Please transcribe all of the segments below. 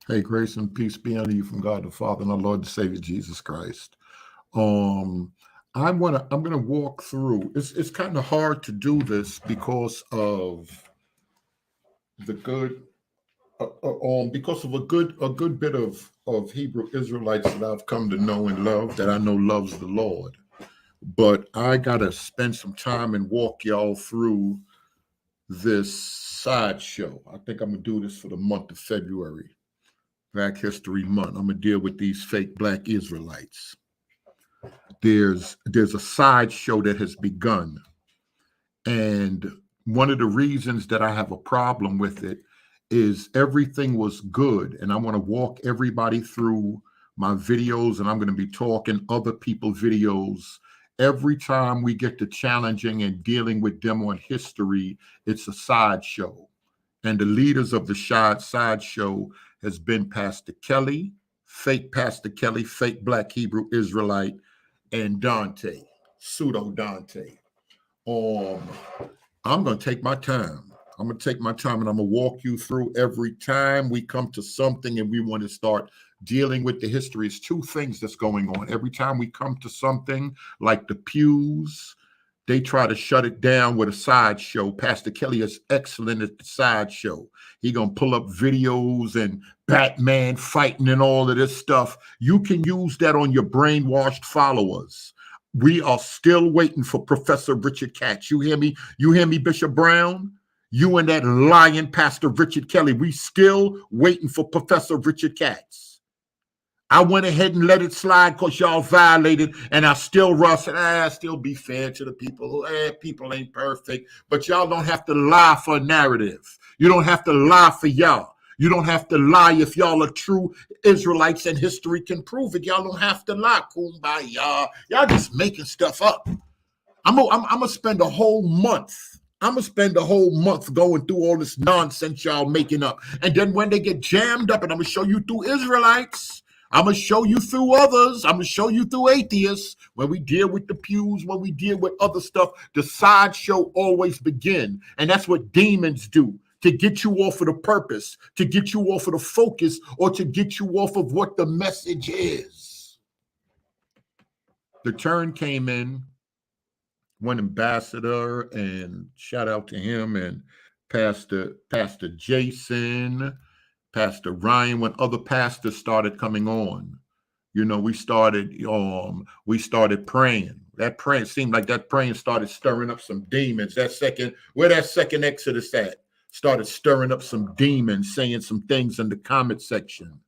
Hey, grace and peace be unto you from God the Father and our Lord and Savior Jesus Christ. Um, I'm gonna walk through. It's kind of hard to do this because of the good because of a good bit of Hebrew Israelites that I've come to know and love, that I know loves the Lord. But I gotta spend some time and walk y'all through this sideshow. I think I'm gonna do this for the month of February, Black History Month. I'm gonna deal with these fake Black Israelites. There's a sideshow that has begun, and one of the reasons that I have a problem with it is everything was good, and I want to walk everybody through my videos, and I'm going to be talking other people's videos. Every time we get to challenging and dealing with them on history, it's a sideshow. And the leaders of the sideshow has been Pastor Kelly, fake Black Hebrew Israelite, and Dante, pseudo Dante. Um, I'm going to take my time. I'm going to take my time and I'm going to walk you through every time we come to something and we want to start dealing with the history. It's two things that's going on. Every time we come to something like the pews, they try to shut it down with a sideshow. Pastor Kelly is excellent at the sideshow. He going to pull up videos and Batman fighting and all of this stuff. You can use that on your brainwashed followers. We are still waiting for Professor Richard Katz. You hear me? You hear me, Bishop Brown? You and that lying Pastor Richard Kelly. We still waiting for Professor Richard Katz. I went ahead and let it slide because y'all violated, and I still rustled. I still be fair to the people. People ain't perfect, but y'all don't have to lie for a narrative. You don't have to lie for y'all. You don't have to lie if y'all are true Israelites and history can prove it. Y'all don't have to lie. Kumbaya. Y'all just making stuff up. I'm gonna spend a whole month. I'm gonna spend a whole month going through all this nonsense y'all making up. And then when they get jammed up, and I'm gonna show you through Israelites, I'm going to show you through others. I'm going to show you through atheists. When we deal with the pews, when we deal with other stuff, the sideshow always begin. And that's what demons do, to get you off of the purpose, to get you off of the focus, or to get you off of what the message is. The turn came in when Ambassador, and shout out to him, and Pastor Jason, Pastor Ryan, when other pastors started coming on, we started praying. That praying seemed like that praying started stirring up some demons. That second Exodus at started stirring up some demons, saying some things in the comment section.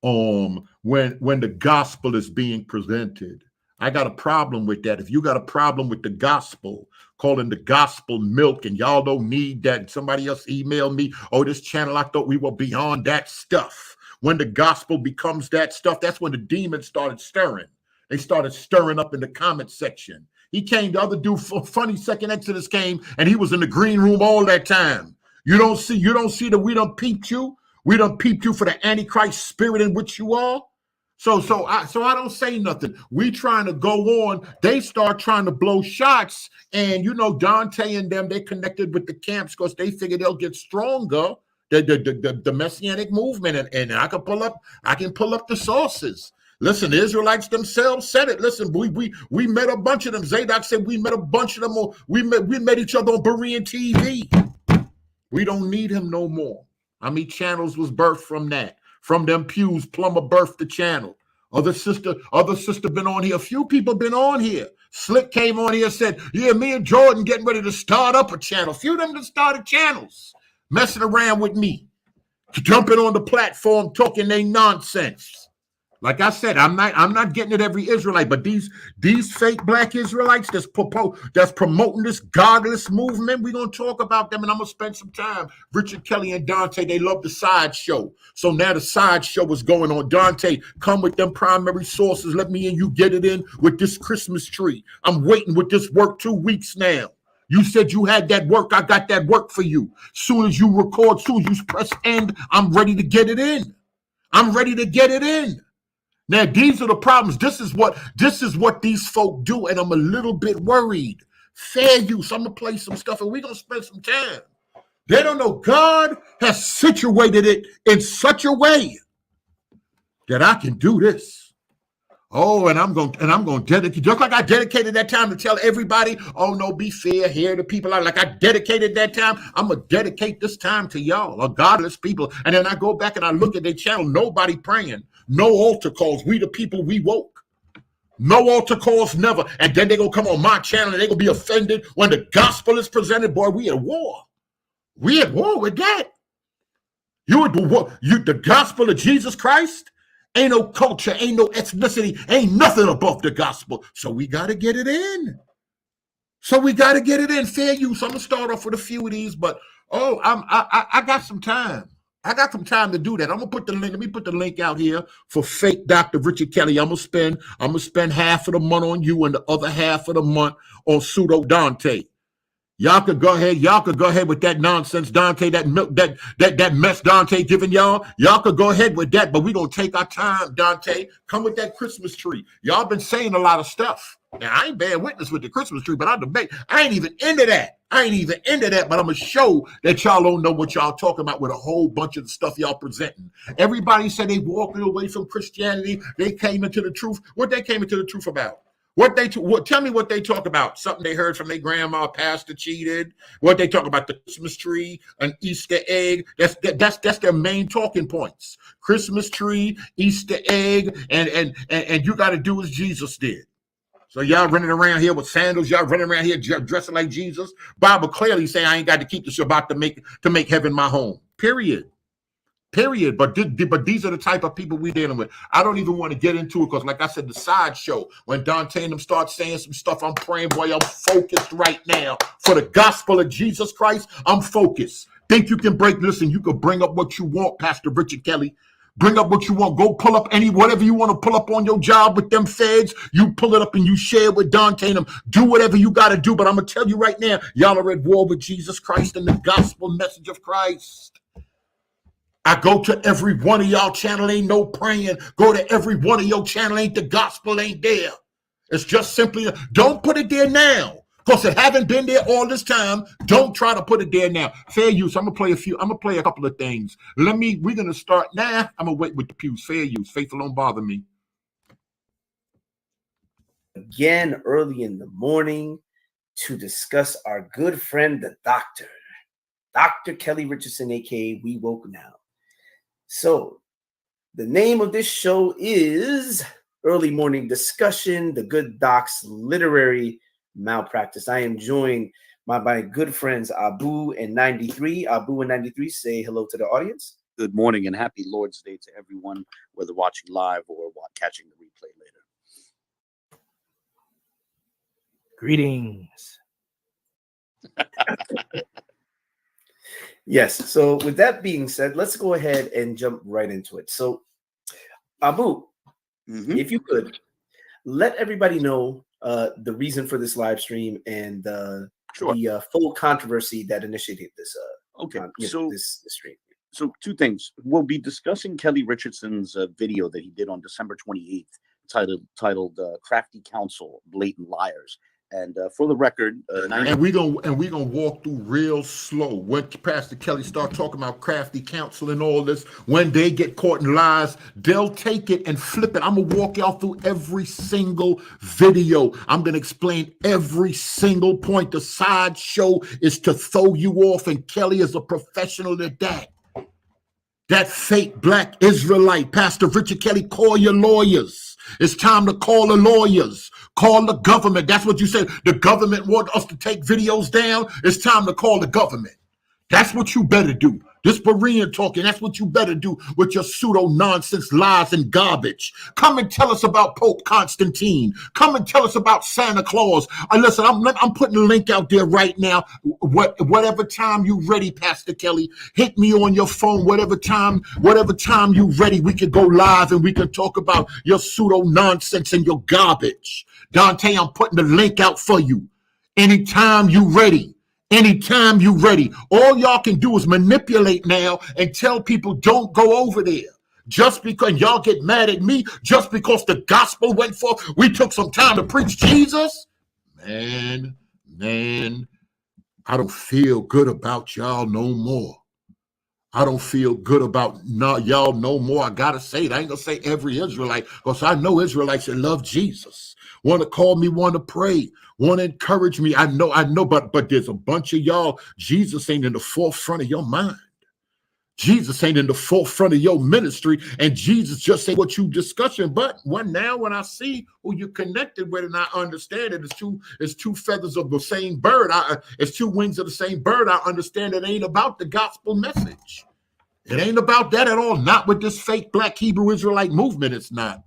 When the gospel is being presented, I got a problem with that. If you got a problem with the gospel, calling the gospel milk, and y'all don't need that. Somebody else emailed me, this channel, I thought we were beyond that stuff. When the gospel becomes that stuff, that's when the demons started stirring. They started stirring up in the comment section. He came, the other dude, funny second Exodus came, and he was in the green room all that time. You don't see that we done peeped you? We done peeped you for the Antichrist spirit in which you are? So I don't say nothing. We trying to go on. They start trying to blow shots, and Dante and them, they connected with the camps because they figure they'll get stronger. The Messianic movement, and I can pull up the sources. Listen, the Israelites themselves said it. Listen, we met a bunch of them. Zadok said we met a bunch of them. We met each other on Berean TV. We don't need him no more. How many channels was birthed from that? From them pews, Plumber birthed the channel. Other sister been on here. A few people been on here. Slick came on here and said, yeah, me and Jordan getting ready to start up a channel. A few of them that started channels, messing around with me, jumping on the platform, talking they nonsense. Like I said, I'm not getting at every Israelite, but these fake Black Israelites that's promoting this godless movement, we're going to talk about them, and I'm going to spend some time. Richard Kelly and Dante, they love the sideshow. So now the sideshow is going on. Dante, come with them primary sources. Let me and you get it in with this Christmas tree. I'm waiting with this work 2 weeks now. You said you had that work. I got that work for you. Soon as you record, soon as you press end, I'm ready to get it in. I'm ready to get it in. Now, these are the problems. This is what these folk do, and I'm a little bit worried. Fair use. I'm going to play some stuff, and we're going to spend some time. They don't know God has situated it in such a way that I can do this. Oh, and I'm going to dedicate, just like I dedicated that time to tell everybody, oh no, be fair, hear the people out. Like I dedicated that time, I'm gonna dedicate this time to y'all, a godless people. And then I go back and I look at their channel, nobody praying, no altar calls. We the people, we woke. No altar calls, never. And then they gonna come on my channel and they gonna be offended when the gospel is presented. Boy, we at war. We at war with that. The gospel of Jesus Christ. Ain't no culture, ain't no ethnicity, ain't nothing above the gospel. So we got to get it in. Fair use. I'm gonna start off with a few of these, but I got some time. I got some time to do that. I'm gonna put the link. Let me put the link out here for fake Dr. Richard Kelly. I'm gonna spend half of the month on you and the other half of the month on pseudo Dante. Y'all could go ahead with that nonsense, Dante, that mess Dante giving y'all. Y'all could go ahead with that, but we gonna take our time, Dante. Come with that Christmas tree. Y'all been saying a lot of stuff. Now, I ain't bear witness with the Christmas tree, but I ain't even into that. But I'm gonna show that y'all don't know what y'all talking about with a whole bunch of the stuff y'all presenting. Everybody said they walking away from Christianity. They came into the truth. What they came into the truth about? Tell me what they talk about. Something they heard from their grandma, pastor cheated. What they talk about, the Christmas tree, an Easter egg. That's their main talking points. Christmas tree, Easter egg, and you got to do as Jesus did. So y'all running around here with sandals, y'all running around here dressing like Jesus. Bible clearly say I ain't got to keep the Shabbat to make heaven my home. Period. But these are the type of people we dealing with. I don't even want to get into it because, like I said, the sideshow, when Dante and them start saying some stuff, I'm praying, boy, I'm focused right now. For the gospel of Jesus Christ, I'm focused. Think you can listen, you can bring up what you want, Pastor Richard Kelly. Bring up what you want. Go pull up whatever you want to pull up on your job with them feds. You pull it up and you share it with Dante and them. Do whatever you got to do. But I'm going to tell you right now, y'all are at war with Jesus Christ and the gospel message of Christ. I go to every one of y'all channel, ain't no praying. Go to every one of your channel, ain't the gospel ain't there. It's just simply, don't put it there now. Because it haven't been there all this time. Don't try to put it there now. Fair use. I'm gonna play a couple of things. We're gonna start now. I'm gonna wait with the pews. Fair use. Faithful don't bother me. Again, early in the morning to discuss our good friend, the doctor. Dr. Kelly Richardson, aka We Woke Now. So, the name of this show is Early Morning Discussion, the Good Doc's Literary Malpractice. I am joined by my good friends Abu and 93. Abu and 93, say hello to the audience. Good morning and happy Lord's Day to everyone, whether watching live or catching the replay later. Greetings. Yes. So with that being said, let's go ahead and jump right into it. So, Abu, if you could, let everybody know the reason for this live stream and the full controversy that initiated this. This stream. So two things. We'll be discussing Kelly Richardson's video that he did on December 28th, titled "Crafty Counsel: Blatant Liars." And for the record, and we gonna walk through real slow. When Pastor Kelly start talking about crafty counsel and all this, when they get caught in lies, they'll take it and flip it. I'm gonna walk y'all through every single video. I'm gonna explain every single point. The sideshow is to throw you off, and Kelly is a professional at that. That fake black Israelite, Pastor Richard Kelly, call your lawyers. It's time to call the lawyers. Call the government. That's what you said. The government want us to take videos down. It's time to call the government. That's what you better do. This Berean talking, that's what you better do with your pseudo-nonsense lies and garbage. Come and tell us about Pope Constantine. Come and tell us about Santa Claus. Listen, I'm putting a link out there right now. Whatever time you ready, Pastor Kelly, hit me on your phone. Whatever time you ready, we can go live and we can talk about your pseudo-nonsense and your garbage. Dante, I'm putting the link out for you. Anytime you ready. Anytime you ready. All y'all can do is manipulate now and tell people don't go over there. Just because y'all get mad at me, just because the gospel went forth, we took some time to preach Jesus. Man, I don't feel good about y'all no more. I don't feel good about y'all no more. I gotta say it. I ain't gonna say every Israelite, because I know Israelites that love Jesus, want to call me, want to pray, want to encourage me. I know, but there's a bunch of y'all. Jesus ain't in the forefront of your mind. Jesus ain't in the forefront of your ministry, and Jesus just say what you discussing. But when I see who you connected with, and I understand it, it's two feathers of the same bird. It's two wings of the same bird. I understand it ain't about the gospel message. It ain't about that at all. Not with this fake Black Hebrew Israelite movement. It's not.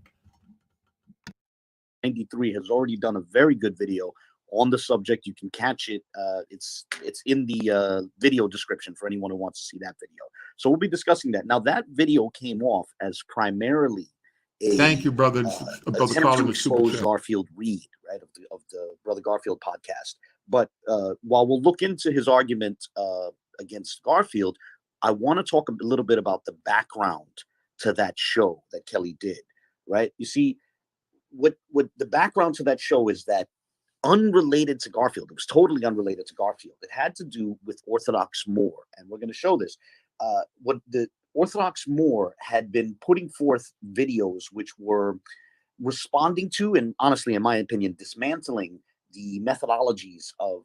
93 has already done a very good video on the subject. You can catch it. It's in the video description for anyone who wants to see that video. So we'll be discussing that. Now, that video came off as primarily a thank you, brother. Brother attempt to expose Garfield Reed, right, of the Brother Garfield podcast. But while we'll look into his argument against Garfield, I want to talk a little bit about the background to that show that Kelly did, right? You see, what the background to that show is that unrelated to Garfield. It was totally unrelated to Garfield. It had to do with Orthodox Moor, and we're going to show this. What the Orthodox Moor had been putting forth videos which were responding to, and honestly, in my opinion, dismantling the methodologies of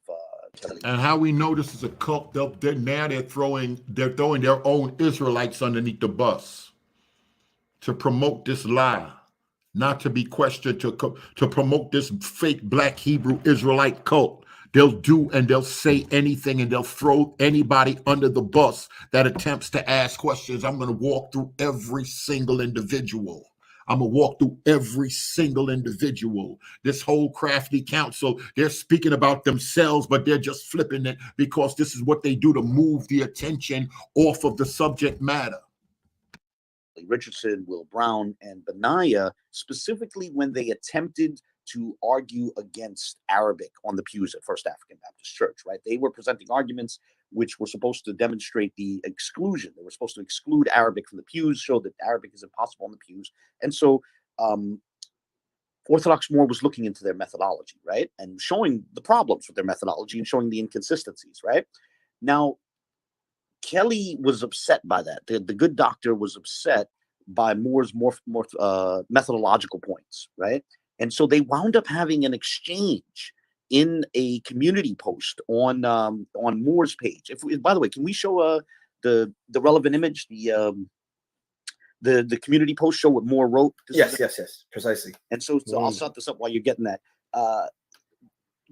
Kelly. And how we know this is a cult? They're throwing their own Israelites underneath the bus to promote this lie, not to be questioned, to promote this fake Black Hebrew Israelite cult. They'll do and they'll say anything, and they'll throw anybody under the bus that attempts to ask questions. I'm going to walk through every single individual. This whole crafty council, they're speaking about themselves, but they're just flipping it because this is what they do to move the attention off of the subject matter. Richardson, Will Brown, and Benaiah, specifically when they attempted to argue against Arabic on the pews at First African Baptist Church, right? They were presenting arguments which were supposed to demonstrate the exclusion. They were supposed to exclude Arabic from the pews, show that Arabic is impossible on the pews. And so Orthodox Moor was looking into their methodology, right? And showing the problems with their methodology and showing the inconsistencies, right? Now, Kelly was upset by that. The good doctor was upset by Moore's more methodological points, right? And so they wound up having an exchange in a community post on Moore's page. By the way, can we show the relevant image, the community post, show what Moore wrote? Yes, precisely. And so I'll set this up while you're getting that.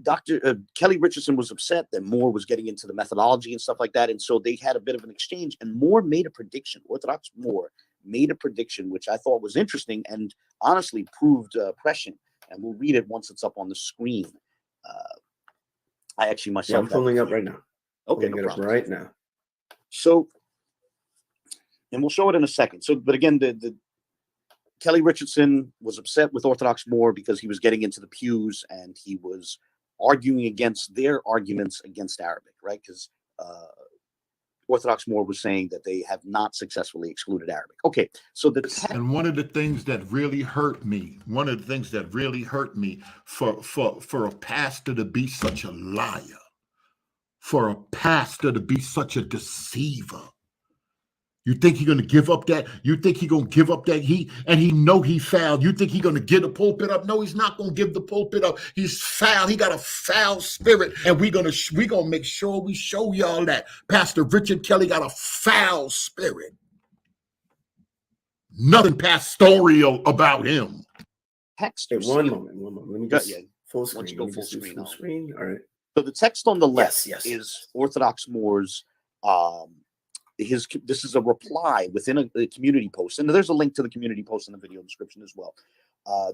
Dr. Kelly Richardson was upset that Moore was getting into the methodology and stuff like that. And so they had a bit of an exchange, and Moore made a prediction. Orthodox Moore made a prediction, which I thought was interesting and honestly proved prescient. And we'll read it once it's up on the screen. I actually myself. I'm pulling up right now. Okay, no problem. Right now. So, and we'll show it in a second. So, but again, the Kelly Richardson was upset with Orthodox Moore because he was getting into the pews and he was arguing against their arguments against Arabic, right? Because Orthodox Moore was saying that they have not successfully excluded Arabic. Okay, so and one of the things that really hurt me, for a pastor to be such a liar, for a pastor to be such a deceiver. You think he's going to give up that? You think he's going to give up that? He know he fouled. You think he's going to give the pulpit up? No, he's not going to give the pulpit up. He's foul. He got a foul spirit, and we're going to make sure we show y'all that Pastor Richard Kelly got a foul spirit. Nothing pastoral about him. Text. One moment. Let me just full screen. Let's go full screen. Full screen. All right. So the text on the left is Orthodox Moore's. This is a reply within a community post, and there's a link to the community post in the video description as well.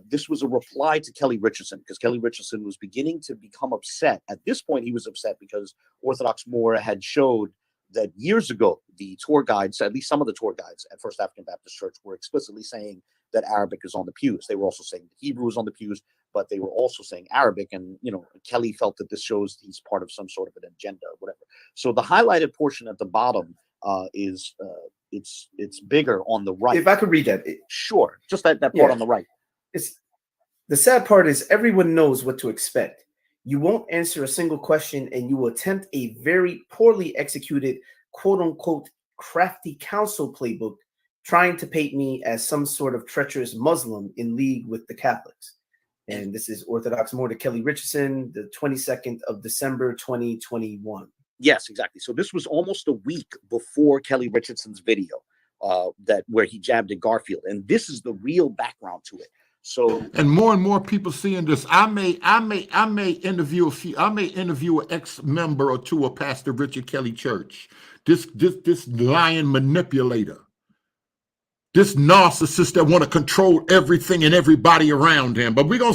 This was a reply to Kelly Richardson, because Kelly Richardson was beginning to become upset. At this point, he was upset because Orthodox Moore had showed that years ago, the tour guides, at least some of the tour guides at First African Baptist Church, were explicitly saying that Arabic is on the pews. They were also saying that Hebrew is on the pews, but they were also saying Arabic. And, Kelly felt that this shows he's part of some sort of an agenda or whatever. So the highlighted portion at the bottom is it's bigger on the right. If I could read that. Sure. Just that part on the right. The sad part is everyone knows what to expect. You won't answer a single question, and you will attempt a very poorly executed, quote unquote, crafty counsel playbook, trying to paint me as some sort of treacherous Muslim in league with the Catholics. And this is Orthodox More to Kelly Richardson, the 22nd of December, 2021. Yes, exactly. So this was almost a week before Kelly Richardson's video where he jabbed at Garfield. And this is the real background to it. So, and more people seeing this. I may interview an ex-member or two of Pastor Richard Kelly Church. This lying manipulator. This narcissist that want to control everything and everybody around him. But we're gonna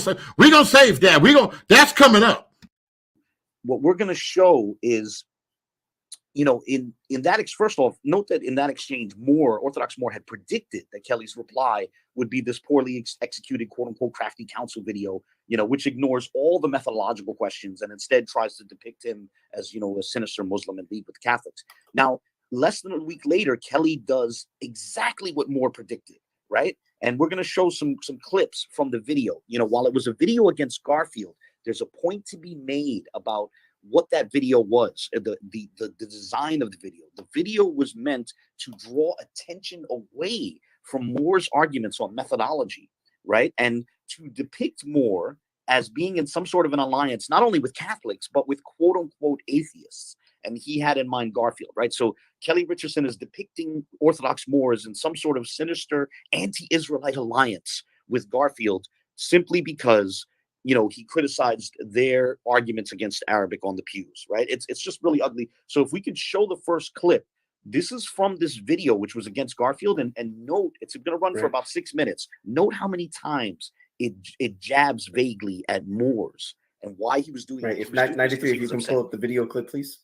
save that. That's coming up. What we're gonna show is, in that, first off, note that in that exchange, Orthodox More had predicted that Kelly's reply would be this poorly executed, quote unquote, crafty counsel video, which ignores all the methodological questions and instead tries to depict him as, a sinister Muslim in league with Catholics. Now, less than a week later, Kelly does exactly what Moore predicted, right? And we're going to show some clips from the video. While it was a video against Garfield, there's a point to be made about what that video was, the design of the video. The video was meant to draw attention away from Moore's arguments on methodology, right? And to depict Moore as being in some sort of an alliance, not only with Catholics, but with quote unquote atheists. And he had in mind Garfield, right? So Kelly Richardson is depicting Orthodox Moors in some sort of sinister anti-Israelite alliance with Garfield simply because, he criticized their arguments against Arabic on the pews, right? It's just really ugly. So if we could show the first clip, this is from this video, which was against Garfield. And note, it's going to run for about 6 minutes. Note how many times it jabs vaguely at Moors and why he was doing it. If 93, if you can pull up the video clip, please.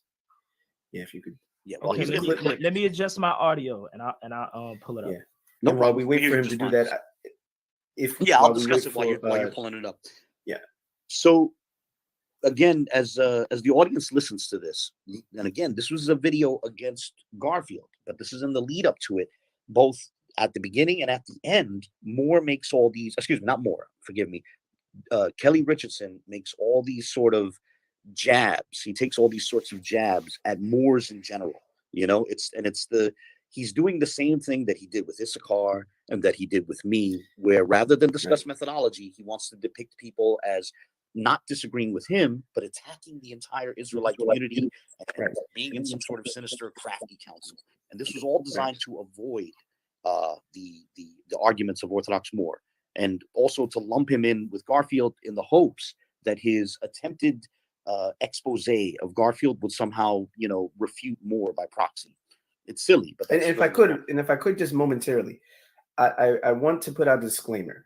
Yeah, if you could. Yeah. Well, okay, let me adjust my audio and I'll pull it up. Yeah. No, while we wait for him to do that, I'll discuss it while you're pulling it up. Yeah. So again, as the audience listens to this, and again, this was a video against Garfield, but this is in the lead up to it, both at the beginning and at the end. Moore makes all these, not Moore, forgive me. Kelly Richardson makes all these sort of jabs. He takes all these sorts of jabs at Moors in general. He's doing the same thing that he did with Issachar and that he did with me, where rather than discuss methodology, he wants to depict people as not disagreeing with him, but attacking the entire Israelite community and being in some sort of sinister, crafty counsel. And this was all designed to avoid the arguments of Orthodox Moore, and also to lump him in with Garfield in the hopes that his attempted expose of Garfield would somehow, refute Moore by proxy. It's silly, but if I could just momentarily, I want to put out a disclaimer.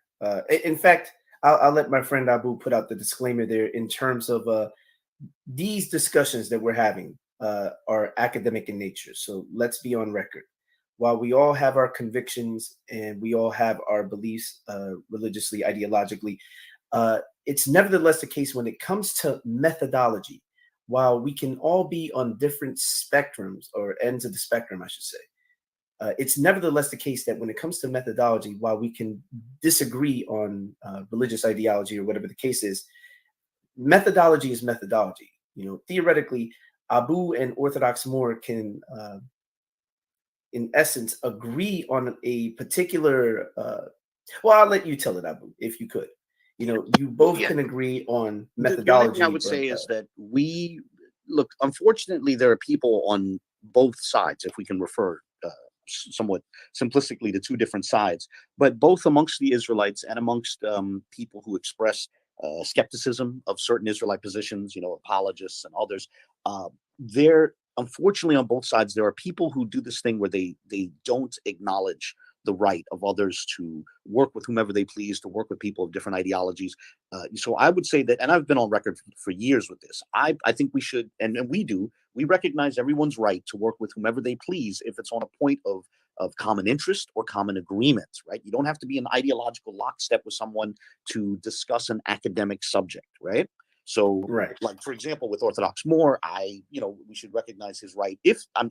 In fact, I'll let my friend Abu put out the disclaimer there in terms of these discussions that we're having are academic in nature. So let's be on record. While we all have our convictions and we all have our beliefs religiously, ideologically, it's nevertheless the case when it comes to methodology. While we can all be on different spectrums or ends of the spectrum, I should say, it's nevertheless the case that when it comes to methodology, while we can disagree on religious ideology or whatever the case is, methodology is methodology. Theoretically, Abu and Orthodox Moore can, in essence, agree on a particular. Well, I'll let you tell it, Abu, if you could. You both can agree on methodology. The only thing I would say is that we look. Unfortunately, there are people on both sides, if we can refer somewhat simplistically to two different sides, but both amongst the Israelites and amongst people who express skepticism of certain Israelite positions, apologists and others. There, unfortunately, on both sides, there are people who do this thing where they don't acknowledge the right of others to work with whomever they please, to work with people of different ideologies. So I would say that, and I've been on record for years with this, I think we should, and we recognize everyone's right to work with whomever they please if it's on a point of common interest or common agreement, right? You don't have to be in ideological lockstep with someone to discuss an academic subject, right? So, like, for example, with Orthodox Moore, we should recognize his right.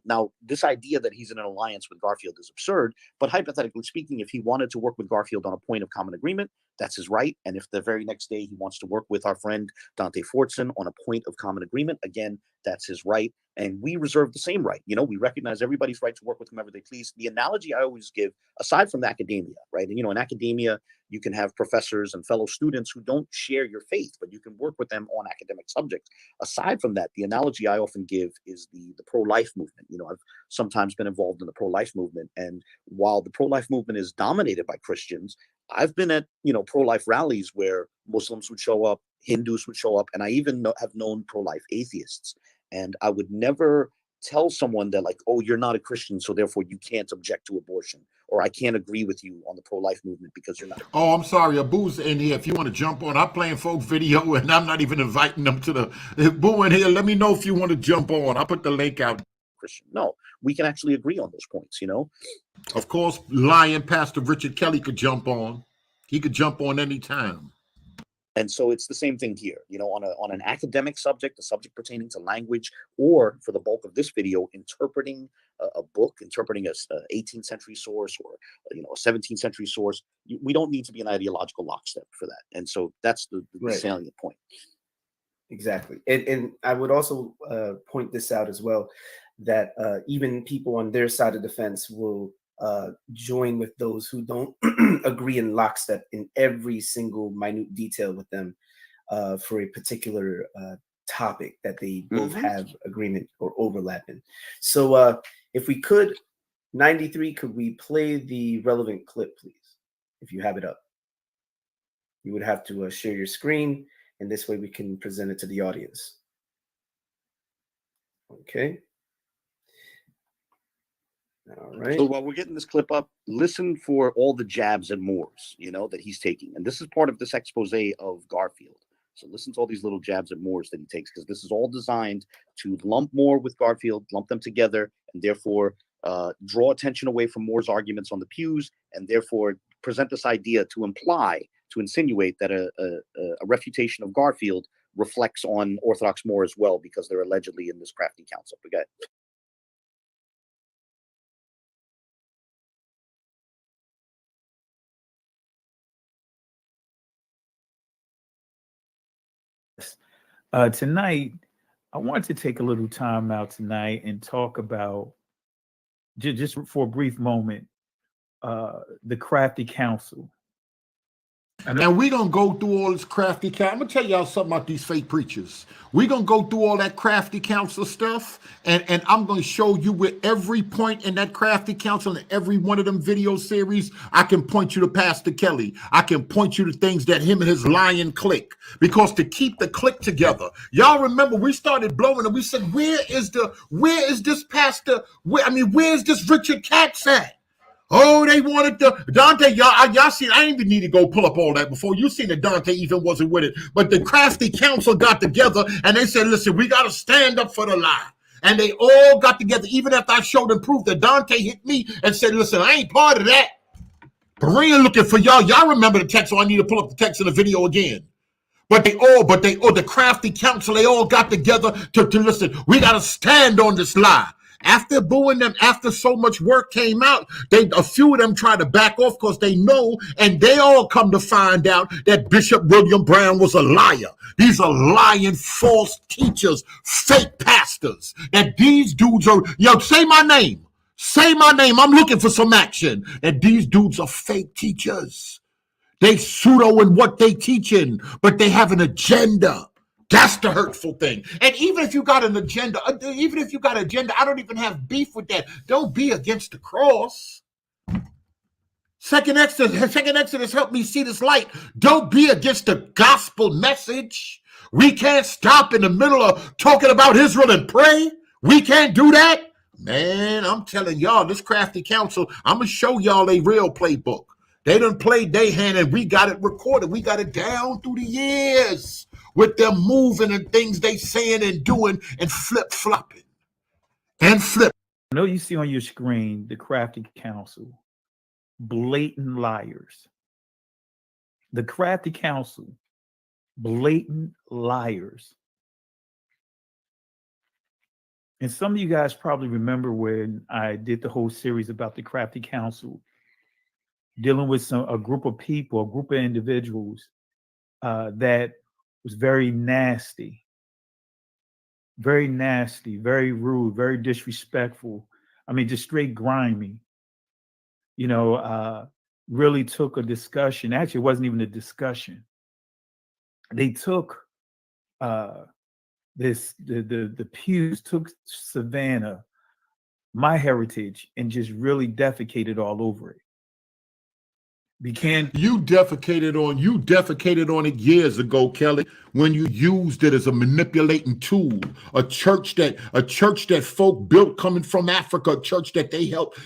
Now, this idea that he's in an alliance with Garfield is absurd, but hypothetically speaking, if he wanted to work with Garfield on a point of common agreement, that's his right. And if the very next day he wants to work with our friend Dante Fortson on a point of common agreement, again, That's his right. And we reserve the same right. You know, we recognize everybody's right to work with whomever they please. The analogy I always give, aside from academia, right? And, you know, in academia, you can have professors and fellow students who don't share your faith, but you can work with them on academic subjects. Aside from that, the analogy I often give is the pro-life movement. You know, I've sometimes been involved in the pro-life movement. And while the pro-life movement is dominated by Christians, I've been at, you know, pro-life rallies where Muslims would show up, Hindus would show up, and I even have known pro-life atheists. And I would never tell someone that, like, oh, you're not a Christian, so therefore you can't object to abortion, or I can't agree with you on the pro-life movement because you're not. Oh, I'm sorry, Abu's in here. If you want to jump on, I'm playing folk video, and I'm not even inviting them to the Abu in here. Let me know if you want to jump on. I'll put the link out. Christian. No, we can actually agree on those points, you know. Of course, Lion Pastor Richard Kelly could jump on. He could jump on any time. And so it's the same thing here, you know, on an academic subject, a subject pertaining to language, or for the bulk of this video, interpreting a book, interpreting a 18th century source, or, you know, a 17th century source. We don't need to be an ideological lockstep for that. And so that's the Right. salient point. Exactly. And I would also point this out as well, that even people on their side of the fence will join with those who don't agree in lockstep in every single minute detail with them for a particular topic that they both have agreement or overlap in. So if we could, 93, could we play the relevant clip, please? If you have it up. You would have to share your screen, and this way we can present it to the audience. Okay. All right. So while we're getting this clip up, listen for all the jabs and mores, you know, that he's taking. And this is part of this expose of Garfield. So listen to all these little jabs and mores that he takes, because this is all designed to lump Moore with Garfield, lump them together, and therefore draw attention away from Moore's arguments on the pews, and therefore present this idea to imply, to insinuate that a refutation of Garfield reflects on Orthodox Moore as well, because they're allegedly in this crafty council. But go ahead. Tonight, I wanted to take a little time out tonight and talk about, just for a brief moment, the crafty council. And we're going to go through all this crafty counsel. I'm going to tell y'all something about these fake preachers. We're going to go through all that crafty counsel stuff, and I'm going to show you with every point in that crafty counsel and every one of them video series. I can point you to Pastor Kelly. I can point you to things that him and his lion clique, because to keep the clique together. Y'all remember we started blowing and we said, where is this pastor? Where's this Richard Katz at? Oh, they wanted the Dante. Y'all seen, I didn't even need to go pull up all that before. You seen that Dante even wasn't with it. But the crafty council got together and they said, listen, we got to stand up for the lie. And they all got together, even after I showed them proof that Dante hit me and said, listen, I ain't part of that. Berea looking for y'all. Y'all remember the text, so I need to pull up the text in the video again. The crafty council, they all got together to listen, we got to stand on this lie. After booing them, after so much work came out, a few of them tried to back off because they know, and they all come to find out that Bishop William Brown was a liar. These are lying, false teachers, fake pastors. That these dudes are, say my name. Say my name. I'm looking for some action. That these dudes are fake teachers. They pseudo in what they teaching, but they have an agenda. That's the hurtful thing. And even if you got an agenda, I don't even have beef with that. Don't be against the cross. Second Exodus helped me see this light. Don't be against the gospel message. We can't stop in the middle of talking about Israel and pray. We can't do that. Man, I'm telling y'all, this crafty council, I'm going to show y'all a real playbook. They done played their hand and we got it recorded. We got it down through the years with them moving and things they saying and doing and flip-flopping and flip. I know you see on your screen the crafty council, blatant liars. The crafty council, blatant liars. And some of you guys probably remember when I did the whole series about the crafty council, dealing with a group of people, a group of individuals that was very nasty. very nasty, very rude, very disrespectful. I mean, just straight grimy. Really took a discussion. Actually, it wasn't even a discussion. They took the pews, took Savannah, my heritage, and just really defecated all over it. You defecated on it years ago, Kelly, when you used it as a manipulating tool. A church that folk built coming from Africa, a church that they helped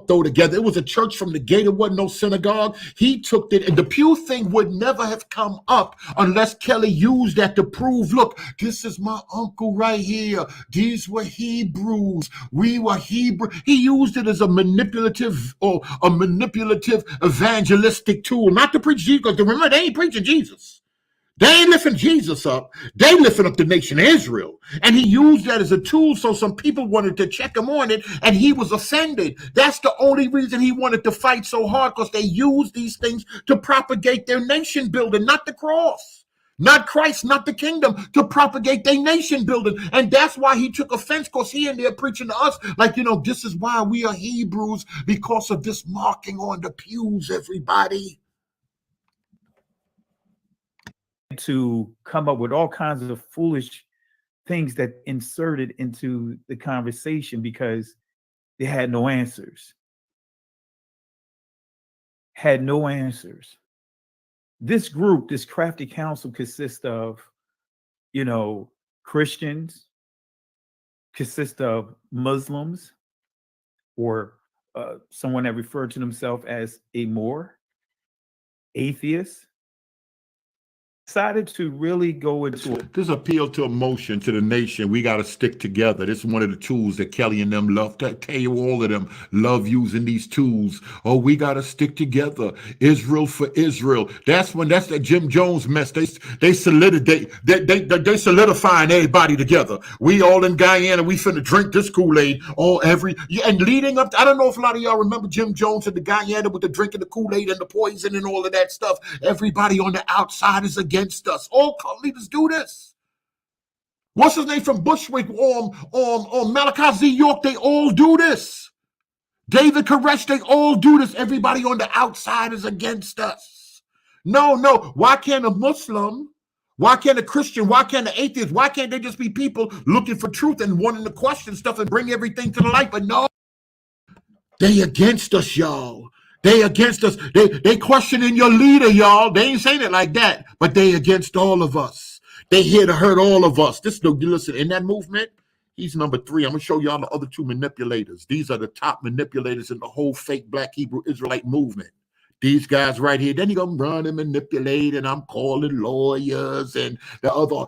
throw together. It was a church from the gate. It wasn't no synagogue. He took it, and the pew thing would never have come up unless Kelly used that to prove, look, this is my uncle right here. These were Hebrews. We were Hebrew. He used it as a manipulative evangelistic tool, not to preach Jesus. Because remember, they ain't preaching Jesus. They ain't lifting Jesus up. They lifting up the nation of Israel. And he used that as a tool, so some people wanted to check him on it, and he was offended. That's the only reason he wanted to fight so hard, because they used these things to propagate their nation building, not the cross, not Christ, not the kingdom, to propagate their nation building. And that's why he took offense, because he in there preaching to us like, this is why we are Hebrews, because of this marking on the pews, everybody. To come up with all kinds of foolish things that inserted into the conversation because they had no answers. This group, this crafty council, consists of, Christians, consists of Muslims, or someone that referred to themselves as a Moor, atheists. Decided to really go into this appeal to emotion to the nation. We got to stick together. This is one of the tools that Kelly and them love to tell you. All of them love using these tools. Oh, we got to stick together. Israel for Israel. That's that Jim Jones mess. They solidifying everybody together. We all in Guyana. We finna drink this Kool-Aid and leading up. I don't know if a lot of y'all remember Jim Jones and the Guyana with the drinking the Kool-Aid and the poison and all of that stuff. Everybody on the outside is against us. All leaders do this. What's his name from Bushwick on Malachi Z. York? They all do this. David Koresh, they all do this. Everybody on the outside is against us. No. Why can't a Muslim? Why can't a Christian? Why can't an atheist? Why can't they just be people looking for truth and wanting to question stuff and bring everything to the light? But no, they against us, y'all. They against us. They questioning your leader, y'all. They ain't saying it like that, but they against all of us. They here to hurt all of us. Listen, in that movement, he's number 3. I'm going to show y'all the other 2 manipulators. These are the top manipulators in the whole fake Black Hebrew Israelite movement. These guys right here, then he gonna run and manipulate, and I'm calling lawyers and that other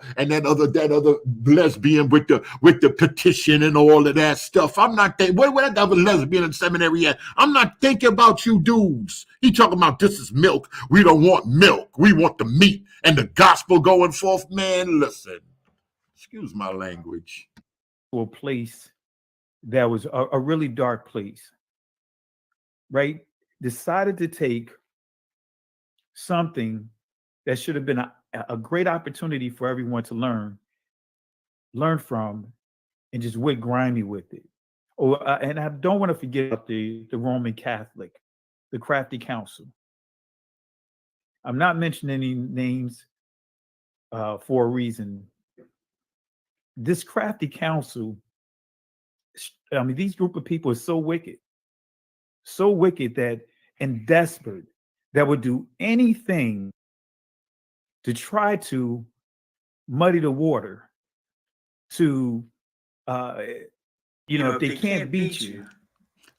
lesbian with the petition and all of that stuff. I'm not thinking, where that other lesbian in seminary at? I'm not thinking about you dudes. He talking about this is milk. We don't want milk. We want the meat and the gospel going forth. Man, listen. Excuse my language. A place that was a really dark place, right? Decided to take something that should have been a great opportunity for everyone to learn from, and just went grimy with it. And I don't want to forget the Roman Catholic, the crafty council. I'm not mentioning any names for a reason. This crafty council, these group of people are so wicked that and desperate that would do anything to try to muddy the water to if they can't beat you.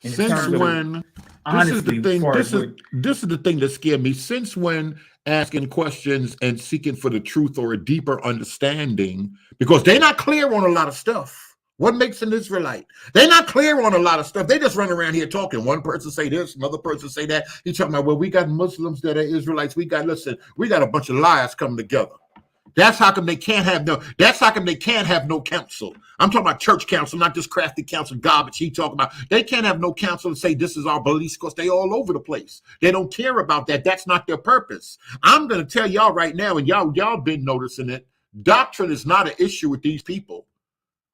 Since when? This is the thing that scared me. Since when asking questions and seeking for the truth or a deeper understanding, because they're not clear on a lot of stuff. What makes an Israelite? They're not clear on a lot of stuff. They just run around here talking. One person say this, another person say that. He's talking about, well, we got Muslims that are Israelites. We got a bunch of liars coming together. That's how come they can't have no council. I'm talking about church council, not this crafty council garbage he talking about. They can't have no council and say this is our beliefs, because they all over the place. They don't care about that. That's not their purpose. I'm going to tell y'all right now, and y'all been noticing it. Doctrine is not an issue with these people.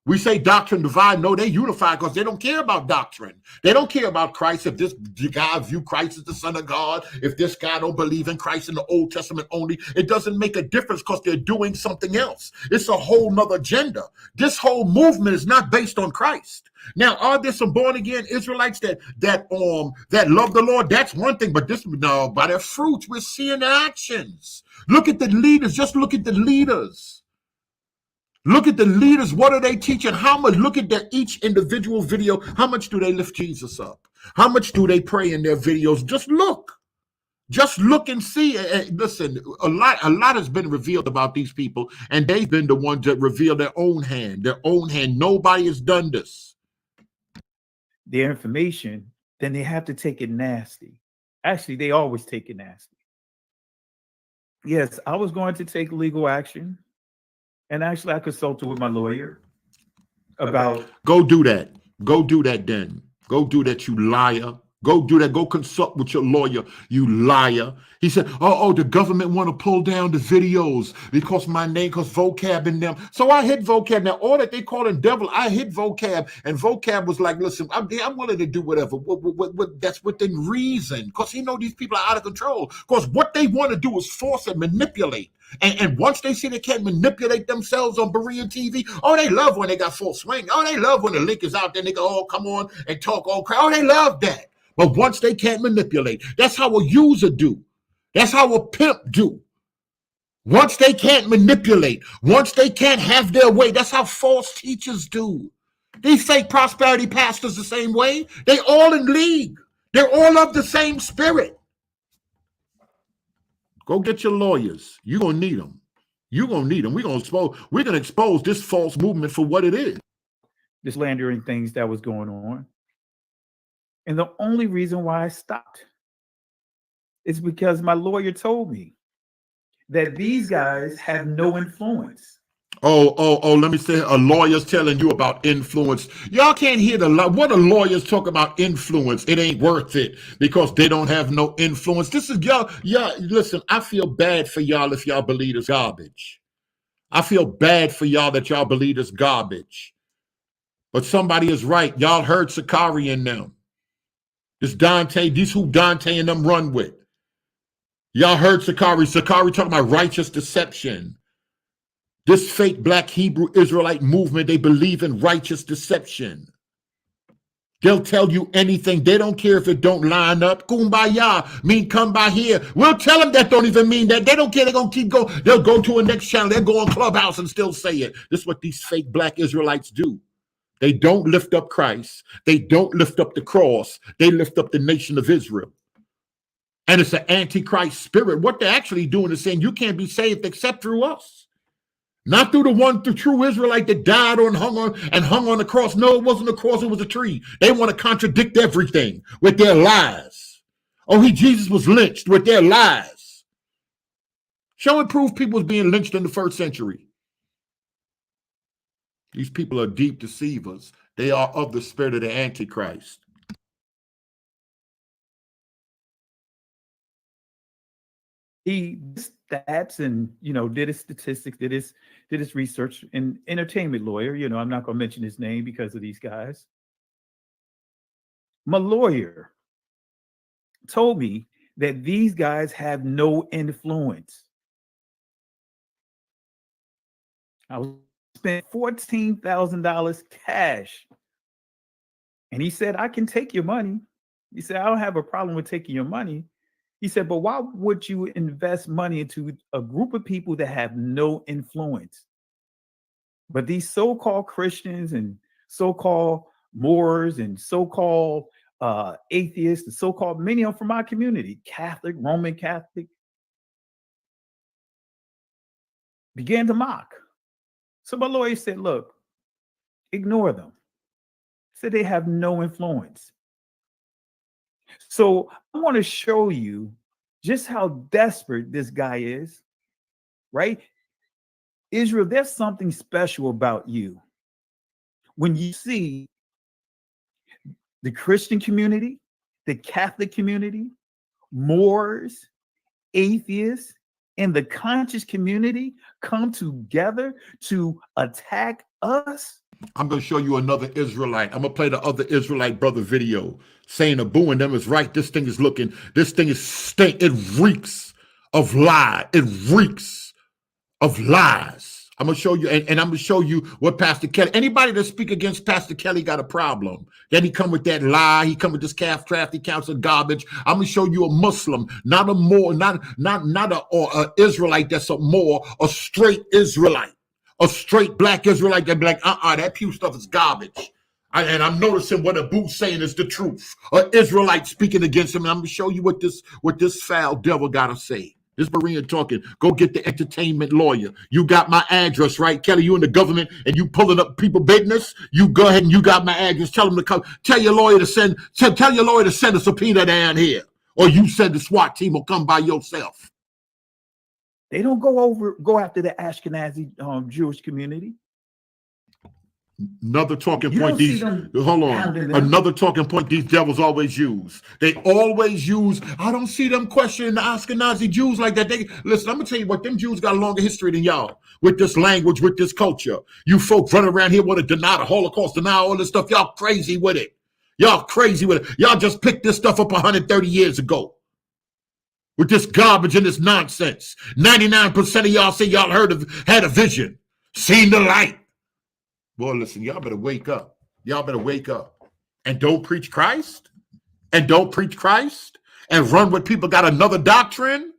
We say doctrine divide. No, they unify because they don't care about doctrine. They don't care about Christ. If this guy view Christ as the Son of God, if this guy don't believe in Christ in the Old Testament only, it doesn't make a difference because they're doing something else. It's a whole nother agenda. This whole movement is not based on Christ. Now, are there some born again Israelites that love the Lord? That's one thing, but no, by their fruits, we're seeing their actions. Look at the leaders. Just look at the leaders. Look at the leaders. What are they teaching? How much? Look at each individual video. How much do they lift Jesus up? How much do they pray in their videos? Just look and see. Listen, a lot has been revealed about these people, and they've been the ones that reveal their own hand. Nobody has done this. Their information, then they have to take it nasty. Actually, they always take it nasty. Yes, I was going to take legal action. And actually, I consulted with my lawyer about. Go do that. Go do that then. Go do that, you liar. Go do that. Go consult with your lawyer, you liar. He said, the government want to pull down the videos because my name, because vocab in them. So I hit vocab. Now, all that they call in devil, I hit vocab. And vocab was like, listen, I'm willing to do whatever. That's within reason. Because he know these people are out of control. Because what they want to do is force and manipulate. And once they see they can't manipulate themselves on Berean TV, they love when they got full swing. They love when the link is out there. They go, come on and talk all crap. They love that. But once they can't manipulate, that's how a user do. That's how a pimp do. Once they can't manipulate, once they can't have their way, that's how false teachers do. These fake prosperity pastors the same way. They all in league. They're all of the same spirit. Go get your lawyers. You're going to need them. You're going to need them. We're going to expose this false movement for what it is. This slandering things that was going on. And the only reason why I stopped is because my lawyer told me that these guys have no influence. Let me say, a lawyer's telling you about influence. Y'all can't hear what a lawyer's talk about influence. It ain't worth it because they don't have no influence. This is y'all, listen, I feel bad for y'all if y'all believe it's garbage. I feel bad for y'all that y'all believe it's garbage. But somebody is right. Y'all heard Sakari and them. This Dante, these who Dante and them run with. Y'all heard Sakari. Sakari talking about righteous deception. This fake black Hebrew Israelite movement, they believe in righteous deception. They'll tell you anything. They don't care if it don't line up. Kumbaya, mean come by here. We'll tell them that don't even mean that. They don't care. They're going to keep going. They'll go to a next channel. They'll go on Clubhouse and still say it. This is what these fake black Israelites do. They don't lift up Christ. They don't lift up the cross. They lift up the nation of Israel. And it's an antichrist spirit. What they're actually doing is saying you can't be saved except through us. Not through the true Israelite that died and hung on the cross. No, it wasn't a cross, it was a tree. They want to contradict everything with their lies. Jesus was lynched with their lies. Show and prove people was being lynched in the first century. These people are deep deceivers. They are of the spirit of the Antichrist. He stats and did his statistics, did his research. An entertainment lawyer. I'm not going to mention his name because of these guys. My lawyer told me that these guys have no influence. I spent $14,000 cash, and he said, "I can take your money." He said, "I don't have a problem with taking your money." He said, "But why would you invest money into a group of people that have no influence?" But these so-called Christians and so-called Moors and so-called atheists, and so-called many of them from our community, Catholic, Roman Catholic, began to mock. So my lawyer said, "Look, ignore them." Said they have no influence. So I want to show you just how desperate this guy is, right? Israel, there's something special about you. When you see the Christian community, the Catholic community, Moors, atheists, in the conscious community come together to attack us? I'm going to show you another Israelite. I'm going to play the other Israelite brother video saying Abu and them is right. This thing is stink. It reeks of lie. It reeks of lies. I'm going to show you, and I'm going to show you what Pastor Kelly, anybody that speak against Pastor Kelly got a problem. Then he come with that lie. He come with this crafty counsel garbage. I'm going to show you a Muslim, not a Israelite that's a straight Israelite. A straight black Israelite that be like, that pew stuff is garbage. And I'm noticing what Abu's saying is the truth. An Israelite speaking against him. And I'm going to show you what this foul devil got to say. This Berean talking. Go get the entertainment lawyer. You got my address, right? Kelly, you in the government and you pulling up people business. You go ahead and you got my address. Tell them to come. Tell your lawyer to send a subpoena down here. Or you send the SWAT team or come by yourself. They don't go after the Ashkenazi Jewish community. Another talking point another talking point these devils always use. They always use, I don't see them questioning the Ashkenazi Jews like that. Listen, I'm gonna tell you what, them Jews got a longer history than y'all with this language, with this culture. You folks running around here want to deny the Holocaust, deny all this stuff. Y'all crazy with it. Y'all crazy with it. Y'all just picked this stuff up 130 years ago. With this garbage and this nonsense. 99% of y'all say y'all had a vision, seen the light. Boy, listen, y'all better wake up. Y'all better wake up. And don't preach Christ. And run with people got another doctrine.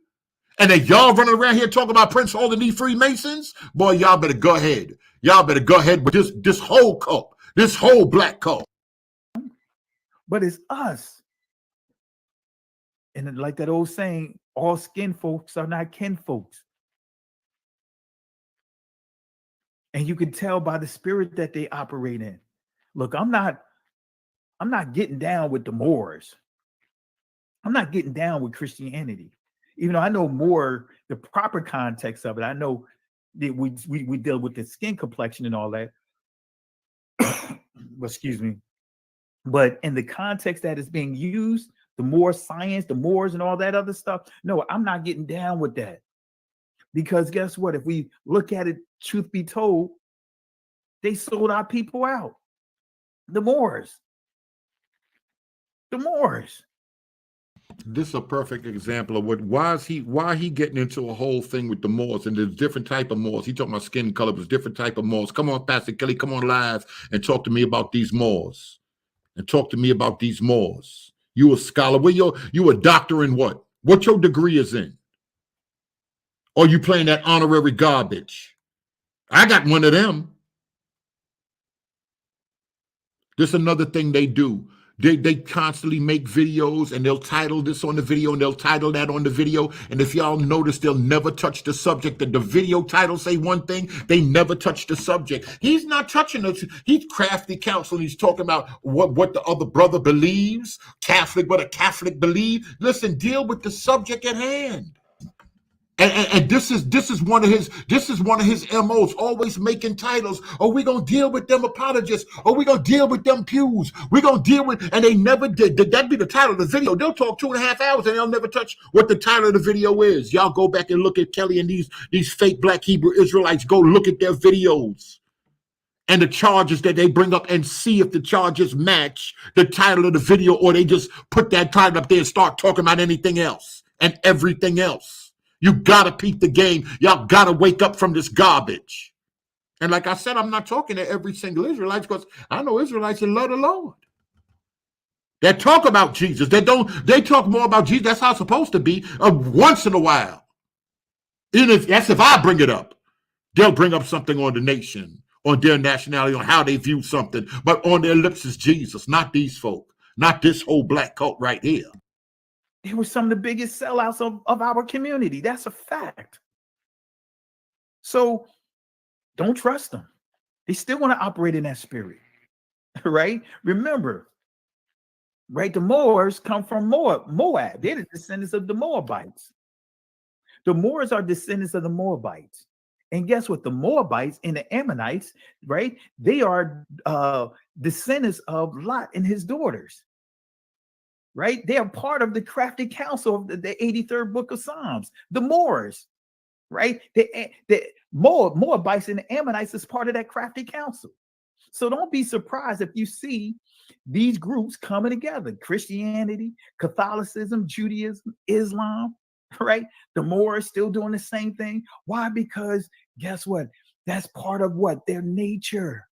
And then y'all running around here talking about Prince Hall and these Freemasons. Boy, y'all better go ahead. Y'all better go ahead with this whole cult. This whole black cult. But it's us. And like that old saying, all skin folks are not kin folks. And you can tell by the spirit that they operate in. Look, I'm not getting down with the Moors. I'm not getting down with Christianity. Even though I know more the proper context of it. I know that we deal with the skin complexion and all that. Excuse me. But in the context that is being used, the more science, the Moors and all that other stuff. No, I'm not getting down with that. Because guess what? If we look at it, truth be told, they sold our people out. The Moors. This is a perfect example of why he getting into a whole thing with the Moors, and there's different type of Moors. He talking about skin color, was different type of Moors. Come on, Pastor Kelly, come on live and talk to me about these Moors. You a scholar. You a doctor in what? What your degree is in? Or you playing that honorary garbage? I got one of them. This is another thing they do. They constantly make videos and they'll title this on the video and they'll title that on the video. And if y'all notice, they'll never touch the subject. That the video title say one thing, they never touch the subject. He's not touching us. He's crafty counsel. He's talking about what the other brother believes, Catholic, what a Catholic believes. Listen, deal with the subject at hand. And this is one of his MOs, always making titles. Oh, we're gonna deal with them apologists. Oh, we're gonna deal with them pews. We're gonna deal with, and they never did. That'd be the title of the video. They'll talk 2.5 hours and they'll never touch what the title of the video is. Y'all go back and look at Kelly and these fake black Hebrew Israelites. Go look at their videos and the charges that they bring up and see if the charges match the title of the video, or they just put that title up there and start talking about anything else and everything else. You gotta peep the game. Y'all gotta wake up from this garbage. And like I said, I'm not talking to every single Israelite, because I know Israelites that love the Lord. They talk about Jesus. They talk more about Jesus. That's how it's supposed to be. Once in a while. That's if I bring it up. They'll bring up something on the nation, on their nationality, on how they view something. But on their lips is Jesus, not these folk, not this whole black cult right here. They were some of the biggest sellouts of our community. That's a fact. So don't trust them. They still want to operate in that spirit, right? Remember, right? The Moors come from Moab. They're the descendants of the Moabites. The Moors are descendants of the Moabites. And guess what? The Moabites and the Ammonites, right? They are descendants of Lot and his daughters. Right? They are part of the crafty council of the 83rd book of Psalms, the Moors. right? The Moabites and the Ammonites is part of that crafty council. So don't be surprised if you see these groups coming together: Christianity, Catholicism, Judaism, Islam, right? The Moors still doing the same thing. Why? Because guess what? That's part of what? Their nature.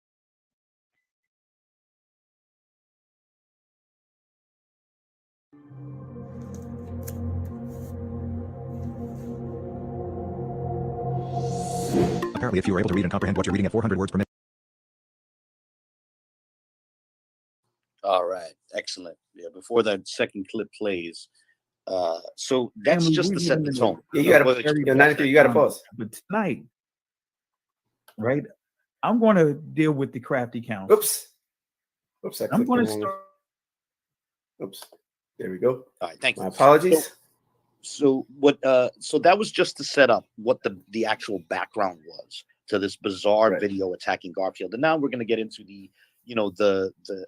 Apparently, if you are able to read and comprehend what you're reading at 400 words per minute. All right, excellent. Yeah, before that second clip plays, so that's Family, just we to set live the in tone. Yeah, you got Whether to it's- 93. You got to pause. But tonight, right? I'm going to deal with the crafty council. Oops. I I'm clicked going the to wrong start. one. Oops. There we go. All right, thank you. My apologies. So what? So that was just to set up what the actual background was to this bizarre Right. video attacking Garfield, and now we're going to get into the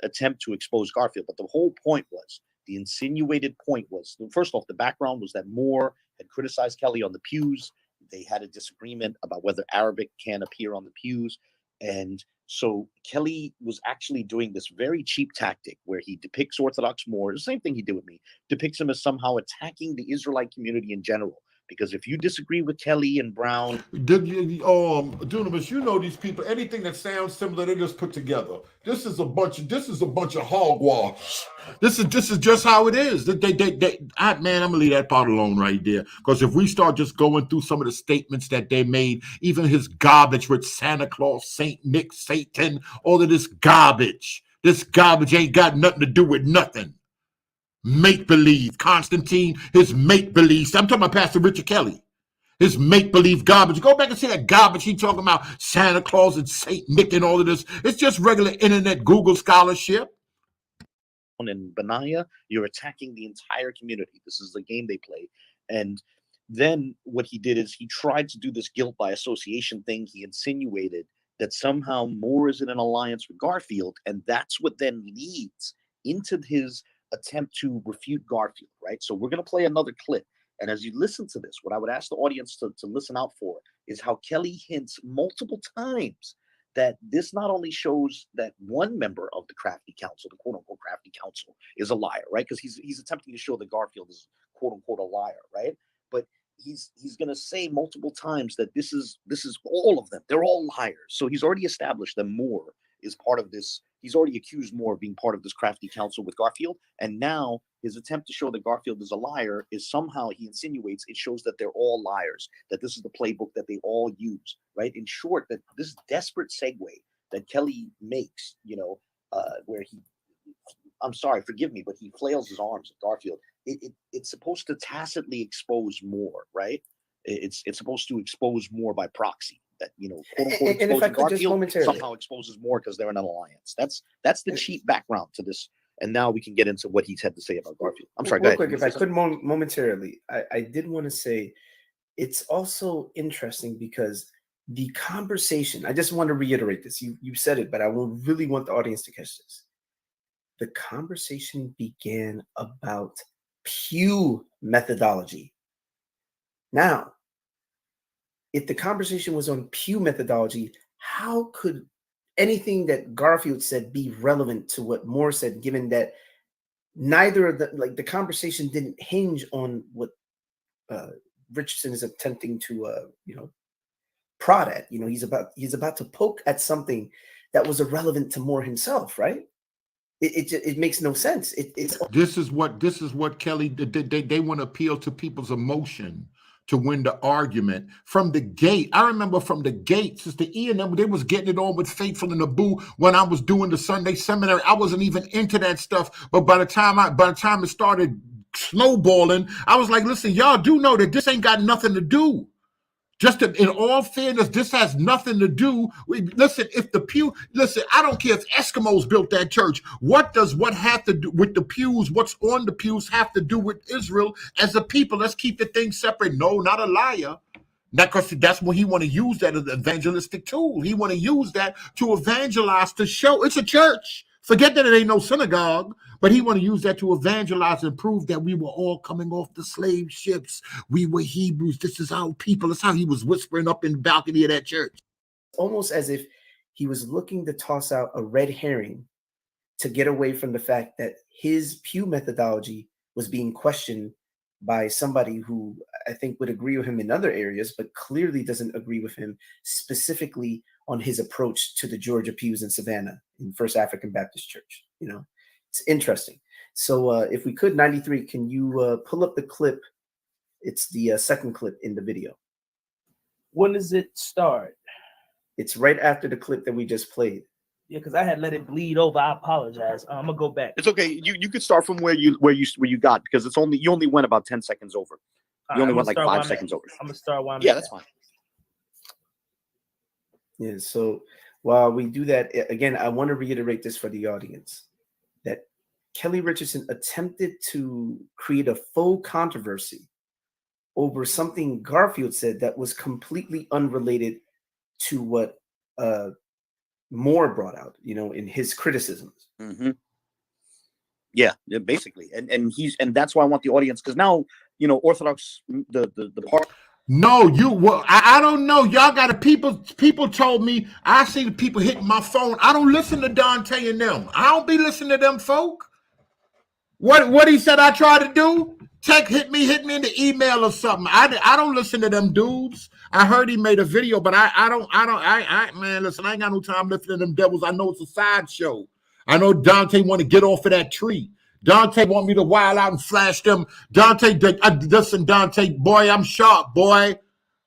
attempt to expose Garfield. But the whole point was, the insinuated point was, first off, the background was that Moore had criticized Kelly on the pews. They had a disagreement about whether Arabic can appear on the pews, and so Kelly was actually doing this very cheap tactic where he depicts Orthodox Moors, the same thing he did with me, depicts him as somehow attacking the Israelite community in general. Because if you disagree with Kelly and Brown, Dunamis, you know these people. Anything that sounds similar, they just put together. This is a bunch of hogwash. This is just how it is. Man, I'm gonna leave that part alone right there. Because if we start just going through some of the statements that they made, even his garbage with Santa Claus, Saint Nick, Satan, all of this garbage ain't got nothing to do with nothing. Make-believe. Constantine, his make-believe. I'm talking about Pastor Richard Kelly. His make-believe garbage. Go back and see that garbage he talking about, Santa Claus and Saint Nick and all of this. It's just regular internet Google scholarship. and Benaiah, you're attacking the entire community. This is the game they play. And then what he did is he tried to do this guilt by association thing. He insinuated that somehow Moore is in an alliance with Garfield, and that's what then leads into his attempt to refute Garfield, right? So we're going to play another clip. And as you listen to this, what I would ask the audience to listen out for is how Kelly hints multiple times that this not only shows that one member of the crafty council, the quote-unquote crafty council, is a liar, right? Because he's attempting to show that Garfield is quote-unquote a liar, right? But he's going to say multiple times that this is all of them. They're all liars. So he's already established that Moore is part of this. He's already accused Moore of being part of this crafty council with Garfield. And now his attempt to show that Garfield is a liar is somehow, he insinuates, it shows that they're all liars, that this is the playbook that they all use, right? In short, that this desperate segue that Kelly makes, where I'm sorry, forgive me, but he flails his arms at Garfield. It's supposed to tacitly expose Moore, right? It's supposed to expose Moore by proxy. That, quote unquote, And if I could just Garfield momentarily, somehow exposes Moore because they're in an alliance. That's the cheap background to this. And now we can get into what he's had to say about Garfield. I'm sorry, real go quick, ahead. if I could momentarily, I did want to say it's also interesting because the conversation, I just want to reiterate this. You said it, but I will really want the audience to catch this. The conversation began about pew methodology. Now, if the conversation was on pew methodology, how could anything that Garfield said be relevant to what Moore said, given that neither of the conversation didn't hinge on what Richardson is attempting to prod at. He's about to poke at something that was irrelevant to Moore himself, right? It makes no sense. This is what Kelly did. They want to appeal to people's emotion to win the argument from the gate. I remember from the gate, Sister E and them, they was getting it on with Faithful and Abu when I was doing the Sunday seminary. I wasn't even into that stuff, but by the time it started snowballing, I was like, listen, y'all do know that this ain't got nothing to do. In all fairness, this has nothing to do with, listen, I don't care if Eskimos built that church. What have to do with the pews? What's on the pews have to do with Israel as a people? Let's keep the thing separate. No, not a liar. Because that's what he want to use that as an evangelistic tool. He want to use that to evangelize, to show it's a church. Forget that it ain't no synagogue, but he want to use that to evangelize and prove that we were all coming off the slave ships. We were Hebrews. This is our people. That's how he was whispering up in the balcony of that church. Almost as if he was looking to toss out a red herring to get away from the fact that his pew methodology was being questioned by somebody who I think would agree with him in other areas, but clearly doesn't agree with him specifically on his approach to the Georgia pews in Savannah in First African Baptist Church. You know, it's interesting. So if we could, 93, can you pull up the clip? It's the second clip in the video. When does it start? It's right after the clip that we just played. Yeah, because I had let it bleed over. I apologize. I'm gonna go back. It's okay. You could start from where you got, because it's only you only went about 10 seconds over. You only went like 5 seconds over. I'm gonna start while I'm Yeah, that's fine. Yeah. So while we do that, again, I want to reiterate this for the audience that Kelly Richardson attempted to create a faux controversy over something Garfield said that was completely unrelated to what Moore brought out, you know, in his criticisms. Mm-hmm. Yeah, basically, and that's why I want the audience, because now, you know, Orthodox the part. No, I don't know. Y'all got people told me, I see the people hitting my phone. I don't listen to Dante and them. I don't be listening to them folk. What he said I tried to do? Hit me in the email or something. I don't listen to them dudes. I heard he made a video, but I man, listen, I ain't got no time listening to them devils. I know it's a sideshow. I know Dante want to get off of that tree. Dante want me to wild out and flash them. Dante, listen, Dante, boy, I'm sharp, boy.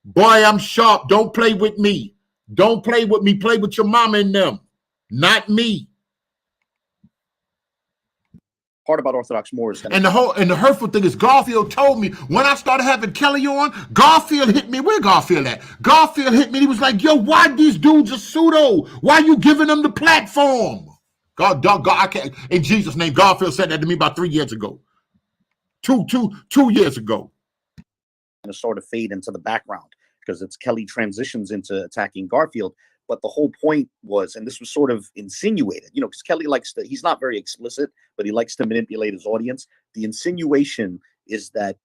Boy, I'm sharp. Don't play with me. Don't play with me. Play with your mama and them, not me. Part about Orthodox Moore is and the hurtful thing is Garfield told me when I started having Kelly on, Garfield hit me. Where Garfield at? Garfield hit me. He was like, yo, why these dudes are pseudo? Why you giving them the platform? God, I can't. In Jesus' name, Garfield said that to me about 3 years ago. Two years ago. And sort of fade into the background because it's Kelly transitions into attacking Garfield. But the whole point was, and this was sort of insinuated, you know, because Kelly he's not very explicit, but he likes to manipulate his audience. The insinuation is that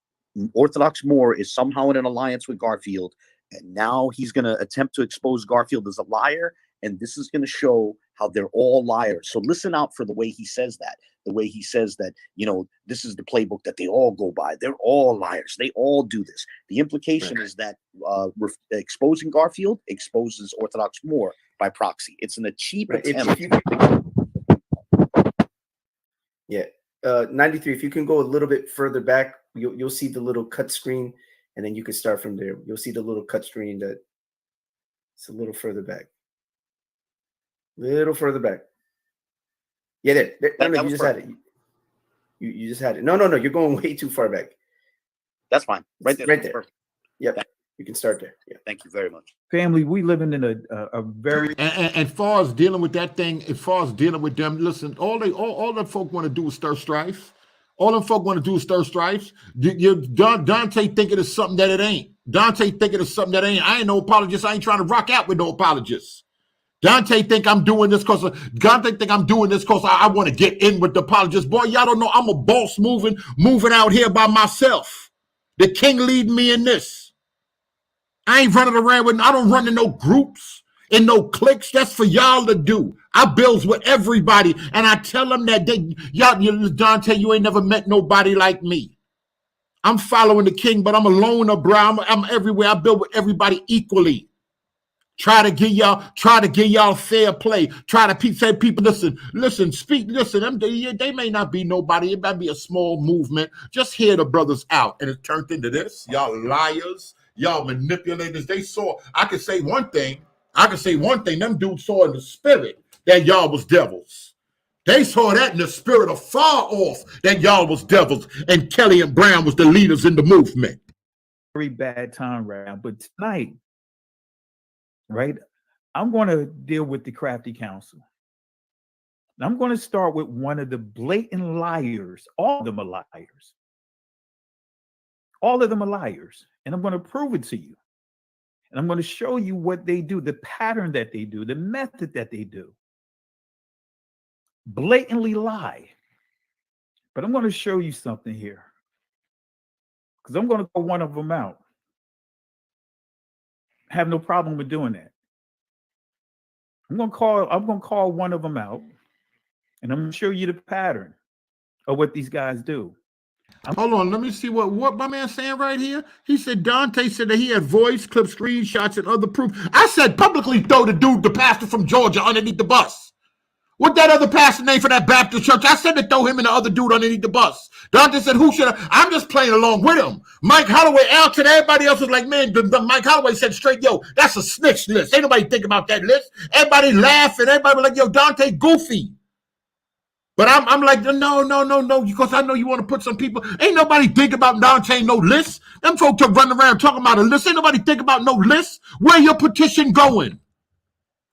Orthodox Moore is somehow in an alliance with Garfield, and now he's going to attempt to expose Garfield as a liar, and this is going to show how they're all liars. So listen out for the way he says that, the way he says that, you know, this is the playbook that they all go by. They're all liars. They all do this. The implication is that exposing Garfield exposes Orthodox Moore by proxy. It's a cheap attempt. Yeah. 93, if you can go a little bit further back, you'll see the little cut screen, and then you can start from there. You'll see the little cut screen that it's a little further back. Little further back. Yeah, there. No, you just had it. You just had it. No, you're going way too far back. That's fine. Right there. Right there. Yep. You can start there. Yeah. Thank you very much. Family, we living in a very and far as dealing with that thing, as far as dealing with them, listen, all them folk want to do is stir strife. All them folk want to do is stir strife. Dante thinking it's something that it ain't. Dante thinking it's something that ain't. I ain't no apologist. I ain't trying to rock out with no apologists. Dante think I'm doing this because I want to get in with the apologists. Boy, y'all don't know I'm a boss moving out here by myself. The king leading me in this. I ain't running around I don't run in no groups, in no cliques. That's for y'all to do. I builds with everybody, and I tell them that Dante, you ain't never met nobody like me. I'm following the king, but I'm a loner, bro. I'm everywhere. I build with everybody equally. Try to give y'all fair play. Try to say people, listen, speak, listen. They may not be nobody. It might be a small movement. Just hear the brothers out. And it turned into this. Y'all liars. Y'all manipulators. I could say one thing. Them dudes saw in the spirit that y'all was devils. They saw that in the spirit of far off that y'all was devils. And Kelly and Brown was the leaders in the movement. Very bad time right now. But tonight, right, I'm going to deal with the crafty council. And I'm going to start with one of the blatant liars. All of them are liars. All of them are liars. And I'm going to prove it to you. And I'm going to show you what they do, the pattern that they do, the method that they do. blatantly lie. But I'm going to show you something here, because I'm going to call one of them out. I have no problem with doing that. I'm going to call one of them out, and I'm going to show you the pattern of what these guys do. Hold on, let me see what my man's saying right here. He said Dante said that he had voice clip screenshots and other proof. I said publicly throw the pastor from Georgia underneath the bus. What that other pastor name for that Baptist church? I said to throw him and the other dude underneath the bus. Dante said, who should I? I'm just playing along with him. Mike Holloway, Alton, everybody else was like, man, Mike Holloway said straight, yo, that's a snitch list. Ain't nobody think about that list. Everybody laughing. Everybody was like, yo, Dante goofy. But I'm like, no, because I know you want to put some people. Ain't nobody think about Dante no list. Them folks are running around talking about a list. Ain't nobody think about no list. Where your petition going?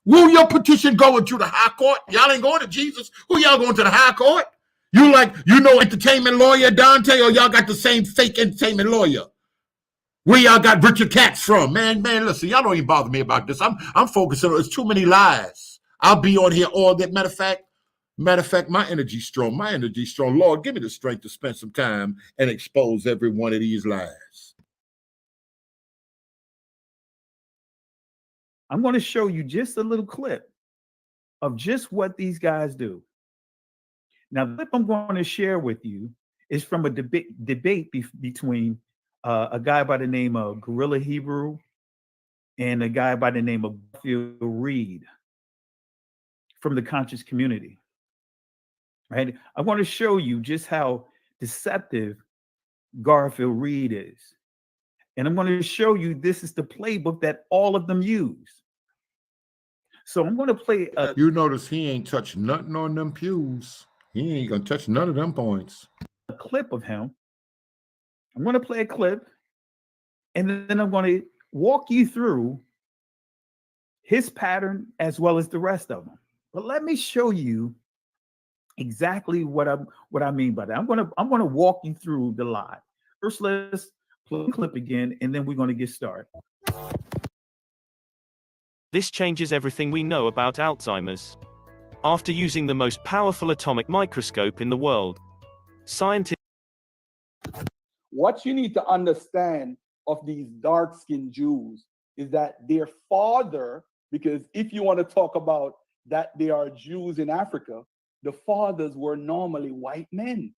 Who your petition going to the high court? Y'all ain't going to Jesus. Who y'all going to the high court? You entertainment lawyer Dante, or y'all got the same fake entertainment lawyer? Where y'all got Richard Katz from? Man, listen, y'all don't even bother me about this. I'm focusing on, it's too many lies. I'll be on here all that. Matter of fact, my energy's strong. Lord, give me the strength to spend some time and expose every one of these lies. I'm going to show you just a little clip of just what these guys do. Now, the clip I'm going to share with you is from a debate between a guy by the name of Gorilla Hebrew and a guy by the name of Garfield Reed from the conscious community. Right? I want to show you just how deceptive Garfield Reed is. And I'm going to show you this is the playbook that all of them use. So I'm going to play. You notice he ain't touched nothing on them pews. He ain't going to touch none of them points. A clip of him. I'm going to play a clip. And then I'm going to walk you through his pattern as well as the rest of them. But let me show you exactly what I mean by that. I'm going to walk you through the lie. First, let's play the clip again, and then we're going to get started. This changes everything we know about Alzheimer's. After using the most powerful atomic microscope in the world, scientists. What you need to understand of these dark-skinned Jews is that their father, because if you want to talk about that they are Jews in Africa, the fathers were normally white men.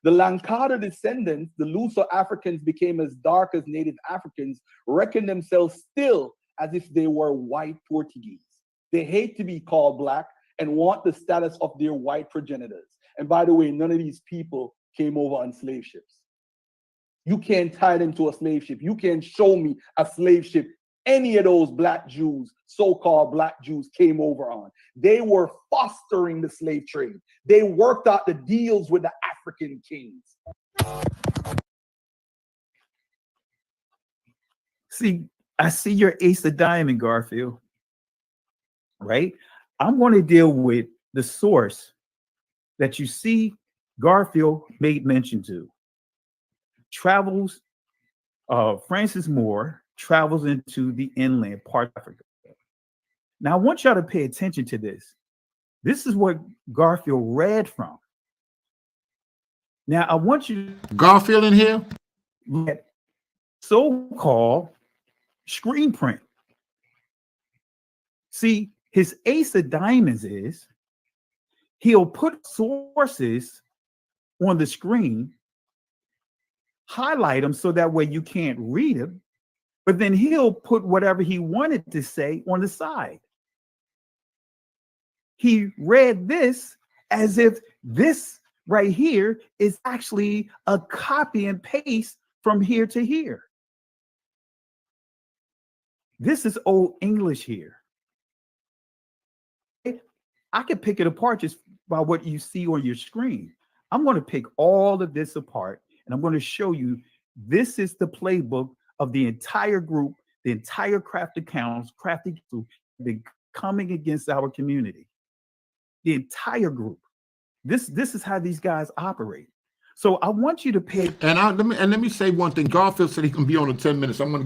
The Lankada descendants, the Luso Africans, became as dark as native Africans, reckon themselves still as if they were white Portuguese. They hate to be called black and want the status of their white progenitors. And by the way, none of these people came over on slave ships. You can't tie them to a slave ship. You can't show me a slave ship any of those black Jews, so-called black Jews, came over on. They were fostering the slave trade. They worked out the deals with the African kings. See, I see your ace of diamond, Garfield, right? I'm going to deal with the source that you see Garfield made mention to. Travels, Francis Moore travels into the inland part of Africa. Now, I want y'all to pay attention to this. This is what Garfield read from. Now, I want you to Garfield in here? look at so-called screen print. See, his ace of diamonds is he'll put sources on the screen, highlight them so that way you can't read them, but then he'll put whatever he wanted to say on the side. He read this as if this right here is actually a copy and paste from here to here. This is Old English here. I can pick it apart just by what you see on your screen. I'm going to pick all of this apart, and I'm going to show you this is the playbook of the entire group, the entire craft accounts, crafty group, been coming against our community. The entire group. This is how these guys operate. So I want you to pay. And let me say one thing. Garfield said he can be on in 10 minutes. I'm gonna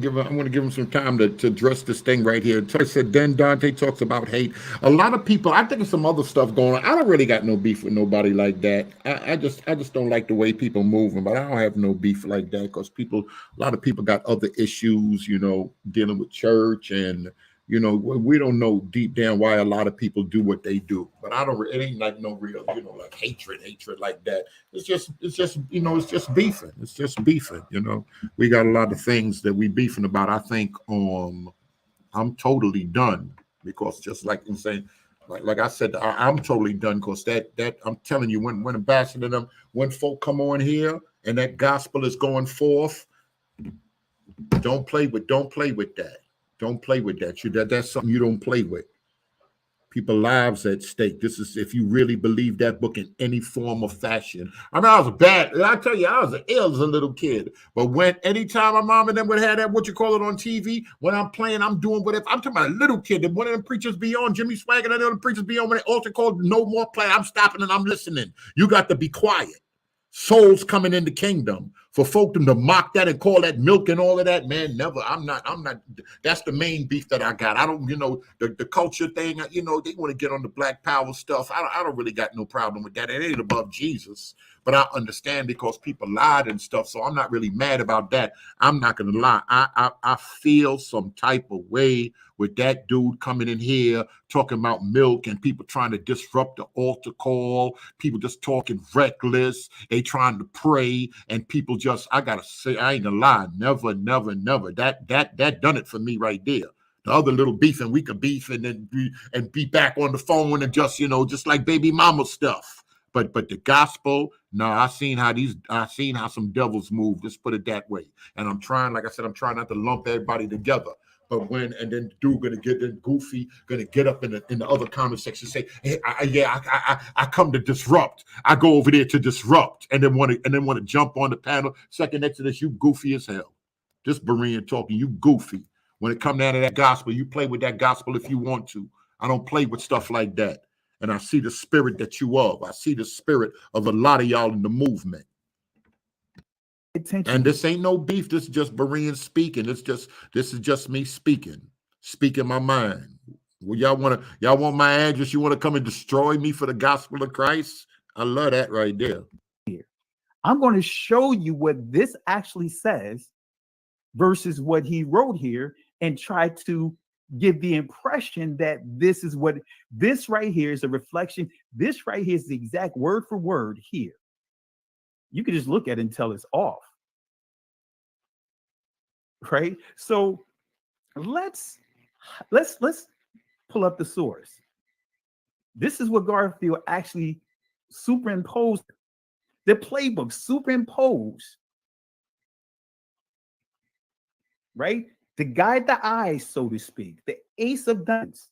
give him some time to address this thing right here. I said then Dante talks about hate. A lot of people, I think there's some other stuff going on. I don't really got no beef with nobody like that. I just don't like the way people moving, but I don't have no beef like that because a lot of people got other issues, you know, dealing with church and you know, we don't know deep down why a lot of people do what they do, but it ain't like no real, you know, like hatred like that. It's just, you know, it's just beefing. It's just beefing, you know. We got a lot of things that we beefing about. I think I'm totally done because just like I'm saying, like I said, I'm totally done because that I'm telling you, when Ambassador them, when folk come on here and that gospel is going forth, don't play with that. Don't play with that. That's something you don't play with. People's lives at stake. This is if you really believe that book in any form or fashion. I mean, I was bad. I tell you, I was ill as a little kid. But anytime my mom and them would have that, what you call it, on TV, when I'm playing, I'm doing whatever. I'm talking about a little kid. And one of them preachers be on, Jimmy Swagger, and the other preachers be on when they altar called no more play. I'm stopping and I'm listening. You got to be quiet. Souls coming in the kingdom. For folk to mock that and call that milk and all of that, man, never. I'm not. That's the main beef that I got. I don't, you know, the culture thing, you know, they want to get on the black power stuff. I don't really got no problem with that. It ain't above Jesus. But I understand because people lied and stuff. So I'm not really mad about that. I'm not going to lie. I feel some type of way with that dude coming in here talking about milk and people trying to disrupt the altar call, people just talking reckless, they trying to pray, and people just, I gotta say, I ain't gonna lie, never. That done it for me right there. The other little beef, and we could beef and then be back on the phone and just, you know, just like baby mama stuff. But the gospel, no, I seen how some devils move. Just put it that way. And I'm trying, like I said, I'm trying not to lump everybody together. But then the dude gonna get then goofy, gonna get up in the other comment section and say, hey, I come to disrupt. I go over there to disrupt, and then want to jump on the panel. Second next to this, you goofy as hell. This Berean talking, you goofy. When it come down to that gospel, you play with that gospel if you want to. I don't play with stuff like that. And I see the spirit that you of. I see the spirit of a lot of y'all in the movement. Attention. And this ain't no beef. This is just Berean speaking. This is just me speaking my mind. Well, y'all want my address? You want to come and destroy me for the gospel of Christ? I love that right there. I'm going to show you what this actually says versus what he wrote here and try to give the impression that this is what this right here is a reflection. This right here is the exact word for word here. You can just look at it and tell it's off. Right? So let's pull up the source. This is what Garfield actually superimposed. The playbook superimposed, right? To guide the eyes, so to speak, the ace of diamonds,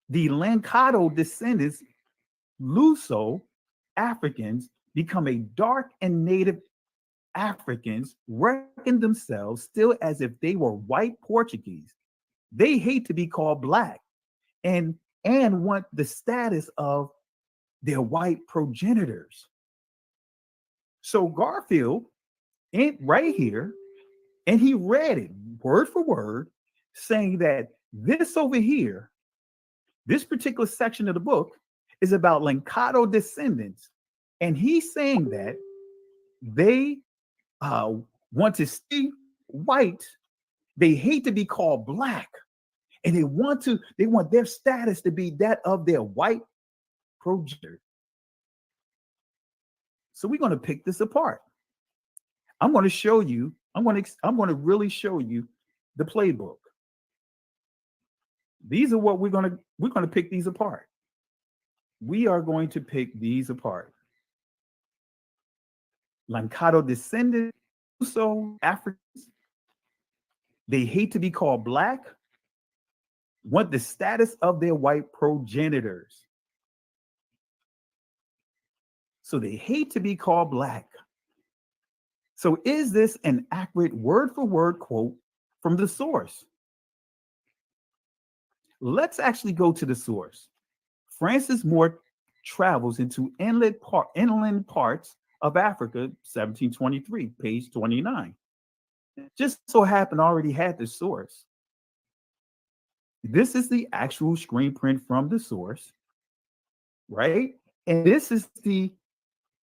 the Lancado descendants, Luso Africans become a dark and native Africans reckon themselves still as if they were white Portuguese. They hate to be called black and want the status of their white progenitors. So Garfield ain't right here, and he read it word for word, saying that this over here, this particular section of the book is about Lancado descendants. And he's saying that they want to see white, they hate to be called black, and they want their status to be that of their white progenitor. So we're going to pick this apart. I'm going to show you, I'm going to really show you the playbook. These are what we're going to pick these apart. We are going to pick these apart. Lancado descendants, so Africans, they hate to be called black, want the status of their white progenitors. So they hate to be called black. So is this an accurate word for word quote from the source? Let's actually go to the source. Francis Moore travels into inland parts of Africa, 1723, page 29. Just so happened I already had the source. This is the actual screen print from the source, right? And this is the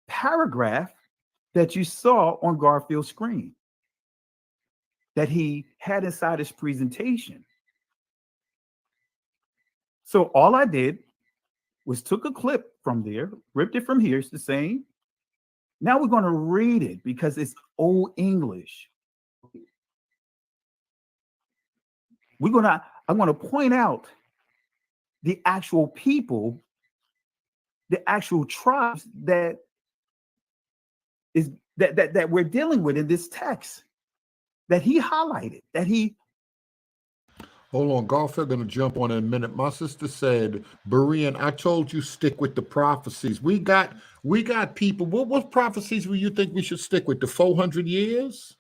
paragraph that you saw on Garfield's screen that he had inside his presentation. So all I did was took a clip from there, ripped it from here. It's the same. Now we're going to read it because it's Old English. I'm going to point out the actual people, the actual tribes that we're dealing with in this text that he highlighted, that he. Hold on, Garfield gonna jump on in a minute. My sister said, Berean, I told you stick with the prophecies. We got people. What prophecies will you think we should stick with? The 400 years?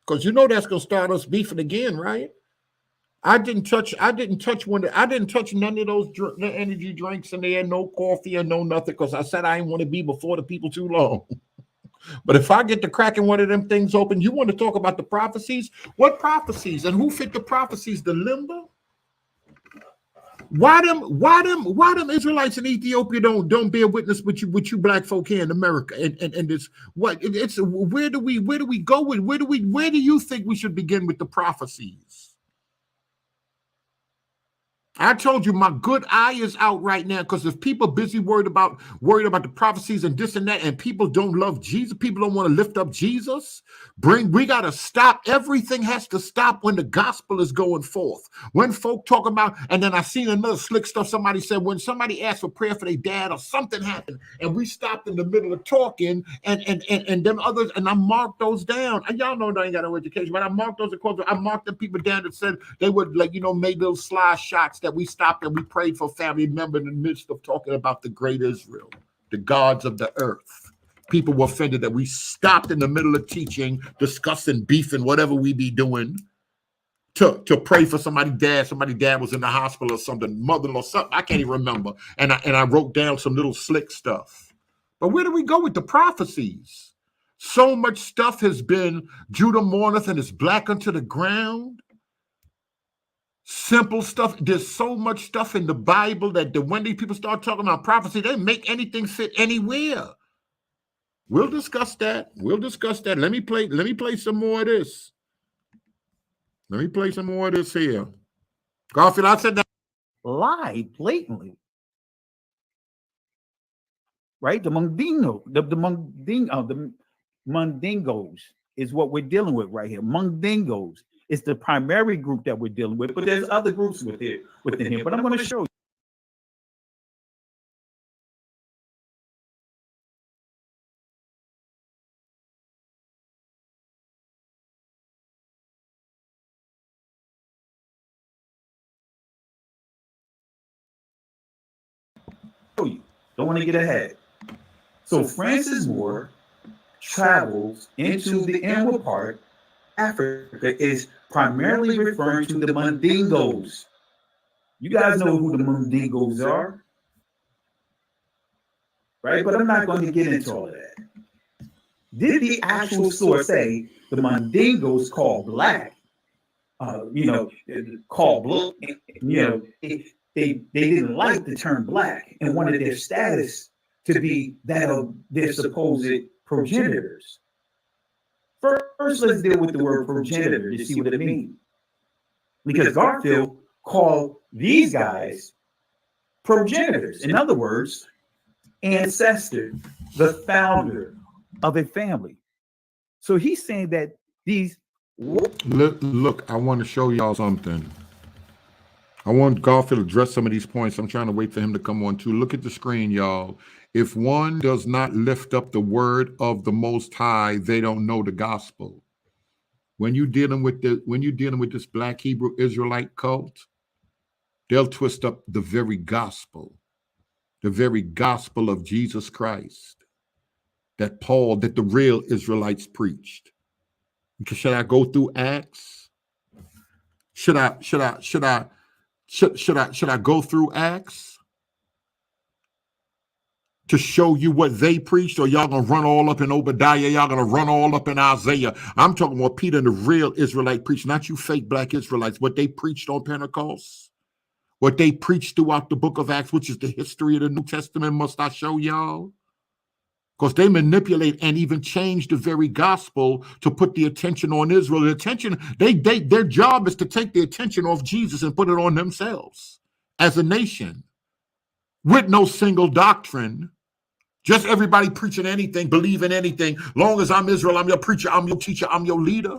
Because you know that's gonna start us beefing again, right? I didn't touch none of those energy drinks in there, no coffee or no nothing, because I said I didn't want to be before the people too long. But if I get to cracking one of them things open, you want to talk about the prophecies? What prophecies? And who fit the prophecies? The limber? Why them Israelites in Ethiopia don't bear witness with you black folk here in America? And it's what it's where do we go with where do you think we should begin with the prophecies? I told you my good eye is out right now, because if people busy worried about the prophecies and this and that, and people don't love Jesus, people don't want to lift up Jesus, we got to stop. Everything has to stop when the gospel is going forth. When folk talk about, and then I seen another slick stuff, somebody said when somebody asked for prayer for their dad or something happened, and we stopped in the middle of talking, and them others, and I marked those down. And y'all know I ain't got no education, but I marked those. I marked the people down that said they would, like, made little slide shots that we stopped and we prayed for family member in the midst of talking about the great Israel, the gods of the earth. People were offended that we stopped in the middle of teaching, discussing, beefing, whatever we be doing, to pray for somebody dad. Somebody dad was in the hospital or something, mother-in-law, something, I can't even remember. And I wrote down some little slick stuff. But where do we go with the prophecies? So much stuff has been, Judah mourneth and is black unto the ground. Simple stuff. There's so much stuff in the Bible that when these people start talking about prophecy, they make anything fit anywhere. We'll discuss that. Let me play some more of this. Here. Garfield, I said that. Lied blatantly. Right? The Mundingos is what we're dealing with right here. Mundingos is the primary group that we're dealing with, but there's other groups within here. But I'm going to show you. Don't want to get ahead. So Francis Moore travels into the inward part. Africa is primarily referring to the Mundingos. You guys know who the Mundingos are, right? But I'm not going to get into all of that. Did the actual source say the Mundingos called black? Called black. They didn't like the term black and wanted their status to be that of their supposed progenitors. First, let's deal with the word progenitor to see what it means. Because Garfield called these guys progenitors. In other words, ancestor, the founder of a family. So he's saying that these... Look, I want to show y'all something. I want Garfield to address some of these points. I'm trying to wait for him to come on too. Look at the screen, y'all. If one does not lift up the word of the Most High, they don't know the gospel. When you're dealing with this Black Hebrew Israelite cult, they'll twist up the very gospel of Jesus Christ that the real Israelites preached. Should I go through Acts? Should I go through Acts? to show you what they preached, or y'all gonna run all up in Obadiah, y'all gonna run all up in Isaiah? I'm talking about Peter and the real Israelite preached, not you fake black Israelites, what they preached on Pentecost, what they preached throughout the book of Acts, which is the history of the New Testament. Must I show y'all? Because they manipulate and even change the very gospel to put the attention on Israel. The attention, their job is to take the attention off Jesus and put it on themselves as a nation with no single doctrine. Just everybody preaching anything, believing anything. Long as I'm Israel, I'm your preacher, I'm your teacher, I'm your leader.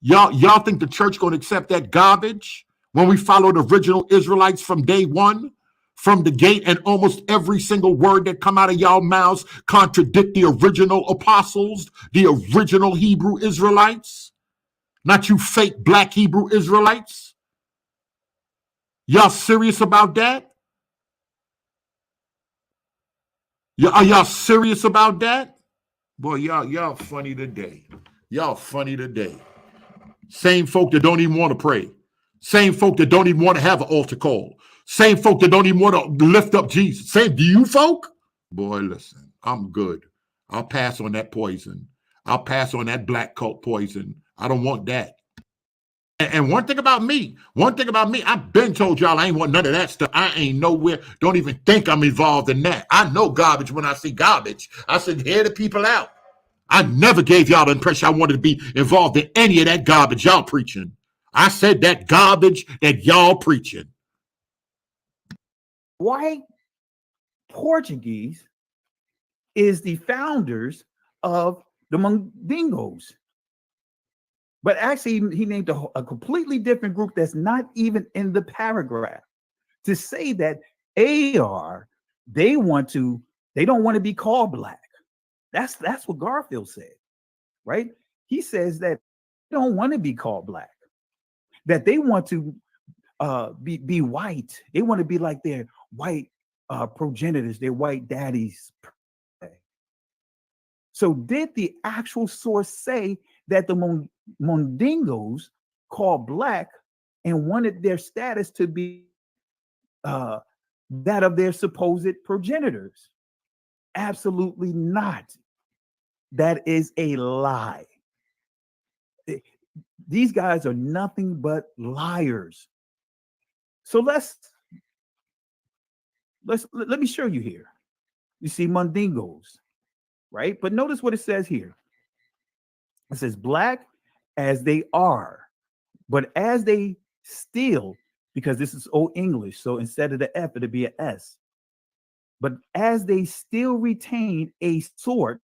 Y'all think the church gonna accept that garbage when we follow the original Israelites from day one, from the gate, and almost every single word that come out of y'all mouths contradict the original apostles, the original Hebrew Israelites, not you fake black Hebrew Israelites? Y'all serious about that? Are y'all serious about that? Boy, y'all funny today. Y'all funny today. Same folk that don't even want to pray. Same folk that don't even want to have an altar call. Same folk that don't even want to lift up Jesus. Same, do you folk? Boy, listen, I'm good. I'll pass on that poison. I'll pass on that black cult poison. I don't want that. And one thing about me, I've been told y'all I ain't want none of that stuff. I ain't nowhere, don't even think I'm involved in that. I know garbage when I see garbage. I said, hear the people out. I never gave y'all the impression I wanted to be involved in any of that garbage y'all preaching. I said that garbage that y'all preaching. White Portuguese is the founders of the Mandingos. But actually, he named a completely different group that's not even in the paragraph to say that AR, they don't want to be called black. That's what Garfield said, right? He says that they don't want to be called black, that they want to be white. They want to be like their white progenitors, their white daddies. So did the actual source say that the Mondingos called black and wanted their status to be that of their supposed progenitors? Absolutely not. That is a lie. These guys are nothing but liars. So let me show you here. You see Mondingos, right? But notice what it says here. It says black as they are, but as they still, because this is old English, so instead of the F, it'd be an S. But as they still retain a sort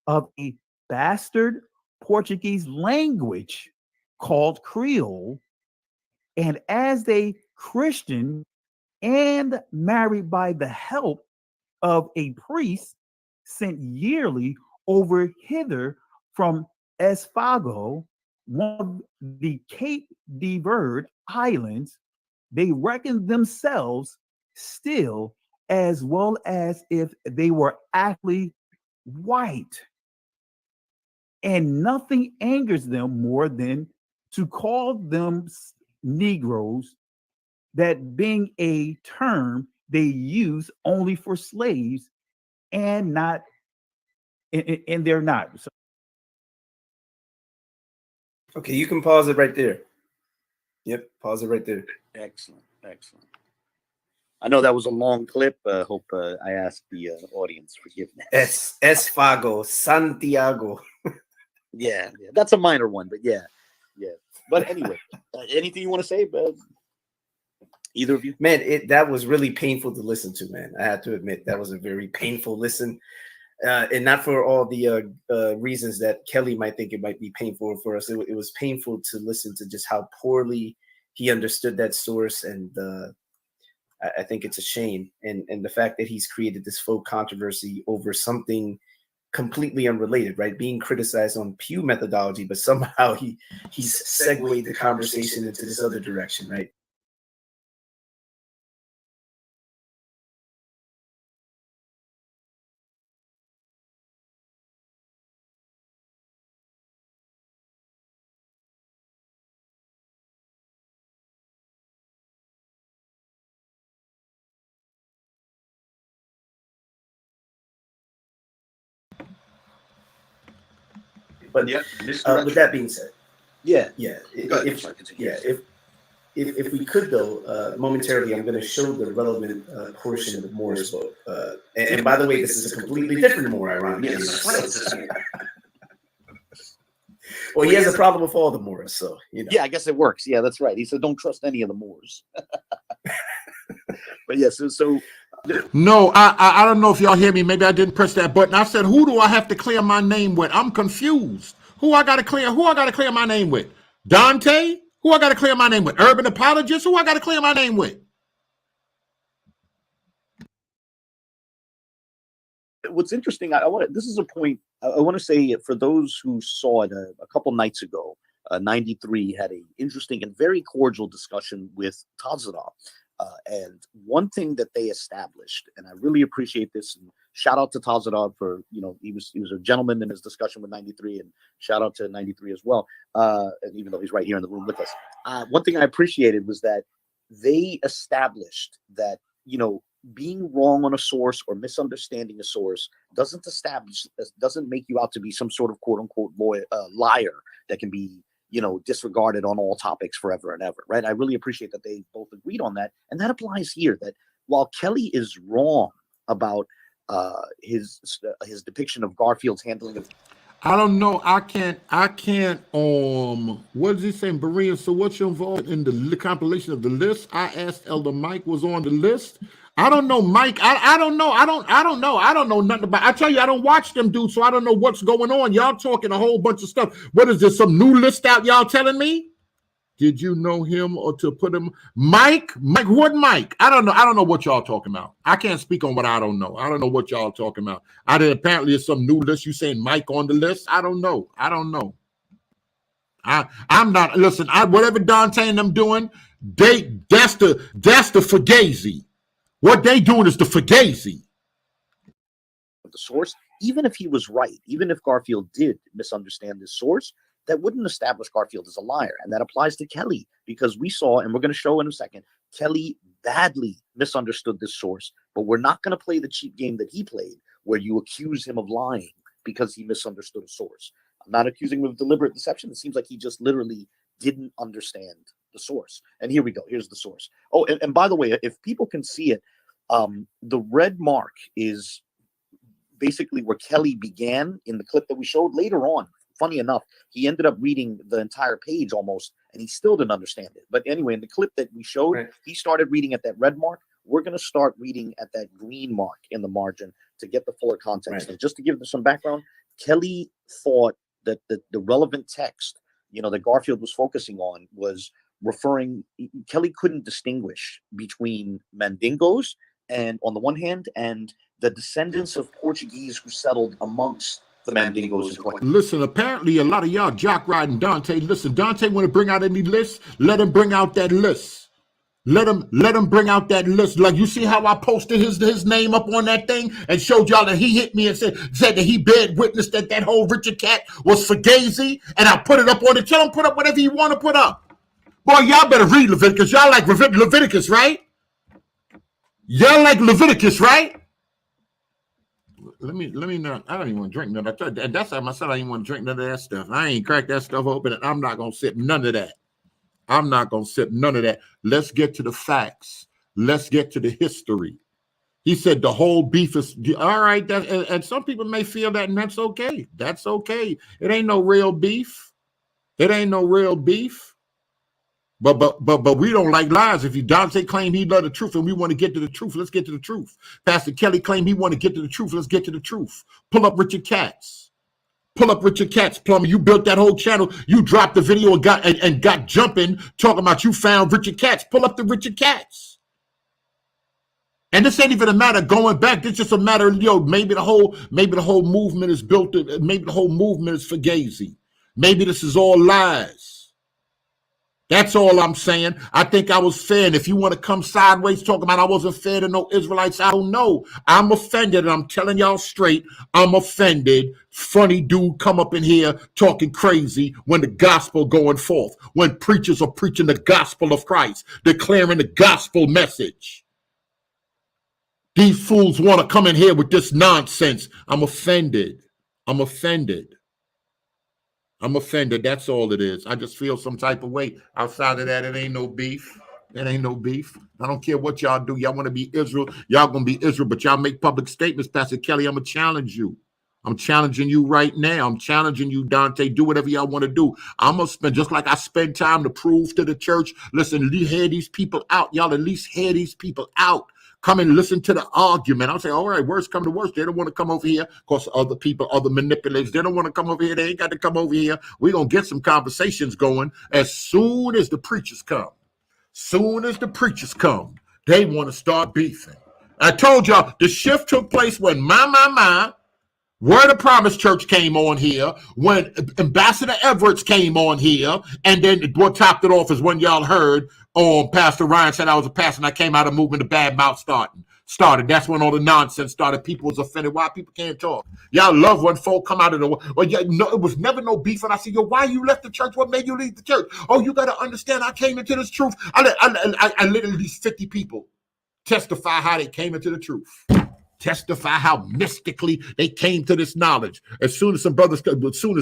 of a bastard Portuguese language called Creole, and as they Christian and married by the help of a priest sent yearly over hither from Esfago, one of the Cape de Verde Islands, they reckon themselves still as well as if they were actually white. And nothing angers them more than to call them Negroes, that being a term they use only for slaves and not, and they're not. So, Okay, you can pause it right there. Yep, pause it right there. Excellent, excellent. I know that was a long clip. Hope I asked the audience forgiveness. Esfago, Santiago. Yeah, that's a minor one, but yeah. But anyway, anything you want to say, either of you? Man, that was really painful to listen to, man. I have to admit, that was a very painful listen. And not for all the reasons that Kelly might think it might be painful for us. It was painful to listen to just how poorly he understood that source. And I think it's a shame. And the fact that he's created this faux controversy over something completely unrelated, right? Being criticized on pew methodology, but somehow he's segued the conversation into this other direction, right? But Yeah. with that being said, Yeah. yeah, Go ahead. if Sorry, continue. yeah, if we could though, momentarily, I'm going to show the relevant portion of the Morris book. And by the way, this is a completely different Moore, ironically. Yes, Francis Moore. Well, he has a problem with all the Moors, so you know. Yeah, I guess it works. Yeah, that's right. He said, "Don't trust any of the Moors." But yes, so No, I don't know if y'all hear me. Maybe I didn't press that button. I said, who do I have to clear my name with? I'm confused. Who I got to clear my name with? Dante? Who I got to clear my name with? Urban apologist? Who I got to clear my name with? what's interesting, this is a point I want to say for those who saw it a couple nights ago. 93 had an interesting and very cordial discussion with Tazara. And one thing that they established, and I really appreciate this, and shout out to Tazara for, he was a gentleman in his discussion with 93, and shout out to 93 as well. And even though he's right here in the room with us, one thing I appreciated was that they established that, being wrong on a source or misunderstanding a source doesn't make you out to be some sort of quote unquote liar that can be, disregarded on all topics forever and ever, right? I really appreciate that they both agreed on that. And that applies here, that while Kelly is wrong about his depiction of Garfield's handling of... I don't know. I can't, what does he say, Berean? So what's your involvement in the compilation of the list? I asked Elder Mike was on the list. I don't know, Mike. I don't know. I don't know. I don't know nothing about. I tell you, I don't watch them dudes, so I don't know what's going on. Y'all talking a whole bunch of stuff. What is this? Some new list out? Y'all telling me? Did you know him or to put him? Mike? What Mike? I don't know. I don't know what y'all talking about. I can't speak on what I don't know. I don't know what y'all talking about. Apparently it's some new list. You saying Mike on the list? I don't know. I'm not. Listen. Whatever Dante and them doing, that's the Fugazi. What they doing is the Fugazi. The source, even if he was right, even if Garfield did misunderstand his source, that wouldn't establish Garfield as a liar. And that applies to Kelly, because we saw, and we're going to show in a second, Kelly badly misunderstood this source, but we're not going to play the cheap game that he played, where you accuse him of lying because he misunderstood a source. I'm not accusing him of deliberate deception. It seems like he just literally didn't understand the source. And here we go. Here's the source. Oh, and by the way, if people can see it, the red mark is basically where Kelly began in the clip that we showed. Later on, funny enough, he ended up reading the entire page almost, and he still didn't understand it. But anyway, in the clip that we showed, right, he started reading at that red mark. We're going to start reading at that green mark in the margin to get the fuller context. Right. And just to give them some background, Kelly thought that the relevant text, that Garfield was focusing on was referring. Kelly couldn't distinguish between Mandingos and on the one hand, and the descendants of Portuguese who settled amongst the Mandingos. Listen, apparently a lot of y'all jock riding Dante. Listen, Dante want to bring out any list? Let him bring out that list. Let him bring out that list. Like, you see how I posted his name up on that thing and showed y'all that he hit me and said that he bear witness that whole Richard Cat was Fugazi, and I put it up on it. Tell him put up whatever you want to put up. Boy, y'all better read Leviticus. Y'all like Leviticus, right? Y'all like Leviticus, right? Let me not. I don't even want to drink none of that. That's how I said I didn't want to drink none of that stuff. I ain't cracked that stuff open, and I'm not gonna sip none of that. I'm not gonna sip none of that. Let's get to the facts. Let's get to the history. He said the whole beef is all right. And some people may feel that, and that's okay. That's okay. It ain't no real beef. It ain't no real beef. But we don't like lies. If Dante claim he love the truth and we want to get to the truth, let's get to the truth. Pastor Kelly claim he want to get to the truth, let's get to the truth. Pull up Richard Katz. Pull up Richard Katz, Plumber. You built that whole channel. You dropped the video and got jumping, talking about you found Richard Katz. Pull up the Richard Katz. And this ain't even a matter of going back. It's just a matter of, maybe the whole movement is built. Maybe the whole movement is Fugazi. Maybe this is all lies. That's all I'm saying. I think I was fair. And if you want to come sideways talking about I wasn't fair to no Israelites, I don't know. I'm offended, and I'm telling y'all straight, I'm offended. Funny dude come up in here talking crazy when the gospel going forth, when preachers are preaching the gospel of Christ, declaring the gospel message. These fools want to come in here with this nonsense. I'm offended. I'm offended. I'm offended. That's all it is. I just feel some type of way. Outside of that, it ain't no beef. It ain't no beef. I don't care what y'all do. Y'all want to be Israel. Y'all going to be Israel, but y'all make public statements, Pastor Kelly. I'm going to challenge you. I'm challenging you right now. I'm challenging you, Dante. Do whatever y'all want to do. I'm going to spend, just like I spend time to prove to the church, listen, hear these people out. Y'all at least hear these people out. Come and listen to the argument. I'll say, all right, worst come to worst. They don't want to come over here because other people, other manipulators, they don't want to come over here. They ain't got to come over here. We're going to get some conversations going as soon as the preachers come. Soon as the preachers come, they want to start beefing. I told y'all the shift took place when Word of Promise Church came on here, when Ambassador Everett's came on here, and then what topped it off is when y'all heard Pastor Ryan said I was a pastor and I came out of movement, the bad mouth started. That's when all the nonsense started. People was offended. Why people can't talk? Y'all love when folk come out of the well, yeah, no, it was never no beef. And I said, yo, why you left the church? What made you leave the church? Oh, you got to understand, I came into this truth. I literally these 50 people testify how they came into the truth. Testify how mystically they came to this knowledge. As soon as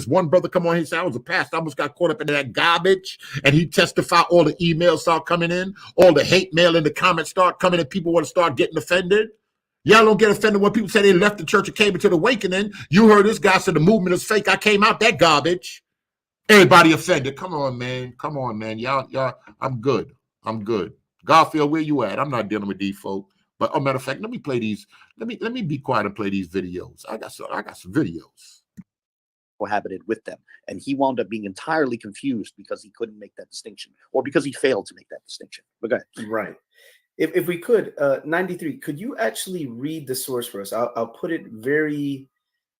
one brother come on, he said, I was a pastor, I almost got caught up in that garbage. And he testified, all the emails start coming in, all the hate mail in the comments start coming in, people want to start getting offended. Y'all don't get offended when people say they left the church and came into the awakening. You heard this guy said the movement is fake. I came out that garbage. Everybody offended. Come on, man. Y'all, I'm good. Garfield, where you at? I'm not dealing with these folk. But matter of fact, let me play these. Let me be quiet and play these videos. I got some videos. Cohabited with them, and he wound up being entirely confused because he couldn't make that distinction, or because he failed to make that distinction. But go ahead. Right. If we could, 93, could you actually read the source for us? I'll put it very.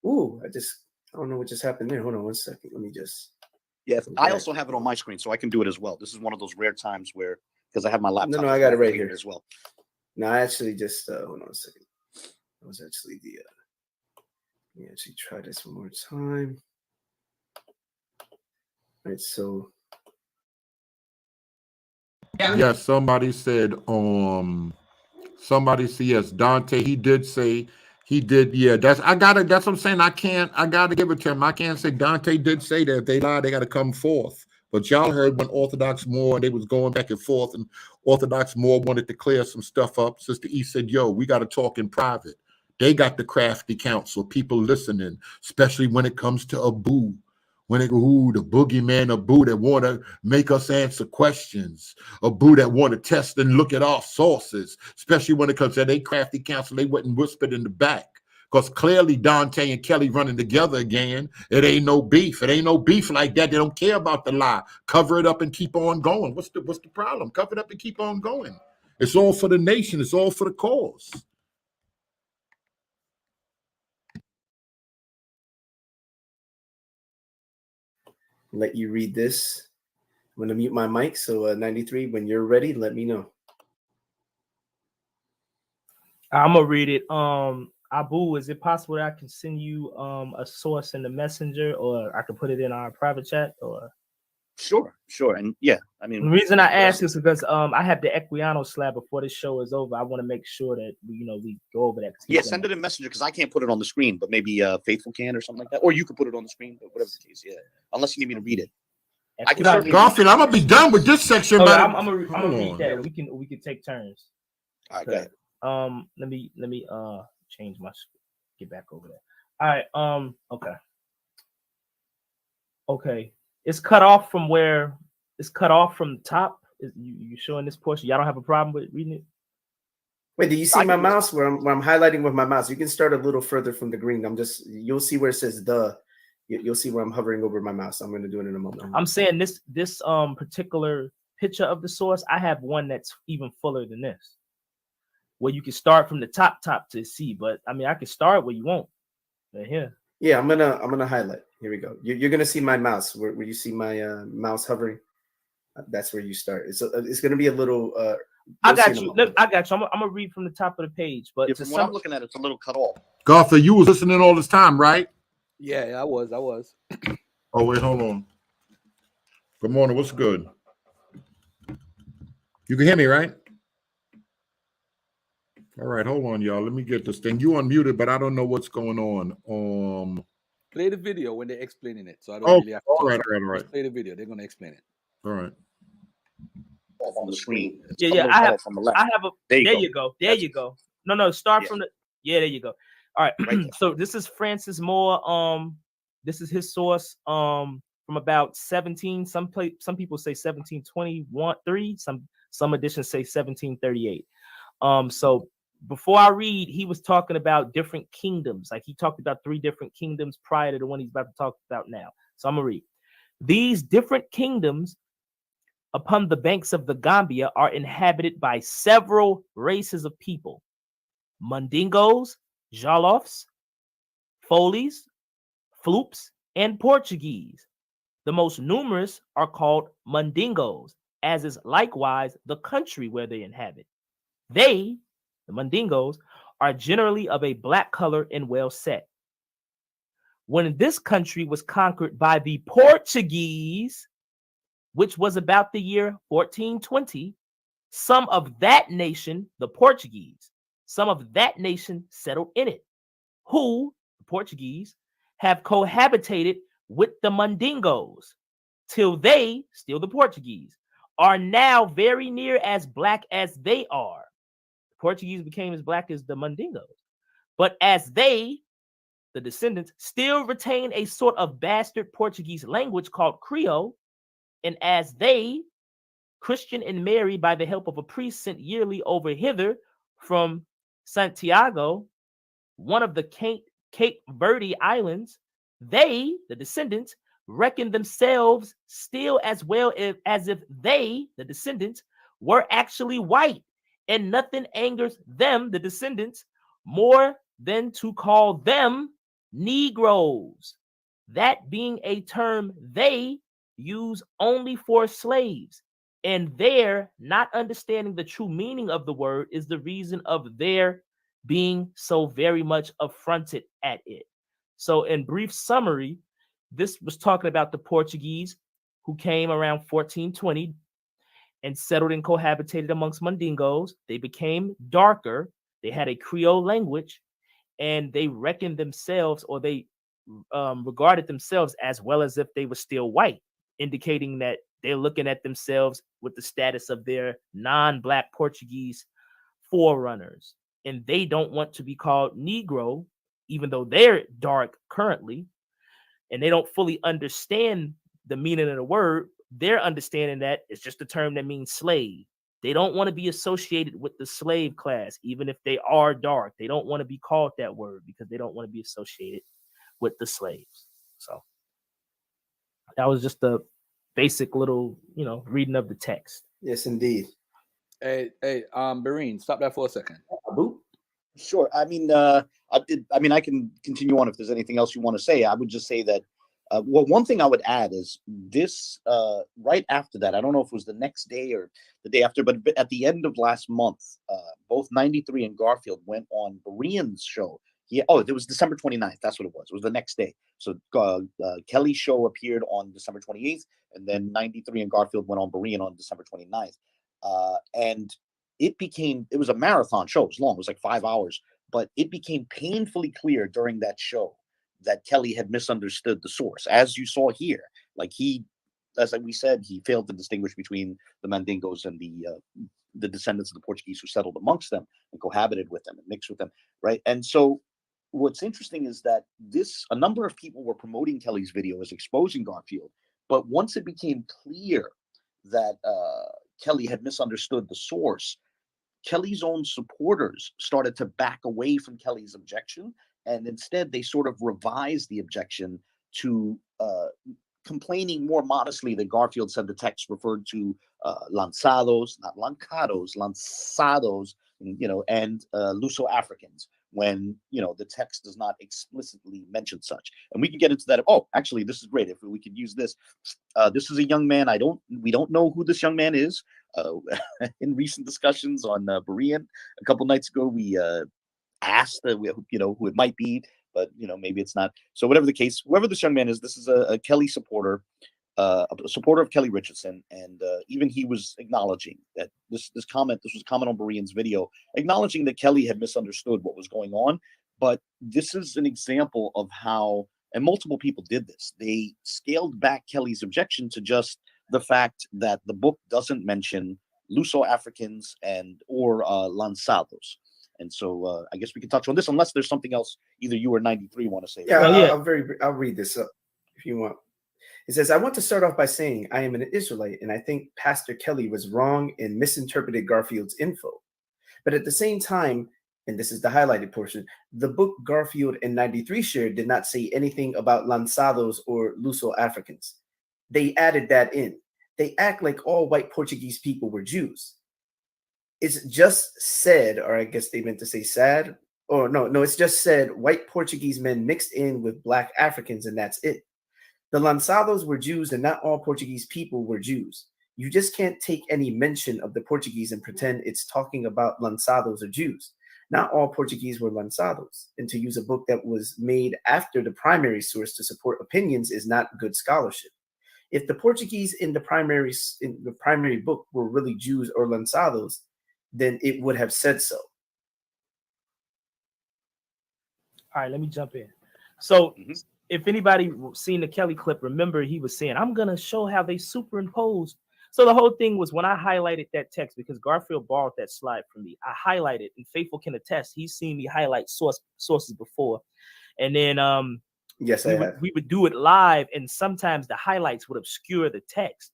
Ooh, I don't know what just happened there. Hold on one second. Let me just. Yeah, I also have it on my screen, so I can do it as well. This is one of those rare times where, because I have my laptop. No, I got it right here as well. No, I actually just hold on a second. That was actually the let me actually try this one more time. All right, so yeah, somebody said yes, Dante, he did, yeah. That's what I'm saying. I gotta give it to him. I can't say Dante did say that. If they lie, they gotta come forth. But y'all heard when Orthodox Moore, they was going back and forth, and Orthodox Moore wanted to clear some stuff up. Sister E said, yo, we got to talk in private. They got the crafty counsel, people listening, especially when it comes to Abu. When the boogeyman, Abu that want to make us answer questions, Abu that want to test and look at our sources, especially when it comes to they crafty counsel, they wouldn't whisper in the back. Because clearly Dante and Kelly running together again. It ain't no beef. It ain't no beef like that. They don't care about the lie. Cover it up and keep on going. What's the problem? Cover it up and keep on going. It's all for the nation. It's all for the cause. let you read this. I'm going to mute my mic. So 93, when you're ready, let me know. I'm going to read it. Abu, is it possible that I can send you a source in the messenger, or I can put it in our private chat? Or Sure. And yeah, I mean, the reason I ask is because I have the Equiano slab before this show is over. I want to make sure that we go over that. Yeah, send it in messenger, because I can't put it on the screen, but maybe Faithful can or something like that, or you can put it on the screen, but whatever the case. Yeah, unless you need me to read it. I can certainly. Garfield, I'm gonna be done with this section. Okay, I'm gonna read that. We can take turns. All right, go ahead. Let me change my, get back over there. All right. Okay. It's cut off from where it's cut off from the top. You showing this portion? Y'all don't have a problem with reading it? Wait, do you see my mouse where I'm highlighting with my mouse? You can start a little further from the green. You'll see where it says you'll see where I'm hovering over my mouse. I'm going to do it in a moment. I'm saying this particular picture of the source, I have one that's even fuller than this, where you can start from the top to see. But I mean, I can start where you want. Right here. Yeah, I'm gonna highlight. Here we go. You're gonna see my mouse where you see my mouse hovering. That's where you start. It's gonna be a little. I got you. Look, I got you. I'm gonna read from the top of the page. But from what I'm looking at, it's a little cut off. Garfield, you was listening all this time, right? Yeah, I was. Oh wait, hold on. Good morning. What's good? You can hear me, right? All right, hold on, y'all. Let me get this thing. You unmuted, but I don't know what's going on. Play the video when they're explaining it, so I don't Oh, really have to all talk. right, all right, all right. Just play the video. They're going to explain it. All right. Off on the screen. It's Yeah, a yeah. little cut off on the left. I have a. There There you you go. go. There That's- you go. No. Start Yeah. from the. Yeah, there you go. All right. Right there. So this is Francis Moore. This is his source. From about 17. Some people say 1721-3. Some editions say 1738. So before I read, he was talking about different kingdoms. Like he talked about 3 different kingdoms prior to the one he's about to talk about now. So I'm gonna read. These different kingdoms upon the banks of the Gambia are inhabited by several races of people: Mandingos, Jolloffs, Folies, Floops, and Portuguese. The most numerous are called Mandingos, as is likewise the country where they inhabit. They, the Mandingos, are generally of a black color and well set. When this country was conquered by the Portuguese, which was about the year 1420, some of that nation, the Portuguese, some of that nation settled in it, who, the Portuguese, have cohabitated with the Mandingos, till they, still the Portuguese, are now very near as black as they are. The Portuguese became as black as the Mandingos. But as they, the descendants, still retain a sort of bastard Portuguese language called Creole, and as they, Christian and Mary, by the help of a priest sent yearly over hither from Santiago, one of the Cape Verde Islands, they, the descendants, reckon themselves still as well as if they, the descendants, were actually white, and nothing angers them, the descendants, more than to call them Negroes, that being a term they use only for slaves, and their not understanding the true meaning of the word is the reason of their being so very much affronted at it. So in brief summary, this was talking about the Portuguese who came around 1420 and settled and cohabitated amongst Mandingos. They became darker. They had a Creole language, and they reckoned themselves, or they regarded themselves as well as if they were still white, indicating that they're looking at themselves with the status of their non-black Portuguese forerunners. And they don't want to be called Negro, even though they're dark currently, and they don't fully understand the meaning of the word. They're understanding that it's just a term that means slave. They don't want to be associated with the slave class, even if they are dark. They don't want to be called that word because they don't want to be associated with the slaves. So that was just a basic little, reading of the text. Yes, indeed. Hey, Barine, stop that for a second. Abu? Sure. I mean, I can continue on if there's anything else you want to say. I would just say that, one thing I would add is this, right after that, I don't know if it was the next day or the day after, but at the end of last month, both 93 and Garfield went on Berean's show. It was December 29th. That's what it was. It was the next day. So Kelly's show appeared on December 28th, and then 93 and Garfield went on Berean on December 29th. And it was a marathon show. It was long. It was like 5 hours, but it became painfully clear during that show that Kelly had misunderstood the source, as you saw here. Like as we said, he failed to distinguish between the Mandingos and the descendants of the Portuguese who settled amongst them and cohabited with them and mixed with them, right? And so what's interesting is that a number of people were promoting Kelly's video as exposing Garfield, but once it became clear that Kelly had misunderstood the source, Kelly's own supporters started to back away from Kelly's objection, and instead they sort of revised the objection to complaining more modestly that Garfield said the text referred to lanzados, not lancados, lanzados, and Luso-Africans, when the text does not explicitly mention such. And we can get into that. Oh, actually, this is great. If we could use this. This is a young man. We don't know who this young man is. In recent discussions on Berean a couple nights ago, we asked who it might be, but maybe it's not. So whatever the case, whoever this young man is, this is a Kelly supporter, a supporter of Kelly Richardson, and even he was acknowledging that this was a comment on Berean's video, acknowledging that Kelly had misunderstood what was going on. But this is an example of how and multiple people did this. They scaled back Kelly's objection to just the fact that the book doesn't mention Luso-Africans or lanzados. And so I guess we can touch on this unless there's something else either you or 93 want to say. Yeah, I'll read this up if you want. It says, I want to start off by saying I am an Israelite, and I think Pastor Kelly was wrong and misinterpreted Garfield's info. But at the same time, and this is the highlighted portion, the book Garfield and 93 shared did not say anything about lanzados or Luso-Africans. They added that in. They act like all white Portuguese people were Jews. It's just said, or I guess they meant to say sad, or no, it's just said white Portuguese men mixed in with black Africans, and that's it. The lanzados were Jews, and not all Portuguese people were Jews. You just can't take any mention of the Portuguese and pretend it's talking about lanzados or Jews. Not all Portuguese were lanzados, and to use a book that was made after the primary source to support opinions is not good scholarship. If the Portuguese in the primary book were really Jews or lanzados, then it would have said so. All right, let me jump in. So if anybody seen the Kelly clip, remember he was saying, I'm going to show how they superimposed. So the whole thing was when I highlighted that text, because Garfield borrowed that slide from me, I highlighted, and Faithful can attest, he's seen me highlight sources before. And then yes, we would do it live, and sometimes the highlights would obscure the text.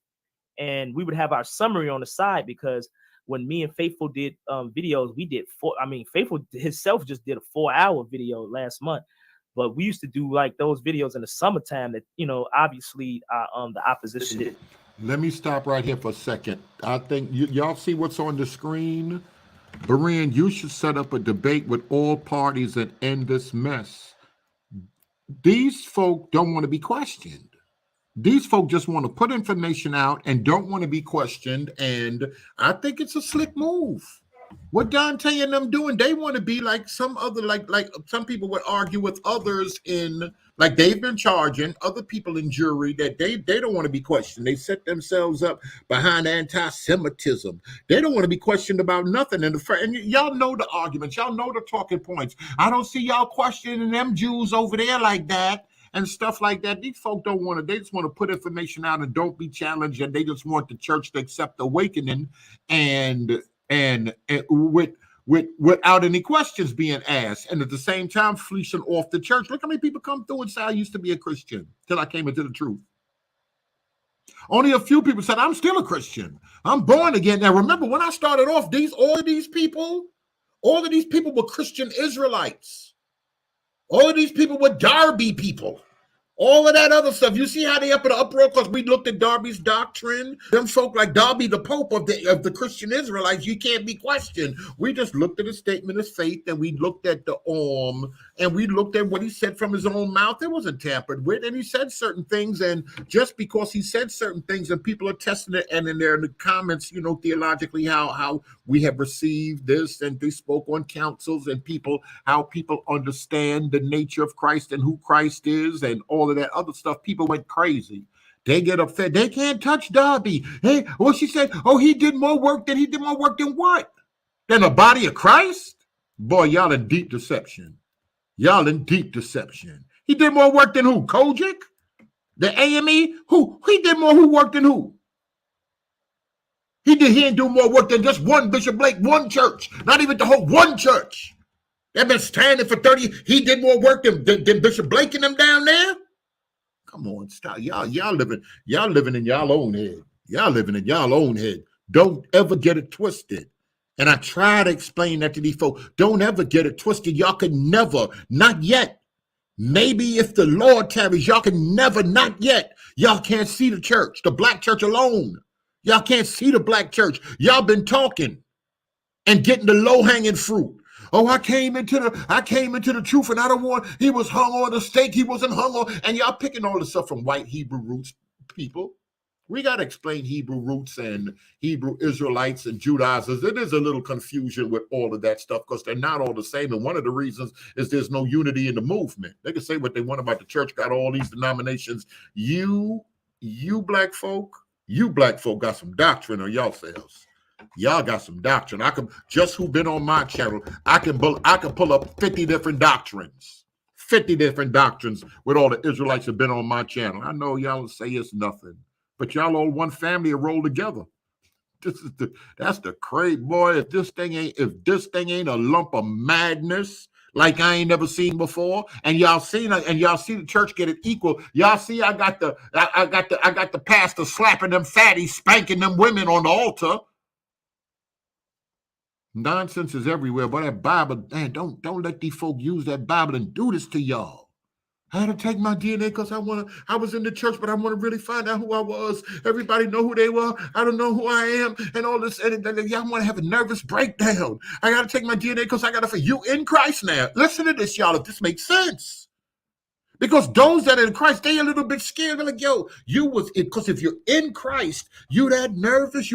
And we would have our summary on the side, because when me and Faithful did videos, we did Faithful himself just did a 4-hour video last month. But we used to do like those videos in the summertime that, obviously the opposition did. Let me stop right here for a second. I think y'all see what's on the screen? Berean, you should set up a debate with all parties and end this mess. These folk don't want to be questioned. These folk just want to put information out and don't want to be questioned. And I think it's a slick move. What Dante and them doing, they want to be like some other, like some people would argue with others in, like they've been charging other people in jury that they don't want to be questioned. They set themselves up behind anti-Semitism. They don't want to be questioned about nothing. And y'all know the arguments. Y'all know the talking points. I don't see y'all questioning them Jews over there like that and stuff like that. These folk don't want to, they just want to put information out and don't be challenged. And they just want the church to accept the awakening and without any questions being asked, and at the same time fleecing off the church. Look how many people come through and say, I used to be a Christian till I came into the truth. Only a few people said, I'm still a Christian. I'm born again. Now remember, when I started off, all of these people were Christian Israelites. All of these people were Darby people. All of that other stuff. You see how they up in the uproar because we looked at Darby's doctrine? Them folk like Darby, the Pope of the Christian Israelites, you can't be questioned. We just looked at a statement of faith, and we looked at the and we looked at what he said from his own mouth. It wasn't tampered with, and he said certain things, and just because he said certain things, and people are testing it, and in there in the comments, theologically how we have received this, and they spoke on councils and how people understand the nature of Christ and who Christ is, and all of that other stuff. People went crazy. They get upset. They can't touch Darby. Hey, well, she said, he did more work than what? Than the body of Christ? Boy, y'all in deep deception. Y'all in deep deception. He did more work than who? Kojic? The AME? Who? He did more work than who? He didn't do more work than just one Bishop Blake, one church. Not even the whole one church. They've been standing for 30 years. He did more work than Bishop Blake and them down there? Come on, stop. Y'all living in y'all own head. Y'all living in y'all own head. Don't ever get it twisted. And I try to explain that to these folks. Don't ever get it twisted. Y'all can never, not yet. Maybe if the Lord tarries, y'all can never, not yet. Y'all can't see the church, the black church alone. Y'all can't see the black church. Y'all been talking and getting the low-hanging fruit. Oh, I came into the truth, and I don't want, he was hung on a stake, he wasn't hung on, and y'all picking all this stuff from white Hebrew roots people. We got to explain Hebrew roots and Hebrew Israelites and Judaizers. It is a little confusion with all of that stuff because they're not all the same. And one of the reasons is there's no unity in the movement. They can say what they want about the church, got all these denominations. You black folk got some doctrine on yourselves. Y'all got some doctrine. Just who been on my channel, I can pull up 50 different doctrines. 50 different doctrines with all the Israelites have been on my channel. I know y'all say it's nothing, but y'all all one family and roll together. That's the crazy boy. If this thing ain't a lump of madness like I ain't never seen before, and y'all see the church get it equal. Y'all see I got the pastor slapping them fatties, spanking them women on the altar. Nonsense is everywhere, but that Bible, man, don't let these folk use that Bible and do this to y'all. I had to take my DNA because I was in the church, but I want to really find out who I was. Everybody know who they were. I don't know who I am, and all this. And y'all want to have a nervous breakdown. I got to take my DNA because I got to for you in Christ now. Listen to this, y'all, if this makes sense. Because those that are in Christ, they a little bit scared. They're like, yo, because if you're in Christ, you that nervous,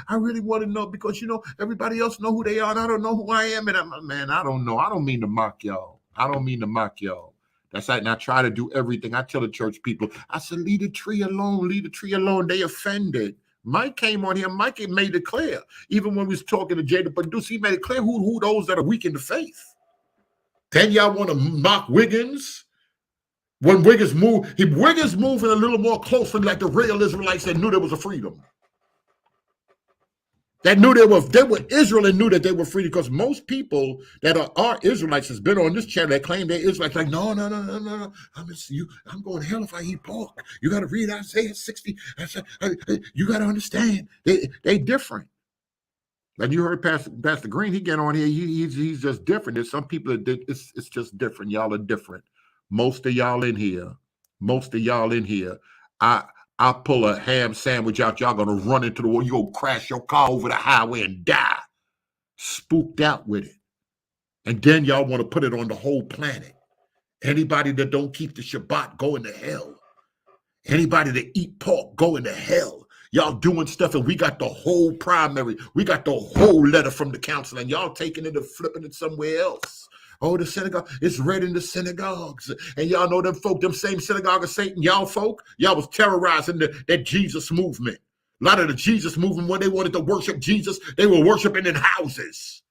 I really want to know because, everybody else know who they are, and I don't know who I am. And I don't know. I don't mean to mock y'all. That's right. And I try to do everything. I tell the church people, I said, leave the tree alone. Leave the tree alone. They offended. Mike came on here. Mike made it clear. Even when we was talking to Jay, the producer, he made it clear who those that are weak in the faith. Then y'all want to mock Wiggins. When Wiggins moving a little more closely like the real Israelites that knew there was a freedom. That knew they were Israel and knew that they were free, because most people that are Israelites has been on this channel that claim they're Israelites. Like, no. I'm going to hell if I eat pork. You got to read Isaiah 60. You got to understand. They different. And you heard Pastor Green, he get on here. He's just different. There's some people that it's just different. Y'all are different. Most of y'all in here, I'll pull a ham sandwich out. Y'all gonna run into the wall. You gonna crash your car over the highway and die. Spooked out with it. And then y'all want to put it on the whole planet. Anybody that don't keep the Shabbat going to hell. Anybody that eat pork going to hell. Y'all doing stuff, and we got the whole primary. We got the whole letter from the council, and y'all taking it and flipping it somewhere else. Oh, the synagogue, it's read in the synagogues. And y'all know them folk, them same synagogue of Satan, y'all folk, y'all was terrorizing that Jesus movement. A lot of the Jesus movement, when they wanted to worship Jesus, they were worshiping in houses.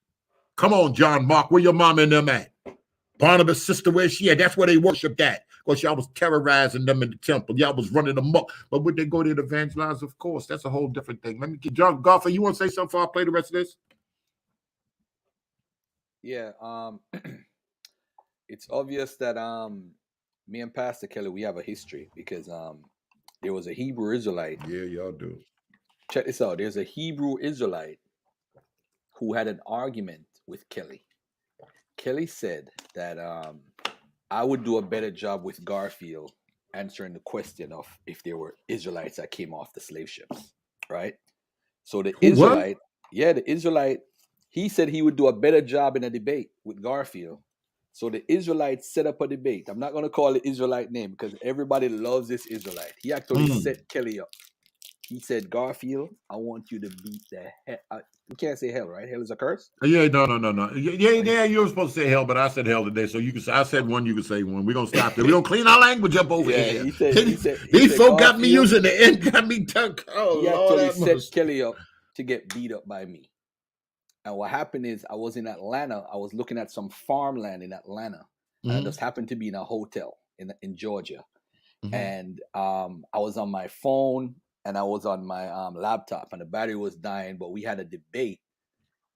Come on, John Mark, where your mama and them at? Barnabas' sister, where she at? That's where they worshiped at. Because y'all was terrorizing them in the temple. Y'all was running them up. But would they go there to evangelize? Of course, that's a whole different thing. Let me get John Golfer, you want to say something before I play the rest of this? Yeah, it's obvious that me and Pastor Kelly, we have a history, because there was a Hebrew Israelite. Yeah, y'all do. Check this out. There's a Hebrew Israelite who had an argument with Kelly. Kelly said that I would do a better job with Garfield answering the question of if there were Israelites that came off the slave ships, right? So the Israelite, he said he would do a better job in a debate with Garfield. So the Israelites set up a debate. I'm not going to call the Israelite name because everybody loves this Israelite. He actually set Kelly up. He said, Garfield, I want you to beat the hell. You can't say hell, right? Hell is a curse? Yeah, no. Yeah, you were supposed to say hell, but I said hell today. So you can say, I said one, you can say one. We're going to stop there. We're going to clean our language up over here. He said, these folk got me using the end, got me tucked. Oh, he actually set Kelly up to get beat up by me. And what happened is I was in Atlanta. I was looking at some farmland in Atlanta. And I just happened to be in a hotel in Georgia. And I was on my phone and I was on my laptop, and the battery was dying, but we had a debate.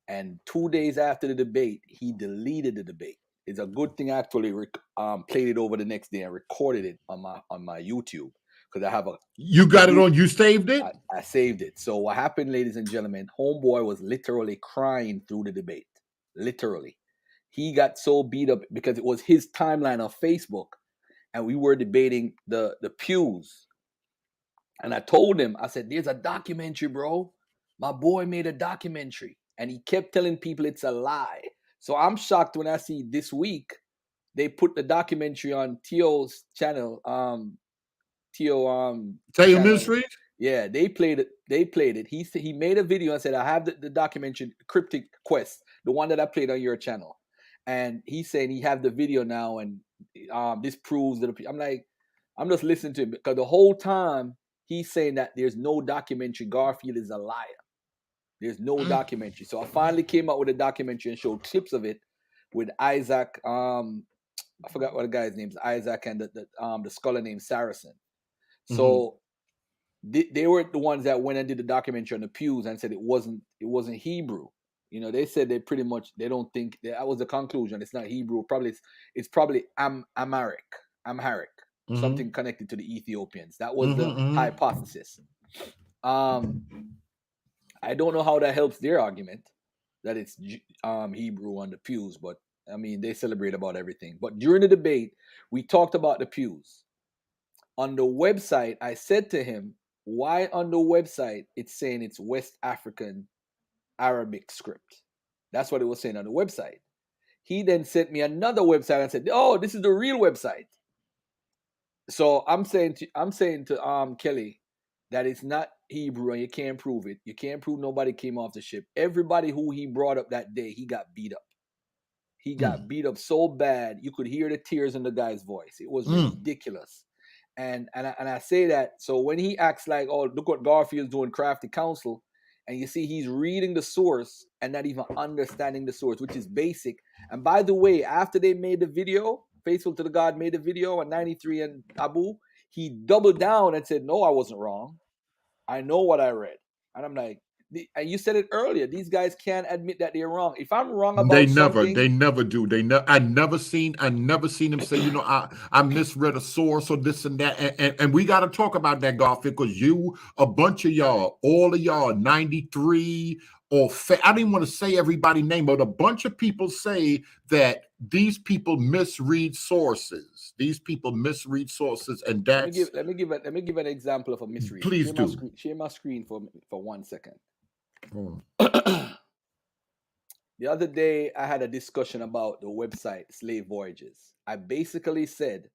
And 2 days after the debate, he deleted the debate. It's a good thing I actually played it over the next day and recorded it on my YouTube, because I have a. You got it on? You saved it? I saved it. So what happened, ladies and gentlemen? Homeboy was literally crying through the debate. Literally, he got so beat up because it was his timeline on Facebook, and we were debating the pews. And I told him, I said, "There's a documentary, bro. My boy made a documentary." And he kept telling people it's a lie. So I'm shocked when I see this week they put the documentary on Tio's channel. Teo Ministries? Yeah, they played it. He made a video and said, I have the documentary Cryptic Quest, the one that I played on your channel. And he's saying he have the video now, and this proves that. I'm like, I'm just listening to him, because the whole time he's saying that there's no documentary. Garfield is a liar. There's no documentary. So I finally came out with a documentary and showed clips of it with Isaac. I forgot what the guy's name is, Isaac, and the scholar named Saracen. Mm-hmm. So they were the ones that went and did the documentary on the pews and said it wasn't Hebrew. You know, they said they don't think that was the conclusion. It's not Hebrew. It's probably Amharic, Mm-hmm. something connected to the Ethiopians. That was the Mm-hmm. hypothesis. I don't know how that helps their argument that it's Hebrew on the pews, but I mean, they celebrate about everything. But during the debate, we talked about the pews. On the website, I said to him, why on the website it's saying it's West African Arabic script? That's what it was saying on the website. He then sent me another website and said, oh, this is the real website. So I'm saying to Kelly that it's not Hebrew and you can't prove it. You can't prove nobody came off the ship. Everybody who he brought up that day, he got beat up. He got beat up so bad you could hear the tears in the guy's voice. It was ridiculous. And I say that so when he acts like, oh, look what Garfield's doing, crafty counsel, and you see he's reading the source and not even understanding the source, which is basic. And by the way, after they made the video, Faithful to the God made a video on 93 and Abu, he doubled down and said, no, I wasn't wrong. I know what I read. And I'm like, and you said it earlier, these guys can't admit that they're wrong. If I'm wrong about They something, never do. I never seen him say, you know, I misread a source or this and that. And we got to talk about that, Garfield, because a bunch of y'all, all of y'all, 93 or I didn't want to say everybody's name, but a bunch of people say that these people misread sources. These people misread sources, and that's. Let me give an example of a misread. Please Share my screen for 1 second. Oh. The other day, I had a discussion about the website Slave Voyages. I basically said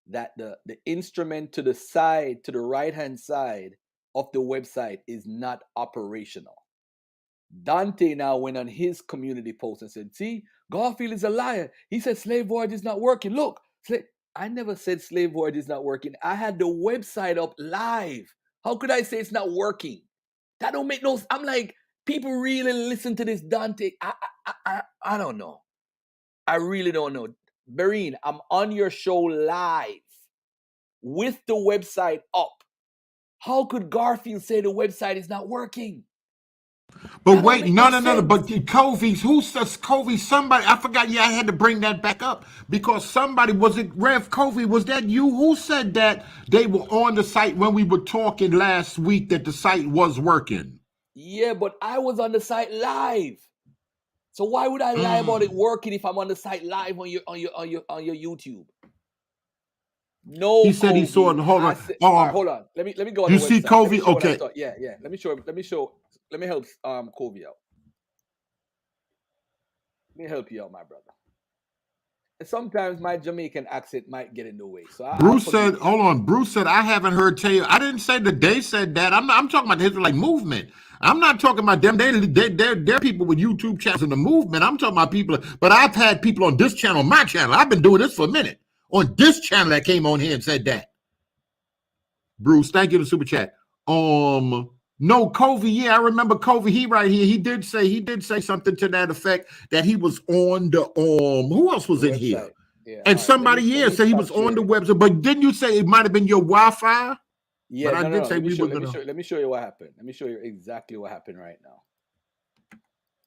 that the instrument to the right-hand side of the website is not operational. Dante now went on his community post and said, see, Garfield is a liar. He said Slave Voyage is not working. Look, I never said Slave Voyage is not working. I had the website up live. How could I say it's not working? That don't make no sense. I'm like, people really listen to this Dante. I don't know. I really don't know. Bereen, I'm on your show live with the website up. How could Garfield say the website is not working? But wait, no. But Covey, who says Covey? Somebody, I forgot. Yeah, I had to bring that back up because somebody, was it Rev Covey? Was that you who said that they were on the site when we were talking last week that the site was working? Yeah, but I was on the site live. So why would I lie about it working if I'm on the site live on your YouTube? No, he said Covey. He saw it. Hold on. All right, hold on. Let me go on you the website. See Covey? Okay. Yeah. Let me help Covey out. Let me help you out, my brother. And sometimes my Jamaican accent might get in the way. So Bruce said, hold on. Bruce said, I haven't heard tell. I didn't say that they said that. I'm talking about the Israelite movement. I'm not talking about them. They're people with YouTube channels in the movement. I'm talking about people. But I've had people on this channel, my channel. I've been doing this for a minute. On this channel that came on here and said that. Bruce, thank you for the super chat. No, Covey. Yeah, I remember Covey. He right here. He did say something to that effect that he was on the who else was in here? Yeah, and somebody said he was on the website. But didn't you say it might have been your Wi-Fi? Yeah, but I did say we were gonna. Let me show you what happened. Let me show you exactly what happened right now.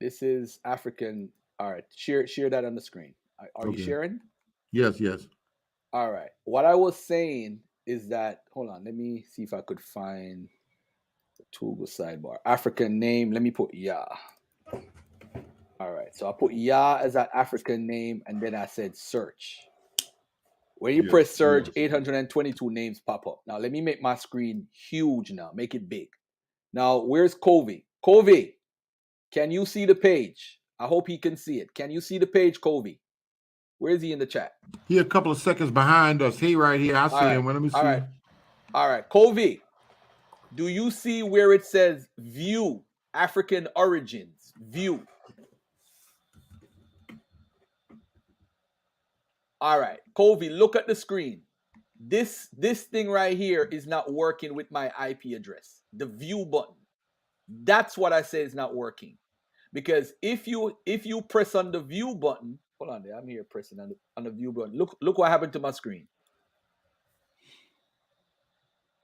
This is African. All right, share that on the screen. Are you sharing? Yes. All right. What I was saying is that, hold on, let me see if I could find the Toogle sidebar. African name, let me put Ya. All right, so I put Ya as an African name, and then I said search. When you press search, 822 names pop up. Now, let me make my screen huge now, make it big. Now, where's Covey? Covey, can you see the page? I hope he can see it. Can you see the page, Covey? Where is he in the chat? He a couple of seconds behind us. He right here. I see him. Let me see. All right. Covey, do you see where it says view African origins? View. All right. Covey, look at the screen. This thing right here is not working with my IP address. The view button. That's what I say is not working. Because if you press on the view button, Hold on there. I'm here pressing on the view button. Look what happened to my screen.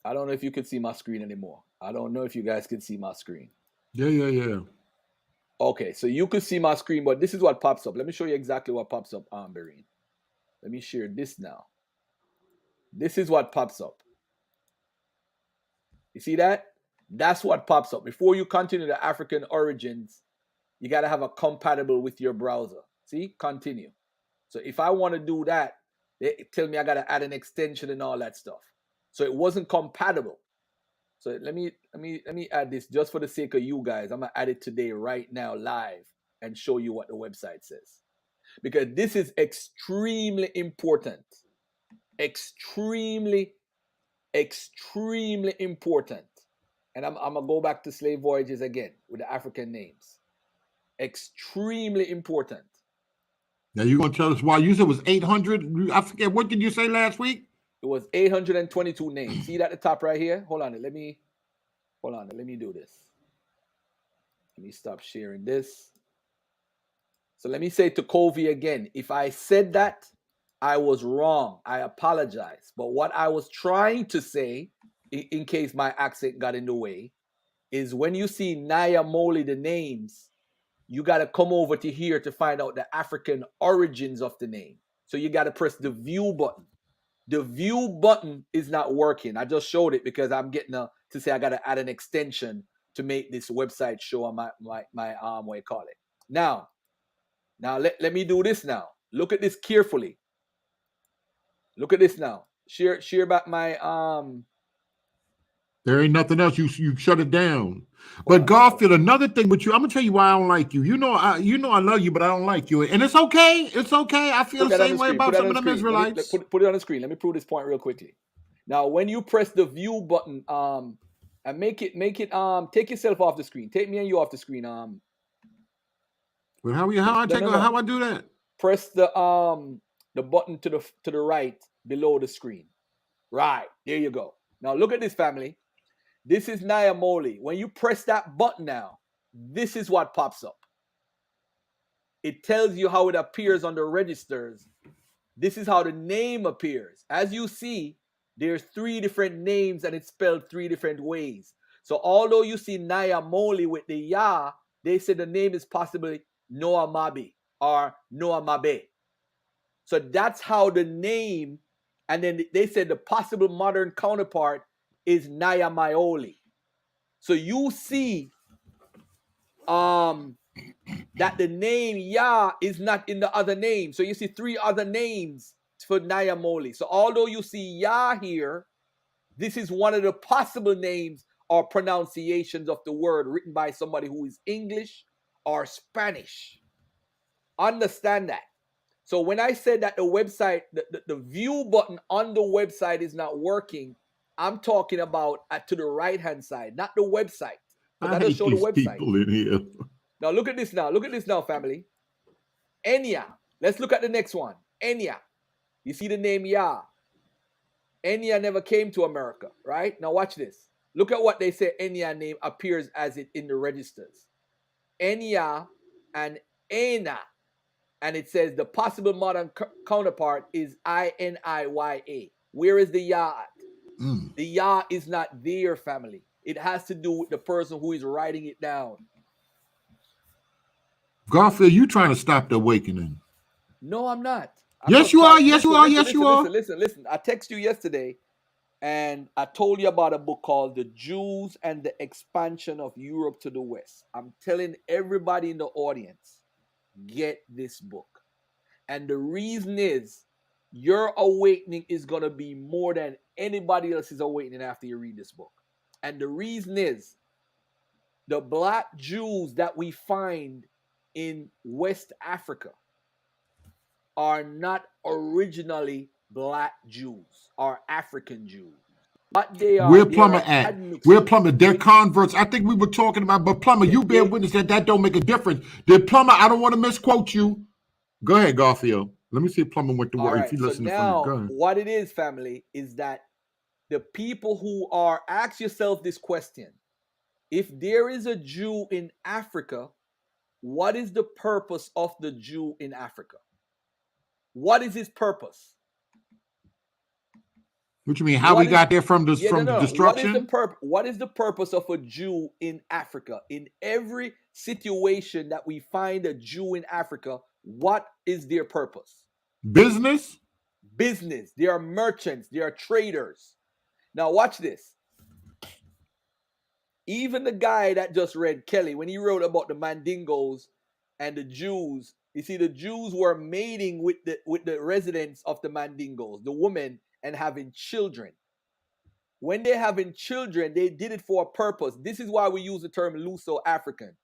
I don't know if you can see my screen anymore. I don't know if you guys can see my screen. Yeah. Okay, so you could see my screen, but this is what pops up. Let me show you exactly what pops up, Bereen. Let me share this now. This is what pops up. You see that? That's what pops up. Before you continue the African origins, you got to have a compatible with your browser. See? Continue. So if I want to do that, they tell me I got to add an extension and all that stuff. So it wasn't compatible. So let me add this just for the sake of you guys. I'm going to add it today right now live and show you what the website says. Because this is extremely important. Extremely important. And I'm going to go back to slave voyages again with the African names. Extremely important. Now you're going to tell us why you said it was 800. I forget. What did you say last week? It was 822 names. See it at the top right here? Hold on. Let me do this. Let me stop sharing this. So let me say to Covey again. If I said that, I was wrong. I apologize. But what I was trying to say, in case my accent got in the way, is when you see Naya Moli, the names, you got to come over to here to find out the African origins of the name. So you got to press the view button. The view button is not working. I just showed it because I'm getting to say I got to add an extension to make this website show on my what you call it. Now let me do this now. Look at this carefully. Look at this now. Share back my There ain't nothing else. You shut it down. But Garfield, another thing with you, I'm gonna tell you why I don't like you. You know I love you, but I don't like you. And it's okay. It's okay. I feel the same way about some of them Israelites. Put it on the screen. Let me prove this point real quickly. Now, when you press the view button, and make it take yourself off the screen. Take me and you off the screen. But how I do that? Press the button to the right below the screen. Right, there you go. Now look at this, family. This is Naya Moli. When you press that button now, this is what pops up. It tells you how it appears on the registers. This is how the name appears. As you see, there's 3 different names and it's spelled 3 different ways. So although you see Naya Moli with the Ya, they say the name is possibly Noah Mabi or Noah Mabe. So that's how the name, and then they said the possible modern counterpart is Naya Maioli. So you see that the name Ya is not in the other name. So you see 3 other names for Naya Moli. So although you see Ya here, this is one of the possible names or pronunciations of the word written by somebody who is English or Spanish. Understand that. So when I said that the website, the view button on the website is not working, I'm talking about to the right-hand side, not the website. I hate show these the website. people in here. Now look at this now. Look at this now, family. Enya. Let's look at the next one. Enya. You see the name Ya. Enya never came to America, right? Now watch this. Look at what they say Enya name appears as it in the registers. Enya and Ena. And it says the possible modern counterpart is Iniya. Where is the Ya at? The Ya is not there, family. It has to do with the person who is writing it down. Garfield, you trying to stop the awakening? No, I'm not. Yes, you are. Yes, you are. Yes, you are. Listen. I texted you yesterday, and I told you about a book called The Jews and the Expansion of Europe to the West. I'm telling everybody in the audience, get this book. And the reason is your awakening is going to be more than anybody else's awakening after you read this book. And the reason is the black Jews that we find in West Africa are not originally black Jews or African Jews. But they are. Where Plumber at? Where Plumber? They're converts. I think we were talking about, but Plumber, you bear witness that don't make a difference. Did Plumber, I don't want to misquote you. Go ahead, Garfield. Let me see if Plumber went to work. Right, if you listen so now, what it is, family, is that the people who are, ask yourself this question. If there is a Jew in Africa, what is the purpose of the Jew in Africa? What is his purpose? What you mean? How we got there from this from the destruction? What is the purpose of a Jew in Africa? In every situation that we find a Jew in Africa, what is their purpose? Business. Business. They are merchants. They are traders. Now watch this. Even the guy that just read Kelly, when he wrote about the Mandingos and the Jews, you see, the Jews were mating with the residents of the Mandingos, the women, and having children. When they're having children, they did it for a purpose. This is why we use the term Luso-African.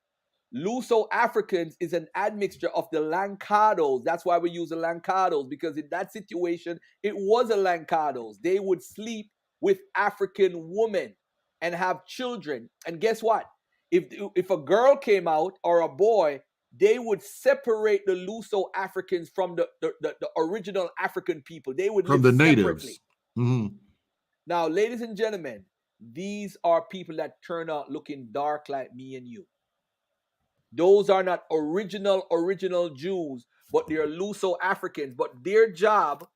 Luso-Africans is an admixture of the Lancados. That's why we use the Lancados, because in that situation, it was a Lancados. They would sleep with African women and have children. And guess what? If a girl came out or a boy, they would separate the Luso-Africans from the original African people. They would from live the separately. natives. Mm-hmm. Now, ladies and gentlemen, these are people that turn out looking dark like me and you. Those are not original Jews, but they are Luso-Africans. But their job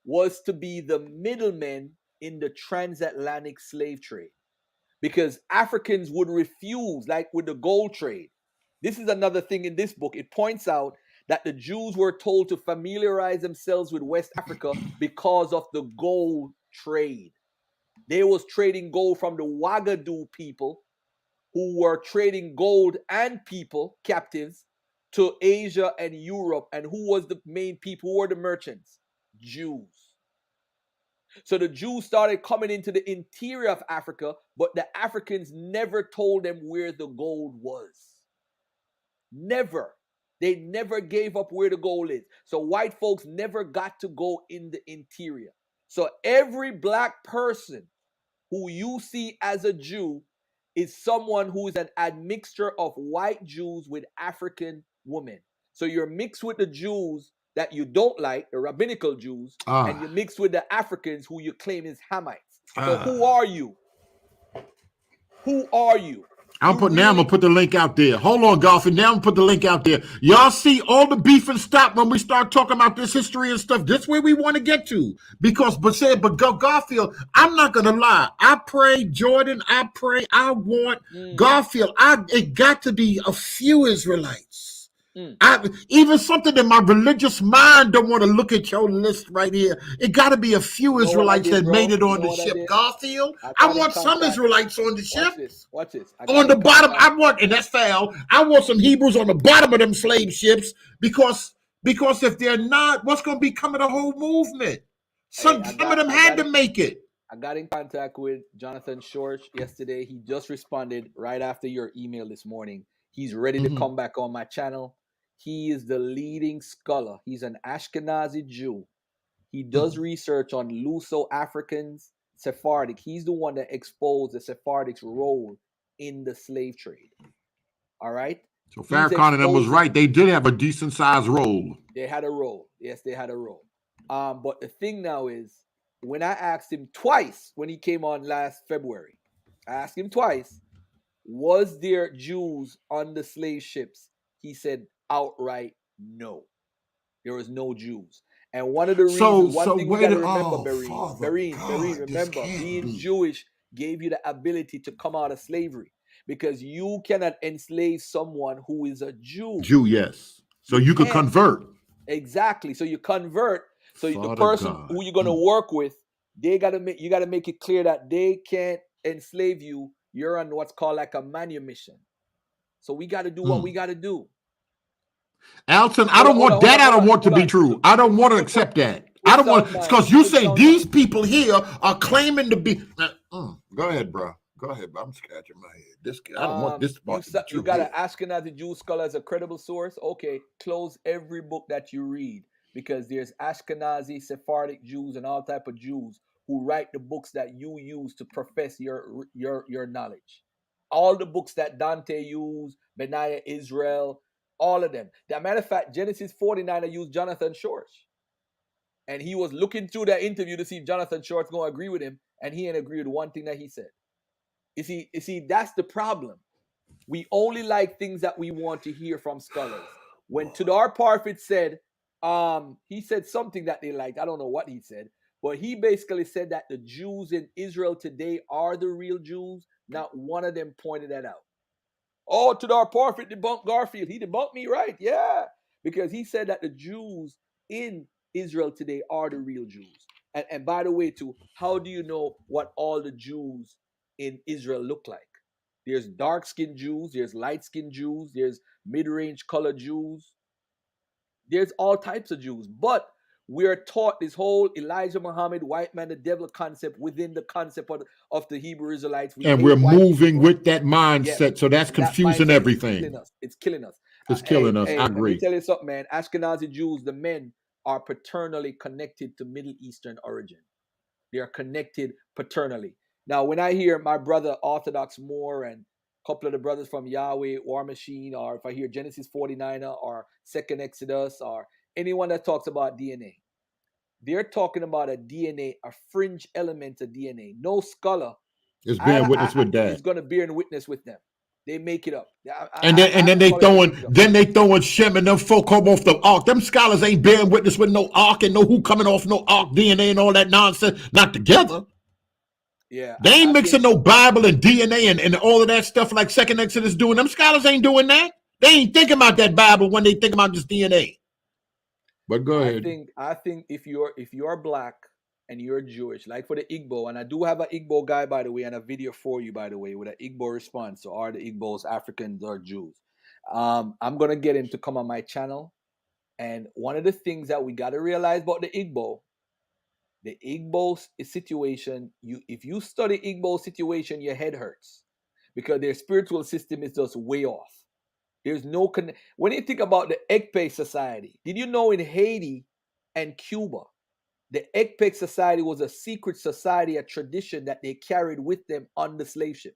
was to be the middlemen in the transatlantic slave trade. Because Africans would refuse, like with the gold trade. This is another thing in this book. It points out that the Jews were told to familiarize themselves with West Africa because of the gold trade. They was trading gold from the Ouagadougou people, who were trading gold and people, captives, to Asia and Europe. And who was the main people? Who were the merchants? Jews. So the Jews started coming into the interior of Africa, but the Africans never told them where the gold was. Never. They never gave up where the gold is. So white folks never got to go in the interior. So every black person who you see as a Jew is someone who is an admixture of white Jews with African women. So you're mixed with the Jews that you don't like, the rabbinical Jews, and you're mixed with the Africans who you claim is Hamites. So who are you? Who are you? I'm gonna put the link out there. Hold on, Golf, and now I'm gonna put the link out there. Y'all see all the beef and stop when we start talking about this history and stuff. This is where we want to get to. Because Garfield, I'm not gonna lie. I pray, Jordan, I want Garfield. It got to be a few Israelites. Even something that my religious mind don't want to look at your list right here. It got to be a few Israelites that made it on the ship. Garfield, I want some Israelites on the ship. Watch this. On the bottom, and that's foul. I want some Hebrews on the bottom of them slave ships because if they're not, what's going to become of the whole movement? Some of them had to make it. I got in contact with Jonathan Shorsh yesterday. He just responded right after your email this morning. He's ready to come back on my channel. He is the leading scholar. He's an Ashkenazi Jew. He does research on Luso-Africans, Sephardic. He's the one that exposed the Sephardic's role in the slave trade. All right? So Farrakhan and them was right. They did have a decent sized role. They had a role. Yes, they had a role. But the thing now is, when I asked him twice when he came on last February, I asked him twice, was there Jews on the slave ships? He said outright no. There was no Jews. And one of the reasons, one thing you got to remember, Barine, remember, being Jewish gave you the ability to come out of slavery, because you cannot enslave someone who is a Jew. Yes. So you could convert. Exactly. So you convert. So the person who you're going to work with, you got to make it clear that they can't enslave you. You're on what's called like a manumission. So we got to do what we got to do. Alton, I don't want that. I don't want to be true. I don't want to accept that. I don't want, because you say these people here are claiming to be. Go ahead, bro. Go ahead, bro. I'm scratching my head. I don't want this part to be true. You got to ask Ashkenazi Jew scholar as a credible source. Okay, close every book that you read, because there's Ashkenazi, Sephardic Jews, and all type of Jews who write the books that you use to profess your knowledge. All the books that Dante used, Benaiah Israel, all of them. As a matter of fact, Genesis 49, I used Jonathan Shorsh. And he was looking through that interview to see if Jonathan Short's going to agree with him. And he ain't agreed with one thing that he said. You see, that's the problem. We only like things that we want to hear from scholars. When Tudor Parfit said He said something that they liked. I don't know what he said, but he basically said that the Jews in Israel today are the real Jews. Not one of them pointed that out. Oh, to our prophet debunked Garfield. He debunked me, right? Yeah, because he said that the Jews in Israel today are the real Jews. And by the way, too, how do you know what all the Jews in Israel look like? There's dark-skinned Jews, there's light-skinned Jews, there's mid-range color Jews. There's all types of Jews, but we are taught this whole Elijah Muhammad, white man, the devil concept within the concept of the Hebrew Israelites. And we're moving people with that mindset, Yeah, so that's and that confusing mindset is everything. killing us. It's killing us. It's killing us. I Let me agree. tell you something, man. Ashkenazi Jews, the men are paternally connected to Middle Eastern origin. They are connected paternally. Now, when I hear my brother Orthodox Moore and a couple of the brothers from Yahweh, War Machine, or if I hear Genesis 49er or Second Exodus, or anyone that talks about DNA, they're talking about a DNA, a fringe element of DNA. No scholar It's being witness with that. is going to bear witness with them. They make it up. And then they throwing Shem and them folk come off the ark. Them scholars ain't bearing witness with no ark and no who coming off no ark DNA and all that nonsense. Not together. Yeah, they ain't mixing no Bible and DNA and all of that stuff like Second Exodus doing. Them scholars ain't doing that. They ain't thinking about that Bible when they think about just DNA. But go ahead. I think if you're black and you're Jewish, like for the Igbo, and I do have an Igbo guy, by the way, and a video for you, by the way, with an Igbo response. So are the Igbos Africans or Jews? I'm gonna get him to come on my channel. And one of the things that we gotta realize about the Igbo situation, if you study Igbo situation, your head hurts because their spiritual system is just way off. There's no when you think about the Ekpe society, did you know in Haiti and Cuba, the Ekpe society was a secret society, a tradition that they carried with them on the slave ship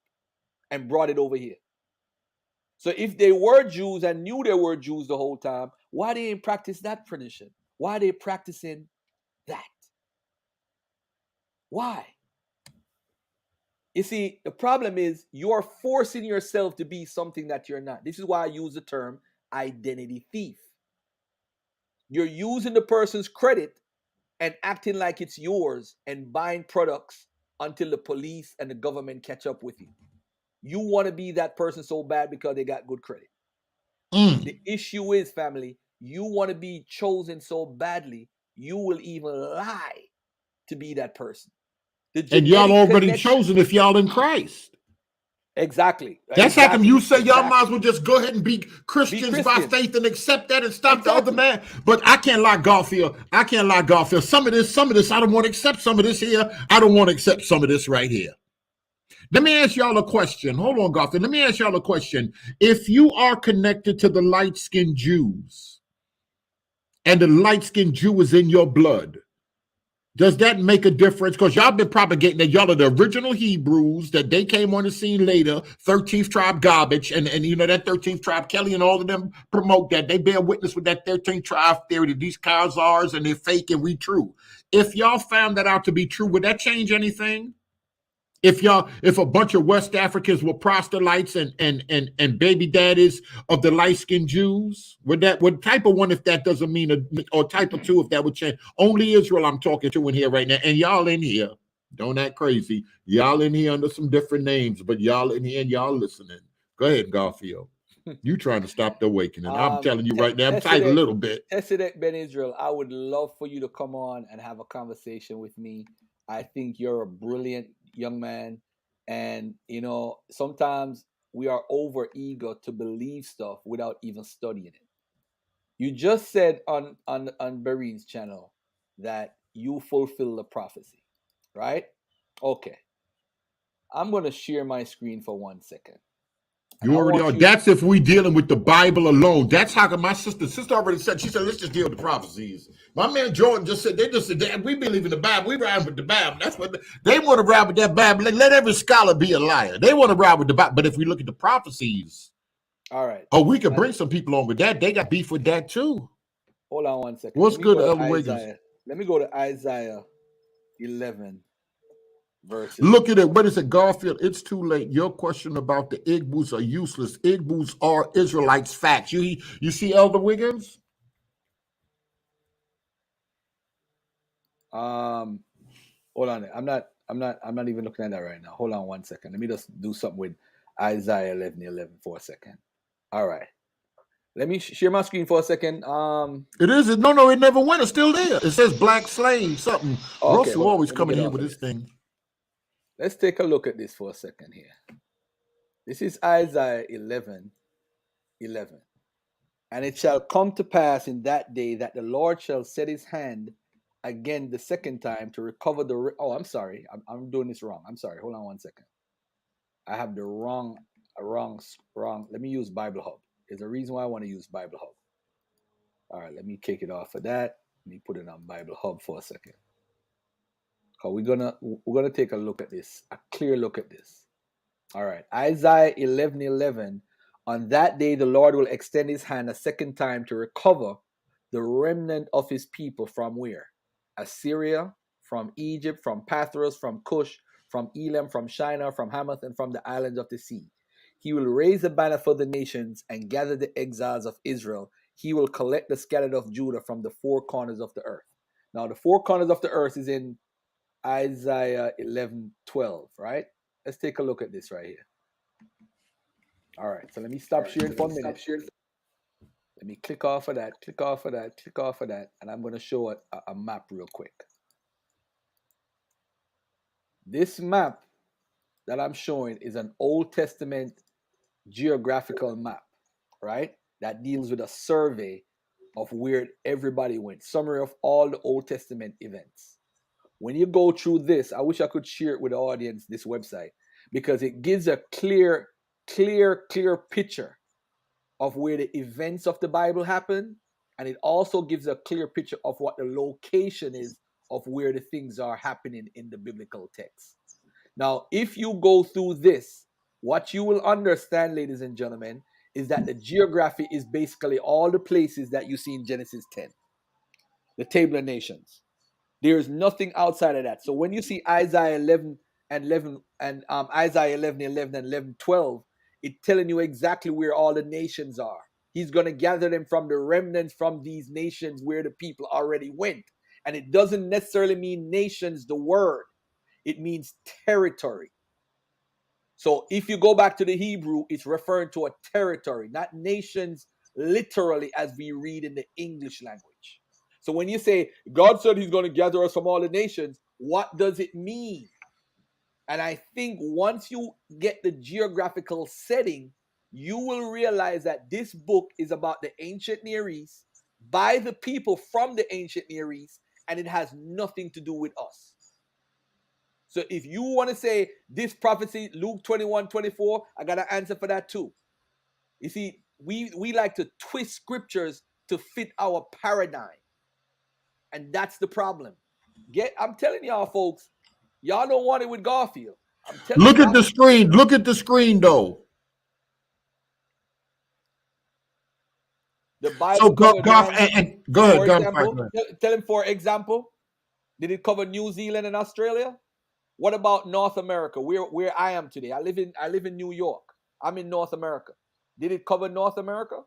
and brought it over here. So if they were Jews and knew they were Jews the whole time, why they didn't practice that tradition? Why are they practicing that? Why? You see, the problem is you're forcing yourself to be something that you're not. This is why I use the term identity thief. You're using the person's credit and acting like it's yours and buying products until the police and the government catch up with you. You want to be that person so bad because they got good credit. The issue is, family, you want to be chosen so badly, you will even lie to be that person. And y'all already chosen if y'all in Christ. Exactly. That's how come you say y'all might as well just go ahead and be Christians by faith and accept that and stop the other man. But I can't lie, Garfield. I can't lie, Garfield. Some of this, I don't want to accept some of this here. I don't want to accept some of this right here. Let me ask y'all a question. Hold on, Garfield. Let me ask y'all a question. If you are connected to the light-skinned Jews and the light-skinned Jew is in your blood, does that make a difference? Because y'all been propagating that y'all are the original Hebrews, that they came on the scene later, 13th tribe garbage, and you know that 13th tribe, Kelly and all of them promote that. They bear witness with that 13th tribe theory that these cows are and they're fake and we true. If y'all found that out to be true, would that change anything? If a bunch of West Africans were proselytes and baby daddies of the light-skinned Jews, would type of one if that doesn't mean or type of two if that would change? Only Israel I'm talking to in here right now, and y'all in here, don't act crazy. Y'all in here under some different names, but y'all in here and y'all listening. Go ahead, Garfield. You trying to stop the awakening? I'm telling you right now, I'm tight a little bit. Tesedek Ben Israel, I would love for you to come on and have a conversation with me. I think you're a brilliant young man, and you know sometimes we are over eager to believe stuff without even studying it. You just said on Bareen's channel that you fulfill the prophecy, right? Okay, I'm going to share my screen for 1 second. You already are. That's if we dealing with the Bible alone. That's how my sister already said. She said, let's just deal with the prophecies. My man Jordan just said, we believe in the Bible. We ride with the Bible. That's what they want to ride with that Bible. Let every scholar be a liar. They want to ride with the Bible. But if we look at the prophecies, all right. Oh, we could bring some people on with that. They got beef with that too. Hold on 1 second. What's good, Elder Wiggins? Let me go to Isaiah 11. Versus. Look at it. What is it, Garfield? It's too late. Your question about the Igbos are useless. Igbos are Israelites. Facts. You see, Elder Wiggins? Hold on. I'm not even looking at that right now. Hold on 1 second. Let me just do something with Isaiah 11:11 for a second. All right. Let me share my screen for a second. It isn't. No, it never went. It's still there. It says black slave something. Okay, Russell hold on. always Let me coming get here off with of this this. thing. Let's take a look at this for a second here. This is Isaiah 11:11. And it shall come to pass in that day that the Lord shall set his hand again the second time to recover the. Oh, I'm sorry. I'm doing this wrong. I'm sorry. Hold on 1 second. I have the wrong. Let me use Bible Hub. There's a reason why I want to use Bible Hub. All right, let me kick it off of that. Let me put it on Bible Hub for a second. We're gonna take a look at this, a clear look at this. All right, Isaiah 11:11. On that day, the Lord will extend his hand a second time to recover the remnant of his people from where? Assyria, from Egypt, from Pathros, from Cush, from Elam, from Shinar, from Hamath, and from the islands of the sea. He will raise a banner for the nations and gather the exiles of Israel. He will collect the scattered of Judah from the four corners of the earth. Now, the four corners of the earth is in Isaiah 11:12, right? Let's take a look at this right here. All right, so let me stop sharing for a minute. Let me click off of that, click off of that, click off of that, and I'm going to show a map real quick. This map that I'm showing is an Old Testament geographical map, right? That deals with a survey of where everybody went, summary of all the Old Testament events. When you go through this, I wish I could share it with the audience, this website, because it gives a clear picture of where the events of the Bible happen, and it also gives a clear picture of what the location is of where the things are happening in the biblical text. Now, if you go through this, what you will understand, ladies and gentlemen, is that the geography is basically all the places that you see in Genesis 10, the table of nations. There is nothing outside of that. So when you see Isaiah 11 and 11 and Isaiah 11:11 and 11:12, it's telling you exactly where all the nations are. He's going to gather them from the remnants from these nations where the people already went. And it doesn't necessarily mean nations, the word. It means territory. So if you go back to the Hebrew, it's referring to a territory, not nations literally as we read in the English language. So when you say God said he's going to gather us from all the nations, what does it mean? And I think once you get the geographical setting, you will realize that this book is about the ancient Near East by the people from the ancient Near East, and it has nothing to do with us. So if you want to say this prophecy, Luke 21:24, I got an answer for that too. You see, we like to twist scriptures to fit our paradigm. And that's the problem. I'm telling y'all, folks, y'all don't want it with Garfield. I'm telling Look you. at the screen. Look at the screen, though. The Bible So go, covered go, lands. and go ahead, For go example, ahead. tell him, for example, did it cover New Zealand and Australia? What about North America, where I am today? I live in New York. I'm in North America. Did it cover North America?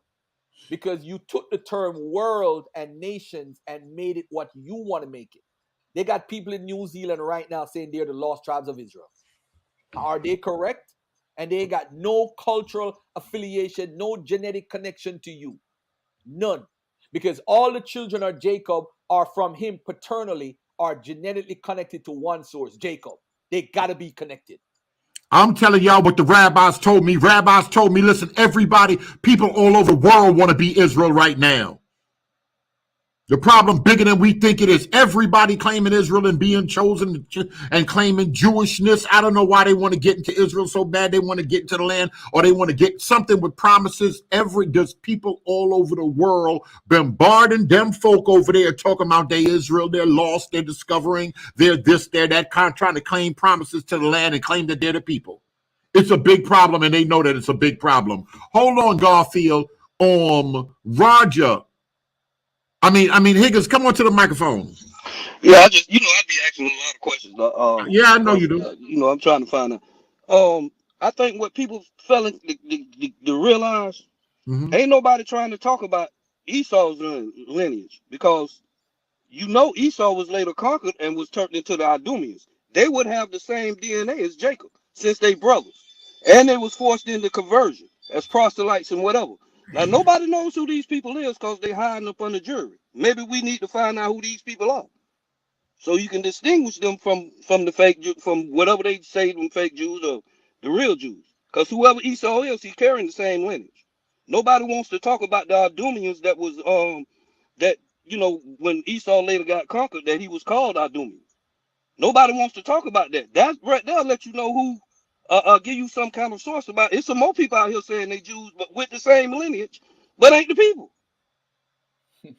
Because you took the term world and nations and made it what you want to make it. They got people in New Zealand right now saying they're the lost tribes of Israel. Are they correct? And they got no cultural affiliation, no genetic connection to you. None. Because all the children of Jacob are from him paternally, are genetically connected to one source, Jacob. They got to be connected. I'm telling y'all what the rabbis told me. Rabbis told me, listen, everybody, people all over the world want to be Israel right now. The problem bigger than we think it is. Everybody claiming Israel and being chosen and claiming Jewishness. I don't know why they want to get into Israel so bad. They want to get into the land, or they want to get something with promises. There's people all over the world bombarding them folk over there talking about they Israel, they're lost, they're discovering, they're this, they're that, trying to claim promises to the land and claim that they're the people. It's a big problem, and they know that it's a big problem. Hold on, Garfield. Roger. I mean, Higgins, come on to the microphone. Yeah, I just, I'd be asking a lot of questions. Yeah, I know you do. I'm trying to find out. I think what people failing to realize, Mm-hmm. ain't nobody trying to talk about Esau's lineage, because you know Esau was later conquered and was turned into the Idumeans. They would have the same DNA as Jacob, since they brothers. And they was forced into conversion as proselytes and whatever. Now nobody knows who these people is because they hiding up on the jury. Maybe we need to find out who these people are, so you can distinguish them from the fake from whatever they say them fake Jews or the real Jews. Because whoever Esau is, he's carrying the same lineage. Nobody wants to talk about the Idumeans that was that when Esau later got conquered, that he was called Idumean. Nobody wants to talk about that. That right there let you know who give you some kind of source about it. It's some more people out here saying they Jews but with the same lineage, but ain't the people. And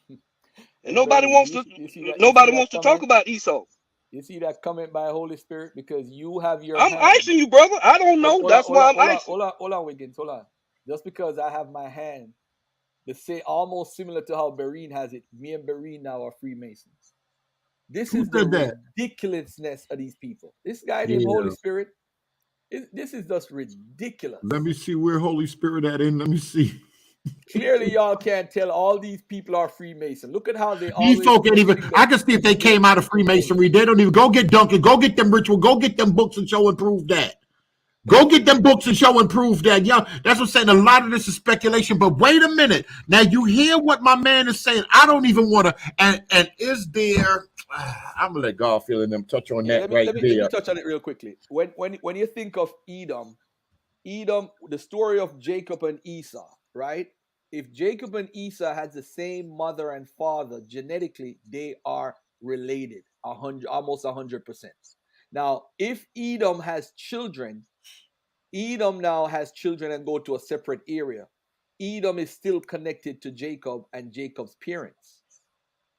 Hey, nobody brother, wants you to see that nobody wants to talk comment? about Esau. You see that comment by Holy Spirit? Because you have your I'm hand. asking you, brother. I don't know. That's why I'm asking. Hold on, Wiggins. Hold on. Just because I have my hand, the say almost similar to how Bereen has it. Me and Bereen now are Freemasons. This Who is the said that? ridiculousness of these people. This guy named Yeah. Holy Spirit. This is just ridiculous. Let me see where Holy Spirit at in. Let me see. Clearly, y'all can't tell all these people are Freemason. Look at how they These always folk ain't even. pushing I can see if they came out of Freemasonry. They don't even go get Duncan. Go get them ritual. Go get them books and show and prove that. Go get them books and show and prove that. Yeah, that's what I'm saying. A lot of this is speculation. But wait a minute. Now you hear what my man is saying. I don't even want to. And is there? I'm gonna let Garfield and them touch on that let me there. touch on it real quickly. When you think of Edom, the story of Jacob and Esau, right? If Jacob and Esau had the same mother and father, genetically they are related, almost 100%. Now, if Edom has children, Edom now has children and go to a separate area. Edom is still connected to Jacob and Jacob's parents.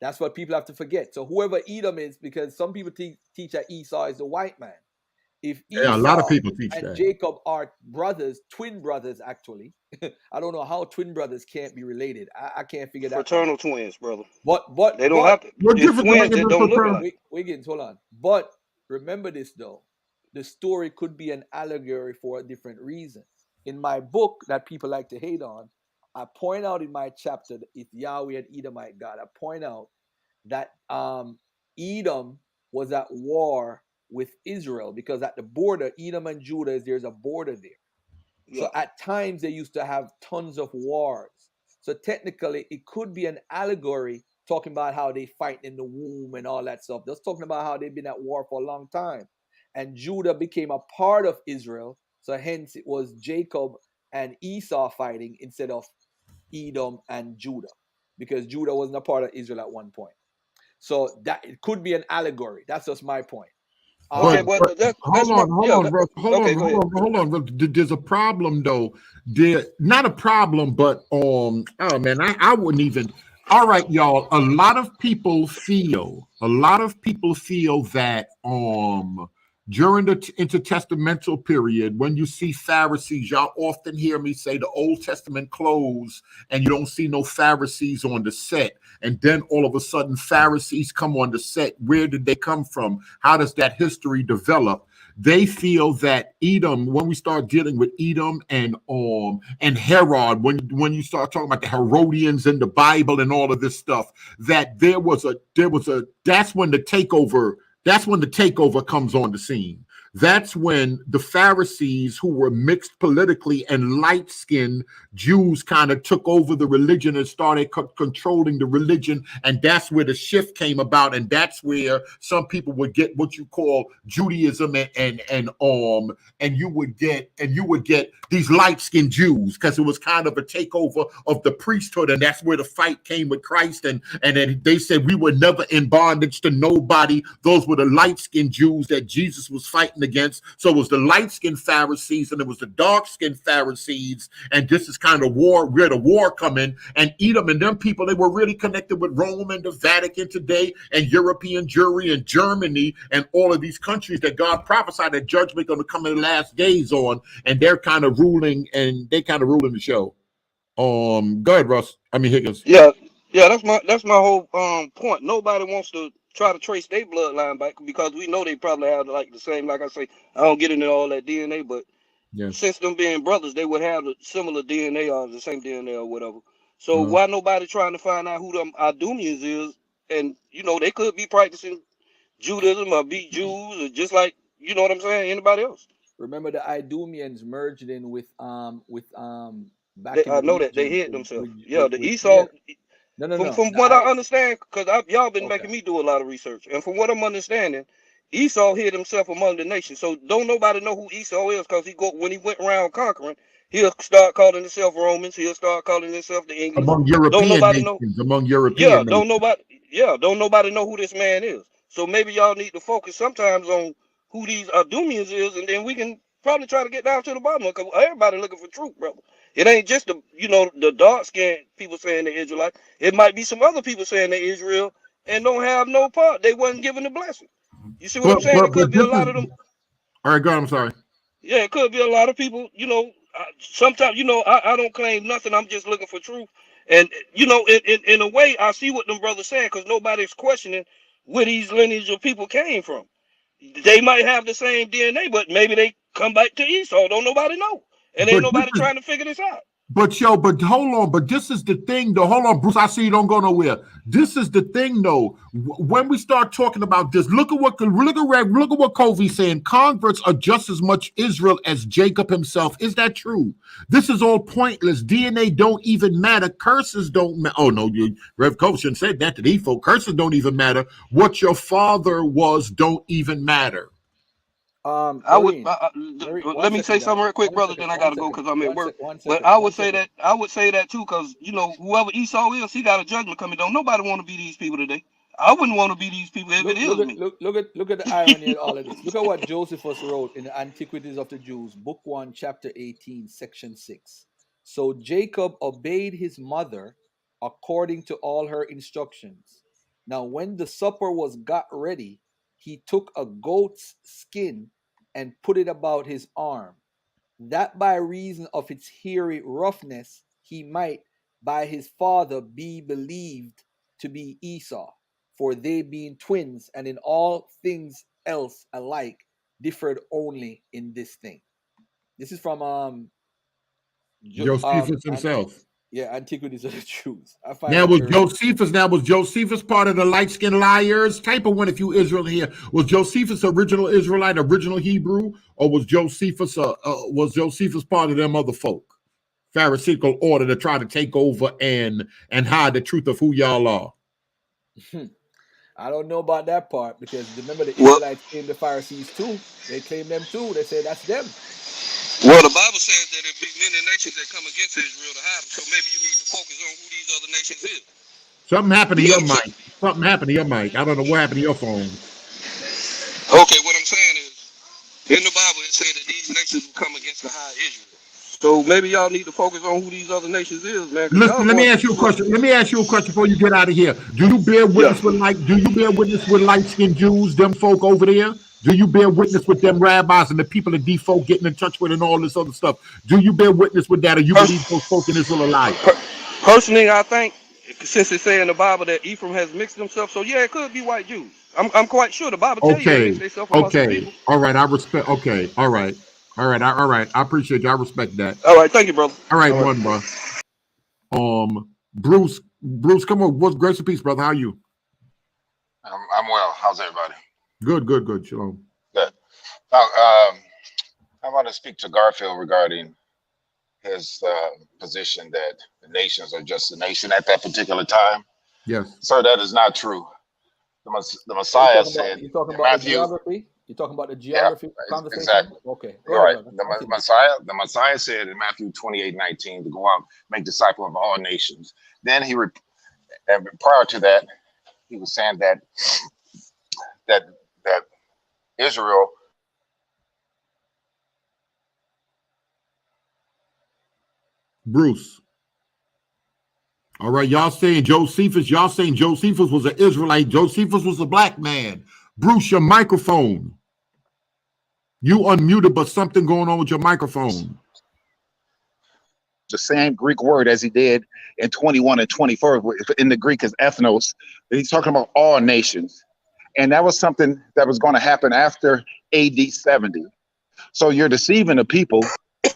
That's what people have to forget. So whoever Edom is, because some people teach that Esau is the white man. If Yeah, a lot of Esau people teach and that. Jacob are brothers, twin brothers, actually, I don't know how twin brothers can't be related. I can't figure that. Fraternal twins, brother. But they don't have to. What It's difference twins make that it don't look fraternal? alike. Wiggins, hold on. But remember this though, the story could be an allegory for a different reason. In my book that people like to hate on, I point out in my chapter, if Yahweh and Edomite God, I point out that Edom was at war with Israel because at the border, Edom and Judah, there's a border there. Yeah. So at times they used to have tons of wars. So technically, it could be an allegory talking about how they fight in the womb and all that stuff. Just talking about how they've been at war for a long time. And Judah became a part of Israel. So hence it was Jacob and Esau fighting instead of Edom and Judah, because Judah wasn't a part of Israel at one point. So that it could be an allegory. That's just my point. Okay, well, hold on, bro. There's a problem though. Not a problem, but oh man, I wouldn't even. All right, y'all. A lot of people feel that during the intertestamental period, when you see Pharisees, y'all often hear me say the Old Testament closed and you don't see no Pharisees on the set. And then all of a sudden Pharisees come on the set. Where did they come from? How does that history develop? They feel that Edom, when we start dealing with Edom and Herod, when you start talking about the Herodians in the Bible and all of this stuff, that that's when the takeover comes on the scene. That's when the Pharisees, who were mixed politically and light-skinned Jews, kind of took over the religion and started controlling the religion. And that's where the shift came about. And that's where some people would get what you call Judaism, and you would get these light-skinned Jews, because it was kind of a takeover of the priesthood. And that's where the fight came with Christ. And then they said we were never in bondage to nobody. Those were the light-skinned Jews that Jesus was fighting against. So it was the light-skinned Pharisees and it was the dark-skinned Pharisees. And this is kind of where the war come in. And Edom and them people, they were really connected with Rome and the Vatican today, and European Jewry and Germany and all of these countries that God prophesied that judgment going to come in the last days on. And they're kind of ruling, and they kind of ruling the show. Go ahead, Russ. I mean Higgins. Yeah, that's my whole point. Nobody wants to try to trace their bloodline back because we know they probably have like the same. Like I say, I don't get into all that DNA, but since them being brothers, they would have the similar DNA or the same DNA or whatever. So why nobody trying to find out who them Idumeans is and you know they could be practicing Judaism or be Jews or just like you know what I'm saying. Anybody else? Remember the Idumeans merged in with They, back in I the know that they region hid themselves. with Yeah, the yeah. Esau. No, From the what I I understand, because y'all been okay. making me do a lot of research, and from what I'm understanding, Esau hid himself among the nations. So don't nobody know who Esau is, because when he went around conquering, he'll start calling himself Romans. He'll start calling himself the English. Among Don't European nobody know. nations, among European nations. Don't nobody know who this man is. So maybe y'all need to focus sometimes on who these Adumians is, and then we can probably try to get down to the bottom of it, because everybody looking for truth, brother. It ain't just the dark skinned people saying they're Israelite. It might be some other people saying they're Israel and don't have no part. They wasn't given the blessing. You see what I'm saying? It But could be this a lot is of them. all right. Go on. I'm sorry. Yeah, it could be a lot of people. Sometimes I don't claim nothing. I'm just looking for truth. And in a way, I see what them brothers saying, because nobody's questioning where these lineage of people came from. They might have the same DNA, but maybe they come back to Esau. Don't nobody know, and ain't But this nobody is trying to figure this out. But but hold on. But this is the thing, though. Hold on, Bruce. I see you don't go nowhere. This is the thing, though. When we start talking about this, look at what Kovi's saying. Converts are just as much Israel as Jacob himself. Is that true? This is all pointless. DNA don't even matter. Curses don't matter. Oh no, Rev Kovi said that to these folks. Curses don't even matter. What your father was don't even matter. I would Marine, let one me say second, something guys. real quick, brother. Then I gotta go because I'm at work. But I would say that too, because whoever Esau is, he got a judgment coming. Don't nobody want to be these people today. I wouldn't want to be these people if it is me. Look at the irony of all of this. Look at what Josephus wrote in the Antiquities of the Jews, Book 1, Chapter 18, Section 6. So Jacob obeyed his mother according to all her instructions. Now, when the supper was got ready, he took a goat's skin and put it about his arm, that by reason of its hairy roughness he might by his father be believed to be Esau, for they being twins and in all things else alike differed only in this thing. This is from Josephus himself. Antiquities of the Jews. I find Now that was very Josephus part of the light-skinned liars? Type of one if you Israel here. Was Josephus original Israelite, original Hebrew, or was Josephus part of them other folk? Pharisaical order to try to take over and hide the truth of who y'all are. I don't know about that part, because remember the Well, Israelites claimed the Pharisees too. They claim them too. They say that's them. well, the Bible says that there be many nations that come against Israel to hide them. So maybe you need to focus on who these other nations is. Something happened to You know your what I'm saying? mic. Something happened to your mic. I don't know what happened to your phone. Okay, what I'm saying is, in the Bible it said that these nations will come against the high Israel. So maybe y'all need to focus on who these other nations is, man, because y'all Listen, let me going ask through you a too much. question. Let me ask you a question before you get out of here. Do you bear witness with light-skinned Jews, them folk over there? Do you bear witness with them rabbis and the people that these folk getting in touch with and all this other stuff? Do you bear witness with that, or you believe those folk in Israel are liars? Personally, I think, since it say in the Bible that Ephraim has mixed himself, so yeah, it could be white Jews. I'm quite sure the Bible tell you they mix Okay. themselves amongst the Okay. people. All right. I respect. Okay. All right. All right. All right. I appreciate you. I respect that. All right, thank you, brother. All right, All right. one, bro. Bruce, come on. What's grace and peace, brother? How are you? I'm well. How's everybody? Good. Shalom. Good. Now, I want to speak to Garfield regarding his position that the nations are just a nation at that particular time. Yes. Sir, that is not true. The So Messiah said you're talking in about the Matthew. geography? You're talking about the Yeah, geography conversation? exactly. Okay, go You're ahead, right. brother. The Messiah said in Matthew 28:19 to go out, make disciples of all nations. Then and prior to that, he was saying that Israel. Bruce. All right, y'all saying Josephus was an Israelite. Josephus was a black man. Bruce, your microphone. You unmuted, but something going on with your microphone. The same Greek word as he did in 21 and 24 in the Greek is ethnos. He's talking about all nations. And that was something that was going to happen after AD 70. So you're deceiving the people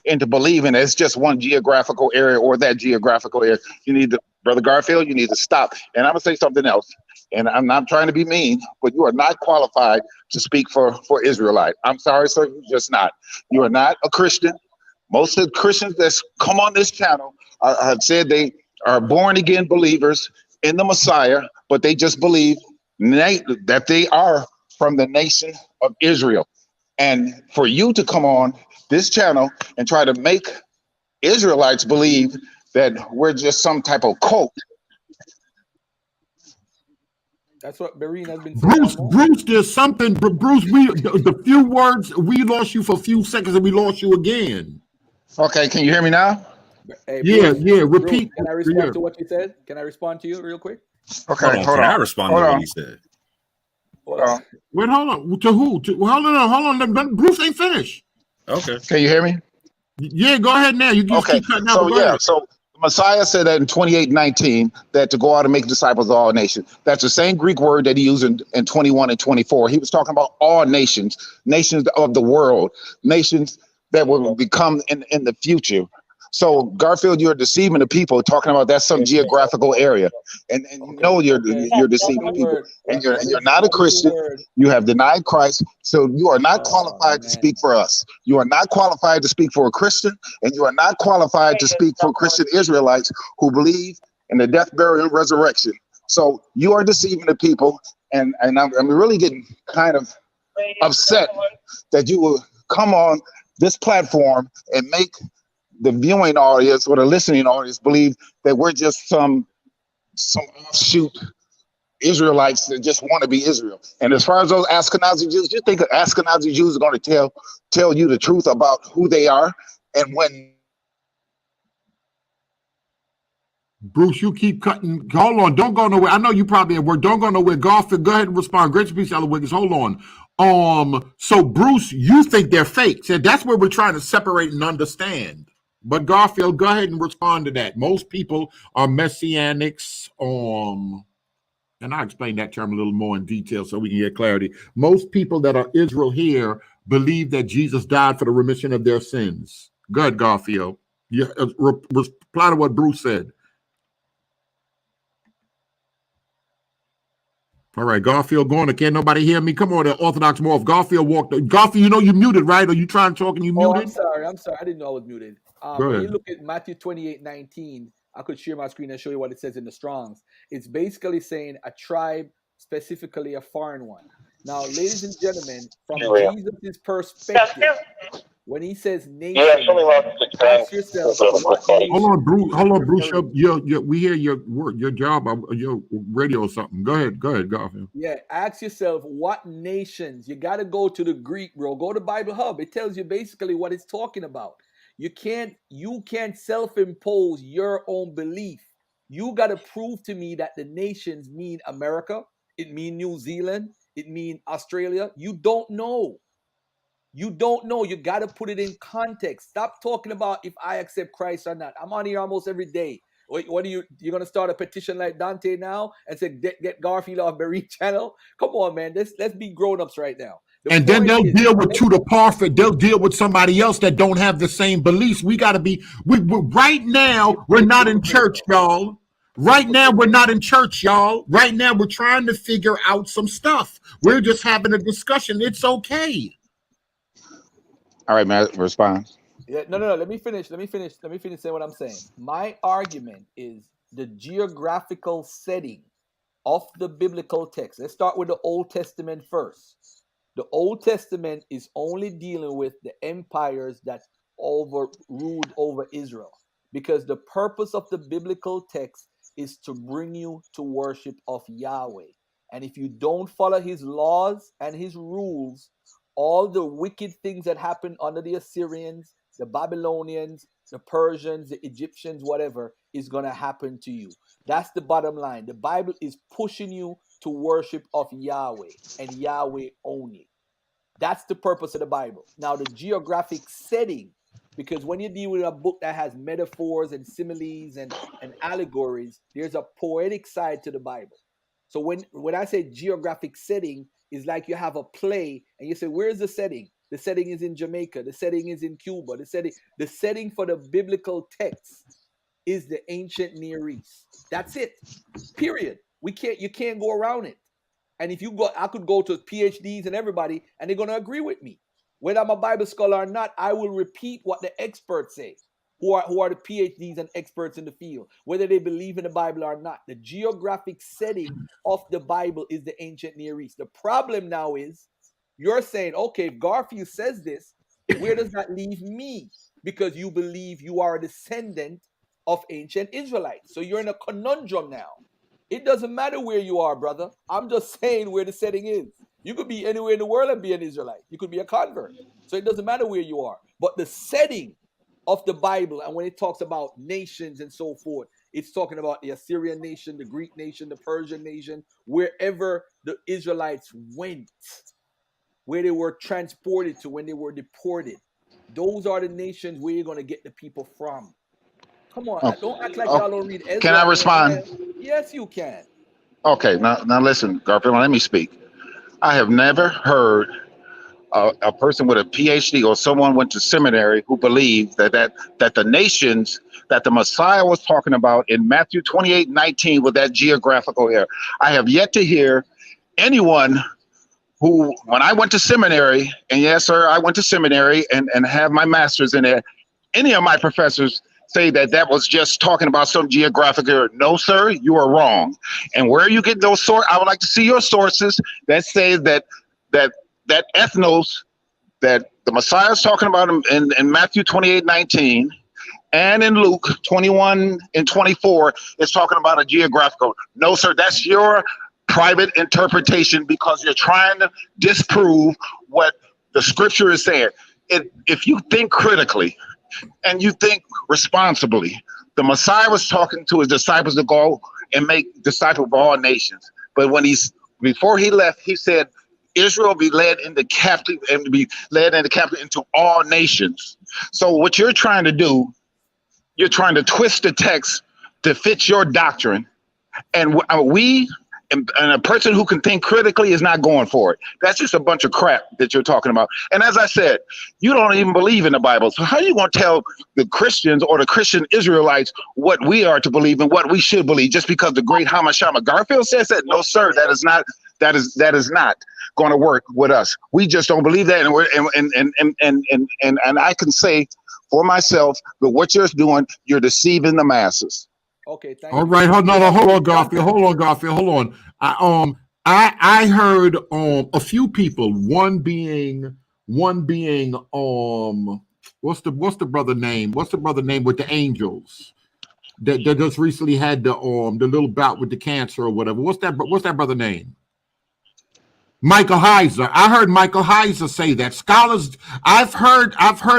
into believing it's just one geographical area or that geographical area. You need to Brother Garfield, you need to stop. And I'm gonna say something else. And I'm not trying to be mean, but you are not qualified to speak for Israelite. I'm sorry, sir, you're just not. You are not a Christian. Most of the Christians that's come on this channel have said they are born again believers in the Messiah, but they just believe that they are from the nation of Israel. And for you to come on this channel and try to make Israelites believe that we're just some type of cult. That's what Bereen has been saying. Bruce, there's something. Bruce, the few words, we lost you for a few seconds and we lost you again. Okay, can you hear me now? Hey, Yeah, Bruce, yeah. Repeat. Bruce, can I respond to what you said? Can I respond to you real quick? Okay, hold on. Can I respond to what he said? Hold on. Wait, hold on. To who? Hold on. Bruce ain't finished. Okay. Can you hear me? Yeah, go ahead now. You just keep cutting out. So yeah, so Messiah said that in 28:19 that to go out and make disciples of all nations. That's the same Greek word that he used in 21 and 24. He was talking about all nations, nations of the world, nations that will become in the future. So Garfield, you're deceiving the people, talking about that's some geographical area, and you know you're deceiving the people, and you're not a Christian. You have denied Christ, so you are not qualified to speak for us. You are not qualified to speak for a Christian, and you are not qualified to speak for Christian Israelites who believe in the death, burial, and resurrection. So you are deceiving the people, and I'm really getting kind of upset that you will come on this platform and make the viewing audience or the listening audience believe that we're just some offshoot Israelites that just want to be Israel. And as far as those Ashkenazi Jews, you think Ashkenazi Jews are going to tell you the truth about who they are? And when Bruce, you keep cutting. Hold on, don't go nowhere. I know you probably at work. Don't go nowhere. Garfield, go ahead and respond. Great speech, Ella Wiggins. Hold on. So Bruce, you think they're fake? So that's where we're trying to separate and understand. But Garfield, go ahead and respond to that. Most people are messianics. And I'll explain that term a little more in detail so we can get clarity. Most people that are Israel here believe that Jesus died for the remission of their sins. Go ahead, Garfield. Yeah, reply to what Bruce said. All right, Garfield going. Can't nobody hear me? Come on, the Orthodox Morph. Garfield walked. Garfield, you know you muted, right? Are you trying to talk and you muted? I'm sorry. I didn't know I was muted. Go When ahead. you look at Matthew 28:19, I could share my screen and show you what it says in the Strongs. It's basically saying a tribe, specifically a foreign one. Now, ladies and gentlemen, from Jesus' perspective, when he says nation, ask yourself, what nation? Hold on, Bruce. We hear your work, your job, your radio or something. Go ahead, Garfield. Yeah, ask yourself what nations. You got to go to the Greek, bro. Go to Bible Hub. It tells you basically what it's talking about. You can't self-impose your own belief. You got to prove to me that the nations mean America, it mean New Zealand, it mean Australia. You don't know. You don't know. You got to put it in context. Stop talking about if I accept Christ or not. I'm on here almost every day. What are you're going to start a petition like Dante now and say, get Garfield off Berean channel? Come on, man. Let's be grown-ups right now. And then they'll deal with Tudor Parfit. They'll deal with somebody else that don't have the same beliefs. We got to be, right now, we're not in church, y'all. Right now, we're not in church, y'all. Right now, we're trying to figure out some stuff. We're just having a discussion. It's okay. All right, man, respond. Yeah, no. Let me finish saying what I'm saying. My argument is the geographical setting of the biblical text. Let's start with the Old Testament first. The Old Testament is only dealing with the empires that ruled over Israel, because the purpose of the biblical text is to bring you to worship of Yahweh. And if you don't follow his laws and his rules, all the wicked things that happened under the Assyrians, the Babylonians, the Persians, the Egyptians, whatever, is going to happen to you. That's the bottom line. The Bible is pushing you to worship of Yahweh and Yahweh only. That's the purpose of the Bible. Now, the geographic setting, because when you deal with a book that has metaphors and similes and allegories, there's a poetic side to the Bible. So when I say geographic setting, it's like you have a play and you say, where's the setting? The setting is in Jamaica. The setting is in Cuba. The setting for the biblical text is the ancient Near East. That's it. Period. You can't go around it. And if you go, I could go to PhDs and everybody, and they're going to agree with me. Whether I'm a Bible scholar or not, I will repeat what the experts say, who are the PhDs and experts in the field, whether they believe in the Bible or not. The geographic setting of the Bible is the ancient Near East. The problem now is you're saying, okay, if Garfield says this, where does that leave me? Because you believe you are a descendant of ancient Israelites. So you're in a conundrum now. It doesn't matter where you are, brother. I'm just saying where the setting is. You could be anywhere in the world and be an Israelite. You could be a convert. So it doesn't matter where you are. But the setting of the Bible, and when it talks about nations and so forth, it's talking about the Assyrian nation, the Greek nation, the Persian nation, wherever the Israelites went, where they were transported to when they were deported. Those are the nations where you're going to get the people from. Come on, don't act like y'all don't read Ezra. Can I respond? Yes, you can. Okay, now listen, Garfield, let me speak. I have never heard a person with a PhD or someone went to seminary who believed that the nations that the Messiah was talking about in Matthew 28:19 with that geographical error. I have yet to hear anyone who, when I went to seminary, and yes, sir, I went to seminary and have my master's in it, any of my professors say that was just talking about some geographic error. No, sir, you are wrong. And where you get those sources, I would like to see your sources that say that ethnos that the Messiah is talking about in Matthew 28:19 and in Luke 21:24 is talking about a geographical. No, sir, that's your private interpretation because you're trying to disprove what the scripture is saying. If you think critically and you think responsibly, the Messiah was talking to his disciples to go and make disciples of all nations. But before he left, he said, Israel be led into captive and to be led into captive into all nations. So what you're trying to do, you're trying to twist the text to fit your doctrine. And and a person who can think critically is not going for it. That's just a bunch of crap that you're talking about. And as I said, you don't even believe in the Bible. So how are you going to tell the Christians or the Christian Israelites what we are to believe and what we should believe just because the great Hamashama Garfield says that? No, sir, that is not going to work with us. We just don't believe that. And I can say for myself that what you're doing, you're deceiving the masses. Okay, thank All right, hold on, Garfield. Hold on. I heard a few people. One being what's the brother name? What's the brother name with the angels that just recently had the little bout with the cancer or whatever? What's that brother name? Michael Heiser. I heard Michael Heiser say that. Scholars, I've heard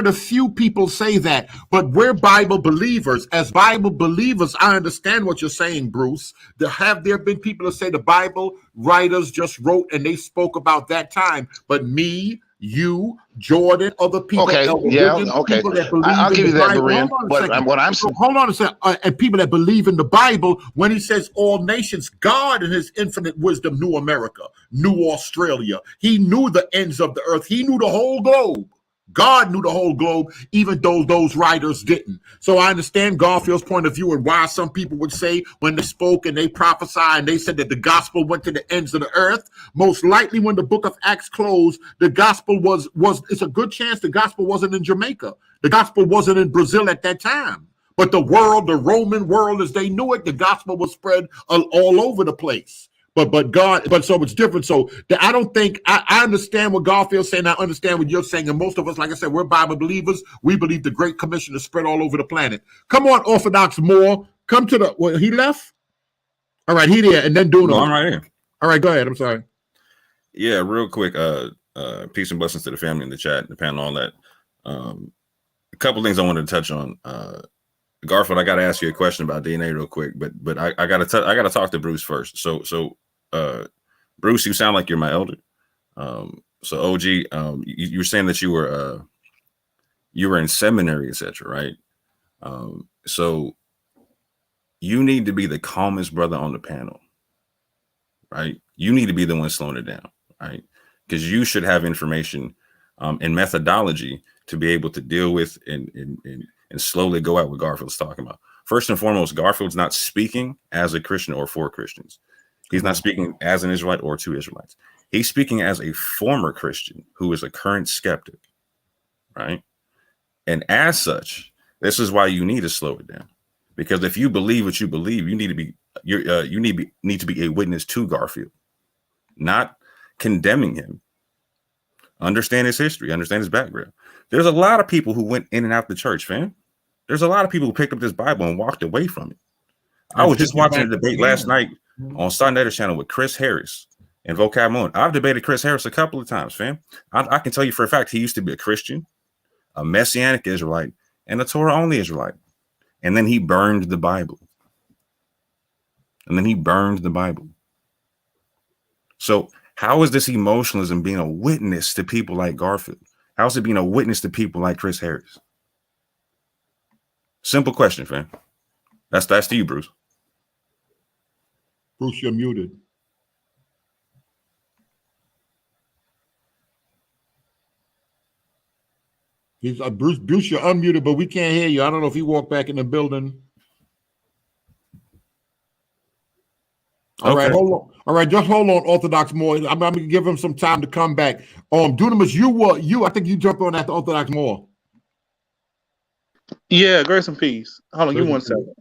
a few people say that, but we're Bible believers. As Bible believers, I understand what you're saying, Bruce. Have there been people that say the Bible writers just wrote and they spoke about that time, but me, you, Jordan, other people. Okay, yeah, okay. I'll give you that, Berean. But what I'm saying. Hold on a second. And people that believe in the Bible, when he says all nations, God in his infinite wisdom knew America, knew Australia. He knew the ends of the earth. He knew the whole globe. God knew the whole globe, even though those writers didn't. So I understand Garfield's point of view and why some people would say when they spoke and they prophesied and they said that the gospel went to the ends of the earth. Most likely when the book of Acts closed, the gospel was it's a good chance the gospel wasn't in Jamaica. The gospel wasn't in Brazil at that time. But the world, the Roman world as they knew it, the gospel was spread all over the place. But so it's different. So I don't think I understand what Garfield's saying. I understand what you're saying. And most of us, like I said, we're Bible believers. We believe the Great Commission is spread all over the planet. Come on, Orthodox Moore. Come to he left? All right, he there. And then Duno. No, I'm right here. All right, go ahead. I'm sorry. Yeah, real quick. Peace and blessings to the family in the chat, the panel, all that. A couple things I wanted to touch on. Garfield, I got to ask you a question about DNA real quick, but I got to talk to Bruce first. So Bruce, you sound like you're my elder. So OG, you were saying that you were in seminary, etc., right? So you need to be the calmest brother on the panel, right? You need to be the one slowing it down, right? Because you should have information and methodology to be able to deal with and slowly go out what Garfield's talking about. First and foremost, Garfield's not speaking as a Christian or for Christians. He's not speaking as an Israelite or to Israelites. He's speaking as a former Christian who is a current skeptic, right? And as such, this is why you need to slow it down. Because if you believe what you believe, you need to be need to be a witness to Garfield, not condemning him. Understand his history, understand his background. There's a lot of people who went in and out the church, fam. There's a lot of people who picked up this Bible and walked away from it. I was just watching a debate last night on Sundays channel with Chris Harris and Vocab Moon. I've debated Chris Harris a couple of times, fam. I can tell you for a fact he used to be a Christian, a Messianic Israelite, and a Torah only Israelite. And then he burned the Bible. So how is this emotionalism being a witness to people like Garfield? How is it being a witness to people like Chris Harris? Simple question, fam. That's to you, Bruce. Bruce, you're muted. He's Bruce, you're unmuted, but we can't hear you. I don't know if he walked back in the building. All right, hold on. All right, just hold on, Orthodox more. I'm gonna give him some time to come back. Dunamis, I think you jumped on after Orthodox more. Yeah, grace and peace. Hold on, give me 1 second.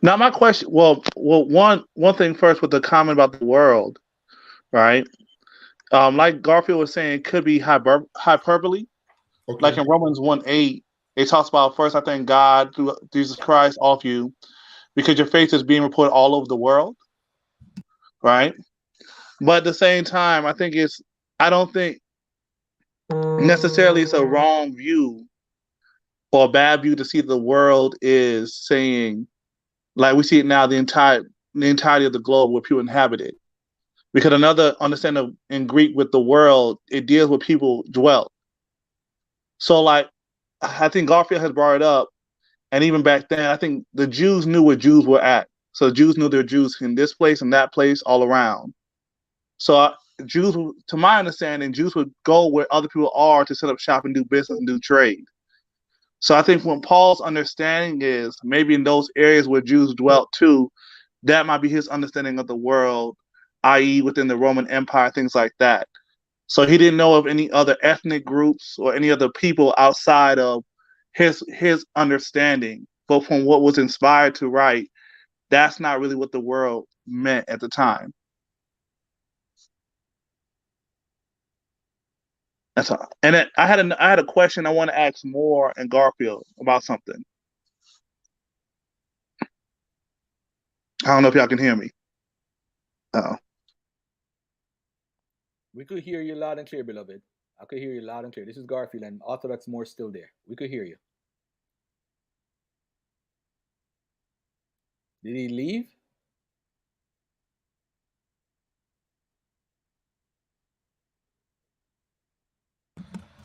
Now my question. Well, one thing first with the comment about the world, right? Like Garfield was saying, it could be hyperbole. Okay. Like in Romans 1:8, it talks about first, I thank God through Jesus Christ, all of you, because your faith is being reported all over the world, right? But at the same time, I don't think necessarily it's a wrong view or a bad view to see the world is saying, like we see it now, the entirety of the globe where people inhabit it. Because another understanding in Greek with the world, it deals with people dwelt. So like, I think Garfield has brought it up, and even back then, I think the Jews knew where Jews were at. So the Jews knew there were Jews in this place and that place all around. So Jews, to my understanding, Jews would go where other people are to set up shop and do business and do trade. So I think when Paul's understanding is maybe in those areas where Jews dwelt too, that might be his understanding of the world, i.e. within the Roman Empire, things like that. So he didn't know of any other ethnic groups or any other people outside of his understanding. But from what was inspired to write, that's not really what the world meant at the time. That's all. And then I had a question I want to ask Moore and Garfield about something. I don't know if y'all can hear me. Uh-oh. We could hear you loud and clear, beloved. I could hear you loud and clear. This is Garfield, and Orthodox Moore still there. We could hear you. Did he leave?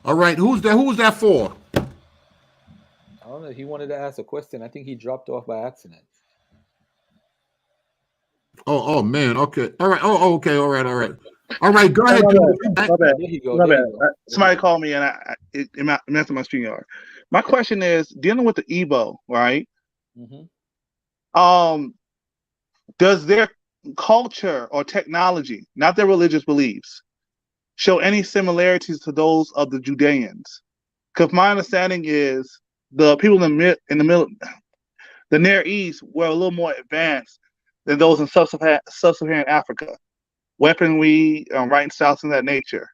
All right, who's that? Who was that for? I don't know. He wanted to ask a question. I think he dropped off by accident. Oh man. Okay. All right. Oh, okay. All right. All right. Go ahead. There you go. Somebody called me, and it messed up my screen yard. My question is dealing with the Igbo, right? Mm-hmm. Does their culture or technology, not their religious beliefs, show any similarities to those of the Judeans? Because my understanding is the people in the Near East were a little more advanced than those in sub-Saharan Africa. Weaponry, writing styles, and that nature.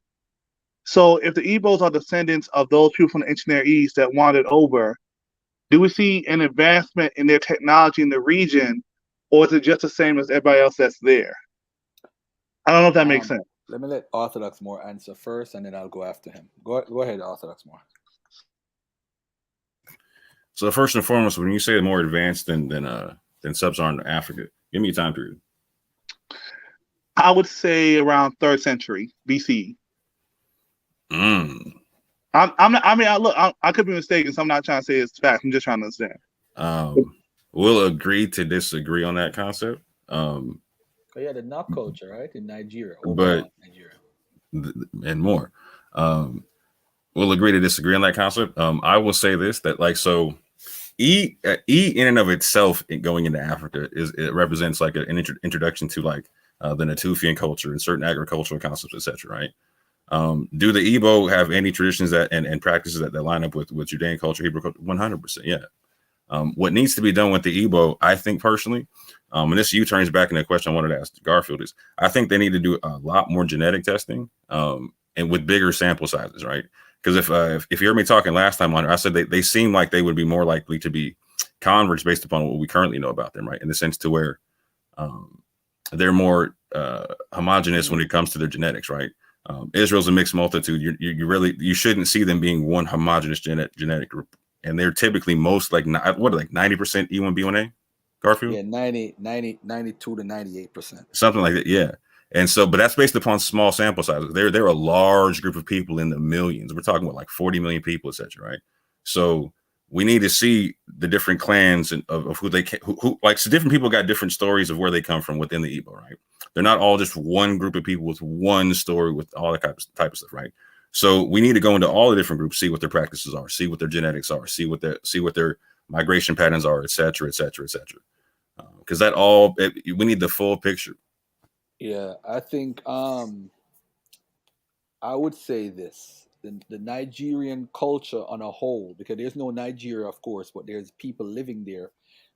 So if the Igbos are descendants of those people from the ancient Near East that wandered over, do we see an advancement in their technology in the region, or is it just the same as everybody else that's there? I don't know if that makes sense. Let me let Orthodox Moore answer first, and then I'll go after him. Go ahead, Orthodox Moore. So first and foremost, when you say more advanced than sub-Saharan Africa, give me a time period. I would say around 3rd century BC. I could be mistaken, so I'm not trying to say it's fact. I'm just trying to understand. We'll agree to disagree on that concept. The knock culture, right, in Nigeria, but Nigeria, and more. will agree to disagree on that concept. I will say this, that like, so E in and of itself, going into Africa, it represents like an introduction to like the Natufian culture and certain agricultural concepts, etc. Right? Do the Igbo have any traditions that and practices that line up with Judean culture, Hebrew culture? 100%, yeah. What needs to be done with the Igbo, I think personally, and this U-turns back into a question I wanted to ask Garfield, is I think they need to do a lot more genetic testing, and with bigger sample sizes, right? Because if you heard me talking last time on it, I said they seem like they would be more likely to be converts based upon what we currently know about them, right? In the sense to where they're more homogenous when it comes to their genetics, right? Israel's a mixed multitude. You shouldn't see them being one homogenous genetic group, and they're typically most like 90% E1 B1A. Garfield? Yeah, 92 to 98%. Something like that, yeah. And so, but that's based upon small sample sizes. They're a large group of people in the millions. We're talking about like 40 million people, etc. Right? So we need to see the different clans and of who they can, who like, so different people got different stories of where they come from within the Igbo, right? They're not all just one group of people with one story with all that type of stuff, right? So we need to go into all the different groups, see what their practices are, see what their genetics are, see what their migration patterns are, etc., etc., etc. Because we need the full picture. Yeah, I think I would say this: the Nigerian culture on a whole, because there's no Nigeria, of course, but there's people living there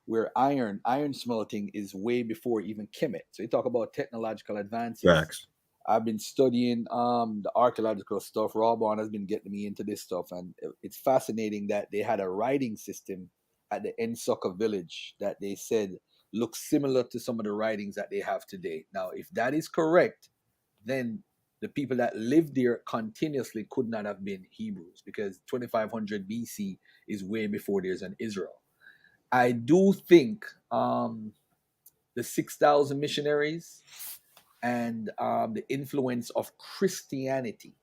where iron smelting is way before even Kemet. So you talk about technological advances. Facts. I've been studying the archaeological stuff. Rawborn has been getting me into this stuff, and it's fascinating that they had a writing system at the Nsukka village that they said looks similar to some of the writings that they have today. Now, if that is correct, then the people that lived there continuously could not have been Hebrews, because 2500 BC is way before there's an Israel. I do think the 6,000 missionaries and the influence of Christianity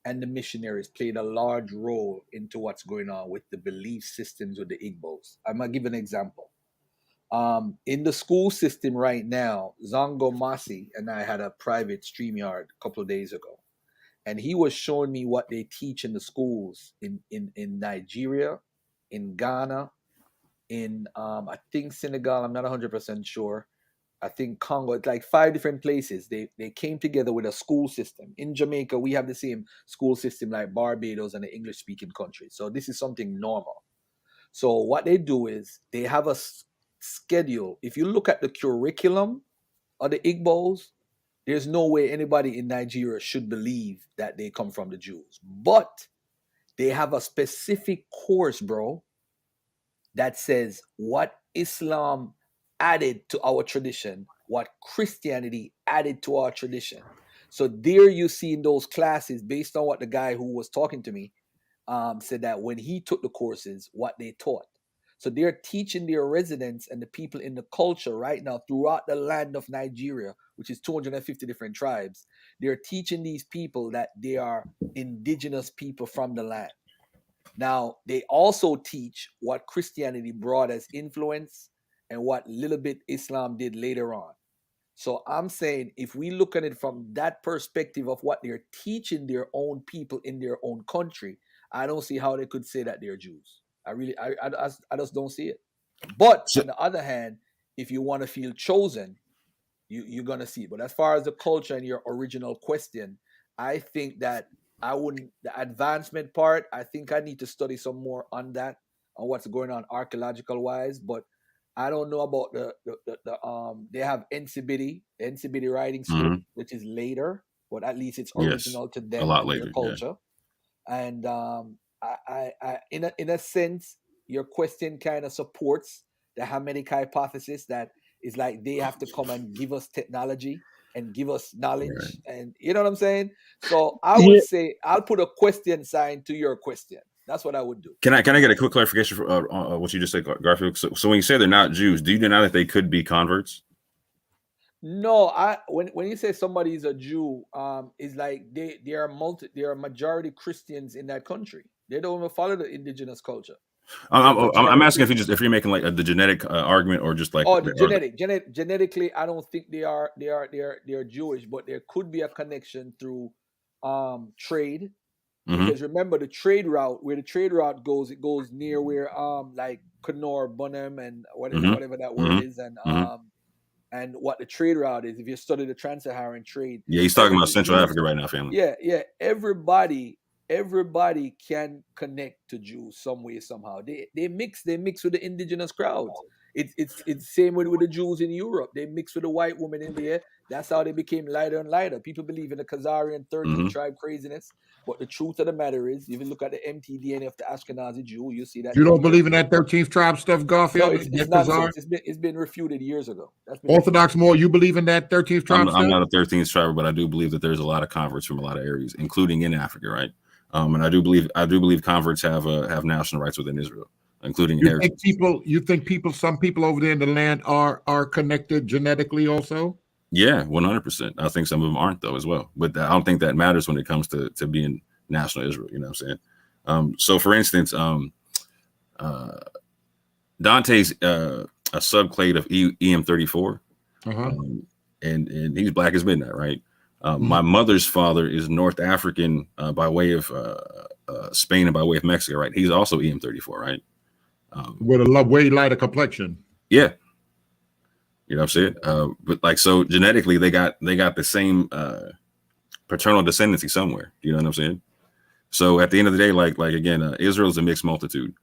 and the missionaries played a large role into what's going on with the belief systems with the Igbos. I'm going to give an example. In the school system right now, Zongo Masi and I had a private StreamYard a couple of days ago, and he was showing me what they teach in the schools in Nigeria, in Ghana, in I think Senegal, I'm not 100% sure. I think Congo, it's like 5 different places. They came together with a school system. In Jamaica, we have the same school system like Barbados and the English-speaking countries. So this is something normal. So what they do is they have a schedule. If you look at the curriculum of the Igbos, there's no way anybody in Nigeria should believe that they come from the Jews. But they have a specific course, bro, that says what Islam added to our tradition, what Christianity added to our tradition. So there you see in those classes, based on what the guy who was talking to me said, that when he took the courses, what they taught. So they're teaching their residents and the people in the culture right now throughout the land of Nigeria, which is 250 different tribes. They're teaching these people that they are indigenous people from the land. Now, they also teach what Christianity brought as influence and what little bit Islam did later on. So I'm saying, if we look at it from that perspective of what they're teaching their own people in their own country, I don't see how they could say that they're Jews. I just don't see it. But on the other hand, if you want to feel chosen, you're going to see it. But as far as the culture and your original question, I think that the advancement part, I think I need to study some more on that, on what's going on archaeological wise. But I don't know about they have Nsibidi writing script, which is later, but at least it's original to them, a lot and later, their culture. And I in a sense, your question kind of supports the Hamitic hypothesis, that is like they have to come and give us technology and give us knowledge, and you know what I'm saying? So I would say I'll put a question sign to your question. That's what I would do. Can I get a quick clarification for what you just said, Garfield? So when you say they're not Jews, do you deny that they could be converts? No, when you say somebody is a Jew, it's like they are majority Christians in that country. They don't even follow the indigenous culture. I'm asking if you're making like the genetic argument, or just like genetically, I don't think they're Jewish, but there could be a connection through trade Because remember the trade route, where the trade route goes, it goes near where like Kenor, Bonham, and whatever that word is, and what the trade route is. If you study the trans-Saharan trade, Yeah, he's talking about Central Africa right now, family. Yeah, everybody can connect to Jews some way, somehow. They mix with the indigenous crowds. It's same with the Jews in Europe. They mix with the white woman in there. That's how they became lighter and lighter. People believe in the Khazarian 13th tribe craziness. But the truth of the matter is, if you look at the mtDNA of the Ashkenazi Jew, you see that You don't believe in that 13th tribe stuff, Garfield? No, it's nonsense. It's been refuted years ago. Orthodox more, you believe in that 13th tribe stuff? I'm not a 13th tribe, but I do believe that there's a lot of converts from a lot of areas, including in Africa, right? And I do believe converts have national rights within Israel, including inheritance. You think some people over there in the land are connected genetically also? Yeah, 100%. I think some of them aren't though as well, but I don't think that matters when it comes to being national Israel. You know what I'm saying? So for instance, Dante's a subclade of EM34, and he's black as midnight, right? My mother's father is North African by way of Spain and by way of Mexico, right? He's also EM34, right? With a way lighter complexion. Yeah. You know what I'm saying? But like, so genetically, they got the same paternal descendancy somewhere. You know what I'm saying? So at the end of the day, like again, Israel is a mixed multitude,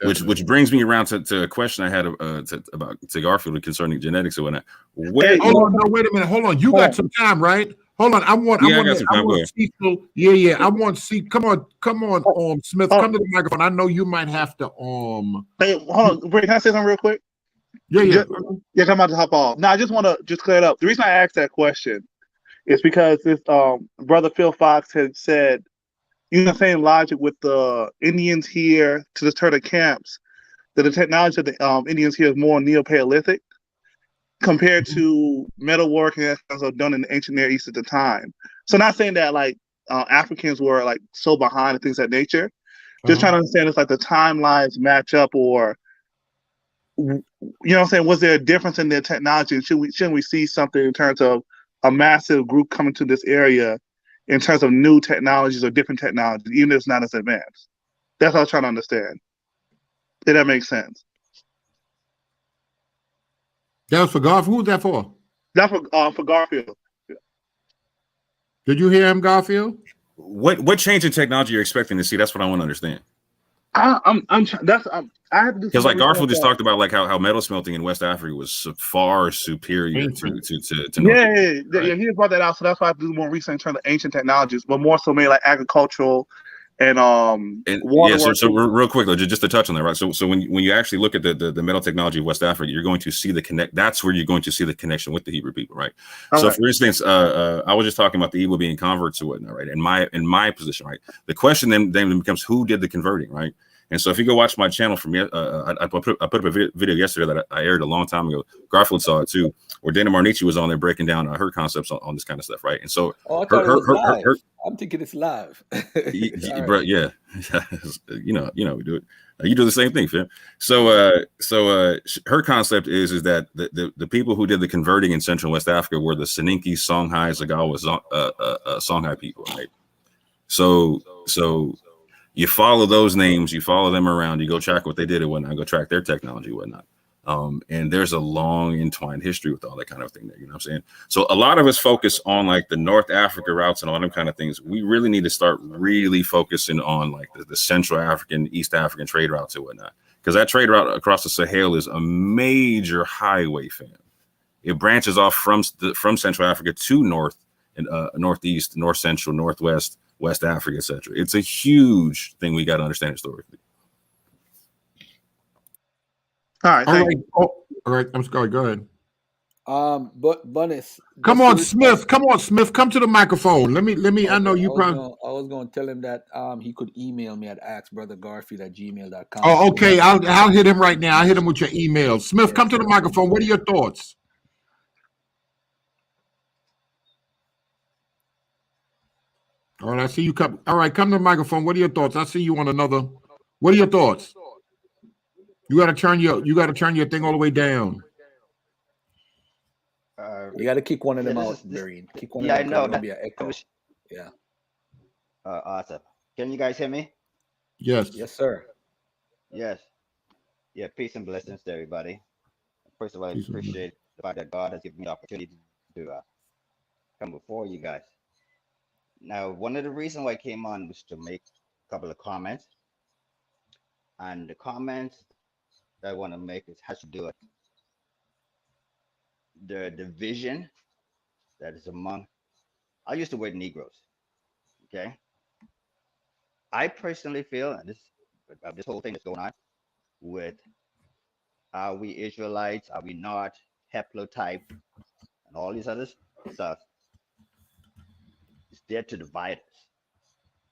which brings me around to a question I had about Garfield concerning genetics and whatnot. Wait a minute. Hold on. You got some time, right? Hold on. I want Cecil. Yeah. I want see. Come on, Smith. Come to the microphone. I know you might have to. Hey, hold on. Wait, can I say something real quick? Yeah. I'm about to hop off. No, I just want to clear it up. The reason I asked that question is because this brother Phil Fox had said, using the same logic with the Indians here to the turtle camps, that the technology of the Indians here is more Neo-Paleolithic compared to metalwork and that done in the ancient Near East at the time. So not saying that like Africans were like so behind and things of that nature. Just trying to understand if like the timelines match up, or you know what I'm saying, was there a difference in their technology? Shouldn't we see something in terms of a massive group coming to this area in terms of new technologies or different technologies, even if it's not as advanced? That's what I was trying to understand. Did that make sense? That was for Garfield. Who was that for? That's for Garfield. Did you hear him, Garfield? What change in technology you're expecting to see? That's what I want to understand. I have to do, because like Garfield just talked about like how metal smelting in West Africa was far superior to yeah, he brought that out, so that's why I have to do more research in terms of ancient technologies, but more so maybe like agricultural and water. Yeah, so real quick though, just to touch on that, right? So when you actually look at the metal technology of West Africa, you're going to see that's where you're going to see the connection with the Hebrew people, right? So for instance, I was just talking about the Igbo being converts or whatnot, right? In my position, right? The question then becomes, who did the converting, right? And so if you go watch my channel from I put up a video yesterday that I aired a long time ago. Garfield saw it too, where Dana Marnici was on there breaking down her concepts on this kind of stuff, right? And so I'm thinking it's live. Bro, yeah, you know we do it. You do the same thing, Finn. So her concept is that the people who did the converting in Central West Africa were the Soninke, Songhai, Zagawa, Songhai people, right? So you follow those names, you follow them around, you go track what they did and whatnot, go track their technology and whatnot. And there's a long entwined history with all that kind of thing there, you know what I'm saying? So a lot of us focus on like the North Africa routes and all them kind of things. We really need to start really focusing on like the Central African, East African trade routes and whatnot. Because that trade route across the Sahel is a major highway, fam. It branches off from Central Africa to North and Northeast, North Central, Northwest, West Africa, etc. It's a huge thing we got to understand historically. All right. I'm sorry. Go ahead. But Bunnis, come on, Smith. Come to the microphone. Let me. I know you probably. I was going to tell him that he could email me at askbrothergarfield@gmail.com. Oh, okay. I'll hit him right now. I'll hit him with your email. Smith, come to the microphone. What are your thoughts? All right, I see you come. All right, come to the microphone. What are your thoughts? I see you on another. What are your thoughts? You got to turn your thing all the way down. You got to kick one of them out, Marion. Kick one of them. I know that. Be an echo. Yeah. Awesome. Can you guys hear me? Yes. Yes, sir. Yes. Yeah. Peace and blessings to everybody. First of all, I Peace and blessings. appreciate the fact that God has given me the opportunity to come before you guys. Now, one of the reasons why I came on was to make a couple of comments, and the comments that I want to make has to do with the division that is among. I'll use the word Negroes. Okay. I personally feel, and this whole thing that's going on with, are we Israelites? Are we not? Haplotype and all these other stuff is there to divide us.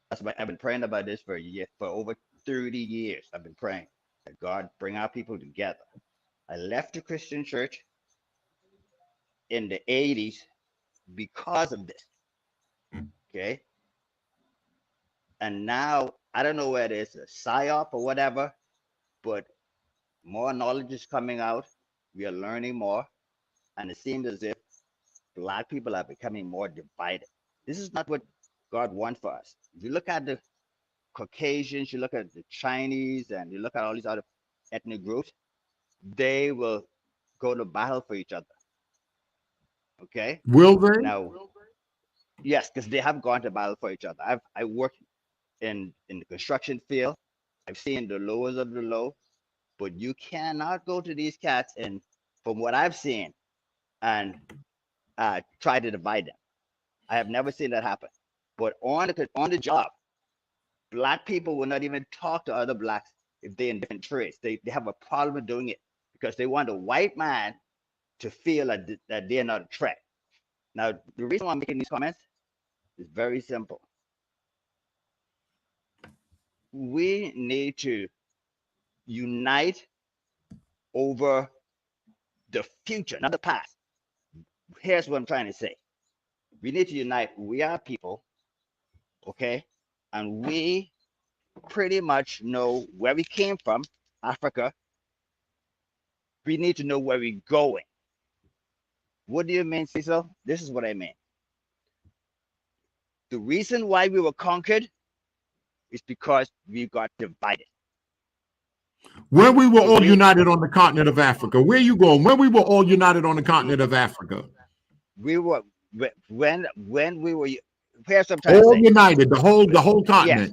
That's why I've been praying about this for a year, for over 30 years. I've been praying that God bring our people together. I left the Christian church in the 80s because of this. Okay. And now I don't know whether it's a psyop or whatever, but more knowledge is coming out. We are learning more. And it seems as if Black people are becoming more divided. This is not what God wants for us. If you look at the Caucasians, you look at the Chinese, and you look at all these other ethnic groups, they will go to battle for each other. Okay? Will they? Now, yes, because they have gone to battle for each other. I work in the construction field. I've seen the lowest of the low, but you cannot go to these cats and, from what I've seen, and try to divide them. I have never seen that happen. But on the job, Black people will not even talk to other Blacks if they're in different trades. They have a problem with doing it because they want a white man to feel that they're not a threat. Now, the reason why I'm making these comments is very simple. We need to unite over the future, not the past. Here's what I'm trying to say. We need to unite. We are people, okay? And we pretty much know where we came from, Africa. We need to know where we're going. What do you mean, Cecil? This is what I mean. The reason why we were conquered is because we got divided. When we were all united on the continent of Africa, where you going? When we were all united on the continent of Africa, we were when we were. Here's what I'm trying all to say. united, the whole continent.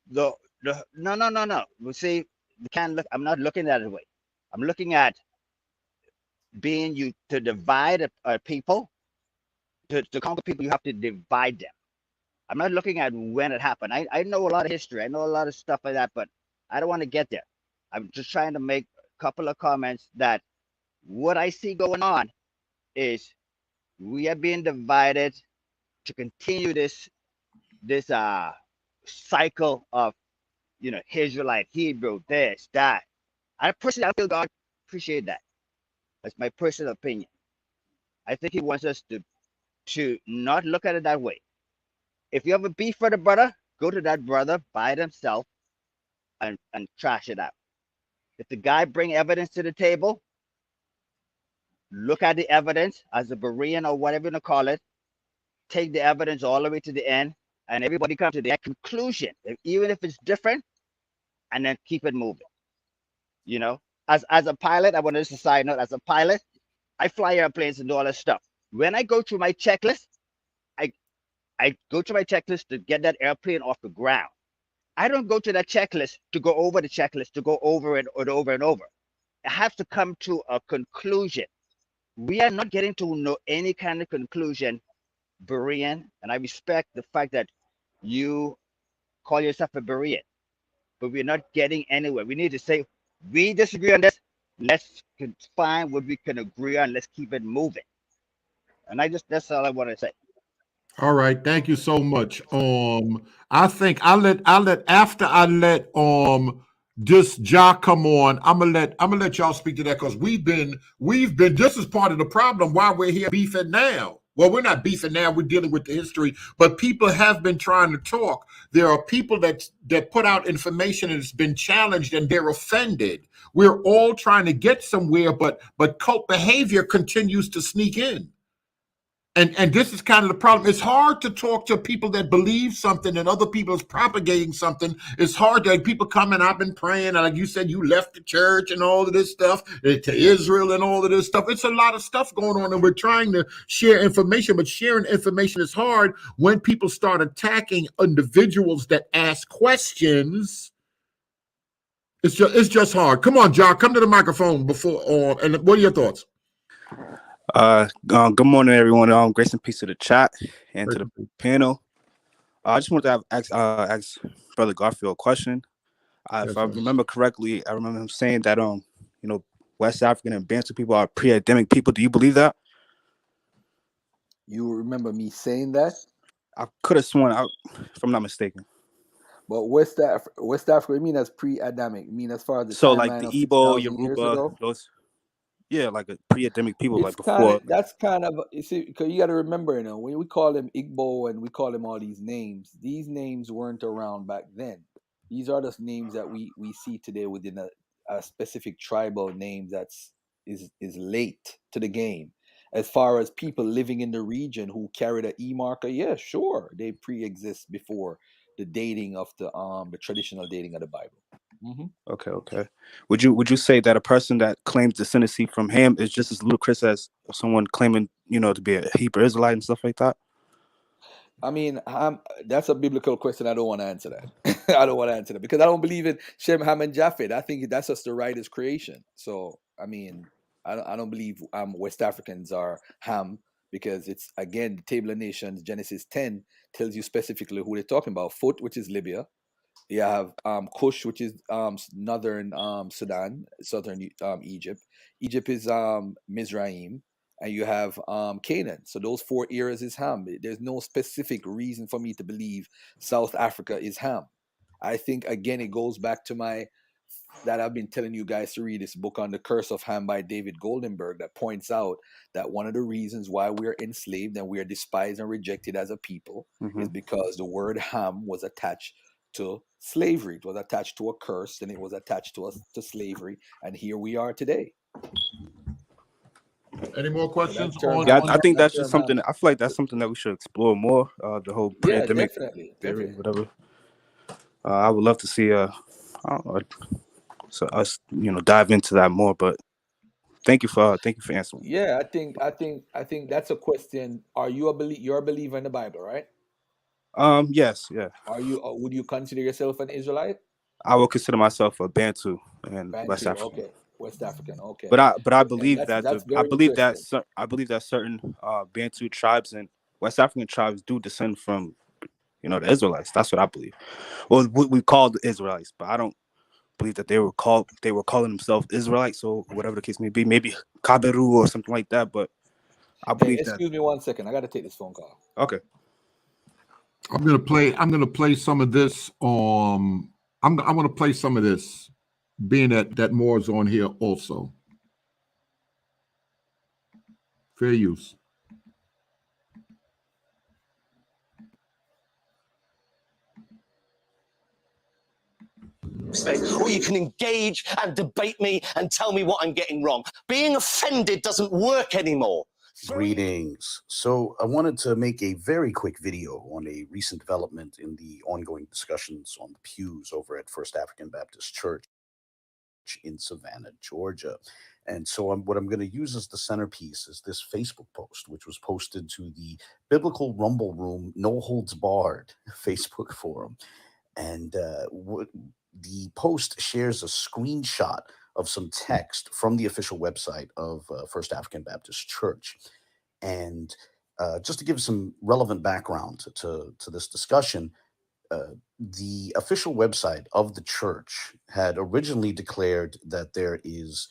Yeah. No. You see, you can't look. I'm not looking at it way. I'm looking at being you to divide a people. To conquer people, you have to divide them. I'm not looking at when it happened. I know a lot of history. I know a lot of stuff like that, but I don't want to get there. I'm just trying to make a couple of comments that what I see going on is we are being divided to continue this cycle of, Israelite, Hebrew, this, that. I feel God appreciate that. That's my personal opinion. I think He wants us to not look at it that way. If you have a beef with a brother, go to that brother by himself and trash it out. If the guy bring evidence to the table, look at the evidence as a Berean or whatever you want to call it, take the evidence all the way to the end, and everybody comes to their conclusion, even if it's different, and then keep it moving. As a pilot, I want to just a side note, as a pilot, I fly airplanes and do all that stuff. When I go through my checklist, I go to my checklist to get that airplane off the ground. I don't go to that checklist to go over the checklist, to go over it and over and over. I have to come to a conclusion. We are not getting to any kind of conclusion, Berean, and I respect the fact that you call yourself a Berean, but we're not getting anywhere. We need to say, we disagree on this. Let's find what we can agree on. Let's keep it moving. And that's all I want to say. All right, thank you so much. I think I'll let after I let just Ja come on. I'm gonna let y'all speak to that because we've been this is part of the problem why we're here beefing now. Well, we're not beefing now, we're dealing with the history, but people have been trying to talk. There are people that put out information and it's been challenged and they're offended. We're all trying to get somewhere, but cult behavior continues to sneak in. And this is kind of the problem. It's hard to talk to people that believe something and other people is propagating something. It's hard that people come and I've been praying, and like you said, you left the church and all of this stuff to Israel and all of this stuff. It's a lot of stuff going on, and we're trying to share information, but sharing information is hard when people start attacking individuals that ask questions. It's just hard. Come on, John, come to the microphone before. And what are your thoughts? Good morning, everyone. Grace and peace to the chat and to the panel. I just wanted to ask Brother Garfield a question. If I remember correctly, I remember him saying that West African and Bantu people are pre-Adamic people. Do you believe that? You remember me saying that? I could have sworn, if I'm not mistaken. But West Africa, you mean as pre-Adamic? You mean as far as the So like timeline the of Igbo, 6,000 years Yoruba, ago? those, yeah, like a pre-Adamic people, It's like before. that's kind of, you see, because you got to remember, when we call them Igbo and we call them all these names weren't around back then. These are just names that we see today within a specific tribal name is late to the game. As far as people living in the region who carried an E marker, yeah, sure, they pre-exist before the dating of the traditional dating of the Bible. Mm-hmm. Okay. Would you say that a person that claims descendancy from Ham is just as ludicrous as someone claiming, to be a Hebrew Israelite and stuff like that? I mean, that's a biblical question. I don't want to answer that. I don't want to answer that because I don't believe in Shem, Ham, and Japheth. I think that's just the writer's creation. So, I mean, I don't believe West Africans are Ham because it's, again, the Table of Nations, Genesis 10, tells you specifically who they're talking about. Phut, which is Libya. You have Cush, which is northern Sudan, southern Egypt. Egypt is Mizraim. And you have Canaan. So those 4 areas is Ham. There's no specific reason for me to believe South Africa is Ham. I think, again, it goes back to that I've been telling you guys to read this book on the Curse of Ham by David Goldenberg that points out that one of the reasons why we're enslaved and we are despised and rejected as a people is because the word Ham was attached to slavery. It was attached to a curse, and it was attached to slavery. And here we are today. Any more questions? I think that's just something. I feel like that's something that we should explore more. The whole pre-Adamic theory, whatever. I would love to see us dive into that more. But thank you for answering. Yeah, I think that's a question. Are you you're a believer in the Bible, right? Yes, yeah. Would you consider yourself an Israelite? I would consider myself a Bantu and West African. Okay, West African. Okay. But I believe I believe that certain Bantu tribes and West African tribes do descend from the Israelites. That's what I believe. Well, what we call the Israelites, but I don't believe that they were calling themselves Israelites, or whatever the case may be, maybe Kaberu or something like that. But I believe that. Excuse me 1 second. I got to take this phone call. Okay. I'm gonna play some of this. I'm gonna play some of this, being that Moore's on here also. Fair use. Or you can engage and debate me and tell me what I'm getting wrong. Being offended doesn't work anymore. Greetings. So I wanted to make a very quick video on a recent development in the ongoing discussions on the pews over at First African Baptist Church in Savannah, Georgia. And so what I'm going to use as the centerpiece is this Facebook post, which was posted to the Biblical Rumble Room No Holds Barred Facebook forum. And the post shares a screenshot of some text from the official website of First African Baptist Church. And just to give some relevant background to this discussion, the official website of the church had originally declared that there is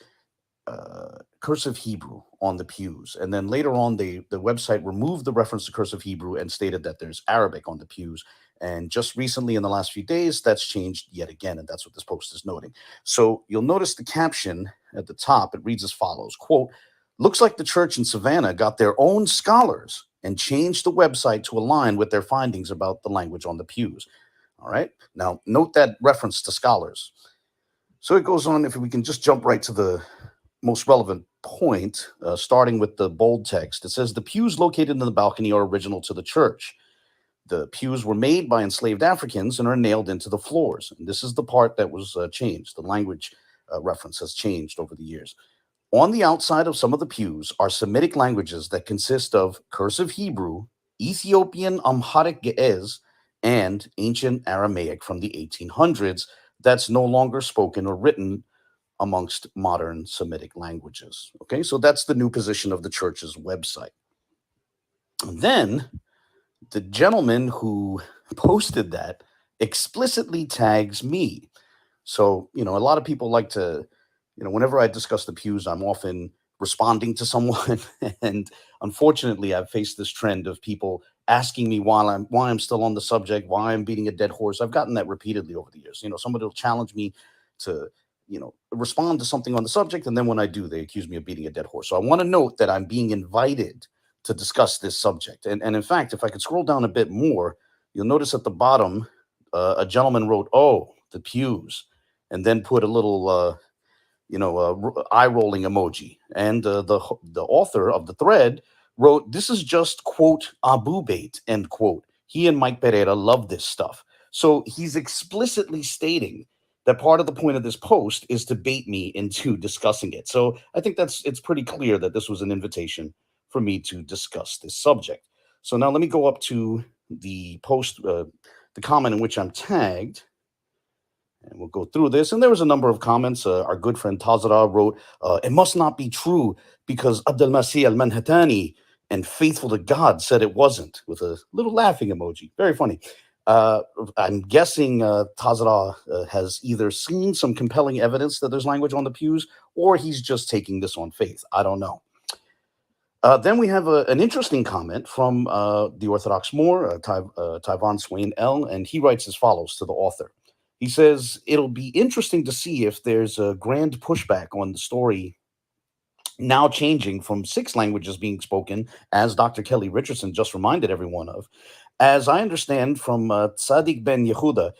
cursive Hebrew on the pews. And then later on, the website removed the reference to cursive Hebrew and stated that there's Arabic on the pews. And just recently, in the last few days, that's changed yet again. And that's what this post is noting. So you'll notice the caption at the top. It reads as follows, quote, "Looks like the church in Savannah got their own scholars and changed the website to align with their findings about the language on the pews." All right. Now, note that reference to scholars. So it goes on, if we can just jump right to the most relevant point, starting with the bold text. It says, the pews located in the balcony are original to the church. The pews were made by enslaved Africans and are nailed into the floors. And this is the part that was changed. The language reference has changed over the years. On the outside of some of the pews are Semitic languages that consist of cursive Hebrew, Ethiopian Amharic Ge'ez, and ancient Aramaic from the 1800s that's no longer spoken or written amongst modern Semitic languages. Okay, so that's the new position of the church's website. And then the gentleman who posted that explicitly tags me. So, a lot of people like to, whenever I discuss the pews, I'm often responding to someone. And unfortunately, I've faced this trend of people asking me why I'm still on the subject, why I'm beating a dead horse. I've gotten that repeatedly over the years. Somebody will challenge me to, respond to something on the subject. And then when I do, they accuse me of beating a dead horse. So I want to note that I'm being invited to discuss this subject. And in fact, if I could scroll down a bit more, you'll notice at the bottom, a gentleman wrote, "Oh, the pews," and then put a little, eye-rolling emoji. And the author of the thread wrote, "This is just, quote, Abu bait, end quote. He and Mike Pereira love this stuff." So he's explicitly stating that part of the point of this post is to bait me into discussing it. So I think it's pretty clear that this was an invitation for me to discuss this subject. So now let me go up to the post, the comment in which I'm tagged, and we'll go through this. And there was a number of comments. Our good friend Tazara wrote, "It must not be true because Abdelmasih al-Manhatani and Faithful to God said it wasn't," with a little laughing emoji. Very funny. I'm guessing Tazara has either seen some compelling evidence that there's language on the pews, or he's just taking this on faith. I don't know. Then we have an interesting comment from the Orthodox Moor, Tyvon Swain L., and he writes as follows to the author. He says, "It'll be interesting to see if there's a grand pushback on the story now changing from 6 languages being spoken, as Dr. Kelly Richardson just reminded everyone of. As I understand from Tzadik Ben Yehuda,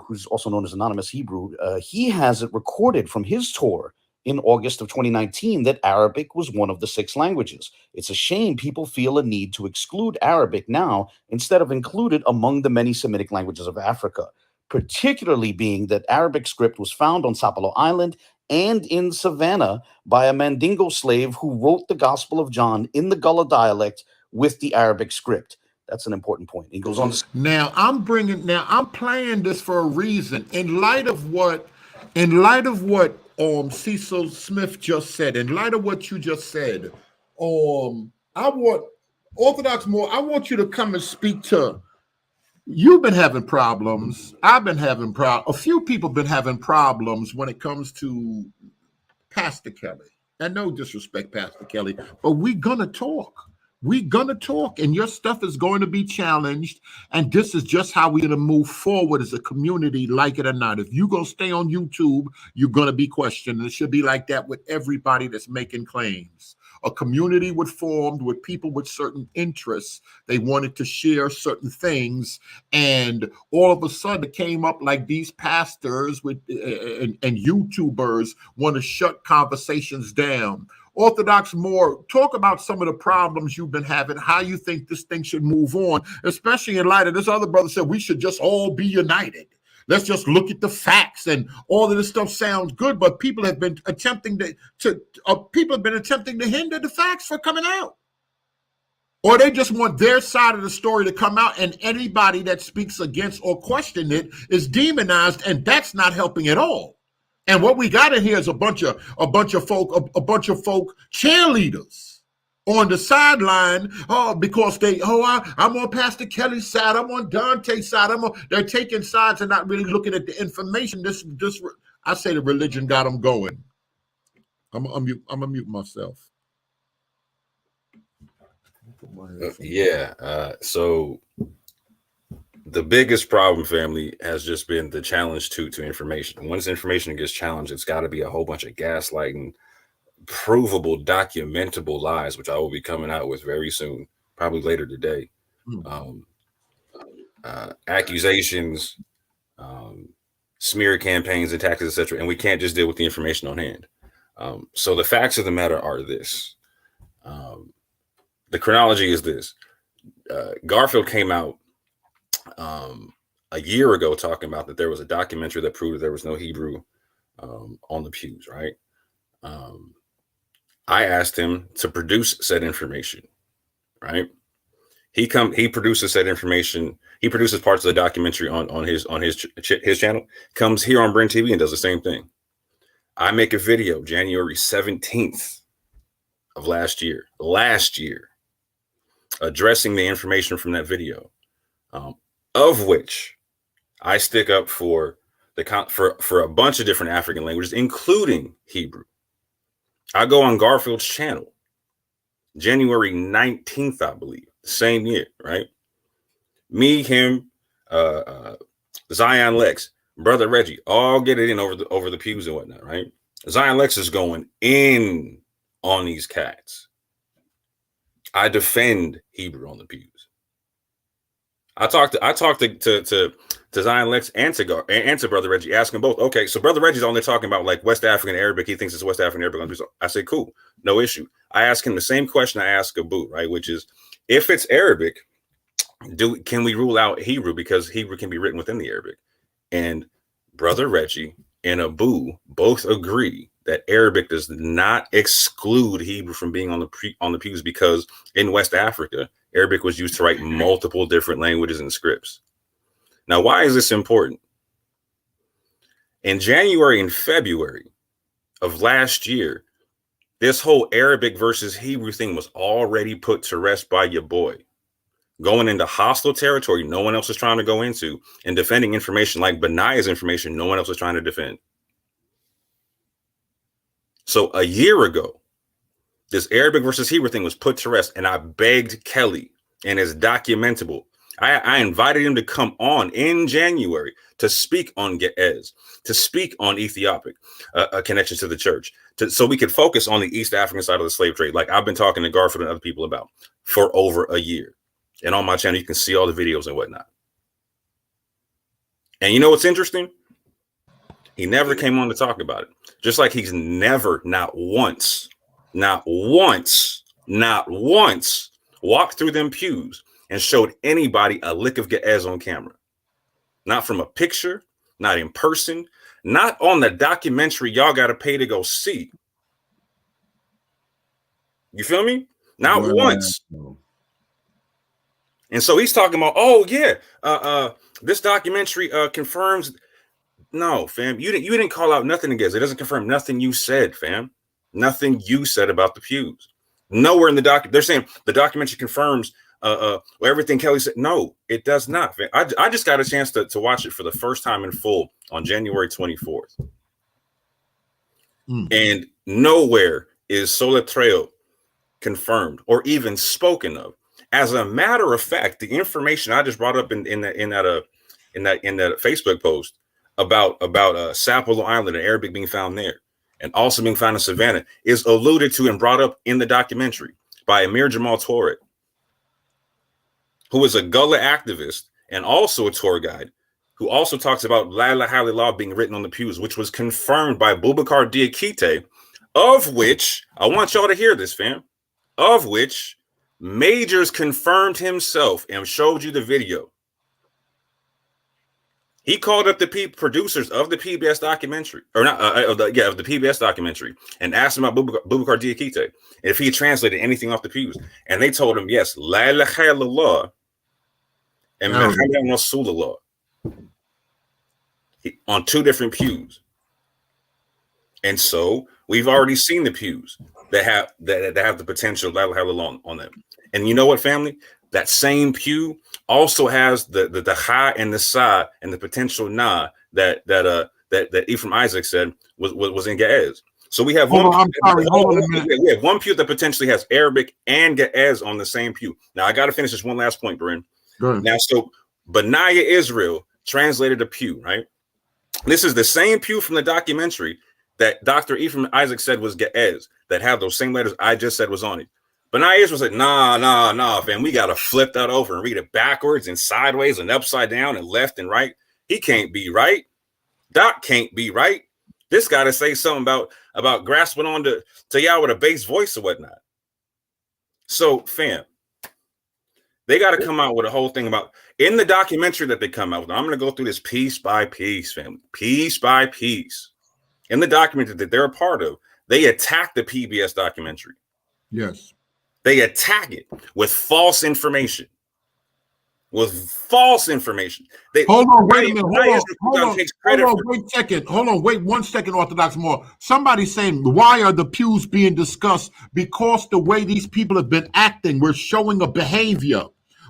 who's also known as Anonymous Hebrew, he has it recorded from his tour in August of 2019 that Arabic was one of the 6 languages. It's a shame people feel a need to exclude Arabic now instead of include it among the many Semitic languages of Africa, particularly being that Arabic script was found on Sapelo Island and in Savannah by a Mandingo slave who wrote the Gospel of John in the Gullah dialect with the Arabic script." That's an important point. He goes on to Now I'm playing this for a reason. In light of what Cecil Smith just said, in light of what you just said, I want Orthodox Moor, I want you to come and speak to. You've been having problems. I've been having problems. A few people been having problems when it comes to Pastor Kelly. And no disrespect, Pastor Kelly, but we're gonna talk. We're going to talk, and your stuff is going to be challenged. And this is just how we're going to move forward as a community, like it or not. If you're going to stay on YouTube, you're going to be questioned. And it should be like that with everybody that's making claims. A community was formed with people with certain interests. They wanted to share certain things. And all of a sudden, it came up like these pastors and YouTubers want to shut conversations down. Orthodox Moor, talk about some of the problems you've been having, how you think this thing should move on, especially in light of this other brother said we should just all be united. Let's just look at the facts, and all of this stuff sounds good, but people have been attempting to hinder the facts from coming out. Or they just want their side of the story to come out, and anybody that speaks against or question it is demonized, and that's not helping at all. And what we got in here is a bunch of folk cheerleaders on the sideline. Because I'm on Pastor Kelly's side, I'm on Dante's side. They're taking sides and not really looking at the information. I say the religion got them going. I'm gonna mute myself. So the biggest problem, family, has just been the challenge to information. Once information gets challenged, it's got to be a whole bunch of gaslighting, provable, documentable lies, which I will be coming out with very soon, probably later today. Accusations, smear campaigns, attacks, etc. And we can't just deal with the information on hand. So the facts of the matter are this. The chronology is this. Garfield came out a year ago talking about that there was a documentary that proved that there was no Hebrew on the pews, right? I asked him to produce said information, right? He produces said information. He produces parts of the documentary on his channel, comes here on Brent TV and does the same thing. I make a video January 17th of last year, addressing the information from that video, of which I stick up for for a bunch of different African languages, including Hebrew. I go on Garfield's channel, January 19th, I believe, same year, right? Me, him, Zion Lex, Brother Reggie, all get it in over the pews and whatnot, right? Zion Lex is going in on these cats. I defend Hebrew on the pews. I talked to Zion Lex and to Brother Reggie, asking both. Okay, so Brother Reggie's only talking about like West African Arabic. He thinks it's West African Arabic on the pews. I say, cool, no issue. I ask him the same question I ask Abu, right? Which is, if it's Arabic, can we rule out Hebrew because Hebrew can be written within the Arabic? And Brother Reggie and Abu both agree that Arabic does not exclude Hebrew from being on the pews, because in West Africa, Arabic was used to write multiple different languages and scripts. Now, why is this important? In January and February of last year, this whole Arabic versus Hebrew thing was already put to rest by your boy, going into hostile territory no one else is trying to go into, and defending information like Benaya's information no one else is trying to defend. So a year ago, this Arabic versus Hebrew thing was put to rest, and I begged Kelly, and it's documentable. I invited him to come on in January to speak on Ge'ez, to speak on Ethiopic connection to the church, so we could focus on the East African side of the slave trade, like I've been talking to Garfield and other people about for over a year. And on my channel, you can see all the videos and whatnot. And you know what's interesting? He never came on to talk about it. Just like he's never, not once walked through them pews and showed anybody a lick of Ge'ez on camera. Not from a picture, not in person, not on the documentary y'all got to pay to go see. You feel me? Not once. And so he's talking about, oh yeah, this documentary confirms. No, fam, you didn't call out nothing against it. It doesn't confirm nothing you said, fam. Nothing you said about the pews. Nowhere in the doc. They're saying the documentary confirms everything Kelly said. No, it does not, fam. I just got a chance to watch it for the first time in full on January 24th. And nowhere is Soletreo confirmed or even spoken of. As a matter of fact, the information I just brought up in that Facebook post about Sapelo Island and Arabic being found there, and also being found in Savannah, is alluded to and brought up in the documentary by Amir Jamal Torre, who is a Gullah activist and also a tour guide, who also talks about La ilaha illallah being written on the pews, which was confirmed by Boubacar Diakite, of which I want y'all to hear this, fam, of which Majors confirmed himself and showed you the video. He called up the producers of the PBS documentary, or not, of the PBS documentary, and asked him about Boubacar Diakite if he translated anything off the pews, and they told him yes, La ilaha illallah and Muhammad Rasulullah on two different pews. And so we've already seen the pews that have the potential La ilaha illallah on them. And you know what, family? That same pew also has the ha and the sa and the potential na that Ephraim Isaac said was in Ge'ez. So we have one pew that potentially has Arabic and Ge'ez on the same pew. Now I got to finish this one last point, Bryn. Now, so Benaiah Israel translated a pew, right? This is the same pew from the documentary that Dr. Ephraim Isaac said was Ge'ez, that have those same letters I just said was on it. But now Israel said, nah, fam, we got to flip that over and read it backwards and sideways and upside down and left and right. He can't be right. Doc can't be right. This got to say something about about grasping on to y'all with a bass voice or whatnot. So, fam, they got to come out with a whole thing about in the documentary that they come out with. I'm going to go through this piece by piece, family, piece by piece. In the documentary that they're a part of, they attack the PBS documentary. Yes. They attack it with false information. With false information. Hold on, wait a minute. Hold on, wait 1 second, Orthodox more. Somebody's saying, why are the pews being discussed? Because the way these people have been acting, we're showing a behavior.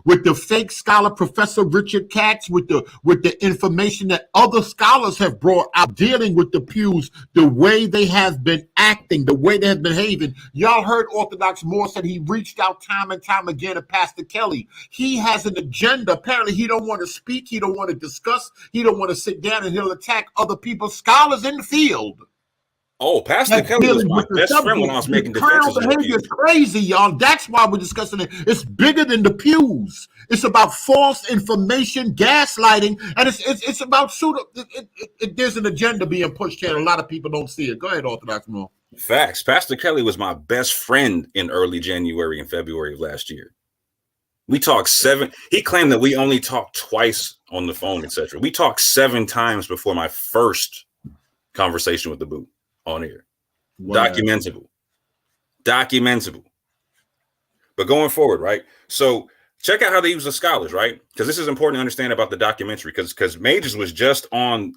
With the fake scholar, Professor Richard Katz, with the information that other scholars have brought out, dealing with the pews, the way they have been acting, the way they have been behaving. Y'all heard Orthodox Moore said he reached out time and time again to Pastor Kelly. He has an agenda. Apparently, he don't want to speak. He don't want to discuss. He don't want to sit down, and he'll attack other people's scholars in the field. Oh, Pastor Kelly was my best friend when I was making defenses. Behavior is crazy, y'all. That's why we're discussing it. It's bigger than the pews. It's about false information, gaslighting, and it's about pseudo. There's an agenda being pushed here. A lot of people don't see it. Go ahead, Orthodox Mo. Facts. Pastor Kelly was my best friend in early January and February of last year. We talked 7. He claimed that we only talked twice on the phone, etc. We talked 7 times before my first conversation with the boo. On air. Wow. Documentable. But going forward, right? So check out how they use the scholars, right? Because this is important to understand about the documentary. Because Majors was just on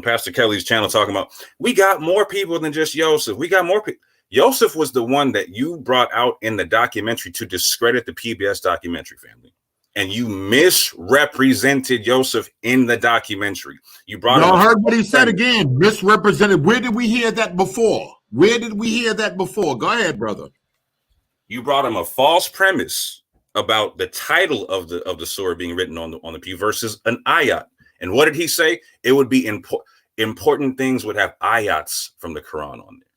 Pastor Kelly's channel talking about we got more people than just Joseph. We got more people. Joseph was the one that you brought out in the documentary to discredit the PBS documentary, family. And you misrepresented Joseph in the documentary. You brought. Y'all heard what he said again. Misrepresented. Where did we hear that before? Go ahead, brother. You brought him a false premise about the title of the surah being written on the pew versus an ayat. And what did he say? It would be important things would have ayats from the Quran on there.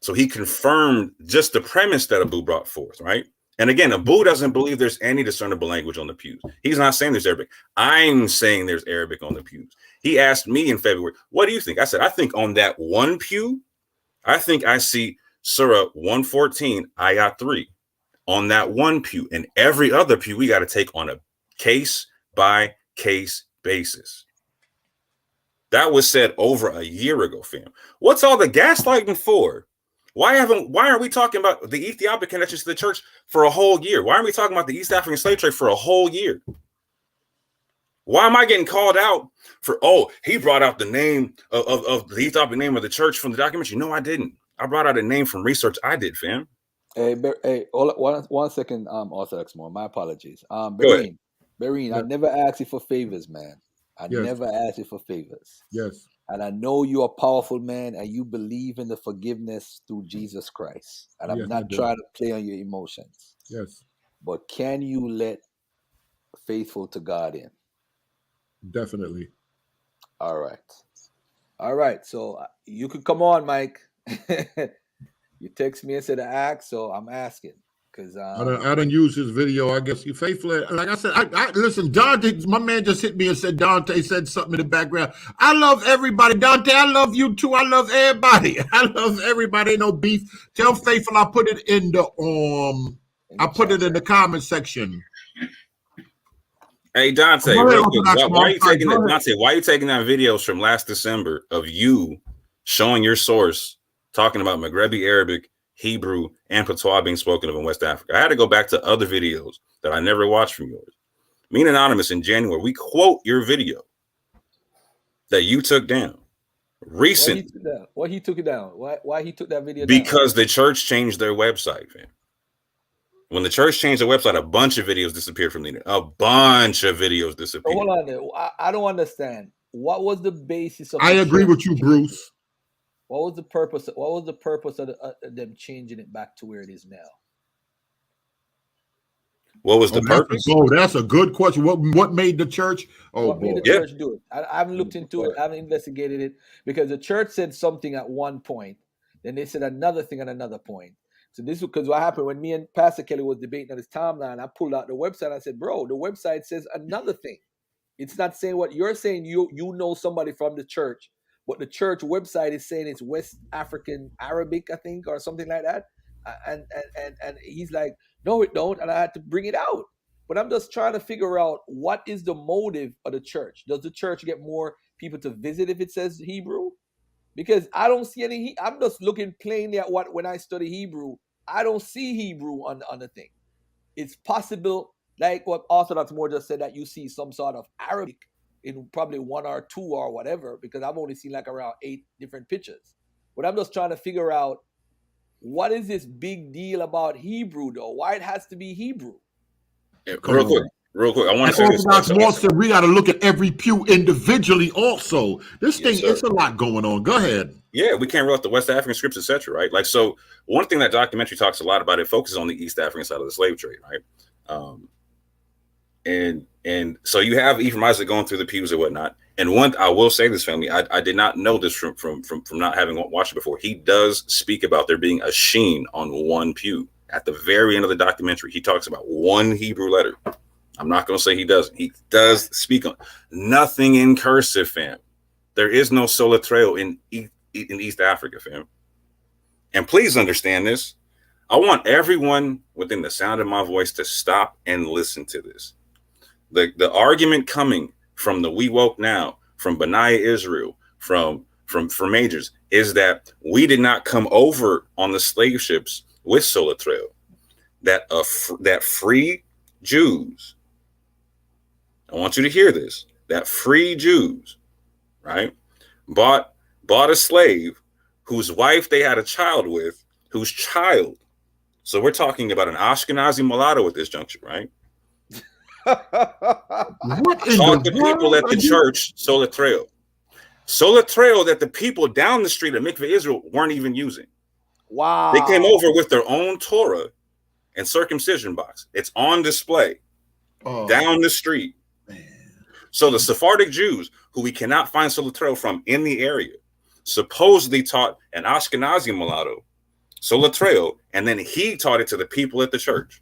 So he confirmed just the premise that Abu brought forth, right? And again, Abu doesn't believe there's any discernible language on the pews. He's not saying there's Arabic. I'm saying there's Arabic on the pews. He asked me in February, what do you think? I said, I think on that one pew, I think I see Surah 114, Ayat 3 on that one pew. And every other pew, we got to take on a case-by-case basis. That was said over a year ago, fam. What's all the gaslighting for? Why aren't we talking about the Ethiopic connections to the church for a whole year? Why aren't we talking about the East African slave trade for a whole year? Why am I getting called out for, he brought out the name of the Ethiopic name of the church from the documentary? No, I didn't. I brought out a name from research I did, fam. Hey, one second, Orthodox more. My apologies. Bereen, I never asked you for favors, man. I never asked you for favors. Yes. And I know you're a powerful man and you believe in the forgiveness through Jesus Christ. And I'm not trying to play on your emotions. Yes. But can you let faithful to God in? Definitely. All right. So you could come on, Mike. You text me and said to ask, so I'm asking. I don't use his video. I guess you faithfully. Like I said, I listen. Dante, my man just hit me and said Dante said something in the background. I love everybody, Dante. I love you too. I love everybody. I love everybody. Ain't no beef. Tell Faithful I put it in the put it in the comment section. Hey Dante, real quick, why are you taking that? Dante, why are you taking that videos from last December of you showing your source talking about Maghrebi Arabic, Hebrew, and Patois being spoken of in West Africa? I had to go back to other videos that I never watched from yours. Me and Anonymous in January, we quote your video that you took down recently. Why he took it down? Why he took that video down? Because the church changed their website, man. When the church changed their website, a bunch of videos disappeared from the internet. A bunch of videos disappeared. Hold on there. I don't understand. What was the basis of? I agree with you, Bruce. What was the purpose? What was the purpose of them changing it back to where it is now? What was the purpose? That's a good question. What made the church? What made the church do it? I haven't looked into it. I haven't investigated it because the church said something at one point, then they said another thing at another point. So this is because what happened when me and Pastor Kelly was debating on his timeline. I pulled out the website and I said, "Bro, the website says another thing. It's not saying what you're saying. You know somebody from the church but the church website is saying it's West African Arabic, I think, or something like that. And he's like, no, it don't, and I had to bring it out. But I'm just trying to figure out what is the motive of the church. Does the church get more people to visit if it says Hebrew? Because I don't see any. I'm just looking plainly at what when I study Hebrew, I don't see Hebrew on the thing. It's possible, like what Orthodox more just said, that you see some sort of Arabic in probably 1 or 2 or whatever, because I've only seen like around 8 different pictures. But I'm just trying to figure out what is this big deal about Hebrew though? Why it has to be Hebrew? Real quick. I want to say this. Orthodox more said we got to look at every pew individually also. This thing, it's a lot going on. Go ahead. Yeah, we can't rule out the West African scripts, etc. Right? Like, so one thing that documentary talks a lot about, it focuses on the East African side of the slave trade, right? And so you have Ephraim Isaac going through the pews and whatnot. And one, I will say this, family, I did not know this from not having watched it before. He does speak about there being a sheen on one pew. At the very end of the documentary, he talks about one Hebrew letter. I'm not going to say he doesn't. He does speak on nothing in cursive, fam. There is no soletreo in East Africa, fam. And please understand this. I want everyone within the sound of my voice to stop and listen to this. The argument coming from the We Woke Now, from Benaiah Israel, from majors, is that we did not come over on the slave ships with soletreo. That free Jews, I want you to hear this, that free Jews, right, bought a slave whose wife they had a child with, whose child. So we're talking about an Ashkenazi mulatto at this juncture, right? What taught the people at the church soletreo. Soletreo that the people down the street of Mikveh Israel weren't even using. Wow. They came over with their own Torah and circumcision box. It's on display down the street. So the Sephardic Jews, who we cannot find soletreo from in the area, supposedly taught an Ashkenazi mulatto soletreo, and then he taught it to the people at the church.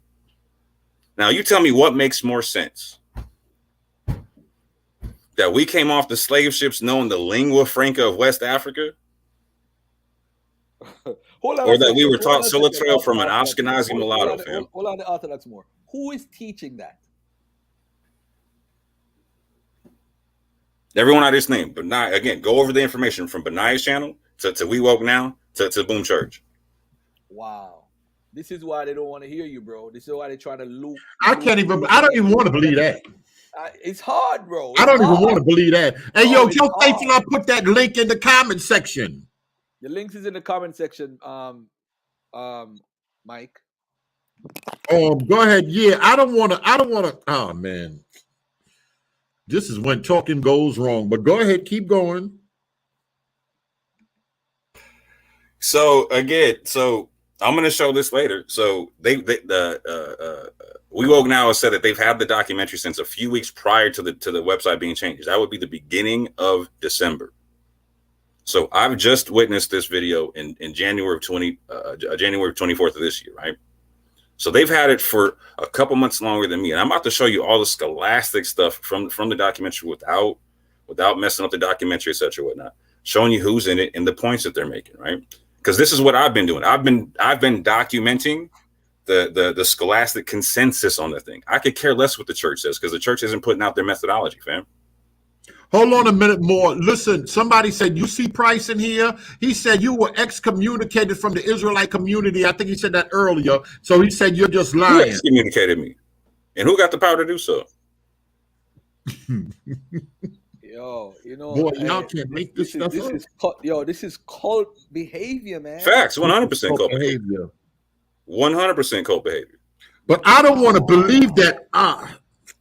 Now, you tell me what makes more sense. That we came off the slave ships knowing the lingua franca of West Africa? Or that we were taught soletreo from an Ashkenazi mulatto, fam? Hold on, the Orthodox more. Who is teaching that? Everyone out his name. Benai, again, go over the information from Benai's channel to We Woke Now to Boom Church. Wow. This is why they don't want to hear you, bro. This is why they try to loop. I don't even want to believe that. It's hard, bro. I don't even want to believe that. Hey, yo, tell Faithful I'll put that link in the comment section. The links is in the comment section, Mike. Go ahead. Yeah, I don't want to. Oh, man. This is when talking goes wrong. But go ahead. Keep going. So, again, I'm going to show this later. So We Woke Now has said that they've had the documentary since a few weeks prior to the website being changed. That would be the beginning of December. So I've just witnessed this video in January 24th of this year, right? So they've had it for a couple months longer than me, and I'm about to show you all the scholastic stuff from the documentary without messing up the documentary, etc., whatnot. Showing you who's in it and the points that they're making, right? Because this is what I've been doing. I've been documenting the scholastic consensus on the thing. I could care less what the church says because the church isn't putting out their methodology, fam. Hold on a minute more. Listen, somebody said, you see Price in here? He said you were excommunicated from the Israelite community. I think he said that earlier. So he said you're just lying. Who excommunicated me? And who got the power to do so? Yo, boy, y'all can't make this stuff up. This is cult behavior, man. Facts, 100% cult behavior. 100% cult behavior. But I don't want to believe that. All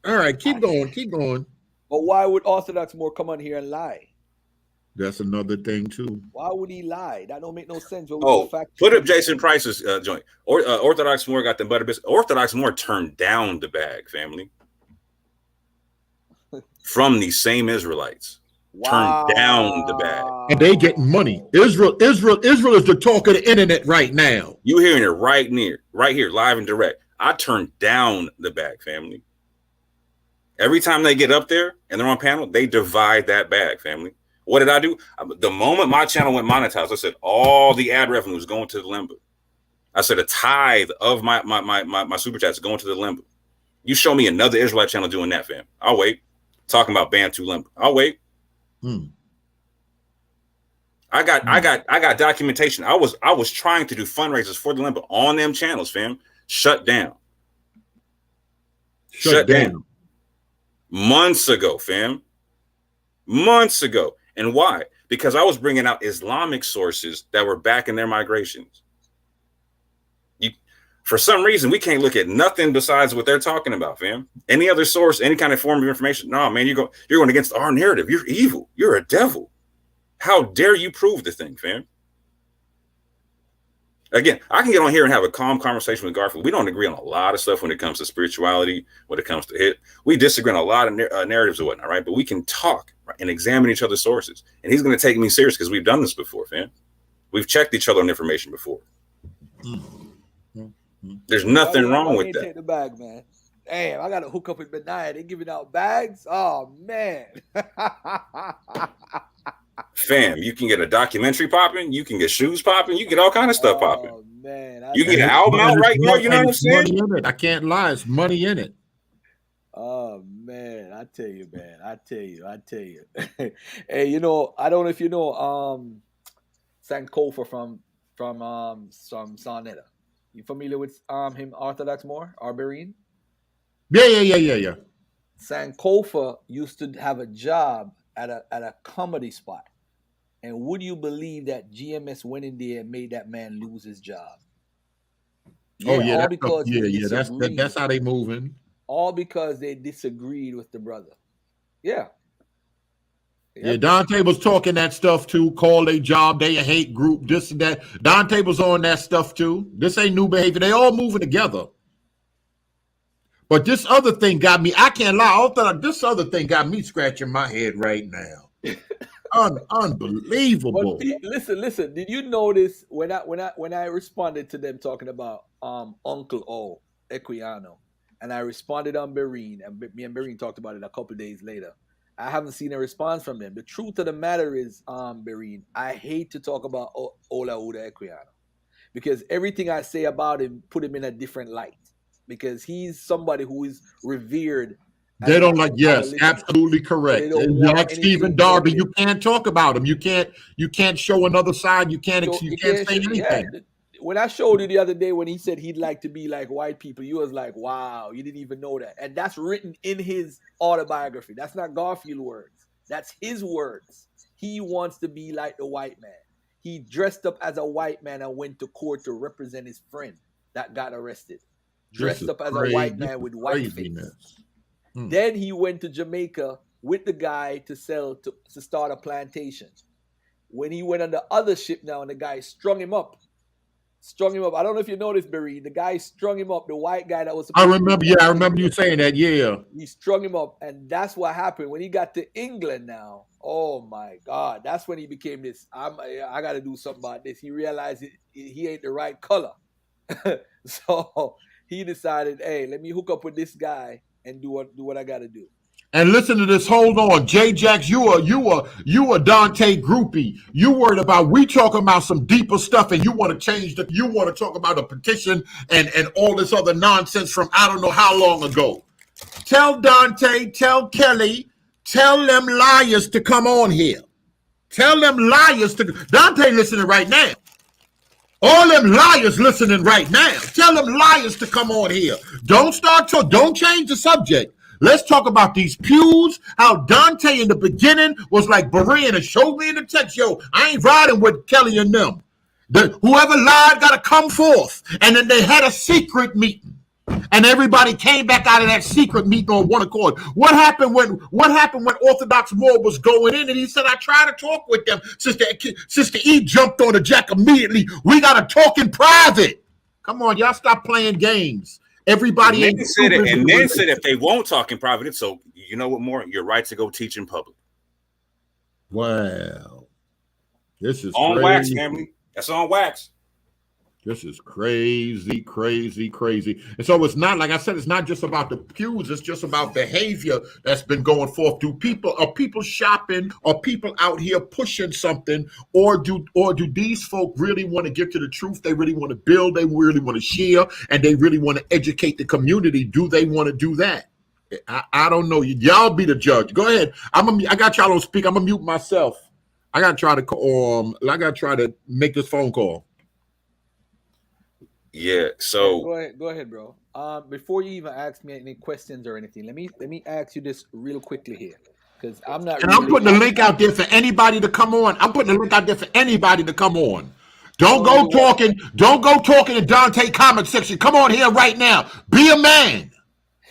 right, keep going. But why would Orthodox more come on here and lie? That's another thing too. Why would he lie? That don't make no sense. Put up Jason Price's joint. Orthodox more got the butter biscuit. Orthodox more turned down the bag, family. From these same Israelites. Wow. Turned down the bag. And they getting money. Israel is the talk of the internet right now. You hearing it right here, live and direct. I turned down the bag, family. Every time they get up there and they're on panel, they divide that bag, family. What did I do? The moment my channel went monetized, I said all the ad revenue is going to the limbo. I said a tithe of my super chats is going to the limbo. You show me another Israelite channel doing that, fam. I'll wait. Talking about Bantu limbo. I'll wait. I got documentation. I was trying to do fundraisers for the limbo on them channels, fam. Shut down. Shut down. Months ago, fam. Months ago. And why? Because I was bringing out Islamic sources that were backing their migrations. For some reason, we can't look at nothing besides what they're talking about, fam. Any other source, any kind of form of information. No, man, you're going against our narrative. You're evil. You're a devil. How dare you prove the thing, fam? Again, I can get on here and have a calm conversation with Garfield. We don't agree on a lot of stuff when it comes to spirituality, when it comes to hit. We disagree on a lot of narratives and whatnot, right? But we can talk, right, and examine each other's sources. And he's going to take me serious because we've done this before, fam. We've checked each other on information before. There's nothing wrong with that. Take the bag, man. Damn, I got to hook up with Benaiah. They giving out bags? Oh, man. Fam, you can get a documentary popping, you can get shoes popping, you get all kind of stuff popping. Man, you get an album out right now, you know what I'm saying? Money in it. I can't lie, it's money in it. Oh man, I tell you, man. I tell you. Hey, you know, I don't know if you know Sankofa from Sonetta. You familiar with him, Orthodox Moor, Arberine? Yeah. Sankofa used to have a job at a comedy spot. And would you believe that GMS went in there and made that man lose his job? All because that's how they moving. All because they disagreed with the brother. Yeah. Yeah, Dante was talking that stuff too. Call a job, they a hate group, this and that. Dante was on that stuff too. This ain't new behavior. They all moving together. But this other thing got me, I can't lie, I thought this other thing got me scratching my head right now. Unbelievable. But listen. Did you notice when I responded to them talking about Uncle O, Equiano, and I responded on Bereen, and me and Bereen talked about it a couple days later. I haven't seen a response from them. The truth of the matter is, Bereen, I hate to talk about Olaudah Equiano because everything I say about him put him in a different light because he's somebody who is revered. They don't like, yes, absolutely correct. Like Stephen Darby, you can't talk about him. You can't show another side. You can't say anything. Yeah. When I showed you the other day when he said he'd like to be like white people, you was like, wow, you didn't even know that. And that's written in his autobiography. That's not Garfield words. That's his words. He wants to be like the white man. He dressed up as a white man and went to court to represent his friend that got arrested. Dressed up as a white man with white face. Then he went to Jamaica with the guy to start a plantation. When he went on the other ship now and the guy strung him up. I don't know if you noticed, Barry. The guy strung him up. The white guy that was. I remember you saying that. Yeah. He strung him up, and that's what happened when he got to England. Now, oh my God, that's when he became this. I got to do something about this. He realized he ain't the right color, so he decided, hey, let me hook up with this guy and do what I got to do. And listen to this. Hold on, J-Jax, you a Dante groupie. You worried about we talking about some deeper stuff, and you want to change you want to talk about a petition and all this other nonsense from I don't know how long ago. Tell Dante, tell Kelly, tell them liars to come on here. Tell them liars to Dante listening right now. All them liars listening right now. Tell them liars to come on here. Don't change the subject. Let's talk about these pews, how Dante in the beginning was like Berean and showed me in the text, yo, I ain't riding with Kelly and them. Whoever lied got to come forth. And then they had a secret meeting. And everybody came back out of that secret meeting on one accord. What happened when Orthodox Moore was going in and he said, I tried to talk with them. Sister E jumped on the jack immediately. We got to talk in private. Come on, y'all stop playing games. Everybody and then said if they won't talk in private, so you know what more? You're right to go teach in public. Wow. This is on crazy. Wax, family. That's on wax. This is crazy, crazy, crazy. And so it's not, like I said, it's not just about the pews, it's just about behavior that's been going forth. Are people shopping? Are people out here pushing something? Or do these folk really want to get to the truth? They really want to build, they really want to share, and they really want to educate the community. Do they want to do that? I don't know. Y'all be the judge. Go ahead. I got y'all on speak. I'm gonna mute myself. I gotta try to make this phone call. Yeah, so go ahead, bro. Before you even ask me any questions or anything, let me ask you this real quickly here, because I'm not. And I'm putting the link out there for anybody to come on. Don't go talking in Dante comment section. Come on here right now. Be a man.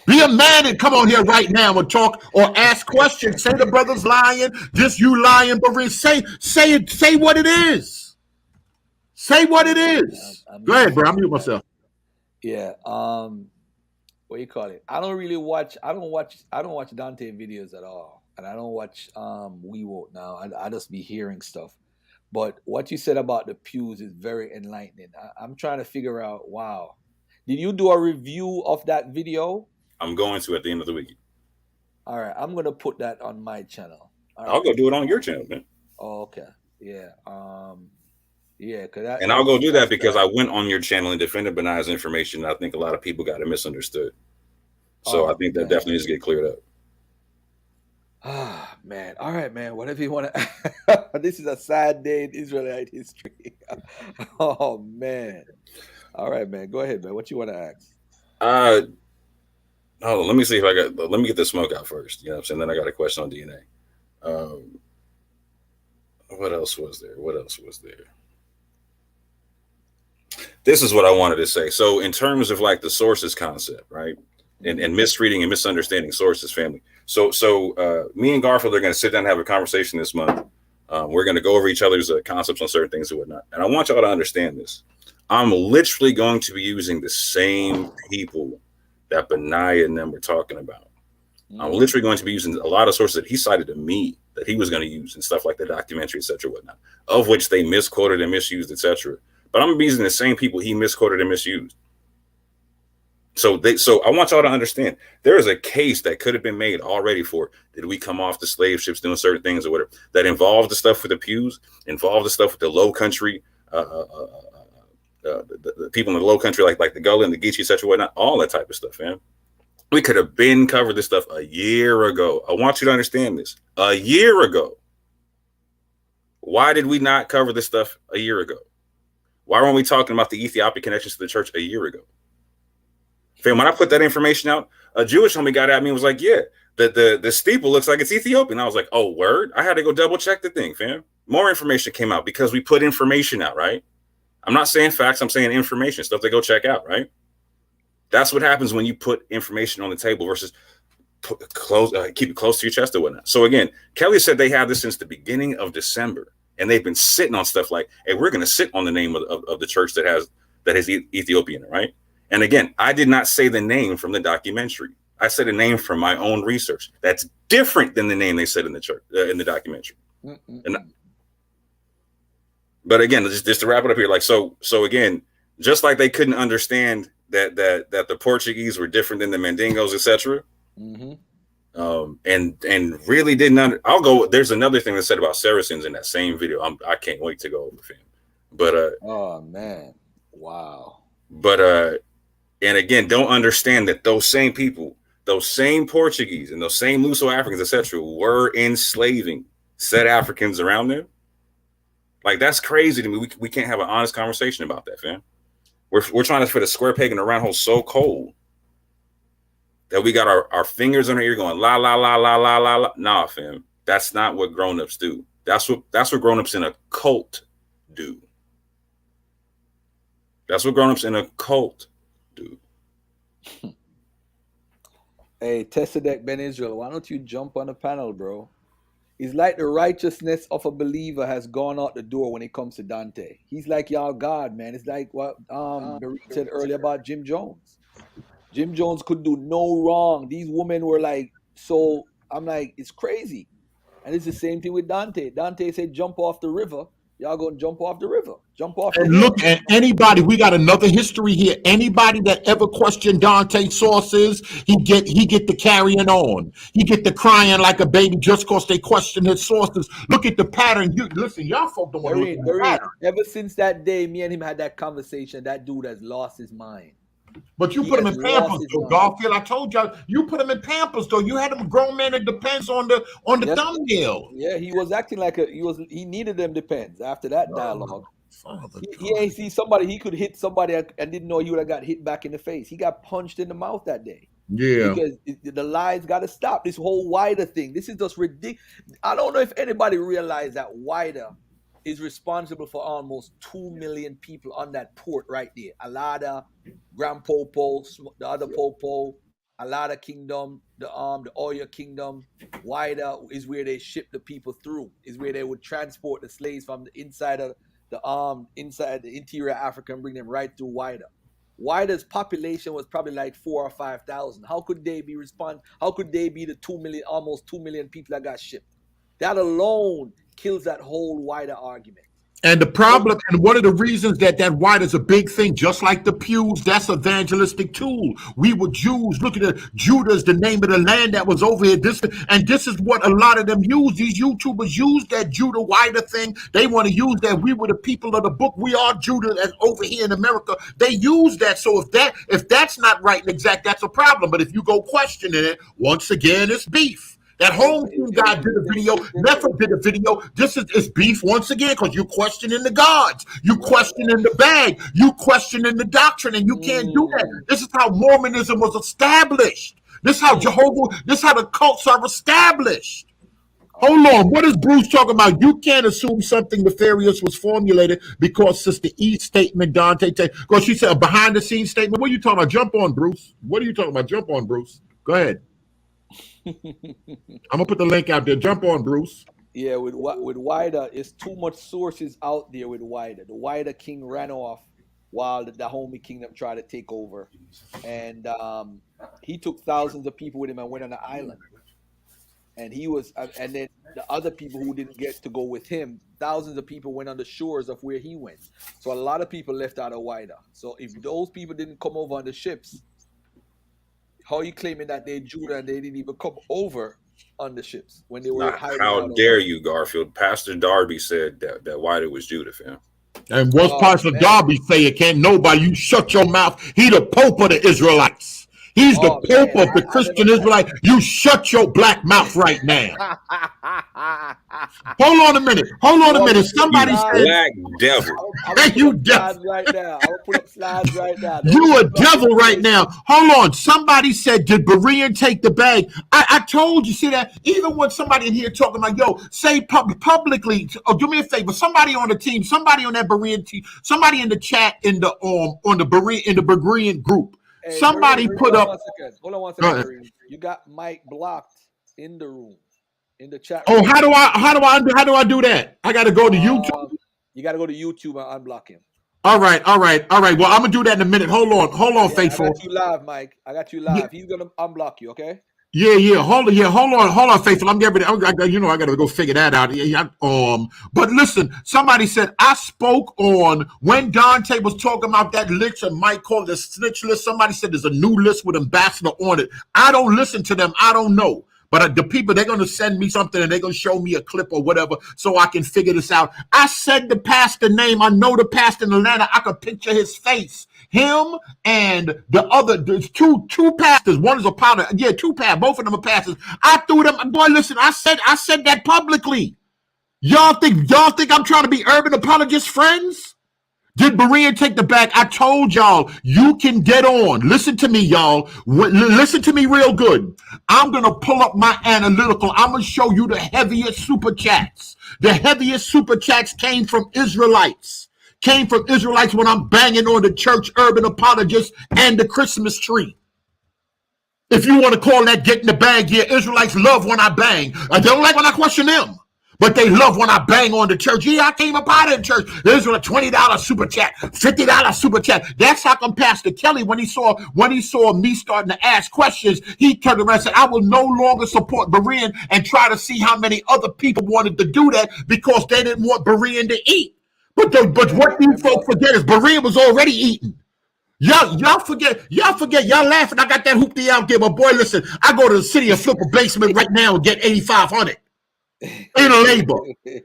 Be a man and come on here right now and talk or ask questions. Say the brother's lying. Just you lying, but say it. Say what it is. Say what it is. Go ahead, bro. I'm mute myself. Yeah. What you call it? I don't watch Dante videos at all, and I don't watch We Vote now. I just be hearing stuff. But what you said about the pews is very enlightening. I'm trying to figure out. Wow, did you do a review of that video? I'm going to at the end of the week. All right, I'm gonna put that on my channel. I'll go do it on your channel, man. Oh, okay. Yeah. Yeah, and I'll go do that because I went on your channel and defended Benai's information. I think a lot of people got it misunderstood. So I think that definitely needs to get cleared up. Ah, man. All right, man. Whatever you want to. This is a sad day in Israelite history. Oh, man. All right, man. Go ahead, man. What you want to ask? Hold on. Let me see if let me get the smoke out first. You know what I'm saying? Then I got a question on DNA. What else was there? This is what I wanted to say. So in terms of like the sources concept, right? And misreading and misunderstanding sources, family. So me and Garfield are going to sit down and have a conversation this month. We're going to go over each other's concepts on certain things and whatnot. And I want y'all to understand this. I'm literally going to be using the same people that Benaiah and them were talking about. I'm literally going to be using a lot of sources that he cited to me that he was going to use and stuff like the documentary, et cetera, whatnot, of which they misquoted and misused, et cetera. But I'm using the same people he misquoted and misused. So I want y'all to understand there is a case that could have been made already for, did we come off the slave ships doing certain things or whatever, that involved the stuff with the pews, involved the stuff with the low country, the people in the low country, like the Gullah and the Geechee, et cetera, whatnot, all that type of stuff, man. We could have been covered this stuff a year ago. I want you to understand this. A year ago. Why did we not cover this stuff a year ago? Why weren't we talking about the Ethiopian connections to the church a year ago? Fam, when I put that information out, a Jewish homie got at me and was like, yeah, the steeple looks like it's Ethiopian. I was like, oh, word? I had to go double check the thing, fam. More information came out because we put information out, right? I'm not saying facts. I'm saying information, stuff to go check out, right? That's what happens when you put information on the table versus keep it close to your chest or whatnot. So again, Kelly said they have this since the beginning of December, and they've been sitting on stuff like, hey, we're going to sit on the name of the church that is Ethiopian, right? And again, I did not say the name from the documentary. I said a name from my own research. That's different than the name they said in the church in the documentary. But again, just to wrap it up here, like so again, just like they couldn't understand that the Portuguese were different than the Mandingos, etc. And really didn't. I'll go. There's another thing that's said about Saracens in that same video. I can't wait to go over film. But oh man, wow. But and again, don't understand that those same people, those same Portuguese and those same Luso-Africans, etc., were enslaving said Africans around them. Like that's crazy to me. We can't have an honest conversation about that, fam. We're trying to put a square peg in a round hole so cold that we got our fingers on our ear going la la la la la la la. Nah, fam. That's not what grown-ups do. That's what grown-ups in a cult do. That's what grown-ups in a cult do. Hey, Tesadek Ben Israel, why don't you jump on the panel, bro? It's like the righteousness of a believer has gone out the door when it comes to Dante. He's like y'all God, man. It's like what Berit said earlier about Jim Jones. Jim Jones could do no wrong. These women were like, so I'm like, it's crazy. And it's the same thing with Dante. Dante said, jump off the river. y'all gonna jump off the river, jump off the And hill. look at anybody, we got another history here. Anybody that ever questioned Dante's sources, he get the carrying on. He get the crying like a baby just because they question his sources. Look at the pattern. You listen, y'all folk don't want to look at the pattern. Ever since that day, me and him had that conversation, that dude has lost his mind. But you put him in Pampers, though, Garfield. I told y'all, you put him in Pampers, though. You had him a grown man. It depends on the thumbnail. Yeah, he was acting like he needed them depends after that dialogue. He ain't see somebody, he could hit somebody and didn't know he would have got hit back in the face. He got punched in the mouth that day. Yeah. Because the lies got to stop. This whole wider thing. This is just ridiculous. I don't know if anybody realized that wider is responsible for almost 2 million people on that port right there. Alada, Grand Popo, the other Popo, Alada Kingdom, the Oyo Kingdom. Wider is where they ship the people through. Is where they would transport the slaves from the inside of inside the interior Africa and bring them right through Wider. Wider's population was probably like 4,000 or 5,000. How could they be How could they be the 2 million, almost 2 million people that got shipped? That alone kills that whole Wider argument. And the problem, and one of the reasons that white is a big thing, just like the pews, that's evangelistic tool. We were Jews. Look at it. Judah is the name of the land that was over here. This is what a lot of them use. These YouTubers use that Judah wider thing. They want to use that. We were the people of the book. We are Judah that's over here in America. They use that. So if that's not right and exact, that's a problem. But if you go questioning it, once again, it's beef. That home team guy did a video. Never did a video. This is beef once again because you're questioning the gods. You questioning the bag. You questioning the doctrine, and you can't do that. This is how Mormonism was established. This is how Jehovah. This is how the cults are established. Hold on. What is Bruce talking about? You can't assume something nefarious was formulated because Sister E's statement, Dante, because she said a behind-the-scenes statement. What are you talking about? Jump on, Bruce. What are you talking about? Jump on, Bruce. Go ahead. I'm gonna put the link out there. Jump on, Bruce. Yeah, with Wider, it's too much sources out there with Wider. The Wider king ran off while the Dahomey kingdom tried to take over, and he took thousands of people with him and went on an island. And and then the other people who didn't get to go with him, thousands of people went on the shores of where he went. So a lot of people left out of Wider. So if those people didn't come over on the ships, how are you claiming that they're Judah and they didn't even come over on the ships when they were hiding? How dare you, Garfield? Pastor Darby said that Wider was Judah, fam. And what's Pastor Darby say? It can't nobody. You shut your mouth. He the Pope of the Israelites. He's the Pope of the Christian Israelite. You shut your black mouth right now. Hold on a minute. Somebody said black devil. You devil right now. I will put up slides right now. You a devil right now. Hold on. Somebody said, did Berean take the bag? I told you, see that? Even when somebody in here talking about, yo, say publicly, do me a favor. Somebody on the team, somebody on that Berean team, somebody in the chat in the Berean group. Hey, somebody put up. Hold on one second. You got Mike blocked in the room, in the chat. Oh, how do I do that? I got to go to YouTube. You got to go to YouTube and unblock him. All right. Well, I'm gonna do that in a minute. Hold on, faithful. I got you live, Mike. I got you live. Yeah. He's gonna unblock you. Okay. Yeah. Hold on, faithful. I gotta go figure that out. But listen, somebody said I spoke on when Dante was talking about that list, and Mike called it a snitch list. Somebody said there's a new list with ambassador on it. I don't listen to them. I don't know. But the people, they're going to send me something and they're going to show me a clip or whatever so I can figure this out. I said the pastor name. I know the pastor in Atlanta. I could picture his face. Him and the other, there's two pastors. One is a powder. Yeah, two pastors. Both of them are pastors. I threw them. Boy, listen, I said that publicly. Y'all think I'm trying to be urban apologist friends? Did Berean take the bag? I told y'all, you can get on. Listen to me, y'all. Listen to me real good. I'm going to pull up my analytical. I'm going to show you the heaviest super chats. The heaviest super chats came from Israelites. When I'm banging on the church urban apologist and the Christmas tree. If you want to call that getting the bag, yeah, Israelites love when I bang. They don't like when I question them. But they love when I bang on the church. Yeah, I came up out of the church. There's a $20 super chat, $50 super chat. That's how come Pastor Kelly, when he saw me starting to ask questions, he turned around and said, I will no longer support Berean and try to see how many other people wanted to do that because they didn't want Berean to eat. But what you folks forget is Berean was already eating. Y'all forget, y'all laughing. I got that hoopty out there, but boy, listen, I go to the city and flip a basement right now and get 8,500 in a labor.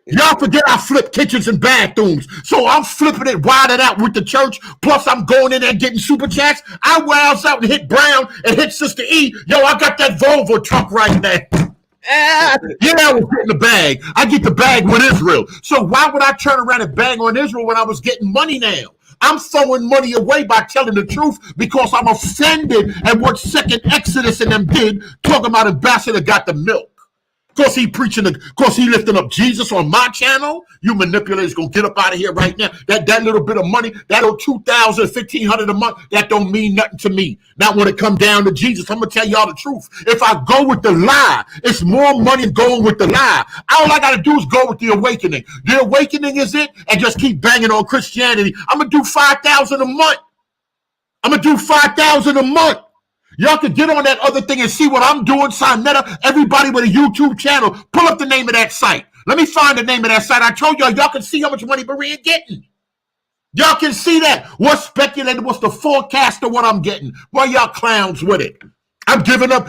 Y'all forget I flip kitchens and bathrooms. So I'm flipping it wilded out with the church. Plus I'm going in there and getting super chats. I wows out and hit Brown and hit Sister E. Yo, I got that Volvo truck right there. Yeah, I was getting the bag. I get the bag with Israel. So why would I turn around and bang on Israel when I was getting money now? I'm throwing money away by telling the truth because I'm offended at what Second Exodus and them did, talking about Ambassador got the milk. Because he lifting up Jesus on my channel. You manipulators gonna get up out of here right now. That little bit of money, that old $2,000, $1,500 a month, that don't mean nothing to me. Not when it come down to Jesus. I'm gonna tell y'all the truth. If I go with the lie, it's more money going with the lie. All I gotta do is go with the awakening. The awakening is it, and just keep banging on Christianity. I'm gonna do $5,000 a month. I'm gonna do $5,000 a month. Y'all can get on that other thing and see what I'm doing. Sinetta, everybody with a YouTube channel, pull up the name of that site. Let me find the name of that site. I told y'all can see how much money Berean getting. Y'all can see that. What's speculated? What's the forecast of what I'm getting? Boy, y'all clowns with it. I'm giving up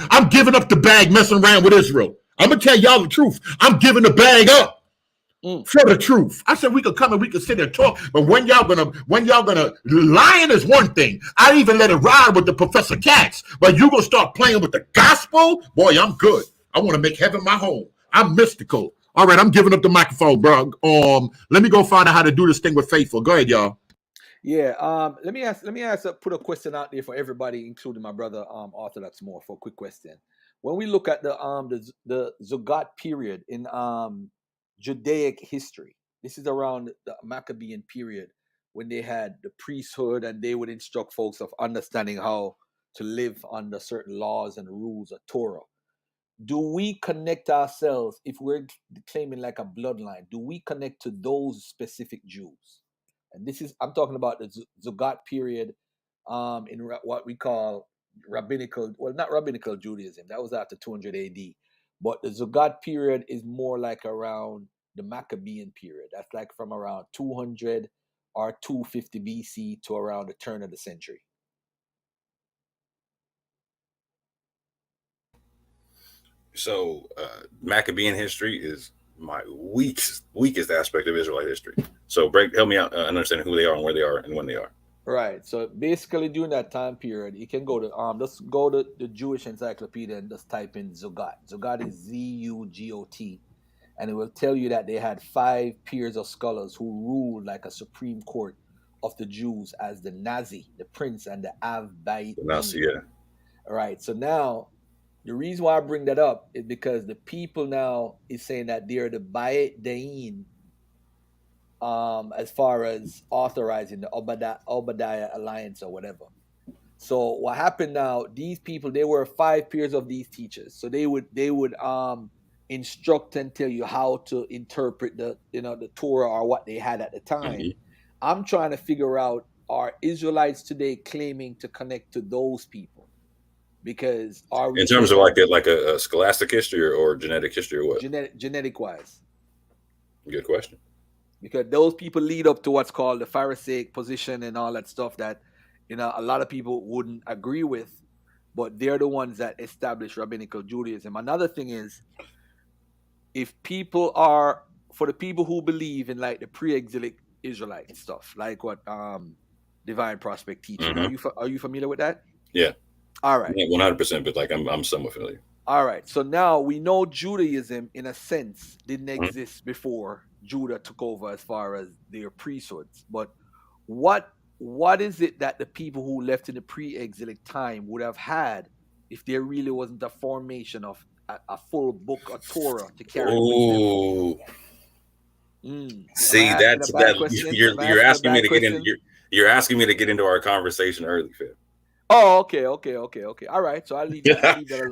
the bag messing around with Israel. I'm gonna tell y'all the truth. I'm giving the bag up. For the truth. I said we could come and we could sit there and talk, but when y'all gonna lying is one thing. I even let it ride with the Professor Cats, but you gonna start playing with the gospel? Boy, I'm good. I want to make heaven my home. I'm mystical. All right, I'm giving up the microphone, bro. Let me go find out how to do this thing with Faithful. Go ahead, y'all. Yeah. Let me ask. Put a question out there for everybody, including my brother, Orthodox Moore, for a quick question. When we look at the Zogat period in Judaic history, this is around the Maccabean period when they had the priesthood and they would instruct folks of understanding how to live under certain laws and rules of Torah. Do we connect ourselves, if we're claiming like a bloodline, do we connect to those specific Jews? And I'm talking about the Zogat period in what we call rabbinical, well, not rabbinical Judaism. That was after 200 AD. But the Zogat period is more like around the Maccabean period. That's like from around 200 or 250 BC to around the turn of the century. So Maccabean history is my weakest aspect of Israelite history. So help me out understanding who they are and where they are and when they are. Right. So basically during that time period, you can go to let's go to the Jewish encyclopedia and just type in Zogat. Zogat is Z-U-G-O-T. And it will tell you that they had 5 peers of scholars who ruled like a supreme court of the Jews as the Nazi, the prince, and the Av Bait. Nazi, yeah. Right. So now the reason why I bring that up is because the people now is saying that they're the Bait Dain, as far as authorizing the Obadiah Alliance or whatever. So what happened now, these people, they were 5 peers of these teachers. So they would instruct and tell you how to interpret the Torah or what they had at the time. Mm-hmm. I'm trying to figure out, are Israelites today claiming to connect to those people? Because are we in terms of like a scholastic history or genetic history or what? Genetic wise. Good question. Because those people lead up to what's called the Pharisaic position and all that stuff that a lot of people wouldn't agree with, but they're the ones that establish rabbinical Judaism. Another thing is, if people are, for the people who believe in like the pre-exilic Israelite stuff, like what Divine Prospect teaches, mm-hmm. Are you familiar with that? Yeah. All right. 100%, but like I'm somewhat familiar. All right. So now we know Judaism, in a sense, didn't exist before Judah took over as far as their priesthoods. But what is it that the people who left in the pre-exilic time would have had if there really wasn't a formation of a full book of Torah to carry with them? See, you're asking me to get into our conversation early, Phil. Oh, okay. All right. So I leave that. I leave that alone.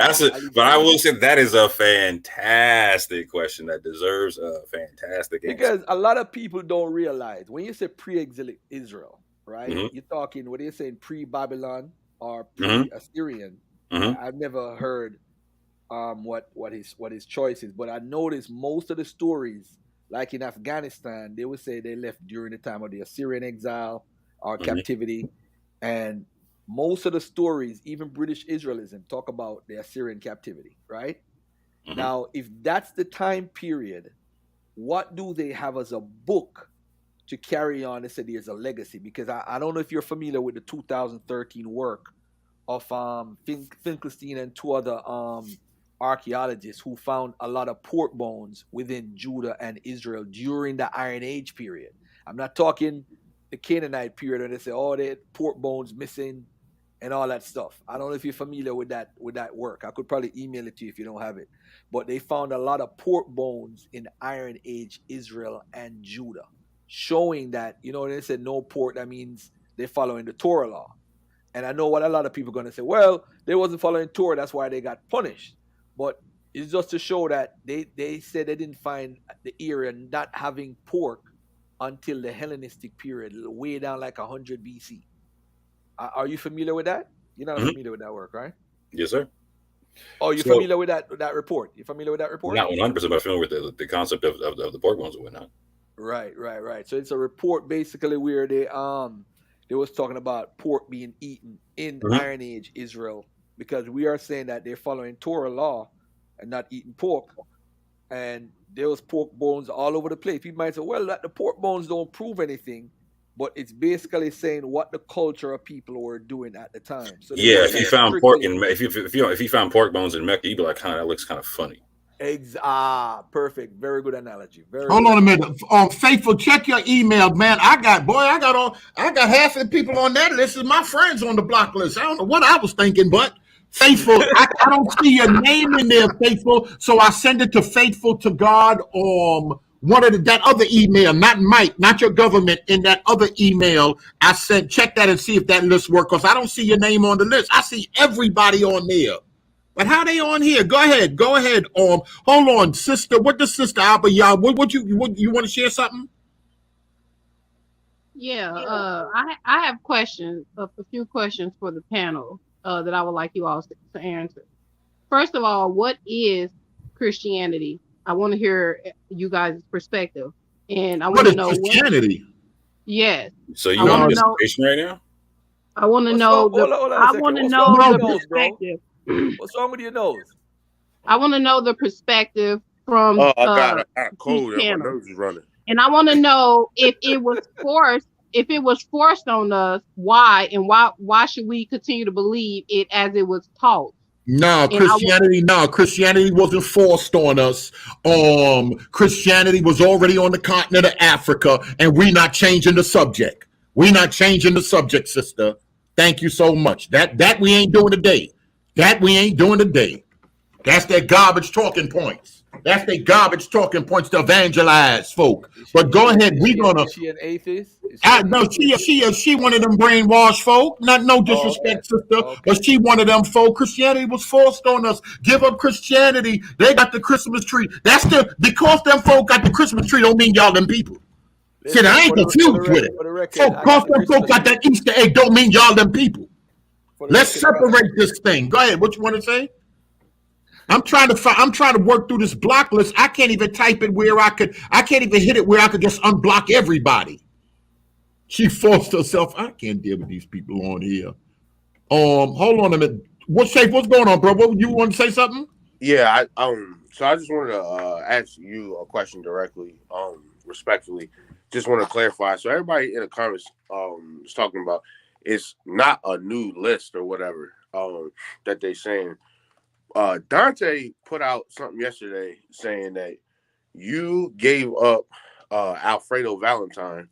But I will say that is a fantastic question that deserves a fantastic answer. Because a lot of people don't realize when you say pre-exilic Israel, right? You're talking what are you saying, pre-Babylon or pre-Assyrian? I've never heard what his choice is, but I noticed most of the stories, like in Afghanistan, they would say they left during the time of the Assyrian exile or captivity, and most of the stories, even British Israelism, talk about the Assyrian captivity, right? Now, if that's the time period, what do they have as a book to carry on and say there's a legacy? Because I don't know if you're familiar with the 2013 work of Finkelstein and two other archaeologists who found a lot of pork bones within Judah and Israel during the Iron Age period. I'm not talking the Canaanite period where they say, oh, they had pork bones missing and all that stuff. I don't know if you're familiar with that work. I could probably email it to you if you don't have it. But they found a lot of pork bones in Iron Age Israel and Judah, showing that, they said no pork, that means they're following the Torah law. And I know what a lot of people are going to say, well, they wasn't following Torah, that's why they got punished. But it's just to show that they said they didn't find the area not having pork until the Hellenistic period, way down like 100 BC. Are you familiar with that? You're not familiar with that work, right? Yes, sir. Oh, you're familiar with that report? You familiar with that report? Not 100%, but I'm familiar with the concept of the pork bones and whatnot. Right. So it's a report basically where they was talking about pork being eaten in Iron Age Israel, because we are saying that they're following Torah law and not eating pork. And there was pork bones all over the place. People might say, well, the pork bones don't prove anything, but it's basically saying what the culture of people were doing at the time. So yeah, if you found pork if you found pork bones in Mecca, you'd be like, that looks kind of funny. Perfect. Very good analogy. Hold on a minute. Faithful, check your email, man. I got half of the people on that list is my friends on the block list. I don't know what I was thinking, but Faithful, I don't see your name in there, Faithful. So I send it to Faithful to God one of that other email, not Mike, not your government, in that other email I sent. Check that and see if that list works, because I don't see your name on the list. I see everybody on there. But how they on here? Go ahead. Hold on, sister. What does Sister Alba y'all? What you want to share something? Yeah, I have questions, a few questions for the panel that I would like you all to answer. First of all, what is Christianity? I want to hear you guys' perspective, and I want to know Christianity. Yes. So you want dissertation right now? I want to know the perspective. What's wrong with your nose? I want to know the perspective from I got cold. My nose is running. And I want to know if it was forced on us, why, and why should we continue to believe it as it was taught? No, Christianity wasn't forced on us. Christianity was already on the continent of Africa, and we're not changing the subject. We're not changing the subject, sister. Thank you so much. That we ain't doing today. That's their garbage talking points. That's their garbage talking points to evangelize folk. But go ahead, Is she an atheist? No, she one of them brainwashed folk. No disrespect, sister, but she one of them folk. Christianity was forced on us. Give up Christianity. They got the Christmas tree. Because them folk got the Christmas tree don't mean y'all them people. See, I ain't confused with it. Because them folk got that Easter egg don't mean y'all them people. Let's separate this thing. Go ahead. What you want to say? I'm trying to work through this block list. I can't even type it where I can't even hit it where I could just unblock everybody. She forced herself. I can't deal with these people on here. Hold on a minute. What's going on, bro? What, you want to say something? Yeah, so I just wanted to ask you a question directly, respectfully. Just want to clarify. So everybody in the comments is talking about it's not a new list or whatever that they're saying. Dante put out something yesterday saying that you gave up Alfredo Valentine.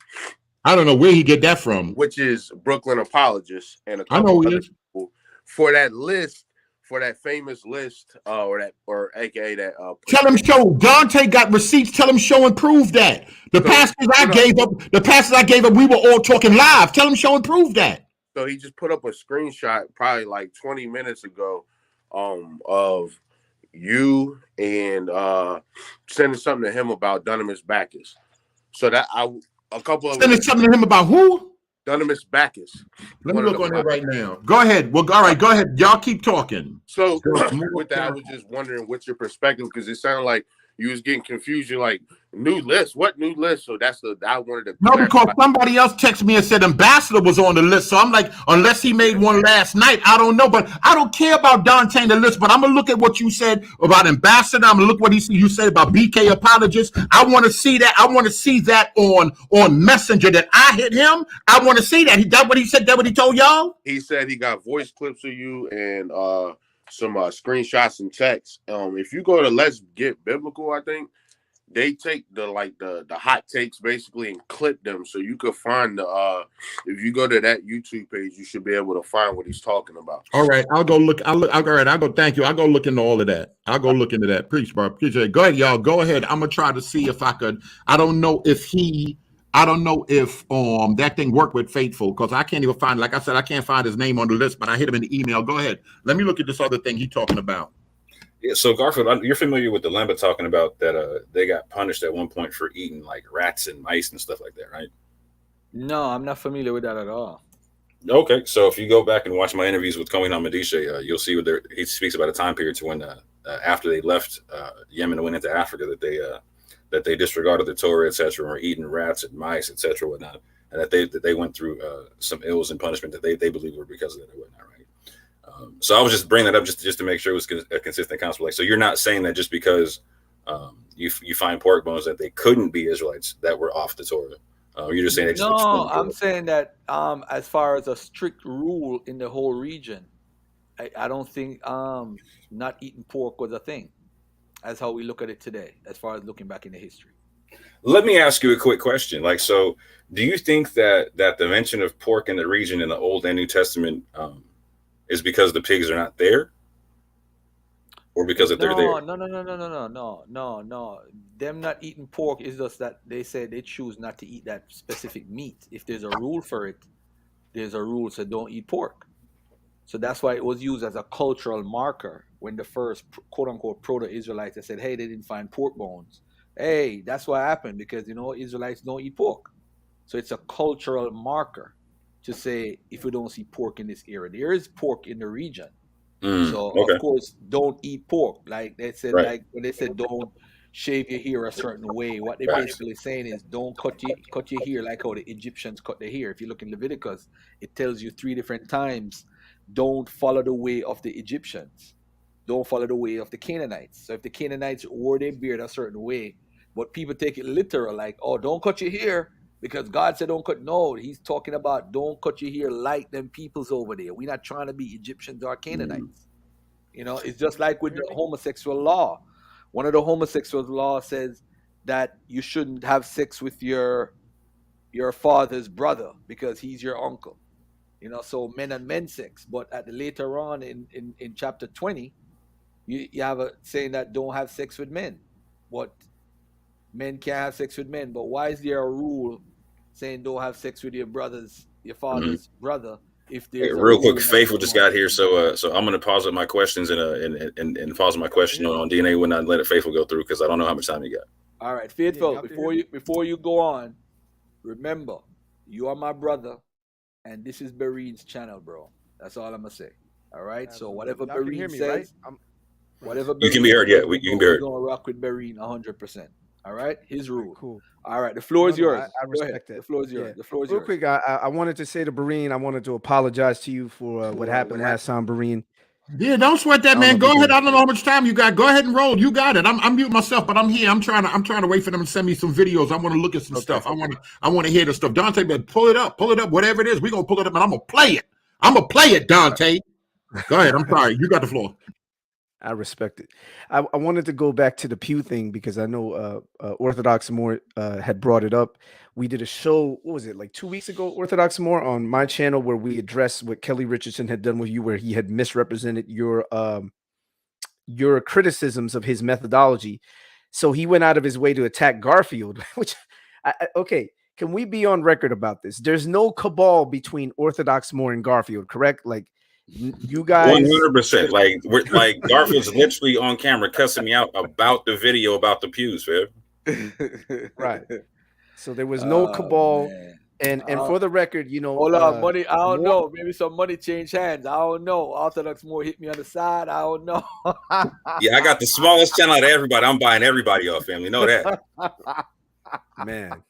I don't know where he get that from. Which is Brooklyn apologist and a I couple know other people for that list, for that famous list, or aka that. Tell him show. Dante got receipts. Tell him show and prove that. The pastors I gave up, we were all talking live. Tell him show and prove that. So he just put up a screenshot probably like 20 minutes ago of you and sending something to him about Dunamis Bacchus. So that a couple of Sending something to him about who? Dunamis Bacchus. Let me look on there right now. Go ahead. Well, all right, go ahead. Y'all keep talking. So with that, I was just wondering what's your perspective, because it sounded like you was getting confused. You're like, new list? What new list? So that's I wanted to No, because somebody else texted me and said Ambassador was on the list. So I'm like, unless he made one last night, I don't know. But I don't care about Dante in the list. But I'm gonna look at what you said about Ambassador. I'm gonna look what you said about BK apologist. I want to see that. I want to see that on Messenger that I hit him. I want to see that. That what he said. That what he told y'all? He said he got voice clips of you and some screenshots and texts. If you go to Let's Get Biblical, I think they take the hot takes basically and clip them, so you could find if you go to that YouTube page, you should be able to find what he's talking about. All right, I'll go look. All right, I'll go. Thank you. I'll go look into all of that. I'll go look into that. Preach, bro. Appreciate it. Go ahead, y'all. Go ahead. I'm gonna try to see if I could. I don't know if that thing worked with Faithful, because I can't even find. Like I said, I can't find his name on the list, but I hit him in the email. Go ahead. Let me look at this other thing he's talking about. Yeah, so Garfield, you're familiar with the Lamba talking about that they got punished at one point for eating like rats and mice and stuff like that, right? No, I'm not familiar with that at all. Okay, so if you go back and watch my interviews with Kohen Amadisha, you'll see what he speaks about a time period to when after they left Yemen and went into Africa that they disregarded the Torah, etc., and were eating rats and mice, etc., whatnot, and that they went through some ills and punishment that they believe were because of that and whatnot, right? So I was just bringing that up just to make sure it was a consistent concept. Like, so you're not saying that just because you find pork bones that they couldn't be Israelites that were off the Torah. You're just saying they just no. I'm saying that as far as a strict rule in the whole region, I don't think not eating pork was a thing. That's how we look at it today, as far as looking back in the history. Let me ask you a quick question. Like, so do you think that the mention of pork in the region in the Old and New Testament is because the pigs are not there, or because they're there? No. Them not eating pork is just that they say they choose not to eat that specific meat. If there's a rule for it, there's a rule, so don't eat pork. So that's why it was used as a cultural marker when the first quote unquote proto-Israelites, they said, hey, they didn't find pork bones. Hey, that's what happened because Israelites don't eat pork. So it's a cultural marker to say, if we don't see pork in this area, there is pork in the region. So of course, don't eat pork. Like they said, like when they said don't shave your hair a certain way, what they're basically saying is don't cut your hair like how the Egyptians cut their hair. If you look in Leviticus, it tells you 3 different times, don't follow the way of the Egyptians. Don't follow the way of the Canaanites. So if the Canaanites wore their beard a certain way, but people take it literal, like, oh, don't cut your hair, because God said don't cut. No, he's talking about don't cut your hair like them peoples over there. We're not trying to be Egyptians or Canaanites. It's just like with the homosexual law. One of the homosexual laws says that you shouldn't have sex with your father's brother because he's your uncle. So men and men sex. But later on in chapter 20, you have a saying that don't have sex with men. But men can't have sex with men. But why is there a rule saying don't have sex with your father's brother? If there's real quick, Faithful just got here, so I'm going to pause up my questions and pause my question on DNA when I let it Faithful go through, because I don't know how much time you got. All right, Faithful, before you go on, remember, you are my brother, and this is Bereen's channel, bro. That's all I'm gonna say. All right. So whatever Bereen says, whatever you can be heard. Yeah, you can be heard. We're gonna rock with Bereen 100%. All right. His rule. Cool. All right. The floor is yours. I respect it. The floor is yours. The floor is Real yours. quick, I wanted to say to Bereen, I wanted to apologize to you for what happened last time, Bereen. Yeah, don't sweat that, man. Go ahead. I don't know how much time you got. Go ahead and roll. You got it. I'm muting myself, but I'm here. I'm trying to wait for them to send me some videos. I want to look at some stuff. I want to hear the stuff. Dante, man, pull it up, whatever it is. We're gonna pull it up and I'm gonna play it. Dante. Go ahead. I'm sorry. You got the floor. I respect it. I wanted to go back to the pew thing because I know Orthodox More had brought it up. We did a show, what was it, like 2 weeks ago, Orthodox More, on my channel, where we addressed what Kelly Richardson had done with you, where he had misrepresented your criticisms of his methodology. So he went out of his way to attack Garfield, which, okay, can we be on record about this? There's no cabal between Orthodox Moore and Garfield, correct? Like you guys 100%. Like we're like Garfield's literally on camera cussing me out about the video about the pews, fam. Right. So there was no cabal. Man. And for the record, you know, Hold on, money. I don't Moore- know. Maybe some money changed hands. I don't know. Orthodox Moore hit me on the side. I don't know. Yeah, I got the smallest channel out of everybody. I'm buying everybody off, family. Know that. Man.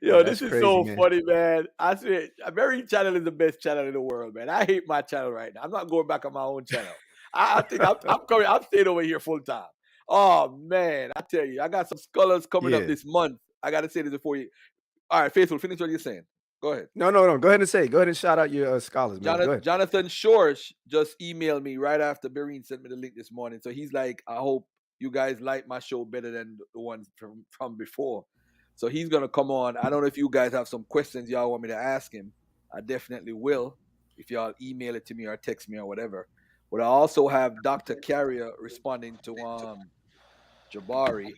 Yo, Yeah, this that's is crazy, so man. funny, man. I swear, Mary channel is the best channel in the world, man. I hate my channel right now. I'm not going back on my own channel. I think I'm coming. I'm staying over here full time. Oh man, I tell you, I got some scholars coming up Yeah. this month. I gotta say this before you. All right, Faithful, finish what you're saying. Go ahead. No. Go ahead and say. Go ahead and shout out your scholars, man. Go ahead. Jonathan Shorsh just emailed me right after Bereen sent me the link this morning. So he's like, I hope you guys like my show better than the ones from before. So he's gonna come on. I don't know if you guys have some questions y'all want me to ask him. I definitely will. If y'all email it to me or text me or whatever. But I also have Dr. Carrier responding to Jabari.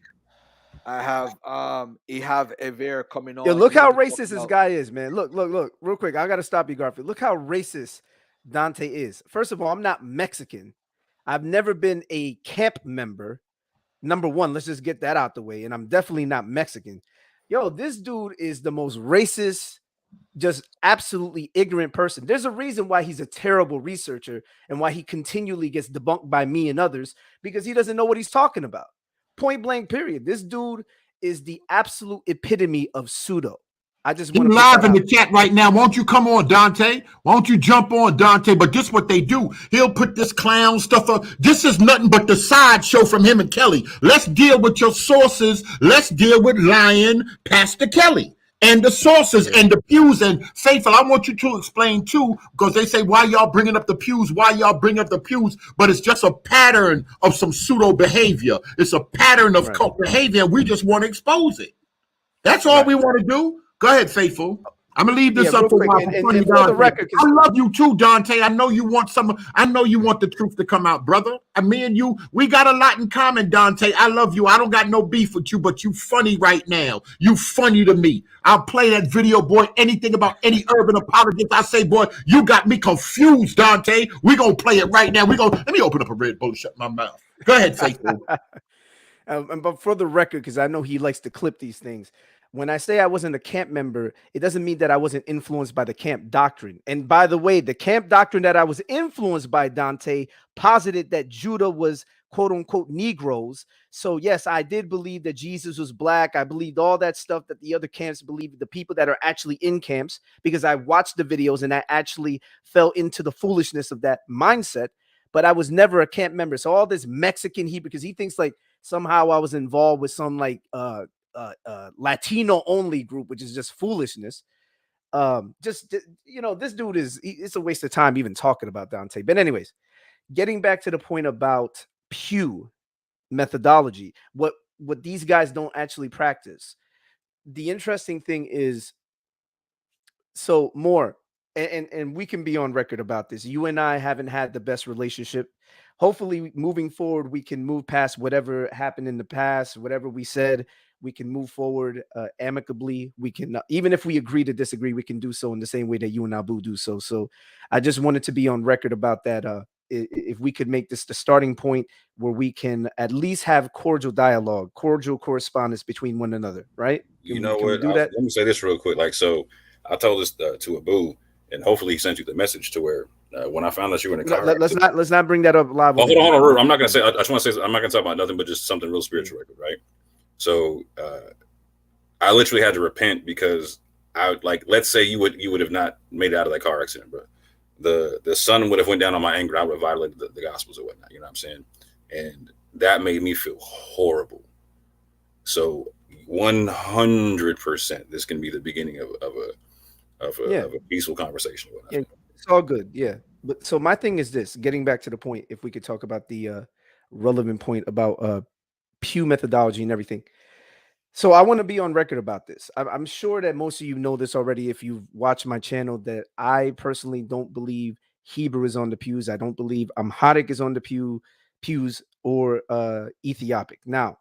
I have Ever coming on. Yo, look He's how gonna talk racist this about- guy is, man. Look, real quick. I gotta stop you, Garfield. Look how racist Dante is. First of all, I'm not Mexican. I've never been a camp member. Number one, let's just get that out the way. And I'm definitely not Mexican. Yo, this dude is the most racist, just absolutely ignorant person. There's a reason why he's a terrible researcher and why he continually gets debunked by me and others, because he doesn't know what he's talking about. Point blank, period. This dude is the absolute epitome of pseudo. I just He's want to live in the chat right now. Won't you come on, Dante? Won't you jump on, Dante? But this is what they do. He'll put this clown stuff up. This is nothing but the sideshow from him and Kelly. Let's deal with your sources. Let's deal with lying Pastor Kelly and the sources and the pews and Faithful. I want you to explain too, because they say, why y'all bringing up the pews? Why y'all bring up the pews? But it's just a pattern of some pseudo behavior. It's a pattern of cult behavior. And we just want to expose it. That's all we want to do. Go ahead, Faithful. I'm gonna leave this up for a while. And Funny for the Dante. record, I love you too, Dante. I know you want some. I know you want the truth to come out, brother. And me and you, we got a lot in common, Dante. I love you. I don't got no beef with you, but you funny right now. You funny to me. I'll play that video, boy. Anything about any urban apologist, I say, boy, you got me confused, Dante. We gonna play it right now. Let me open up a Red Bull and shut my mouth. Go ahead, Faithful. But for the record, because I know he likes to clip these things, when I say I wasn't a camp member, it doesn't mean that I wasn't influenced by the camp doctrine. And by the way, the camp doctrine that I was influenced by, Dante, posited that Judah was quote unquote Negroes. So yes, I did believe that Jesus was black. I believed all that stuff that the other camps believed, the people that are actually in camps, because I watched the videos and I actually fell into the foolishness of that mindset. But I was never a camp member. So all this Mexican heat, because he thinks like somehow I was involved with some like Latino only group, which is just foolishness. You know, this dude it's a waste of time even talking about Dante. But anyways, getting back to the point about pew methodology, what these guys don't actually practice. The interesting thing is, so more, and we can be on record about this. You and I haven't had the best relationship. Hopefully, moving forward, we can move past whatever happened in the past, whatever we said. We can move forward amicably. We can, even if we agree to disagree, we can do so in the same way that you and Abu do so. So I just wanted to be on record about that. If we could make this the starting point where we can at least have cordial dialogue, cordial correspondence between one another, right? You know what? Let me say this real quick. Like, so I told this to Abu, and hopefully he sent you the message to where when I found out you were in the car. Let's not bring that up live. Hold on. I'm not gonna say. I just want to say I'm not gonna talk about nothing but just something real spiritual, right? So I literally had to repent because I let's say you would have not made it out of that car accident, bro. The sun would have went down on my anger. I would have violated the gospels or whatnot. You know what I'm saying? And that made me feel horrible. So 100%, this can be the beginning of a peaceful conversation. Yeah, it's all good. Yeah. But so my thing is this, getting back to the point, if we could talk about the relevant point about pew methodology and everything. So I want to be on record about this. I'm sure that most of you know this already if you've watched my channel, that I personally don't believe Hebrew is on the pews. I don't believe Amharic is on the pews or Ethiopic. Now,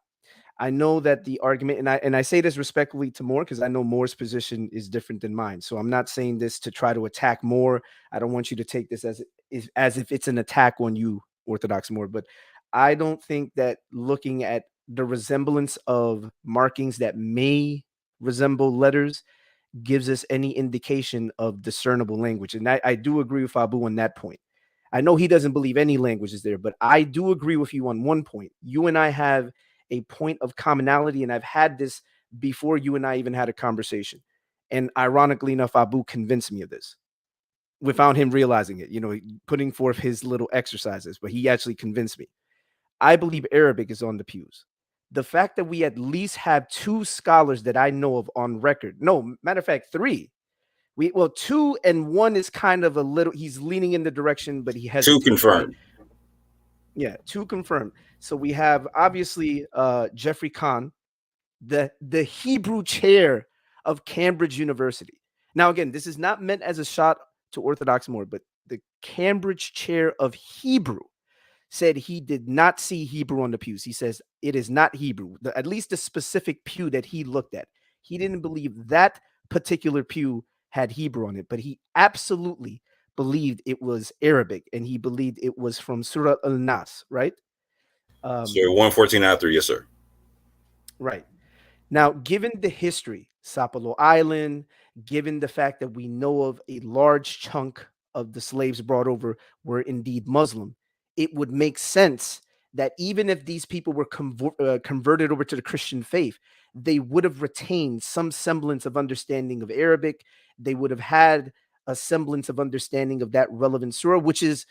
I know that the argument, and I say this respectfully to Moore because I know Moore's position is different than mine. So I'm not saying this to try to attack Moore. I don't want you to take this as if it's an attack on you, Orthodox Moore. But I don't think that looking at the resemblance of markings that may resemble letters gives us any indication of discernible language. And I do agree with Abu on that point. I know he doesn't believe any language is there, but I do agree with you on one point. You and I have a point of commonality, and I've had this before you and I even had a conversation. And ironically enough, Abu convinced me of this without him realizing it, putting forth his little exercises, but he actually convinced me. I believe Arabic is on the pews. The fact that we at least have 2 scholars that I know of on record, no, matter of fact, 3. 2 and 1 is kind of a little, he's leaning in the direction, but he has 2 confirmed. Yeah, 2 confirmed. So we have obviously Jeffrey Kahn, the Hebrew chair of Cambridge University. Now, again, this is not meant as a shot to Orthodox Moore, but the Cambridge chair of Hebrew said he did not see Hebrew on the pews. He says it is not Hebrew, at least the specific pew that he looked at. He didn't believe that particular pew had Hebrew on it, but he absolutely believed it was Arabic, and he believed it was from Surah Al-Nas, right? So 114 after, yes, sir. Right. Now, given the history, Sapelo Island, given the fact that we know of a large chunk of the slaves brought over were indeed Muslim, it would make sense that even if these people were converted over to the Christian faith, they would have retained some semblance of understanding of Arabic. They would have had a semblance of understanding of that relevant surah, which is,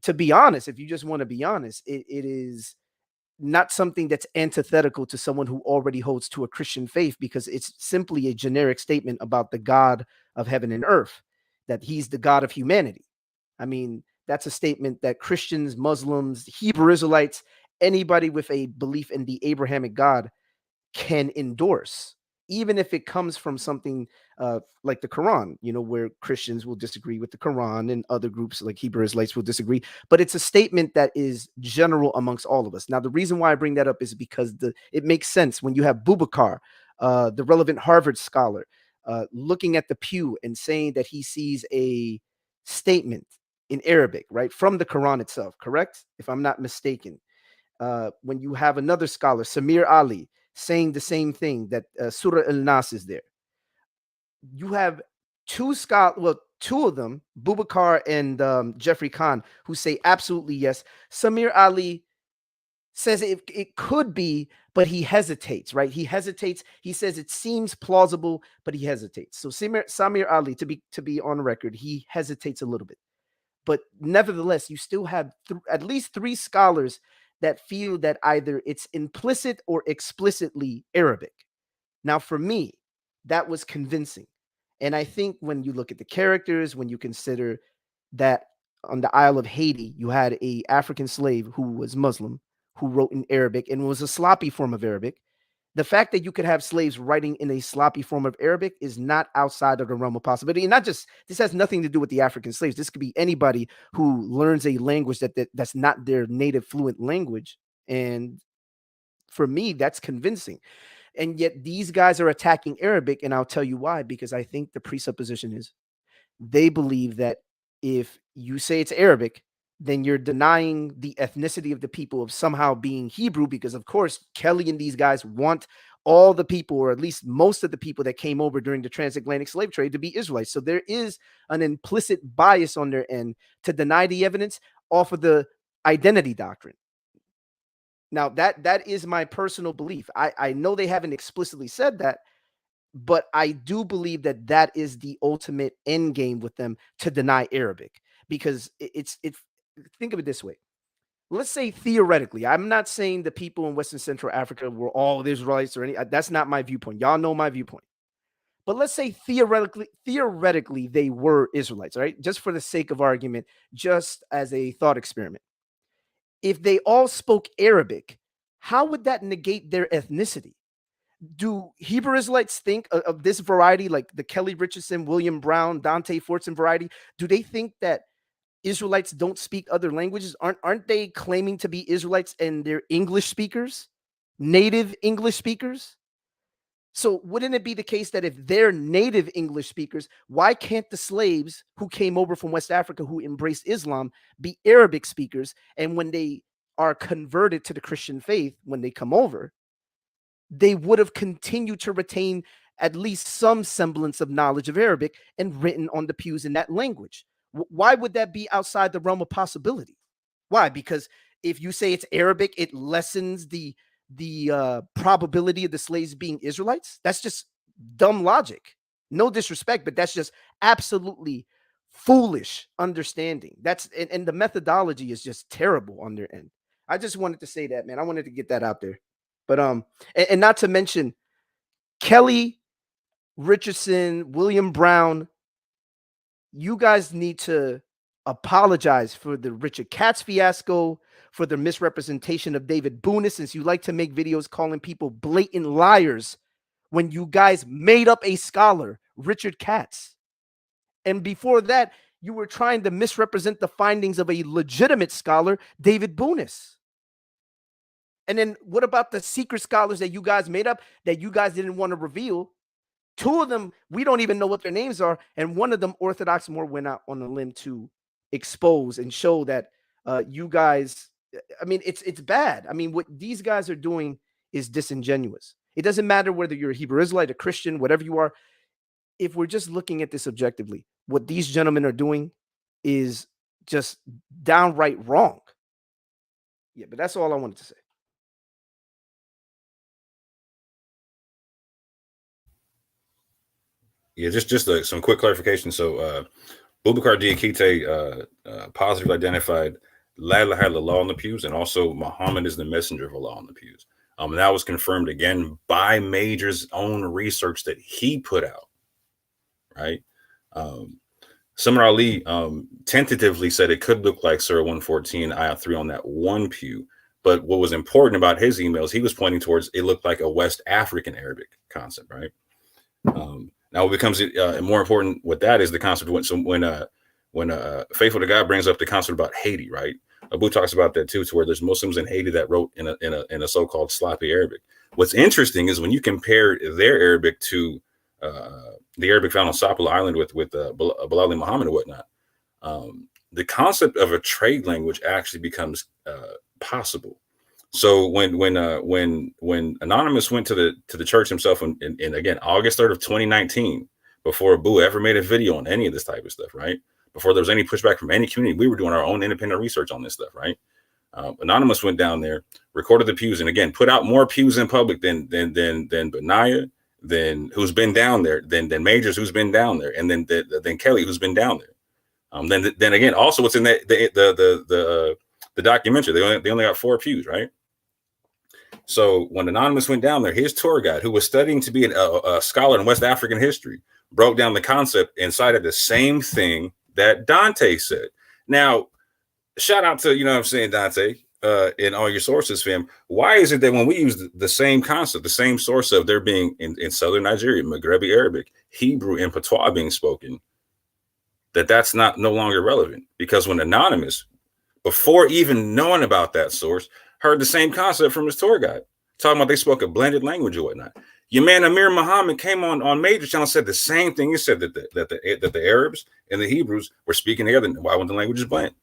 to be honest, if you just want to be honest, it is not something that's antithetical to someone who already holds to a Christian faith, because it's simply a generic statement about the God of heaven and earth, that he's the God of humanity. I mean, that's a statement that Christians, Muslims, Hebrew Israelites, anybody with a belief in the Abrahamic God can endorse, even if it comes from something like the Quran, where Christians will disagree with the Quran and other groups like Hebrew Israelites will disagree. But it's a statement that is general amongst all of us. Now, the reason why I bring that up is because it makes sense when you have Bubakar, the relevant Harvard scholar, looking at the pew and saying that he sees a statement in Arabic, right, from the Quran itself, correct? If I'm not mistaken. When you have another scholar, Samir Ali, saying the same thing, that Surah Al-Nas is there. You have 2 scholars, well, 2 of them, Bubakar and Jeffrey Kahn, who say absolutely yes. Samir Ali says it could be, but he hesitates, right? He hesitates. He says it seems plausible, but he hesitates. So Samir Ali, to be on record, he hesitates a little bit. But nevertheless, you still have at least 3 scholars that feel that either it's implicit or explicitly Arabic. Now, for me, that was convincing. And I think when you look at the characters, when you consider that on the Isle of Haiti, you had an African slave who was Muslim, who wrote in Arabic and was a sloppy form of Arabic. The fact that you could have slaves writing in a sloppy form of Arabic is not outside of the realm of possibility. And not just, this has nothing to do with the African slaves. This could be anybody who learns a language that's not their native fluent language. And for me, that's convincing. And yet these guys are attacking Arabic, and I'll tell you why, because I think the presupposition is they believe that if you say it's Arabic, then you're denying the ethnicity of the people of somehow being Hebrew, because of course Kelly and these guys want all the people, or at least most of the people that came over during the transatlantic slave trade, to be Israelites. So there is an implicit bias on their end to deny the evidence off of the identity doctrine. Now, that is my personal belief. I know they haven't explicitly said that, but I do believe that is the ultimate end game with them, to deny Arabic, because it's think of it this way. Let's say theoretically, I'm not saying the people in Western Central Africa were all Israelites or any. That's not my viewpoint. Y'all know my viewpoint. But let's say theoretically they were Israelites, right? Just for the sake of argument, just as a thought experiment. If they all spoke Arabic, how would that negate their ethnicity? Do Hebrew Israelites think of this variety, like the Kelly Richardson, William Brown, Dante Fortson variety? Do they think that Israelites don't speak other languages? Aren't they claiming to be Israelites and they're English speakers? native English speakers? So wouldn't it be the case that if they're native English speakers, why can't the slaves who came over from West Africa who embraced Islam be Arabic speakers? And when they are converted to the Christian faith, when they come over, they would have continued to retain at least some semblance of knowledge of Arabic and written on the pews in that language. Why would that be outside the realm of possibility? Why? Because if you say it's Arabic, it lessens the probability of the slaves being Israelites. That's just dumb logic. No disrespect, but that's just absolutely foolish understanding. That's and the methodology is just terrible on their end. I just wanted to say that, man. I wanted to get that out there. But and not to mention Kelly, Richardson, William Brown, you guys need to apologize for the Richard Katz fiasco, for the misrepresentation of David Boonis, since you like to make videos calling people blatant liars when you guys made up a scholar, Richard Katz. And before that, you were trying to misrepresent the findings of a legitimate scholar, David Boonis. And then what about the secret scholars that you guys made up that you guys didn't want to reveal? Two of them, we don't even know what their names are. And one of them, Orthodox Moore, went out on a limb to expose and show that you guys, I mean, it's bad. I mean, what these guys are doing is disingenuous. It doesn't matter whether you're a Hebrew Israelite, a Christian, whatever you are. If we're just looking at this objectively, what these gentlemen are doing is just downright wrong. Yeah, but that's all I wanted to say. Yeah, just some quick clarification. So, Boubacar Diakite positively identified La ilaha illallah on the pews, and also Muhammad is the messenger of Allah on the pews. And that was confirmed again by Major's own research that he put out. Right. Samar Ali tentatively said it could look like Surah 114, Ayat 3 on that one pew. But what was important about his emails, he was pointing towards it looked like a West African Arabic concept, right? Now, what becomes more important with that is the concept when Faithful to God brings up the concept about Haiti, right? Abu talks about that too, to where there's Muslims in Haiti that wrote in a so-called sloppy Arabic. What's interesting is when you compare their Arabic to the Arabic found on Sapelo Island with Bilal Muhammad and whatnot, the concept of a trade language actually becomes possible. So when Anonymous went to the church himself in again August 3rd of 2019, before Abu ever made a video on any of this type of stuff, right? Before there was any pushback from any community, we were doing our own independent research on this stuff, right? Anonymous went down there, recorded the pews, and again put out more pews in public than Benaya, than who's been down there, than Majors who's been down there, and then Kelly who's been down there. Then again, also what's in the documentary, they only got 4 pews, right? So when Anonymous went down there, his tour guide, who was studying to be a scholar in West African history, broke down the concept and cited the same thing that Dante said. Now, shout out to, you know what I'm saying, Dante, in all your sources, fam. Why is it that when we use the same concept, the same source of there being in southern Nigeria, Maghrebi Arabic, Hebrew, and Patois being spoken, that's not no longer relevant? Because when Anonymous, before even knowing about that source, heard the same concept from his tour guide, talking about they spoke a blended language or whatnot. Your man Amir Muhammad came on Major Channel, said the same thing. He said that the Arabs and the Hebrews were speaking together. Why would the languages blend?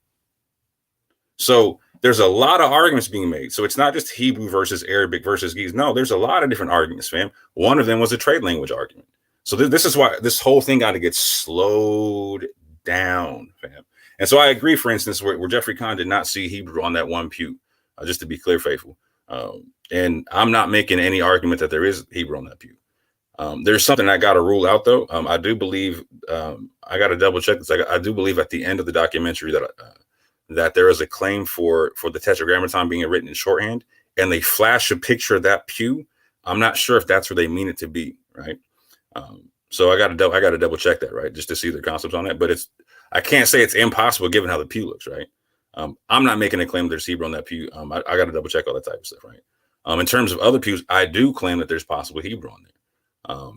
So there's a lot of arguments being made. So it's not just Hebrew versus Arabic versus Geese. No, there's a lot of different arguments, fam. One of them was a trade language argument. So this is why this whole thing got to get slowed down, fam. And so I agree, for instance, where Jeffrey Kahn did not see Hebrew on that one pew, just to be clear, Faithful. And I'm not making any argument that there is Hebrew on that pew. There's something I got to rule out, though. I do believe, I got to double check this. I do believe at the end of the documentary that there is a claim for the Tetragrammaton being written in shorthand, and they flash a picture of that pew. I'm not sure if that's where they mean it to be, right? So I got to double check that, right, just to see the concepts on that. But I can't say it's impossible given how the pew looks, right? I'm not making a claim there's Hebrew on that pew. I got to double check all that type of stuff, right? In terms of other pews, I do claim that there's possible Hebrew on there.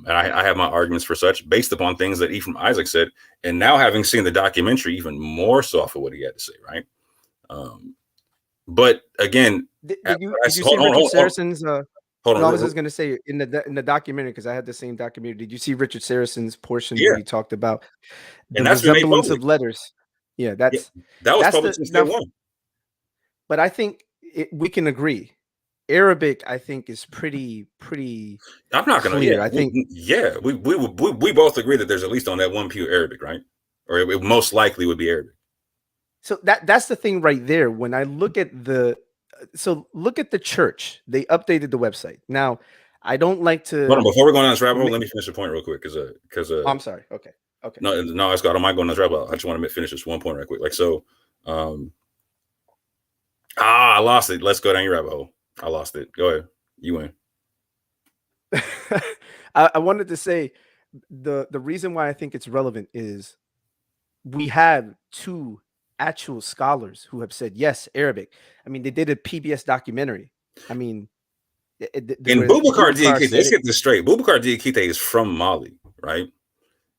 And I have my arguments for such based upon things that Ephraim Isaac said. And now having seen the documentary, even more so off of what he had to say, right? But again, Did you hold see Richard on, hold on. Saracen's? Hold No, on. I was just gonna say in the documentary, because I had the same documentary. Did you see Richard Saracen's portion Yeah. where he talked about the And that's been made resemblance public. of letters? Yeah, Yeah, that's that was that's public the since day now. one. But I think we can agree. Arabic, I think, is pretty I'm not gonna. clear. Yeah, I think we both agree that there's at least on that one pew Arabic, right? Or it most likely would be Arabic. so. That's the thing right there. When I look at look at the church. They updated the website. Now, I don't like to. Hold on, before we go down this rabbit hole, let me finish the point real quick, because I'm sorry. Okay. No, it's got. I might go on this rabbit hole. I just want to finish this one point right quick. Like so, I lost it. Let's go down your rabbit hole. I lost it. Go ahead. You win. I wanted to say the reason why I think it's relevant is we have two actual scholars who have said yes, Arabic. I mean, they did a PBS documentary. I mean, And Boubacar Diakite, let's get this straight. Boubacar Diakite is from Mali, right?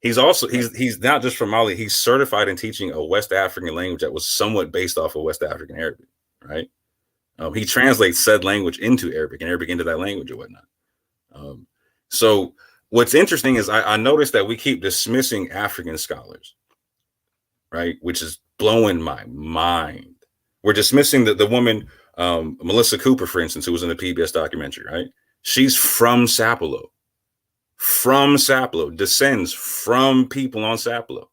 He's also he's not just from Mali. He's certified in teaching a West African language that was somewhat based off of West African Arabic, right? He translates said language into Arabic and Arabic into that language or whatnot. So what's interesting is I noticed that we keep dismissing African scholars, right? Which is blowing my mind. We're dismissing the woman, Melissa Cooper, for instance, who was in the PBS documentary, right? She's from Sapelo, descends from people on Sapelo,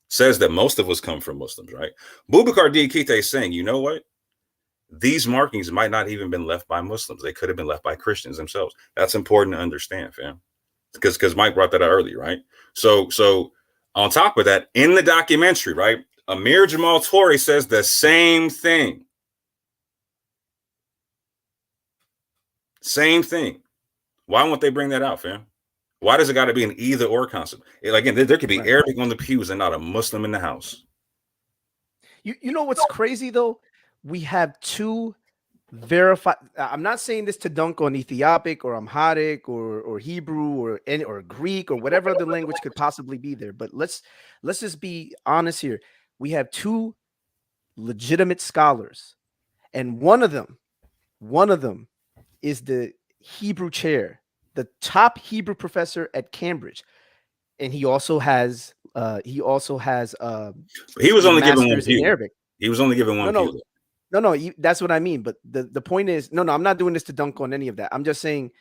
says that most of us come from Muslims, right? Boubacar Diakite is saying, you know what? These markings might not even been left by Muslims. They could have been left by Christians themselves. That's important to understand, fam. Because Mike brought that out earlier, right? So on top of that, in the documentary, right, Amir Jamal Torre says the same thing. Same thing. Why won't they bring that out, fam? Why does it got to be an either or concept? Again, there could be Arabic on the pews and not a Muslim in the house. You know what's crazy though? We have two verified. I'm not saying this to dunk on Ethiopic or Amharic or Hebrew or Greek or whatever other language could possibly be there. But let's just be honest here. We have two legitimate scholars, and one of them is the Hebrew chair, the top Hebrew professor at Cambridge, and he also has he was only given one pew. Arabic. He was only given one pew. No, that's what I mean. But the point is, no, I'm not doing this to dunk on any of that. I'm just saying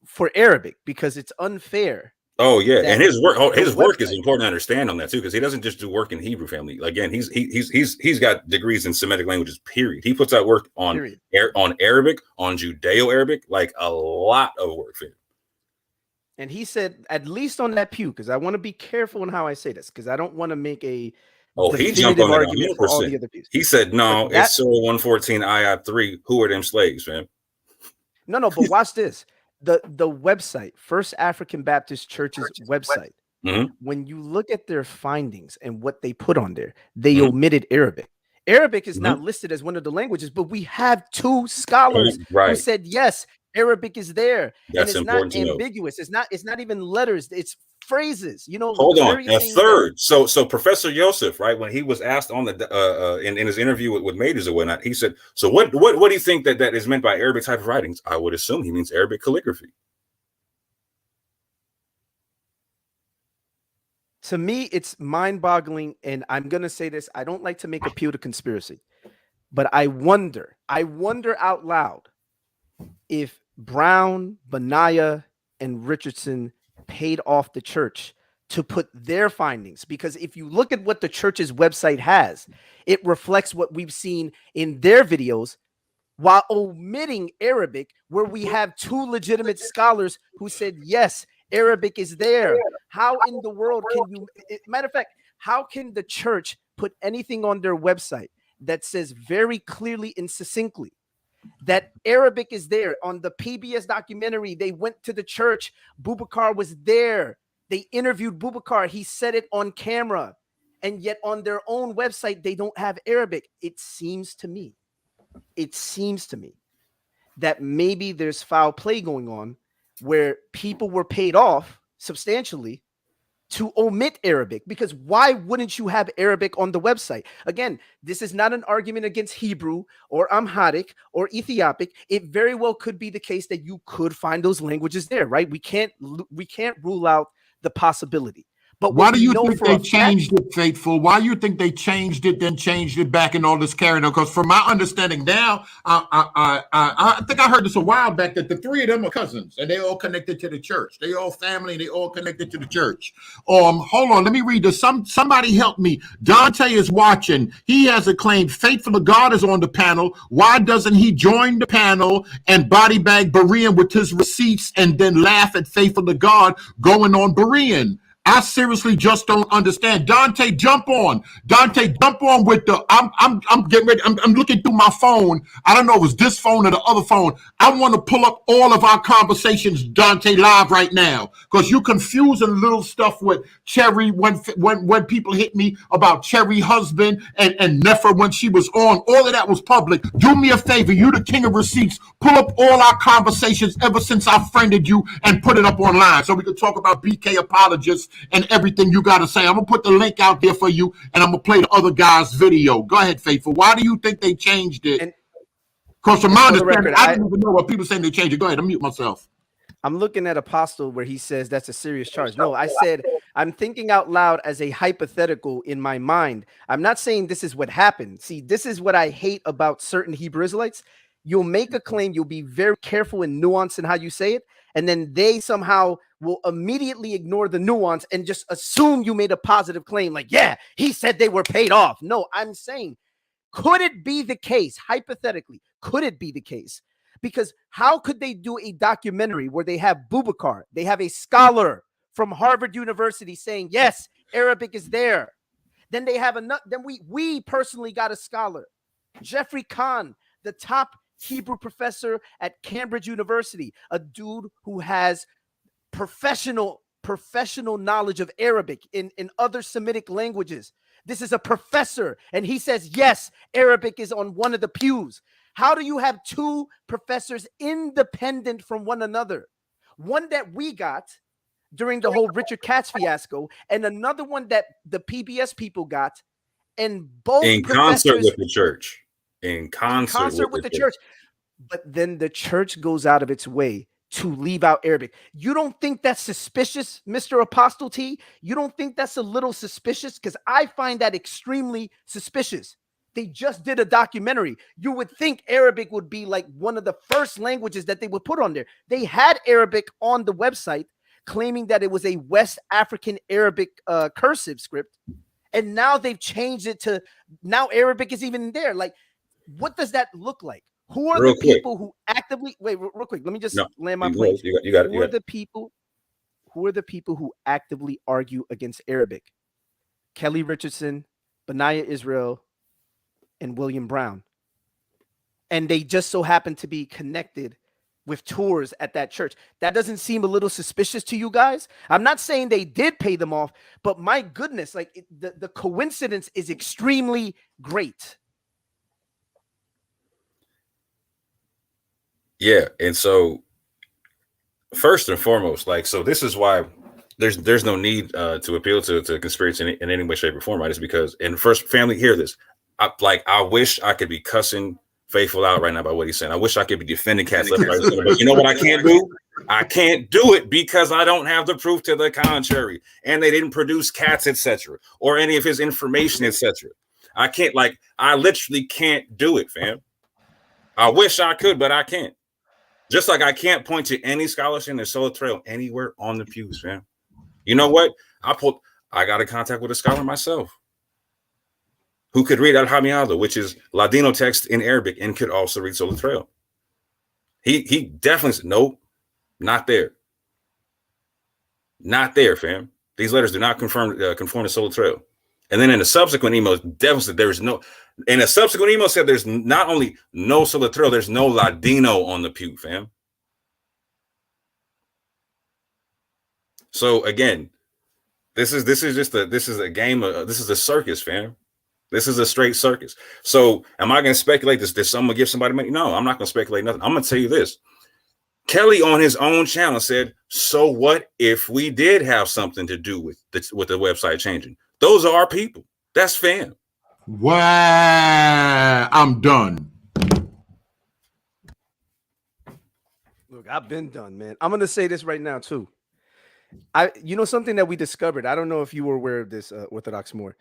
for Arabic, because it's unfair. Oh yeah, and his work is important to understand on that too, because he doesn't just do work in Hebrew family. Again, he's got degrees in Semitic languages. Period. He puts out work on Arabic, on Judeo-Arabic, like a lot of work for him. And he said, at least on that pew, because I want to be careful in how I say this, because I don't want to make a he jumped on argument it 100%. for all the other pews. He said, no, it's Surah 114, ayat 3. Who are them slaves, man? No, but watch this. The website, First African Baptist Church's website, when you look at their findings and what they put on there, they omitted Arabic. Arabic is not listed as one of the languages, but we have two scholars who said, yes, Arabic is there. That's and it's not ambiguous. It's not even letters. It's phrases. Hold on. A third. So Professor Yosef, right, when he was asked on the in his interview with Majors or whatnot, he said, so what do you think that is meant by Arabic type of writings? I would assume he means Arabic calligraphy. To me, it's mind-boggling, and I'm gonna say this. I don't like to make appeal to conspiracy, but I wonder out loud if Brown, Benaiah, and Richardson paid off the church to put their findings, because if you look at what the church's website has, it reflects what we've seen in their videos while omitting Arabic, where we have two legitimate scholars who said, yes, Arabic is there. How in the world can you, matter of fact, how can the church put anything on their website that says very clearly and succinctly that Arabic is there? On the PBS documentary, they went to the church. Boubacar was there. They interviewed Boubacar. He said it on camera. And yet on their own website, they don't have Arabic. It seems to me that maybe there's foul play going on where people were paid off substantially to omit Arabic, because why wouldn't you have Arabic on the website? Again, this is not an argument against Hebrew or Amharic or Ethiopic. It very well could be the case that you could find those languages there, right? We can't rule out the possibility. But why do you know think they changed it, Faithful? Why do you think they changed it, then changed it back, and all this carrying on? Because from my understanding now, I think I heard this a while back that the three of them are cousins, and they all connected to the church. They all family, and they all connected to the church. Hold on, let me read this. Somebody help me. Dante is watching. He has a claim. Faithful to God is on the panel. Why doesn't he join the panel and body bag Berean with his receipts and then laugh at Faithful to God going on Berean? I seriously just don't understand. Dante, jump on. Dante, jump on with the. I'm getting ready. I'm looking through my phone. I don't know if it was this phone or the other phone. I want to pull up all of our conversations, Dante, live right now, because you confusing little stuff with Cherry when people hit me about Cherry husband and Nefer when she was on. All of that was public. Do me a favor. You the king of receipts. Pull up all our conversations ever since I friended you and put it up online so we could talk about BK apologists and everything you got to say. I'm going to put the link out there for you, and I'm going to play the other guy's video. Go ahead, Faithful. Why do you think they changed it? Because from my understanding, I don't even know what people saying they changed it. Go ahead, I'll mute myself. I'm looking at Apostle where he says that's a serious charge. No, I said I'm thinking out loud as a hypothetical in my mind. I'm not saying this is what happened. See, this is what I hate about certain Hebrew Israelites. You'll make a claim, you'll be very careful and nuanced in how you say it, and then they somehow will immediately ignore the nuance and just assume you made a positive claim like, yeah, he said they were paid off. No, I'm saying, could it be the case, hypothetically, could it be the case? Because how could they do a documentary where they have Boubacar, they have a scholar from Harvard University saying, yes, Arabic is there. Then they have enough, then we personally got a scholar, Jeffrey Kahn, the top Hebrew professor at Cambridge University, a dude who has professional knowledge of Arabic in other Semitic languages. This is a professor, and he says, yes, Arabic is on one of the pews. How do you have two professors independent from one another? One that we got during the whole Richard Katz fiasco, and another one that the PBS people got, and both in concert with the church. In concert with the church. But then the church goes out of its way to leave out Arabic. You don't think that's suspicious, Mr. Apostle T? You don't think that's a little suspicious? Because I find that extremely suspicious. They just did a documentary. You would think Arabic would be like one of the first languages that they would put on there. They had Arabic on the website, claiming that it was a West African Arabic cursive script. And now they've changed it to, now Arabic is even there. Like, what does that look like? Who are the people who actively real quick? Let me just land my plane. You got it. Who are the people who actively argue against Arabic? Kelly Richardson, Benaiah Israel, and William Brown. And they just so happen to be connected with tours at that church. That doesn't seem a little suspicious to you guys? I'm not saying they did pay them off, but my goodness, like the coincidence is extremely great. Yeah, and so first and foremost, like, so this is why there's no need to appeal to conspiracy in any way, shape, or form, right? It's because, and first, family, hear this. I wish I could be cussing Faithful out right now by what he's saying. I wish I could be defending cats left, right, center, but you know what I can't do? I can't do it because I don't have the proof to the contrary, and they didn't produce cats, etc., or any of his information, etc. I can't, like, I literally can't do it, fam. I wish I could, but I can't. Just like I can't point to any scholarship in the Solar Trail anywhere on the pews, fam. You know what? I got in contact with a scholar myself who could read Al-Hamiyada, which is Ladino text in Arabic, and could also read Solar Trail. He definitely said, nope, not there. Not there, fam. These letters do not conform to Solar Trail. And then in a subsequent email, definitely said there is no. In a subsequent email said there's not only no Solar Trail, there's no Ladino on the pew, fam. So again, this is a game. This is a circus, fam. This is a straight circus. So am I going to speculate this? Did someone give somebody money? No, I'm not going to speculate nothing. I'm going to tell you this. Kelly on his own channel said, so what if we did have something to do with the website changing? Those are our people. That's fam. Wow. I'm done. Look, I've been done, man. I'm gonna say this right now too. You know something that we discovered. I don't know if you were aware of this, Orthodox Moor.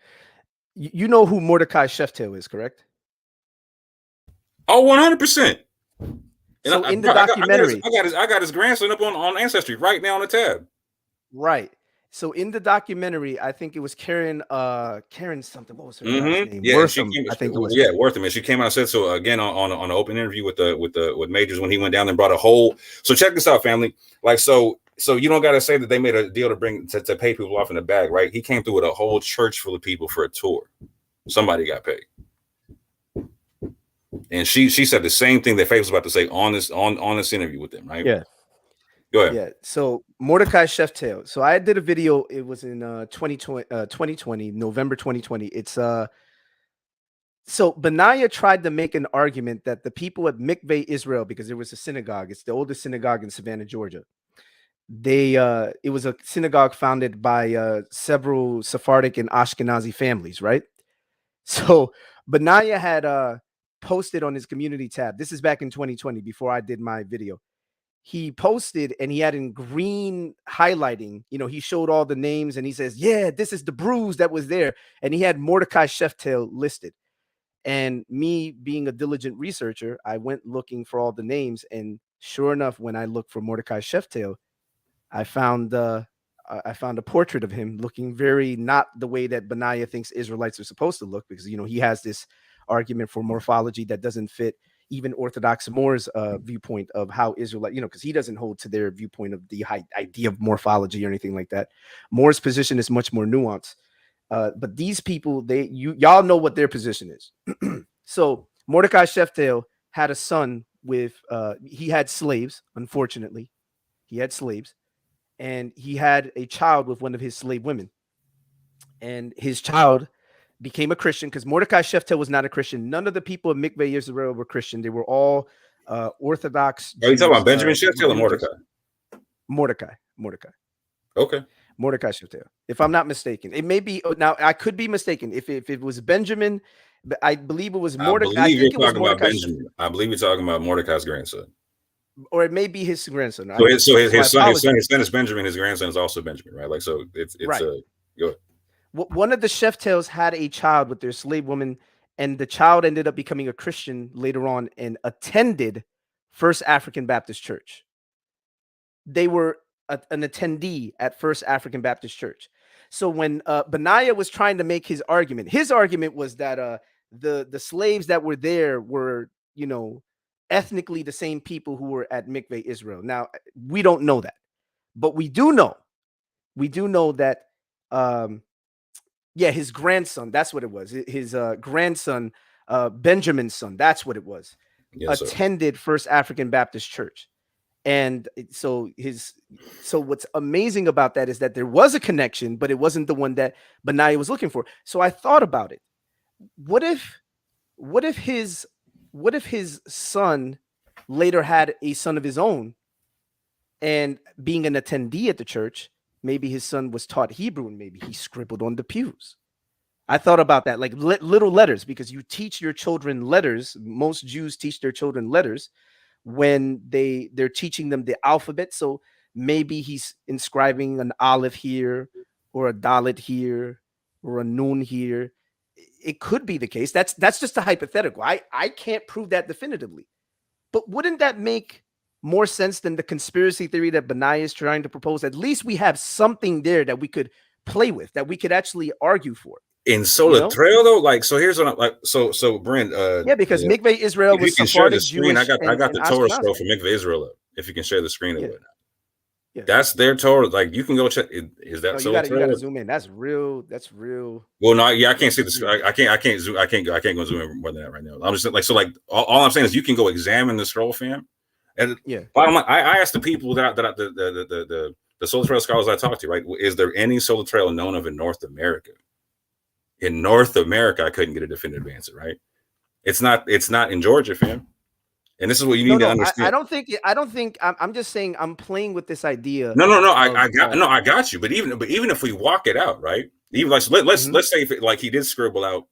You know who Mordecai Sheftail is, correct? Oh, 100%. So in the documentary, I got his grandson up on Ancestry right now on the tab. Right. So in the documentary, I think it was Karen something. What was her last name? Yeah, Wortham, I think it was. Yeah, Wortham. And she came out and said so again on an open interview with Majors when he went down and brought a whole. So check this out, family. Like so you don't got to say that they made a deal to pay people off in the bag, right? He came through with a whole church full of people for a tour. Somebody got paid. And she said the same thing that Faith was about to say on this interview with them, right? Yeah. Go ahead. Yeah. So Mordecai Sheftail. So I did a video. It was in 2020, November 2020. It's so Benaiah tried to make an argument that the people at Mikveh Israel, because there was a synagogue, it's the oldest synagogue in Savannah, Georgia. It was a synagogue founded by several Sephardic and Ashkenazi families, right? So Benaiah had posted on his community tab. This is back in 2020 before I did my video. He posted and he had in green highlighting, he showed all the names and he says, yeah, this is the bruise that was there. And he had Mordecai Sheftail listed. And me being a diligent researcher, I went looking for all the names. And sure enough, when I looked for Mordecai Sheftail, I found a portrait of him looking very not the way that Benaiah thinks Israelites are supposed to look, because, he has this argument for morphology that doesn't fit even Orthodox Moor's viewpoint of how Israelite, because he doesn't hold to their viewpoint of the idea of morphology or anything like that. Moor's position is much more nuanced. But these people, y'all know what their position is. So Mordecai Sheftail had a son with, he had slaves, unfortunately. He had slaves. And he had a child with one of his slave women. And his child became a Christian because Mordecai Sheftail was not a Christian. None of the people of Mikveh Israel were Christian. They were all Orthodox. Are you talking about Benjamin Sheftail or Mordecai? Mordecai. Okay. Mordecai Sheftail. If I'm not mistaken, it may be. Now I could be mistaken. If it was Benjamin, but I believe it was Mordecai. I think it was Mordecai. I believe you're talking about Mordecai's grandson. Or it may be his grandson. So his son is Benjamin. His grandson is also Benjamin, right? Like, so it's right. Go ahead. One of the Sheftails had a child with their slave woman, and the child ended up becoming a Christian later on and attended First African Baptist Church. They were an attendee at First African Baptist Church. So when Benaiah was trying to make his argument was that the slaves that were there were, ethnically the same people who were at Mikveh Israel. Now, we don't know that, but we do know that his grandson, that's what it was. His grandson, Benjamin's son, that's what it was. Yes, attended First African Baptist Church. And so what's amazing about that is that there was a connection, but it wasn't the one that Benaiah was looking for. So I thought about it. What if his son later had a son of his own, and being an attendee at the church, maybe his son was taught Hebrew and maybe he scribbled on the pews. I thought about that, like little letters, because you teach your children letters. Most Jews teach their children letters when they're teaching them the alphabet. So maybe he's inscribing an aleph here or a dalet here or a nun here. It could be the case. That's just a hypothetical. I can't prove that definitively. But wouldn't that make more sense than the conspiracy theory that Benaiah is trying to propose? At least we have something there that we could play with, that we could actually argue for. In Sola Trail, though, like, so here's what I'm like. So Brent, because Mikveh Israel was Sephardic, Jewish. I got the Torah scroll for Mikveh Israel up. If you can share the screen of it. Yeah. That's their Torah. Like, you can go check. Is that you got to zoom in? That's real. Well, no, I can't see the. I can't zoom. I can't go zoom in more than that right now. I'm just like, so like all I'm saying is you can go examine the scroll, fam. And I asked the people the Sola Trail scholars I talked to, right? Is there any Sola Trail known of in North America? In North America, I couldn't get a definitive answer, right? It's not in Georgia, fam. And this is what you No, need to no, understand. I don't think. I'm just saying. I'm playing with this idea. No. of, I got you. But even if we walk it out, right? Even like let's say if like he did scribble out.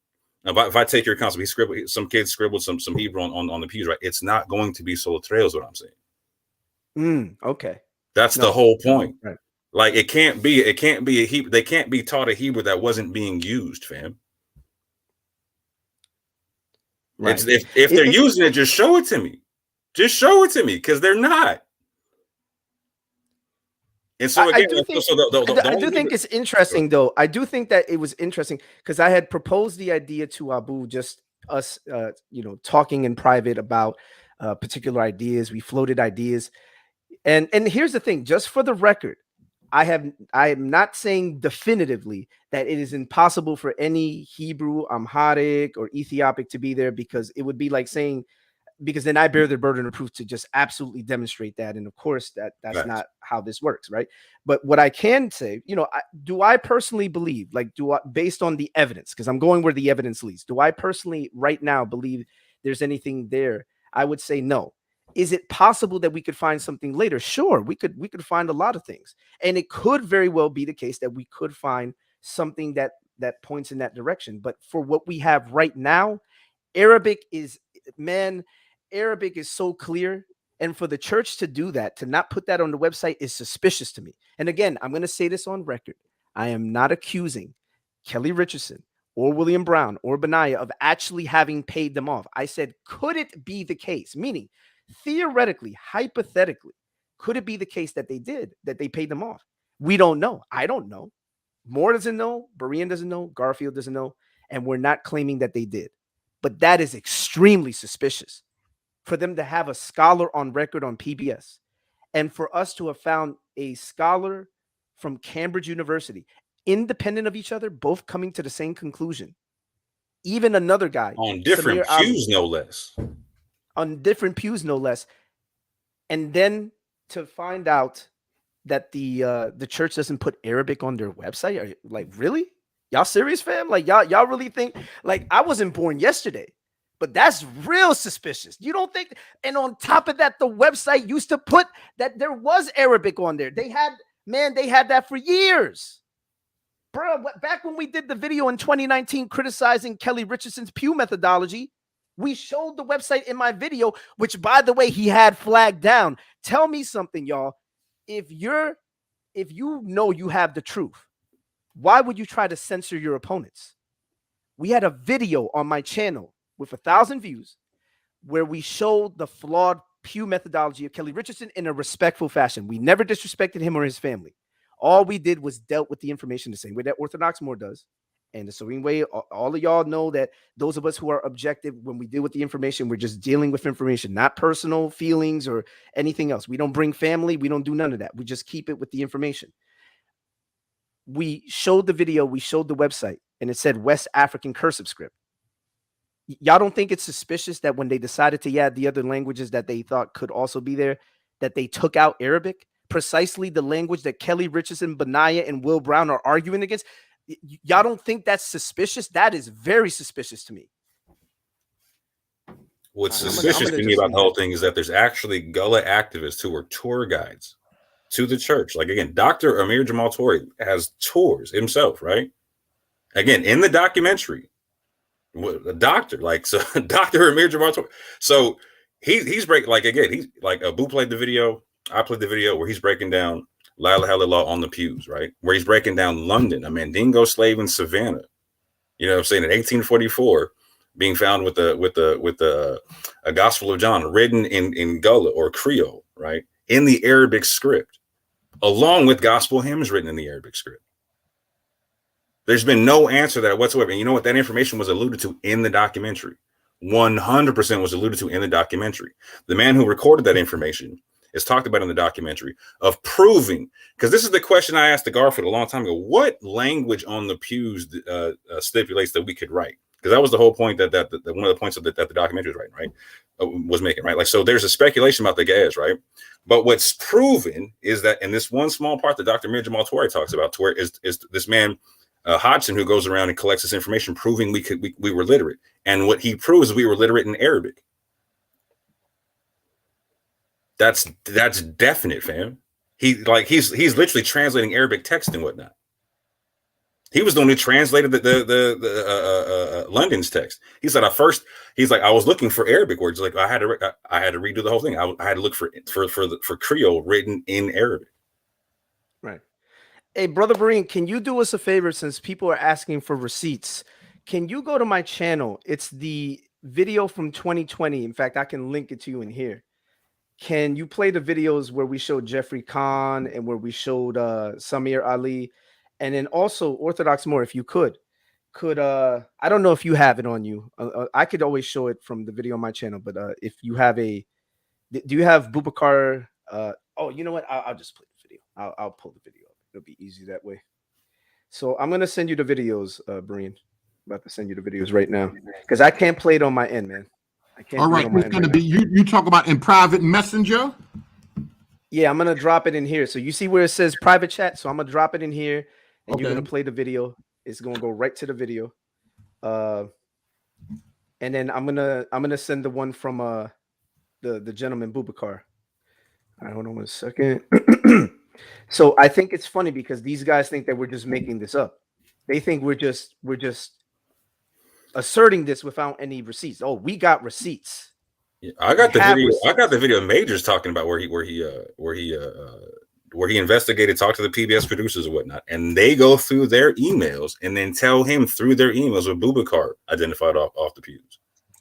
If I take your concept, some kids scribbled some Hebrew on the pews, right? It's not going to be solatreos, is what I'm saying. Okay. That's the whole point. Right. Like it can't be a Hebrew. They can't be taught a Hebrew that wasn't being used, fam. Right. If they're using it, just show it to me. Just show it to me, because they're not. And so again, I do think it's interesting, though. I do think that it was interesting because I had proposed the idea to Abu, just us, talking in private about particular ideas. We floated ideas, and here's the thing: just for the record, I am not saying definitively that it is impossible for any Hebrew, Amharic, or Ethiopic to be there, because it would be like saying, because then I bear the burden of proof to just absolutely demonstrate that. And of course, that's not how this works, right? But what I can say, do I personally believe, based on the evidence, because I'm going where the evidence leads, do I personally right now believe there's anything there? I would say no. Is it possible that we could find something later? Sure, we could find a lot of things. And it could very well be the case that we could find something that points in that direction. But for what we have right now, Arabic is so clear. And for the church to do that, to not put that on the website, is suspicious to me. And again, I'm going to say this on record. I am not accusing Kelly Richardson or William Brown or Benaiah of actually having paid them off. I said, could it be the case? Meaning, theoretically, hypothetically, could it be the case that they paid them off? We don't know. I don't know. Moore doesn't know. Berean doesn't know. Garfield doesn't know. And we're not claiming that they did. But that is extremely suspicious for them to have a scholar on record on PBS, and for us to have found a scholar from Cambridge University, independent of each other, both coming to the same conclusion. Even another guy on different pews, no less. On different pews, no less. And then to find out that the church doesn't put Arabic on their website. Are you, like, really? Y'all serious, fam? Like, y'all really think, like, I wasn't born yesterday, but that's real suspicious. You don't think? And on top of that, the website used to put that there was Arabic on there. They had that for years. Bro, back when we did the video in 2019 criticizing Kelly Richardson's pew methodology, we showed the website in my video, which, by the way, he had flagged down. Tell me something, y'all. If you know you have the truth, why would you try to censor your opponents? We had a video on my channel with 1,000 views where we showed the flawed pew methodology of Kelly Richardson in a respectful fashion. We never disrespected him or his family. All we did was dealt with the information the same way that Orthodox Moore does. And the same way all of y'all know that those of us who are objective, when we deal with the information, we're just dealing with information, not personal feelings or anything else. We don't bring family. We don't do none of that. We just keep it with the information. We showed the video. We showed the website, and it said West African cursive script. Y'all don't think it's suspicious that when they decided to add the other languages that they thought could also be there, that they took out Arabic, precisely the language that Kelly Richardson, Benaiah, and Will Brown are arguing against? Y'all don't think that's suspicious? That is very suspicious to me. What's suspicious to me about the whole thing is that there's actually Gullah activists who are tour guides to the church. Like, again, Dr. Amir Jamal Toure has tours himself, right? Again, in the documentary, a doctor, like, so Dr. Amir Jamal Toure. So he's breaking, like, again, he's like, Abu played the video. I played the video where he's breaking down La ilaha illallah on the pews, right? Where he's breaking down London, a Mandingo slave in Savannah. You know what I'm saying? In 1844, being found with a Gospel of John written in Gullah or Creole, right? In the Arabic script, along with gospel hymns written in the Arabic script. There's been no answer to that whatsoever. And you know what? That information was alluded to in the documentary. 100% was alluded to in the documentary. The man who recorded that information is talked about in the documentary of proving, because this is the question I asked the Garfield a long time ago: what language on the pews stipulates that we could write? Because that was the whole point that one of the points that the documentary was writing, right? Was making, right? Like, so there's a speculation about the gas, right? But what's proven is that in this one small part that Dr. Mir Jamal Toure talks about, Toure is this man Hodgson, who goes around and collects this information, proving we were literate, and what he proves is we were literate in Arabic. That's definite, fam. He's literally translating Arabic text and whatnot. He was the one who translated the London's text. He said, I was looking for Arabic words. Like I had to redo the whole thing. I had to look for Creole written in Arabic. Right. Hey, Brother Breen, can you do us a favor since people are asking for receipts? Can you go to my channel? It's the video from 2020. In fact, I can link it to you in here. Can you play the videos where we showed Jeffrey Kahn and where we showed Samir Ali? And then also Orthodox More, if you could I don't know if you have it on you. I could always show it from the video on my channel, but if you have do you have Bubakar? Oh, you know what? I'll just play the video. I'll pull the video up. It'll be easy that way. So I'm gonna send you the videos, Breen. I'm about to send you the videos right now because I can't play it on my end, man. I can't. All right, it's gonna be you talk about in private messenger. Yeah, I'm gonna drop it in here. So you see where it says private chat. So I'm gonna drop it in here, and you're gonna play the video. It's gonna go right to the video. And then I'm gonna send the one from the gentleman Bubakar. All right, hold on 1 second. So I think it's funny because these guys think that we're just making this up. They think we're just asserting this without any receipts. Oh, we got receipts. Yeah, I got the video. I got the video of Majors talking about where he investigated, talked to the PBS producers and whatnot, and they go through their emails and then tell him through their emails what Bubakar identified off the pews.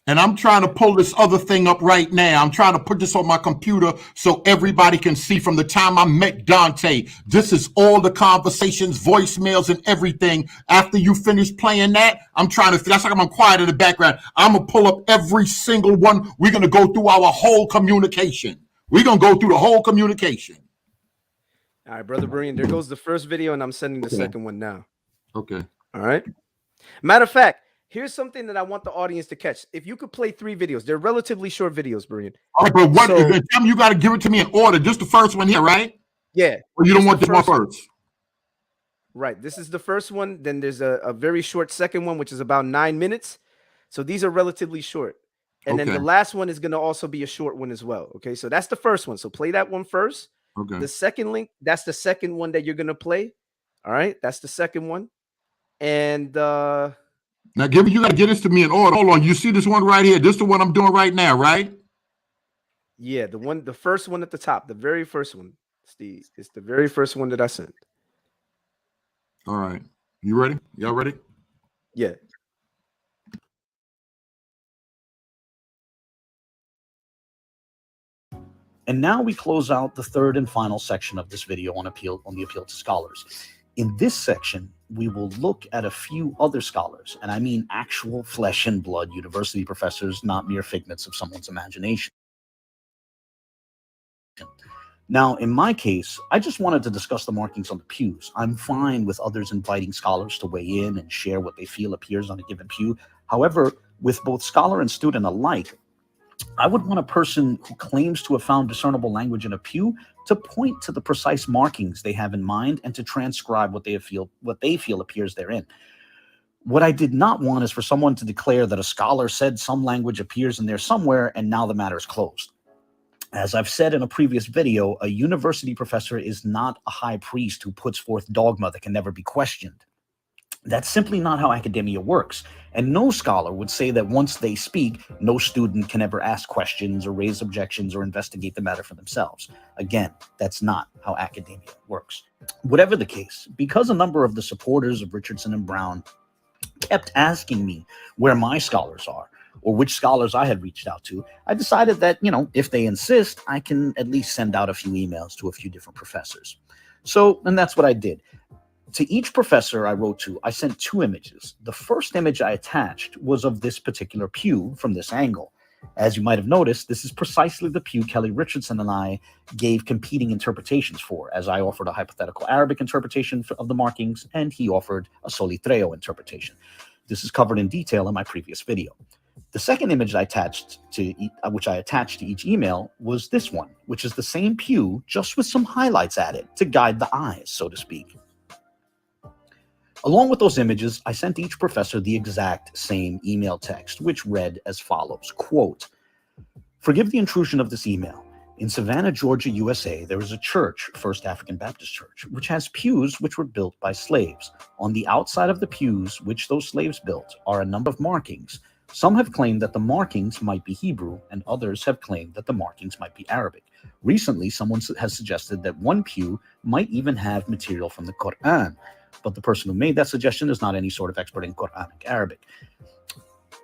And I'm trying to pull this other thing up right now. I'm trying to put this on my computer so everybody can see from the time I met Dante. This is all the conversations, voicemails, and everything. After you finish playing that, that's like I'm quiet in the background. I'm going to pull up every single one. We're going to go through our whole communication. We're going to go through the whole communication. All right, Brother Breen, there goes the first video, and I'm sending the second one now. Okay. All right. Matter of fact, here's something that I want the audience to catch. If you could play 3 videos, they're relatively short videos, Brian. All right, but tell me you got to give it to me in order. Just the first one here, right? Yeah. Or you don't want the one first? Right. This is the first one. Then there's a very short second one, which is about 9 minutes. So these are relatively short. And then the last one is going to also be a short one as well. Okay. So that's the first one. So play that one first. Okay. The second link, that's the second one that you're going to play. All right. That's the second one. And now, you got to get this to me in order. Hold on. You see this one right here? This is the one I'm doing right now, right? Yeah, the first one at the top, the very first one. It's the very first one that I sent. All right. You ready? Y'all ready? Yeah. And now we close out the third and final section of this video on the appeal to scholars. In this section, we will look at a few other scholars, and I mean actual flesh and blood university professors, not mere figments of someone's imagination. Now, in my case, I just wanted to discuss the markings on the pews. I'm fine with others inviting scholars to weigh in and share what they feel appears on a given pew. However, with both scholar and student alike, I would want a person who claims to have found discernible language in a pew to point to the precise markings they have in mind and to transcribe what they feel appears therein. What I did not want is for someone to declare that a scholar said some language appears in there somewhere and now the matter is closed. As I've said in a previous video, a university professor is not a high priest who puts forth dogma that can never be questioned. That's simply not how academia works. And no scholar would say that once they speak, no student can ever ask questions or raise objections or investigate the matter for themselves. Again, that's not how academia works. Whatever the case, because a number of the supporters of Richardson and Brown kept asking me where my scholars are or which scholars I had reached out to, I decided that, if they insist, I can at least send out a few emails to a few different professors. And that's what I did. To each professor I wrote to, I sent 2 images. The first image I attached was of this particular pew from this angle. As you might have noticed, this is precisely the pew Kelly Richardson and I gave competing interpretations for, as I offered a hypothetical Arabic interpretation of the markings, and he offered a solitreo interpretation. This is covered in detail in my previous video. The second image which I attached to each email was this one, which is the same pew, just with some highlights added to guide the eyes, so to speak. Along with those images, I sent each professor the exact same email text, which read as follows, quote, "Forgive the intrusion of this email. In Savannah, Georgia, USA, there is a church, First African Baptist Church, which has pews which were built by slaves. On the outside of the pews, which those slaves built, are a number of markings. Some have claimed that the markings might be Hebrew, and others have claimed that the markings might be Arabic. Recently, someone has suggested that one pew might even have material from the Quran, but the person who made that suggestion is not any sort of expert in Quranic Arabic.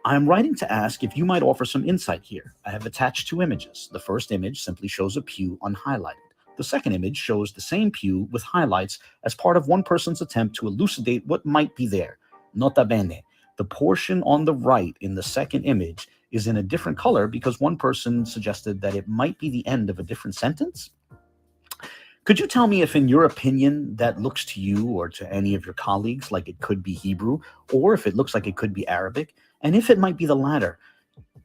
I am writing to ask if you might offer some insight here. I have attached 2 images. The first image simply shows a pew unhighlighted. The second image shows the same pew with highlights as part of one person's attempt to elucidate what might be there. Nota bene, the portion on the right in the second image is in a different color because one person suggested that it might be the end of a different sentence. Could you tell me if, in your opinion, that looks to you or to any of your colleagues like it could be Hebrew, or if it looks like it could be Arabic? And if it might be the latter,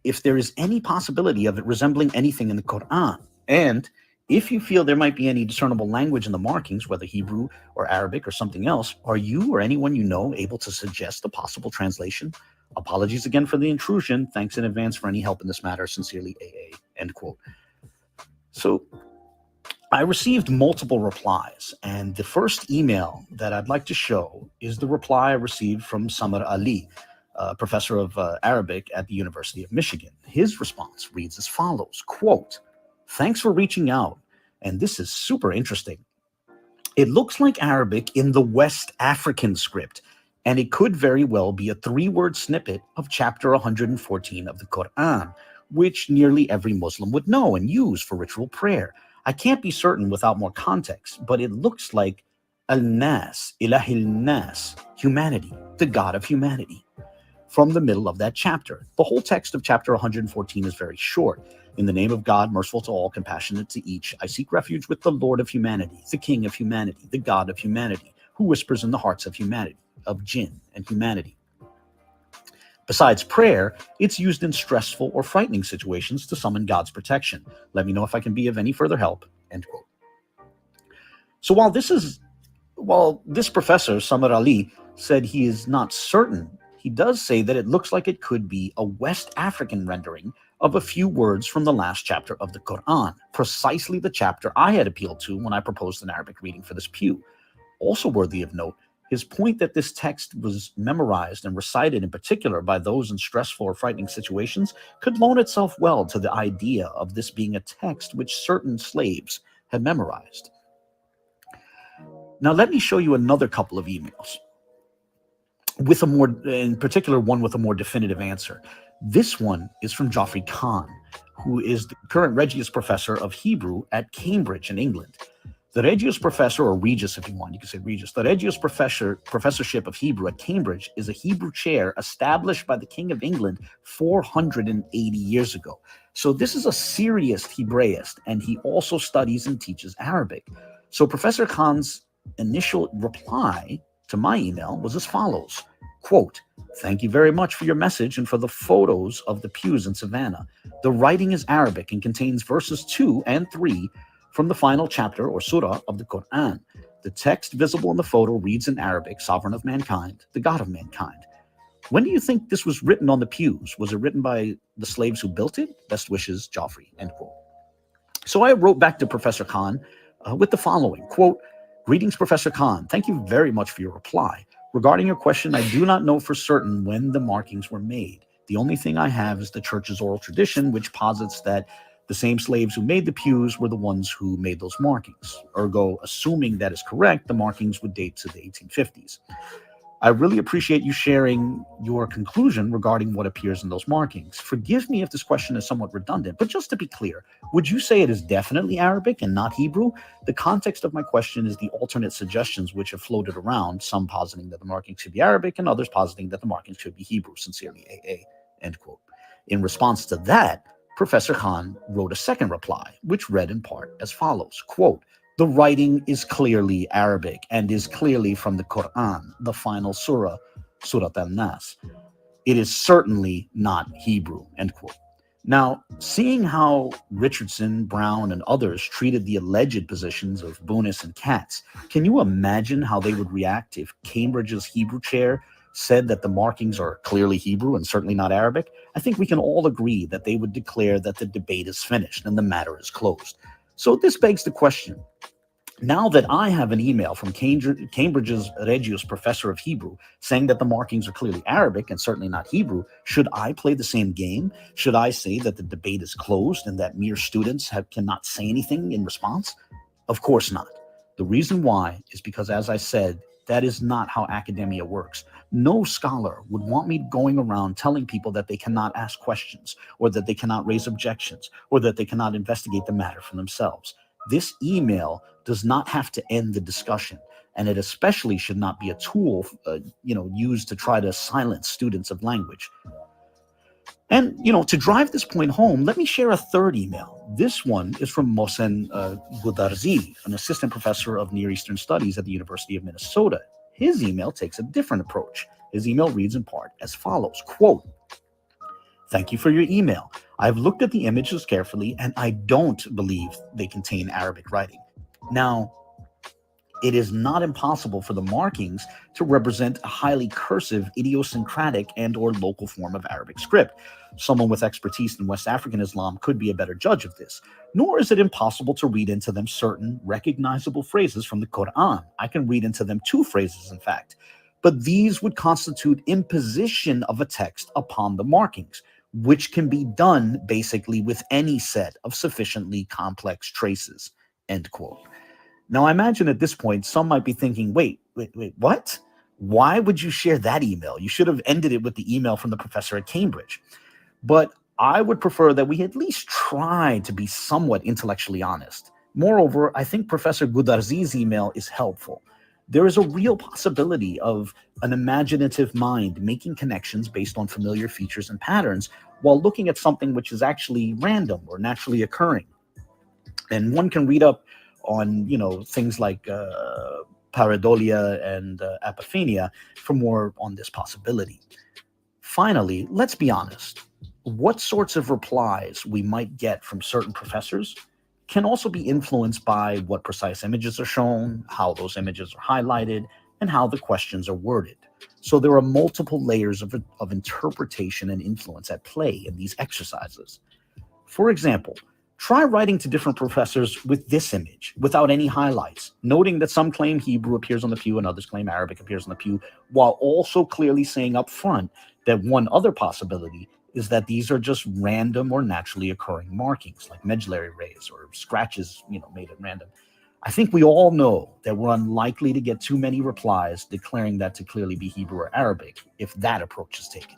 if there is any possibility of it resembling anything in the Quran, and if you feel there might be any discernible language in the markings, whether Hebrew or Arabic or something else, are you or anyone you know able to suggest a possible translation? Apologies again for the intrusion. Thanks in advance for any help in this matter. Sincerely, AA. End quote. So I received multiple replies, and the first email that I'd like to show is the reply I received from Samar Ali, professor of Arabic at the University of Michigan. His response reads as follows, quote, "Thanks for reaching out, and this is super interesting. It looks like Arabic in the West African script, and it could very well be a 3-word snippet of chapter 114 of the Quran, which nearly every Muslim would know and use for ritual prayer. I can't be certain without more context, but it looks like Al-Nas, Ilahil Nas, humanity, the God of humanity, from the middle of that chapter. The whole text of chapter 114 is very short. In the name of God, merciful to all, compassionate to each, I seek refuge with the Lord of humanity, the King of humanity, the God of humanity, who whispers in the hearts of humanity, of jinn and humanity. Besides prayer, it's used in stressful or frightening situations to summon God's protection. Let me know if I can be of any further help." End quote. So while this professor, Samar Ali, said he is not certain, he does say that it looks like it could be a West African rendering of a few words from the last chapter of the Quran, precisely the chapter I had appealed to when I proposed an Arabic reading for this pew. Also worthy of note, his point that this text was memorized and recited in particular by those in stressful or frightening situations could loan itself well to the idea of this being a text which certain slaves had memorized. Now let me show you another couple of emails, with a more, in particular, one with a more definitive answer. This one is from Geoffrey Kahn, who is the current Regius Professor of Hebrew at Cambridge in England. The Regius Professor, or Regius if you want, you can say Regius. The Regius Professorship of Hebrew at Cambridge is a Hebrew chair established by the King of England 480 years ago. So this is a serious Hebraist, and he also studies and teaches Arabic. So Professor Khan's initial reply to my email was as follows, quote, "Thank you very much for your message and for the photos of the pews in Savannah. The writing is Arabic and contains verses 2 and 3 from the final chapter or surah of the Quran. The text visible in the photo reads in Arabic, Sovereign of mankind, the God of mankind. When do you think this was written on the pews? Was it written by the slaves who built it? Best wishes, Geoffrey," end quote. So I wrote back to Professor Khan with the following, quote, "Greetings, Professor Khan. Thank you very much for your reply. Regarding your question, I do not know for certain when the markings were made. The only thing I have is the church's oral tradition, which posits that the same slaves who made the pews were the ones who made those markings. Ergo, assuming that is correct, the markings would date to the 1850s. I really appreciate you sharing your conclusion regarding what appears in those markings. Forgive me if this question is somewhat redundant, but just to be clear, would you say it is definitely Arabic and not Hebrew? The context of my question is the alternate suggestions which have floated around, some positing that the markings should be Arabic and others positing that the markings should be Hebrew. Sincerely, AA," end quote. In response to that, Professor Khan wrote a second reply, which read in part as follows, quote, "The writing is clearly Arabic and is clearly from the Quran, the final surah, Surat al-Nas. It is certainly not Hebrew," end quote. Now, seeing how Richardson, Brown, and others treated the alleged positions of Bunis and Katz, can you imagine how they would react if Cambridge's Hebrew chair said that the markings are clearly Hebrew and certainly not Arabic, I think we can all agree that they would declare that the debate is finished and the matter is closed. So this begs the question, now that I have an email from Cambridge's Regius professor of Hebrew saying that the markings are clearly Arabic and certainly not Hebrew, should I play the same game? Should I say that the debate is closed and that mere students cannot say anything in response? Of course not. The reason why is because, as I said, that is not how academia works. No scholar would want me going around telling people that they cannot ask questions, or that they cannot raise objections, or that they cannot investigate the matter for themselves. This email does not have to end the discussion, and it especially should not be a tool, used to try to silence students of language. And, to drive this point home, let me share a third email. This one is from Mohsen Gudarzi, an assistant professor of Near Eastern Studies at the University of Minnesota. His email takes a different approach. His email reads in part as follows, quote, "Thank you for your email. I've looked at the images carefully, and I don't believe they contain Arabic writing. Now, it is not impossible for the markings to represent a highly cursive, idiosyncratic, and/or local form of Arabic script. Someone with expertise in West African Islam could be a better judge of this. Nor is it impossible to read into them certain recognizable phrases from the Quran. I can read into them 2 phrases, in fact. But these would constitute imposition of a text upon the markings, which can be done basically with any set of sufficiently complex traces." End quote. Now, I imagine at this point, some might be thinking, wait, what? Why would you share that email? You should have ended it with the email from the professor at Cambridge. But I would prefer that we at least try to be somewhat intellectually honest. Moreover, I think Professor Gudarzi's email is helpful. There is a real possibility of an imaginative mind making connections based on familiar features and patterns while looking at something which is actually random or naturally occurring. And one can read up on, things like pareidolia and apophenia for more on this possibility. Finally, let's be honest. What sorts of replies we might get from certain professors can also be influenced by what precise images are shown, how those images are highlighted, and how the questions are worded. So there are multiple layers of interpretation and influence at play in these exercises. For example, try writing to different professors with this image without any highlights, noting that some claim Hebrew appears on the pew and others claim Arabic appears on the pew, while also clearly saying up front that one other possibility is that these are just random or naturally occurring markings like medullary rays or scratches, made at random. I think we all know that we're unlikely to get too many replies declaring that to clearly be Hebrew or Arabic if that approach is taken.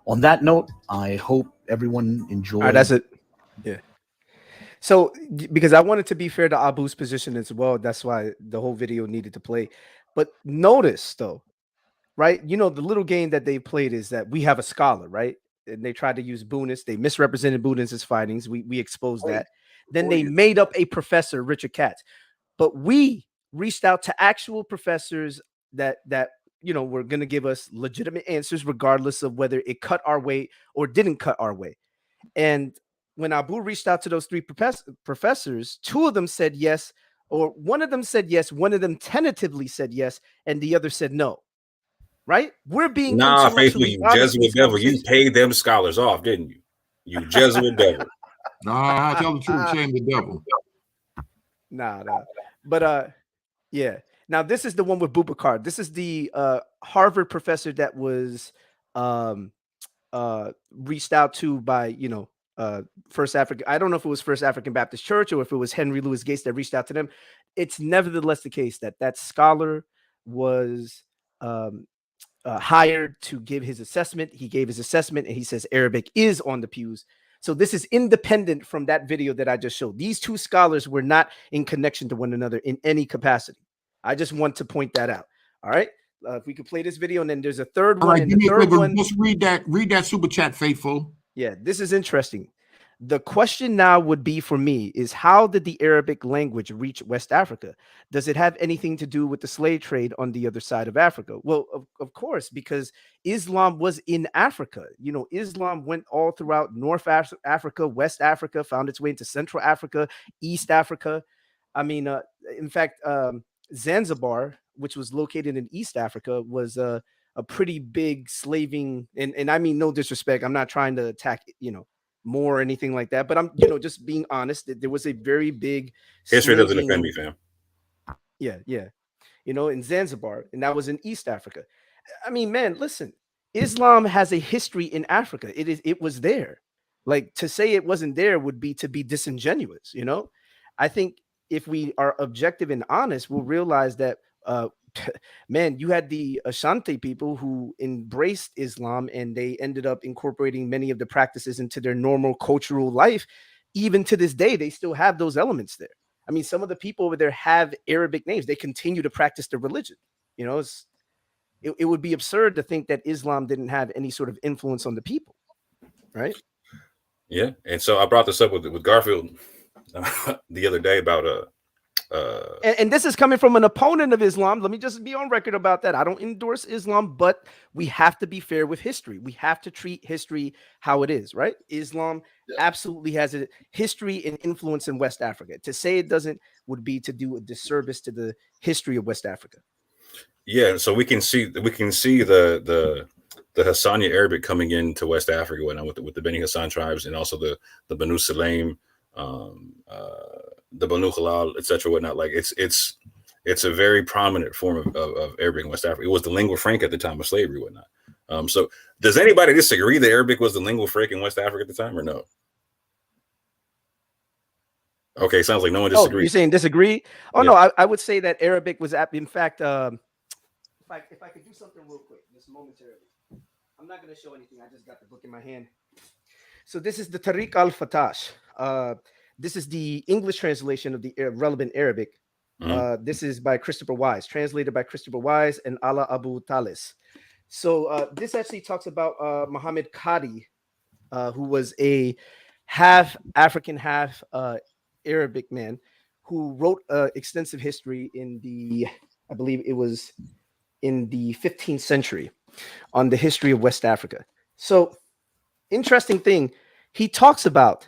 On that note, I hope everyone enjoyed. All right, that's it. Yeah. So, because I wanted to be fair to Abu's position as well, that's why the whole video needed to play. But notice, though, right? The little game that they played is that we have a scholar, right? And they tried to use Bunis. They misrepresented Bunis' findings. We exposed that. Then they made up a professor, Richard Katz. But we reached out to actual professors that were going to give us legitimate answers, regardless of whether it cut our way or didn't cut our way. And when Abu reached out to those 3 professors, 2 of them said yes, or one of them said yes, one of them tentatively said yes, and the other said no. Right? We're being Faithful, you Jesuit devil. You paid them scholars off, didn't you? You Jesuit devil. Nah, tell the truth, shame the devil. Nah. But yeah. Now this is the one with Bubakar. This is the Harvard professor that was reached out to by First African. I don't know if it was First African Baptist Church or if it was Henry Louis Gates that reached out to them. It's nevertheless the case that scholar was hired to give his assessment. He gave his assessment and he says Arabic is on the pews. So this is independent from that video that I just showed. These 2 scholars were not in connection to one another in any capacity. I just want to point that out. All right. If we could play this video, and then there's a third one. Right, and the third one, just read that super chat, Faithful. Yeah, this is interesting. The question now would be for me is, how did the Arabic language reach West Africa? Does it have anything to do with the slave trade on the other side of Africa? Well, of course, because Islam was in Africa. Islam went all throughout North Africa, West Africa, found its way into Central Africa, East Africa. I mean, in fact, Zanzibar which was located in East Africa, was a pretty big slaving, and I mean no disrespect. I'm not trying to attack, more or anything like that, but I'm, just being honest, that there was a very big History doesn't slaving, offend me, fam. yeah, in Zanzibar, and that was in East Africa. I mean, man, listen, Islam has a history in Africa. It was there. Like, to say it wasn't there would be to be disingenuous, I think if we are objective and honest, we'll realize that man, you had the Ashanti people who embraced Islam, and they ended up incorporating many of the practices into their normal cultural life. Even to this day, they still have those elements there. I mean, some of the people over there have Arabic names. They continue to practice the religion. It would be absurd to think that Islam didn't have any sort of influence on the people, right? Yeah, and so I brought this up with Garfield the other day about and this is coming from an opponent of Islam. Let me just be on record about that. I don't endorse Islam, but we have to be fair with history. We have to treat history how it is, right? Islam absolutely has a history and influence in West Africa. To say it doesn't would be to do a disservice to the history of West Africa. Yeah, so we can see the Hassaniya Arabic coming into West Africa with the Beni Hassan tribes, and also the Banu Sulaim, the Banu Halal, etc. Whatnot. Like it's a very prominent form of Arabic in West Africa. It was the lingua franca at the time of slavery, whatnot. So does anybody disagree that Arabic was the lingua franca in West Africa at the time, or no? Okay, sounds like no one disagrees. Oh, you're saying disagree? Oh, yeah. No, I would say that Arabic was, in fact, if I could do something real quick, just momentarily. I'm not going to show anything. I just got the book in my hand. So this is the Tariq al-Fatash. This is the English translation of the relevant Arabic. This is by Christopher Wise, translated by Christopher Wise and Ala Abu Talis. So this actually talks about Muhammad Qadi, who was a half African, half Arabic man, who wrote extensive history I believe it was in the 15th century, on the history of West Africa. So, interesting thing, he talks about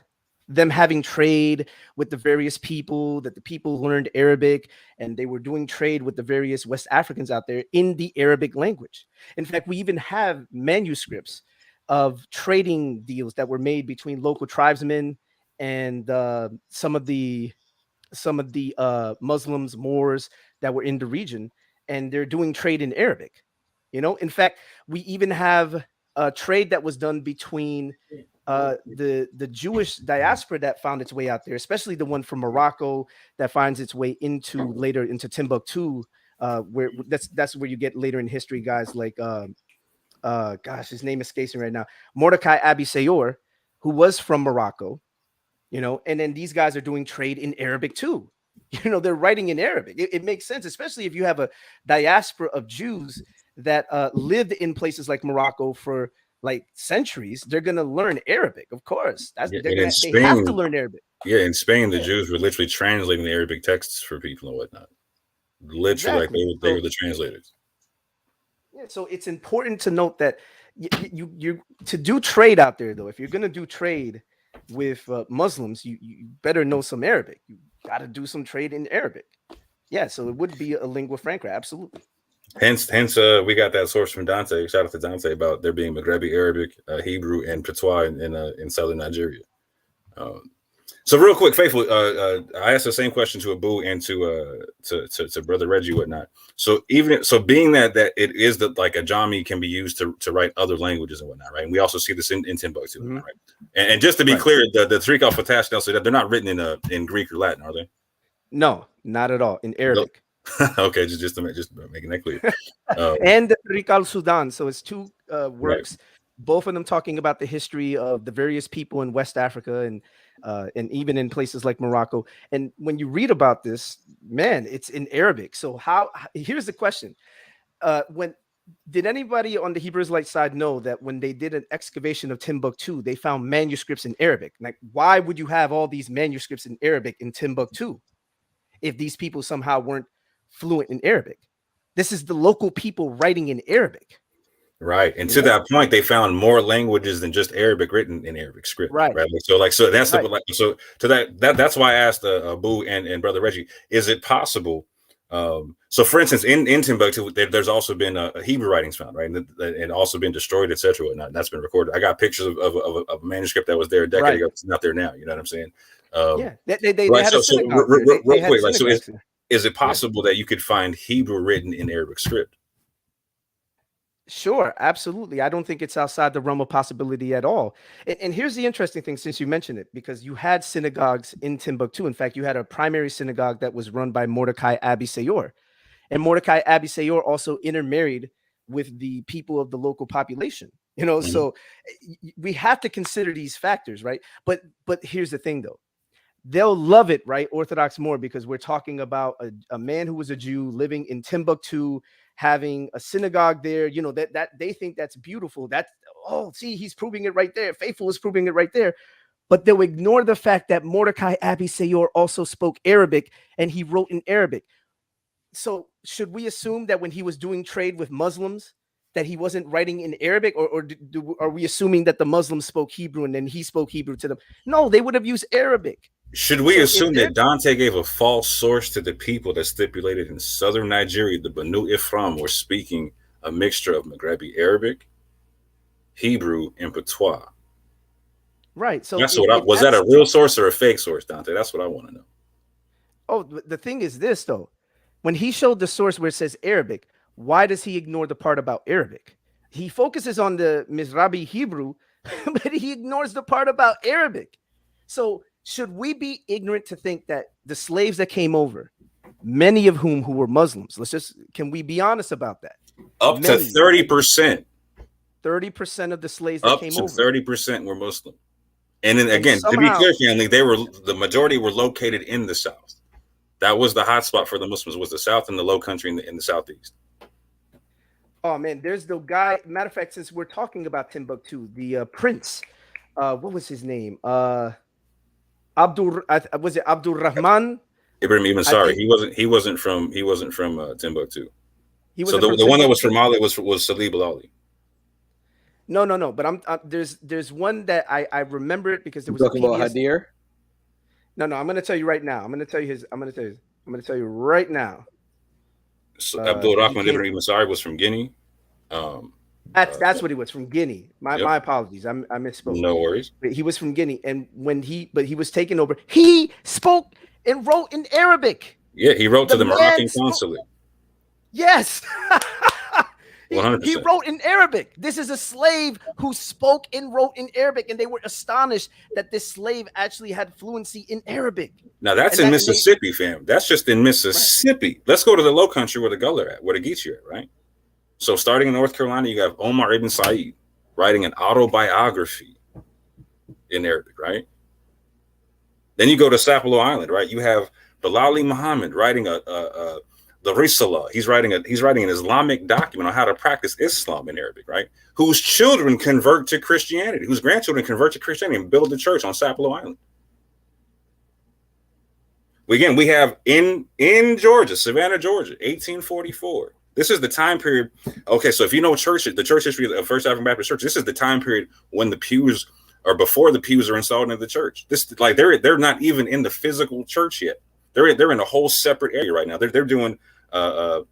them having trade with the various people, that the people learned Arabic, and they were doing trade with the various West Africans out there in the Arabic language. In fact, we even have manuscripts of trading deals that were made between local tribesmen and some of the Muslims, Moors that were in the region, and they're doing trade in Arabic. In fact, we even have a trade that was done between the Jewish diaspora that found its way out there, especially the one from Morocco that finds its way later into Timbuktu, where that's where you get later in history guys like gosh, his name escapes me right now, Mordecai Abi Sayor, who was from Morocco, and then these guys are doing trade in Arabic too. They're writing in Arabic. It makes sense, especially if you have a diaspora of Jews that lived in places like Morocco for like centuries. They're going to learn Arabic, of course. They have to learn Arabic. Yeah, in Spain, the Jews were literally translating the Arabic texts for people and whatnot. Literally, Exactly. like they were the translators. Yeah, so it's important to note that you to do trade out there, though. If you're going to do trade with Muslims, you better know some Arabic. You got to do some trade in Arabic. Yeah, so it would be a lingua franca, absolutely. Hence, we got that source from Dante. Shout out to Dante about there being Maghrebi Arabic, Hebrew, and Patois in southern Nigeria. So real quick, Faithful, I asked the same question to Abu and to Brother Reggie, whatnot. So being that it is that like a Jami can be used to write other languages and whatnot, right? And we also see this in Timbuktu, right? And just to be clear, the Tariq al-Fatash, they'll say that they're not written in Greek or Latin, are they? No, not at all. In Arabic. Okay, just making that clear. And the Tariq al-Sudan. So it's two works, both of them talking about the history of the various people in West Africa and even in places like Morocco. And when you read about this, man, it's in Arabic. So here's the question. Did anybody on the Hebrew Israelite side know that when they did an excavation of Timbuktu, they found manuscripts in Arabic? Like, why would you have all these manuscripts in Arabic in Timbuktu if these people somehow weren't fluent in Arabic? This is the local people writing in Arabic. Right. And to that point, they found more languages than just Arabic written in Arabic script. Right. So that's right. That's why I asked Abu and Brother Reggie, is it possible So, for instance, in Timbuktu, there's also been Hebrew writings found, right, and also been destroyed, etc. Whatnot. That's been recorded. I got pictures of a manuscript that was there a decade ago. It's not there now. You know what I'm saying? Yeah, they Right. had a So synagogue real there. They had quick, like, so synagogues there. is it possible that you could find Hebrew written in Arabic script? Sure, absolutely. I don't think it's outside the realm of possibility at all. And here's the interesting thing, since you mentioned it, because you had synagogues in Timbuktu. In fact, you had a primary synagogue that was run by Mordecai Abi Sayor. And Mordecai Abi Sayor also intermarried with the people of the local population. You know, so we have to consider these factors, right? But here's the thing, though. They'll love it, right? Orthodox more, because we're talking about a man who was a Jew living in Timbuktu, having a synagogue there. You know, that they think that's beautiful. That's, oh, see, he's proving it right there. Faithful is proving it right there. But they'll ignore the fact that Mordecai Abi Sayor also spoke Arabic and he wrote in Arabic. So should we assume that when he was doing trade with Muslims that he wasn't writing in Arabic, or are we assuming that the Muslims spoke Hebrew and then he spoke Hebrew to them? No, they would have used Arabic. Should we assume that Dante gave a false source to the people that stipulated in southern Nigeria, the Banu Ifram, were speaking a mixture of Maghrebi Arabic, Hebrew, and Patois? Right. So That's was that a real source or a fake source, Dante? That's what I want to know. Oh, the thing is this, though. When he showed the source where it says Arabic, why does he ignore the part about Arabic? He focuses on the Mizrahi Hebrew, but he ignores the part about Arabic. So should we be ignorant to think that the slaves that came over, many of whom who were Muslims, can we be honest about that? Up to 30%. 30% of the slaves that came over. 30% were Muslim. And then again, to be clear, family, the majority were located in the South. That was the hot spot for the Muslims, was the South and the Low Country in the Southeast. Oh man, there's the guy. Matter of fact, since we're talking about Timbuktu, the prince, what was his name? Was it Abdul Rahman? Ibrahim Ibn Sari. He wasn't from Timbuktu. So the one that was from Mali was Salib al-Ali. No. But there's one that I remember it because there was talking about Hadir. No, I'm going to tell you right now. I'm going to tell you right now. So Abdul Rahman Ibn Sari was from Guinea. That's what he was, from Guinea. My apologies. I misspoke. No worries. But he was from Guinea, and he was taken over. He spoke and wrote in Arabic. Yeah, he wrote to the Moroccan consulate. Yes. 100%. He wrote in Arabic. This is a slave who spoke and wrote in Arabic, and they were astonished that this slave actually had fluency in Arabic. Now that's in Mississippi, fam. That's just in Mississippi. Right. Let's go to the Low Country where the Gullah at, where the Geechee are at, right? So starting in North Carolina, you have Omar ibn Said writing an autobiography in Arabic, right? Then you go to Sapelo Island, right? You have Bilali Muhammad writing the Risala. He's writing an Islamic document on how to practice Islam in Arabic, right? Whose children convert to Christianity, whose grandchildren convert to Christianity and build the church on Sapelo Island. Again, we have in Georgia, Savannah, Georgia, 1844. This is the time period. Okay, so if you know the church history of First African Baptist Church, this is the time period when the pews, or before the pews are installed in the church. This, like, they're not even in the physical church yet. They're in a whole separate area right now. They're doing the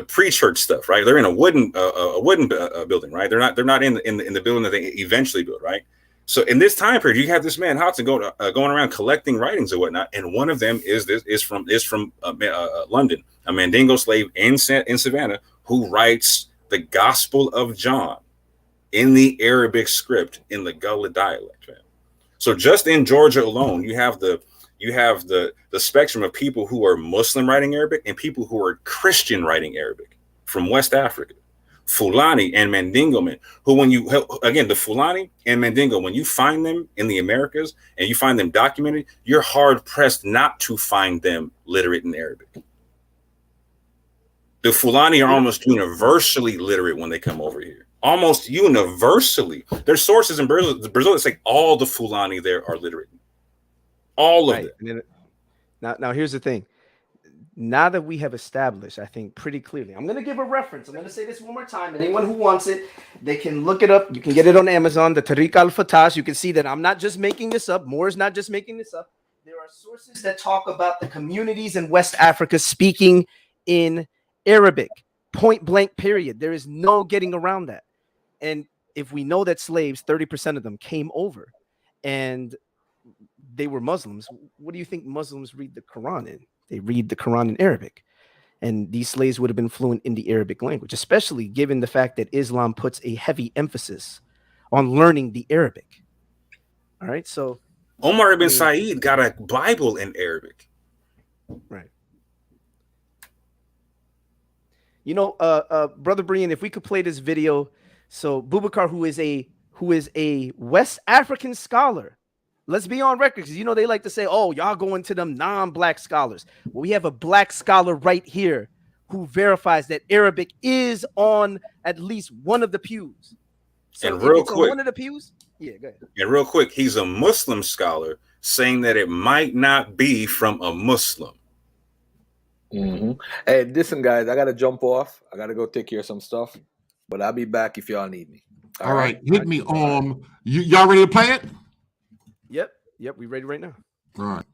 pre-church stuff, right? They're in a wooden building, right? They're not in the building that they eventually build, right? So in this time period, you have this man Hudson going around collecting writings and whatnot, and one of them is from London, a Mandingo slave in Savannah, who writes the Gospel of John in the Arabic script in the Gullah dialect, man. So just in Georgia alone, you have the spectrum of people who are Muslim writing Arabic and people who are Christian writing Arabic from West Africa. Fulani and Mandingo men, who the Fulani and Mandingo, when you find them in the Americas and you find them documented, you're hard pressed not to find them literate in Arabic. The Fulani are almost universally literate when they come over here. Almost universally. There's sources in Brazil that say all the Fulani there are literate. All of them. Now here's the thing. Now that we have established, I think pretty clearly, I'm going to give a reference. I'm going to say this one more time. Anyone who wants it, they can look it up. You can get it on Amazon, the Tariq al-Fatash. You can see that I'm not just making this up. Moore's not just making this up. There are sources that talk about the communities in West Africa speaking in Arabic, point blank, period. There is no getting around that. And if we know that slaves, 30% of them came over and they were Muslims, what do you think Muslims read the Quran in? They read the Quran in Arabic. And these slaves would have been fluent in the Arabic language, especially given the fact that Islam puts a heavy emphasis on learning the Arabic. All right, so Omar ibn Said got a Bible in Arabic. Right. You know, Brother Brian, if we could play this video. So Boubacar, who is a West African scholar, let's be on record, because you know they like to say, oh, y'all going to them non-black scholars. Well, we have a black scholar right here who verifies that Arabic is on at least one of the pews. So And if real it's quick, on one of the pews, yeah, go ahead. and real quick, he's a Muslim scholar saying that it might not be from a Muslim. Hey, listen, guys, I gotta jump off. I gotta go take care of some stuff, but I'll be back if y'all need me. All right, hit me. Y'all ready to play it? Yep, we ready right now. All right.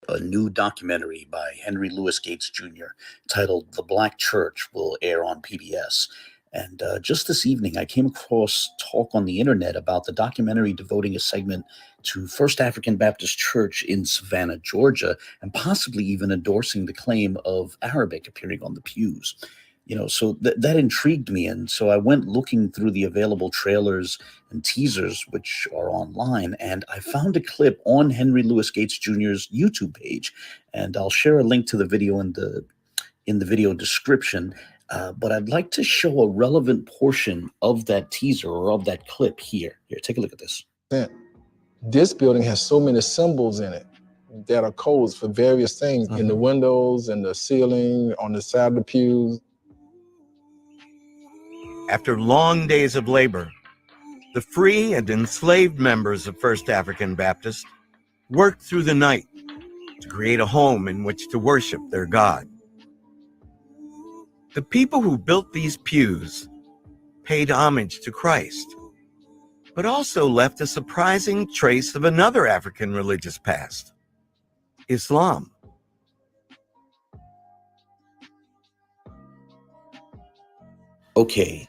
A new documentary by Henry Louis Gates Jr. titled The Black Church will air on PBS. And just this evening, I came across talk on the internet about the documentary devoting a segment to First African Baptist Church in Savannah, Georgia, and possibly even endorsing the claim of Arabic appearing on the pews. You know, so that intrigued me. And so I went looking through the available trailers and teasers, which are online, and I found a clip on Henry Louis Gates Jr.'s YouTube page. And I'll share a link to the video in the video description. But I'd like to show a relevant portion of that teaser or of that clip here. Here, take a look at this. This building has so many symbols in it that are codes for various things in the windows and the ceiling, on the side of the pews. After long days of labor, the free and enslaved members of First African Baptist worked through the night to create a home in which to worship their God. The people who built these pews paid homage to Christ, but also left a surprising trace of another African religious past, Islam. Okay,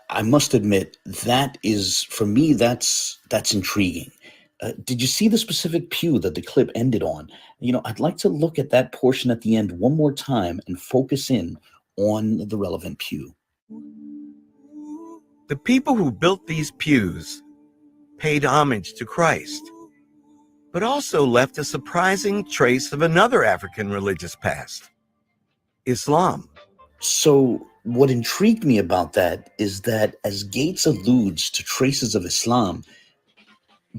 I must admit that is, for me, that's intriguing. Did you see the specific pew that the clip ended on? You know, I'd like to look at that portion at the end one more time and focus in on the relevant pew. The people who built these pews paid homage to Christ, but also left a surprising trace of another African religious past, Islam. So what intrigued me about that is that as Gates alludes to traces of Islam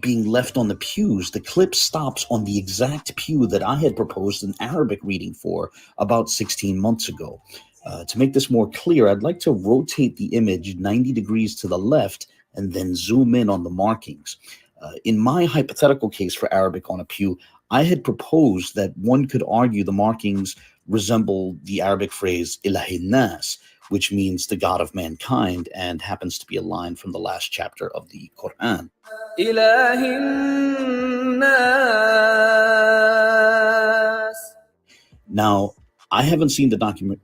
being left on the pews, the clip stops on the exact pew that I had proposed an Arabic reading for about 16 months ago. To make this more clear, I'd like to rotate the image 90 degrees to the left and then zoom in on the markings. In my hypothetical case for Arabic on a pew, I had proposed that one could argue the markings resemble the Arabic phrase Ilahi Nas, which means the God of mankind, and happens to be a line from the last chapter of the Quran. Now, I haven't seen the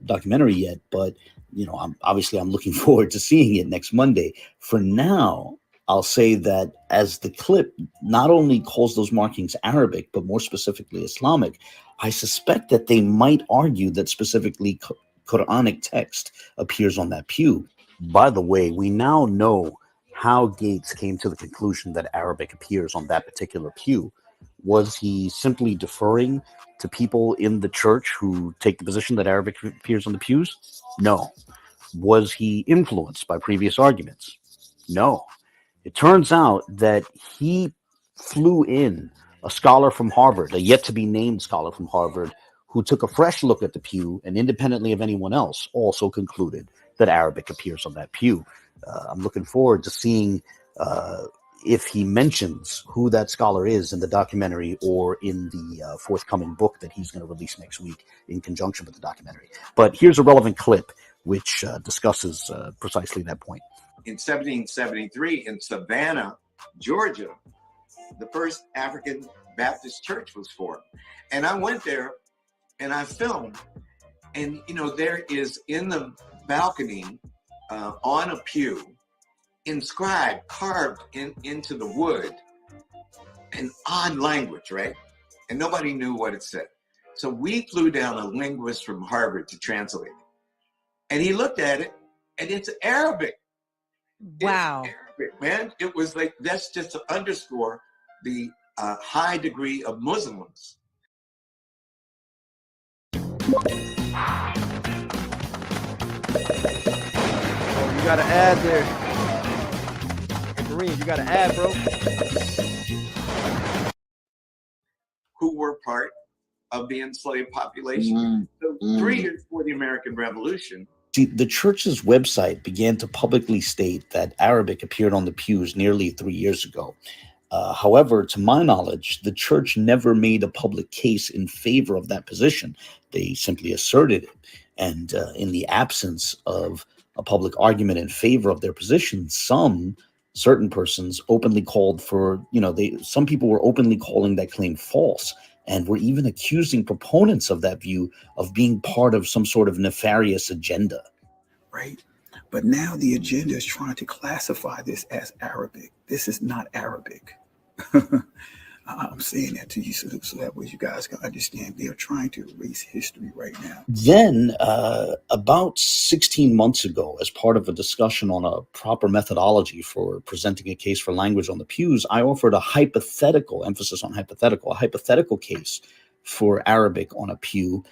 documentary yet, but you know, I'm looking forward to seeing it next Monday. For now, I'll say that as the clip not only calls those markings Arabic, but more specifically Islamic, I suspect that they might argue that specifically Quranic text appears on that pew. By the way, we now know how Gates came to the conclusion that Arabic appears on that particular pew. Was he simply deferring to people in the church who take the position that Arabic appears on the pews? No. Was he influenced by previous arguments? No. It turns out that he flew in a scholar from Harvard, a yet-to-be-named scholar from Harvard, who took a fresh look at the pew and independently of anyone else also concluded that Arabic appears on that pew. I'm looking forward to seeing if he mentions who that scholar is in the documentary or in the forthcoming book that he's going to release next week in conjunction with the documentary. But here's a relevant clip which discusses precisely that point. in 1773 in Savannah, Georgia, the first African Baptist church was formed. And I went there and I filmed. And, you know, there is in the balcony on a pew, inscribed, carved into the wood, an odd language, right? And nobody knew what it said. So we flew down a linguist from Harvard to translate it. And he looked at it, and it's Arabic. Wow. It's Arabic, man. It was like, that's just to underscore the high degree of Muslims. Oh, you got to add there. Marine, you got to add, bro. Who were part of the enslaved population. So 3 years before the American Revolution. See, the church's website began to publicly state that Arabic appeared on the pews nearly 3 years ago. However, to my knowledge, the church never made a public case in favor of that position. They simply asserted it. And in the absence of a public argument in favor of their position, certain persons openly called for, some people were openly calling that claim false, and were even accusing proponents of that view of being part of some sort of nefarious agenda. Right. But now the agenda is trying to classify this as Arabic. This is not Arabic. I'm saying that to you so that way you guys can understand. They are trying to erase history right now. Then, about 16 months ago, as part of a discussion on a proper methodology for presenting a case for language on the pews, I offered a hypothetical, emphasis on hypothetical, a hypothetical case for Arabic on a pew,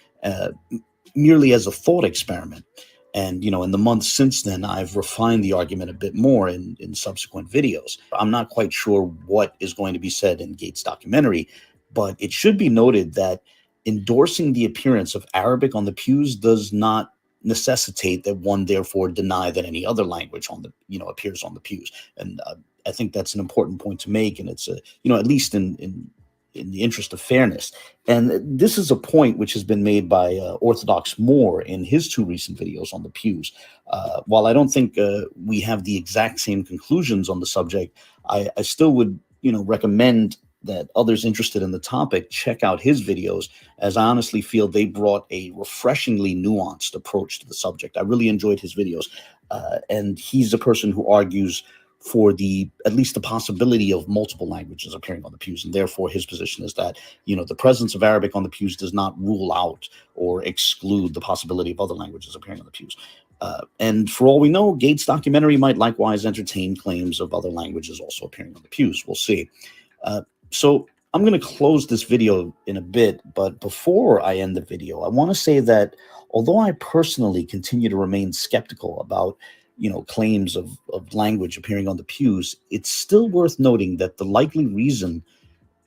merely as a thought experiment. And, in the months since then, I've refined the argument a bit more in subsequent videos. I'm not quite sure what is going to be said in Gates' documentary, but it should be noted that endorsing the appearance of Arabic on the pews does not necessitate that one therefore deny that any other language on the, appears on the pews. And I think that's an important point to make. And it's, at least in the interest of fairness. And this is a point which has been made by Orthodox Moore in his 2 recent videos on the pews. While I don't think we have the exact same conclusions on the subject, I still would, recommend that others interested in the topic check out his videos, as I honestly feel they brought a refreshingly nuanced approach to the subject. I really enjoyed his videos. And he's a person who argues for at least the possibility of multiple languages appearing on the pews. And therefore his position is that, the presence of Arabic on the pews does not rule out or exclude the possibility of other languages appearing on the pews. And for all we know, Gates' documentary might likewise entertain claims of other languages also appearing on the pews. We'll see. So I'm going to close this video in a bit, but before I end the video, I want to say that although I personally continue to remain skeptical about claims of language appearing on the pews, it's still worth noting that the likely reason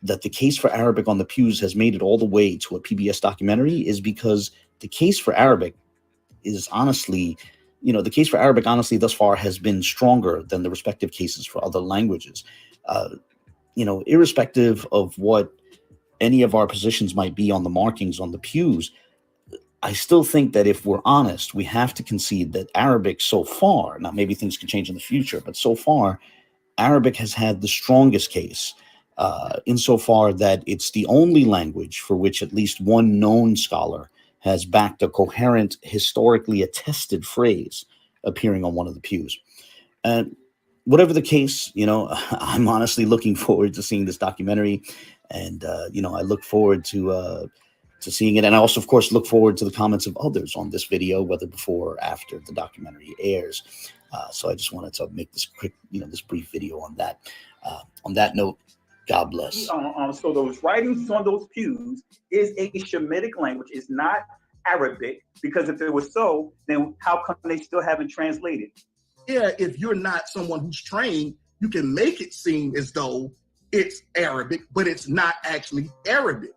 that the case for Arabic on the pews has made it all the way to a PBS documentary is because the case for Arabic is honestly, the case for Arabic honestly thus far has been stronger than the respective cases for other languages. Irrespective of what any of our positions might be on the markings on the pews, I still think that if we're honest, we have to concede that Arabic so far, now maybe things can change in the future, but so far, Arabic has had the strongest case insofar that it's the only language for which at least one known scholar has backed a coherent, historically attested phrase appearing on one of the pews. And whatever the case, I'm honestly looking forward to seeing this documentary. And, I look forward to seeing it. And I also, of course, look forward to the comments of others on this video, whether before or after the documentary airs. So I just wanted to make this quick, this brief video on that. On that note, God bless. So those writings on those pews is a Shemitic language. It's not Arabic, because if it was so, then how come they still haven't translated? Yeah, if you're not someone who's trained, you can make it seem as though it's Arabic, but it's not actually Arabic.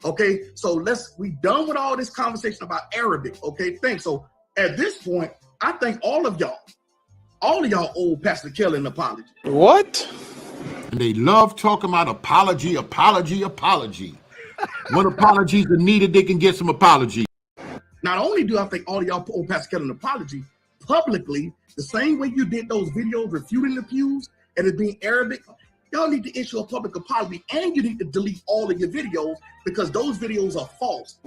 Okay, so we done with all this conversation about Arabic. Okay, thanks. So at this point, I think all of y'all owe Pastor Kelly an apology. What? And they love talking about apology. When apologies are needed, they can get some apology. Not only do I think all of y'all owe Pastor Kelly an apology, publicly the same way you did those videos refuting the pews and it being Arabic. Y'all need to issue a public apology, and you need to delete all of your videos because those videos are false.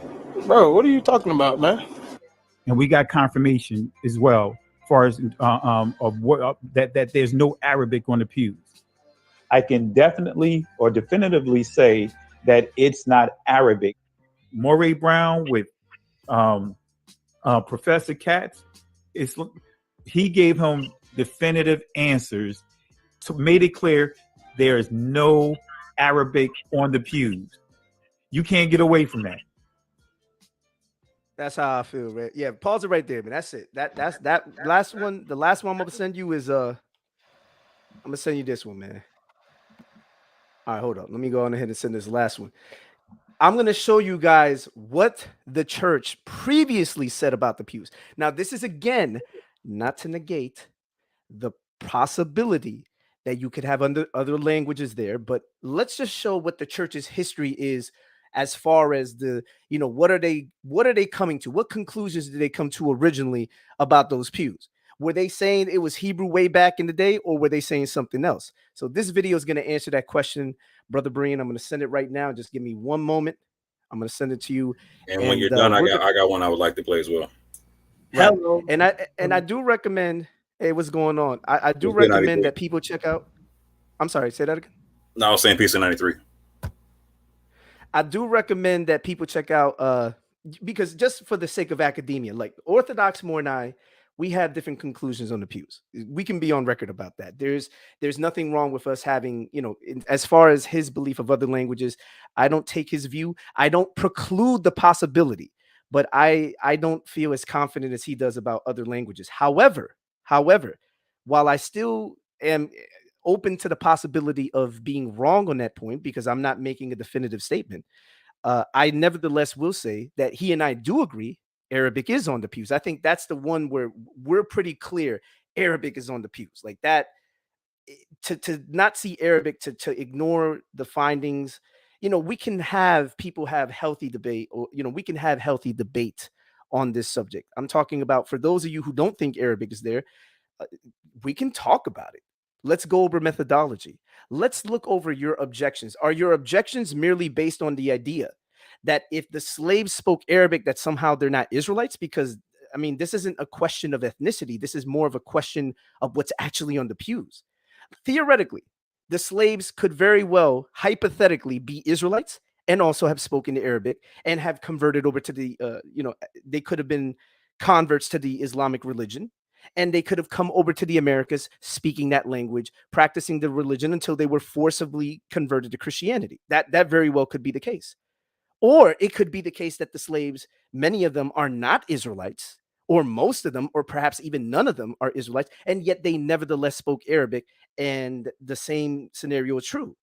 Bro, what are you talking about, man? And we got confirmation as well, as far as of what that there's no Arabic on the pews. I can definitely or definitively say that it's not Arabic. Moray Brown with Professor Katz, he gave him definitive answers to made it clear there is no Arabic on the pews. You can't get away from that. That's how I feel, right? Yeah, pause it right there, man. That's it. That's that last one. The last one I'm gonna send you is I'm gonna send you this one, man. All right, hold up. Let me go on ahead and send this last one. I'm gonna show you guys what the church previously said about the pews. Now, this is again not to negate the possibility that you could have other languages there, but let's just show what the church's history is as far as the, what are they coming to? What conclusions did they come to originally about those pews? Were they saying it was Hebrew way back in the day, or were they saying something else? So this video is going to answer that question, Brother Brian. I'm going to send it right now. Just give me one moment. I'm going to send it to you. And when you're done, I got one I would like to play as well. Right. Hello. And I do recommend. Hey, what's going on? I do recommend that people check out. I'm sorry, say that again. No, I was saying peace in 93. I do recommend that people check out because just for the sake of academia, like Orthodox Moore and I, we have different conclusions on the pews. We can be on record about that. There's nothing wrong with us having, as far as his belief of other languages, I don't take his view. I don't preclude the possibility, but I don't feel as confident as he does about other languages. However, while I still am open to the possibility of being wrong on that point, because I'm not making a definitive statement, I nevertheless will say that he and I do agree Arabic is on the pews. I think that's the one where we're pretty clear Arabic is on the pews. Like that, to not see Arabic, to ignore the findings, we can have people have healthy debate, or, we can have healthy debate on this subject. I'm talking about, for those of you who don't think Arabic is there, we can talk about it. Let's go over methodology. Let's look over your objections. Are your objections merely based on the idea that if the slaves spoke Arabic, that somehow they're not Israelites? Because, this isn't a question of ethnicity. This is more of a question of what's actually on the pews. Theoretically, the slaves could very well, hypothetically, be Israelites and also have spoken Arabic and have converted over to the, they could have been converts to the Islamic religion. And they could have come over to the Americas speaking that language, practicing the religion until they were forcibly converted to Christianity. That very well could be the case. Or it could be the case that the slaves, many of them are not Israelites, or most of them, or perhaps even none of them are Israelites, and yet they nevertheless spoke Arabic, and the same scenario is true.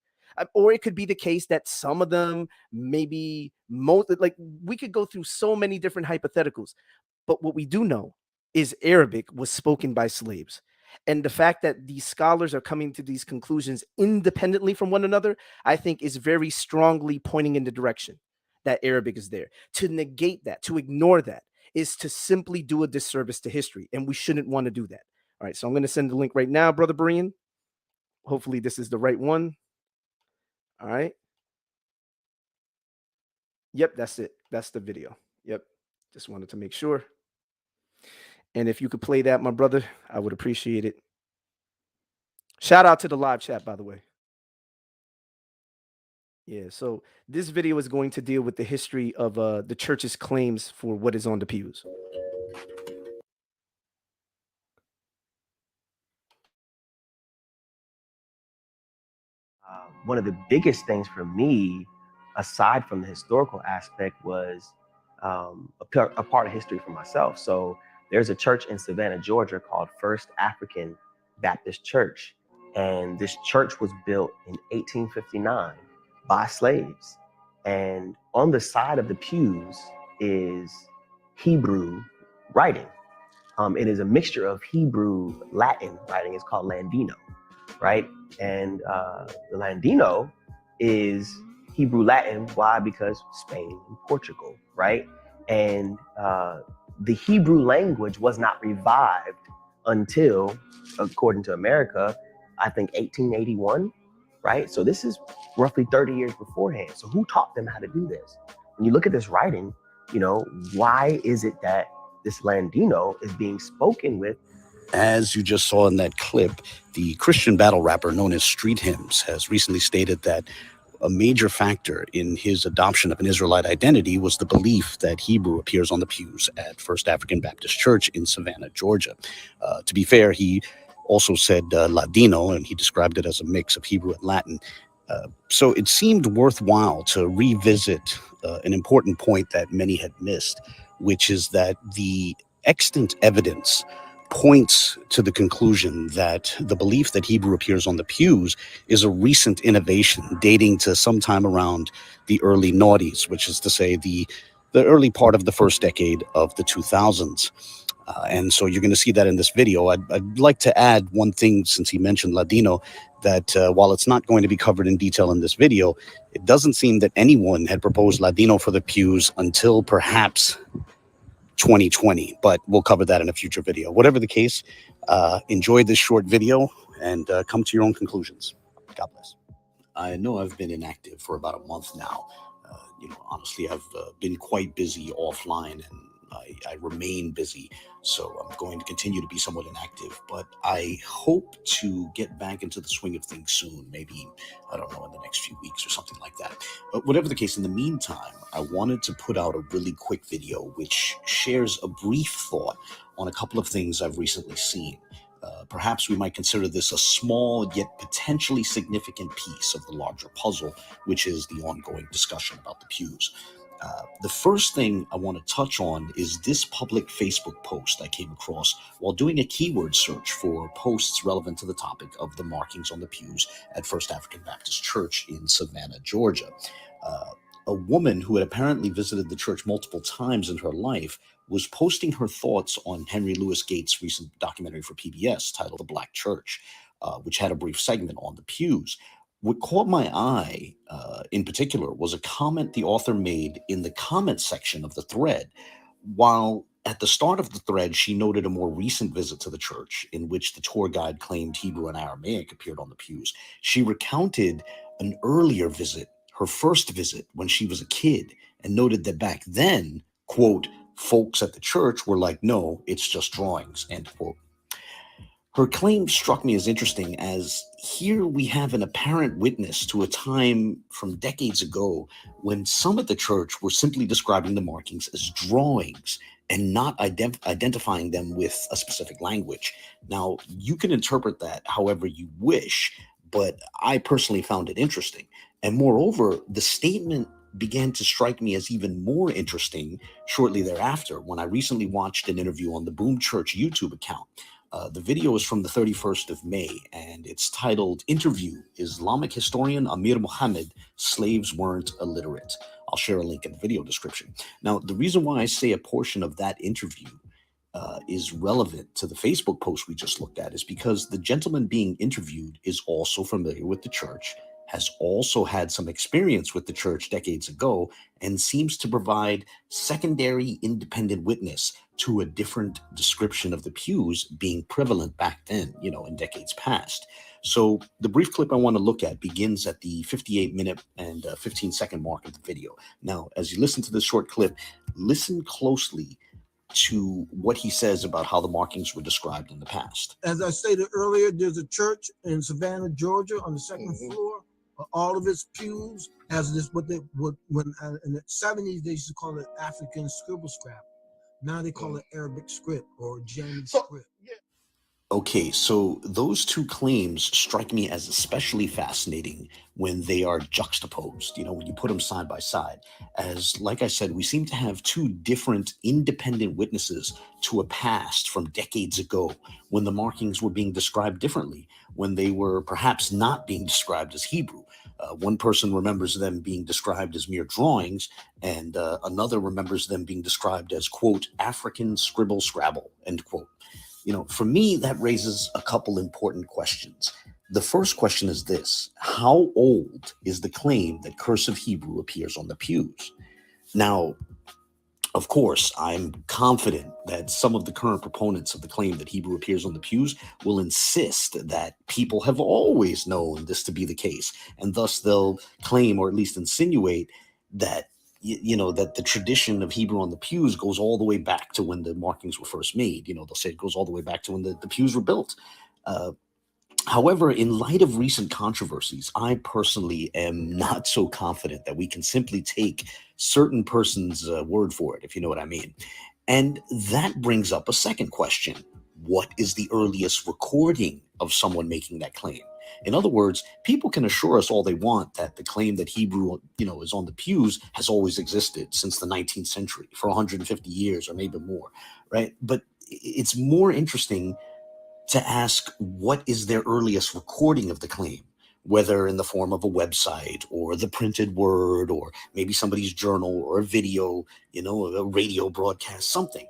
Or it could be the case that some of them, maybe most, like we could go through so many different hypotheticals. But what we do know is Arabic was spoken by slaves. And the fact that these scholars are coming to these conclusions independently from one another, I think is very strongly pointing in the direction that Arabic is there. To negate that, to ignore that, is to simply do a disservice to history. And we shouldn't want to do that. All right, so I'm going to send the link right now, Brother Brian. Hopefully this is the right one. All right. Yep, that's it. That's the video. Yep. Just wanted to make sure. And if you could play that, my brother, I would appreciate it. Shout out to the live chat, by the way. Yeah, so this video is going to deal with the history of the church's claims for what is on the pews. One of the biggest things for me, aside from the historical aspect, was a part of history for myself. So there's a church in Savannah, Georgia called First African Baptist Church. And this church was built in 1859 by slaves. And on the side of the pews is Hebrew writing. It is a mixture of Hebrew, Latin writing. It's called Ladino, right? And the Ladino is Hebrew Latin. Why? Because Spain and Portugal, right? And the Hebrew language was not revived until, according to America, I think 1881, right? So this is roughly 30 years beforehand. So who taught them how to do this? When you look at this writing, you know, why is it that this Ladino is being spoken with? As you just saw in that clip, the Christian battle rapper known as Street Hymns has recently stated that a major factor in his adoption of an Israelite identity was the belief that Hebrew appears on the pews at First African Baptist Church in Savannah, Georgia. To be fair, he also said Ladino, and he described it as a mix of Hebrew and Latin. So it seemed worthwhile to revisit an important point that many had missed, which is that the extant evidence points to the conclusion that the belief that Hebrew appears on the pews is a recent innovation dating to sometime around the early noughties, which is to say the early part of the first decade of the 2000s. And so you're going to see that in this video. I'd like to add one thing, since he mentioned Ladino, that while it's not going to be covered in detail in this video, it doesn't seem that anyone had proposed Ladino for the pews until perhaps 2020, but we'll cover that in a future video. Whatever the case, enjoy this short video and come to your own conclusions. God bless. I know I've been inactive for about a month now. Honestly, I've been quite busy offline, and I remain busy, so I'm going to continue to be somewhat inactive, but I hope to get back into the swing of things soon, maybe, I don't know, in the next few weeks or something like that. But whatever the case, in the meantime, I wanted to put out a really quick video which shares a brief thought on a couple of things I've recently seen. Perhaps we might consider this a small yet potentially significant piece of the larger puzzle, which is the ongoing discussion about the pews. The first thing I want to touch on is this public Facebook post I came across while doing a keyword search for posts relevant to the topic of the markings on the pews at First African Baptist Church in Savannah, Georgia. A woman who had apparently visited the church multiple times in her life was posting her thoughts on Henry Louis Gates' recent documentary for PBS titled The Black Church, which had a brief segment on the pews. What caught my eye in particular was a comment the author made in the comment section of the thread. While at the start of the thread, she noted a more recent visit to the church in which the tour guide claimed Hebrew and Aramaic appeared on the pews, she recounted an earlier visit, her first visit when she was a kid, and noted that back then, quote, folks at the church were like, no, it's just drawings, end quote. Her claim struck me as interesting, as here we have an apparent witness to a time from decades ago when some at the church were simply describing the markings as drawings and not identifying them with a specific language. Now, you can interpret that however you wish, but I personally found it interesting. And moreover, the statement began to strike me as even more interesting shortly thereafter when I recently watched an interview on the Boom Church YouTube account. The video is from the 31st of May, and it's titled Interview, Islamic Historian Amir Muhammad, Slaves Weren't Illiterate. I'll share a link in the video description. Now, the reason why I say a portion of that interview is relevant to the Facebook post we just looked at is because the gentleman being interviewed is also familiar with the church, has also had some experience with the church decades ago, and seems to provide secondary independent witness to a different description of the pews being prevalent back then, in decades past. So the brief clip I want to look at begins at the 58-minute and 15-second mark of the video. Now, as you listen to this short clip, listen closely to what he says about how the markings were described in the past. As I stated earlier, there's a church in Savannah, Georgia, on the second floor. All of its pews has this, what they would, when in the 70s, they used to call it African scribble scrap. Now they call it Arabic script or James script. Okay, so those two claims strike me as especially fascinating when they are juxtaposed, when you put them side by side. As, like I said, we seem to have two different independent witnesses to a past from decades ago when the markings were being described differently, when they were perhaps not being described as Hebrew. One person remembers them being described as mere drawings, and another remembers them being described as, quote, African scribble scrabble, end quote. For me, that raises a couple important questions. The first question is this: how old is the claim that cursive Hebrew appears on the pews? Now, Of course, I'm confident that some of the current proponents of the claim that Hebrew appears on the pews will insist that people have always known this to be the case, and thus they'll claim, or at least insinuate, that that the tradition of Hebrew on the pews goes all the way back to when the markings were first made. They'll say it goes all the way back to when the pews were built. However, in light of recent controversies, I personally am not so confident that we can simply take certain person's word for it, if you know what I mean. And that brings up a second question. What is the earliest recording of someone making that claim? In other words, people can assure us all they want that the claim that Hebrew, is on the pews has always existed since the 19th century for 150 years or maybe more, right? But it's more interesting to ask, what is their earliest recording of the claim, whether in the form of a website or the printed word or maybe somebody's journal or a video, a radio broadcast, something,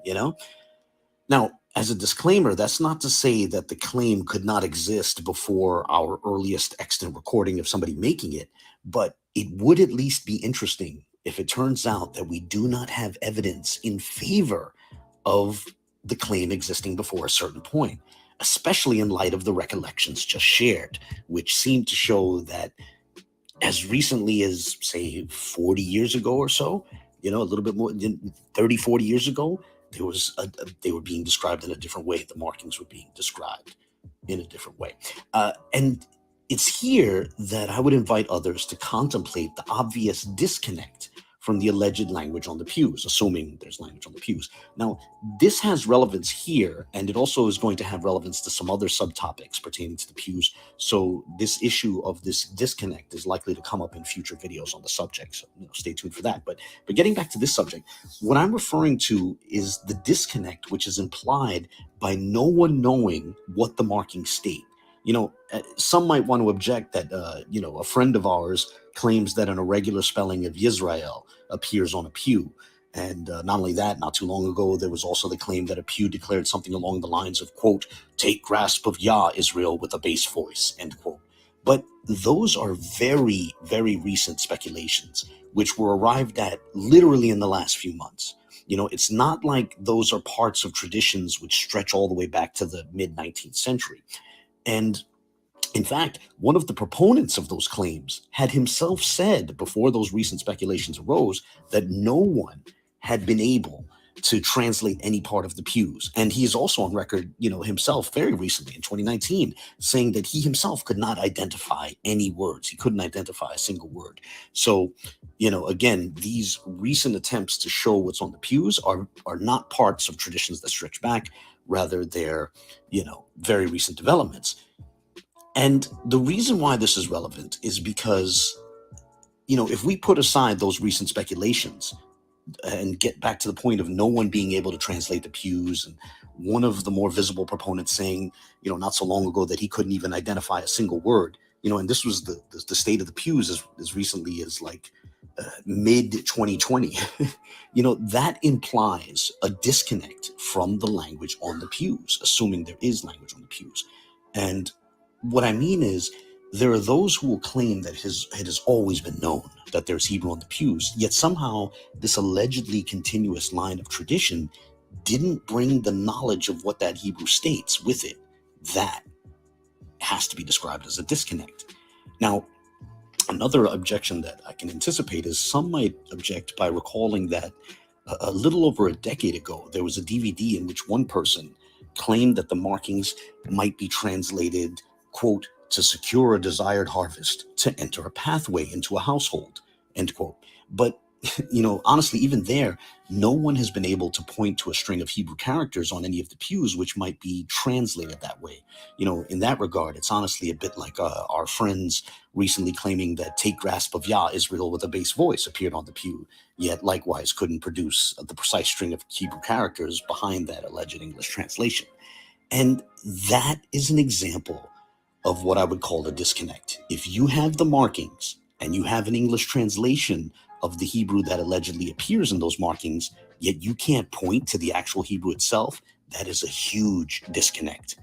Now, as a disclaimer, that's not to say that the claim could not exist before our earliest extant recording of somebody making it, but it would at least be interesting if it turns out that we do not have evidence in favor of the claim existing before a certain point, especially in light of the recollections just shared, which seem to show that as recently as, say, 40 years ago or so, a little bit more than 30, 40 years ago, they were being described in a different way. The markings were being described in a different way. And it's here that I would invite others to contemplate the obvious disconnect from the alleged language on the pews, assuming there's language on the pews. Now, this has relevance here, and it also is going to have relevance to some other subtopics pertaining to the pews. So this issue of this disconnect is likely to come up in future videos on the subject. So stay tuned for that. But getting back to this subject, what I'm referring to is the disconnect which is implied by no one knowing what the markings state. Some might want to object that, a friend of ours claims that an irregular spelling of Yisrael appears on a pew. And not only that, not too long ago, there was also the claim that a pew declared something along the lines of, quote, "Take grasp of Yah, Israel, with a bass voice," end quote. But those are very, very recent speculations, which were arrived at literally in the last few months. It's not like those are parts of traditions which stretch all the way back to the mid-19th century. And in fact, one of the proponents of those claims had himself said before those recent speculations arose that no one had been able to translate any part of the pews. And he is also on record, himself very recently in 2019, saying that he himself could not identify any words. He couldn't identify a single word. So, again, these recent attempts to show what's on the pews are not parts of traditions that stretch back. Rather, they're, very recent developments. And the reason why this is relevant is because, if we put aside those recent speculations and get back to the point of no one being able to translate the pews, and one of the more visible proponents saying, not so long ago that he couldn't even identify a single word, and this was the state of the pews as recently as like mid 2020, that implies a disconnect from the language on the pews, assuming there is language on the pews. And what I mean is, there are those who will claim that it has always been known that there's Hebrew on the pews, yet somehow this allegedly continuous line of tradition didn't bring the knowledge of what that Hebrew states with it. That has to be described as a disconnect. Now, another objection that I can anticipate is some might object by recalling that a little over a decade ago, there was a DVD in which one person claimed that the markings might be translated, quote, "to secure a desired harvest, to enter a pathway into a household," end quote. But, honestly, even there, no one has been able to point to a string of Hebrew characters on any of the pews which might be translated that way. In that regard, it's honestly a bit like our friends recently claiming that "Take grasp of Yah, Israel, with a bass voice" appeared on the pew, yet likewise couldn't produce the precise string of Hebrew characters behind that alleged English translation. And that is an example of what I would call a disconnect. If you have the markings and you have an English translation of the Hebrew that allegedly appears in those markings, yet you can't point to the actual Hebrew itself, that is a huge disconnect.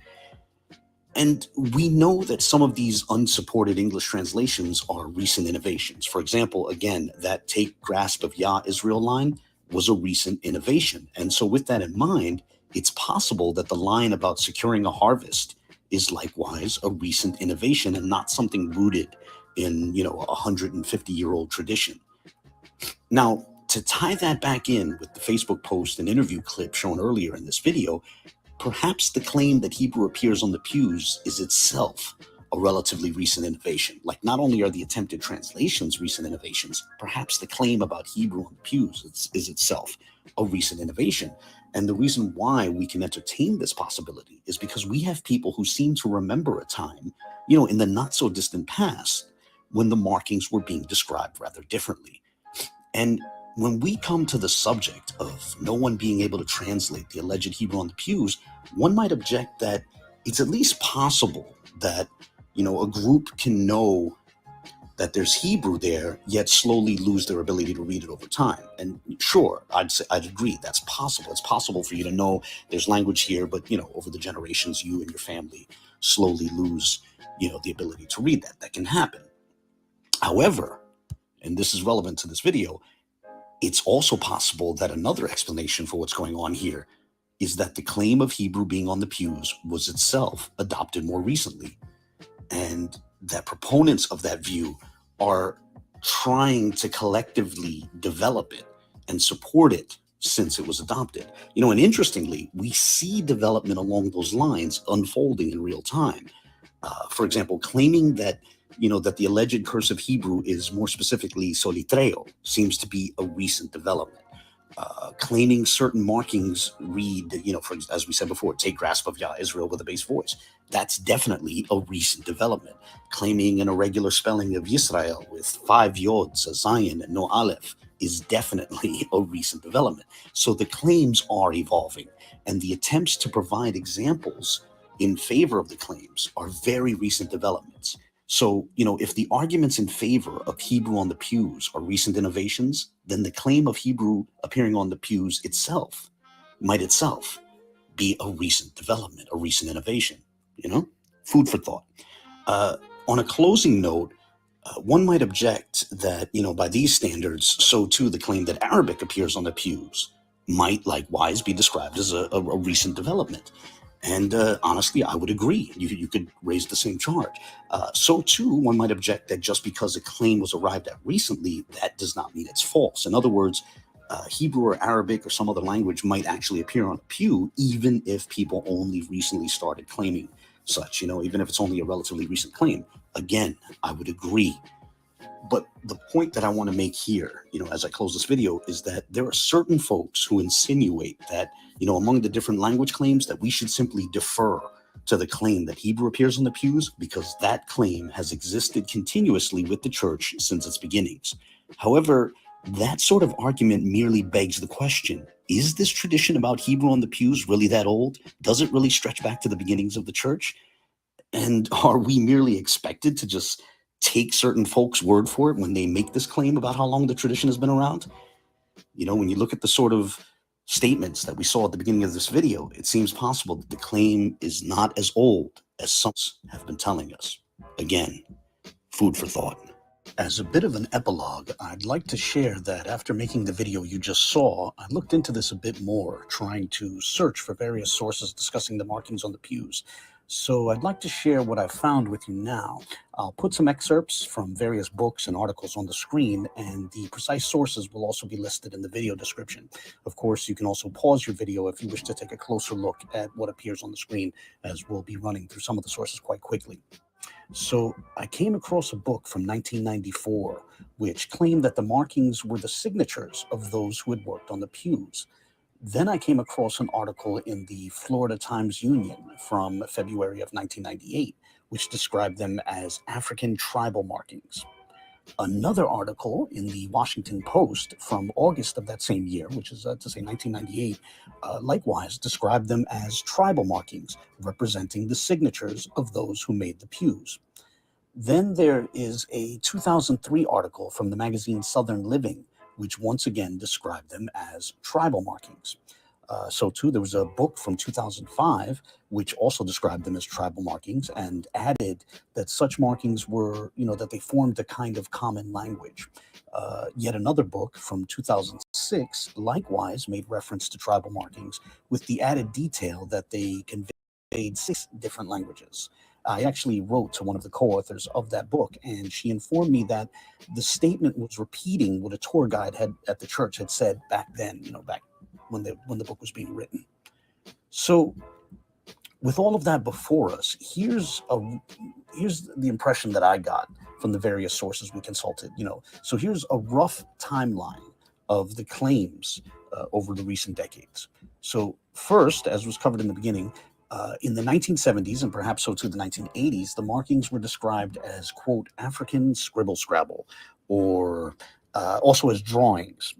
And we know that some of these unsupported English translations are recent innovations. For example, again, that "Take grasp of Yah, Israel" line, was a recent innovation. And so with that in mind, it's possible that the line about securing a harvest is likewise a recent innovation and not something rooted in, a 150-year-old tradition. Now, to tie that back in with the Facebook post and interview clip shown earlier in this video, perhaps the claim that Hebrew appears on the pews is itself a relatively recent innovation. Like, not only are the attempted translations recent innovations, perhaps the claim about Hebrew on the pews is itself a recent innovation. And the reason why we can entertain this possibility is because we have people who seem to remember a time, in the not so distant past, when the markings were being described rather differently. And when we come to the subject of no one being able to translate the alleged Hebrew on the pews, one might object that it's at least possible that, a group can know that there's Hebrew there, yet slowly lose their ability to read it over time. And sure, I'd agree, that's possible. It's possible for you to know there's language here, but, over the generations, you and your family slowly lose, the ability to read that. That can happen. However, and this is relevant to this video, it's also possible that another explanation for what's going on here is that the claim of Hebrew being on the pews was itself adopted more recently, and that proponents of that view are trying to collectively develop it and support it since it was adopted. And interestingly, we see development along those lines unfolding in real time. For example, claiming that that the alleged cursive Hebrew is more specifically solitreo seems to be a recent development. Claiming certain markings read, as we said before, take grasp of Yah Israel with a bass voice. That's definitely a recent development. Claiming an irregular spelling of Yisrael with 5 yods, a Zion, and no aleph is definitely a recent development. So the claims are evolving, and the attempts to provide examples in favor of the claims are very recent developments. So, if the arguments in favor of Hebrew on the pews are recent innovations, then the claim of Hebrew appearing on the pews itself might itself be a recent development, a recent innovation, food for thought. On a closing note, one might object that, by these standards, so too the claim that Arabic appears on the pews might likewise be described as a recent development. And honestly, I would agree. You could raise the same charge. So too, one might object that just because a claim was arrived at recently, that does not mean it's false. In other words, Hebrew or Arabic or some other language might actually appear on a pew, even if people only recently started claiming such, even if it's only a relatively recent claim. Again, I would agree. But the point that I want to make here, as I close this video, is that there are certain folks who insinuate that, among the different language claims, that we should simply defer to the claim that Hebrew appears on the pews because that claim has existed continuously with the church since its beginnings. However, that sort of argument merely begs the question, is this tradition about Hebrew on the pews really that old? Does it really stretch back to the beginnings of the church? And are we merely expected to just take certain folks' word for it when they make this claim about how long the tradition has been around? When you look at the sort of statements that we saw at the beginning of this video, it seems possible that the claim is not as old as some have been telling us. Again, food for thought. As a bit of an epilogue, I'd like to share that after making the video you just saw, I looked into this a bit more, trying to search for various sources discussing the markings on the pews. So I'd like to share what I've found with you now. I'll put some excerpts from various books and articles on the screen, and the precise sources will also be listed in the video description. Of course, you can also pause your video if you wish to take a closer look at what appears on the screen, as we'll be running through some of the sources quite quickly. So I came across a book from 1994, which claimed that the markings were the signatures of those who had worked on the pews. Then I came across an article in the Florida Times-Union from February of 1998, which described them as African tribal markings. Another article in the Washington Post from August of that same year, which is to say 1998, likewise described them as tribal markings, representing the signatures of those who made the pews. Then there is a 2003 article from the magazine Southern Living, which once again described them as tribal markings. So too, there was a book from 2005 which also described them as tribal markings and added that such markings were, that they formed a kind of common language. Yet another book from 2006 likewise made reference to tribal markings with the added detail that they conveyed 6 different languages. I actually wrote to one of the co-authors of that book, and she informed me that the statement was repeating what a tour guide at the church had said back then, back when the book was being written. So with all of that before us, here's the impression that I got from the various sources we consulted. So here's a rough timeline of the claims over the recent decades. So first, as was covered in the beginning, in the 1970s and perhaps so too the 1980s, the markings were described as, quote, African scribble scrabble, or also as drawings.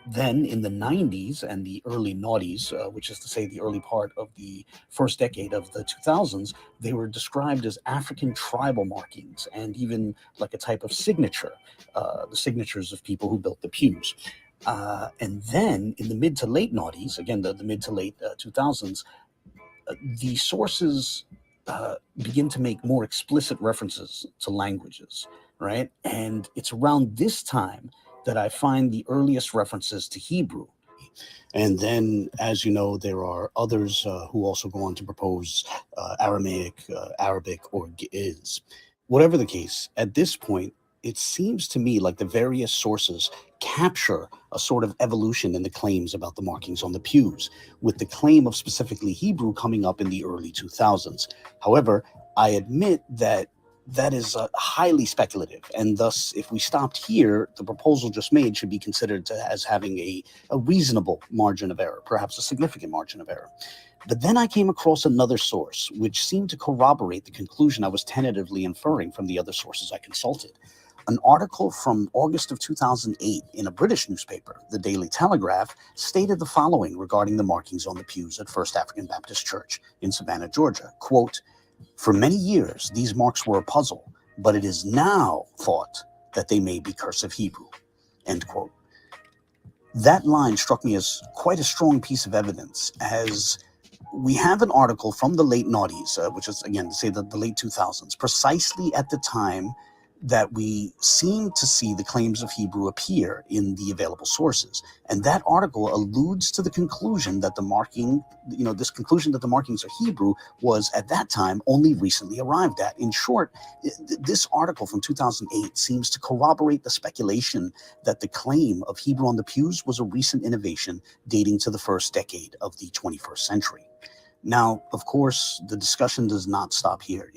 Then in the 90s and the early noughties, which is to say the early part of the first decade of the 2000s, they were described as African tribal markings and even like a type of signature, the signatures of people who built the pews. And then in the mid to late noughties, again, the mid to late 2000s, the sources begin to make more explicit references to languages, right? And it's around this time that I find the earliest references to Hebrew. And then, as you know, there are others who also go on to propose Aramaic, Arabic, or Ge'ez. Whatever the case, at this point, it seems to me like the various sources capture a sort of evolution in the claims about the markings on the pews, with the claim of specifically Hebrew coming up in the early 2000s. However, I admit that is highly speculative, and thus, if we stopped here, the proposal just made should be considered as having a reasonable margin of error, perhaps a significant margin of error. But then I came across another source, which seemed to corroborate the conclusion I was tentatively inferring from the other sources I consulted. An article from August of 2008 in a British newspaper, the Daily Telegraph, stated the following regarding the markings on the pews at First African Baptist Church in Savannah, Georgia. Quote, "For many years, these marks were a puzzle, but it is now thought that they may be cursive Hebrew." End quote. That line struck me as quite a strong piece of evidence, as we have an article from the late noughties, which is, again, to say the late 2000s, precisely at the time that we seem to see the claims of Hebrew appear in the available sources. And that article alludes to the conclusion that the marking, this conclusion that the markings are Hebrew was at that time only recently arrived at. In short, this article from 2008 seems to corroborate the speculation that the claim of Hebrew on the pews was a recent innovation dating to the first decade of the 21st century. Now, of course, the discussion does not stop here.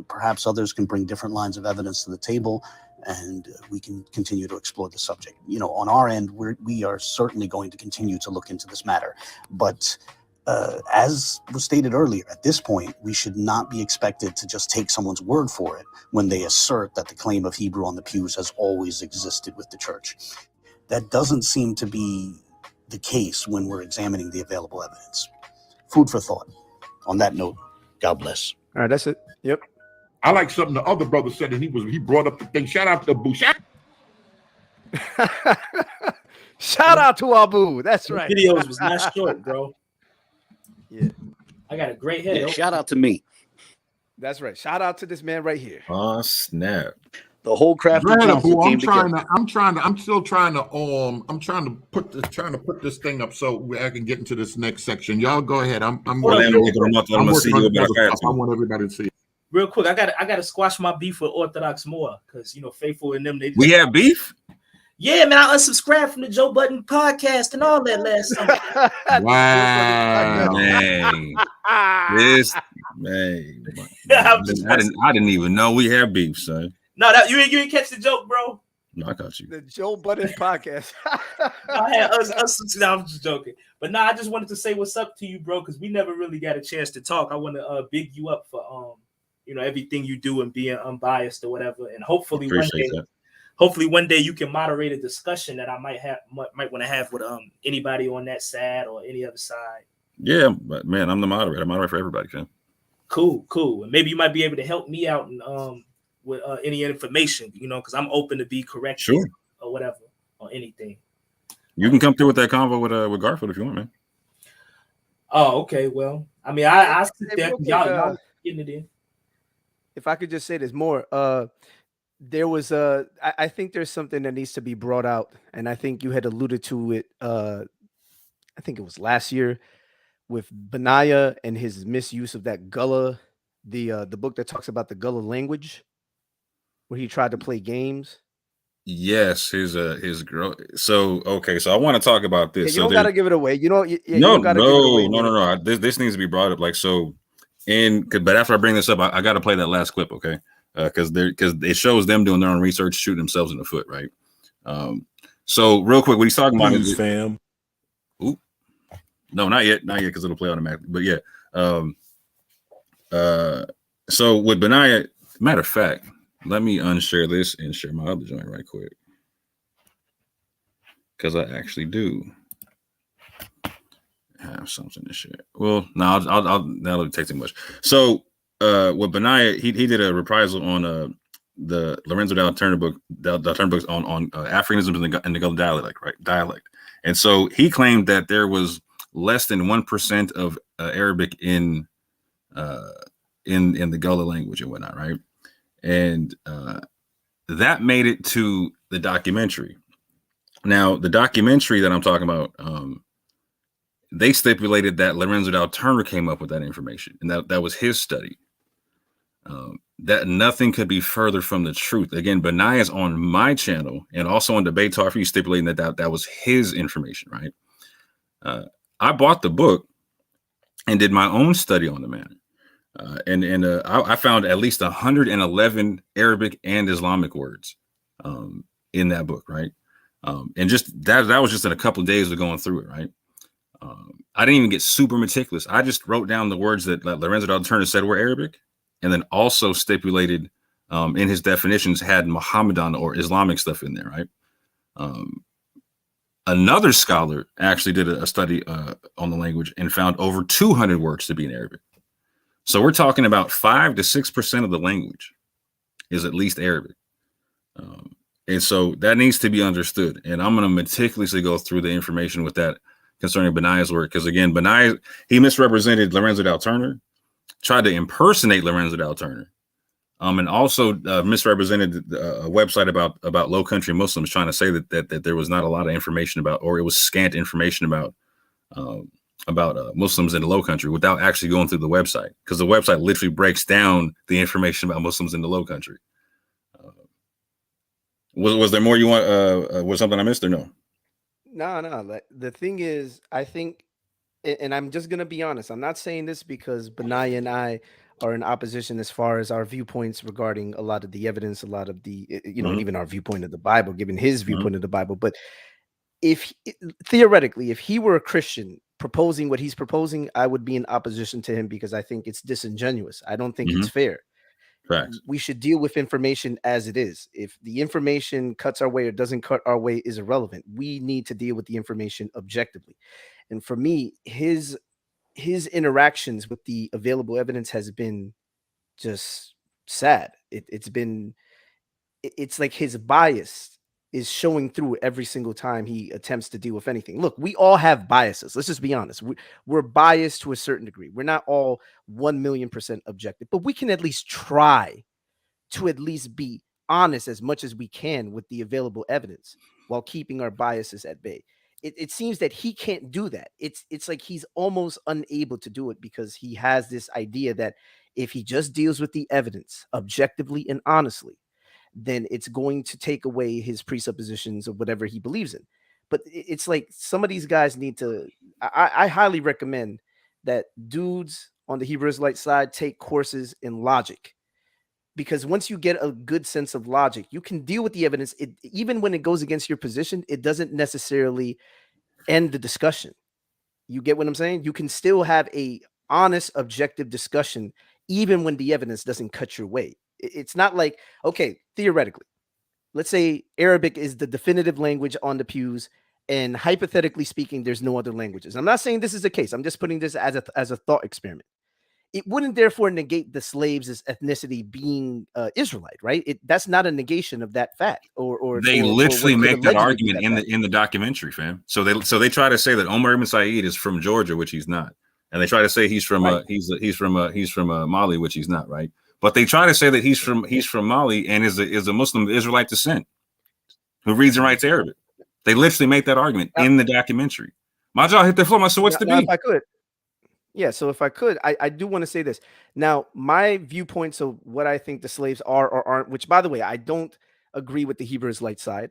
Perhaps others can bring different lines of evidence to the table, and we can continue to explore the subject. On our end, we are certainly going to continue to look into this matter. But as was stated earlier, at this point, we should not be expected to just take someone's word for it when they assert that the claim of Hebrew on the pews has always existed with the church. That doesn't seem to be the case when we're examining the available evidence. Food for thought. On that note, God bless. All right, that's it. Yep. I like something the other brother said, and he brought up the thing. Shout out to Boo. Shout out to Abu. That's right. Videos was not short, bro. Yeah. I got a great head. Yeah, shout out to me. That's right. Shout out to this man right here. Oh, snap. The whole crafty council came together. I'm trying to put this thing up so I can get into this next section. Y'all go ahead. I want everybody to see it. Real quick, I gotta squash my beef with Orthodox more, because Faithful and them. We have beef. Yeah, man, I unsubscribed from the Joe Budden podcast and all that last summer. Wow, man. This man. I didn't even know we had beef, son. No, you ain't catch the joke, bro. No, I got you. The Joe Budden podcast. I'm just joking. But I just wanted to say what's up to you, bro, because we never really got a chance to talk. I want to big you up for everything you do and being unbiased or whatever. And hopefully one day you can moderate a discussion that I might want to have with anybody on that side or any other side. Yeah, but man, I'm the moderator. I moderate for everybody, man. Cool. And maybe you might be able to help me out and with any information, because I'm open to be corrected, sure, or whatever, or anything. You can come through with that convo with Garfield if you want, man. Oh, okay. Well, I mean, I sit there. Real quick, Y'all getting it in. if I could just say this more, there was I think there's something that needs to be brought out, and I think you had alluded to it. I think it was last year with Benaiah and his misuse of that Gullah, the book that talks about the Gullah language, where he tried to play games. Yes, his girl. So okay, so I want to talk about Yeah, this. you So don't got to give it away. You know, you no, don't got to give it away. no. This needs to be brought up. Like so, but after I bring this up, I got to play that last clip, okay? Because it shows them doing their own research, shooting themselves in the foot, right? So real quick, what he's talking about is fam. Ooh, no, not yet, because it'll play automatically. But yeah, so with Benaiah, matter of fact, let me unshare this and share my other joint right quick, because I actually do have something to share. Well, no, that'll take too much. So with Benaiah, he did a reprisal on the Lorenzo Dal Turner book, books on Africanism and the Gullah dialect, right? Dialect. And so he claimed that there was less than 1% of Arabic in the Gullah language and whatnot, right? And that made it to the documentary. Now, the documentary that I'm talking about, they stipulated that Lorenzo Dal Turner came up with that information, and that was his study. That nothing could be further from the truth. Again, Benaiah's on my channel and also on Debate Talk for you, stipulating that was his information, right? I bought the book and did my own study on the matter. I found at least 111 Arabic and Islamic words in that book, right? And just that was just in a couple of days of going through it, right? I didn't even get super meticulous. I just wrote down the words that Lorenzo Dal Turner said were Arabic, and then also stipulated in his definitions had Muhammadan or Islamic stuff in there, right? Another scholar actually did a study on the language and found over 200 words to be in Arabic. So we're talking about 5 to 6% of the language is at least Arabic. And so that needs to be understood. And I'm going to meticulously go through the information with that concerning Benaiah's work. Because again, Benaiah, he misrepresented Lorenzo Dal Turner, tried to impersonate Lorenzo Dal Turner, and also misrepresented a website about Low Country Muslims, trying to say that there was not a lot of information about, or it was scant information about Muslims in the Low Country, without actually going through the website, because the website literally breaks down the information about Muslims in the Low Country. Was there more you want? Was something I missed or no? No. The thing is, I think, and I'm just gonna be honest, I'm not saying this because Benaiah and I are in opposition as far as our viewpoints regarding a lot of the evidence, a lot of the, and even our viewpoint of the Bible, given his viewpoint of the Bible. But theoretically, if he were a Christian proposing what he's proposing, I would be in opposition to him, because I think it's disingenuous. I don't think it's fair. Facts. We should deal with information as it is. If the information cuts our way or doesn't cut our way is irrelevant. We need to deal with the information objectively. And for me, his interactions with the available evidence has been just sad. It's like his bias is showing through every single time he attempts to deal with anything. Look, we all have biases. Let's just be honest. We're biased to a certain degree. We're not all 1,000,000% objective, but we can at least try to at least be honest as much as we can with the available evidence while keeping our biases at bay. It seems that he can't do that. It's like he's almost unable to do it, because he has this idea that if he just deals with the evidence objectively and honestly, then it's going to take away his presuppositions of whatever he believes in. But it's like some of these guys need to, I highly recommend that dudes on the Hebrew Israelite side take courses in logic, because once you get a good sense of logic, you can deal with the evidence. Even when it goes against your position, it doesn't necessarily end the discussion. You get what I'm saying? You can still have a honest, objective discussion, even when the evidence doesn't cut your way. It's not like, okay, theoretically, let's say Arabic is the definitive language on the pews, and hypothetically speaking, there's no other languages. I'm not saying this is the case. I'm just putting this as a thought experiment. It wouldn't therefore negate the slaves' ethnicity being Israelite, right? That's not a negation of that fact. Or they literally make that argument in the documentary, fam. So they try to say that Omar ibn Said is from Georgia, which he's not. and they try to say he's from Mali, which he's not, right? But they try to say that he's from Mali and is a Muslim Israelite descent who reads and writes Arabic. They literally make that argument in the documentary. My jaw hit the floor. So what's the beef? If I could, yeah. So if I could, I do want to say this. Now, my viewpoints of what I think the slaves are or aren't, which, by the way, I don't agree with the Hebrew Israelite side,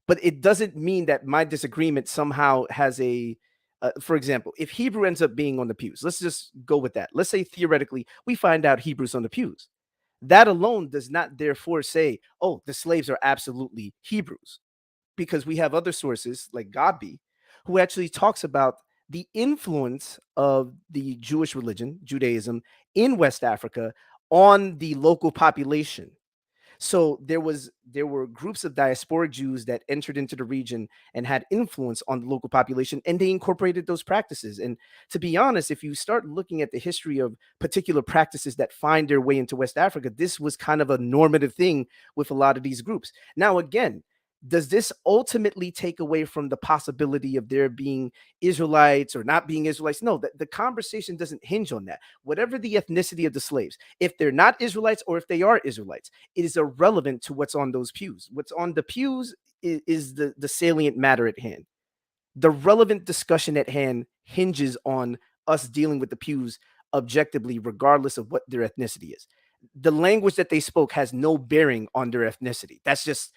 but it doesn't mean that my disagreement somehow has a, for example, if Hebrew ends up being on the pews, let's just go with that. Let's say theoretically we find out Hebrew's on the pews. That alone does not therefore say, oh, the slaves are absolutely Hebrews, because we have other sources like Godby, who actually talks about the influence of the Jewish religion, Judaism, in West Africa on the local population. So there were groups of diasporic Jews that entered into the region and had influence on the local population, and they incorporated those practices. And to be honest, if you start looking at the history of particular practices that find their way into West Africa, this was kind of a normative thing with a lot of these groups. Now, again, does this ultimately take away from the possibility of there being Israelites or not being Israelites? No, the conversation doesn't hinge on that. Whatever the ethnicity of the slaves, if they're not Israelites or if they are Israelites, it is irrelevant to what's on those pews. What's on the pews is the salient matter at hand. The relevant discussion at hand hinges on us dealing with the pews objectively, regardless of what their ethnicity is. The language that they spoke has no bearing on their ethnicity. That's just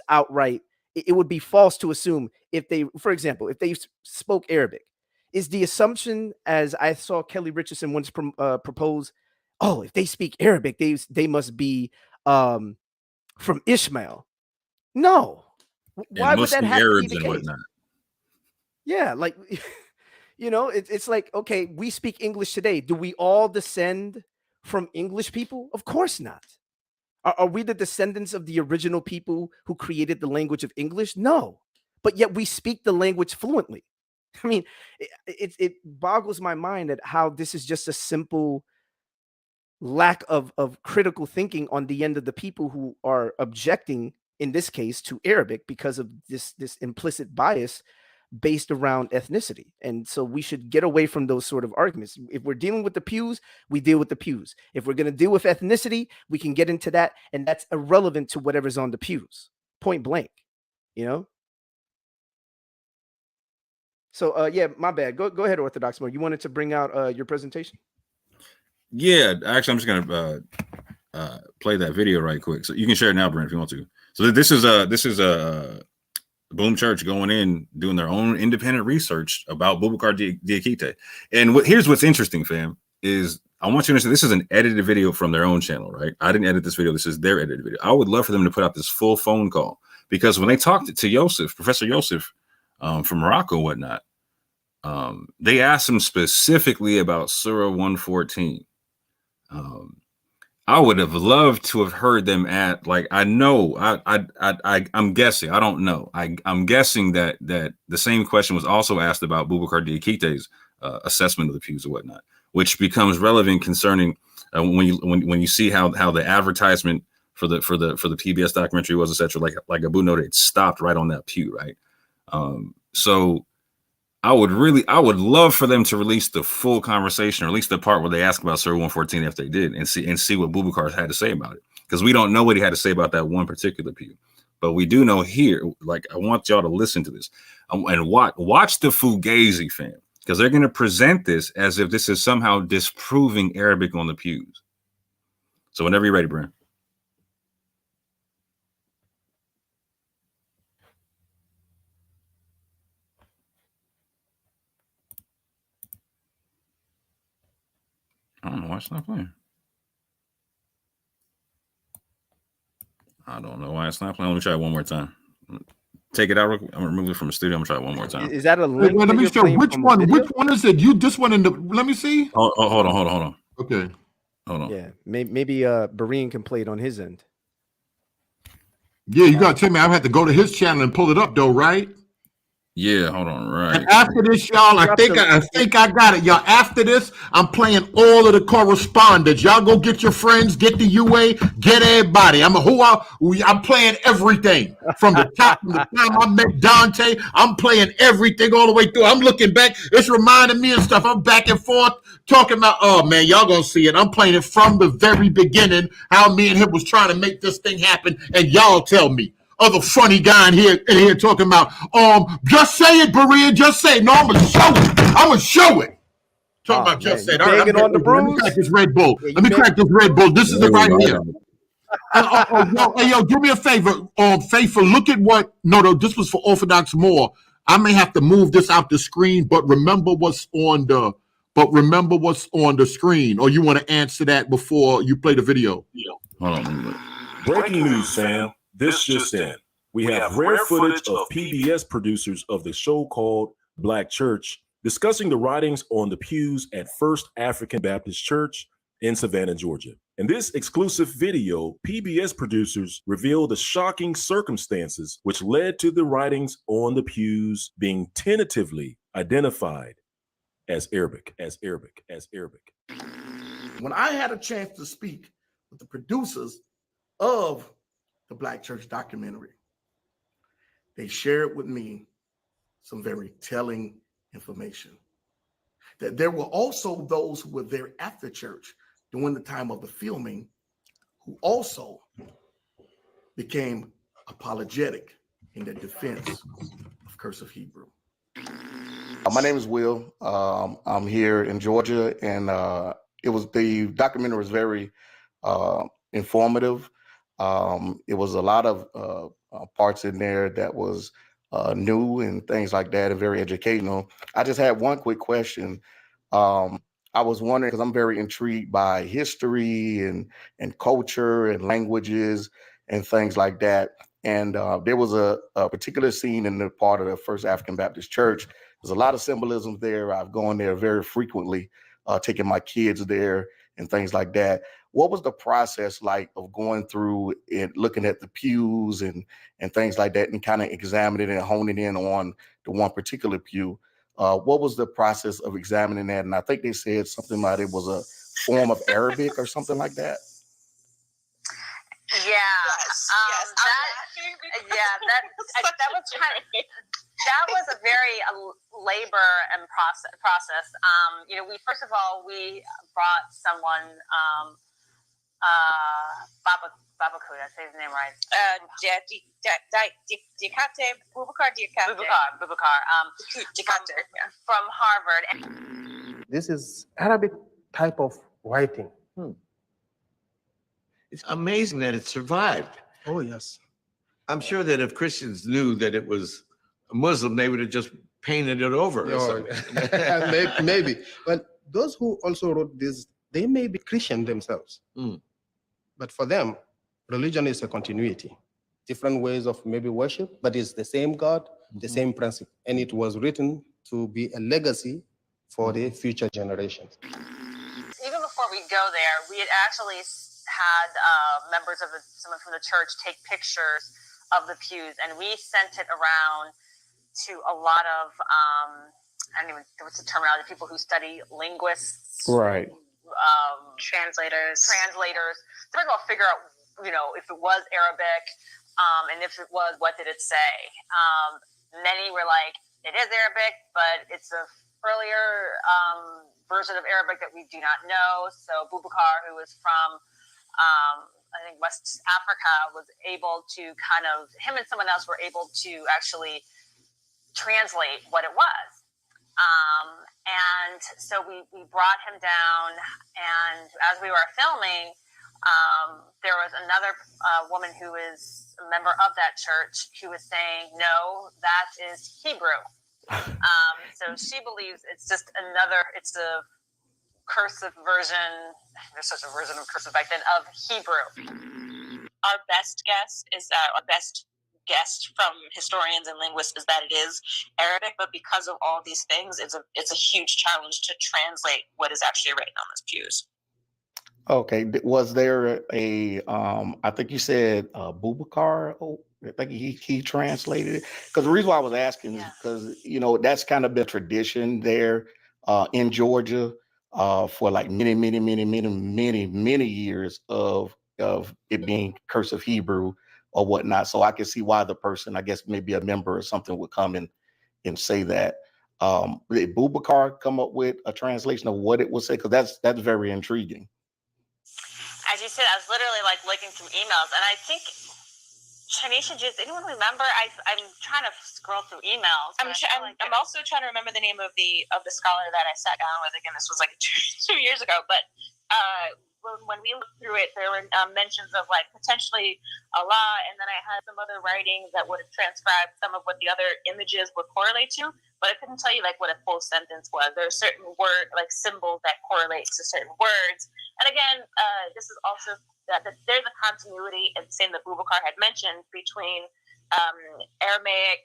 outright. It would be false to assume if they, for example, if they spoke Arabic, is the assumption, as I saw Kelly Richardson once propose, oh, if they speak Arabic, they must be from Ishmael. No. Why would that have to be the case? Whatnot. Yeah, like, it's like, okay, we speak English today. Do we all descend from English people? Of course not. Are we the descendants of the original people who created the language of English? No, but yet we speak the language fluently. I mean, it boggles my mind at how this is just a simple lack of critical thinking on the end of the people who are objecting, in this case, to Arabic because of this implicit bias based around ethnicity. And so we should get away from those sort of arguments. If we're dealing with the pews, we deal with the pews. If we're going to deal with ethnicity, we can get into that, and that's irrelevant to whatever's on the pews, point blank, So yeah, my bad. Go ahead, Orthodox Mo. You wanted to bring out your presentation? Yeah, actually, I'm just gonna play that video right quick, so you can share it now, Brent, if you want to. So this is a Boom Church going in, doing their own independent research about Boubacar Diakité. And here's what's interesting, fam, is I want you to understand this is an edited video from their own channel, right? I didn't edit this video. This is their edited video. I would love for them to put out this full phone call, because when they talked to Yosef, Professor Yosef from Morocco and whatnot, they asked him specifically about Surah 114. I would have loved to have heard them at, like, I'm guessing, I don't know. I'm guessing that the same question was also asked about Boubacar Diakité's assessment of the pews and whatnot, which becomes relevant concerning when you see how the advertisement for the PBS documentary was, etc. Like Abu noted, it stopped right on that pew, right? So I would love for them to release the full conversation, or at least the part where they ask about Surah 114 if they did, and see what Boubacar had to say about it. Because we don't know what he had to say about that one particular pew. But we do know here, like, I want y'all to listen to this and watch the Fugazi, fam, because they're going to present this as if this is somehow disproving Arabic on the pews. So whenever you're ready, Brent. I don't know why it's not playing. I don't know why it's not playing. Let me try it one more time. Take it out. I'm gonna remove it from the studio. I'm gonna try it one more time. Is that a link? Wait, let me show which one. Which one is it? You just went in the. Let me see. Oh, hold on. Okay. Hold on. Yeah, maybe Berean can play it on his end. Yeah, you gotta tell me. I had to go to his channel and pull it up, though, right? Yeah, hold on. Right. And after this, y'all, I think I got it, y'all. After this, I'm playing all of the correspondence. Y'all go get your friends, get the UA, get everybody. I'm playing everything from the top. From the time I met Dante, I'm playing everything all the way through. I'm looking back. It's reminding me of stuff. I'm back and forth talking about. Oh man, y'all gonna see it. I'm playing it from the very beginning. How me and him was trying to make this thing happen, and y'all tell me. Other funny guy in here talking about, just say it, Berea, just say it. No, I'm gonna show it. I'm gonna show it. Talking about just say it. All right, banging on the let me crack this Red Bull. Yeah, Let me crack this Red Bull. This is it right here. Yo, do me a favor. Faithful, look at what. No, this was for Orthodox more. I may have to move this out the screen, but remember what's on the. Screen. Or you want to answer that before you play the video? Hold on. Breaking news, fam. This just in. We have rare footage of PBS producers of the show called Black Church discussing the writings on the pews at First African Baptist Church in Savannah, Georgia. In this exclusive video, PBS producers reveal the shocking circumstances which led to the writings on the pews being tentatively identified as Arabic. When I had a chance to speak with the producers of the Black Church documentary, they shared with me some very telling information. That there were also those who were there at the church during the time of the filming who also became apologetic in their defense of cursive Hebrew. My name is Will. I'm here in Georgia, and the documentary was very informative. It was a lot of parts in there that was new and things like that, and very educational. I just had one quick question. I was wondering, because I'm very intrigued by history and culture and languages and things like that. And there was a particular scene in the part of the First African Baptist Church. There's a lot of symbolism there. I've gone there very frequently, taking my kids there and things like that. What was the process like of going through it, looking at the pews and things like that, and kind of examining and honing in on the one particular pew? What was the process of examining that? And I think they said something about it was a form of Arabic or something like that. That was kind of, that was a very labor and process. We first of all brought someone, Babaku, did I say his name right? Bubakar, from Harvard. This is Arabic type of writing. It's amazing that it survived. Oh, yes. I'm sure that if Christians knew that it was a Muslim, they would have just painted it over. Maybe. But those who also wrote this, they may be Christian themselves. But for them, religion is a continuity. Different ways of maybe worship, but it's the same God, the same principle. And it was written to be a legacy for the future generations. Even before we go there, we had actually had members of someone from the church take pictures of the pews, and we sent it around to a lot of I don't even know what's the terminology, people who study linguists, right? Translators. First of all, figure out if it was Arabic, and if it was, what did it say? Many were like, it is Arabic, but it's a earlier version of Arabic that we do not know. So Bubakar, who was from I think West Africa, was able to him and someone else were able to actually translate what it was. And so we brought him down, and as we were filming, there was another woman who is a member of that church who was saying, no, that is Hebrew. So she believes it's just it's a cursive version. There's such a version of cursive back then of Hebrew. Our best guess is that from historians and linguists is that it is Arabic, but because of all these things, it's a huge challenge to translate what is actually written on those pews. Okay. Was there a I think you said Bubakar? Oh, I think he translated it. Because the reason why I was asking is because that's kind of been tradition there in Georgia for like many years of it being cursive Hebrew or whatnot. So I can see why the person, I guess maybe a member or something, would come and say that. Did Bubakar come up with a translation of what it would say? Because that's very intriguing. As you said, I was literally like looking through emails, and I think Shanisha, does anyone remember? I'm trying to scroll through emails. I'm also trying to remember the name of the scholar that I sat down with. Again, this was like two years ago, but when we looked through it, there were mentions of like potentially Allah, and then I had some other writings that would have transcribed some of what the other images would correlate to, but I couldn't tell you like what a full sentence was. There are certain word like symbols that correlate to certain words, and again, this is also that there's a continuity, and same that Bubakar had mentioned, between Aramaic,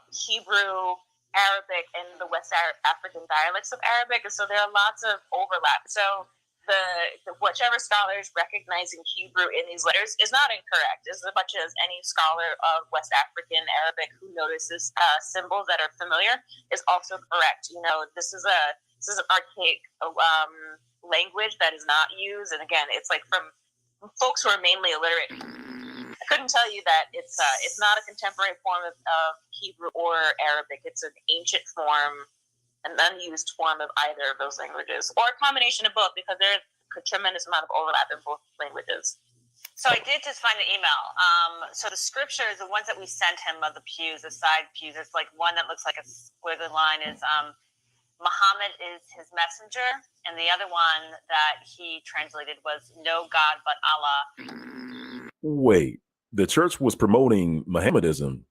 Hebrew, Arabic, and the West African dialects of Arabic, and so there are lots of overlap. So the whichever scholar is recognizing Hebrew in these letters is not incorrect, as much as any scholar of West African Arabic who notices symbols that are familiar is also correct. This is an archaic language that is not used, and again, it's like from folks who are mainly illiterate. I couldn't tell you that it's not a contemporary form of Hebrew or Arabic. It's an ancient form, an unused form of either of those languages, or a combination of both, because there's a tremendous amount of overlap in both languages. So I did just find the email. So the scriptures, the ones that we sent him of the pews, the side pews, it's like one that looks like a squiggly line is Muhammad is his messenger, and the other one that he translated was no God but Allah. Wait, the church was promoting Mohammedanism.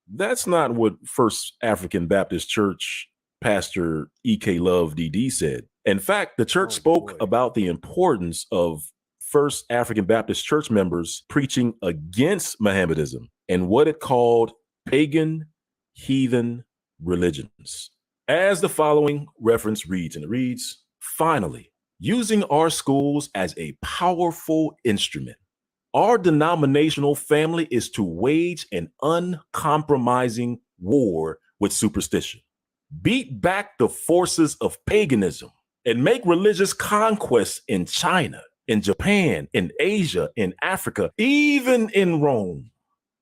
That's not what First African Baptist Church Pastor E.K. Love D.D. said. In fact, the church spoke about the importance of First African Baptist Church members preaching against Mohammedanism and what it called pagan, heathen religions. As the following reference reads, and it reads, finally, using our schools as a powerful instrument, our denominational family is to wage an uncompromising war with superstition, beat back the forces of paganism, and make religious conquests in China, in Japan, in Asia, in Africa, even in Rome,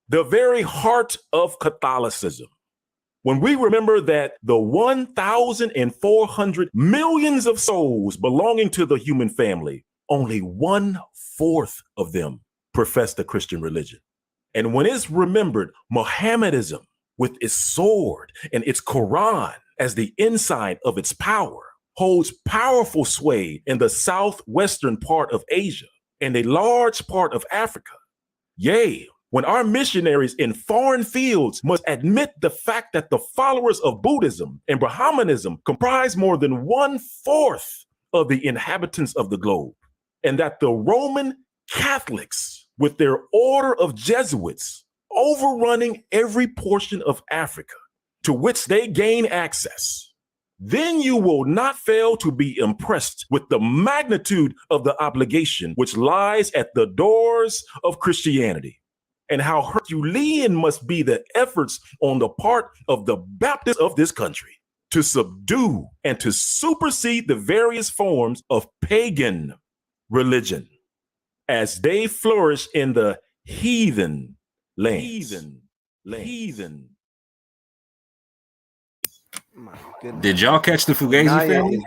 the very heart of Catholicism. When we remember that the 1,400 millions of souls belonging to the human family, only 1/4 of them profess the Christian religion. And when it's remembered, Mohammedanism, with its sword and its Quran as the ensign of its power, holds powerful sway in the southwestern part of Asia and a large part of Africa. Yea, when our missionaries in foreign fields must admit the fact that the followers of Buddhism and Brahmanism comprise more than 1/4 of the inhabitants of the globe, and that the Roman Catholics, with their order of Jesuits, overrunning every portion of Africa to which they gain access, then you will not fail to be impressed with the magnitude of the obligation which lies at the doors of Christianity, and how Herculean must be the efforts on the part of the Baptists of this country to subdue and to supersede the various forms of pagan religion as they flourish in the heathen lands. Heathen. My goodness. Did y'all catch the Fugazi Benaya family?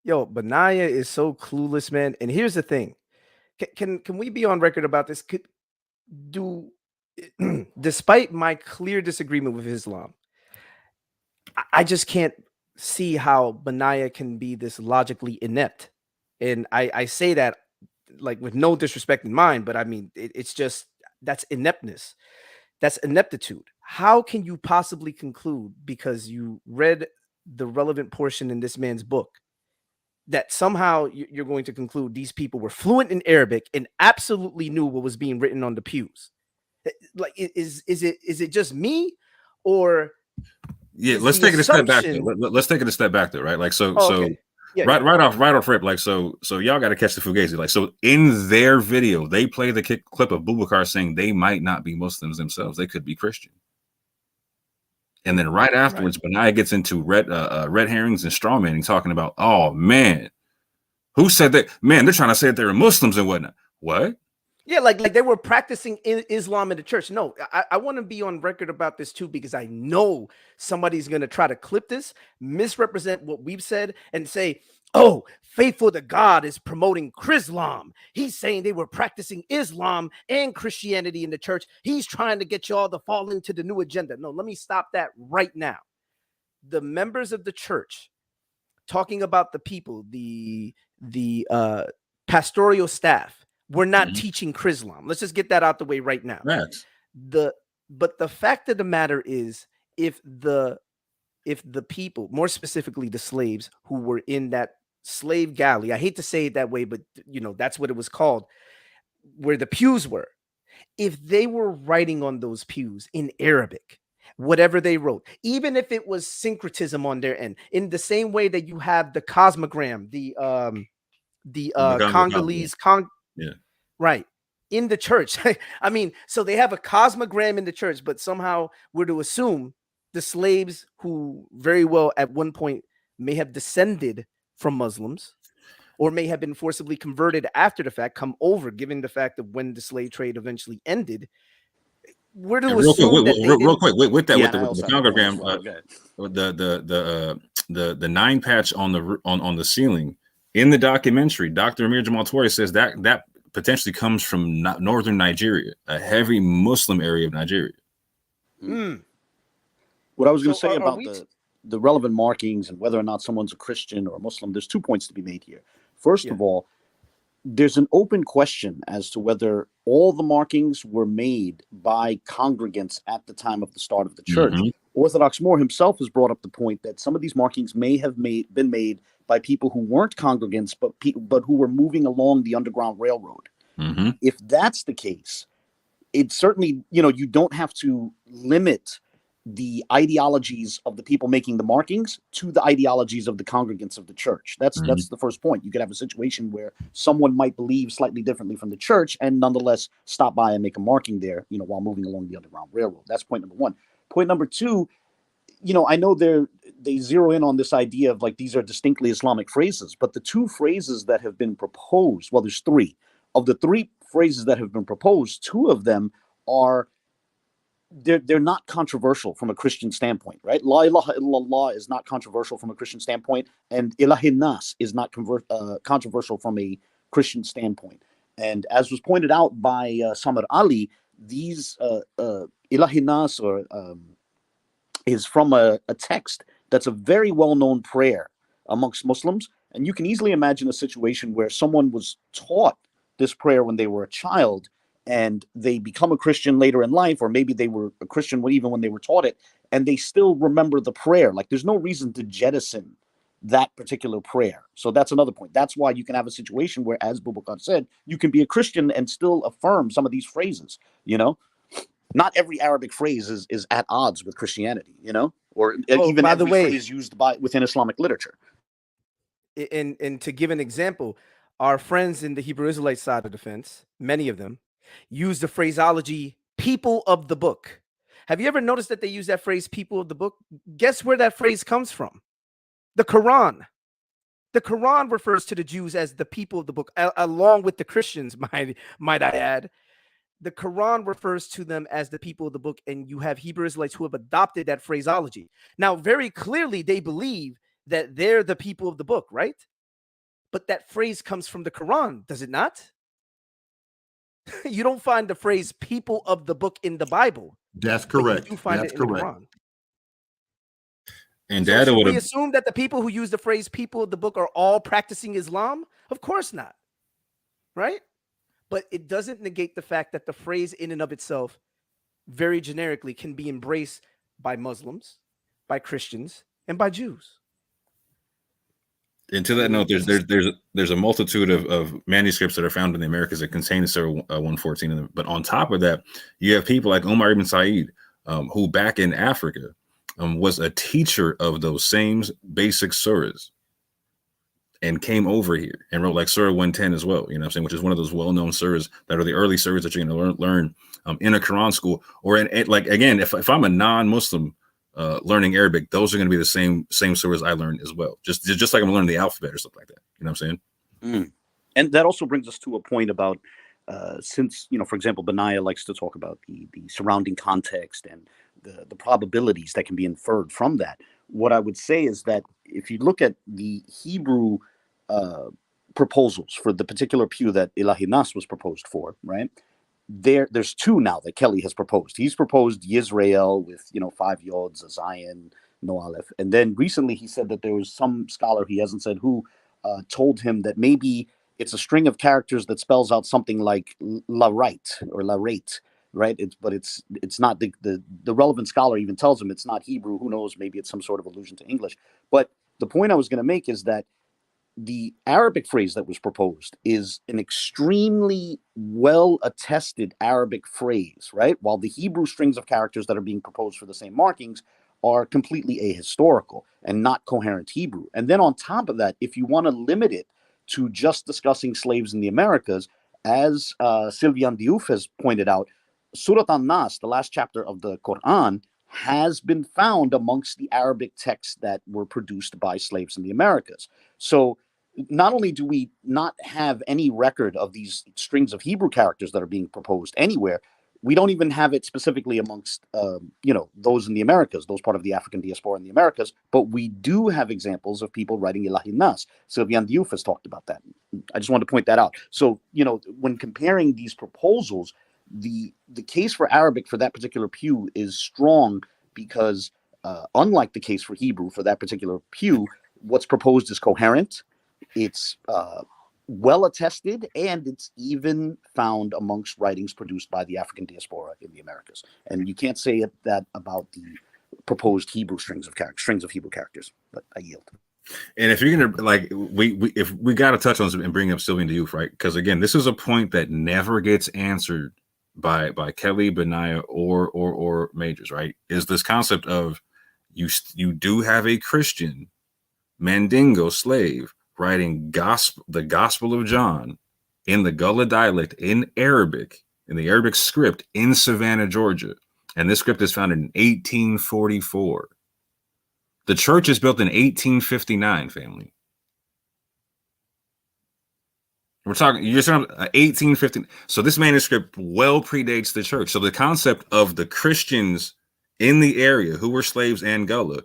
Benaya is so clueless, man. And here's the thing: can we be on record about this? Despite my clear disagreement with Islam, I just can't see how Benaya can be this logically inept. And I say that like with no disrespect in mind, but I mean it's just that's ineptness. That's ineptitude. How can you possibly conclude, because you read the relevant portion in this man's book, that somehow you're going to conclude these people were fluent in Arabic and absolutely knew what was being written on the pews? Like, is it just me, or Yeah, let's take it a step back. Let's take it a step back, though, right? Like, so right off rip. Like, so y'all got to catch the fugazi. Like, so in their video, they play the clip of Boubacar saying they might not be Muslims themselves; they could be Christian. And then right afterwards, Benaiah gets into red herrings and straw manning, talking about, oh man, who said that? Man, they're trying to say that they're Muslims and whatnot. What? Yeah, like they were practicing Islam in the church. No, I want to be on record about this too, because I know somebody's going to try to clip this, misrepresent what we've said, and say, oh, Faithful to God is promoting Chrislam. He's saying they were practicing Islam and Christianity in the church. He's trying to get y'all to fall into the new agenda. No, let me stop that right now. The members of the church talking about the people, the pastoral staff, we're not teaching Chrislam. Let's just get that out the way right now. Yes. But the fact of the matter is, if the people, more specifically the slaves who were in that slave galley, I hate to say it that way, but that's what it was called, where the pews were, if they were writing on those pews in Arabic, whatever they wrote, even if it was syncretism on their end, in the same way that you have the cosmogram, the Congolese right, in the church. I mean, so they have a cosmogram in the church, but somehow we're to assume the slaves, who very well at one point may have descended from Muslims or may have been forcibly converted after the fact, come over, given the fact that when the slave trade eventually ended, we're to assume real quick with the congregram, the 9 patch on the ceiling in the documentary, Dr. Amir Jamal Torre says that potentially comes from northern Nigeria, a heavy Muslim area of Nigeria. What I was going to say about the relevant markings and whether or not someone's a Christian or a Muslim, there's 2 points to be made here. First of all, there's an open question as to whether all the markings were made by congregants at the time of the start of the church. Orthodox Moore himself has brought up the point that some of these markings may have been made by people who weren't congregants, but who were moving along the Underground Railroad. If that's the case, it certainly, you don't have to limit the ideologies of the people making the markings to the ideologies of the congregants of the church. That's the first point. You could have a situation where someone might believe slightly differently from the church and nonetheless stop by and make a marking there, while moving along the Underground Railroad. That's point number one. Point number two, I know they zero in on this idea of like these are distinctly Islamic phrases, but the 2 phrases that have been proposed, well, there's 3. Of the 3 phrases that have been proposed, 2 of them are they're not controversial from a Christian standpoint, right? La ilaha illallah is not controversial from a Christian standpoint, and ilahin nas is not controversial from a Christian standpoint. And as was pointed out by Samar Ali, these ilahin nas is from a text that's a very well-known prayer amongst Muslims, and you can easily imagine a situation where someone was taught this prayer when they were a child, and they become a Christian later in life, or maybe they were a Christian even when they were taught it, and they still remember the prayer. Like, there's no reason to jettison that particular prayer. So that's another point. That's why you can have a situation where, as Boubacar said, you can be a Christian and still affirm some of these phrases, Not every Arabic phrase is at odds with Christianity, or even every phrase used within Islamic literature. And to give an example, our friends in the Hebrew Israelite side of the fence, many of them, use the phraseology "people of the book." Have you ever noticed that they use that phrase "people of the book"? Guess where that phrase comes from? The Quran. The Quran refers to the Jews as the people of the book, along with the Christians, might I add. The Quran refers to them as the people of the book, and you have Hebrew Israelites who have adopted that phraseology. Now, very clearly, they believe that they're the people of the book, right? But that phrase comes from the Quran, does it not? You don't find the phrase "people of the book" in the Bible. That's correct. You find it in the Quran. And so should we assume that the people who use the phrase "people of the book" are all practicing Islam? Of course not. Right? But it doesn't negate the fact that the phrase in and of itself, very generically, can be embraced by Muslims, by Christians, and by Jews. And to that note, there's a multitude of manuscripts that are found in the Americas that contain Surah 114. But on top of that, you have people like Omar ibn Said, who back in Africa was a teacher of those same basic surahs. and came over here and wrote like Surah 110 as well, you know what I'm saying, which is one of those well-known surahs that are the early surahs that you're going to learn in a Quran school, or in like, again, if I'm a non-Muslim learning Arabic, those are going to be the same surahs I learned as well. Just like I'm learning the alphabet or something like that. You know what I'm saying? And that also brings us to a point about, since, you know, for example, Benaiah likes to talk about the surrounding context and the probabilities that can be inferred from that. What I would say is that if you look at the Hebrew proposals for the particular pew that Ilahi Nas was proposed for, right? There's two now that Kelly has proposed. He's proposed Yisrael with, you know, 5 yods, a Zion, no aleph. And then recently he said that there was some scholar, he hasn't said who, told him that maybe it's a string of characters that spells out something like la right or la rate, right? It's not the relevant scholar even tells him it's not Hebrew. Who knows? Maybe it's some sort of allusion to English. But the point I was going to make is that the Arabic phrase that was proposed is an extremely well attested Arabic phrase, right? While the Hebrew strings of characters that are being proposed for the same markings are completely ahistorical and not coherent Hebrew. And then on top of that, if you want to limit it to just discussing slaves in the Americas, as Sylvian Diouf has pointed out, Surat An-Nas, the last chapter of the Quran, has been found amongst the Arabic texts that were produced by slaves in the Americas. So not only do we not have any record of these strings of Hebrew characters that are being proposed anywhere, we don't even have it specifically amongst, those in the Americas, those part of the African diaspora in the Americas, but we do have examples of people writing Ilahi Nas. Sylvian Diouf has talked about that. I just wanted to point that out. So, when comparing these proposals, the case for Arabic for that particular pew is strong because, unlike the case for Hebrew for that particular pew, what's proposed is coherent, it's well attested, and it's even found amongst writings produced by the African diaspora in the Americas. And you can't say that about the proposed Hebrew strings of Hebrew characters. But I yield. And if you're gonna we got to touch on and bring up Sylvian Diouf, right? Because again, this is a point that never gets answered by Kelly, Benaiah, or Majors, right? Is this concept of you do have a Christian Mandingo slave writing the Gospel of John in the Gullah dialect in Arabic, in the Arabic script in Savannah, Georgia. And this script is found in 1844. The church is built in 1859, family. You're talking 1850. So this manuscript well predates the church. So the concept of the Christians in the area who were slaves and Gullah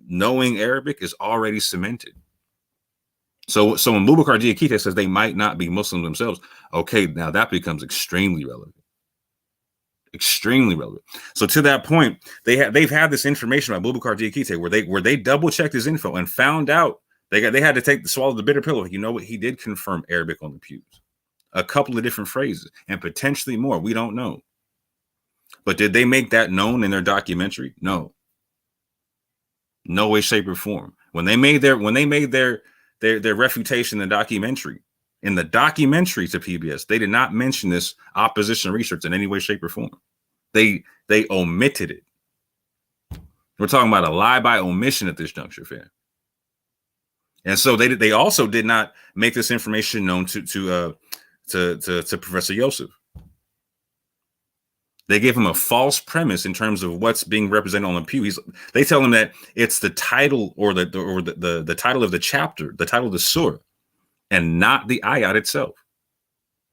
knowing Arabic is already cemented. So when Boubacar Diakite says they might not be Muslims themselves, okay, now that becomes extremely relevant. Extremely relevant. So to that point, they've had this information about Boubacar Diakite where they double checked his info and found out they had to swallow the bitter pill. You know what? He did confirm Arabic on the pews, a couple of different phrases, and potentially more. We don't know. But did they make that known in their documentary? No. No way, shape, or form. When they made their refutation in the documentary to PBS, they did not mention this opposition research in any way, shape, or form. They omitted it. We're talking about a lie by omission at this juncture, fam. And so they also did not make this information known to Professor Yosef. They gave him a false premise in terms of what's being represented on the pew. They tell him that it's the title or the title of the chapter, the title of the surah, and not the ayat itself.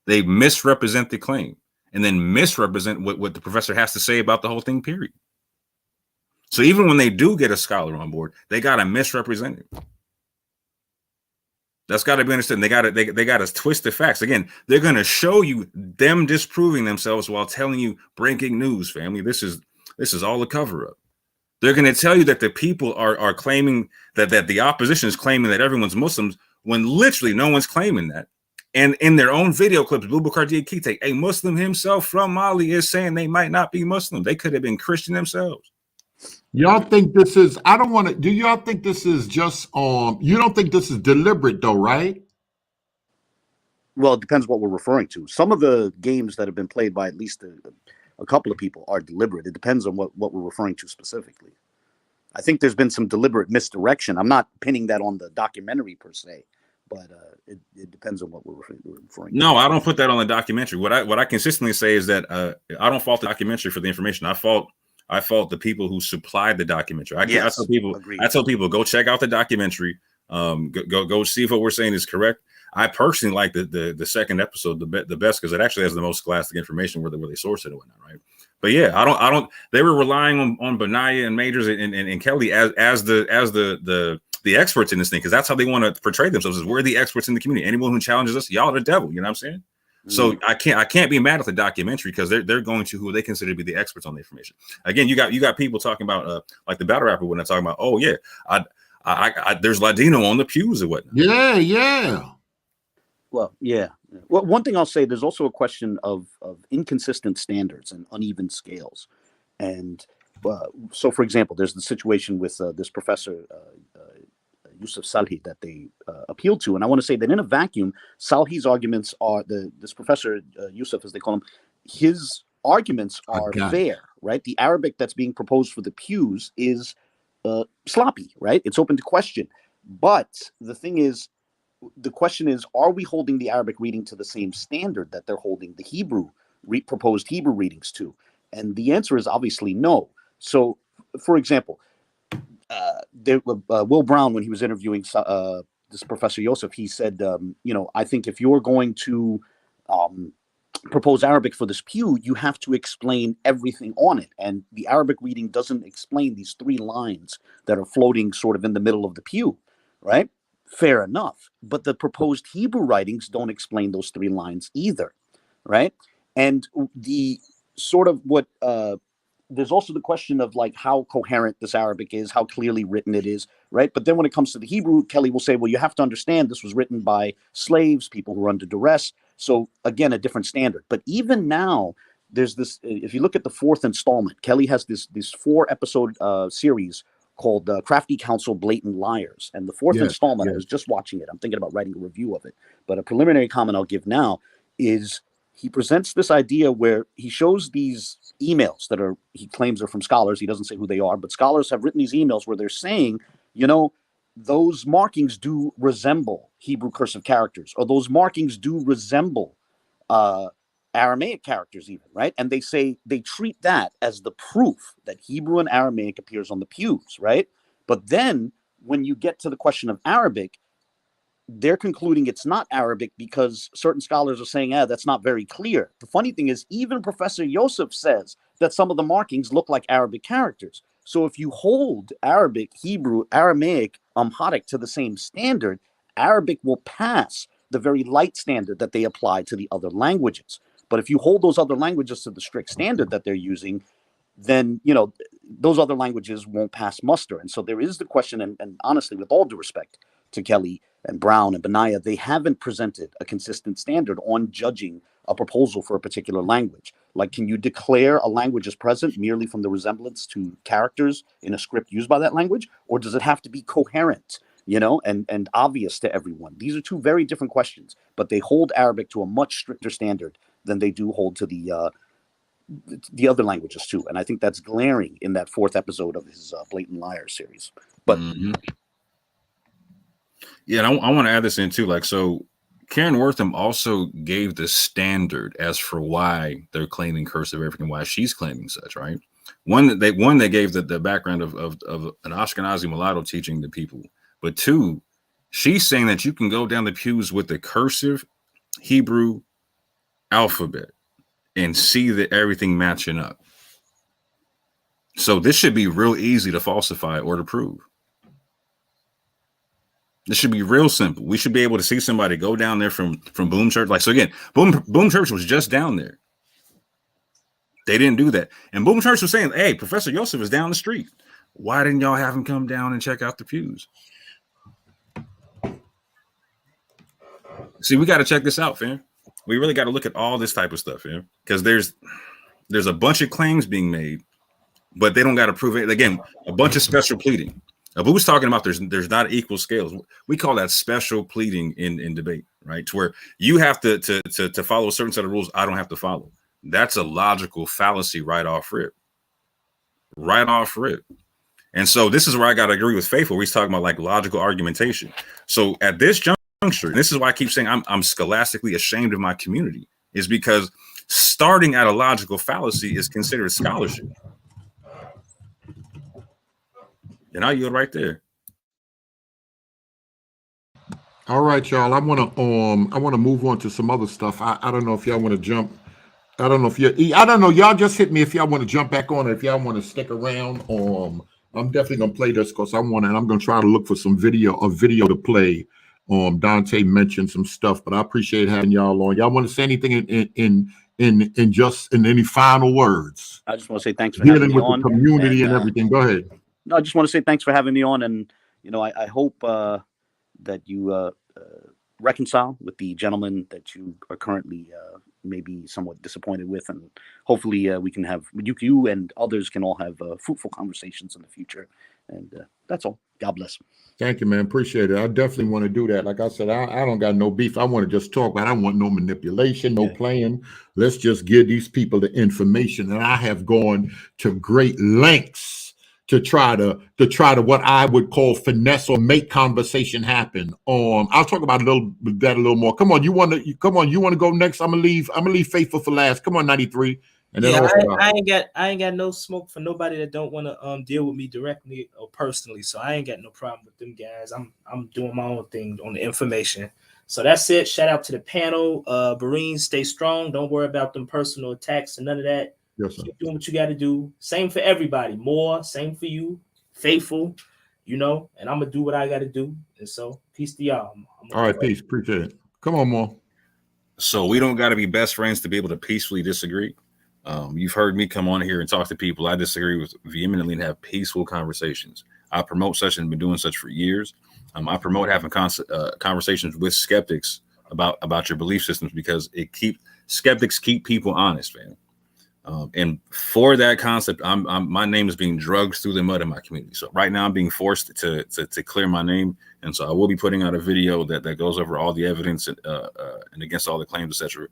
They misrepresent the claim and then misrepresent what the professor has to say about the whole thing, period. So even when they do get a scholar on board, they got to misrepresent it. That's got to be understood. They got to twist the facts. Again, they're going to show you them disproving themselves while telling you breaking news, family. This is all a cover up. They're going to tell you that the people are claiming that the opposition is claiming that everyone's Muslims when literally no one's claiming that. And in their own video clips, Boubacar Diakite, a Muslim himself from Mali, is saying they might not be Muslim. They could have been Christian themselves. Y'all think this is, do y'all think this is just, you don't think this is deliberate though, right? Well, it depends what we're referring to. Some of the games that have been played by at least a couple of people are deliberate. It depends on what we're referring to specifically. I think there's been some deliberate misdirection. I'm not pinning that on the documentary per se, but it depends on what we're referring No, I don't put that on the documentary. What I consistently say is that I don't fault the documentary for the information. I fault the people who supplied the documentary. I tell people go check out the documentary. Go see if what we're saying is correct. I personally like the second episode the best because it actually has the most scholastic information where they source it and whatnot, right? But yeah, I don't. They were relying on Benaiah and Majors and Kelly as the experts in this thing because that's how they want to portray themselves. Is we're the experts in the community. Anyone who challenges us, y'all are the devil. You know what I'm saying? So I can't be mad at the documentary because they're going to who they consider to be the experts on the information. Again, you got people talking about like the battle rapper when they're talking about, oh yeah, I there's Ladino on the pews or whatnot. Yeah. Well, yeah. Well, one thing I'll say, there's also a question of inconsistent standards and uneven scales. And so, for example, there's the situation with this professor, Yusuf Salhi, that they appealed to. And I want to say that in a vacuum, Salhi's arguments are, this professor, Yusuf, as they call him, his arguments are fair, right? The Arabic that's being proposed for the pews is sloppy, right? It's open to question. But the thing is, the question is, are we holding the Arabic reading to the same standard that they're holding the Hebrew proposed Hebrew readings to? And the answer is obviously no. So, for example, Will Brown, when he was interviewing this Professor Yosef, he said, I think if you're going to propose Arabic for this pew, you have to explain everything on it. And the Arabic reading doesn't explain these 3 lines that are floating sort of in the middle of the pew, right? Fair enough. But the proposed Hebrew writings don't explain those 3 lines either, right? And the sort of there's also the question of like how coherent this Arabic is, how clearly written it is, right? But then when it comes to the Hebrew, Kelly will say, well, you have to understand this was written by slaves, people who were under duress. So again, a different standard. But even now, there's this, if you look at the 4th installment, Kelly has this 4-episode series called Crafty Counsel, Blatant Liars. And the 4th installment, I was just watching it. I'm thinking about writing a review of it. But a preliminary comment I'll give now is he presents this idea where he shows these emails that he claims are from scholars. He doesn't say who they are, but scholars have written these emails where they're saying, those markings do resemble Hebrew cursive characters, or those markings do resemble Aramaic characters even, right? And they say they treat that as the proof that Hebrew and Aramaic appears on the pews, right? But then when you get to the question of Arabic, they're concluding it's not Arabic because certain scholars are saying, that's not very clear. The funny thing is, even Professor Yosef says that some of the markings look like Arabic characters. So if you hold Arabic, Hebrew, Aramaic, Amharic to the same standard, Arabic will pass the very light standard that they apply to the other languages. But if you hold those other languages to the strict standard that they're using, then, those other languages won't pass muster. And so there is the question, and honestly, with all due respect to Kelly and Brown and Benaiah, they haven't presented a consistent standard on judging a proposal for a particular language. Like, can you declare a language as present merely from the resemblance to characters in a script used by that language? Or does it have to be coherent, and obvious to everyone? These are 2 very different questions, but they hold Arabic to a much stricter standard than they do hold to the other languages too. And I think that's glaring in that 4th episode of his Blatant Liars series. But yeah, and I want to add this in too. Like, so Karen Wortham also gave the standard as for why they're claiming cursive Arabic and why she's claiming such, right? One, they gave the background of an Ashkenazi mulatto teaching the people. But 2, she's saying that you can go down the pews with the cursive Hebrew alphabet and see that everything matching up. So this should be real easy to falsify or to prove. This should be real simple. We should be able to see somebody go down there from Boom Church. Like, so again, Boom Church was just down there. They didn't do that. And Boom Church was saying, hey, Professor Yosef is down the street. Why didn't y'all have him come down and check out the pews? See, we got to check this out, fam. We really got to look at all this type of stuff, fam. Because there's a bunch of claims being made, but they don't got to prove it. Again, a bunch of special pleading. Abu was talking about there's not equal scales. We call that special pleading in debate, right? To where you have to follow a certain set of rules I don't have to follow. That's a logical fallacy right off rip. Right off rip. And so this is where I got to agree with Faithful. He's talking about like logical argumentation. So at this junction, punctured. And this is why I keep saying I'm scholastically ashamed of my community, is because starting at a logical fallacy is considered scholarship. And I yield right there. All right, y'all. I want to move on to some other stuff. I don't know if y'all want to jump. I don't know if I don't know. Y'all just hit me if y'all want to jump back on, or if y'all want to stick around. I'm definitely gonna play this because I'm gonna try to look for some video to play. Dante mentioned some stuff, but I appreciate having y'all on. Y'all want to say anything in any final words? I just want to say thanks for having Dealing me with on. the community and everything. Go ahead. No, I just want to say thanks for having me on, and I hope that you reconcile with the gentleman that you are currently maybe somewhat disappointed with, and hopefully we can have you and others can all have fruitful conversations in the future. And that's all. God bless. Thank you, man. Appreciate it. I definitely want to do that. Like I said, I don't got no beef. I want to just talk, but I don't want no manipulation, no playing. Let's just give these people the information. And I have gone to great lengths to try to what I would call finesse or make conversation happen. I'll talk about that a little more. Come on, you want to go next? I'm gonna leave Faithful for last. Come on, 93. And then I ain't got no smoke for nobody that don't want to deal with me directly or personally. So I ain't got no problem with them guys. I'm doing my own thing on the information. So that's it. Shout out to the panel. Marines, stay strong. Don't worry about them personal attacks and none of that. Yes, sir. Keep doing what you got to do. Same for everybody. More, same for you. Faithful, and I'm gonna do what I got to do. And so, peace to y'all. All right, peace. Appreciate it. Come on, more. So we don't got to be best friends to be able to peacefully disagree. You've heard me come on here and talk to people I disagree with vehemently and have peaceful conversations. I promote such and been doing such for years. I promote having conversations with skeptics about your belief systems because skeptics keep people honest, man. And for that concept, my name is being drugged through the mud in my community. So right now I'm being forced to clear my name. And so I will be putting out a video that goes over all the evidence and against all the claims, etc.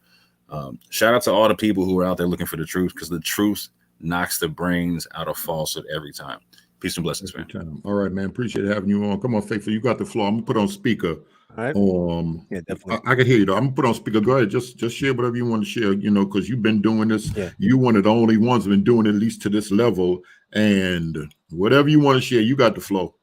Shout out to all the people who are out there looking for the truth, because the truth knocks the brains out of falsehood every time. Peace and blessings, man. All right, man. Appreciate having you on. Come on, Faithful. You got the floor. I'm gonna put on speaker. All right. Yeah, definitely. I can hear you though. I'm gonna put on speaker. Go ahead. Just share whatever you want to share, because you've been doing this. Yeah. You one of the only ones who've been doing it at least to this level. And whatever you want to share, you got the flow.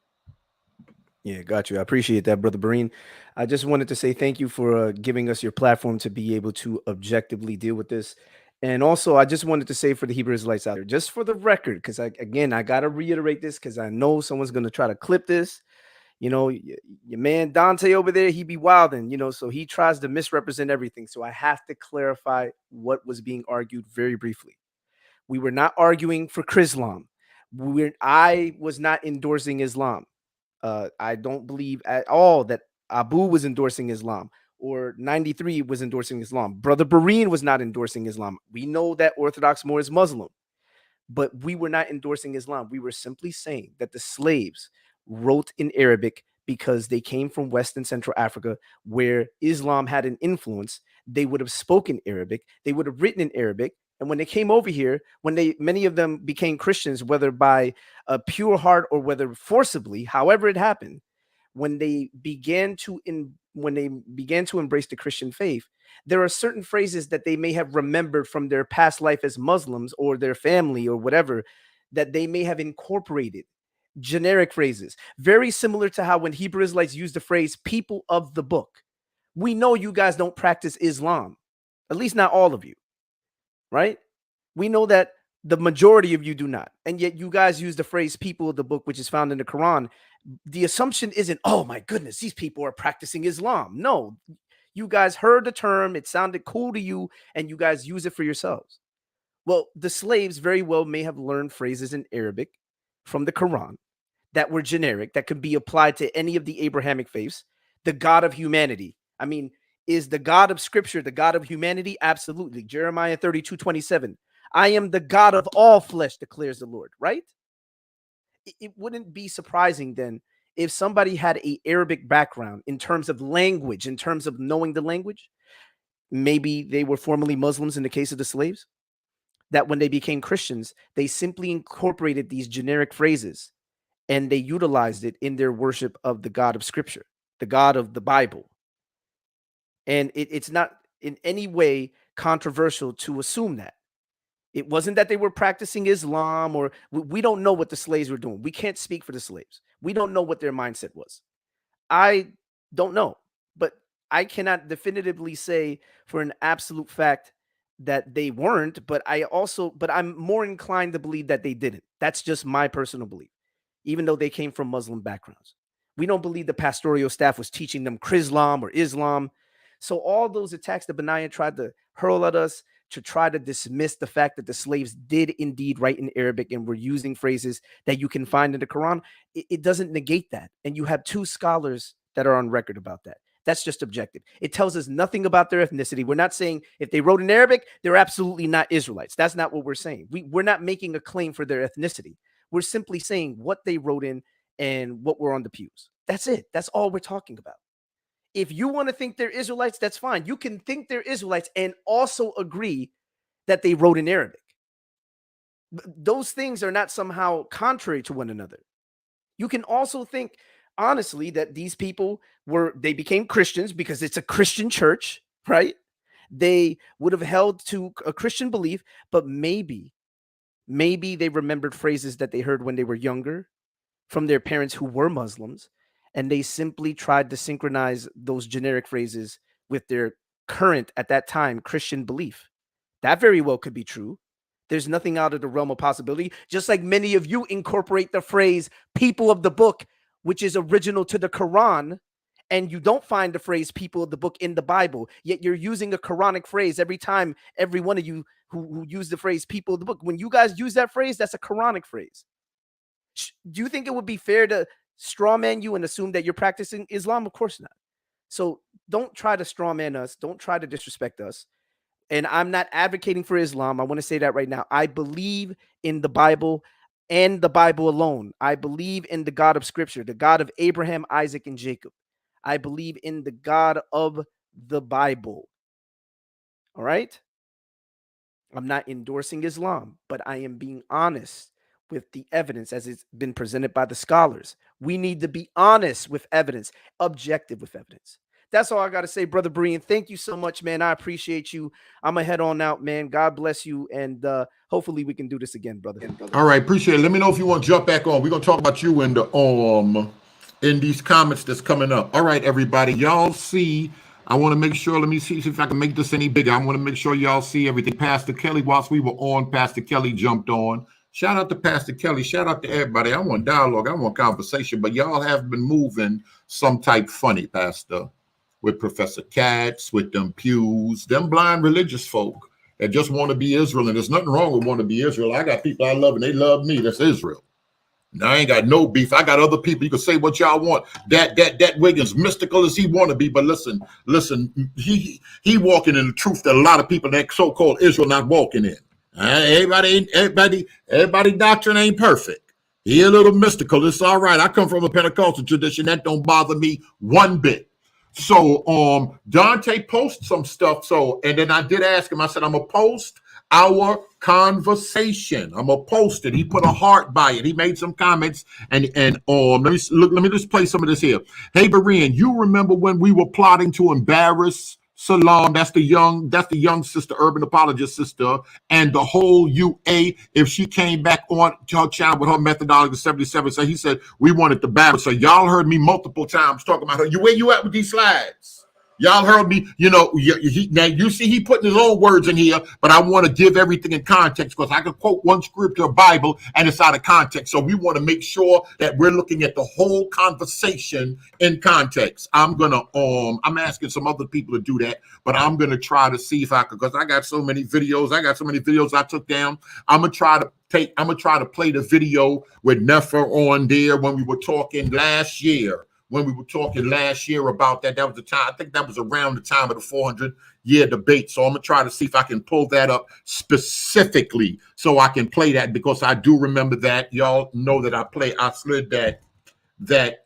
Yeah, got you. I appreciate that, Brother Breen. I just wanted to say thank you for giving us your platform to be able to objectively deal with this. And also, I just wanted to say for the Hebrew Israelites out there, just for the record, because I got to reiterate this because I know someone's going to try to clip this. Your man Dante over there, he be wilding, so he tries to misrepresent everything. So I have to clarify what was being argued very briefly. We were not arguing for Chrislam. I was not endorsing Islam. I don't believe at all that Abu was endorsing Islam or 93 was endorsing Islam. Brother Bareen was not endorsing Islam. We know that Orthodox Moor is Muslim, but we were not endorsing Islam. We were simply saying that the slaves wrote in Arabic because they came from West and Central Africa, where Islam had an influence. They would have spoken Arabic. They would have written in Arabic. And when they came over here, many of them became Christians, whether by a pure heart or whether forcibly, however it happened, when they began to embrace the Christian faith, there are certain phrases that they may have remembered from their past life as Muslims or their family or whatever, that they may have incorporated. Generic phrases, very similar to how when Hebrew Israelites use the phrase people of the book. We know you guys don't practice Islam, at least not all of you, right? We know that the majority of you do not. And yet you guys use the phrase people of the book, which is found in the Quran. The assumption isn't, oh my goodness, these people are practicing Islam. No, you guys heard the term, it sounded cool to you, and you guys use it for yourselves. Well, the slaves very well may have learned phrases in Arabic from the Quran that were generic, that could be applied to any of the Abrahamic faiths. The God of humanity. I mean, is the God of Scripture the God of humanity? Absolutely. Jeremiah 32:27. I am the God of all flesh, declares the Lord, right? It wouldn't be surprising then if somebody had an Arabic background in terms of language, in terms of knowing the language. Maybe they were formerly Muslims in the case of the slaves, that when they became Christians, they simply incorporated these generic phrases and they utilized it in their worship of the God of Scripture, the God of the Bible. And it's not in any way controversial to assume that. It wasn't that they were practicing Islam, or we don't know what the slaves were doing. We can't speak for the slaves. We don't know what their mindset was. I don't know, but I cannot definitively say for an absolute fact that they weren't, but I'm more inclined to believe that they didn't. That's just my personal belief, even though they came from Muslim backgrounds. We don't believe the pastoral staff was teaching them Chrislam or Islam. So all those attacks that Benaiah tried to hurl at us to try to dismiss the fact that the slaves did indeed write in Arabic and were using phrases that you can find in the Quran, it doesn't negate that. And you have two scholars that are on record about that. That's just objective. It tells us nothing about their ethnicity. We're not saying if they wrote in Arabic, they're absolutely not Israelites. That's not what we're saying. We're not making a claim for their ethnicity. We're simply saying what they wrote in and what were on the pews. That's it. That's all we're talking about. If you want to think they're Israelites, that's fine. You can think they're Israelites and also agree that they wrote in Arabic. Those things are not somehow contrary to one another. You can also think, honestly, that these people they became Christians because it's a Christian church, right? They would have held to a Christian belief, but maybe they remembered phrases that they heard when they were younger from their parents who were Muslims, and they simply tried to synchronize those generic phrases with their current, at that time, Christian belief. That very well could be true. There's nothing out of the realm of possibility. Just like many of you incorporate the phrase people of the book, which is original to the Quran, and you don't find the phrase people of the book in the Bible, yet you're using a Quranic phrase every time, every one of you who use the phrase people of the book. When you guys use that phrase, that's a Quranic phrase. Do you think it would be fair to straw man you and assume that you're practicing Islam? Of course not. So don't try to straw man us. Don't try to disrespect us. And I'm not advocating for Islam. I want to say that right now. I believe in the Bible and the Bible alone. I believe in the God of Scripture, the God of Abraham, Isaac, and Jacob. I believe in the God of the Bible. All right? I'm not endorsing Islam, but I am being honest with the evidence as it's been presented by the scholars. We need to be honest with evidence, objective with evidence. That's all I got to say, Brother Brian. Thank you so much, man. I appreciate you. I'm going to head on out, man. God bless you. And hopefully we can do this again, brother. All right, appreciate it. Let me know if you want to jump back on. We're going to talk about you in the in these comments that's coming up. All right, everybody. Y'all see, I want to make sure, let me see if I can make this any bigger. I want to make sure y'all see everything. Pastor Kelly, whilst we were on, Pastor Kelly jumped on. Shout out to Pastor Kelly. Shout out to everybody. I want dialogue. I want conversation. But y'all have been moving some type funny, Pastor, with Professor Katz, with them pews, them blind religious folk that just want to be Israel. And there's nothing wrong with want to be Israel. I got people I love and they love me. That's Israel. Now, I ain't got no beef. I got other people. You can say what y'all want. That Wiggins, mystical as he want to be, but listen, he walking in the truth that a lot of people that so-called Israel not walking in. Everybody doctrine ain't perfect. He a little mystical. It's all right. I come from a Pentecostal tradition. That don't bother me one bit. So Dante posted some stuff. And then I did ask him, I said, I'm gonna post our conversation. I'm gonna post it. He put a heart by it. He made some comments and let me just play some of this here. Hey Berean, you remember when we were plotting to embarrass Salam? That's the young sister, urban apologist sister, and the whole UA, if she came back on her channel with her methodology 77. So he said we wanted to battle. So y'all heard me multiple times talking about her. Where you at with these slides? Y'all heard me, now you see he putting his own words in here, but I want to give everything in context because I can quote one scripture, Bible, and it's out of context. So we want to make sure that we're looking at the whole conversation in context. I'm asking some other people to do that, but I'm gonna try to see if I could, because I got so many videos. I took down. I'm gonna try to play the video with Nefer on there when we were talking last year. About that was the time, I think that was around the time of the 400-year debate. So I'm going to try to see if I can pull that up specifically so I can play that, because I do remember that. Y'all know that I slid that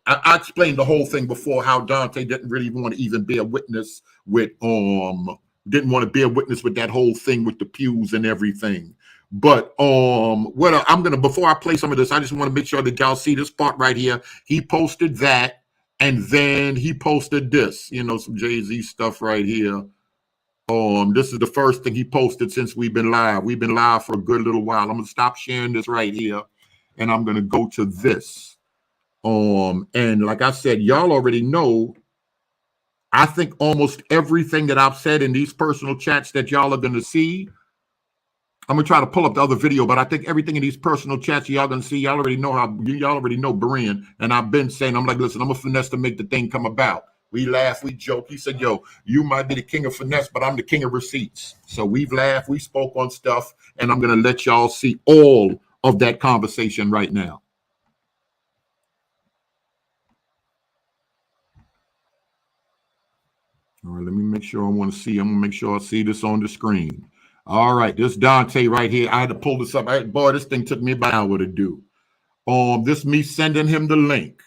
I explained the whole thing before, how Dante didn't really want to even bear witness with, that whole thing with the pews and everything. But before I play some of this, I just want to make sure that y'all see this part right here. He posted that. And then he posted this, you know, some Jay-Z stuff right here. This is the first thing he posted since we've been live. We've been live for a good little while. I'm gonna stop sharing this right here, and I'm gonna go to this. And like I said, y'all already know, I think almost everything that I've said in these personal chats that y'all are gonna see, I'm gonna try to pull up the other video, but I think everything in these personal chats y'all gonna see, y'all already know Berean, and I've been saying, I'm like, listen, I'm a finesse to make the thing come about. We laugh, we joke. He said, yo, you might be the king of finesse, but I'm the king of receipts. So we've laughed, we spoke on stuff, and I'm gonna let y'all see all of that conversation right now. All right, let me make sure I'm gonna make sure I see this on the screen. All right, this Dante right here. I had to pull this up. Boy, this thing took me about an hour to do. This me sending him the link.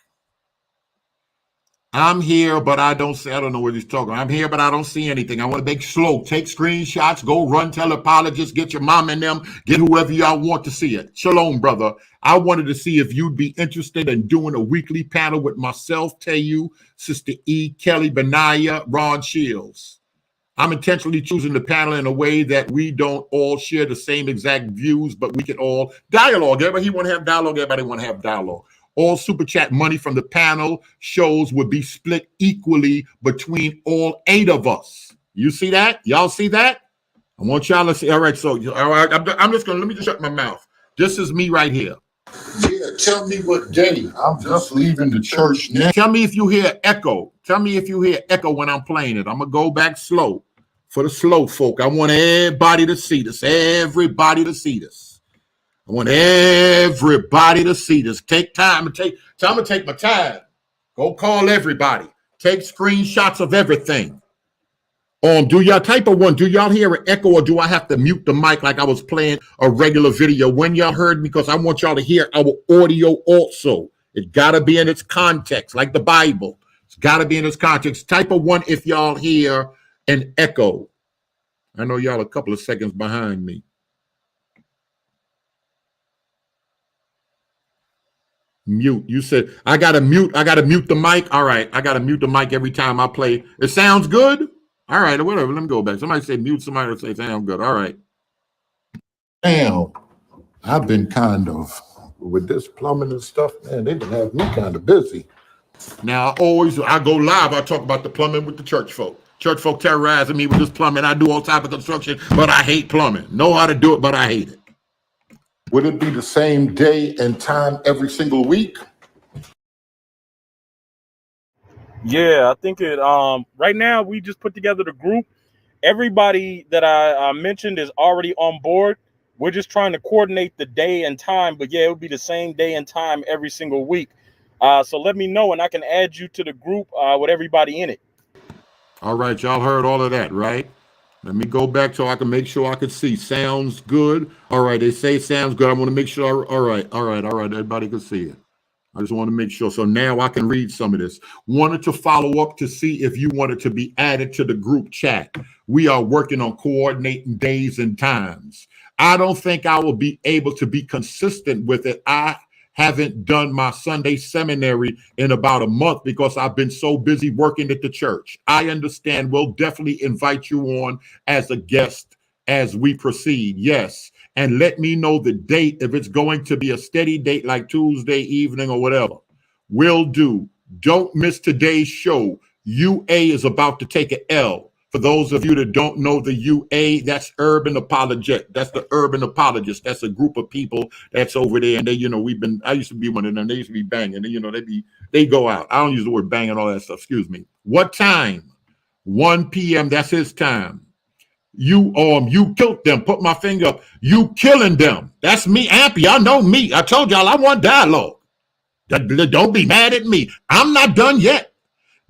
I'm here, but I don't know what he's talking. I'm here, but I don't see anything. I want to make slow. Take screenshots, go run, tell apologists, get your mom and them, get whoever y'all want to see it. Shalom, brother. I wanted to see if you'd be interested in doing a weekly panel with myself, Tayu, Sister E, Kelly, Benaya, Ron Shields. I'm intentionally choosing the panel in a way that we don't all share the same exact views, but we can all dialogue. Everybody want to have dialogue. Everybody want to have dialogue. All super chat money from the panel shows would be split equally between all 8 of us. You see that? Y'all see that? I want y'all to see. All right, so all right, I'm just gonna let me just shut my mouth. This is me right here. Yeah, tell me what day. I'm just leaving the church now. Tell me if you hear echo. Tell me if you hear echo when I'm playing it. I'm gonna go back slow. For the slow folk, I want everybody to see this. Everybody to see this. I want everybody to see this. Take time to take. I'm gonna take my time. Go call everybody. Take screenshots of everything. Do y'all type of one? Do y'all hear an echo, or do I have to mute the mic like I was playing a regular video? When y'all heard me, because I want y'all to hear our audio also. It gotta be in its context, like the Bible. It's gotta be in its context. Type of one if y'all hear an echo. I know y'all a couple of seconds behind me. Mute. You said I gotta mute the mic. All right, I gotta mute the mic every time I play. It sounds good. All right, whatever. Let me go back. Somebody say mute. Somebody will say sound good. All right. Damn, I've been kind of with this plumbing and stuff. Man, they've been having me kind of busy. Now, I go live. I talk about the plumbing with the church folk. Church folk terrorizing me with this plumbing. I do all type of construction, but I hate plumbing. Know how to do it, but I hate it. Would it be the same day and time every single week? Yeah, I think it. Right now we just put together the group. Everybody that I mentioned is already on board. We're just trying to coordinate the day and time, but yeah, it would be the same day and time every single week. So let me know, and I can add you to the group with everybody in it. All right, y'all heard all of that, right? Let me go back so I can make sure I can see. Sounds good. All right, they say sounds good. I want to make sure. All right. Everybody can see it. I just want to make sure. So now I can read some of this. Wanted to follow up to see if you wanted to be added to the group chat. We are working on coordinating days and times. I don't think I will be able to be consistent with it. I haven't done my Sunday seminary in about a month because I've been so busy working at the church. I understand. We'll definitely invite you on as a guest as we proceed. Yes. And let me know the date if it's going to be a steady date like Tuesday evening or whatever. Will do. Don't miss today's show. UA is about to take an L. For those of you that don't know the UA, that's Urban Apologet. That's the Urban Apologists. That's a group of people that's over there. And they, I used to be one of them. They used to be banging. They go out. I don't use the word bang and all that stuff. Excuse me. What time? 1 p.m. That's his time. You killed them. Put my finger up. You killing them. That's me, Ampy. Y'all know me. I told y'all I want dialogue. Don't be mad at me. I'm not done yet.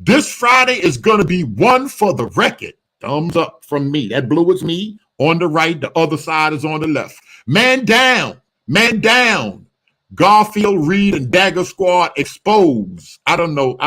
This Friday is going to be one for the record. Thumbs up from me. That blue is me on the right. The other side is on the left. Man down. Man down. Garfield, Reed, and Dagger Squad expose. I don't know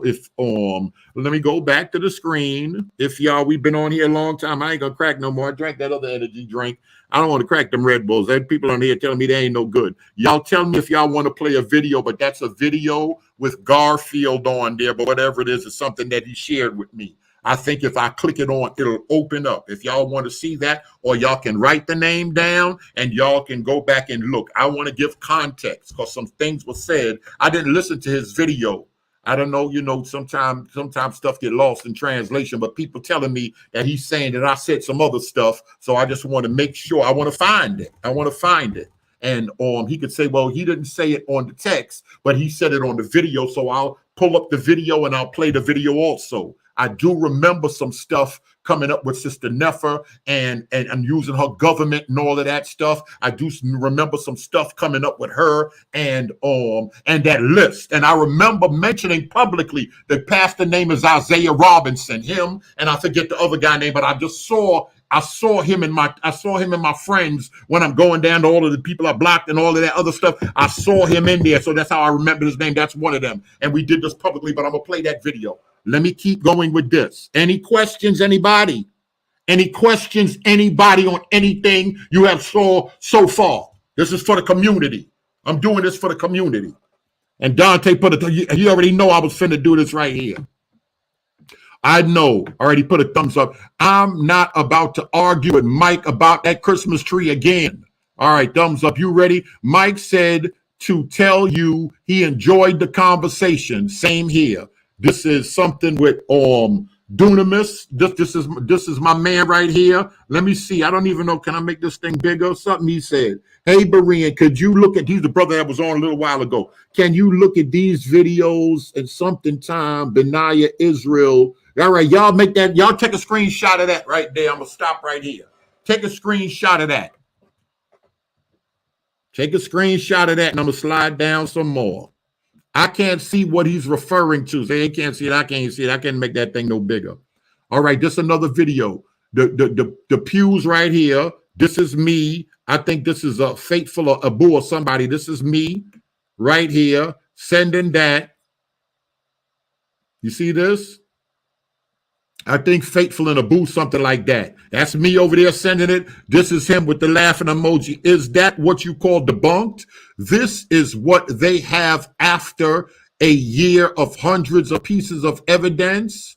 if let me go back to the screen. If y'all, we've been on here a long time. I ain't gonna crack no more. I drank that other energy drink. I don't want to crack them Red Bulls. There are people on here telling me they ain't no good. Y'all tell me if y'all want to play a video, but that's a video with Garfield on there, but whatever it is something that he shared with me. I think if I click it on, it'll open up. If y'all want to see that, or y'all can write the name down and y'all can go back and look. I want to give context because some things were said. I didn't listen to his video. I don't know, sometimes stuff get lost in translation, but people telling me that he's saying that I said some other stuff. So I just want to make sure. I want to find it. And he could say, well, he didn't say it on the text, but he said it on the video. So I'll pull up the video and I'll play the video also. I do remember some stuff coming up with Sister Nefer and I'm using her government and all of that stuff. I do remember some stuff coming up with her and that list. And I remember mentioning publicly the pastor name is Isaiah Robinson, him, and I forget the other guy name, but I saw him in my friends when I'm going down to all of the people I blocked and all of that other stuff. I saw him in there. So that's how I remember his name. That's one of them. And we did this publicly, but I'm going to play that video. Let me keep going with this. Any questions, anybody? Any questions, anybody, on anything you have saw so far? This is for the community. I'm doing this for the community. And Dante you already know I was finna do this right here. I know, already put a thumbs up. I'm not about to argue with Mike about that Christmas tree again. All right, thumbs up. You ready? Mike said to tell you he enjoyed the conversation. Same here. This is something with Dunamis. This is my man right here. Let me see. I don't even know. Can I make this thing bigger? Something he said. Hey, Berean, could you look at these? The brother that was on a little while ago. Can you look at these videos at something time? Benaiah Israel. All right, y'all make that. Y'all take a screenshot of that right there. I'm gonna stop right here. Take a screenshot of that. Take a screenshot of that, and I'm gonna slide down some more. I can't see what he's referring to. They can't see it. I can't see it. I can't make that thing no bigger. All right, this is another video. The pews right here. This is me. I think this is a Faithful or Abu or somebody. This is me right here sending that. You see this? I think Faithful and Abu, something like that. That's me over there sending it. This is him with the laughing emoji. Is that what you call debunked? This is what they have after a year of hundreds of pieces of evidence.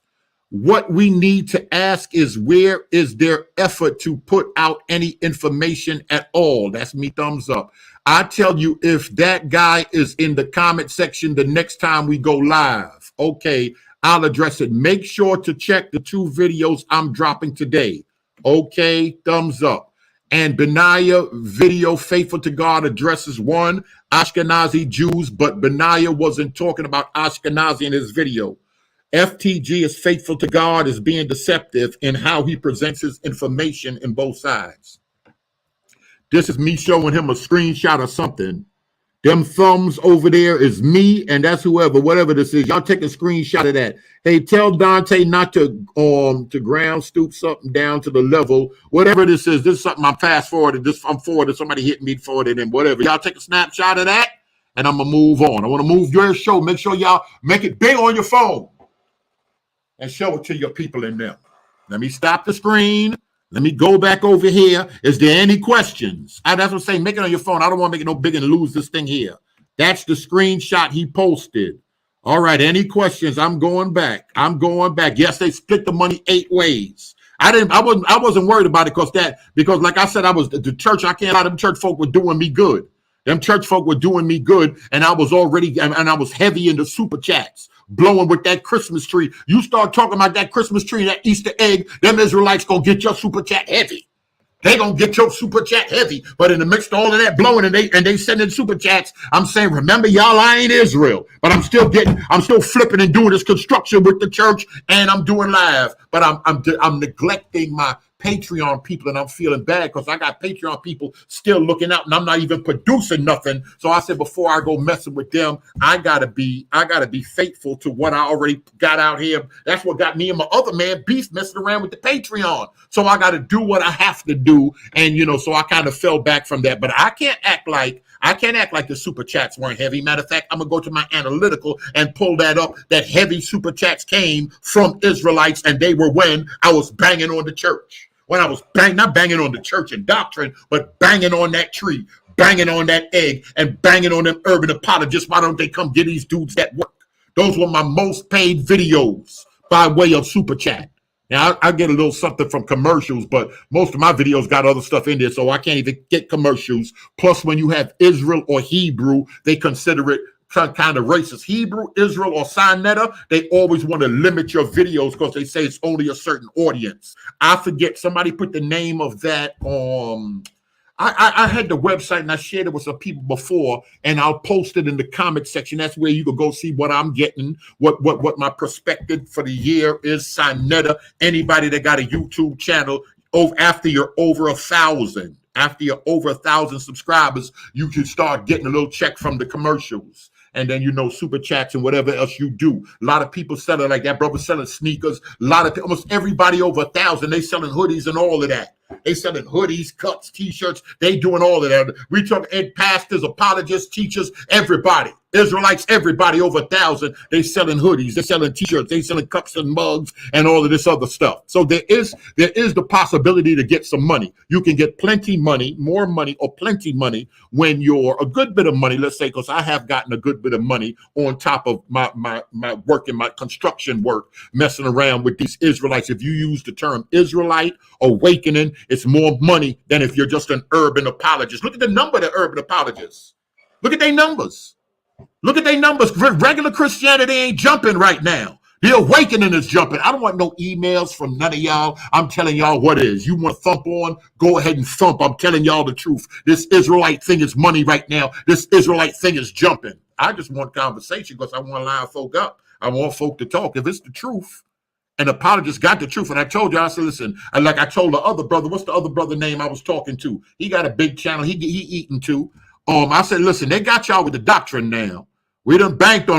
What we need to ask is, where is their effort to put out any information at all? That's me, thumbs up. I tell you, if that guy is in the comment section the next time we go live, okay, I'll address it. Make sure to check the 2 videos I'm dropping today. Okay, thumbs up. And Benaiah video, Faithful to God, addresses 1, Ashkenazi Jews, but Benaiah wasn't talking about Ashkenazi in his video. FTG is Faithful to God, is being deceptive in how he presents his information in both sides. This is me showing him a screenshot of something. Them thumbs over there is me, and that's whatever this is. Y'all take a screenshot of that. Hey, tell Dante not to ground stoop something down to the level. Whatever this is something I'm fast forwarded. I'm forwarded. Somebody hit me forwarded and whatever. Y'all take a snapshot of that, and I'm gonna move on. I want to move your show. Make sure y'all make it big on your phone and show it to your people in there. Let me stop the screen. Let me go back over here. Is there any questions? That's what I'm saying. Make it on your phone. I don't want to make it no big and lose this thing here. That's the screenshot he posted. All right. Any questions? I'm going back. Yes, they split the money 8 ways. I wasn't worried about it because like I said, I was the church. I can't lie. Them church folk were doing me good. Them church folk were doing me good, and I was already and I was heavy in the super chats, blowing with that Christmas tree. You start talking about that Christmas tree, that Easter egg, them Israelites gonna get your super chat heavy. They gonna get your super chat heavy. But in the midst of all of that blowing and they sending super chats, I'm saying, remember, y'all, I ain't Israel, but I'm still flipping and doing this construction with the church, and I'm doing live. But I'm neglecting my Patreon people, and I'm feeling bad because I got Patreon people still looking out, and I'm not even producing nothing. So I said, before I go messing with them, I gotta be faithful to what I already got out here. That's what got me and my other man Beast messing around with the Patreon. So I got to do what I have to do, and so I kind of fell back from that. But I can't act like the super chats weren't heavy. Matter of fact, I'm gonna go to my analytical and pull that up. That heavy super chats came from Israelites, and they were when I was banging on the church. when I was not banging on the church and doctrine, but banging on that tree, banging on that egg, and banging on them urban apologists. Why don't they come get these dudes that work? Those were my most paid videos by way of Super Chat. Now, I get a little something from commercials, but most of my videos got other stuff in there, so I can't even get commercials. Plus, when you have Israel or Hebrew, they consider it kind of racist. Hebrew, Israel, or Sinetta, they always want to limit your videos because they say it's only a certain audience. I forget, somebody put the name of that I had the website and I shared it with some people before, and I'll post it in the comment section. That's where you can go see what I'm getting, what my perspective for the year is. Sinetta, anybody that got a YouTube channel, after you're over 1,000, after you're over 1,000 subscribers, you can start getting a little check from the commercials. And then, super chats and whatever else you do. A lot of people selling, like that brother selling sneakers. Almost everybody over 1,000, they selling hoodies and all of that. They selling hoodies, cups, T-shirts. They doing all of that. We talk pastors, apologists, teachers, everybody. Israelites, everybody over 1,000. They selling hoodies. They selling T-shirts. They selling cups and mugs and all of this other stuff. So there is the possibility to get some money. You can get plenty money, more money, or plenty money when you're a good bit of money. Let's say, because I have gotten a good bit of money on top of my work and my construction work, messing around with these Israelites. If you use the term Israelite, awakening, it's more money than if you're just an urban apologist. Look at the number of the urban apologists. Look at their numbers. Look at their numbers. Regular Christianity ain't jumping right now. The awakening is jumping. I don't want no emails from none of y'all. I'm telling y'all what is. You want to thump on? Go ahead and thump. I'm telling y'all the truth. This Israelite thing is money right now. This Israelite thing is jumping. I just want conversation because I want to line folk up. I want folk to talk. If it's the truth, and apologists got the truth. And I told you, I said, listen, like I told the other brother, what's the other brother name I was talking to? He got a big channel. He eating too. I said, listen, they got y'all with the doctrine now. We done had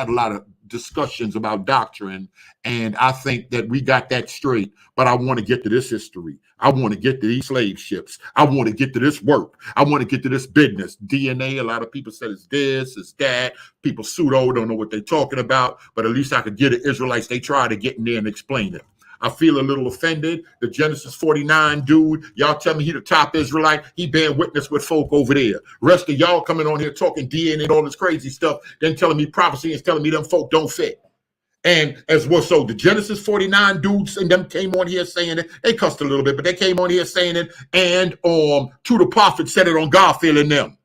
a lot of discussions about doctrine, and I think that we got that straight. But I want to get to this history. I want to get to these slave ships. I want to get to this work. I want to get to this business. DNA, a lot of people said it's this, it's that. People pseudo don't know what they're talking about, but at least I could get it. Israelites, they try to get in there and explain it. I feel a little offended. The Genesis 49 dude, y'all tell me he the top Israelite. He bearing witness with folk over there. Rest of y'all coming on here talking DNA and all this crazy stuff, then telling me prophecy and telling me them folk don't fit. And as well, so the Genesis 49 dudes and them came on here saying it. They cussed a little bit, but they came on here saying it. And to the prophet said it on Garfield and them.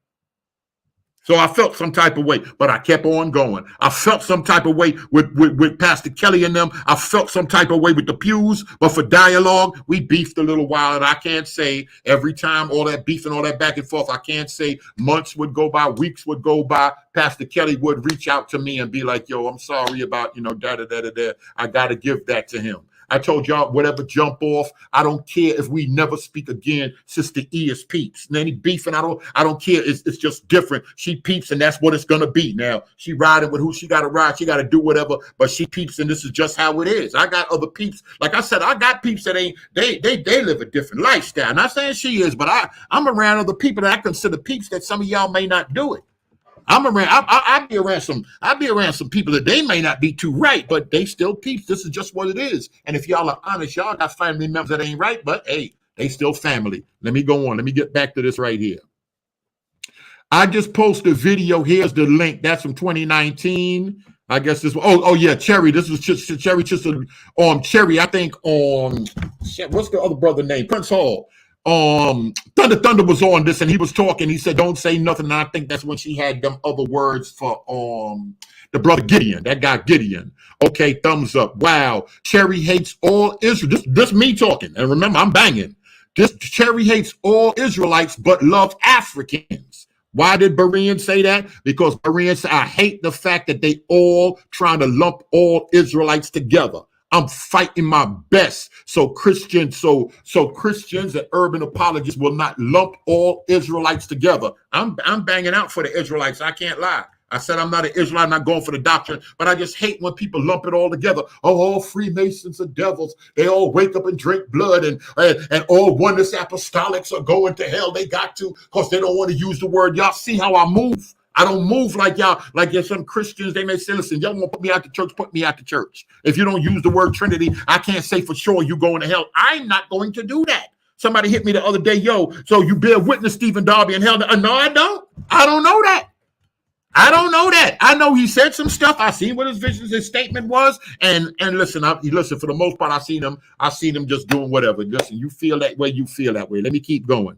So I felt some type of way, but I kept on going. I felt some type of way with Pastor Kelly and them. I felt some type of way with the pews, but for dialogue, we beefed a little while, and I can't say every time all that beef and all that back and forth, I can't say months would go by, weeks would go by. Pastor Kelly would reach out to me and be like, yo, I'm sorry about, da-da-da-da-da. I got to give that to him. I told y'all, whatever jump off, I don't care if we never speak again. Sister E is peeps. And any beefing, I don't care. It's just different. She peeps, and that's what it's gonna be. Now she riding with who she gotta ride. She gotta do whatever, but she peeps, and this is just how it is. I got other peeps. Like I said, I got peeps that ain't they live a different lifestyle. Not saying she is, but I'm around other people that I consider peeps that some of y'all may not do it. I'm around. I be around some people that they may not be too right, but they still peeps. This is just what it is. And if y'all are honest, y'all got family members that ain't right, but hey, they still family. Let me go on. Let me get back to this right here. I just posted a video. Here's the link. That's from 2019. I guess this. Oh yeah, Cherry. This was just Cherry. Cherry. I think what's the other brother name? Prince Hall. Thunder was on this, and he was talking. He said, "Don't say nothing." And I think that's when she had them other words for the brother Gideon, that guy Gideon. Okay, thumbs up. Wow, Cherry hates all Israel. This me talking, and remember, I'm banging. This Cherry hates all Israelites, but love Africans. Why did Berean say that? Because Berean said, "I hate the fact that they all trying to lump all Israelites together. I'm fighting my best so Christians and urban apologists will not lump all Israelites together." I'm banging out for the Israelites. I can't lie. I said I'm not an Israelite, I'm not going for the doctrine, but I just hate when people lump it all together. Oh, all Freemasons are devils. They all wake up and drink blood, and all oneness apostolics are going to hell. They got to, because they don't want to use the word. Y'all see how I move? I don't move like y'all. Like there's some Christians, they may say, listen, y'all want to put me out the church, put me out the church. If you don't use the word Trinity, I can't say for sure you're going to hell. I'm not going to do that. Somebody hit me the other day, yo, so you bear witness Stephen Darby in hell. No, I don't. I don't know that. I don't know that. I know he said some stuff. I seen what his statement was, and listen, listen. For the most part, I seen him just doing whatever. Listen, you feel that way, you feel that way. Let me keep going.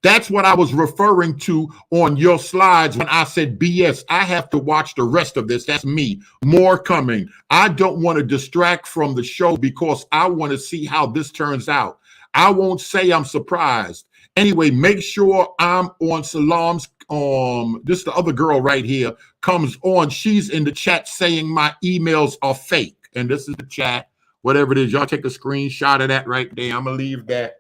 That's what I was referring to on your slides when I said BS. I have to watch the rest of this. That's me. More coming. I don't want to distract from the show because I want to see how this turns out. I won't say I'm surprised. Anyway, make sure I'm on Salam's. This the other girl right here comes on. She's in the chat saying my emails are fake. And this is the chat, whatever it is. Y'all take a screenshot of that right there. I'm going to leave that.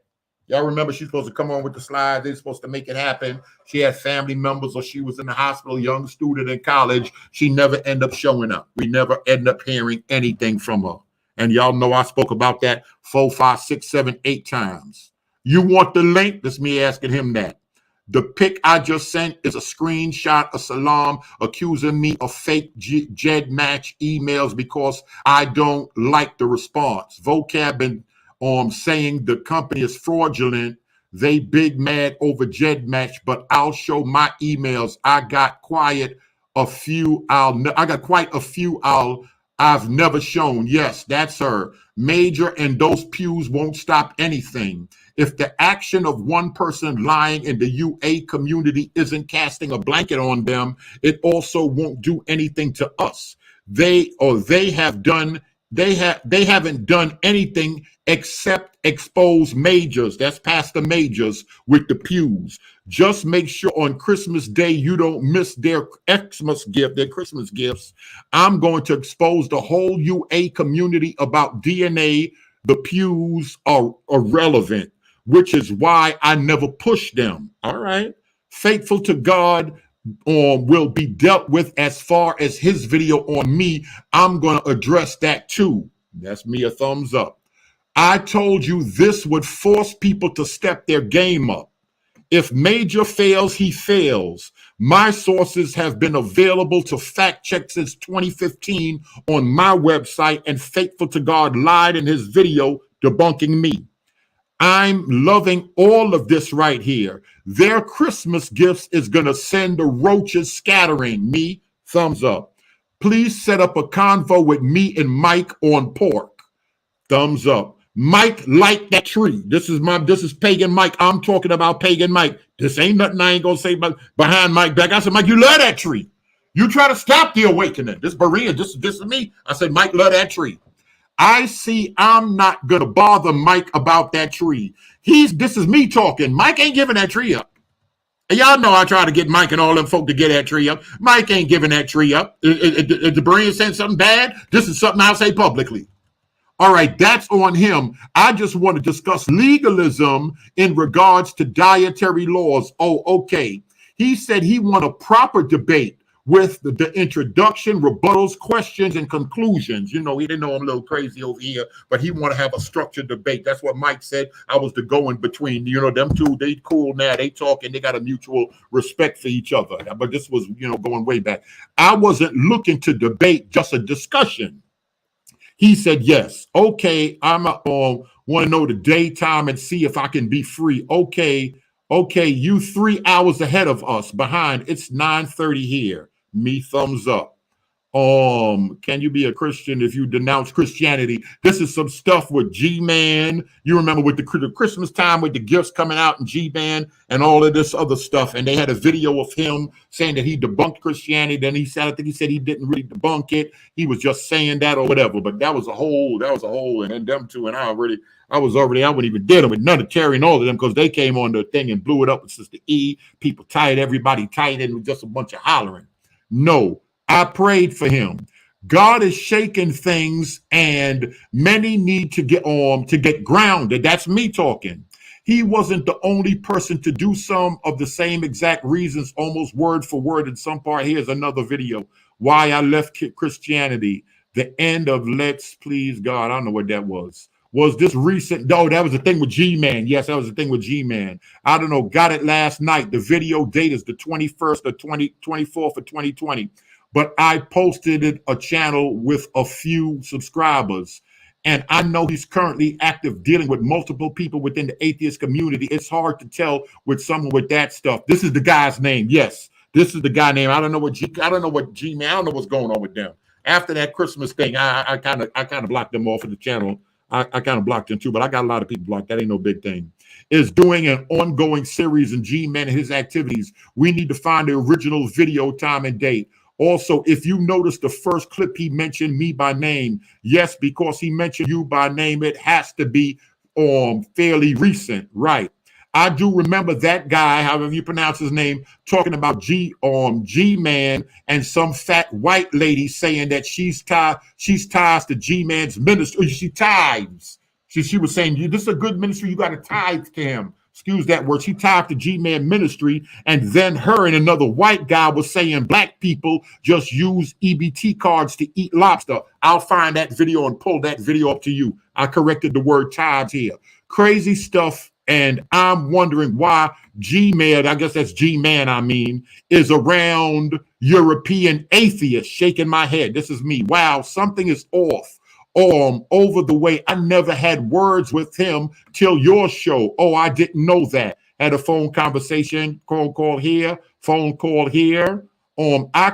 Y'all remember she's supposed to come on with the slides. They're supposed to make it happen. She had family members or she was in the hospital, young student in college. She never ended up showing up. We never end up hearing anything from her. And y'all know I spoke about that 4, 5, 6, 7, 8 times. You want the link? That's me asking him that. The pic I just sent is a screenshot of Salam accusing me of fake Jed match emails because I don't like the response. Vocab and saying the company is fraudulent. They big mad over Jed match, but I'll show my emails. I got quite a few I've never shown. Yes, that's her. Major and those pews won't stop anything. If the action of one person lying in the UA community isn't casting a blanket on them, it also won't do anything to us. They haven't done anything except expose majors. That's Pastor Majors with the pews. Just make sure on Christmas Day you don't miss their Christmas gifts. I'm going to expose the whole UA community about DNA. The pews are irrelevant, which is why I never push them. All right. Faithful to God will be dealt with as far as his video on me. I'm going to address that too. That's me a thumbs up. I told you this would force people to step their game up. If Major fails, he fails. My sources have been available to fact check since 2015 on my website, and Faithful to God lied in his video debunking me. I'm loving all of this right here. Their Christmas gifts is going to send the roaches scattering. Me, thumbs up. Please set up a convo with me and Mike on pork. Thumbs up. Mike liked that tree. This is Pagan Mike. I'm talking about Pagan Mike. This ain't nothing I ain't going to say behind Mike back. I said, Mike, you love that tree. You try to stop the awakening. This Berean, this is me. I said, Mike, love that tree. I see I'm not going to bother Mike about that tree. This is me talking. Mike ain't giving that tree up. And y'all know I try to get Mike and all them folk to get that tree up. Mike ain't giving that tree up. If the Berean saying something bad, this is something I'll say publicly. All right, that's on him. I just want to discuss legalism in regards to dietary laws. Oh, okay. He said he want a proper debate with the introduction, rebuttals, questions, and conclusions. You know, he didn't know I'm a little crazy over here, but he want to have a structured debate. That's what Mike said. I was the go in between. You know, them two, they cool now. They talking. They got a mutual respect for each other. But this was, going way back. I wasn't looking to debate, just a discussion. He said, yes. Okay, I'm want to know the daytime and see if I can be free. Okay, you 3 hours ahead of us. Behind, it's 9:30 here. Me, thumbs up. Can you be a Christian if you denounce Christianity? This is some stuff with G-Man. You remember with the Christmas time with the gifts coming out and G-Man and all of this other stuff. And they had a video of him saying that he debunked Christianity. Then I think he said he didn't really debunk it. He was just saying that or whatever. But that was a whole. And then them two and I wouldn't even did them with none of Terry and all of them because they came on the thing and blew it up with Sister E. People tight, everybody tight, and just a bunch of hollering. No. I prayed for him. God is shaking things, and many need to get grounded. That's me talking. He wasn't the only person to do some of the same exact reasons, almost word for word in some part. Here's another video. Why I left Christianity. The end of Let's Please God. I don't know what that was. Was this recent? No, that was the thing with G-Man. Yes, that was the thing with G-Man. I don't know. Got it last night. The video date is the 21st or 24th of 2020. But I posted it a channel with a few subscribers. And I know he's currently active dealing with multiple people within the atheist community. It's hard to tell with someone with that stuff. This is the guy's name. Yes, this is the guy name. I don't know what G-Man. I don't know what's going on with them. After that Christmas thing, I kind of blocked them off of the channel. I kind of blocked him too, but I got a lot of people blocked. That ain't no big thing. Is doing an ongoing series in G-Man and his activities. We need to find the original video time and date. Also, if you notice the first clip, he mentioned me by name. Yes, because he mentioned you by name, it has to be fairly recent, right? I do remember that guy, however you pronounce his name, talking about G-Man and some fat white lady saying that she's ties to G-Man's ministry. She tithes. She was saying, this is a good ministry. You got to tithe to him. Excuse that word. She tied to G-Man ministry. And then her and another white guy was saying black people just use EBT cards to eat lobster. I'll find that video and pull that video up to you. I corrected the word tithes here. Crazy stuff. And I'm wondering why G-Man, I guess that's G-Man, is around European atheists, shaking my head. This is me. Wow, something is off. Over the way. I never had words with him till your show. Oh, I didn't know that. Had a phone conversation, phone call here. I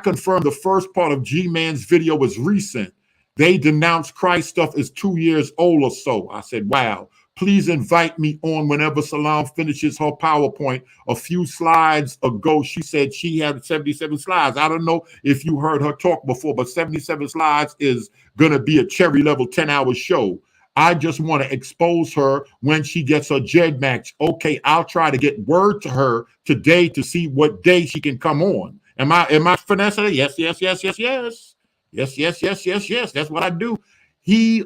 confirmed the first part of G-Man's video was recent. They denounced Christ stuff is 2 years old or so. I said, wow. Please invite me on whenever Salam finishes her PowerPoint. A few slides ago, she said she had 77 slides. I don't know if you heard her talk before, but 77 slides is going to be a cherry level 10-hour show. I just want to expose her when she gets her JED match. Okay, I'll try to get word to her today to see what day she can come on. Am I finessing it? Yes. Yes. That's what I do. Hey,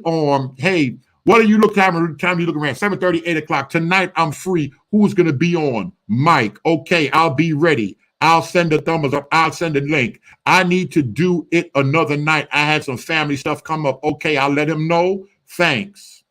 what are you looking at? Time you look around 7:30, 8 o'clock. Tonight I'm free. Who's going to be on? Mike. Okay, I'll be ready. I'll send a thumbs up. I'll send a link. I need to do it another night. I had some family stuff come up. Okay, I'll let him know. Thanks.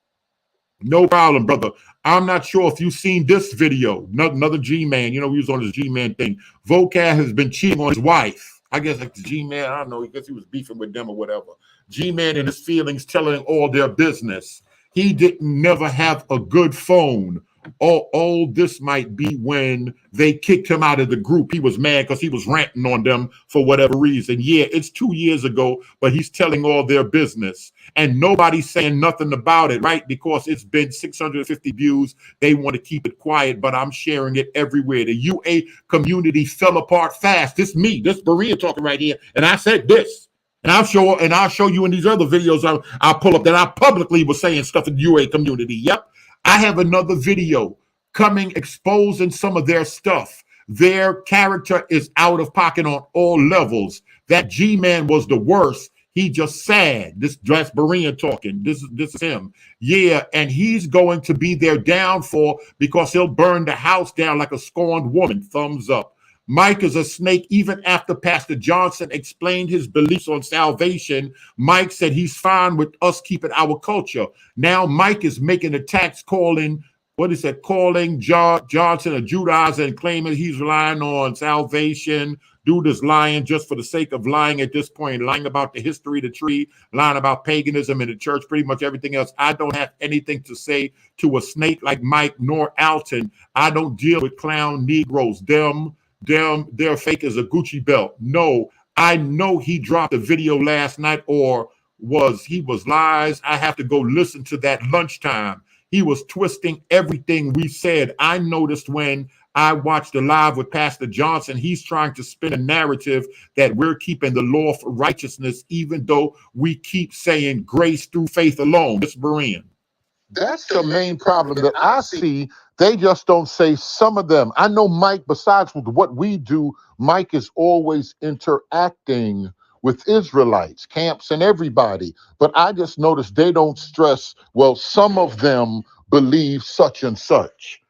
No problem, brother. I'm not sure if you've seen this video. Another G-Man. You know, we was on this G-Man thing. Vocab has been cheating on his wife. I guess like the G-Man, I don't know. I guess he was beefing with them or whatever. G-Man and his feelings telling all their business. He didn't never have a good phone. All this might be when they kicked him out of the group. He was mad because he was ranting on them for whatever reason. Yeah, it's 2 years ago, but he's telling all their business. And nobody's saying nothing about it, right? Because it's been 650 views. They want to keep it quiet, but I'm sharing it everywhere. The UA community fell apart fast. This Berea talking right here. And I said this. And I'll show you in these other videos I'll pull up that I publicly was saying stuff in the UA community. Yep. I have another video coming exposing some of their stuff. Their character is out of pocket on all levels. That G-Man was the worst. He just sad. That's Berean talking. This is him. Yeah, and he's going to be their downfall because he'll burn the house down like a scorned woman. Thumbs up. Mike is a snake. Even after Pastor Johnson explained his beliefs on salvation, Mike said he's fine with us keeping our culture. Now Mike is making attacks calling Johnson a Judaizer and claiming he's relying on salvation. Dude is lying just for the sake of lying at this point, lying about the history of the tree, lying about paganism in the church, pretty much everything else. I don't have anything to say to a snake like Mike nor Alton. I don't deal with clown Negroes. Their fake is a Gucci belt. No, I know he dropped a video last night he was lies. I have to go listen to that lunchtime. He was twisting everything we said. I noticed when I watched the live with Pastor Johnson, he's trying to spin a narrative that we're keeping the law for righteousness, even though we keep saying grace through faith alone. It's Berean. That's the main problem that I see. They just don't say some of them. I know Mike, besides with what we do, Mike is always interacting with Israelites, camps, and everybody. But I just noticed they don't stress, well, some of them believe such and such.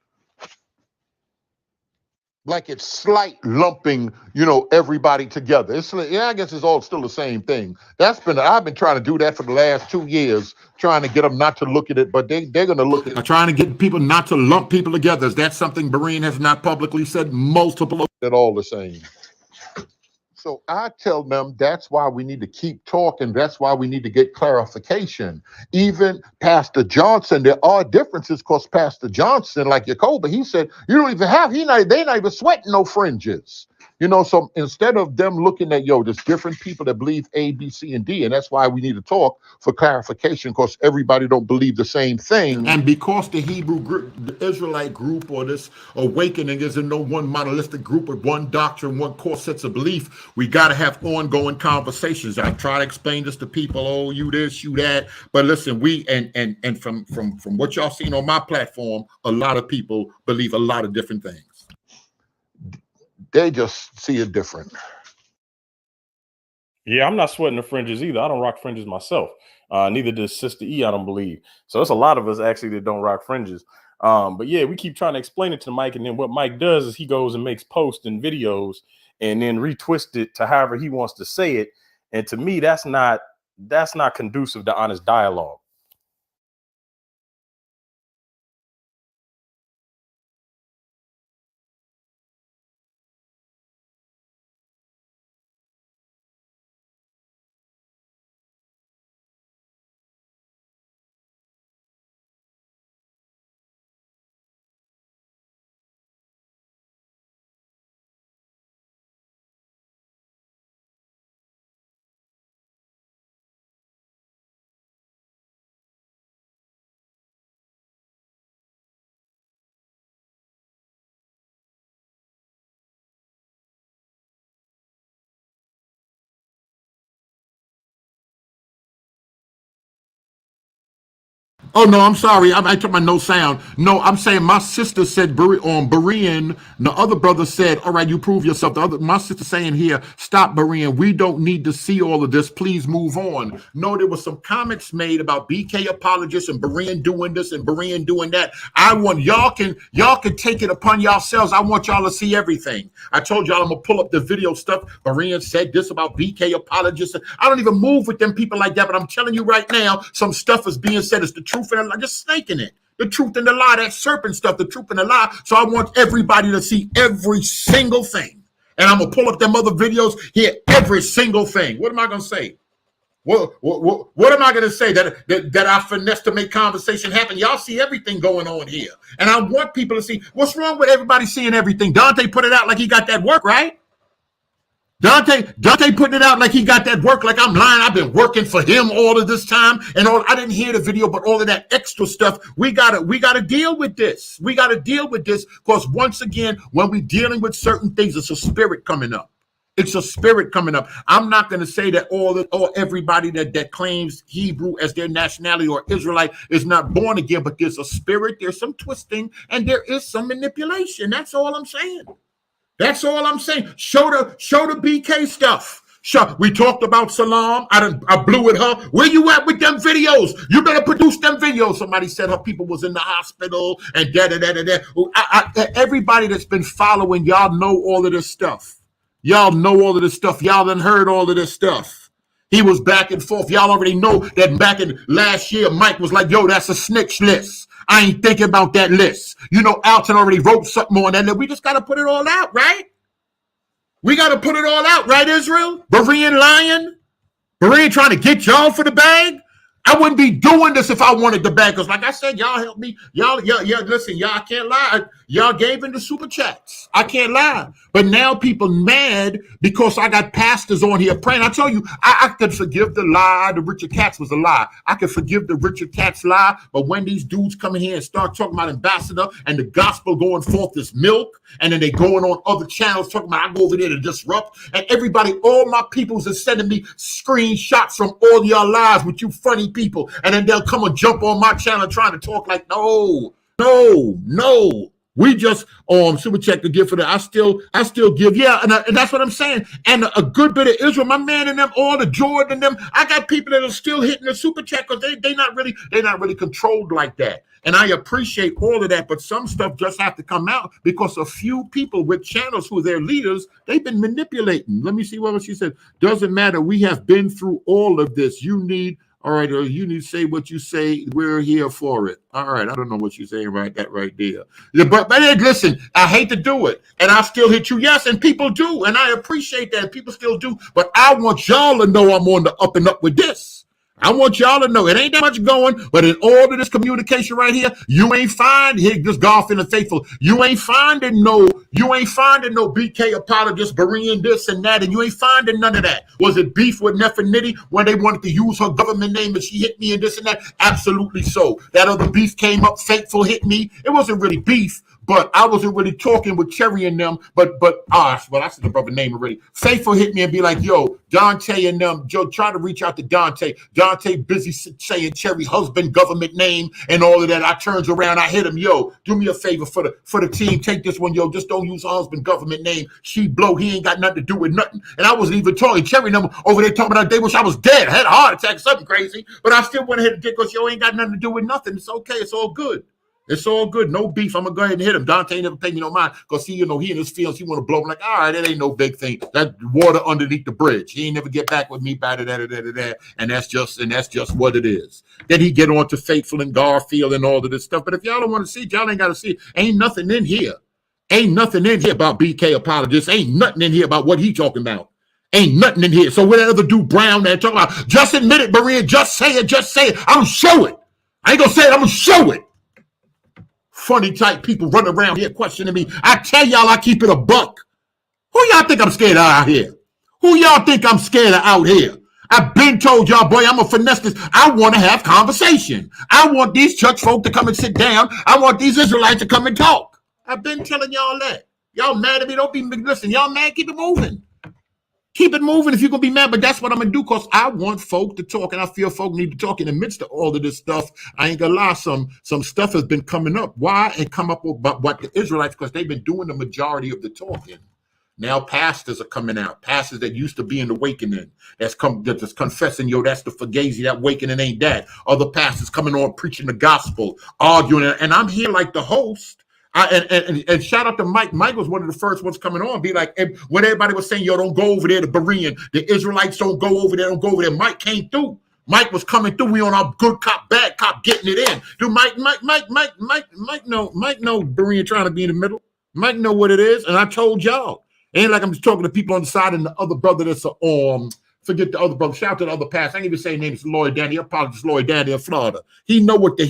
like it's slight lumping, everybody together. It's I guess it's all still the same thing. I've been trying to do that for the last 2 years, trying to get them not to look at it, but they're going to look at it. Trying to get people not to lump people together. That's something Berean has not publicly said multiple. They're all the same. So I tell them that's why we need to keep talking. That's why we need to get clarification. Even Pastor Johnson, there are differences because Pastor Johnson, like Jacoba, he said, you don't even have, they're not even sweating no fringes. So instead of them looking at, there's different people that believe A, B, C, and D, and that's why we need to talk for clarification because everybody don't believe the same thing. And because the Hebrew group, the Israelite group, or this awakening isn't no one monolithic group with one doctrine, one core sets of belief, we got to have ongoing conversations. I try to explain this to people, oh, you this, you that. But listen, we, and from what y'all seen on my platform, a lot of people believe a lot of different things. They just see it different. Yeah, I'm not sweating the fringes either. I don't rock fringes myself. Neither does Sister E, I don't believe. So it's a lot of us actually that don't rock fringes. But yeah, we keep trying to explain it to Mike. And then what Mike does is he goes and makes posts and videos and then retwist it to however he wants to say it. And to me, that's not conducive to honest dialogue. Oh, no, I'm sorry. I took my no sound. No, I'm saying my sister said on Berean. The other brother said, all right, you prove yourself. My sister saying here, stop Berean. We don't need to see all of this. Please move on. No, there was some comments made about BK apologists and Berean doing this and Berean doing that. I want y'all can take it upon yourselves. I want y'all to see everything. I told y'all I'm going to pull up the video stuff. Berean said this about BK apologists. I don't even move with them people like that, but I'm telling you right now, some stuff is being said. It's the truth and the lie, just snaking it. The truth and the lie, that serpent stuff, the truth and the lie. So I want everybody to see every single thing. And I'm going to pull up them other videos, hear every single thing. What am I going to say? What am I going to say? That I finesse to make conversation happen? Y'all see everything going on here. And I want people to see what's wrong with everybody seeing everything. Dante put it out like he got that work, right? Dante putting it out like he got that work, like I'm lying. I've been working for him all of this time, and I didn't hear the video, but all of that extra stuff, we gotta deal with this. We gotta deal with this because once again, when we're dealing with certain things, it's a spirit coming up. It's a spirit coming up. I'm not going to say that everybody that claims Hebrew as their nationality or Israelite is not born again, but there's a spirit, there's some twisting, and there is some manipulation. That's all I'm saying. That's all I'm saying. Show the BK stuff. We talked about Salam. I blew with her. Where you at with them videos? You better produce them videos. Somebody said her people was in the hospital and everybody that's been following, y'all know all of this stuff. Y'all know all of this stuff. Y'all done heard all of this stuff. He was back and forth. Y'all already know that back in last year, Mike was like, yo, that's a snitch list. I ain't thinking about that list. Alton already wrote something on that. We just got to put it all out, right? We got to put it all out, right, Israel? Berean lying? Berean trying to get y'all for the bag? I wouldn't be doing this if I wanted the bag. Because like I said, y'all help me. Y'all, listen, y'all can't lie. Y'all gave in the super chats. I can't lie. But now people mad because I got pastors on here praying. I tell you, I could forgive the lie. The Richard Katz was a lie. I could forgive the Richard Katz lie. But when these dudes come in here and start talking about ambassador and the gospel going forth is milk, and then they going on other channels talking about I go over there to disrupt, and everybody, all my peoples are sending me screenshots from all your lies with you funny people, and then they'll come and jump on my channel trying to talk like, no. We just super check to give for that. I still give, yeah, and that's what I'm saying. And a good bit of Israel, my man and them, all the Jordan and them. I got people that are still hitting the super check because they're not really controlled like that. And I appreciate all of that, but some stuff just have to come out because a few people with channels who are their leaders, they've been manipulating. Let me see what she said. Doesn't matter. We have been through all of this. You need to say what you say. We're here for it. All right. I don't know what you're saying right there. Yeah, but listen, I hate to do it. And I still hit you. Yes, and people do. And I appreciate that. People still do. But I want y'all to know I'm on the up and up with this. I want y'all to know it ain't that much going, but in all of this communication right here, you ain't finding this golf and the faithful. You ain't finding no BK apologists, Berean this and that, and you ain't finding none of that. Was it beef with Nefertiti when they wanted to use her government name and she hit me and this and that? Absolutely so. That other beef came up, faithful hit me. It wasn't really beef. But I wasn't really talking with Cherry and them, well, I said the brother name already. Faithful hit me and be like, yo, Dante and them, Joe, try to reach out to Dante. Dante busy saying Cherry husband, government name, and all of that. I turns around, I hit him, yo, do me a favor for the team. Take this one, yo, just don't use her husband, government name. She blow, he ain't got nothing to do with nothing. And I wasn't even talking. Cherry and them over there talking about they wish I was dead. I had a heart attack, something crazy. But I still went ahead and did because yo ain't got nothing to do with nothing. It's okay, it's all good. It's all good. No beef. I'm going to go ahead and hit him. Dante ain't never paid me no mind because he in his feelings. He want to blow. I'm like, all right, that ain't no big thing. That water underneath the bridge. He ain't never get back with me by that. And that's just what it is. Then he get on to Faithful and Garfield and all of this stuff. But if y'all don't want to see it, y'all ain't got to see it. Ain't nothing in here. Ain't nothing in here about BK apologists. Ain't nothing in here about what he talking about. Ain't nothing in here. So what that other dude Brown there talking about, just admit it, Berean, just say it. I'm going to show it. I ain't going to say it. I'm going to show it. Funny type people run around here questioning me. I tell y'all I keep it a buck. Who y'all think I'm scared of out here? Who y'all think I'm scared of out here? I've been told y'all, boy, I'm going to finesse this. I want to have conversation. I want these church folk to come and sit down. I want these Israelites to come and talk. I've been telling y'all that. Y'all mad at me? Don't be listen. Y'all mad? Keep it moving. Keep it moving if you're going to be mad, but that's what I'm going to do because I want folk to talk, and I feel folk need to talk in the midst of all of this stuff. I ain't going to lie, some stuff has been coming up. Why? And come up with what the Israelites, because they've been doing the majority of the talking. Now pastors are coming out, pastors that used to be in the awakening, that's confessing, yo, that's the fugazi, that awakening ain't that. Other pastors coming on preaching the gospel, arguing, and I'm here like the host. And shout out to Mike. Mike was one of the first ones coming on. Be like, when everybody was saying, yo, don't go over there to Berean. The Israelites don't go over there. Mike came through. Mike was coming through. We on our good cop, bad cop, getting it in. Dude, Mike know Berean trying to be in the middle. Mike know what it is. And I told y'all. Ain't like I'm just talking to people on the side and the other brother that's forget the other brother. Shout out to the other pastor. I ain't even saying names. Lloyd Danny. I apologize, Lloyd Danny in Florida. He know what it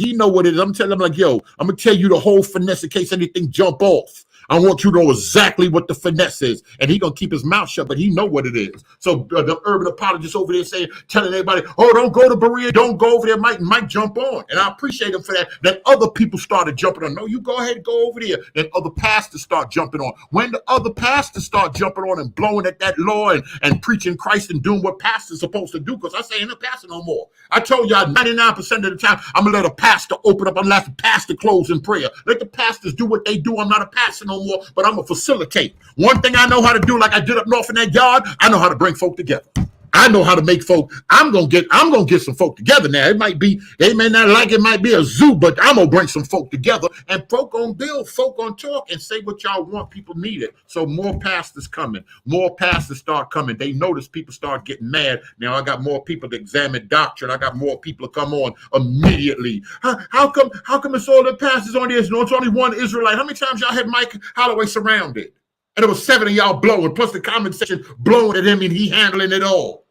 is. I'm telling him like, yo, I'm gonna tell you the whole finesse in case anything jump off. I want you to know exactly what the finesse is. And he gonna keep his mouth shut, but he know what it is. So the urban apologists over there telling everybody, oh, don't go to Berea, don't go over there. Mike jump on. And I appreciate him for that. Then other people started jumping on. No, you go ahead and go over there. Then other pastors start jumping on. When the other pastors start jumping on and blowing at that law and preaching Christ and doing what pastors supposed to do, because I say ain't a pastor no more. I told y'all 99% of the time, I'm gonna let a pastor open up unless the pastor close in prayer. Let the pastors do what they do. I'm not a pastor no more, but I'm gonna facilitate. One thing I know how to do, like I did up north in that yard, I know how to bring folk together. I know how to make folk. I'm gonna get some folk together now. It might be, they may not like it, might be a zoo, but I'm gonna bring some folk together, and folk gonna build, folk gonna talk and say what y'all want. People need it. So more pastors coming, more pastors start coming. They notice people start getting mad. Now I got more people to examine doctrine. I got more people to come on immediately. How come it's all the pastors on this? No, it's only one Israelite. How many times y'all had Mike Holloway surrounded? And there was 7 of y'all blowing, plus the comment section blowing at him, and he handling it all.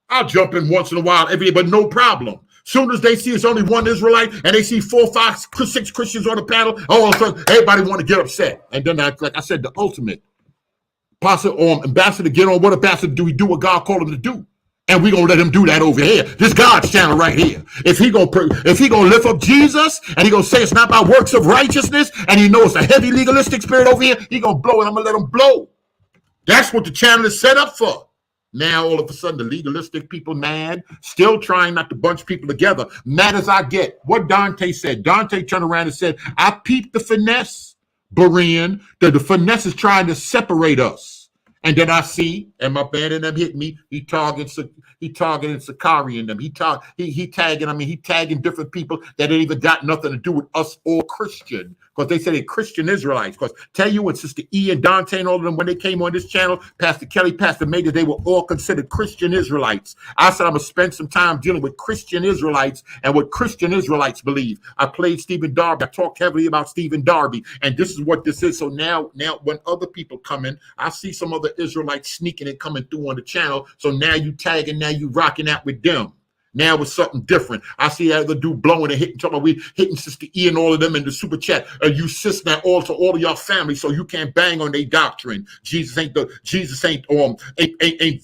I'll jump in once in a while, but no problem. Soon as they see it's only one Israelite and they see 4, 5, 6 Christians on the panel, all of a sudden everybody want to get upset. And then, like I said, the ultimate ambassador get on. What ambassador do? He do what God called him to do, and we gonna let him do that over here. This God's channel right here. If he gonna lift up Jesus and he gonna say it's not by works of righteousness, and he knows a heavy legalistic spirit over here, he gonna blow it. I'm gonna let him blow. That's what the channel is set up for. Now, all of a sudden, the legalistic people mad, still trying not to bunch people together. Mad as I get. What Dante said. Dante turned around and said, I peeped the finesse. Berean. The finesse is trying to separate us. And then I see, and my band and them hit me. He targeting Sakari and them. He tagging different people that ain't even got nothing to do with us or Christian. Because they say they're Christian Israelites. Because tell you what, Sister E and Dante and all of them, when they came on this channel, Pastor Kelly, Pastor Major, they were all considered Christian Israelites. I said I'm going to spend some time dealing with Christian Israelites and what Christian Israelites believe. I played Stephen Darby. I talked heavily about Stephen Darby. And this is what this is. So now when other people come in, I see some other Israelites sneaking and coming through on the channel. So now you tagging, now you rocking out with them. Now it's something different. I see that other dude blowing and hitting, talking about we hitting Sister E and all of them in the super chat. You sis now all to all of y'all family, so you can't bang on their doctrine. Jesus ain't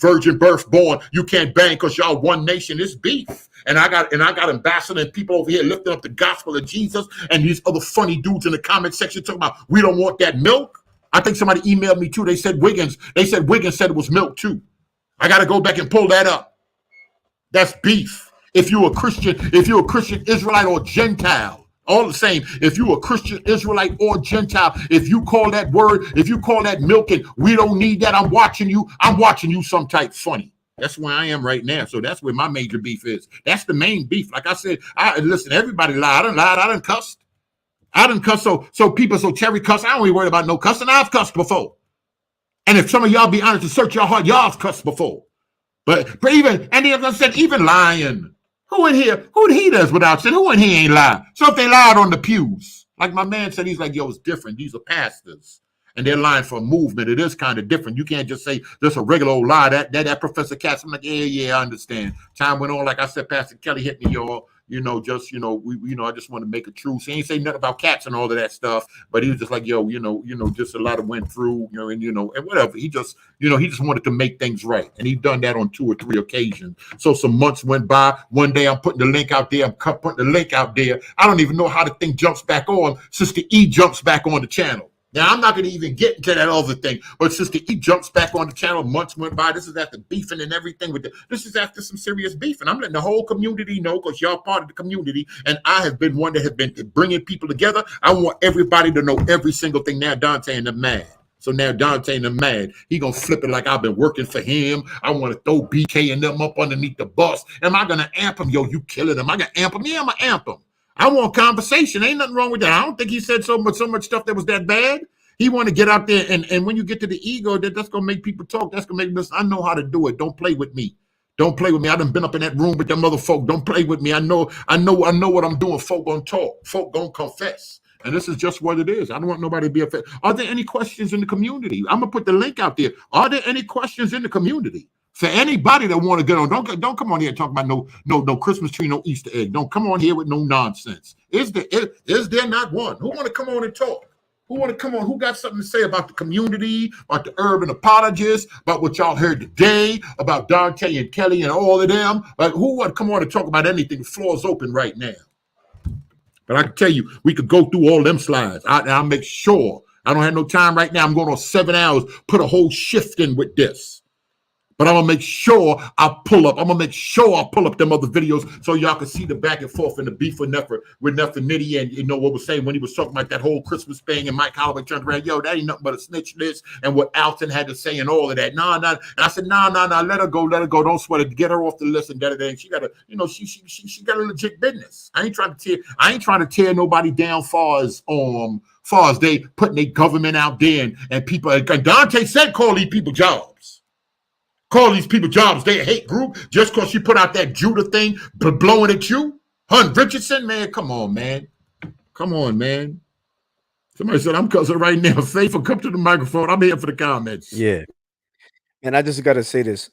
virgin birth born. You can't bang because y'all one nation. It's beef. And I got ambassador and people over here lifting up the gospel of Jesus, and these other funny dudes in the comment section talking about we don't want that milk. I think somebody emailed me too. They said Wiggins said it was milk too. I got to go back and pull that up. That's beef. If you're a Christian Israelite or Gentile, all the same. If you're a Christian Israelite or Gentile, if you call that word, if you call that milk and we don't need that, I'm watching you some type funny. That's where I am right now. So that's where my major beef is. That's the main beef. Like I said, listen, everybody lied. I done cussed. I done cussed. So people, so Terry cuss. I don't even worry about no cussing. I've cussed before. And if some of y'all be honest and search your heart, y'all's cussed before. But even, and as I said, even lying. Who in here, who he does without sin? Who in here ain't lying? So if they lied on the pews, like my man said, he's like, yo, it's different. These are pastors. And they're lying for a movement. It is kind of different. You can't just say just a regular old lie. That Professor Katz, I'm like, yeah, I understand. Time went on, like I said, Pastor Kelly hit me, y'all. I just want to make a truce. He ain't say nothing about cats and all of that stuff, but he was just like, yo, just a lot of went through, and whatever. He just wanted to make things right. And he done that on 2 or 3 occasions. So some months went by. One day I'm putting the link out there. I don't even know how the thing jumps back on. Sister E jumps back on the channel. Now, I'm not going to even get into that other thing, but Sister E jumps back on the channel. Months went by. This is after beefing and everything. This is after some serious beefing. I'm letting the whole community know because y'all part of the community, and I have been one that has been bringing people together. I want everybody to know every single thing. Now Dante and them mad. So now Dante and them mad. He going to flip it like I've been working for him. I want to throw BK and them up underneath the bus. Am I going to amp him? Yo, you killing him. I got to amp him. Yeah, I'm going to amp him. I want conversation. Ain't nothing wrong with that. I don't think he said so much stuff that was that bad. He want to get out there, and when you get to the ego, that's going to make people talk. That's going to make this. I know how to do it. Don't play with me. Don't play with me. I done been up in that room with them other folk. Don't play with me. I know what I'm doing. Folk going to talk. Folk going to confess. And this is just what it is. I don't want nobody to be offended. Are there any questions in the community? I'm going to put the link out there. Are there any questions in the community? For anybody that want to get on, don't come on here and talk about no Christmas tree, no Easter egg. Don't come on here with no nonsense. Is there not one? Who want to come on and talk? Who want to come on? Who got something to say about the community, about the urban apologists, about what y'all heard today, about Dante and Kelly and all of them? Who want to come on and talk about anything? The floor is open right now. But I can tell you, we could go through all them slides. I'll make sure. I don't have no time right now. I'm going on 7 hours, put a whole shift in with this. But I'm going to make sure I pull up. I'm going to make sure I pull up them other videos so y'all can see the back and forth and the beef with Nitty and you know what was saying when he was talking about that whole Christmas thing and Mike Holloway turned around, yo, that ain't nothing but a snitch list and what Alton had to say and all of that. Nah. And I said, nah, let her go. Don't sweat it. Get her off the list and get it in. She got she got a legit business. I ain't trying to tear nobody down far as they putting their government out there and people. And Dante said call these people jobs. Call these people jobs. They a hate group just because she put out that Judah thing blowing at you. Hun Richardson, man, come on, man. Come on, man. Somebody said, I'm cussing right now. Faithful, come to the microphone. I'm here for the comments. Yeah. And I just got to say this.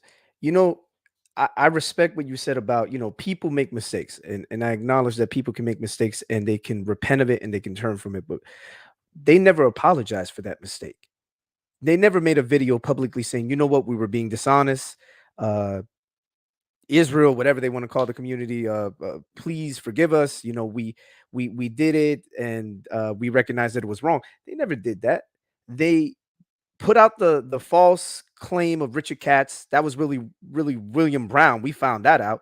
I respect what you said about, people make mistakes. And I acknowledge that people can make mistakes and they can repent of it and they can turn from it. But they never apologize for that mistake. They never made a video publicly saying, you know what, we were being dishonest. Israel, whatever they want to call the community, please forgive us. We did it and we recognize that it was wrong. They never did that. They put out the false claim of Richard Katz. That was really William Brown. We found that out.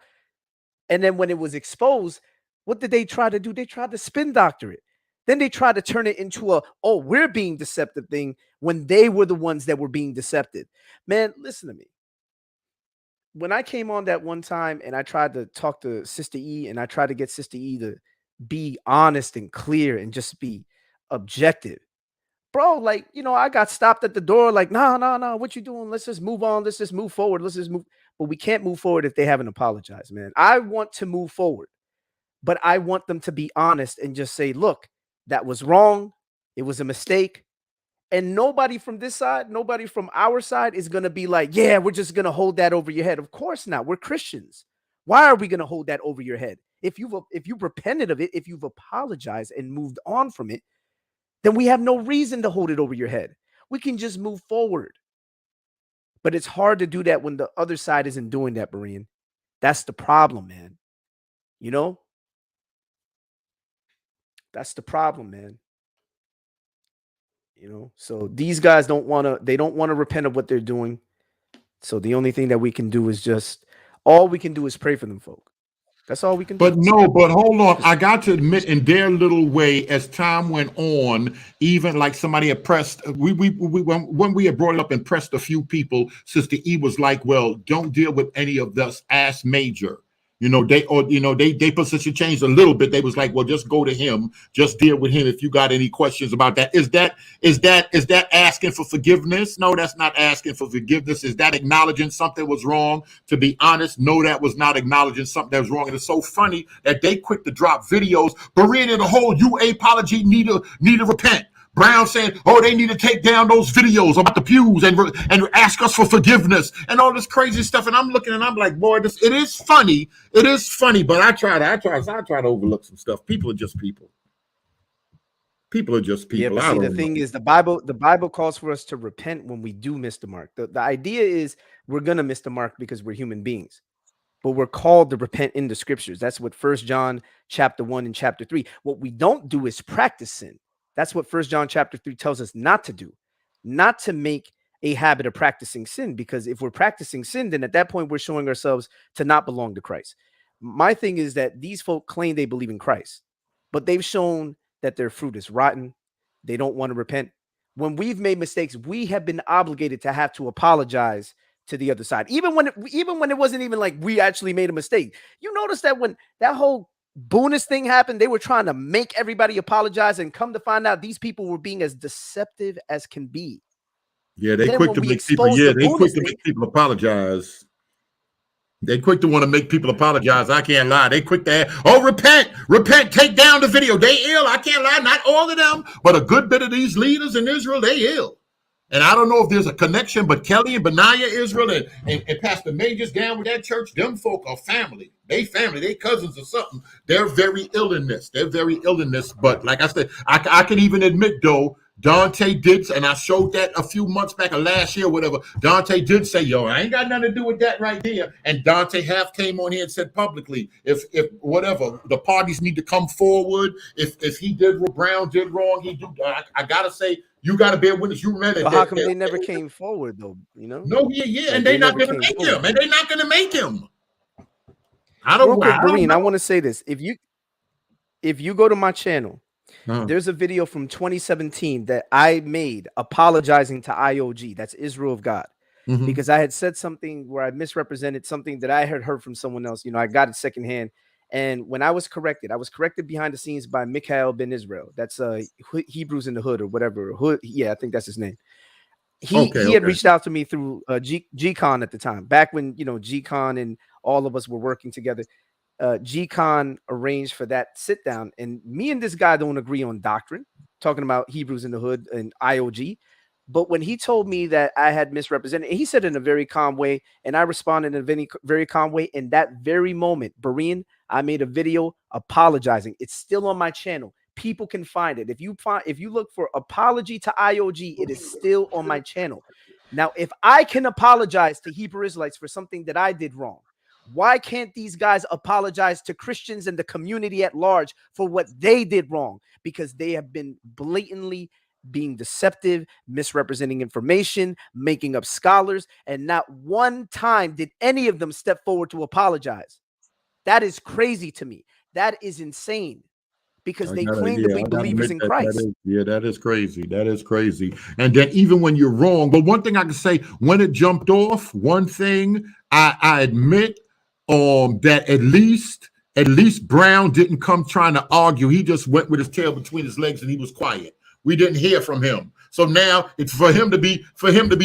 And then when it was exposed, what did they try to do? They tried to spin doctor it. Then they try to turn it into a, oh, we're being deceptive thing when they were the ones that were being deceptive. Man, listen to me. When I came on that one time and I tried to talk to Sister E and I tried to get Sister E to be honest and clear and just be objective, bro, like, you know, I got stopped at the door like, no, what you doing? Let's just move on. Let's just move forward. Let's just move. But we can't move forward if they haven't apologized, man. I want to move forward, but I want them to be honest and just say, look, that was wrong. It was a mistake. And nobody from this side, nobody from our side is going to be like, yeah, we're just going to hold that over your head. Of course not. We're Christians. Why are we going to hold that over your head? If you've repented of it, if you've apologized and moved on from it, then we have no reason to hold it over your head. We can just move forward. But it's hard to do that when the other side isn't doing that, Berean. That's the problem, man. You know? That's the problem, man. You know, so these guys don't want to repent of what they're doing. So the only thing that we can do is all we can do is pray for them, folk. That's all we can do. But no, but hold on. I got to admit, in their little way, as time went on, even like somebody had pressed, when we had brought it up and pressed a few people, Sister E was like, well, don't deal with any of this ass major. You know, they position changed a little bit. They was like, well, just go to him, just deal with him if you got any questions about that. Is that asking for forgiveness? No, that's not asking for forgiveness. Is that acknowledging something was wrong? To be honest, no, that was not acknowledging something that was wrong. And it's so funny that they quick to drop videos, Berean in the whole UA apology need to repent. Brown saying, oh, they need to take down those videos about the pews and ask us for forgiveness and all this crazy stuff. And I'm looking and I'm like, boy, it is funny. It is funny, but I try to overlook some stuff. People are just people. People are just people. Yeah, but see, the thing is, the Bible calls for us to repent when we do miss the mark. The idea is we're gonna miss the mark because we're human beings. But we're called to repent in the scriptures. That's what 1 John chapter 1 and chapter 3. What we don't do is practice sin. That's what 1 John chapter 3 tells us not to do, not to make a habit of practicing sin, because if we're practicing sin, then at that point, we're showing ourselves to not belong to Christ. My thing is that these folk claim they believe in Christ, but they've shown that their fruit is rotten. They don't want to repent. When we've made mistakes, we have been obligated to have to apologize to the other side, even when it wasn't even like we actually made a mistake. You notice that when that whole Boonis thing happened, they were trying to make everybody apologize, and come to find out these people were being as deceptive as can be. Yeah, they quick to make people. Yeah, they quick to make people apologize. They quick to want to make people apologize. I can't lie. They quick to repent, take down the video. They ill. I can't lie. Not all of them, but a good bit of these leaders in Israel, they ill. And I don't know if there's a connection, but Kelly and Benaiah Israel and Pastor Majors down with that church, them folk are family. They family, they cousins or something. They're very ill in this. But like I said, I can even admit, though, Dante did, and I showed that a few months back or last year, whatever. Dante did say, yo, I ain't got nothing to do with that right there. And Dante half came on here and said publicly, if whatever, the parties need to come forward. If he did what Brown did wrong, I gotta say, you got to bear witness. You read it. But how come they never came forward, though? You know? No, yeah, and they're not going to make him. And they're not going to make him. I don't know. Berean, I want to say this. If you go to my channel, there's a video from 2017 that I made apologizing to IOG. That's Israel of God. Because I had said something where I misrepresented something that I had heard from someone else. You know, I got it secondhand. And when I was corrected behind the scenes by Mikhail Ben Israel. That's Hebrews in the Hood or whatever. Hood, yeah, I think that's his name. He had reached out to me through G-Con at the time, back when, you know, G-Con and all of us were working together. G-Con arranged for that sit down, and me and this guy don't agree on doctrine, talking about Hebrews in the Hood and IOG. But when he told me that I had misrepresented, he said it in a very calm way, and I responded in a very, very calm way. In that very moment, Berean, I made a video apologizing. It's still on my channel. People can find it. If you look for apology to IOG, it is still on my channel. Now, if I can apologize to Hebrew Israelites for something that I did wrong, why can't these guys apologize to Christians and the community at large for what they did wrong? Because they have been blatantly being deceptive, misrepresenting information, making up scholars, and not one time did any of them step forward to apologize. That is crazy to me. That is insane. because I they gotta, claim to yeah, be I gotta believers admit in that Christ. that is crazy. That is crazy. And then even when you're wrong, but one thing I can say, when it jumped off, one thing I admit, that at least Brown didn't come trying to argue. He just went with his tail between his legs and he was quiet. We didn't hear from him. So now it's for him to be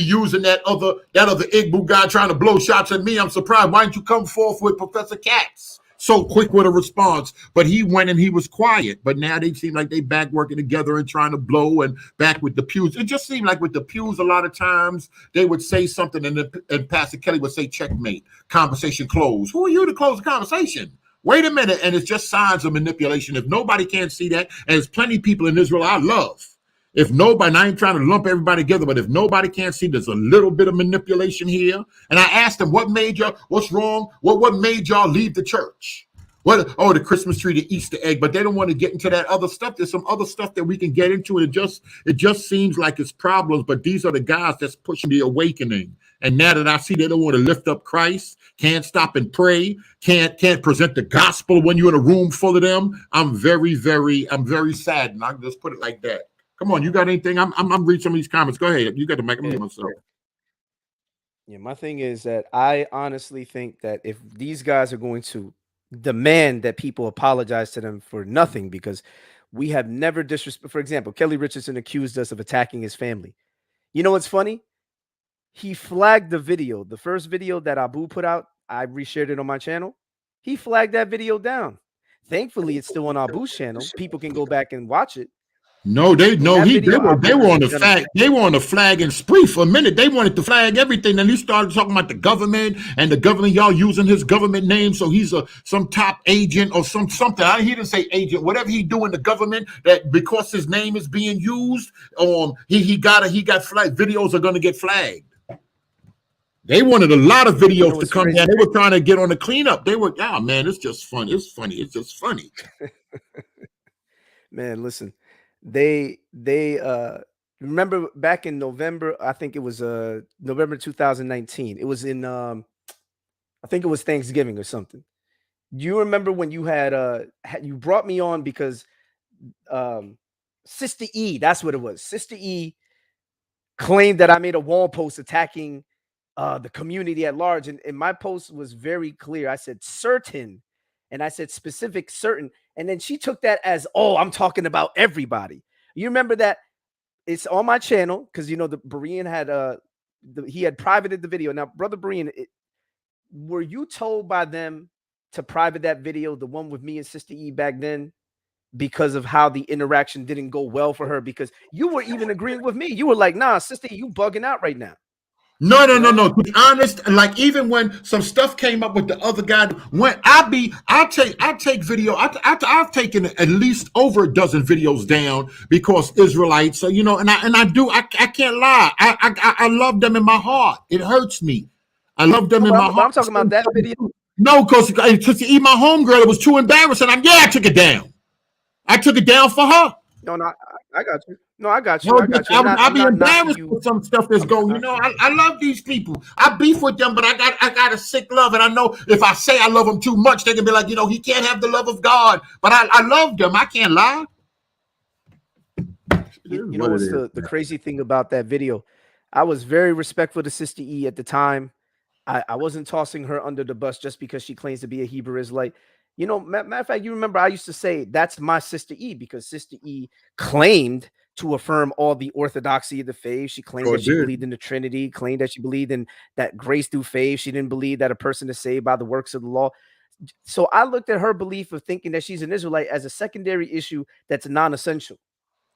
using that other Igbo guy trying to blow shots at me. I'm surprised. Why didn't you come forth with Professor Katz? So quick with a response, but he went and he was quiet. But now they seem like they back working together and trying to blow and back with the pews. It just seemed like with the pews, a lot of times they would say something and Pastor Kelly would say, checkmate, conversation closed. Who are you to close the conversation? Wait a minute. And it's just signs of manipulation. If nobody can see that, and there's plenty of people in Israel I love. If nobody, and I ain't trying to lump everybody together, but if nobody can't see there's a little bit of manipulation here, and I asked them, what's wrong? What made y'all leave the church? The Christmas tree, the Easter egg, but they don't want to get into that other stuff. There's some other stuff that we can get into. And it just seems like it's problems, but these are the guys that's pushing the awakening. And now that I see they don't want to lift up Christ, can't stop and pray, can't present the gospel when you're in a room full of them, I'm very saddened. I can just put it like that. Come on, you got anything? I'm reading some of these comments. Go ahead. You got to make them myself. Yeah, my thing is that I honestly think that if these guys are going to demand that people apologize to them for nothing, because we have never disrespect. For example, Kelly Richardson accused us of attacking his family. You know what's funny? He flagged the video. The first video that Abu put out, I reshared it on my channel. He flagged that video down. Thankfully, it's still on Abu's channel. People can go back and watch it. No, they were on the flag and spree for a minute. They wanted to flag everything. Then he started talking about the government and the government, y'all using his government name, so he's some top agent or something. He didn't say agent, whatever he do in the government, that because his name is being used, he got flagged. Videos are gonna get flagged. They wanted a lot of videos to come down. They were trying to get on the cleanup. They were, man, it's just fun. It's funny. It's just funny. Man, listen. They remember back in November, I think it was November 2019. It was in I think it was Thanksgiving or something. Do you remember when you had you brought me on because Sister E, that's what it was. Sister E claimed that I made a wall post attacking the community at large, and my post was very clear. I said certain, and I said specific certain, and then she took that as, oh, I'm talking about everybody. You remember that? It's on my channel because the Berean had he had privated the video. Now, Brother Berean, were you told by them to private that video, the one with me and Sister E back then, because of how the interaction didn't go well for her? Because you were even agreeing with me. You were like, nah, Sister E, you bugging out right now. No. To be honest, like even when some stuff came up with the other guy, when I take video. I've taken at least over a dozen videos down because Israelites. So and I can't lie. I love them in my heart. It hurts me. I love them in my heart. I'm talking about that video. No, because to eat my homegirl, it was too embarrassing. I took it down. I took it down for her. No, I got you. No, I got you. I'll be embarrassed with some stuff that's going. I love these people. I beef with them, but I got a sick love, and I know if I say I love them too much, they can be like, he can't have the love of God. But I love them. I can't lie. You know what's the crazy thing about that video? I was very respectful to Sister E at the time. I wasn't tossing her under the bus just because she claims to be a Hebrew Israelite. Matter of fact, you remember I used to say that's my Sister E because Sister E claimed to affirm all the orthodoxy of the faith. She claimed that she believed in the Trinity, claimed that she believed in that grace through faith. She didn't believe that a person is saved by the works of the law. So I looked at her belief of thinking that she's an Israelite as a secondary issue that's non-essential.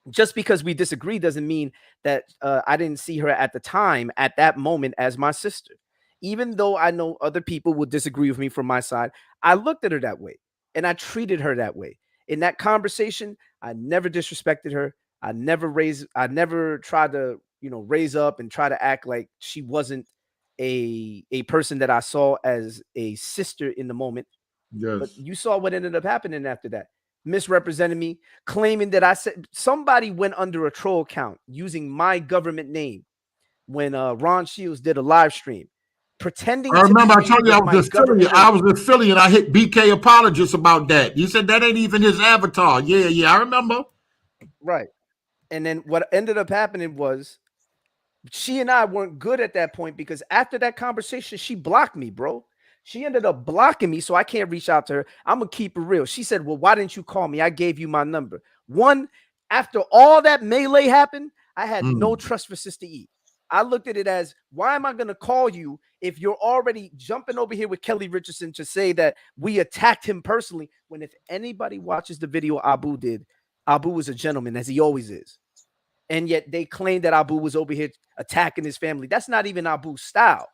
Just because we disagree doesn't mean that I didn't see her at the time, at that moment, as my sister. Even though I know other people will disagree with me from my side, I looked at her that way and I treated her that way. In that conversation, I never disrespected her. I never tried to, raise up and try to act like she wasn't a person that I saw as a sister in the moment. Yes. But you saw what ended up happening after that. Misrepresented me, claiming that I said somebody went under a troll account using my government name when Ron Shields did a live stream. pretending I to remember I be told you I with my was in Philly. government. I was in Philly and I hit BK apologists about that. You said that ain't even his avatar. Yeah, I remember. Right. And then what ended up happening was she and I weren't good at that point because after that conversation, she blocked me, bro. She ended up blocking me, so I can't reach out to her. I'm gonna keep it real. She said, "Well, why didn't you call me? I gave you my number." One, after all that melee happened, I had no trust for Sister E. I looked at it as, why am I gonna call you if you're already jumping over here with Kelly Richardson to say that we attacked him personally? When if anybody watches the video Abu did, Abu was a gentleman, as he always is. And yet they claim that Abu was over here attacking his family. That's not even Abu's style.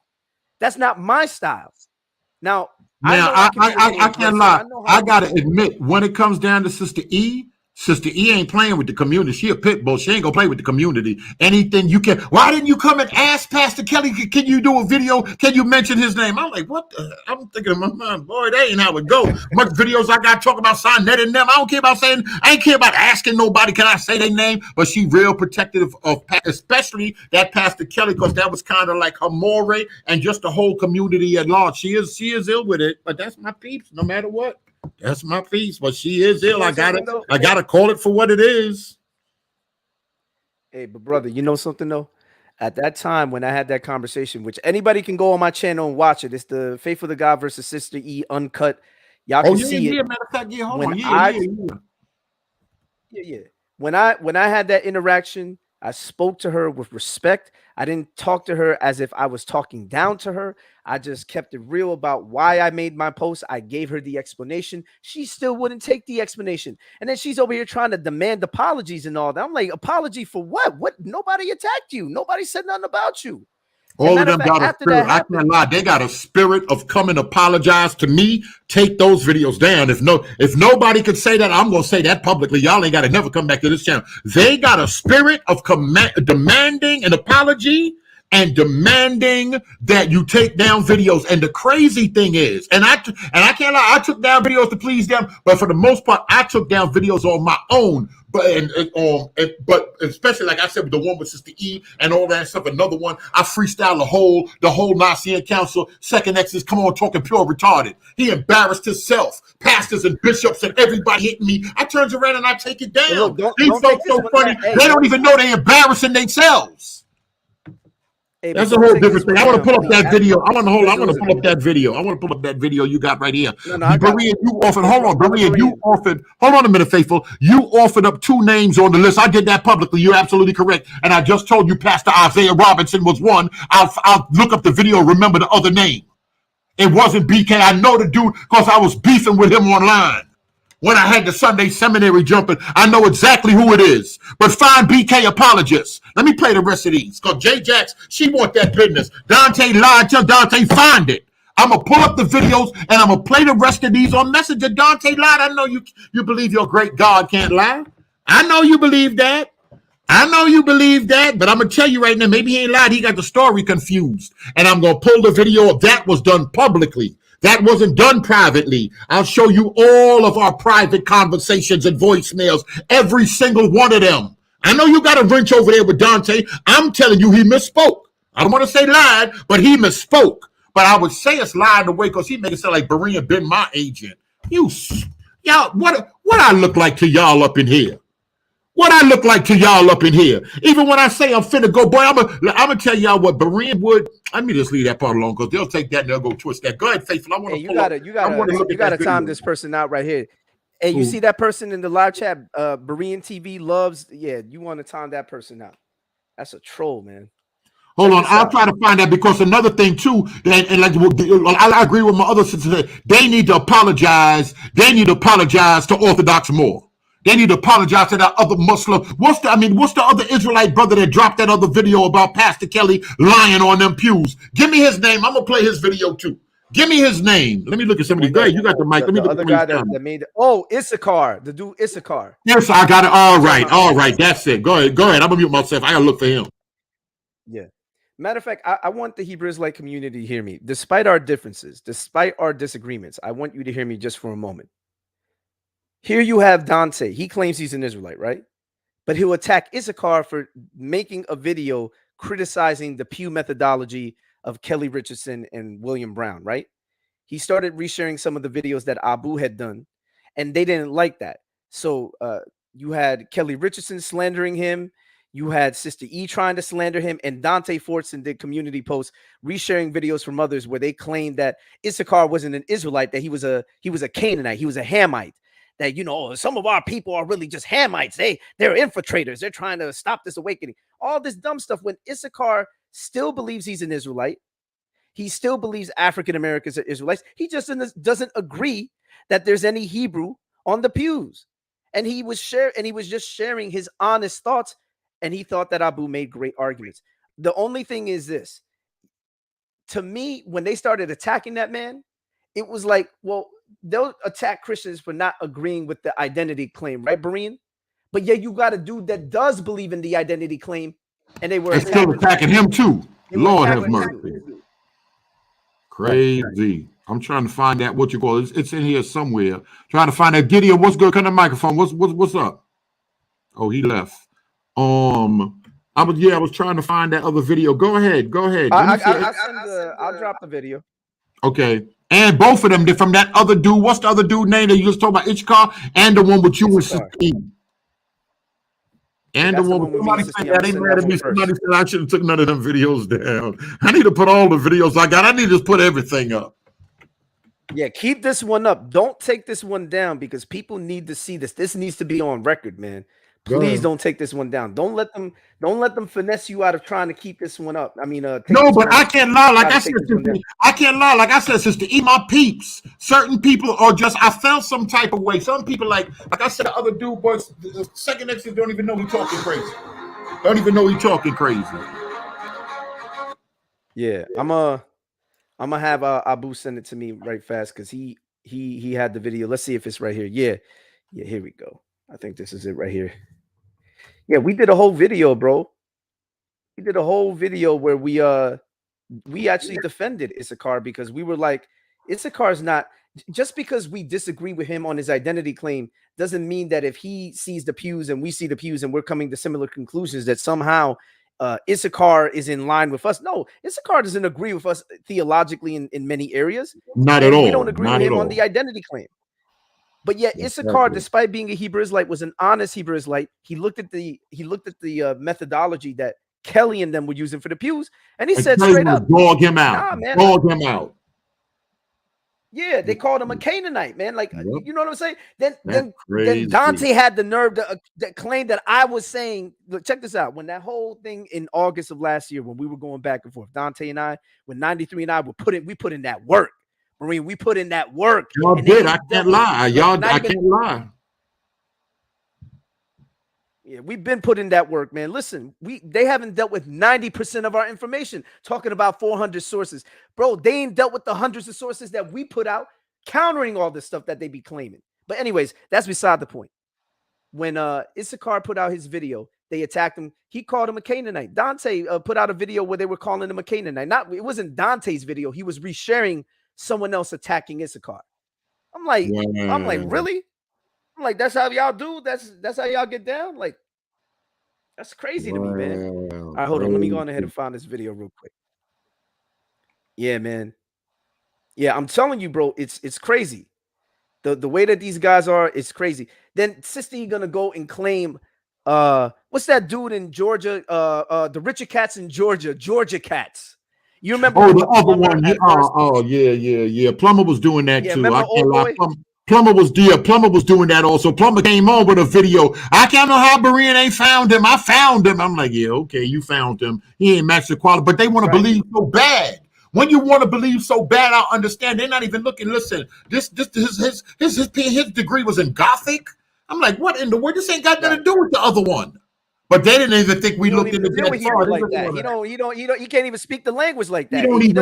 That's not my style. Now, Now, I can't lie. I gotta admit, when it comes down to Sister E ain't playing with the community. She a pit bull. She ain't gonna play with the community. Anything you can. Why didn't you come and ask Pastor Kelly? Can you do a video? Can you mention his name? I'm like, what? I'm thinking in my mind, boy, that ain't how it go. Much videos I got talking about Sonnet and them. I don't care about saying. I ain't care about asking nobody. Can I say their name? But she real protective of, especially that Pastor Kelly, because that was kind of like her more and just the whole community at large. She is ill with it, but that's my peeps. No matter what. That's my piece, but she is ill. I gotta call it for what it is. Hey, but brother, you know something though? At that time when I had that conversation, which anybody can go on my channel and watch it. It's the Faithful to God versus Sister E uncut. Y'all can see it. Matter of fact, hold when on. Yeah. When I had that interaction, I spoke to her with respect. I didn't talk to her as if I was talking down to her. I just kept it real about why I made my post. I gave her the explanation. She still wouldn't take the explanation. And then she's over here trying to demand apologies and all that. I'm like, apology for what? What? Nobody attacked you. Nobody said nothing about you. All of them got a spirit. I can't lie. They got a spirit of come and apologize to me. Take those videos down. If nobody could say that, I'm gonna say that publicly. Y'all ain't got to never come back to this channel. They got a spirit of demanding an apology and demanding that you take down videos. And the crazy thing is, and I can't lie, I took down videos to please them, but for the most part, I took down videos on my own. But especially like I said, with the one with Sister E and all that stuff, another one, I freestyled the whole Nicene Council. Second Exodus, come on, talking pure retarded. He embarrassed himself. Pastors and bishops and everybody hitting me. I turns around and I take it down. Look, These folks so funny. They don't even know they're embarrassing themselves. That's a whole different thing. I want to pull up that video. I want to pull up that video. I want to pull up that video you got right here. Berean, you offered. Hold on, Berean, you offered. Hold on a minute, Faithful. You offered up 2 names on the list. I did that publicly. You're absolutely correct. And I just told you Pastor Isaiah Robinson was one. I'll look up the video. Remember the other name. It wasn't BK. I know the dude because I was beefing with him online. When I had the Sunday seminary jumping, I know exactly who it is. But find BK apologists. Let me play the rest of these. Because J Jax, she want that business. Dante lied. Tell Dante find it. I'm going to pull up the videos and I'm going to play the rest of these on Messenger. Dante lied. I know you believe your great God can't lie. I know you believe that. I know you believe that, but I'm going to tell you right now, maybe he ain't lied. He got the story confused. And I'm going to pull the video of that was done publicly. That wasn't done privately. I'll show you all of our private conversations and voicemails, every single one of them. I know you got a wrench over there with Dante. I'm telling you, he misspoke. I don't want to say lied, but he misspoke. But I would say it's lied away because he made it sound like Berean been my agent. Y'all, what I look like to y'all up in here? What I look like to y'all up in here? Even when I say I'm finna go, boy, I'm gonna tell y'all what Berean would. Let me just leave that part alone because they'll take that and they'll go twist that. Go ahead, Faithful. I want to. You gotta time this person out right here. Hey, you see that person in the live chat? Berean TV loves. Yeah, you want to time that person out. That's a troll, man. Hold on, I'll try to find that because another thing too, and like I agree with my other sisters. They need to apologize. They need to apologize to Orthodox more. They need to apologize to that other Muslim. What's the other Israelite brother that dropped that other video about Pastor Kelly lying on them pews? Give me his name. I'm gonna play his video too. Give me his name. Let me look at somebody. Go ahead. You got the mic. Let me look at the guy that made. Oh, Issachar. The dude Issachar. Yes, I got it. All right. That's it. Go ahead. I'm gonna mute myself. I gotta look for him. Yeah. Matter of fact, I want the Hebrew Israelite community to hear me. Despite our differences, despite our disagreements, I want you to hear me just for a moment. Here you have Dante. He claims he's an Israelite, right? But he'll attack Issachar for making a video criticizing the pew methodology of Kelly Richardson and William Brown, right? He started resharing some of the videos that Abu had done, and they didn't like that. So you had Kelly Richardson slandering him. You had Sister E trying to slander him, and Dante Fortson did community posts resharing videos from others where they claimed that Issachar wasn't an Israelite, that he was a Canaanite, he was a Hamite. That, you know, some of our people are really just Hamites. They're infiltrators. They're trying to stop this awakening. All this dumb stuff when Issachar still believes he's an Israelite. He still believes African Americans are Israelites. He just doesn't agree that there's any Hebrew on the pews. And he was just sharing his honest thoughts. And he thought that Abu made great arguments. The only thing is this. To me, when they started attacking that man, it was like, well, they'll attack Christians for not agreeing with the identity claim, right, Berean? But yeah, you got a dude that does believe in the identity claim, and they were still attacking him too. Lord have mercy. Crazy. I'm trying to find that, what you call it. It's in here somewhere. Trying to find that. Gideon, what's good? Come to the microphone. What's up? Oh, he left. I was trying to find that other video. Go ahead. I'll drop the video. Okay. And both of them, they're from that other dude. What's the other dude name that you just talking about? Ichkar, and the one with you and Sistine. And the one with somebody said that ain't mad at me. Somebody said I should have took none of them videos down. I need to put all the videos I got. I need to just put everything up. Yeah, keep this one up. Don't take this one down because people need to see this. This needs to be on record, man. Please don't take this one down. Don't let them finesse you out of trying to keep this one up. I mean, no, but I can't lie. Like I said, I can't lie. Like I said, sister, eat my peeps. Certain people are just, I felt some type of way. Some people, like I said, the other dude, boys, the second next to don't even know he talking crazy. Don't even know he talking crazy. Yeah, I'm gonna have Abu send it to me right fast because he had the video. Let's see if it's right here. Yeah, here we go. I think this is it right here. Yeah, we did a whole video, bro. We did a whole video where we actually defended Issachar because we were like, Issachar's not, just because we disagree with him on his identity claim doesn't mean that if he sees the pews and we see the pews and we're coming to similar conclusions that somehow Issachar is in line with us. No, Issachar doesn't agree with us theologically in many areas. Not at all. We don't agree with him on the identity claim. But yet Issachar, despite being a Hebrew Israelite, was an honest Hebrew Israelite. He looked at the methodology that Kelly and them were using for the pews, and he said straight up, dog him out. Man, dog him out. Yeah, they called him a Canaanite, man. Like, you know what I'm saying? Then Dante had the nerve to claim that I was saying, look, check this out. When that whole thing in August of last year, when we were going back and forth, Dante and I, when 93 and I we put in that work. Marine, we put in that work. Y'all did. I can't lie. I can't lie. Yeah, we've been putting that work, man. Listen, they haven't dealt with 90% of our information, talking about 400 sources. Bro, they ain't dealt with the hundreds of sources that we put out, countering all this stuff that they be claiming. But anyways, that's beside the point. When Issachar put out his video, they attacked him. He called him a Canaanite. Dante put out a video where they were calling him a Canaanite. It wasn't Dante's video. He was resharing someone else attacking Issachar. I'm like, really? I'm like, that's how y'all do? That's how y'all get down? Like, that's crazy to me, man. All right, hold on. Let me go on ahead and find this video real quick. Yeah, man. Yeah, I'm telling you, bro, it's crazy. The way that these guys are, it's crazy. Then Sister, you're gonna go and claim what's that dude in Georgia? The Richard Cats in Georgia Cats. You remember? Oh, the other one. Yeah. Plumber was doing that too. I can't lie. Plumber was doing that also. Plumber came on with a video. I can't know how Berean ain't found him. I found him. I'm like, yeah, okay, you found him. He ain't matched the quality, but they want to believe so bad. When you want to believe so bad, I understand. They're not even looking. Listen, his degree was in Gothic. I'm like, what in the world? This ain't got nothing to do with the other one. But they didn't even think we looked into that far. Like that. You can't even speak the language like that. He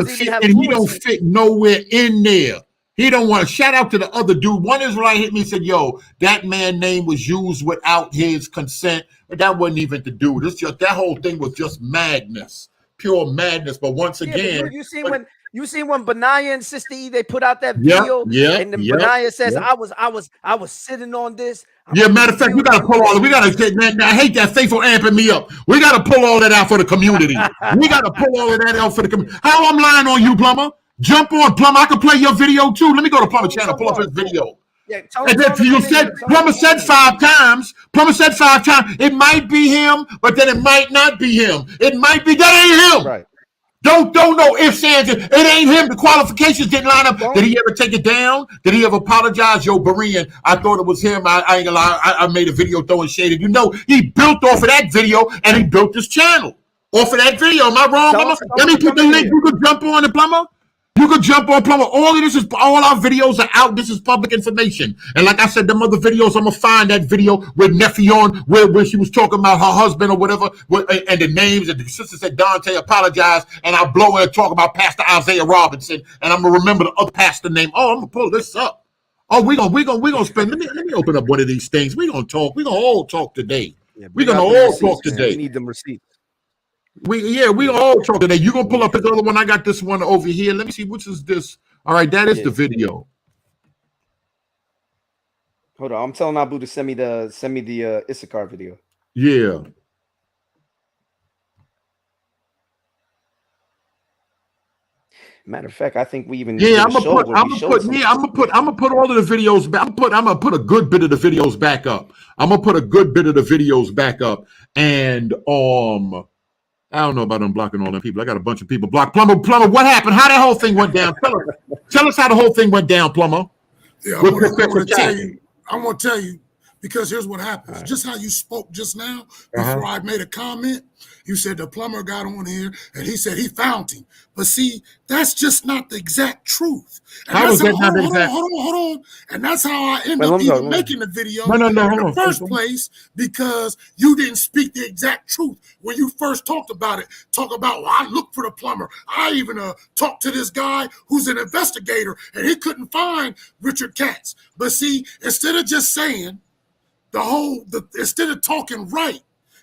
don't fit nowhere in there. He don't want to. Shout out to the other dude. One Israelite hit me and said, yo, that man's name was used without his consent. But that wasn't even to do. That whole thing was just madness. pure madness. But once Yeah, again, but you seen when Benaiah and Sister E, they put out that yeah, video, yeah, and then yeah, Benaiah says, yeah. I was sitting on this. Yeah, matter of fact, we gotta pull all. We gotta. Man, I hate that faithful amping me up. We gotta pull all that out for the community. We gotta pull all of that out for the community. How I'm lying on you, Plumber? Jump on, Plumber. I can play your video too. Let me go to Plumber channel. Pull up his video. Yeah, And then you said Plumber said 5 times. Plumber said 5 times. It might be him, but then it might not be him. It might be that ain't him. Right. Don't know ifs, ands. It ain't him. The qualifications didn't line up. Did he ever take it down? Did he ever apologize? Yo, Berean, I thought it was him. I ain't gonna lie. I made a video throwing shade. You know, he built off of that video and he built his channel off of that video. Am I wrong, Plumber? Let me put the link. You could jump on it, Plumber. You could jump on, Plumber. All our videos are out. This is public information. And like I said, them other videos, I'm gonna find that video with Nephion, where she was talking about her husband or whatever, and the names, and the sister said Dante apologized, and I'll blow her and talk about Pastor Isaiah Robinson, and I'm gonna remember the other pastor name. Oh, I'm gonna pull this up. Oh, we gonna spend. Let me open up one of these things. We gonna talk. We gonna all talk today. Yeah, we gonna all talk today. We need them receipts. We all talk today. You gonna pull up this other one? I got this one over here. Let me see, which is this? All right, that is the video. Hold on, I'm telling Abu to send me the Issachar video. Yeah. Matter of fact, I think we even I'm gonna put all of the videos back. I'm gonna put a good bit of the videos back up. And I don't know about unblocking all them people. I got a bunch of people blocked. Plumber, what happened? How that whole thing went down? Tell us how the whole thing went down, Plumber. Yeah, I want to tell you, because here's what happens. Right. Just how you spoke just now, before I made a comment, you said the plumber got on here and he said he found him. But see, that's just not the exact truth. And how that's was that not exact? Hold on. And that's how I ended up even making the video in the first place, because you didn't speak the exact truth when you first talked about it. Talk about, well, I looked for the plumber. I even talked to this guy who's an investigator, and he couldn't find Richard Katz. But see, instead of just saying instead of talking right,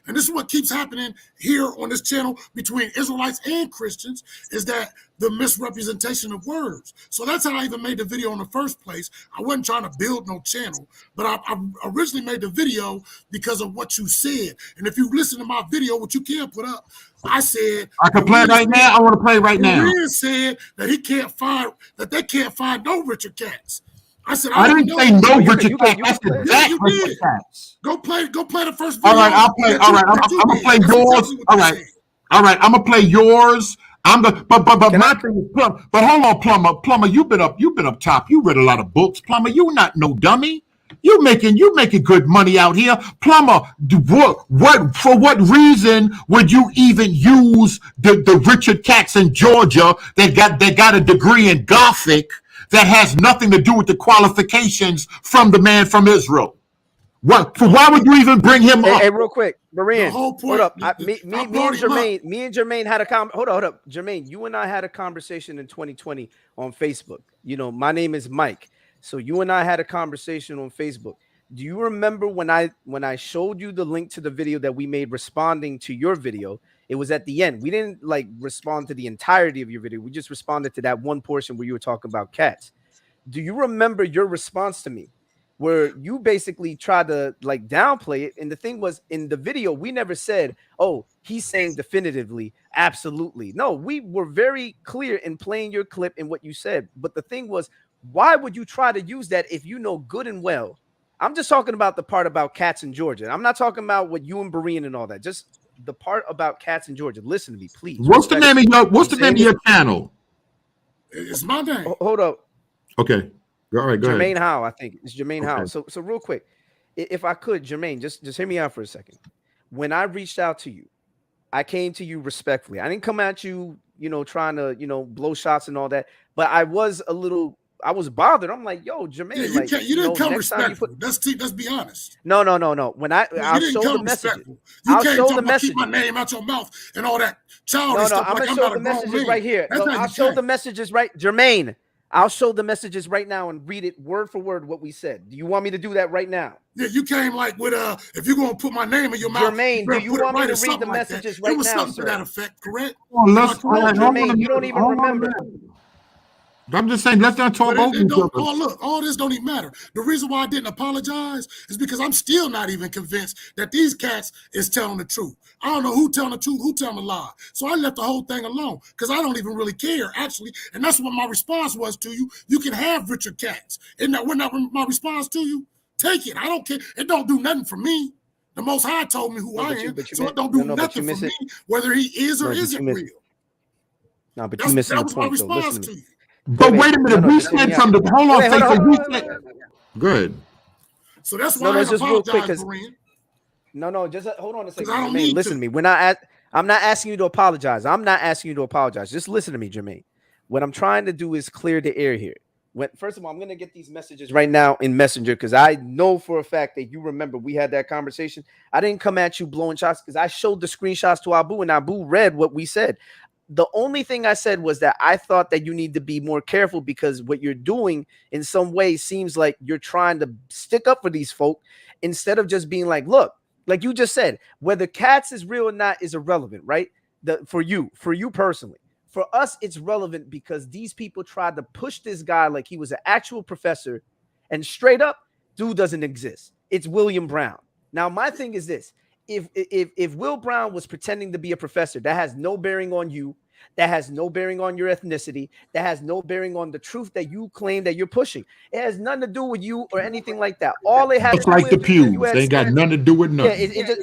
and this is what keeps happening here on this channel between Israelites and Christians, is that the misrepresentation of words. So that's how I even made the video in the first place. I wasn't trying to build no channel, but I originally made the video because of what you said. And if you listen to my video, which you can put up, I said I can play right now. I want to play right now. Berean said that they can't find no Richard Katz. I said I didn't say no Richard Katz. That's the exact Richard Katz. Go play the first video. All right, I'll play. All right, I'm gonna play yours. All right, I'm gonna play yours. But my thing is Plumber. But hold on, Plumber, you've been up top. You read a lot of books, Plumber. You not no dummy. You making good money out here, Plumber. For what reason would you even use the Richard Katz in Georgia that got a degree in Gothic that has nothing to do with the qualifications from the man from Israel? Why would you even bring him up? Hey, real quick, Berean, hold up. Me and Jermaine had a hold up, Jermaine. You and I had a conversation in 2020 on Facebook. You know, my name is Mike, so you and I had a conversation on Facebook. Do you remember when I showed you the link to the video that we made responding to your video? It was at the end. We didn't respond to the entirety of your video. We just responded to that one portion where you were talking about cats. Do you remember your response to me, where you basically tried to downplay it? And the thing was, in the video, we never said, oh, he's saying definitively, absolutely. No, we were very clear in playing your clip and what you said. But the thing was, why would you try to use that if you know good and well? I'm just talking about the part about cats in Georgia. I'm not talking about what you and Berean and all that. Just the part about cats in Georgia. Listen to me, please. What's the name of your channel? It's my name. Hold up. Okay. All right, go Jermaine ahead. Howe, I think it's Jermaine Howe. So real quick, if I could, Jermaine, just hear me out for a second. When I reached out to you, I came to you respectfully. I didn't come at you, trying to, blow shots and all that. But I was bothered. I'm like, yo, Jermaine, you didn't come respectful. Let's be honest. No. When I'll show the messages. I'll show the messages. Keep my name out your mouth and all that childish stuff. I'm gonna show the messages right here. I'll show the messages right, Jermaine. I'll show the messages right now and read it word for word what we said. Do you want me to do that right now? Yeah, you came like with if you're gonna put my name in your mouth, Jermaine, do you want me to read the messages right now? It was now, something sir? to that effect, correct? Jermaine, you don't even remember. I'm just saying, let's not talk over each other. Oh, look, all this don't even matter. The reason why I didn't apologize is because I'm still not even convinced that these cats is telling the truth. I don't know who telling the truth, who telling the lie. So I left the whole thing alone because I don't even really care, actually. And that's what my response was to you. You can have Richard Katz. Isn't that my response to you? Take it. I don't care. It don't do nothing for me. The Most High told me who I am, so it don't do nothing for me whether he is or isn't real. No, but you're missing the point, though. Listen to me. But wait a minute, we said from the hold on, Faithful. Good. So that's why I just real quick. Just Hold on a second. Jermaine, listen to me. I'm not asking you to apologize. Just listen to me, Jermaine. What I'm trying to do is clear the air here. First of all, I'm going to get these messages right now in Messenger because I know for a fact that you remember we had that conversation. I didn't come at you blowing shots because I showed the screenshots to Abu and Abu read what we said. The only thing I said was that I thought that you need to be more careful because what you're doing in some ways seems like you're trying to stick up for these folk instead of just being like, look, like you just said, whether Katz is real or not is irrelevant, right? For you personally. For us, it's relevant because these people tried to push this guy like he was an actual professor, and straight up, dude doesn't exist. It's William Brown. Now, my thing is this. If Will Brown was pretending to be a professor, that has no bearing on you, that has no bearing on your ethnicity, that has no bearing on the truth that you claim that you're pushing. It has nothing to do with you or anything like that. All it has Just to do like the with pews, they ain't got nothing to do with nothing. Yeah,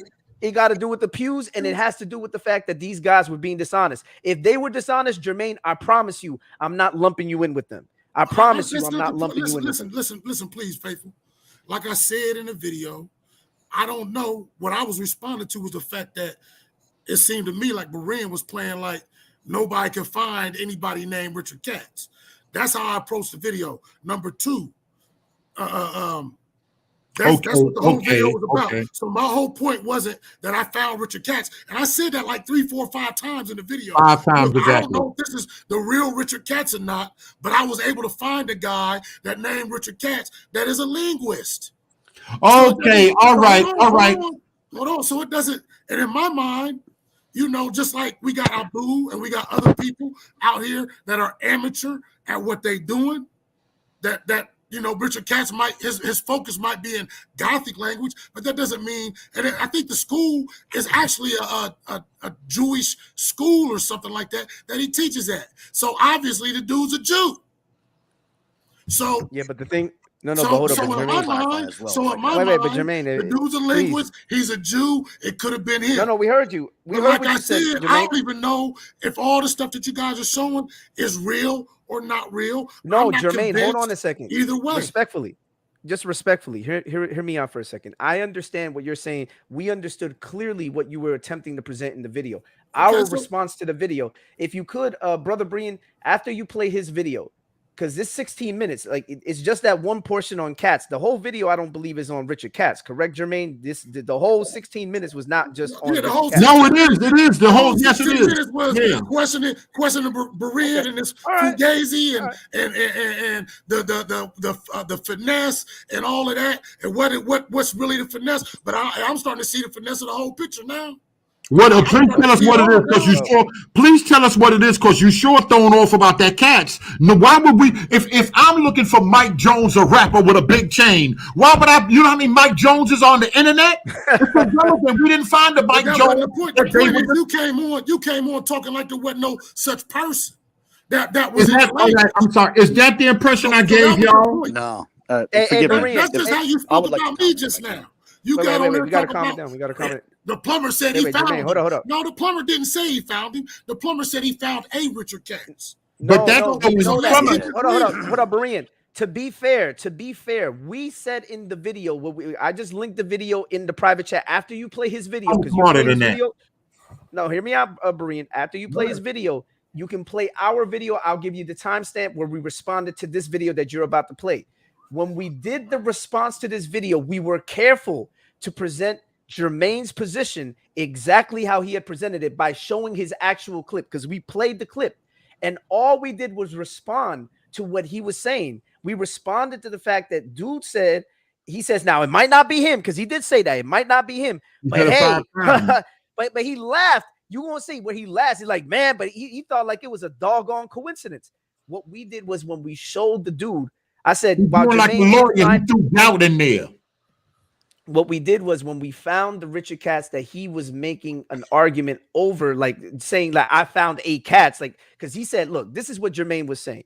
it got to do with the pews, and it has to do with the fact that these guys were being dishonest. If they were dishonest, Jermaine, I promise you, I'm not lumping you in with them. I promise you, I'm not lumping you in with them. Listen, please, Faithful. Like I said in the video, I don't know. What I was responding to was the fact that it seemed to me like Berean was playing like nobody can find anybody named Richard Katz. That's how I approached the video. Number two, that's what the whole video was about. Okay. So my whole point wasn't that I found Richard Katz. And I said that like 3, 4, 5 times in the video. 5 times exactly. I don't know if this is the real Richard Katz or not, but I was able to find a guy that named Richard Katz that is a linguist. Okay, all right. Hold on. So it doesn't, and in my mind, you know, just like we got Abu and we got other people out here that are amateur at what they doing, that you know, Richard Katz his focus might be in Gothic language, but that doesn't mean, and I think the school is actually a Jewish school or something like that he teaches at. So obviously the dude's a Jew. So yeah, but the thing. But hold up. So in my mind, Jermaine, the dude's a linguist. He's a Jew. It could have been him. No, we heard you. We heard like what I you said, Jermaine. I don't even know if all the stuff that you guys are showing is real or not real. No, Jermaine, hold on a second. Either way. Respectfully, hear me out for a second. I understand what you're saying. We understood clearly what you were attempting to present in the video. Our response to the video, if you could, Brother Brian, after you play his video, because this 16 minutes, like it's just that one portion on Katz. The whole video, I don't believe, is on Richard Katz. Correct, Jermaine? The whole 16 minutes was not just on. Richard Katz. No, it is. The whole 16 minutes was questioning Berean and this fugazi and the finesse and all of that, and what's really the finesse. But I'm starting to see the finesse of the whole picture now. Please tell us what it is, because you sure. Please tell us what it is, because you sure thrown off about that Katz. No, why would we? If I'm looking for Mike Jones, a rapper with a big chain, why would I? You know how many Mike Jones is on the internet? We didn't find the Mike Jones. The point is you came on talking like there wasn't no such person. That was. I'm sorry. Is that the impression I gave y'all? No. That's just how you spoke about me just now. You got on there. We got to calm down. We got to calm it. The plumber said he found him. Hold up. No, the plumber didn't say he found him. The plumber said he found a Richard Katz. But that's Hold up, Berean. To be fair, we said in the video, I just linked the video in the private chat after you play his video. I'm smarter than that. No, hear me out, Berean. After you play his video, you can play our video. I'll give you the timestamp where we responded to this video that you're about to play. When we did the response to this video, we were careful to present Jermaine's position exactly how he had presented it by showing his actual clip, because we played the clip And all we did was respond to what he was saying. We responded to the fact that dude said, he says, now it might not be him, because he did say that it might not be him. But hey, but he laughed. You won't see where he laughed. He's like, man, but he thought like it was a doggone coincidence. What we did was when we showed the dude, I said, wow, like a lawyer, he threw doubt in there. What we did was when we found the Richard Katz that he was making an argument over, like saying like, I found 8 cats, like, because he said, look, this is what Jermaine was saying.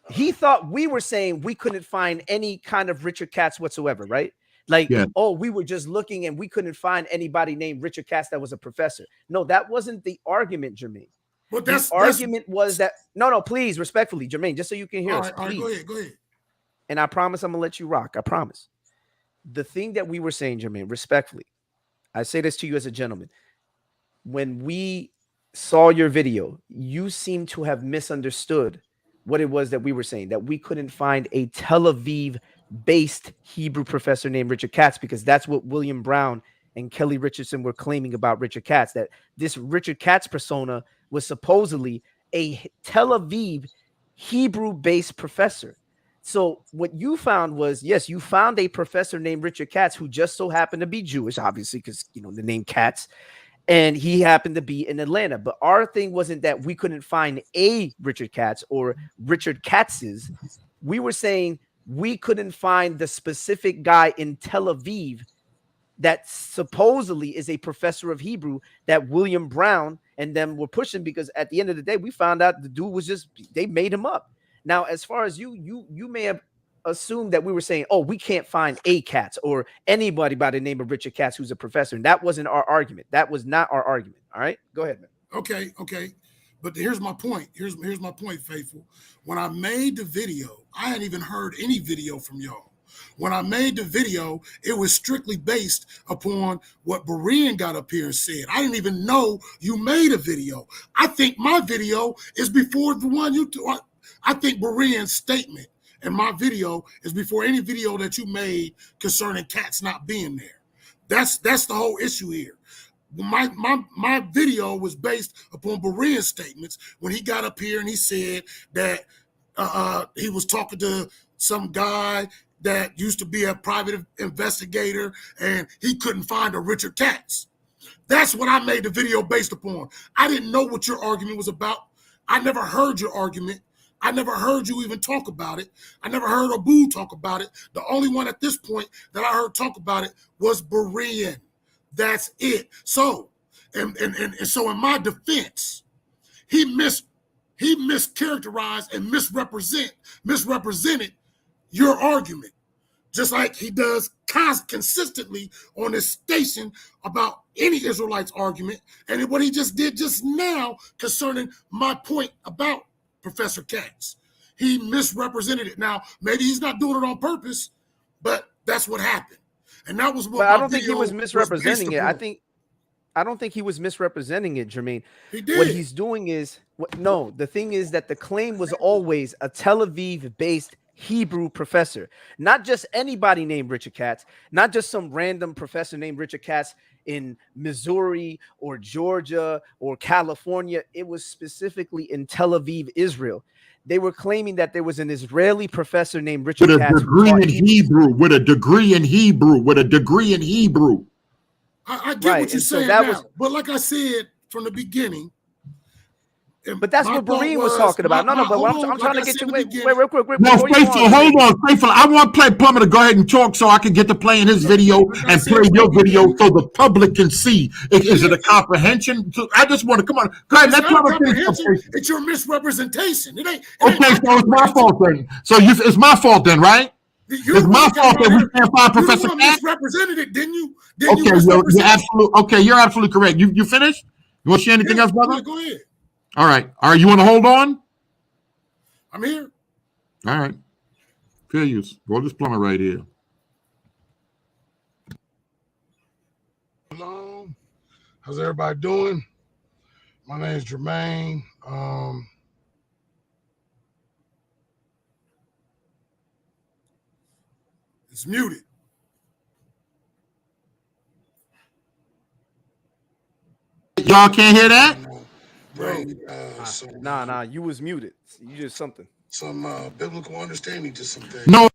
He thought we were saying we couldn't find any kind of Richard Katz whatsoever, right? Like, oh, we were just looking and we couldn't find anybody named Richard Katz that was a professor. No, that wasn't the argument, Jermaine. But the argument was that, no, please, respectfully, Jermaine, just so you can hear us, please. All right, go ahead. And I promise I'm going to let you rock. I promise. The thing that we were saying, Jermaine, respectfully, I say this to you as a gentleman. When we saw your video, you seem to have misunderstood what it was that we were saying, that we couldn't find a Tel Aviv-based Hebrew professor named Richard Katz, because that's what William Brown and Kelly Richardson were claiming about Richard Katz, that this Richard Katz persona was supposedly a Tel Aviv Hebrew-based professor. So what you found was, yes, you found a professor named Richard Katz who just so happened to be Jewish, obviously, because, you know, the name Katz, and he happened to be in Atlanta. But our thing wasn't that we couldn't find a Richard Katz or Richard Katz's. We were saying we couldn't find the specific guy in Tel Aviv that supposedly is a professor of Hebrew that William Brown and them were pushing, because at the end of the day, we found out the dude was just, they made him up. Now, as far as you may have assumed that we were saying, oh, we can't find a Katz or anybody by the name of Richard Katz who's a professor. And that wasn't our argument. That was not our argument. All right, go ahead, man. Okay. But here's my point. Here's my point, Faithful. When I made the video, I hadn't even heard any video from y'all. When I made the video, it was strictly based upon what Berean got up here and said. I didn't even know you made a video. I think my video is before the one you I think Berean's statement and my video is before any video that you made concerning cats not being there. That's the whole issue here. My video was based upon Berean's statements when he got up here and he said that he was talking to some guy that used to be a private investigator and he couldn't find a Richard Katz. That's what I made the video based upon. I didn't know what your argument was about. I never heard your argument. I never heard you even talk about it. I never heard Abu talk about it. The only one at this point that I heard talk about it was Berean. That's it. So, and so in my defense, he mischaracterized and misrepresented your argument, just like he does consistently on his station about any Israelites argument, and what he just did just now concerning my point about Professor Katz. He misrepresented it. Now, maybe he's not doing it on purpose, but that's what happened. And that was what I don't think he was misrepresenting it. I don't think he was misrepresenting it, Jermaine. He did. What he's doing is, the thing is that the claim was always a Tel Aviv-based Hebrew professor, not just anybody named Richard Katz, not just some random professor named Richard Katz in Missouri or Georgia or California. It was specifically in Tel Aviv, Israel. They were claiming that there was an Israeli professor named Richard Katz with a degree in Hebrew. I get what you're saying now, but like I said from the beginning. But that's what Berean was talking about. No, but I'm trying to get you. Wait, real quick. No, Faithful, hold on, Faithful. I want Plumber to go ahead and talk so I can get to playing his video and play your video so the public can see. Is it a comprehension? I just want to come on. Go ahead. Let Plumber finish. It's your misrepresentation. It ain't. Okay, so it's my fault then. So it's my fault then, right? It's my fault that we can't find Professor Katz. You misrepresented it, didn't you? You're absolutely correct. You finished? You want to share anything else, brother? Go ahead. All right. You want to hold on? I'm here. All right. Fair use. Roll this Plumber right here. Hello. How's everybody doing? My name is Jermaine. It's muted. Y'all can't hear that? bring Nah, you was muted. You just something. Some biblical understanding to some things. No,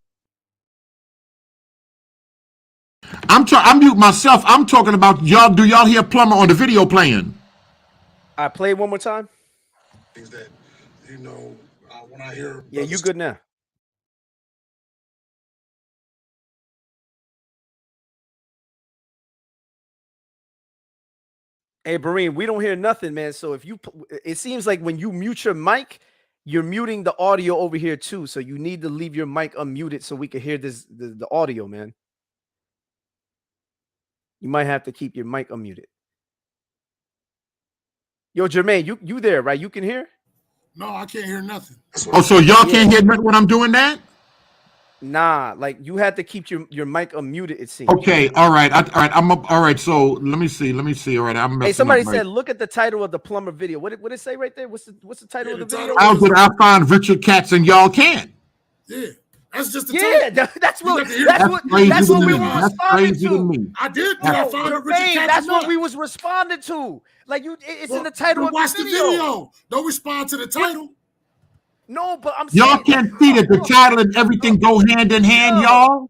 I'm mute myself. I'm talking about y'all. Do y'all hear Plumber on the video playing? I play one more time. Things that when I hear. Yeah, you good now. Hey, Breen, we don't hear nothing, man. So if it seems like when you mute your mic, you're muting the audio over here too. So you need to leave your mic unmuted so we can hear the audio, man. You might have to keep your mic unmuted. Yo, Jermaine, you there, right? You can hear? No, I can't hear nothing. Oh, so y'all can't hear nothing when I'm doing that? Nah, like you had to keep your mic unmuted, it seems. Okay, all right. I'm up. All right, so let me see. All right, I'm Hey, somebody said, look at the title of the Plumber video. What did it say right there? What's the title of the video? How did I find Richard Katz and y'all can't? Yeah, that's just the title. That's what we were responding to. I did. Did I find Richard Katz? That's what we was responding to. Like it's in the title of watch the video. Don't respond to the title. No, but I'm y'all can't see that the title and everything go hand in hand, y'all.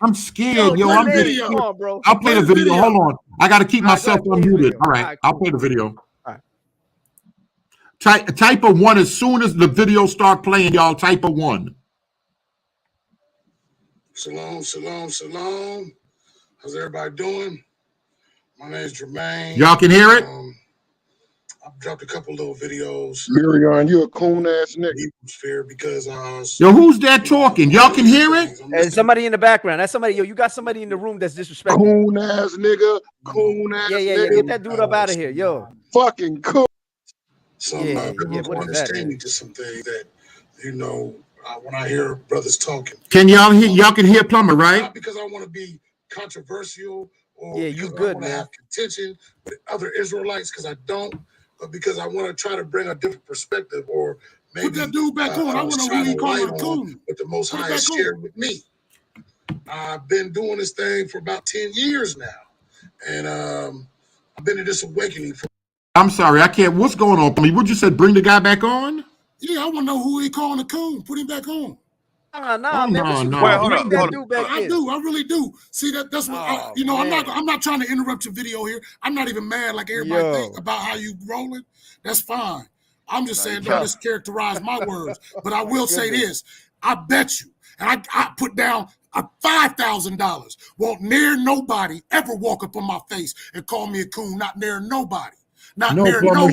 I'm scared, yo. I'm just come on, bro. I'll play the video. Hold on. I got to keep myself unmuted. All right, I'll play the video. All right. Type a 1 as soon as the video start playing, y'all. Type a 1. Shalom. How's everybody doing? My name is Jermaine. Y'all can hear it? I've dropped a couple little videos. Miriam, you a coon ass nigga. Because yo, who's that talking? Y'all can hear it? And somebody in the background. That's somebody. Yo, you got somebody in the room that's disrespectful. Coon ass nigga. Yeah. Get that dude up out of here, yo. Fucking cool. Some biblical understanding to some things that when I hear brothers talking. Can y'all hear? Y'all can hear Plumber, right? Not because I want to be controversial or you good, man. Have contention with other Israelites, because I don't, but because I want to try to bring a different perspective, or maybe put that dude back on. I want to know who he calling a coon. What the Most High has shared with me. I've been doing this thing for about 10 years now, and I've been in this awakening. I'm sorry, I can't. What's going on? What you said? Bring the guy back on? Yeah, I want to know who he calling a coon. Put him back on. Man. Well, hold on. I do. I really do. See that's what I'm not trying to interrupt your video here. I'm not even mad like everybody think about how you rolling. That's fine. I'm just saying don't mischaracterize my words. But I will say this: I bet you, and I put down $5,000. Won't near nobody ever walk up on my face and call me a coon. Not near nobody. Not no, near Plumber,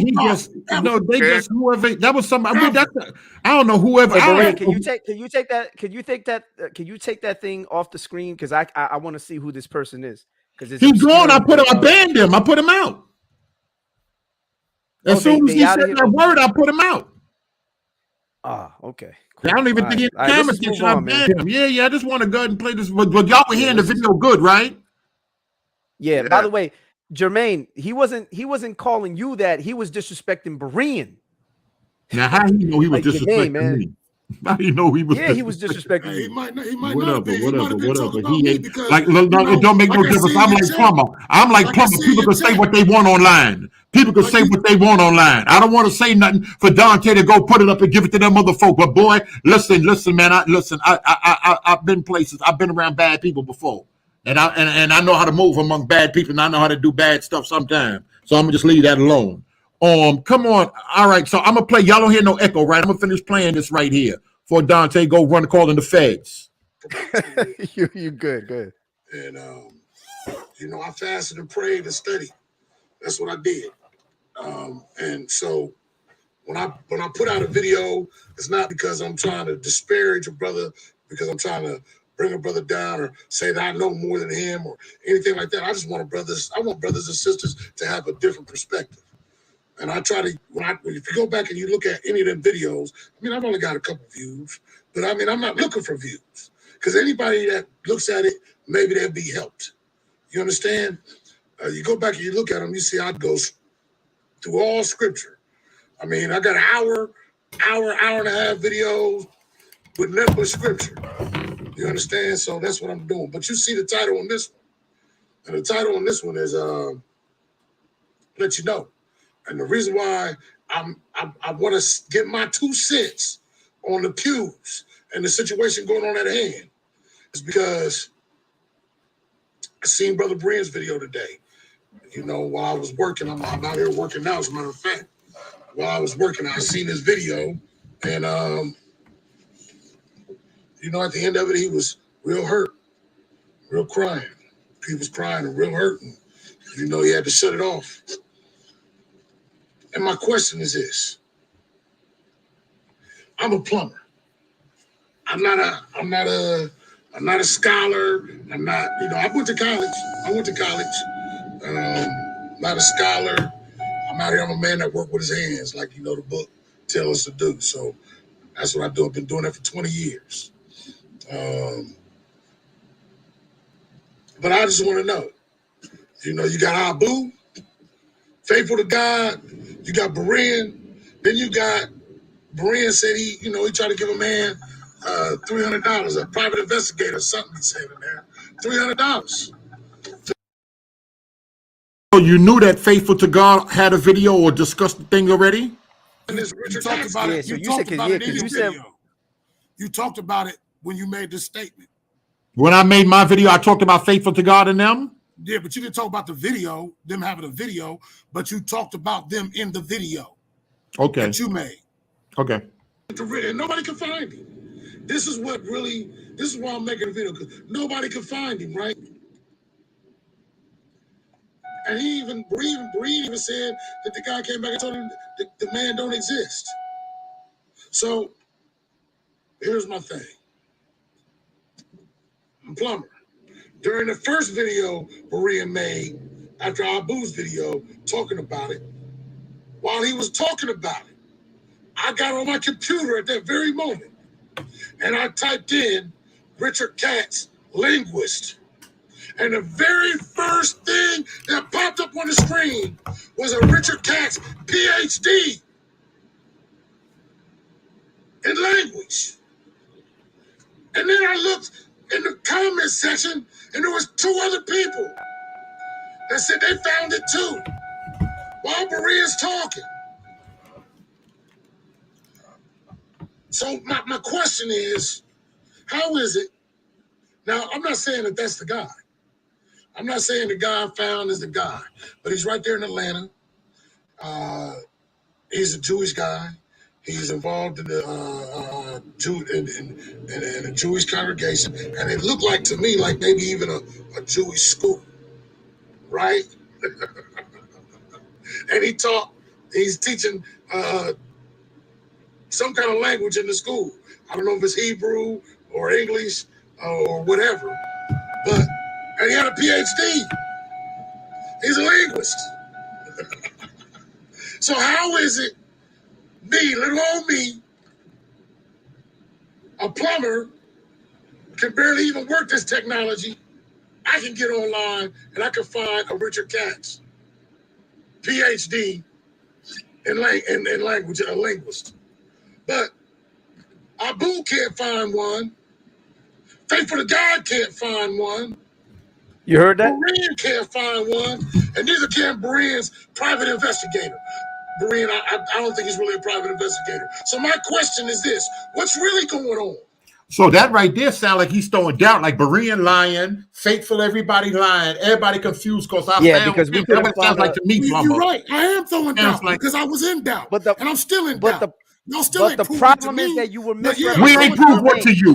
nobody. They just whoever. That was somebody. I don't know whoever. Hey, can you take that thing off the screen? Because I want to see who this person is. Because he's gone. I banned him. I put him out. As soon as he said that word, I put him out. Okay. Cool. I don't even think he had camera attention. I banned him. Yeah. I just want to go ahead and play this. But y'all were hearing the video good, right? Yeah. By the way, Jermaine, he wasn't calling you that. He was disrespecting Berean. Now, how do you know he was disrespecting me? How do you know he was? Yeah, he was disrespecting you. He might not. Whatever. He ain't like. It don't make no difference. I'm like Plumber. People can say what they want online. People can say what they want online. I don't want to say nothing for Dante to go put it up and give it to them other folk. But boy, listen, man. I've been places. I've been around bad people before. And I know how to move among bad people, and I know how to do bad stuff sometimes. So I'm gonna just leave that alone. Come on. All right. So I'm gonna play. Y'all don't hear no echo, right? I'm gonna finish playing this right here before Dante go run calling the feds. you good. And I fasted and prayed and studied. That's what I did. And so when I put out a video, it's not because I'm trying to disparage a brother, because I'm trying to bring a brother down or say that I know more than him or anything like that. I want brothers and sisters to have a different perspective. And I try to, if you go back and you look at any of them videos, I've only got a couple views, but I'm not looking for views, because anybody that looks at it, maybe they'll be helped. You understand? You go back and you look at them, you see I go through all scripture. I got an hour and a half videos with nothing but scripture. You understand? So that's what I'm doing. But you see the title on this one. And the title on this one is let you know. And the reason why I want to get my 2 cents on the pews and the situation going on at hand is because I seen Brother Brian's video today. You know, while I was working, I'm out here working now, as a matter of fact. While I was working, I seen his video, and you know, at the end of it, he was real hurt, real crying. He was crying and real hurt, and you know, he had to shut it off. And my question is this: I'm a plumber. I'm not a scholar. I'm not, you know, I went to college. Not a scholar. I'm out here, I'm a man that work with his hands, like, you know, the book tells us to do. So that's what I do. I've been doing that for 20 years. But I just want to know, you know, you got Abu, faithful to God. You got Berean. Then you got Berean said he tried to give a man $300, a private investigator, something he said in there, $300. So you knew that Faithful to God had a video or discussed the thing already? You talked about it. You talked about it in your video. You talked about it when you made this statement. When I made my video, I talked about Faithful to God and them? Yeah, but you didn't talk about the video, them having a video, but you talked about them in the video. Okay. That you made. Okay. And nobody can find him. This is why I'm making a video, because nobody can find him, right? And Breed even said that the guy came back and told him that the man don't exist. So here's my thing. I'm a plumber. During the first video Berea made, after Abu's video, talking about it, while he was talking about it, I got on my computer at that very moment, and I typed in Richard Katz, linguist. And the very first thing that popped up on the screen was a Richard Katz PhD in language. And then I looked in the comment section, and there was 2 other people that said they found it too, while Berea's talking. So my question is, how is it? Now, I'm not saying that that's the guy. I'm not saying the guy I found is the guy, but he's right there in Atlanta. He's a Jewish guy. He's involved in the in a Jewish congregation, and it looked like to me like maybe even a Jewish school, right? And he's teaching some kind of language in the school. I don't know if it's Hebrew or English or whatever, and he had a PhD. He's a linguist. So how is it me, little old me, a plumber, can barely even work this technology, I can get online and I can find a Richard Katz, PhD in language, a linguist. But Abu can't find one. Faithful to God can't find one. You heard that? Berean can't find one. And neither can Berean's private investigator. Berean, I don't think he's really a private investigator. So my question is this: what's really going on? So that right there sounds like he's throwing doubt, like Berean lying, Faithful, everybody lying, everybody confused because I found because we him. couldn't That's what it sounds like to me, You're right. I am throwing doubt like, because I was in doubt, and I'm still in doubt. Y'all still But ain't the proved problem it to is me. that you were But yeah, misrepresenting. we ain't proved what to you.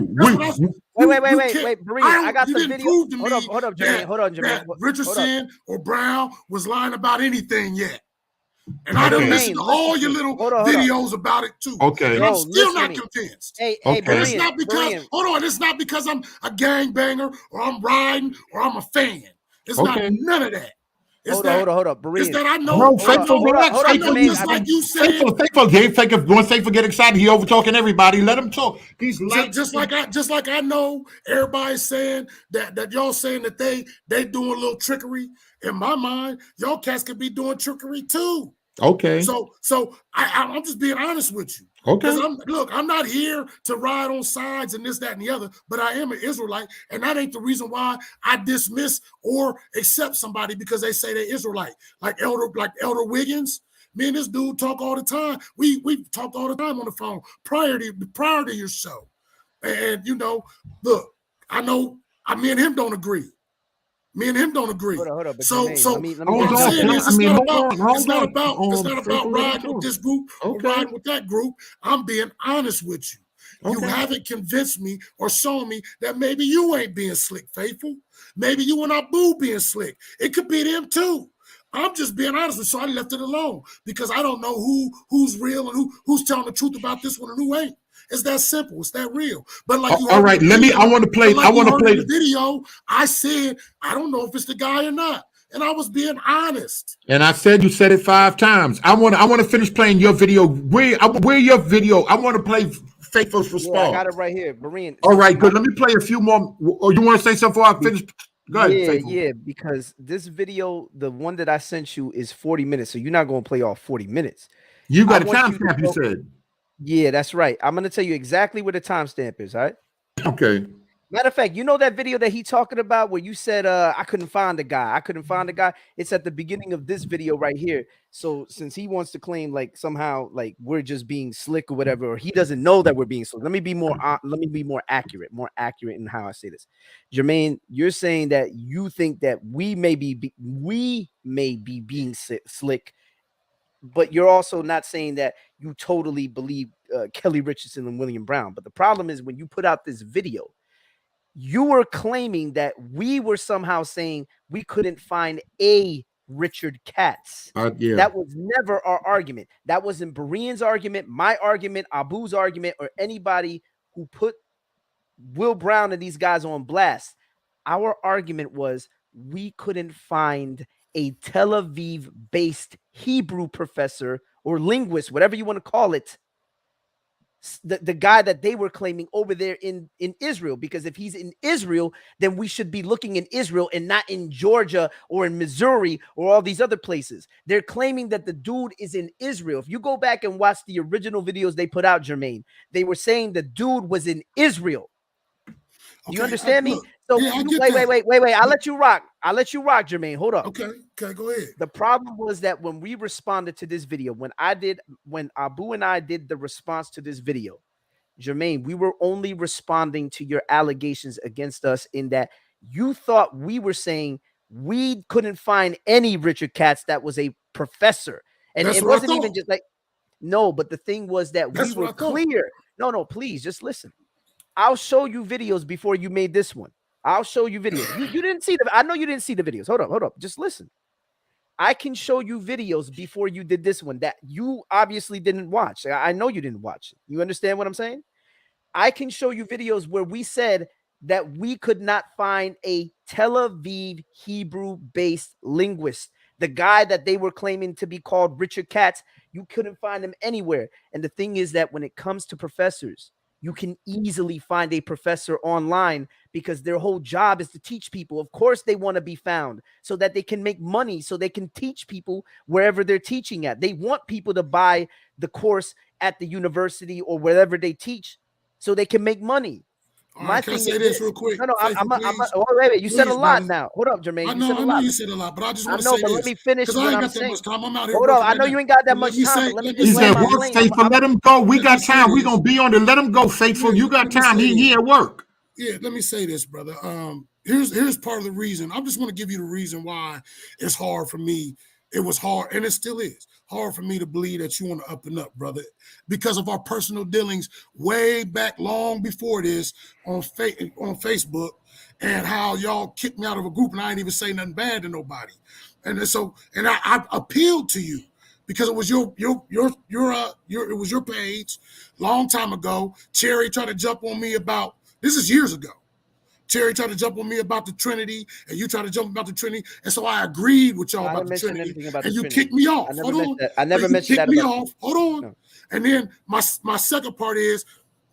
Wait, Berean, I got you the didn't video. prove to Hold me up, Jermaine. Hold on, Jermaine. that Richardson or Brown was lying about anything yet. And Okay. I done listened to Jermaine, all listen your to me. little Hold on. videos about it too. Okay. And I'm Bro, still listen not to me. convinced. Hey, And it's Berean, not because, Berean. hold on, it's not because I'm a gangbanger or I'm riding or I'm a fan. It's not none of that. It's Hold up, Berean. It's that I know. No, Faithful, relax. I know, just like you said. Faithful, when Faithful get excited, he over talking everybody. Let him talk. He's like just like I know everybody's saying that y'all saying that they doing a little trickery. In my mind, y'all cats could be doing trickery too. Okay. So I'm just being honest with you. Okay. Because I'm not here to ride on sides and this, that, and the other, but I am an Israelite, and that ain't the reason why I dismiss or accept somebody because they say they're Israelite. Like Elder Wiggins, Me and this dude talk all the time. We talked all the time on the phone prior to your show. And you know, look, I know me and him don't agree. Me and him don't agree. Hold up, but so Jermaine, so let me what I'm saying is it's not about Faithful, riding with this group or Okay. riding with that group. I'm being honest with you. You Okay. haven't convinced me or shown me that maybe you ain't being slick, Faithful. Maybe you and Abu being slick. It could be them too. I'm just being honest with you, so I left it alone because I don't know who's real and who's telling the truth about this one and who ain't. It's that simple. It's that real. But like you heard, all right, I want to play the video. I said I don't know if it's the guy or not, and I was being honest. And I said you said it 5 times. I want to finish playing your video. Where your video? I want to play Faithful's response. Yeah, I got it right here, Berean. All right, good. Let me play a few more. Or you want to say something before I finish? Go ahead, Faithful. Yeah, because this video, the one that I sent you, is 40 minutes, so you're not going to play all 40 minutes. You got a timestamp, you said. Yeah, that's right. I'm going to tell you exactly where the timestamp is, all right? Okay. Matter of fact, you know that video that he talking about where you said, I couldn't find the guy. It's at the beginning of this video right here. So since he wants to claim like somehow like we're just being slick or whatever, or he doesn't know that we're being slick. Let me be more accurate in how I say this. Jermaine, you're saying that you think that we may be being slick, but you're also not saying that you totally believe Kelly Richardson and William Brown. But the problem is when you put out this video, you were claiming that we were somehow saying we couldn't find a Richard Katz. Yeah. That was never our argument. That wasn't Berean's argument, my argument, Abu's argument, or anybody who put Will Brown and these guys on blast. Our argument was we couldn't find a Tel Aviv-based Hebrew professor or linguist, whatever you want to call it, the guy that they were claiming over there in Israel, because if he's in Israel, then we should be looking in Israel and not in Georgia or in Missouri or all these other places. They're claiming that the dude is in Israel. If you go back and watch the original videos they put out, Jermaine, they were saying the dude was in Israel. Do you understand me? So wait. I'll let you rock, Jermaine. Hold up. Okay, go ahead. The problem was that when we responded to this video, when Abu and I did the response to this video, Jermaine, we were only responding to your allegations against us in that you thought we were saying we couldn't find any Richard Katz that was a professor. And it wasn't even just like, no, but the thing was that we were clear. No, please just listen. I'll show you videos before you made this one. I'll show you videos. You didn't see I know you didn't see the videos. Hold up. Just listen. I can show you videos before you did this one that you obviously didn't watch. I know you didn't watch it. You understand what I'm saying? I can show you videos where we said that we could not find a Tel Aviv Hebrew-based linguist. The guy that they were claiming to be called Richard Katz, you couldn't find him anywhere. And the thing is that when it comes to professors, you can easily find a professor online because their whole job is to teach people. Of course, they want to be found so that they can make money, so they can teach people wherever they're teaching at. They want people to buy the course at the university or wherever they teach so they can make money. Right, can I say this real quick? No, wait. You said a lot now. Hold up, Jermaine. I know you said a lot, but I just want to say this. Let me finish because I ain't got that much time. I'm out here. Hold on. I know you ain't got that much time. He said, "Work, Faithful. Let him go. We got time. We're gonna be on it. Let him go, Faithful. You got time. He at work." Yeah, let me say this, brother. Here's part of the reason. I just want to give you the reason why it's hard for me. It was hard, and it still is hard for me to believe that you want to up and up, brother, because of our personal dealings way back long before this on Facebook, and how y'all kicked me out of a group and I ain't even say nothing bad to nobody. And I appealed to you because it was it was your page long time ago. Cherry tried to jump on me about, this is years ago. Cherry tried to jump on me about the Trinity, and you tried to jump about the Trinity, and so I agreed with y'all about the Trinity, and you kicked me off. I never mentioned that. You kicked me off. Hold on. No. And then my second part is,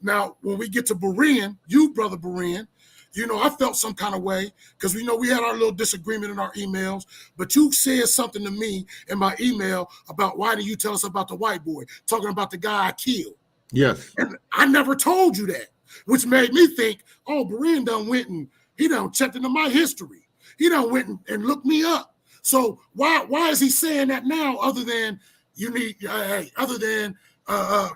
now when we get to Berean, brother Berean, I felt some kind of way because we had our little disagreement in our emails, but you said something to me in my email about why didn't you tell us about the white boy, talking about the guy I killed. Yes. And I never told you that, which made me think, oh, Berean done went and he done checked into my history. He done went and looked me up. So why is he saying that now other than you need, hey, other than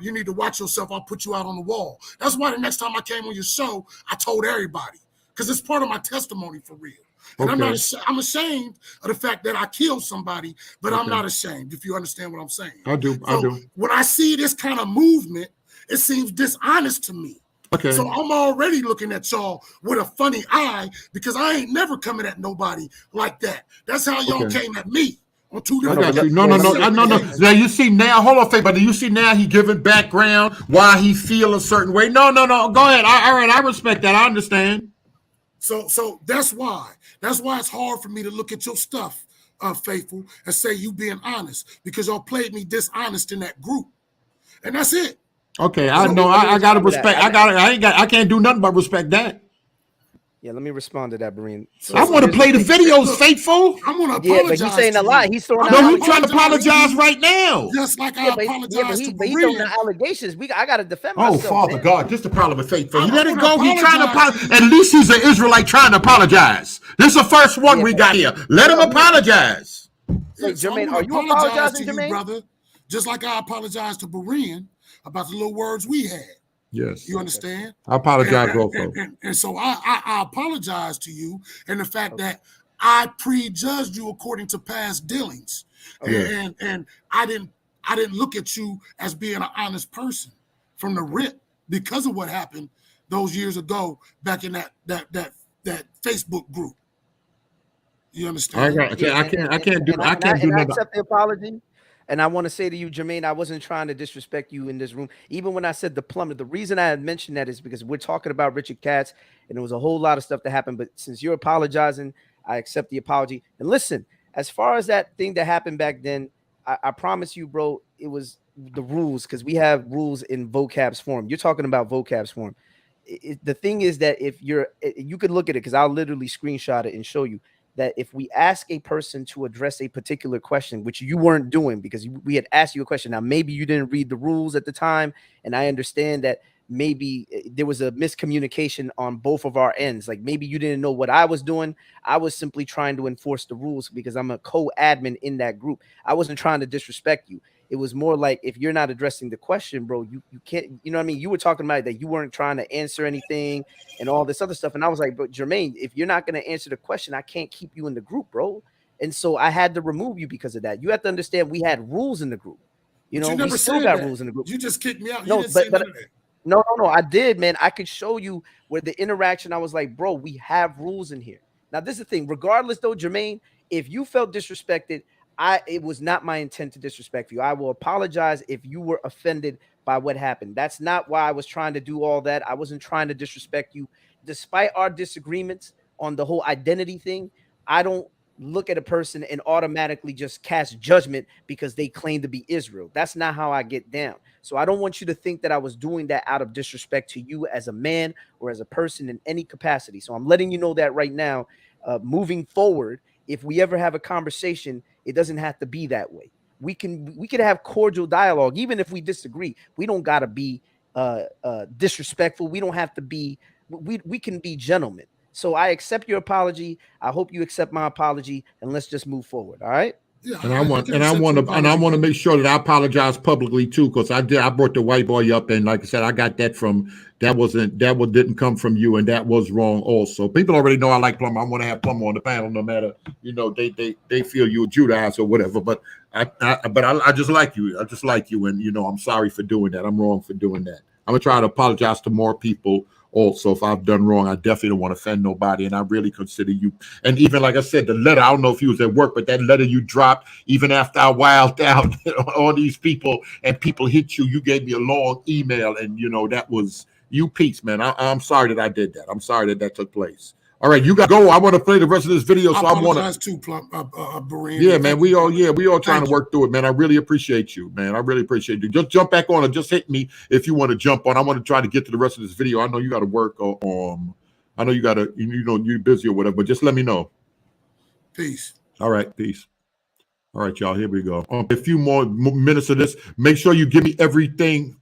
you need to watch yourself, I'll put you out on the wall. That's why the next time I came on your show, I told everybody, because it's part of my testimony for real. And I'm ashamed of the fact that I killed somebody, but I'm not ashamed, if you understand what I'm saying. I do. When I see this kind of movement, it seems dishonest to me. Okay. So I'm already looking at y'all with a funny eye because I ain't never coming at nobody like that. That's how y'all came at me. On two I different got you. No. Now you see now, hold on, but do you see now he giving background why he feel a certain way? No. Go ahead. All right, I respect that. I understand. So that's why it's hard for me to look at your stuff, Faithful, and say you being honest, because y'all played me dishonest in that group, and that's it. Okay, I know. I gotta respect. I can't do nothing but respect that. Yeah, let me respond to that, Berean. I want to play the videos, Faithful. I'm gonna apologize. Yeah, but he's saying a lot. He's throwing. No, he's trying to apologize right now. Just like I apologize to He's throwing the allegations. I gotta defend myself. Oh, Father man. God, this is the problem with Faithful. You let it go. He's trying to apologize. At least he's an Israelite trying to apologize. This is the first one we got here. Let him apologize. Wait, Jermaine, are you apologizing, Jermaine? Brother? Just like I apologized to Berean about the little words we had. Yes. You understand? I apologize, also. And so I apologize to you, and the fact that I prejudged you according to past dealings, and I didn't look at you as being an honest person from the rip because of what happened those years ago back in that Facebook group. You understand? I can't do nothing. I accept the apology. And I want to say to you, Jermaine, I wasn't trying to disrespect you in this room. Even when I said the plumber, the reason I had mentioned that is because we're talking about Richard Katz, and there was a whole lot of stuff that happened. But since you're apologizing, I accept the apology. And listen, as far as that thing that happened back then, I promise you, bro, it was the rules, because we have rules in vocab's form. You're talking about vocab's form. The thing is that if you could look at it, because I'll literally screenshot it and show you, that if we ask a person to address a particular question, which you weren't doing because we had asked you a question. Now, maybe you didn't read the rules at the time, and I understand that maybe there was a miscommunication on both of our ends. Like maybe you didn't know what I was doing. I was simply trying to enforce the rules because I'm a co-admin in that group. I wasn't trying to disrespect you. It was more like, if you're not addressing the question, bro, you can't, you know what I mean? You were talking about that you weren't trying to answer anything and all this other stuff. And I was like, but Jermaine, if you're not going to answer the question, I can't keep you in the group, bro. And so I had to remove you because of that. You have to understand we had rules in the group. You know, we still got rules in the group. You just kicked me out. No, no, I did, man. I could show you where the interaction, I was like, bro, we have rules in here. Now, this is the thing. Regardless, though, Jermaine, if you felt disrespected, it was not my intent to disrespect you. I will apologize if you were offended by what happened. That's not why I was trying to do all that. I wasn't trying to disrespect you. Despite our disagreements on the whole identity thing, I don't look at a person and automatically just cast judgment because they claim to be Israel. That's not how I get down. So I don't want you to think that I was doing that out of disrespect to you as a man or as a person in any capacity. So I'm letting you know that right now, moving forward, if we ever have a conversation, it doesn't have to be that way. We can have cordial dialogue, even if we disagree. We don't got to be disrespectful. We don't have to be. We can be gentlemen. So I accept your apology. I hope you accept my apology, and let's just move forward. All right. Yeah, and I want to make sure that I apologize publicly too, because I brought the white boy up, and like I said, I got that from didn't come from you, and that was wrong also. People already know I like Plumber. I want to have Plumber on the panel, no matter they feel you Judaized or whatever. But I just like you. I just like you, and I'm sorry for doing that. I'm wrong for doing that. I'm gonna try to apologize to more people. Also, if I've done wrong, I definitely don't want to offend nobody, and I really consider you. And even like I said, the letter, I don't know if you was at work, but that letter you dropped, even after I wilded out all these people and people hit you, you gave me a long email, and that was you. Peace, man. I'm sorry that I did that. I'm sorry that took place. All right, you got to go. I want to play the rest of this video, so I want to. Too, Berean. Yeah, man. We all trying to work through it, man. I really appreciate you, man. I really appreciate you. Just jump back on or just hit me if you want to jump on. I want to try to get to the rest of this video. I know you got to work. I know you got to. You're busy or whatever. But just let me know. Peace. All right, peace. All right, y'all. Here we go. A few more minutes of this. Make sure you give me everything.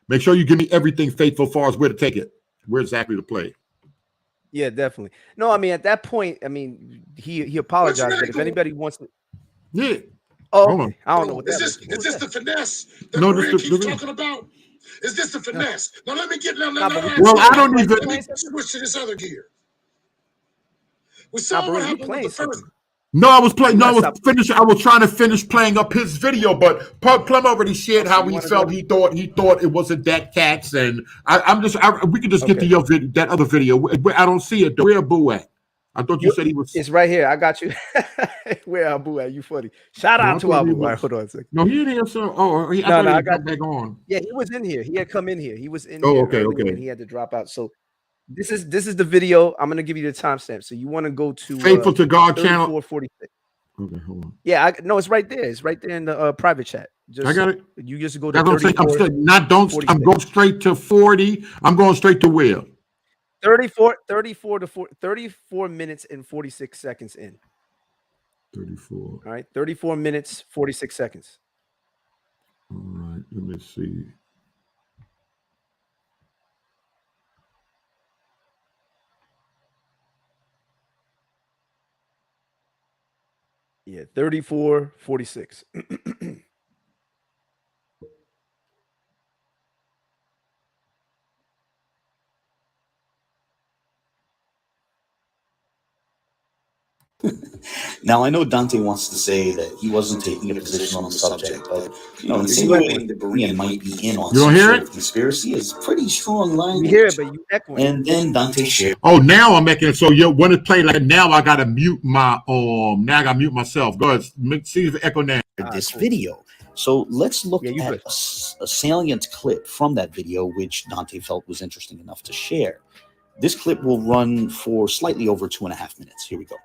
Make sure you give me everything faithful as far as where to take it, where exactly to play. Yeah, definitely. No, I mean, at that point, I mean, he apologized, but if anybody wants to. Yeah. Oh, Hold on. okay. I don't know what Is that this, is. is this the finesse that No, Maria this keeps the talking about? Is this the finesse? Now let me get now. Nah, but well, I don't Let even. me switch to this other gear. We Nah, saw what Berean, you happened with the playing first. something. No, I was playing. You No, I gotta was stop. finish. I was trying to finish playing up his video, but Plum already shared Okay, how you he wanna felt. go? He thought it wasn't that cats, and I'm just. We could just get Okay. to your that other video. I don't see it. Where Boo at? I thought you said he was. It's right here. I got you. Where Abu at? You funny. Shout No, I out to thought he Abu. All right, was. hold on a second. No, he didn't answer. Oh, I No, thought no, he I had got. come back on. Yeah, he was in here. He had come in here. He was in Oh, here okay, earlier okay. when he had to drop out. So this is the video. I'm gonna give you the timestamp. So you want to go to Faithful to God channel. 3446. Okay, hold on. Yeah, no, it's right there. It's right there in the private chat. I got it. You just go to That's what I'm saying. 34. I'm going straight to 40. I'm going straight to where? 34 minutes and 46 seconds in. 34. All right, 34 minutes, 46 seconds. All right, let me see. Yeah, 34:46. Now, I know Dante wants to say that he wasn't taking a position on the subject, but, insinuating that Berean might be in on some sort of conspiracy is pretty strong language. We hear it, but you echoing. And then Dante shared. Oh, now I'm making it so when it's playing like now I gotta mute my now I gotta mute myself. Go ahead, see the echo now. This video. So let's look at a salient clip from that video, which Dante felt was interesting enough to share. This clip will run for slightly over 2.5 minutes. Here we go.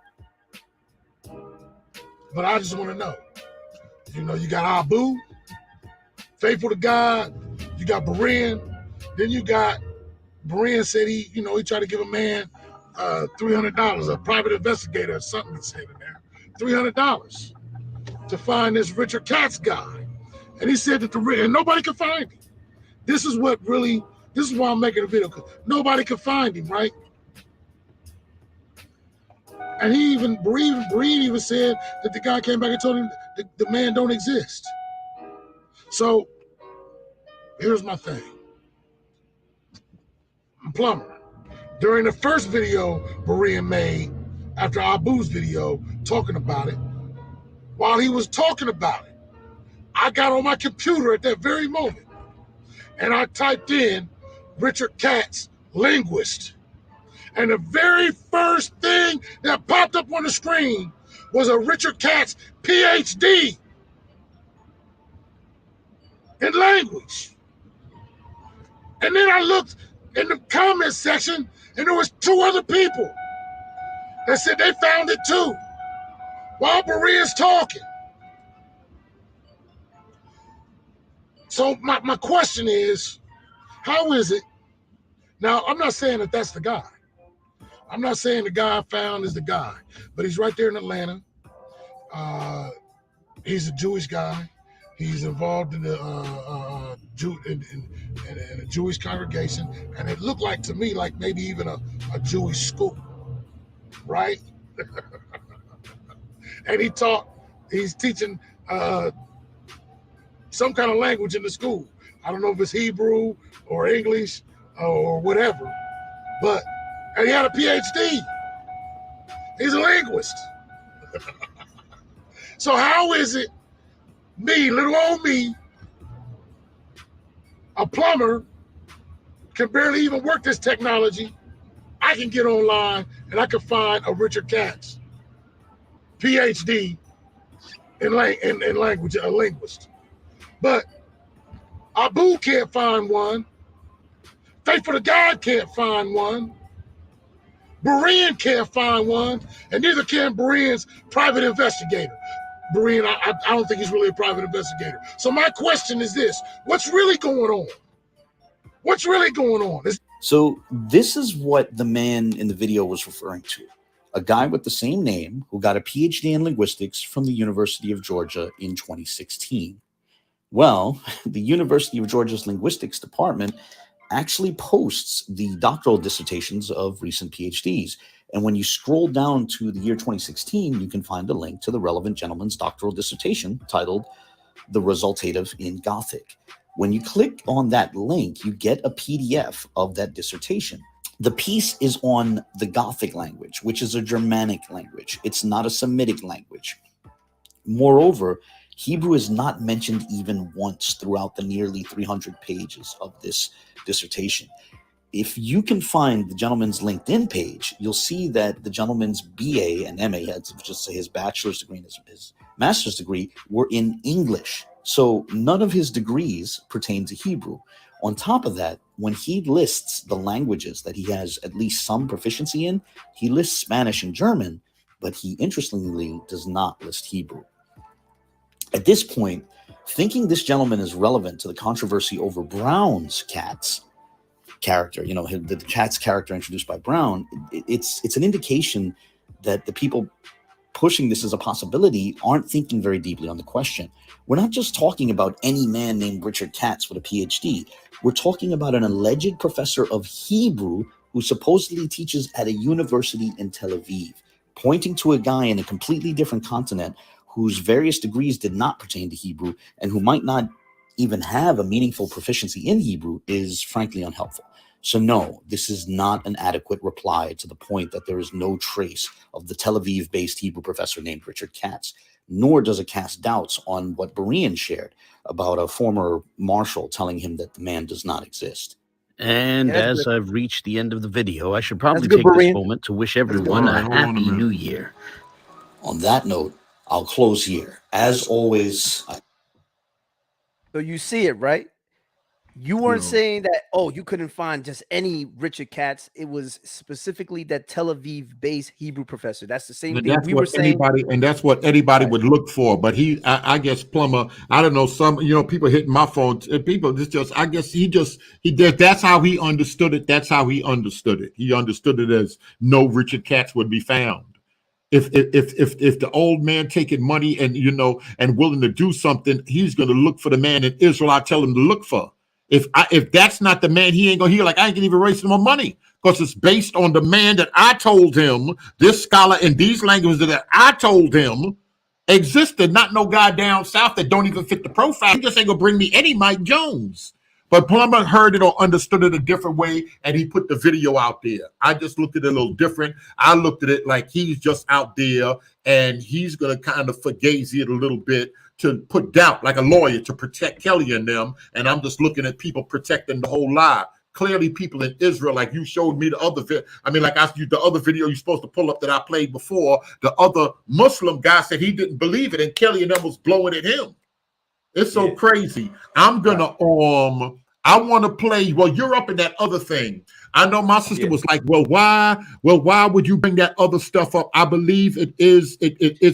But I just want to know, you got Abu, faithful to God, you got Berean, then you got Berean said he tried to give a man $300, a private investigator or something said in there, $300 to find this Richard Katz guy. And he said that and nobody could find him. This is why I'm making a video, because nobody could find him, right? And Berean even said that the guy came back and told him the man don't exist. So here's my thing. I'm Plumber. During the first video Berean made after Abu's video talking about it, while he was talking about it, I got on my computer at that very moment and I typed in Richard Katz, linguist. And the very first thing that popped up on the screen was a Richard Katz PhD in language. And then I looked in the comment section and there was 2 other people that said they found it too while Berean's talking. So my question is, how is it? Now, I'm not saying that that's the guy. I'm not saying the guy I found is the guy, but he's right there in Atlanta. He's a Jewish guy. He's involved in the in a Jewish congregation, and it looked like to me like maybe even a Jewish school, right? And he's teaching some kind of language in the school. I don't know if it's Hebrew or English or whatever, and he had a PhD. He's a linguist. So how is it me, little old me, a plumber, can barely even work this technology, I can get online and I can find a Richard Katz, PhD in language, a linguist. But Abu can't find one. Faithful to God can't find one. Berean can't find one, and neither can Berean's private investigator. Berean, I don't think he's really a private investigator. So my question is this: what's really going on? What's really going on? So this is what the man in the video was referring to. A guy with the same name who got a PhD in linguistics from the University of Georgia in 2016. Well, the University of Georgia's linguistics department actually posts the doctoral dissertations of recent PhDs. And when you scroll down to the year 2016, you can find a link to the relevant gentleman's doctoral dissertation titled The Resultative in Gothic. When you click on that link, you get a PDF of that dissertation. The piece is on the Gothic language, which is a Germanic language. It's not a Semitic language. Moreover, Hebrew is not mentioned even once throughout the nearly 300 pages of this dissertation. If you can find the gentleman's LinkedIn page, you'll see that the gentleman's BA and MA, just say his bachelor's degree and his master's degree, were in English. So none of his degrees pertain to Hebrew. On top of that, when he lists the languages that he has at least some proficiency in, he lists Spanish and German, but he interestingly does not list Hebrew. At this point, thinking this gentleman is relevant to the controversy over Brown's cat's character, the cat's character introduced by Brown, it's an indication that the people pushing this as a possibility aren't thinking very deeply on the question. We're not just talking about any man named Richard Katz with a PhD. We're talking about an alleged professor of Hebrew who supposedly teaches at a university in Tel Aviv, pointing to a guy in a completely different continent whose various degrees did not pertain to Hebrew and who might not even have a meaningful proficiency in Hebrew is frankly unhelpful. So no, this is not an adequate reply to the point that there is no trace of the Tel Aviv-based Hebrew professor named Richard Katz, nor does it cast doubts on what Berean shared about a former marshal telling him that the man does not exist. And as I've reached the end of the video, I should probably take this moment to wish everyone a happy new year. On that note, I'll close here. As always, So you see it, right? You weren't saying that, you couldn't find just any Richard Katz. It was specifically that Tel Aviv-based Hebrew professor. That's the same thing we were saying. And that's what anybody would look for. But I guess Plummer, I don't know, some, people hitting my phone. People, I guess he did. That's how he understood it. That's how he understood it. He understood it as no Richard Katz would be found. If the old man taking money and, and willing to do something, he's going to look for the man in Israel I tell him to look for. If that's not the man, he ain't gonna hear, like, I ain't gonna even raise no more money, because it's based on the man that I told him, this scholar in these languages that I told him existed, not no guy down south that don't even fit the profile. He just ain't gonna bring me any Mike Jones. But Plummer heard it or understood it a different way, and he put the video out there. I just looked at it a little different. I looked at it like he's just out there, and he's gonna kind of fugazi it a little bit to put doubt, like a lawyer, to protect Kelly and them. And I'm just looking at people protecting the whole lie. Clearly, people in Israel, like you showed me the other video. I mean, like the other video you're supposed to pull up that I played before, the other Muslim guy said he didn't believe it, and Kelly and them was blowing at him. It's so crazy. I'm gonna I want to play. Well, you're up in that other thing. I know my sister was like, well, why would you bring that other stuff up? I believe it is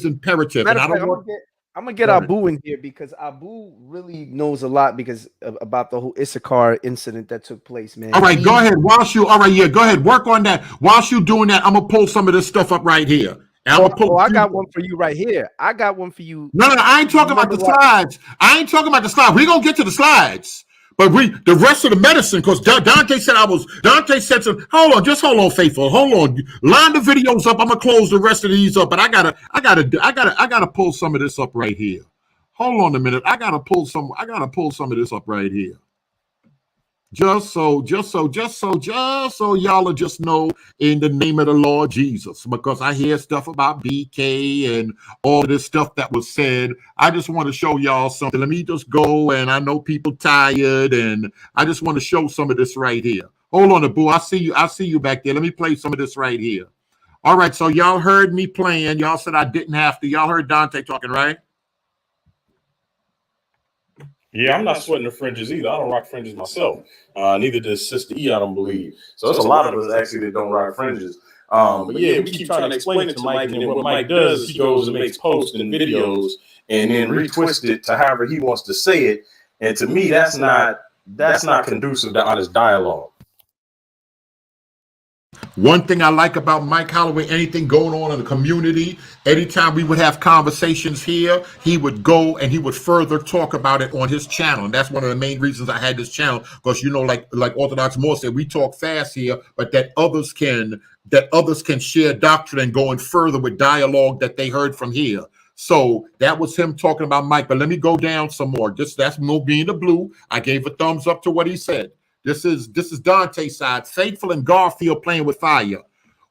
imperative. And I don't want. I'm gonna get Abu in here because Abu really knows a lot about the whole Issachar incident that took place, man. All right, go ahead. Go ahead. Work on that. Whilst you doing that, I'm gonna pull some of this stuff up right here. I got one for you right here. I got one for you. No, I ain't talking about the slides. I ain't talking about the slides. We're gonna get to the slides. But the rest of the medicine, because Dante said some. Hold on, faithful. Hold on. Line the videos up. I'm gonna close the rest of these up. But I gotta pull some of this up right here. Hold on a minute. I gotta pull some of this up right here. Just so y'all will just know, in the name of the Lord Jesus, because I hear stuff about BK and all of this stuff that was said. I just want to show y'all something. Let me just go, and I know people tired, and I just want to show some of this right here. Hold on, Abu. I see you back there. Let me play some of this right here. All right, so y'all heard me playing. Y'all said I didn't have to. Y'all heard Dante talking, right? Yeah, I'm not sweating the fringes either. I don't rock fringes myself. Neither does Sister E, I don't believe. So there's a lot of us actually that don't rock fringes. But yeah, we keep trying to explain it to Mike, and then what Mike does is he goes and makes posts and videos and then retwist it to however he wants to say it. And to me, that's not conducive to honest dialogue. One thing I like about Mike Holloway, anything going on in the community, anytime we would have conversations here, he would go and he would further talk about it on his channel. And that's one of the main reasons I had this channel, because, like Orthodox Moore said, we talk fast here, but that others can that others can share doctrine and going further with dialogue that they heard from here. So that was him talking about Mike. But let me go down some more. That's no being the blue. I gave a thumbs up to what he said. This is Dante's side. Faithful and Garfield playing with fire.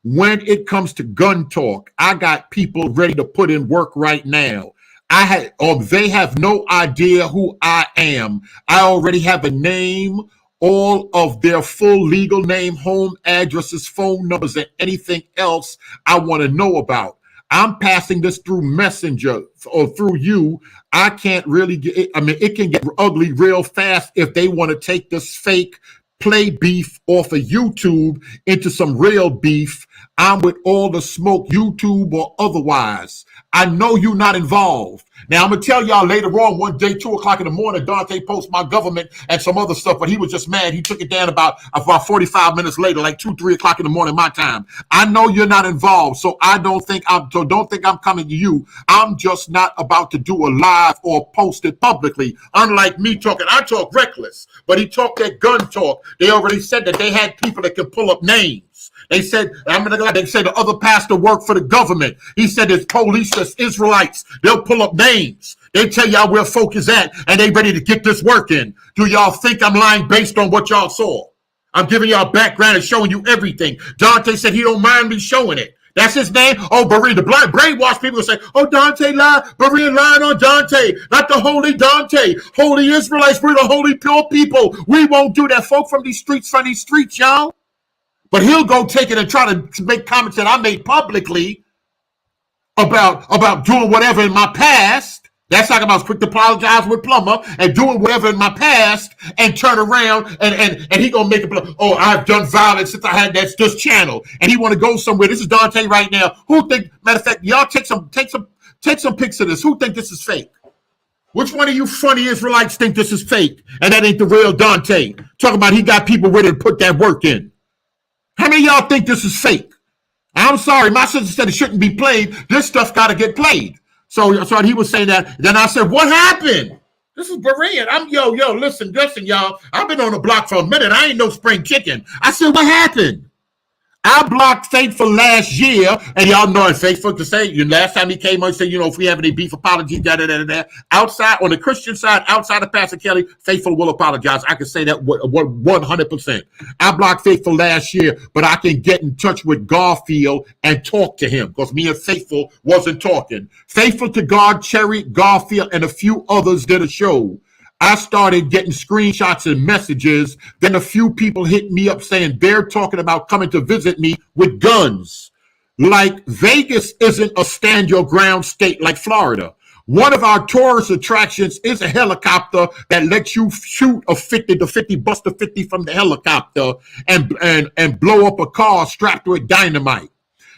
When it comes to gun talk, I got people ready to put in work right now. They have no idea who I am. I already have a name, all of their full legal name, home addresses, phone numbers, and anything else I want to know about. I'm passing this through Messenger or through you. I can't really get it. I mean, it can get ugly real fast if they want to take this fake play beef off of YouTube into some real beef. I'm with all the smoke, YouTube or otherwise. I know you're not involved. Now, I'm going to tell y'all later on one day, 2 o'clock in the morning, Dante posted my government and some other stuff, but he was just mad. He took it down about 45 minutes later, like 2, 3 o'clock in the morning, my time. I know you're not involved, so don't think I'm coming to you. I'm just not about to do a live or post it publicly. Unlike me talking, I talk reckless, but he talked that gun talk. They already said that they had people that can pull up names. They said, they said the other pastor worked for the government. He said there's police, there's Israelites. They'll pull up names. They tell y'all where folk is at, and they ready to get this work in. Do y'all think I'm lying based on what y'all saw? I'm giving y'all background and showing you everything. Dante said he don't mind me showing it. That's his name. Oh, Berea, the blind brainwashed people say, oh, Dante lied. Berea lying on Dante. Not the holy Dante. Holy Israelites, we're the holy pure people. We won't do that. Folk from these streets, y'all. But he'll go take it and try to make comments that I made publicly about doing whatever in my past. That's like I was quick to apologize with Plumber and doing whatever in my past and turn around and he gonna make it. Oh, I've done violence since I had this channel, and he want to go somewhere. This is Dante right now. Who think? Matter of fact, y'all take some pics of this. Who think this is fake? Which one of you funny Israelites think this is fake and that ain't the real Dante? Talking about he got people ready to put that work in. How many of y'all think this is fake? I'm sorry, my sister said it shouldn't be played. This stuff got to get played. So he was saying that. Then I said, what happened? This is Berean. Listen, y'all. I've been on the block for a minute. I ain't no spring chicken. I said, what happened? I blocked Faithful last year, and y'all know it's Faithful to say, last time he came on, he said, if we have any beef, apology, outside, on the Christian side, outside of Pastor Kelly, Faithful will apologize. I can say that 100%. I blocked Faithful last year, but I can get in touch with Garfield and talk to him, because me and Faithful wasn't talking. Faithful to God, Cherry, Garfield, and a few others did a show. I started getting screenshots and messages. Then a few people hit me up saying they're talking about coming to visit me with guns. Like Vegas isn't a stand your ground state like Florida. One of our tourist attractions is a helicopter that lets you shoot a 50 to 50, bust a 50 from the helicopter and blow up a car strapped with dynamite.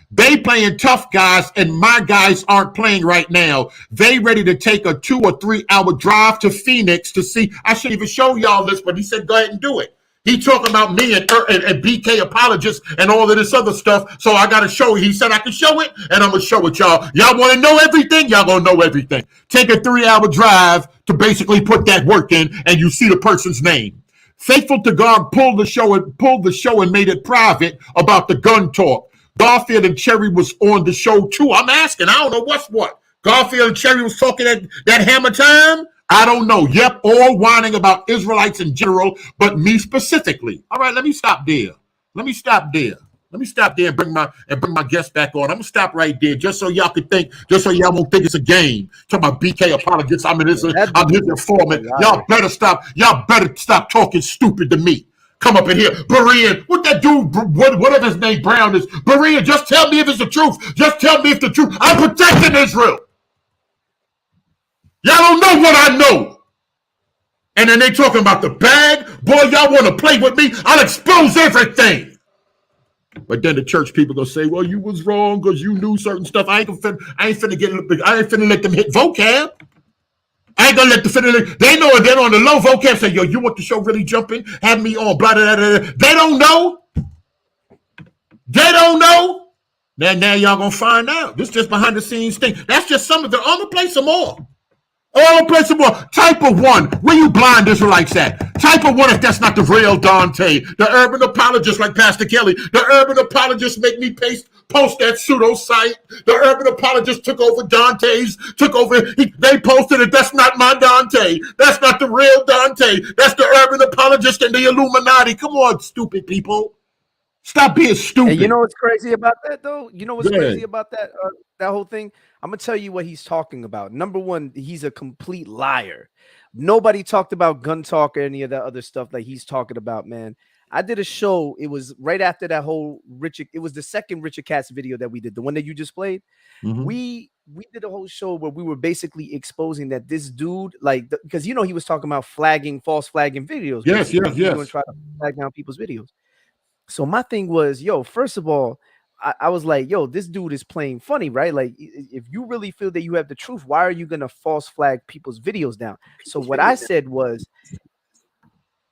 They playing tough guys, and my guys aren't playing right now. They ready to take a 2 or 3 hour drive to Phoenix to see. I shouldn't even show y'all this, but he said, go ahead and do it. He talking about me and BK apologists and all of this other stuff. So I got to show it. He said I can show it, and I'm going to show it, y'all. Y'all want to know everything? Y'all going to know everything. Take a 3 hour drive to basically put that work in, and you see the person's name. Faithful to God pulled the show and made it private about the gun talk. Garfield and Cherry was on the show too. I'm asking. I don't know what's what. Garfield and Cherry was talking at that hammer time. I don't know. Yep, all whining about Israelites in general, but me specifically. All right, let me stop there. And bring my guest back on. I'm gonna stop right there, just so y'all can think, just so y'all won't think it's a game. Talking about BK apologists. I'm his informant. Y'all better stop talking stupid to me. Come up in here, Berean. What that dude, whatever his name, Brown is. Berean, just tell me if it's the truth. Just tell me if the truth. I'm protecting Israel. Y'all don't know what I know. And then they talking about the bag. Boy, y'all want to play with me? I'll expose everything. But then the church people gonna say, well, you was wrong because you knew certain stuff. I ain't finna let them hit vocab. I ain't gonna let they know it. They're on the low vocab. Say, yo, you want the show really jumping? Have me on, blah, blah, blah, blah. They don't know. Now y'all gonna find out. This is just behind the scenes thing. That's just some of the. I'm gonna play some more. Oh, bless the Lord. Type of one. Where you blind Israelites at? Type of one if that's not the real Dante. The urban apologist like Pastor Kelly. The urban apologist make me post that pseudo site. The urban apologist took over Dante's, they posted it. That's not my Dante. That's not the real Dante. That's the urban apologist and the Illuminati. Come on, stupid people. Stop being stupid. And you know what's crazy about that, though? You know what's crazy about that that whole thing? I'm gonna tell you what he's talking about. Number one, he's a complete liar. Nobody talked about gun talk or any of that other stuff like he's talking about, man. I did a show. It was right after that whole Richard. It was the second Richard Katz video that we did, the one that you just played. We did a whole show where we were basically exposing that this dude, like, because he was talking about false flagging videos. Yes. He was trying to flag down people's videos. So my thing was, first of all, I was like, this dude is playing funny, right? Like, if you really feel that you have the truth, why are you going to false flag people's videos down? So what I said was,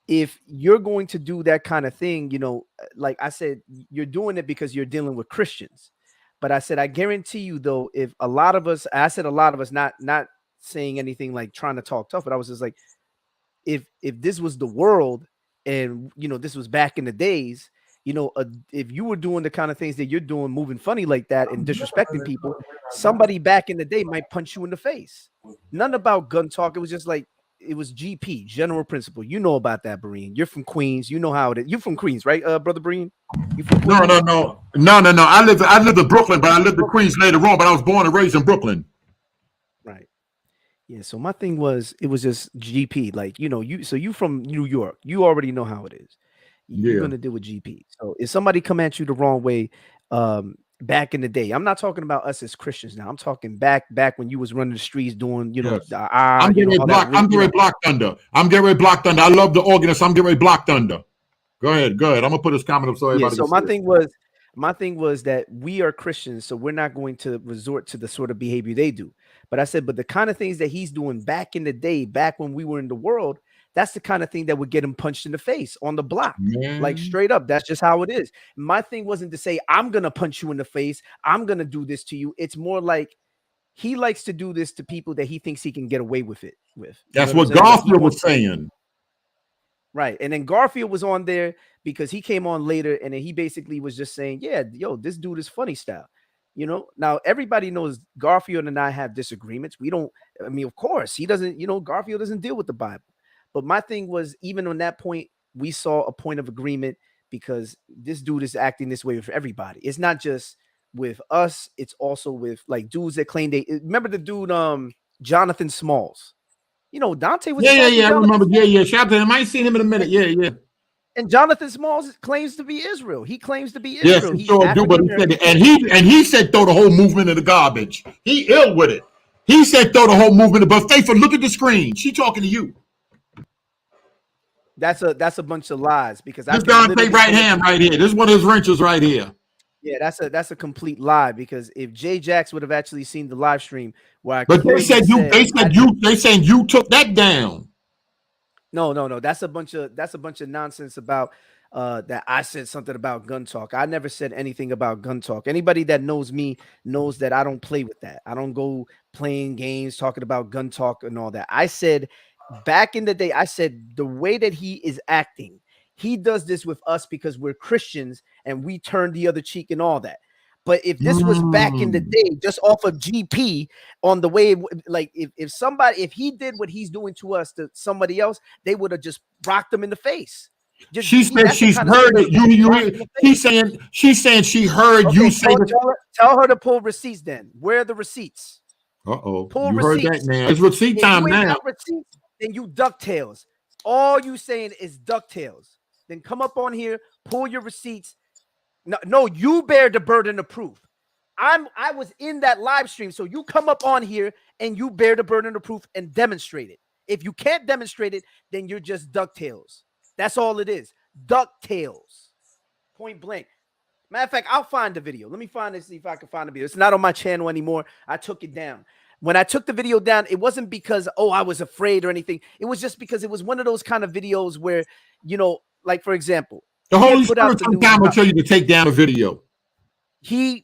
if you're going to do that kind of thing, like I said, you're doing it because you're dealing with Christians. But I said, I guarantee you, though, if a lot of us, not saying anything like trying to talk tough, but I was just like, if this was the world and, this was back in the days, if you were doing the kind of things that you're doing, moving funny like that and disrespecting people, somebody back in the day might punch you in the face. None about gun talk. It was just like, it was GP, general principle. You know about that, Breen. You're from Queens. You know how it is. You're from Queens, right, brother Breen? You from Queens? No. I live in Brooklyn, but I lived in Queens later on, but I was born and raised in Brooklyn. Right. Yeah, so my thing was, it was just GP. Like, you from New York. You already know how it is. You're going to deal with GP. So if somebody come at you the wrong way, back in the day, I'm not talking about us as Christians now. I'm talking back when you was running the streets doing, I'm getting ready to block Thunder. I love the organist. I'm getting ready to block Thunder. Go ahead. I'm gonna put this comment up so everybody. So my thing was that we are Christians, so we're not going to resort to the sort of behavior they do. But I said, but the kind of things that he's doing back in the day, back when we were in the world, that's the kind of thing that would get him punched in the face on the block. Like straight up. That's just how it is. My thing wasn't to say, I'm going to punch you in the face. I'm going to do this to you. It's more like he likes to do this to people that he thinks he can get away with it with. That's what Garfield was saying. Right. And then Garfield was on there because he came on later and then he basically was just saying, this dude is funny style. Now everybody knows Garfield and I have disagreements. Of course he doesn't, Garfield doesn't deal with the Bible. But my thing was, even on that point, we saw a point of agreement because this dude is acting this way with everybody. It's not just with us. It's also with like dudes that claim remember the dude, Jonathan Smalls. Dante was. I remember. Shout out to him. I ain't seen him in a minute. Yeah. And Jonathan Smalls claims to be Israel. He claims to be Israel. He said throw the whole movement in the garbage. He ill with it. He said throw the whole movement. But Faithful, look at the screen. She talking to you. That's a bunch of lies because this Dante right hand right here. This is one of his wrenches right here. Yeah, that's a complete lie because if Jay Jax would have actually seen the live stream where they saying you took that down. No. That's a bunch of nonsense about that I said something about gun talk. I never said anything about gun talk. Anybody that knows me knows that I don't play with that. I don't go playing games talking about gun talk and all that. I said back in the day, I said the way that he is acting, he does this with us because we're Christians and we turn the other cheek and all that. But if this was back in the day, just off of GP on the way, like if he did what he's doing to us to somebody else, they would have just rocked them in the face. She said she's heard it. She's saying she heard you say. Tell her to pull receipts. Then where are the receipts? Pull receipts. Heard that, man. It's receipt time now. Receipts, then you DuckTales. All you saying is DuckTales. Then come up on here, pull your receipts. No, you bear the burden of proof. I was in that live stream, so you come up on here and you bear the burden of proof and demonstrate it. If you can't demonstrate it, then you're just DuckTales. That's all it is. DuckTales. Point blank. Matter of fact, I'll find the video. Let me find it, see if I can find the video. It's not on my channel anymore. I took it down. When I took the video down, it wasn't because, I was afraid or anything. It was just because it was one of those kind of videos where, like, for example, the Holy Spirit sometimes will tell you to take down a video. He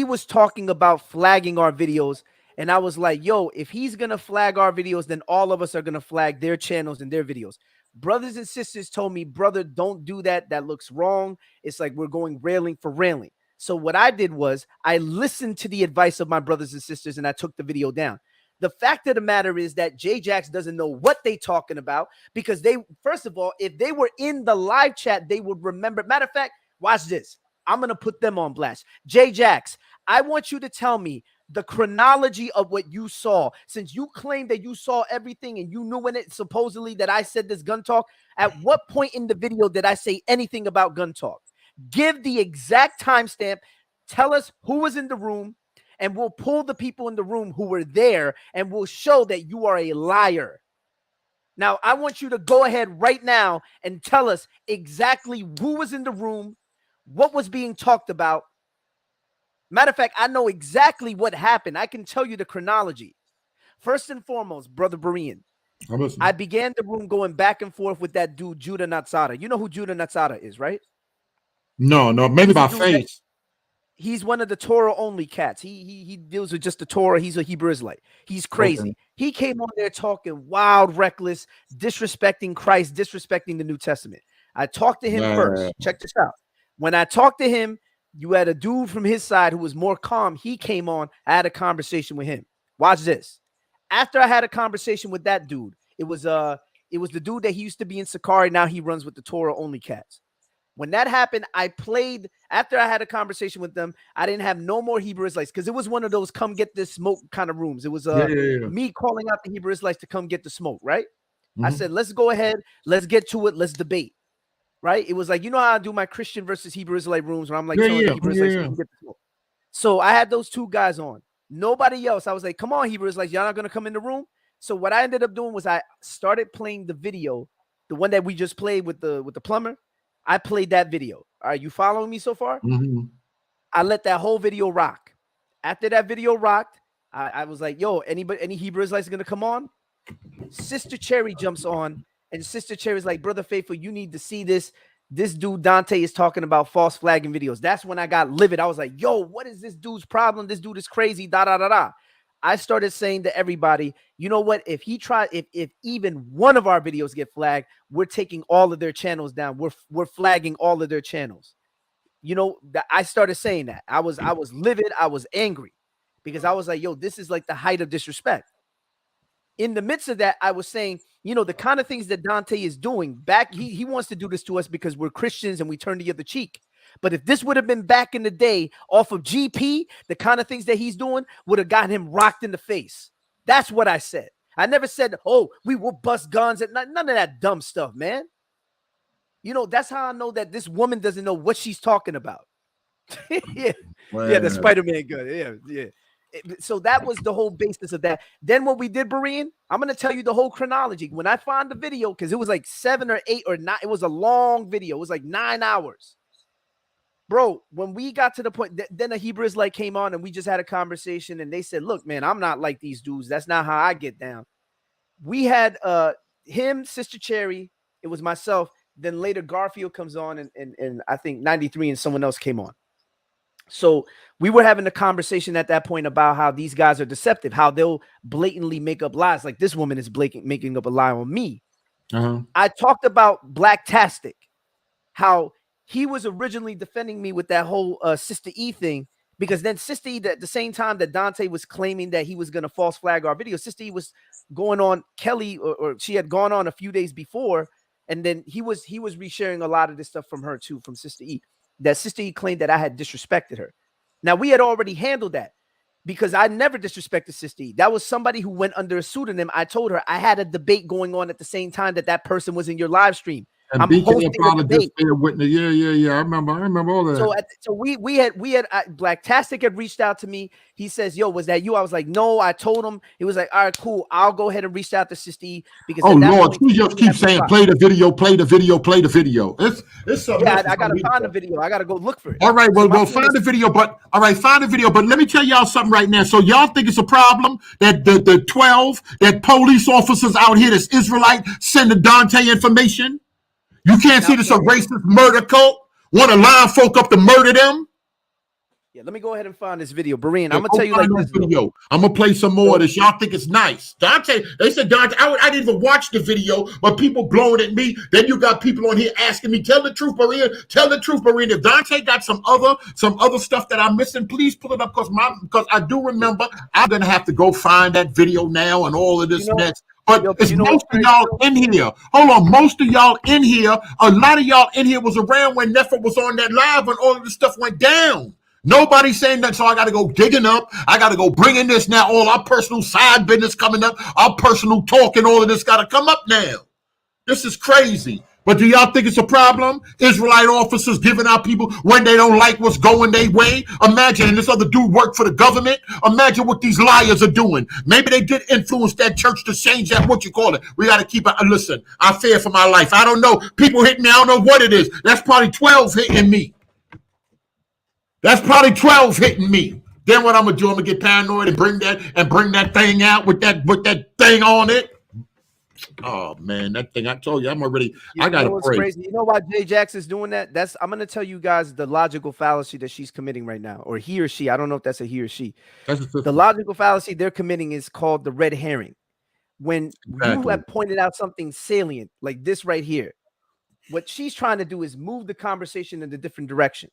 was talking about flagging our videos, And I was like, yo, if he's going to flag our videos, then all of us are going to flag their channels and their videos. Brothers and sisters told me, brother, don't do that. That looks wrong. It's like we're going railing for railing. So what I did was I listened to the advice of my brothers and sisters and I took the video down. The fact of the matter is that J-Jax doesn't know what they talking about because they, first of all, if they were in the live chat, they would remember. Matter of fact, watch this. I'm going to put them on blast. J-Jax, I want you to tell me the chronology of what you saw. Since you claim that you saw everything and you knew when it supposedly that I said this gun talk, at what point in the video did I say anything about gun talk? Give the exact timestamp. Tell us who was in the room. And we'll pull the people in the room who were there and we'll show that you are a liar. Now, I want you to go ahead right now and tell us exactly who was in the room, what was being talked about. Matter of fact, I know exactly what happened. I can tell you the chronology. First and foremost, Brother Berean, I began the room going back and forth with that dude, Judah Natsara. You know who Judah Natsara is, right? No, maybe by face. He's one of the Torah only cats. He deals with just the Torah. He's a Hebrew Israelite. He's crazy. Okay. He came on there talking wild, reckless, disrespecting Christ, disrespecting the New Testament. I talked to him first. Check this out. When I talked to him, you had a dude from his side who was more calm. He came on. I had a conversation with him. Watch this. After I had a conversation with that dude, it was the dude that he used to be in Sakari. Now he runs with the Torah only cats. When that happened, I played, after I had a conversation with them, I didn't have no more Hebrew Israelites because it was one of those come get this smoke kind of rooms. It was me calling out the Hebrew Israelites to come get the smoke, right? Mm-hmm. I said, let's go ahead. Let's get to it. Let's debate, right? It was like, you know how I do my Christian versus Hebrew Israelite rooms where I'm like, telling the Hebrew Israelites to get the smoke. So I had those two guys on. Nobody else. I was like, come on, Hebrew Israelites, y'all not going to come in the room? So what I ended up doing was I started playing the video, the one that we just played with the plumber. I played that video. Are you following me so far? Mm-hmm. I let that whole video rock. After that video rocked, I was like, yo, any Hebrew Israelites going to come on? Sister Cherry jumps on, and Sister Cherry's like, Brother Faithful, you need to see this. This dude, Dante, is talking about false flagging videos. That's when I got livid. I was like, yo, what is this dude's problem? This dude is crazy, da-da-da-da. I started saying to everybody, you know what? If if even one of our videos get flagged, we're taking all of their channels down. We're flagging all of their channels. You know, I started saying that. I was livid. I was angry because I was like, yo, this is like the height of disrespect. In the midst of that, I was saying, you know, the kind of things that Dante is doing back, he wants to do this to us because we're Christians and we turn the other cheek. But if this would have been back in the day off of GP, the kind of things that he's doing would have gotten him rocked in the face. That's what I said. I never said, oh, we will bust guns. None of that dumb stuff, man. You know, that's how I know that this woman doesn't know what she's talking about. Yeah, the Spider-Man gun. Yeah. So that was the whole basis of that. Then what we did, Berean, I'm going to tell you the whole chronology. When I found the video, because it was like 7 or 8 or 9, it was a long video. It was like 9 hours. Bro, when we got to the point, then a Hebrew Israelite came on and we just had a conversation and they said, look, man, I'm not like these dudes. That's not how I get down. We had him, Sister Cherry, it was myself. Then later Garfield comes on and I think 93 and someone else came on. So we were having a conversation at that point about how these guys are deceptive, how they'll blatantly make up lies. Like this woman is making up a lie on me. Uh-huh. I talked about Blacktastic, how he was originally defending me with that whole Sister E thing, because then Sister E, at the same time that Dante was claiming that he was going to false flag our video, Sister E was going on Kelly, or she had gone on a few days before, and then he was resharing a lot of this stuff from her too, from Sister E, that Sister E claimed that I had disrespected her. Now, we had already handled that because I never disrespected Sister E. That was somebody who went under a pseudonym. I told her I had a debate going on at the same time that person was in your live stream. And BK apologist there witness. Yeah. I remember all that. So we had Blacktastic had reached out to me. He says, "Yo, was that you?" I was like, "No." I told him. He was like, "All right, cool. I'll go ahead and reach out to Sister E because." Oh Lord, you just keep saying, "Play the video, play the video, play the video." It's something. Yeah, I gotta find the video. I gotta go look for it. All right, well, find the video. But find the video. But let me tell y'all something right now. So y'all think it's a problem that the 12 that police officers out here that's Israelite sending Dante information? You can't see this a racist murder cult? Want to line folk up to murder them? Yeah, let me go ahead and find this video. Berean, I'm gonna tell you like this video. I'm gonna play some more of this. Y'all think it's nice. Dante, they said Dante, I didn't even watch the video, but people blowing at me. Then you got people on here asking me, tell the truth, Berean. Tell the truth, Berean. If Dante got some other stuff that I'm missing, please pull it up because I do remember I'm gonna have to go find that video now and all of this mess. But it's most of y'all in here. Hold on, most of y'all in here, a lot of y'all in here was around when Nefer was on that live when all of this stuff went down. Nobody's saying that, so I got to go digging up. I got to go bringing this now. All our personal side business coming up. Our personal talk and all of this got to come up now. This is crazy. But do y'all think it's a problem? Israelite officers giving out people when they don't like what's going their way? Imagine, and this other dude worked for the government. Imagine what these liars are doing. Maybe they did influence that church to change that, what you call it. We got to keep it. Listen, I fear for my life. I don't know. People hitting me. I don't know what it is. That's probably 12 hitting me. That's probably 12 hitting me. Then what I'm gonna do? I'm gonna get paranoid and bring that thing out with that thing on it. Oh man, that thing! I told you, I gotta pray. Crazy. You know why Jay Jackson's doing that? I'm gonna tell you guys the logical fallacy that she's committing right now, or he or she. I don't know if that's a he or she. The logical fallacy they're committing is called the red herring. When you have pointed out something salient like this right here, what she's trying to do is move the conversation in a different direction.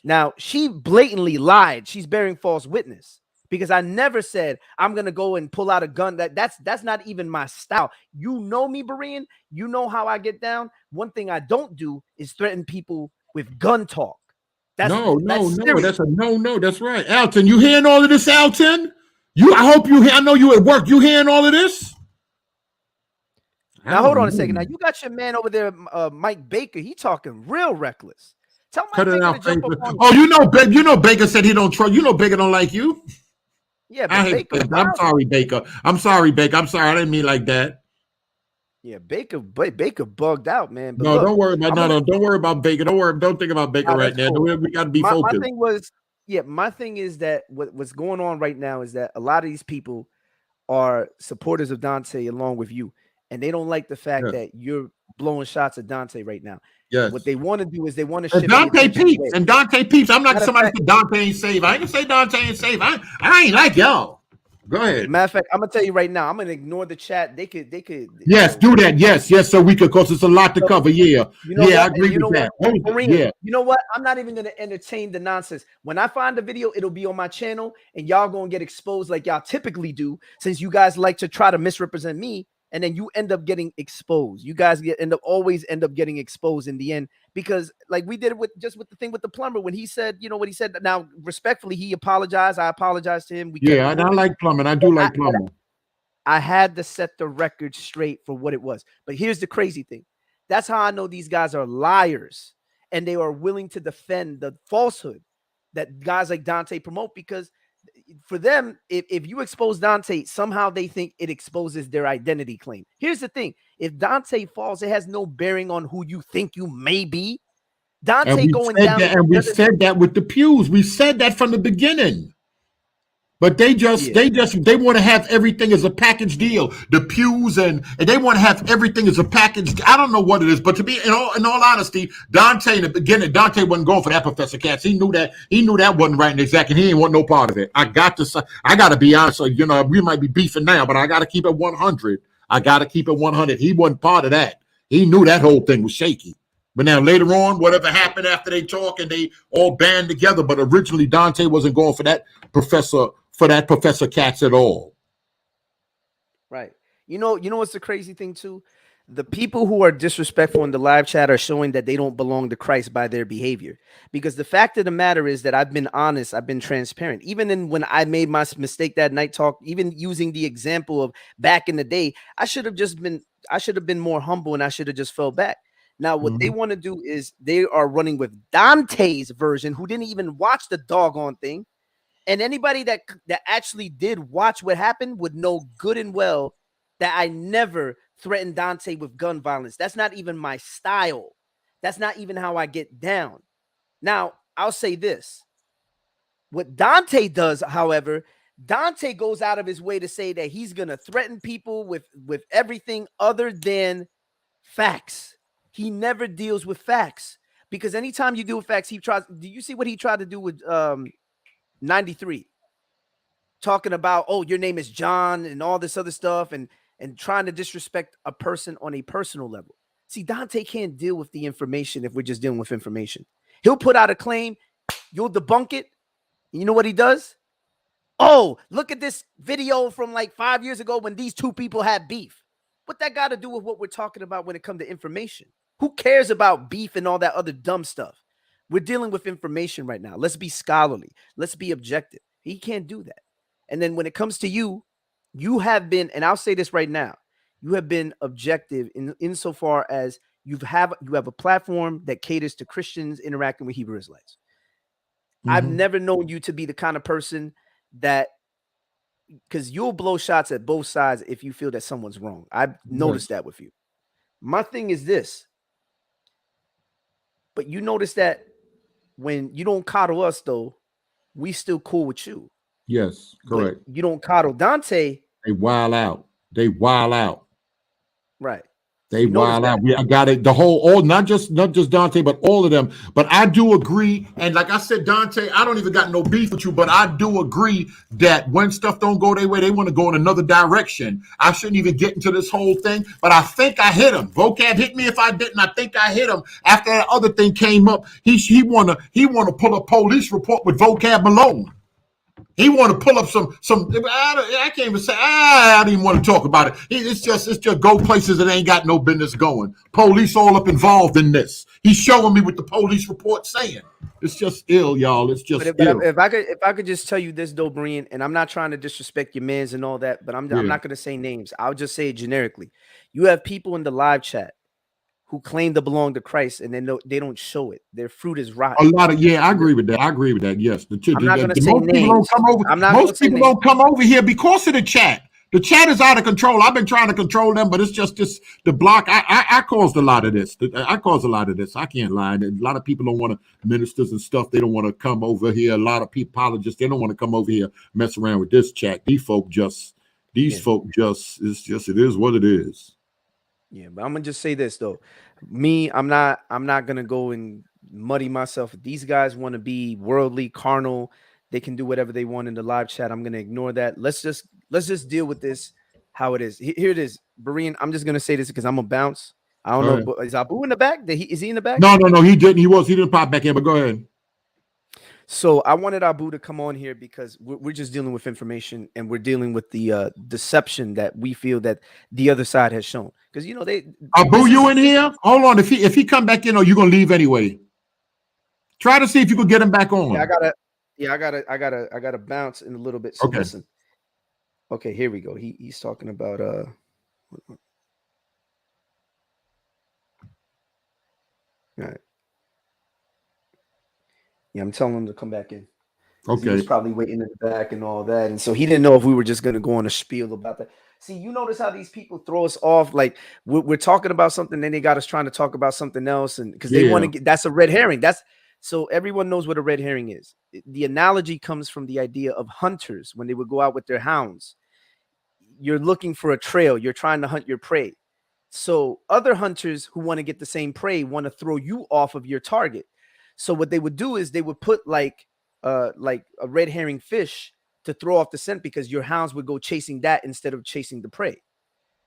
Now, she blatantly lied. She's bearing false witness because I never said I'm going to go and pull out a gun. That's not even my style. You know me, Berean. You know how I get down. One thing I don't do is threaten people with gun talk. No. That's a no. That's right. Alton, you hearing all of this, Alton? I hope you hear. I know you at work. You hearing all of this? Now, hold on a second. Now, you got your man over there, Mike Baker. He talking real reckless. Tell Mike Baker to jump up on you know Baker said he don't trust. You know Baker don't like you. Yeah, but I'm sorry, Baker. I'm sorry, I didn't mean like that. Yeah, Baker bugged out, man. But no, look, don't worry about don't worry about Baker. Don't think about Baker right now. Cool. We got to be focused. My thing is that what's going on right now is that a lot of these people are supporters of Dante along with you, and they don't like the fact that you're blowing shots at Dante right now. Yes. What they want to do is they want to shift Dante peeps and Dante peeps. I'm not somebody that Dante ain't saved. I ain't gonna say Dante ain't saved. I ain't like y'all. Go ahead. Matter of fact, I'm gonna tell you right now. I'm gonna ignore the chat. They could. Yes, do that. Yes, so we could, cause it's a lot to cover. Yeah, I agree with that. Yeah. You know what? I'm not even gonna entertain the nonsense. When I find the video, it'll be on my channel, and y'all gonna get exposed like y'all typically do, since you guys like to try to misrepresent me. And then you end up getting exposed. You guys always end up getting exposed in the end, because like we did it with the thing with the plumber when he said, you know what he said. Now, respectfully, he apologized. I apologized to him. I like plumbing. I do like plumbing. I had to set the record straight for what it was. But here's the crazy thing. That's how I know these guys are liars, and they are willing to defend the falsehood that guys like Dante promote, because for them, if you expose Dante, somehow they think it exposes their identity claim. Here's the thing. If Dante falls, it has no bearing on who you think you may be. Dante going down. And we said that with the pews. We said that from the beginning. But they want to have everything as a package deal. The pews and they want to have everything as a package. I don't know what it is, but to be in all honesty, Dante in the beginning, Dante wasn't going for that, Professor Katz. He knew that wasn't right and exact, and he didn't want no part of it. I got to be honest. So, we might be beefing now, but I got to keep it 100. I got to keep it 100. He wasn't part of that. He knew that whole thing was shaky. But now later on, whatever happened after they talk and they all band together, but originally Dante wasn't going for that Professor Katz at all. Right. You know what's the crazy thing too? The people who are disrespectful in the live chat are showing that they don't belong to Christ by their behavior. Because the fact of the matter is that I've been honest, I've been transparent. Even when I made my mistake that night talk, even using the example of back in the day, I should have been more humble, and I should have just fell back. Now, what they want to do is they are running with Dante's version, who didn't even watch the doggone thing. And anybody that actually did watch what happened would know good and well that I never threatened Dante with gun violence. That's not even my style. That's not even how I get down. Now, I'll say this. What Dante does, however, Dante goes out of his way to say that he's going to threaten people with everything other than facts. He never deals with facts, because anytime you deal with facts, he tries. Do you see what he tried to do with 93, talking about, oh, your name is John and all this other stuff, and trying to disrespect a person on a personal level. See, Dante can't deal with the information if we're just dealing with information. He'll put out a claim, you'll debunk it. You know what he does? Oh, look at this video from like 5 years ago when these two people had beef. What that got to do with what we're talking about when it comes to information? Who cares about beef and all that other dumb stuff? We're dealing with information right now. Let's be scholarly. Let's be objective. He can't do that. And then when it comes to you, you have been, and I'll say this right now, you have been objective insofar as you have a platform that caters to Christians interacting with Hebrew Israelites. I've never known you to be the kind of person that, because you'll blow shots at both sides if you feel that someone's wrong. I've noticed that with you. My thing is this, but you notice that when you don't coddle us, though, we still cool with you. Yes, correct. But you don't coddle Dante. They wild out. They wild out. Right. They wild out. I got it. The whole, not just Dante, but all of them. But I do agree. And like I said, Dante, I don't even got no beef with you, but I do agree that when stuff don't go their way, they want to go in another direction. I shouldn't even get into this whole thing, but I think I hit him. Vocab hit me if I didn't. I think I hit him after that other thing came up. He wanna pull a police report with Vocab Malone. He want to pull up some. I can't even say. I don't even want to talk about it. It's just go places that ain't got no business going. Police all up involved in this. He's showing me what the police report saying. It's just ill, y'all. It's just ill. If I could just tell you this, though, Brian, and I'm not trying to disrespect your mans and all that, but I'm not going to say names. I'll just say it generically. You have people in the live chat who claim to belong to Christ, and they don't show it. Their fruit is rotten. A lot of I agree with that. I agree with that. Yes, I'm not going to say names. Most people don't come over here because of the chat. The chat is out of control. I've been trying to control them, but it's just the block. I caused a lot of this. I caused a lot of this. I can't lie. A lot of people don't want to, ministers and stuff. They don't want to come over here. A lot of people, apologists, they don't want to come over here mess around with this chat. It is what it is. Yeah, but I'm gonna just say this though. I'm not gonna go and muddy myself. If these guys want to be worldly, carnal, they can do whatever they want in the live chat. I'm gonna ignore that. Let's just deal with this how it is. Here it is, Berean. I'm just gonna say this because I'm gonna bounce. I don't know. Is Abu in the back? Is he in the back? No, he didn't. He didn't pop back in. But go ahead. So I wanted Abu to come on here because we're just dealing with information and we're dealing with the deception that we feel that the other side has shown. Because Abu, you in here? Hold on. If he come back in, or you gonna leave anyway? Try to see if you could get him back on. I gotta bounce in a little bit. So listen. Okay, here we go. He's talking about all right. Yeah, I'm telling him to come back in. Okay. He was probably waiting in the back and all that. And so he didn't know if we were just going to go on a spiel about that. See, you notice how these people throw us off. Like we're talking about something, then they got us trying to talk about something else. And because they want to get, that's a red herring. So everyone knows what a red herring is. The analogy comes from the idea of hunters when they would go out with their hounds. You're looking for a trail. You're trying to hunt your prey. So other hunters who want to get the same prey want to throw you off of your target. So what they would do is they would put like a red herring fish to throw off the scent because your hounds would go chasing that instead of chasing the prey.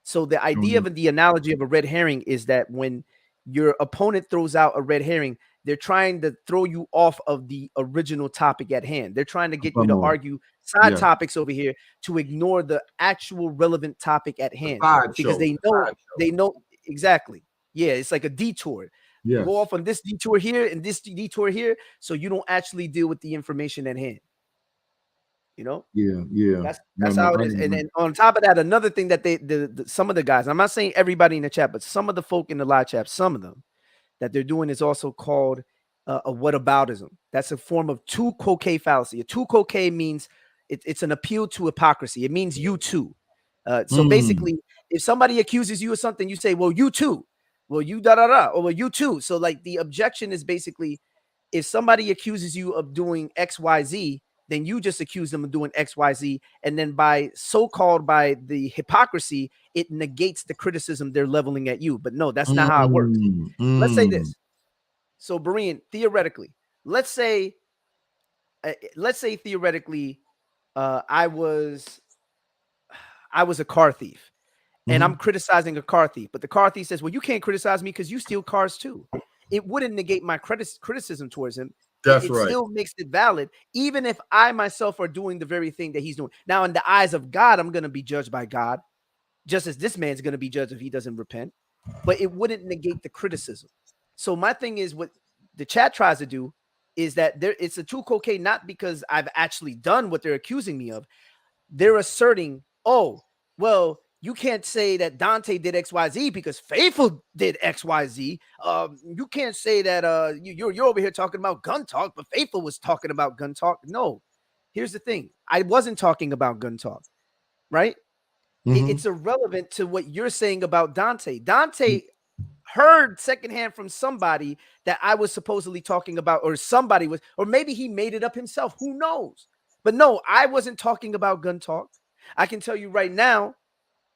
So the idea of the analogy of a red herring is that when your opponent throws out a red herring, they're trying to throw you off of the original topic at hand. They're trying to get you to argue side topics over here to ignore the actual relevant topic at hand because they know exactly. Yeah, it's like a detour. Yes. Go off on this detour here and this detour here, so you don't actually deal with the information at hand. You know? Yeah. That's how it is. And then on top of that, another thing that some of the guys, I'm not saying everybody in the chat, but some of the folk in the live chat, some of them that they're doing is also called a whataboutism. That's a form of tu quoque fallacy. A tu quoque means it's an appeal to hypocrisy. It means you too. So basically, if somebody accuses you of something, you say, well, you too. Well, you or well, you too. So like the objection is basically if somebody accuses you of doing XYZ, then you just accuse them of doing XYZ. And then by the hypocrisy, it negates the criticism they're leveling at you. But no, that's not how it works. Let's say this. So Berean, theoretically, let's say let's say theoretically, I was a car thief, and I'm criticizing a car thief, but the car thief says, well, you can't criticize me because you steal cars too. It wouldn't negate my criticism towards him. That's it right. Still makes it valid, even if I myself are doing the very thing that he's doing. Now, in the eyes of God, I'm going to be judged by God, just as this man's going to be judged if he doesn't repent, but it wouldn't negate the criticism. So my thing is, what the chat tries to do is that it's a too cocaine, not because I've actually done what they're accusing me of. They're asserting, oh, well, you can't say that Dante did XYZ because Faithful did XYZ. You can't say that you're over here talking about gun talk, but Faithful was talking about gun talk. No, here's the thing. I wasn't talking about gun talk, right? It's irrelevant to what you're saying about Dante. Dante heard secondhand from somebody that I was supposedly talking about, or somebody was, or maybe he made it up himself. Who knows? But no, I wasn't talking about gun talk. I can tell you right now,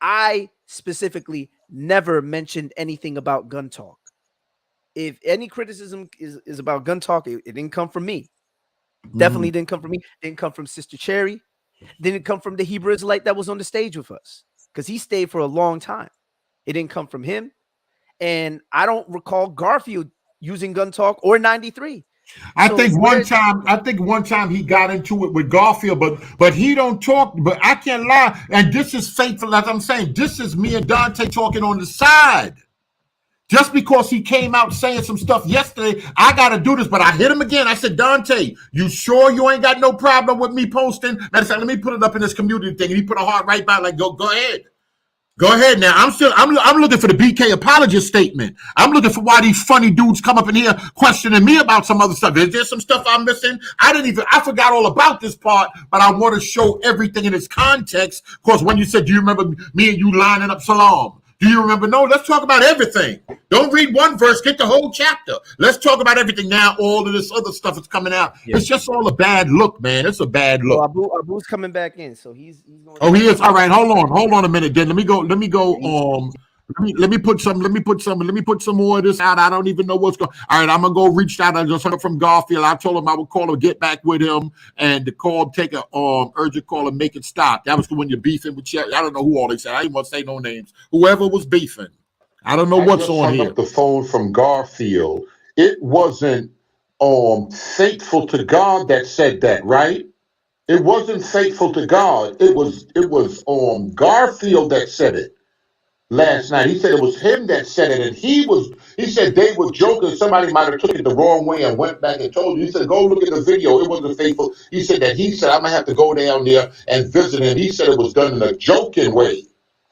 I specifically never mentioned anything about gun talk. If any criticism is about gun talk, it didn't come from me. Definitely didn't come from me. Didn't come from Sister Cherry. Didn't come from the Hebrew Israelite that was on the stage with us, because he stayed for a long time. It didn't come from him. And I don't recall Garfield using gun talk or 93. I think one time he got into it with Garfield, but he don't talk. But I can't lie, and this is Faithful. As I'm saying, this is me and Dante talking on the side. Just because he came out saying some stuff yesterday, I got to do this. But I hit him again. I said, Dante, you sure you ain't got no problem with me posting? Matter of fact, let me put it up in this community thing. And he put a heart right by, like, go ahead. Go ahead now. I'm looking for the BK apologist statement. I'm looking for why these funny dudes come up in here questioning me about some other stuff. Is there some stuff I'm missing? I forgot all about this part, but I want to show everything in its context. Of course, when you said, do you remember me and you lining up Salam? Do you remember? No, let's talk about everything. Don't read one verse, get the whole chapter. Let's talk about everything now. All of this other stuff is coming out. Yeah. It's just all a bad look, man. It's a bad look. Well, Abu's coming back in, so he's going. Oh, he is. All right, hold on a minute. Then let me go. Let me put some more of this out. I don't even know what's going. All right, I'm gonna go reach out. I just heard from Garfield. I told him I would call him, get back with him, and the call, take a urgent call and make it stop. That was when you're beefing with Cherry. I don't know who all they said. I didn't want to say no names. Whoever was beefing. I don't know what's on here. Up the phone from Garfield. It wasn't faithful to God that said that, right? It wasn't faithful to God. It was Garfield that said it last night. He said it was him that said it, and he said they were joking. Somebody might have took it the wrong way and went back and told you. He said, go look at the video. It wasn't faithful. He said I'm gonna have to go down there and visit him. He said it was done in a joking way.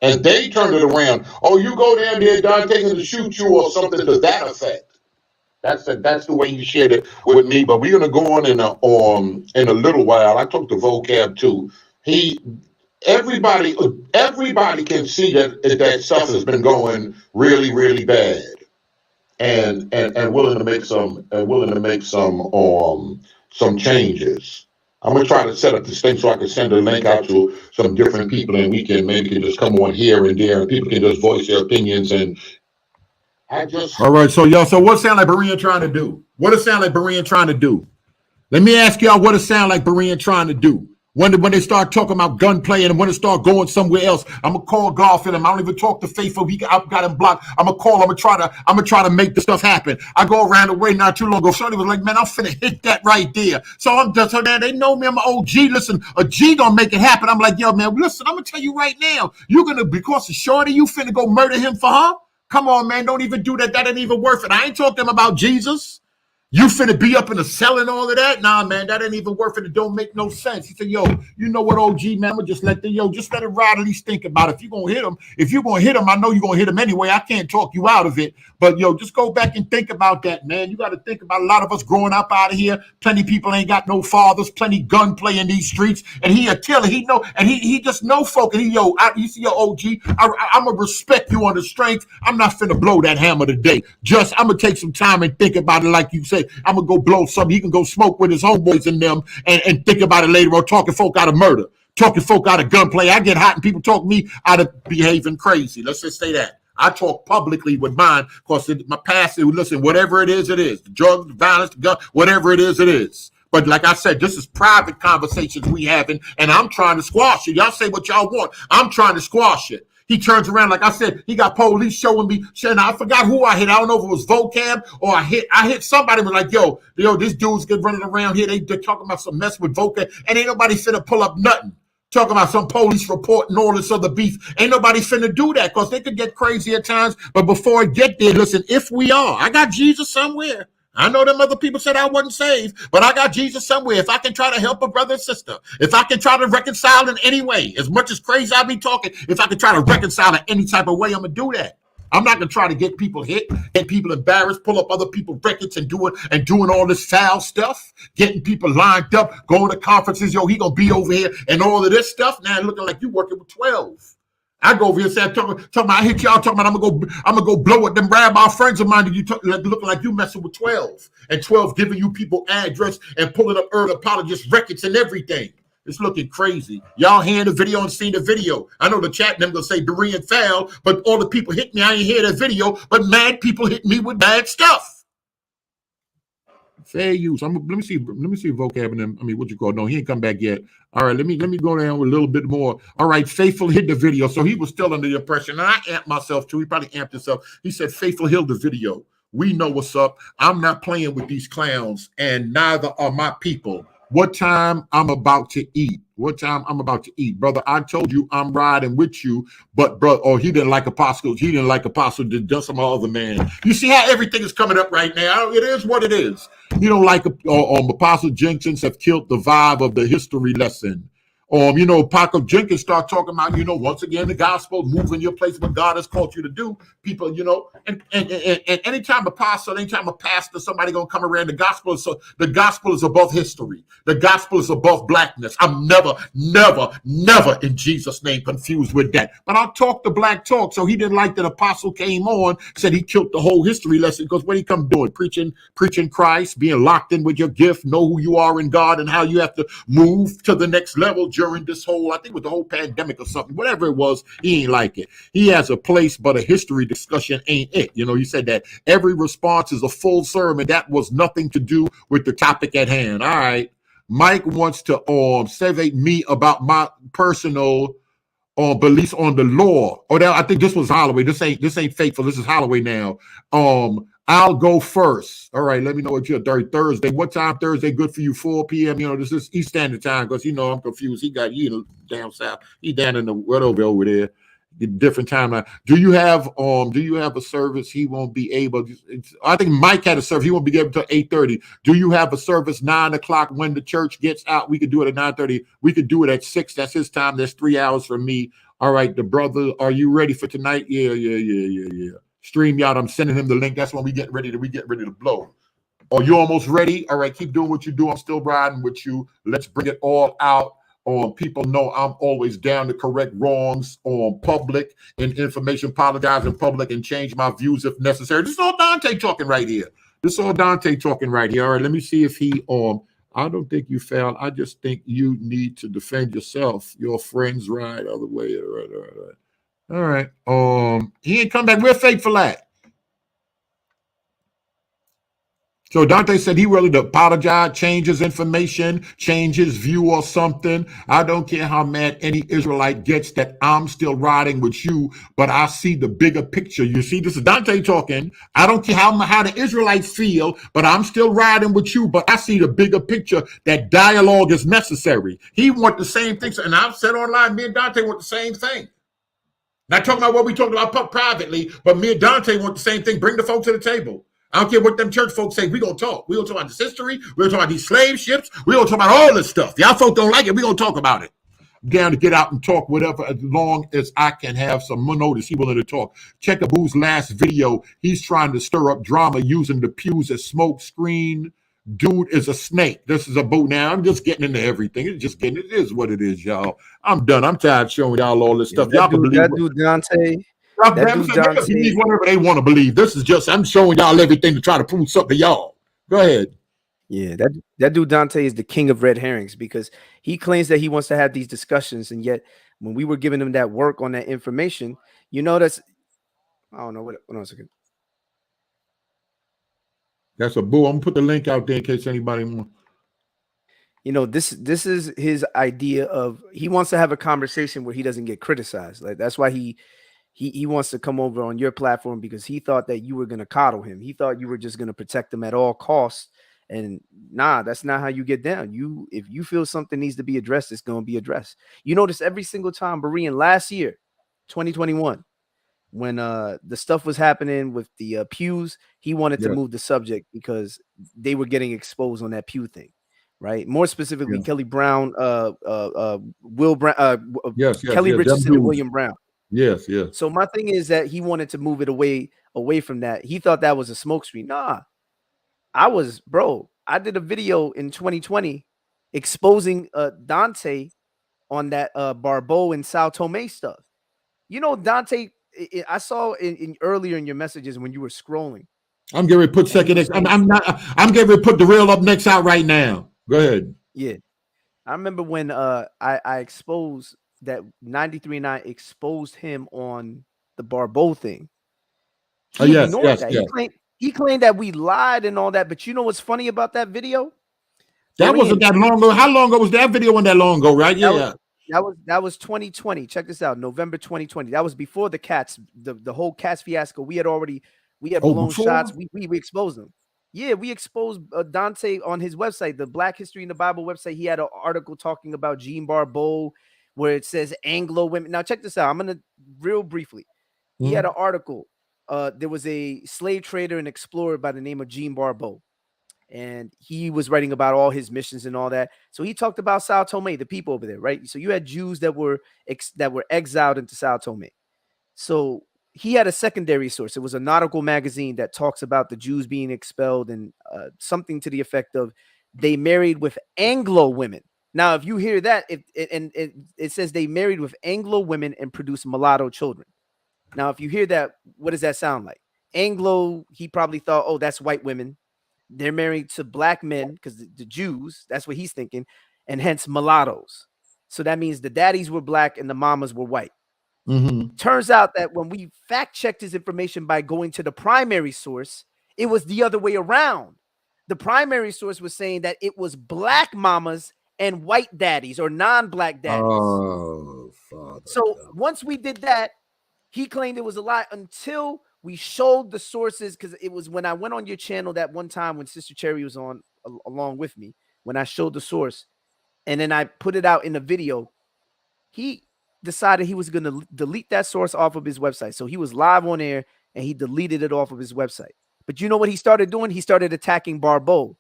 And they turned it around. Oh, you go down there, Dante going to shoot you or something to that effect. That's the way you shared it with me. But we're gonna go on in a little while. I took the vocab too. Everybody can see that stuff has been going really, really bad, and willing to make some changes. I'm gonna try to set up this thing so I can send a link out to some different people, and we can just come on here and there, and people can just voice their opinions. And all right, so y'all, so what sound like Berean trying to do? What it sound like Berean trying to do? Let me ask y'all what it sound like Berean trying to do. When they start talking about gunplay and when it start going somewhere else, I'm gonna call Garfield. I don't even talk to Faithful. I've got him blocked. I'm gonna call. I'm gonna try to make the stuff happen. I go around the way not too long ago. Shorty was like, "Man, I'm finna hit that right there." So they know me. I'm an OG. Listen, a G gonna make it happen. I'm like, yo, man, listen. I'm gonna tell you right now. You're gonna, because of Shorty, you finna go murder him for her? Come on, man. Don't even do that. That ain't even worth it. I ain't talking about Jesus. You finna be up in the cell and all of that? Nah, man, that ain't even worth it. It don't make no sense. He said, yo, you know what, OG, man, I'm gonna just let it ride, at least think about it. If you're gonna hit him, I know you're gonna hit him anyway. I can't talk you out of it. But yo, just go back and think about that, man. You gotta think about a lot of us growing up out of here. Plenty of people ain't got no fathers, plenty gunplay in these streets. And he a killer. He know, and he just know folk. And you see your OG, I'm gonna respect you on the strength. I'm not finna blow that hammer today. I'm gonna take some time and think about it like you said. I'm gonna go blow something. He can go smoke with his homeboys in them and think about it later on, talking folk out of murder, talking folk out of gunplay. I get hot and people talk me out of behaving crazy. Let's just say that. I talk publicly with mine because my past, listen, whatever it is, it is. The drugs, the violence, the gun, whatever it is, it is. But like I said, this is private conversations we having, and I'm trying to squash it. Y'all say what y'all want. I'm trying to squash it. He turns around, like I said, he got police showing me. And I forgot who I hit. I don't know if it was vocab or I hit somebody. Was like, yo, this dude's good running around here. They're talking about some mess with vocab, and ain't nobody finna pull up nothing. Talking about some police report and all this other beef. Ain't nobody finna do that because they could get crazy at times. But before I get there, listen, if we are, I got Jesus somewhere. I know them other people said I wasn't saved, but I got Jesus somewhere. If I can try to help a brother and sister, if I can try to reconcile in any way, as much as crazy I be talking, if I can try to reconcile in any type of way, I'm going to do that. I'm not going to try to get people hit, get people embarrassed, pull up other people's records and doing all this foul stuff, getting people lined up, going to conferences. Yo, he going to be over here and all of this stuff. Now looking like you working with 12. I go over here and say, talking about, I hit y'all talking about I'm gonna go blow with them rabbi friends of mine. And you looking like you messing with 12, and 12 giving you people address and pulling up early apologist records and everything. It's looking crazy. Y'all hearing the video and seeing the video. I know the chat and them gonna say Berean foul, but all the people hit me. I ain't hear that video, but mad people hit me with bad stuff. Fair use. Let me see vocab and them. I mean, what you call? No, he ain't come back yet. All right, let me go down with a little bit more. All right, Faithful hit the video. So he was still under the impression, and I amped myself too. He probably amped himself. He said, Faithful hit the video. We know what's up. I'm not playing with these clowns, and neither are my people. What time I'm about to eat? What time I'm about to eat, brother? I told you I'm riding with you, but brother, he didn't like Apostle. He didn't like Apostle. Did some other man. You see how everything is coming up right now. It is what it is. You don't like Apostle Jenkins have killed the vibe of the history lesson. Apostle Jenkins start talking about, once again, the gospel, moving your place what God has called you to do. People, and anytime a pastor, somebody gonna come around, the gospel is above history. The gospel is above blackness. I'm never in Jesus' name confused with that. But I'll talk the black talk. So he didn't like that Apostle came on, said he killed the whole history lesson, because what he come doing? Preaching Christ, being locked in with your gift, know who you are in God and how you have to move to the next level during this whole, I think with the whole pandemic or something, whatever it was, he ain't like it. He has a place, but a history discussion ain't it. He said that every response is a full sermon. That was nothing to do with the topic at hand. All right. Mike wants to survey me about my personal beliefs on the law. I think this was Holloway. This ain't Faithful. This is Holloway now. I'll go first. All right, let me know what you're Thursday. What time Thursday good for you? 4 p.m. This is East Standard Time, because I'm confused. He down south. He down in the over there. Different timeline. Do you have a service he won't be able to? I think Mike had a service. He won't be able to 8:30. Do you have a service 9 o'clock when the church gets out? We could do it at 9:30. We could do it at 6. That's his time. That's 3 hours for me. All right, the brother, are you ready for tonight? Yeah. StreamYard, I'm sending him the link. That's when we get ready to blow. Are you almost ready? All right, keep doing what you do. I'm still riding with you. Let's bring it all out. People know I'm always down to correct wrongs on public and information, apologize in public, and change my views if necessary. This is all Dante talking right here. All right, let me see if he I don't think you found. I just think you need to defend yourself. Your friends ride other way. All right. He ain't come back. We're Faithful at. So Dante said he willing to apologize, change his information, change his view or something. I don't care how mad any Israelite gets that I'm still riding with you, but I see the bigger picture. You see, this is Dante talking. I don't care how the Israelites feel, but I'm still riding with you, but I see the bigger picture. That dialogue is necessary. He want the same thing. And I've said online, me and Dante want the same thing. Not talking about what we talked about privately, but me and Dante want the same thing. Bring the folks to the table. I don't care what them church folks say. We're going to talk. We're going to talk about this history. We're going to talk about these slave ships. We're going to talk about all this stuff. Y'all folks don't like it. We're going to talk about it. I'm down to get out and talk whatever, as long as I can have some notice. He willing to talk. Check Abu's last video. He's trying to stir up drama using the pews as smoke screen. Dude is a snake. This is Abu. Now I'm just getting into everything. It is what it is, y'all. I'm done. I'm tired of showing y'all all this stuff. Y'all can believe that dude Dante. Believe whatever they want to believe. This is just, I'm showing y'all everything to try to prove something to y'all. Go ahead. Yeah, that dude Dante is the king of red herrings, because he claims that he wants to have these discussions, and yet when we were giving him that work on that information, that's I don't know what else again. That's Abu. I'm gonna put the link out there in case anybody wants. you know, this is his idea of, he wants to have a conversation where he doesn't get criticized. Like that's why he wants to come over on your platform, because he thought that you were going to coddle him. He thought you were just going to protect him at all costs. And nah, that's not how you get down. If you feel something needs to be addressed, it's going to be addressed. You notice every single time, Berean, last year, 2021, when the stuff was happening with the pews, he wanted to move the subject because they were getting exposed on that pew thing, right? More specifically, Kelly Brown, Will Brown, Kelly Richardson and William Brown. Yes. So my thing is that he wanted to move it away from that. He thought that was a smokescreen. Nah, I did a video in 2020 exposing Dante on that Barbeau and Sao Tome stuff. You know, Dante, I saw in earlier in your messages when you were scrolling. I'm getting ready to put second next. I'm getting ready to put the real up next out right now. Go ahead. Yeah. I remember when I exposed that 93.9 exposed him on the Barbeau thing. He ignored that. He claimed that we lied and all that. But you know what's funny about that video? That wasn't that long ago. How long ago was that video? That long ago, right? Yeah. That was 2020. Check this out. November 2020. That was before the cats, the whole cats fiasco. We had blown shots. We exposed them. Yeah, we exposed Dante on his website, the Black History in the Bible website. He had an article talking about Jean Barbeau, where it says Anglo women. Now check this out. I'm gonna real briefly. He had an article. There was a slave trader and explorer by the name of Jean Barbeau, and he was writing about all his missions and all that. So he talked about Sao Tome, the people over there, right? So you had Jews that were exiled into Sao Tome. So he had a secondary source. It was a nautical magazine that talks about the Jews being expelled, and something to the effect of they married with Anglo women. Now, if you hear that, it says they married with Anglo women and produced mulatto children. Now, if you hear that, what does that sound like? Anglo, he probably thought, oh, that's white women. They're married to black men because the Jews, that's what he's thinking, and hence mulattoes. So that means the daddies were black and the mamas were white. Turns out that when we fact checked his information by going to the primary source, it was the other way around. The primary source was saying that it was black mamas and white daddies or non-black daddies. Oh, Father. So once we did that, he claimed it was a lie until we showed the sources, because it was when I went on your channel that one time when Sister Cherry was on along with me, when I showed the source and then I put it out in a video, he decided he was going to delete that source off of his website. So he was live on air and he deleted it off of his website. But you know what he started doing? He started attacking Barbeau.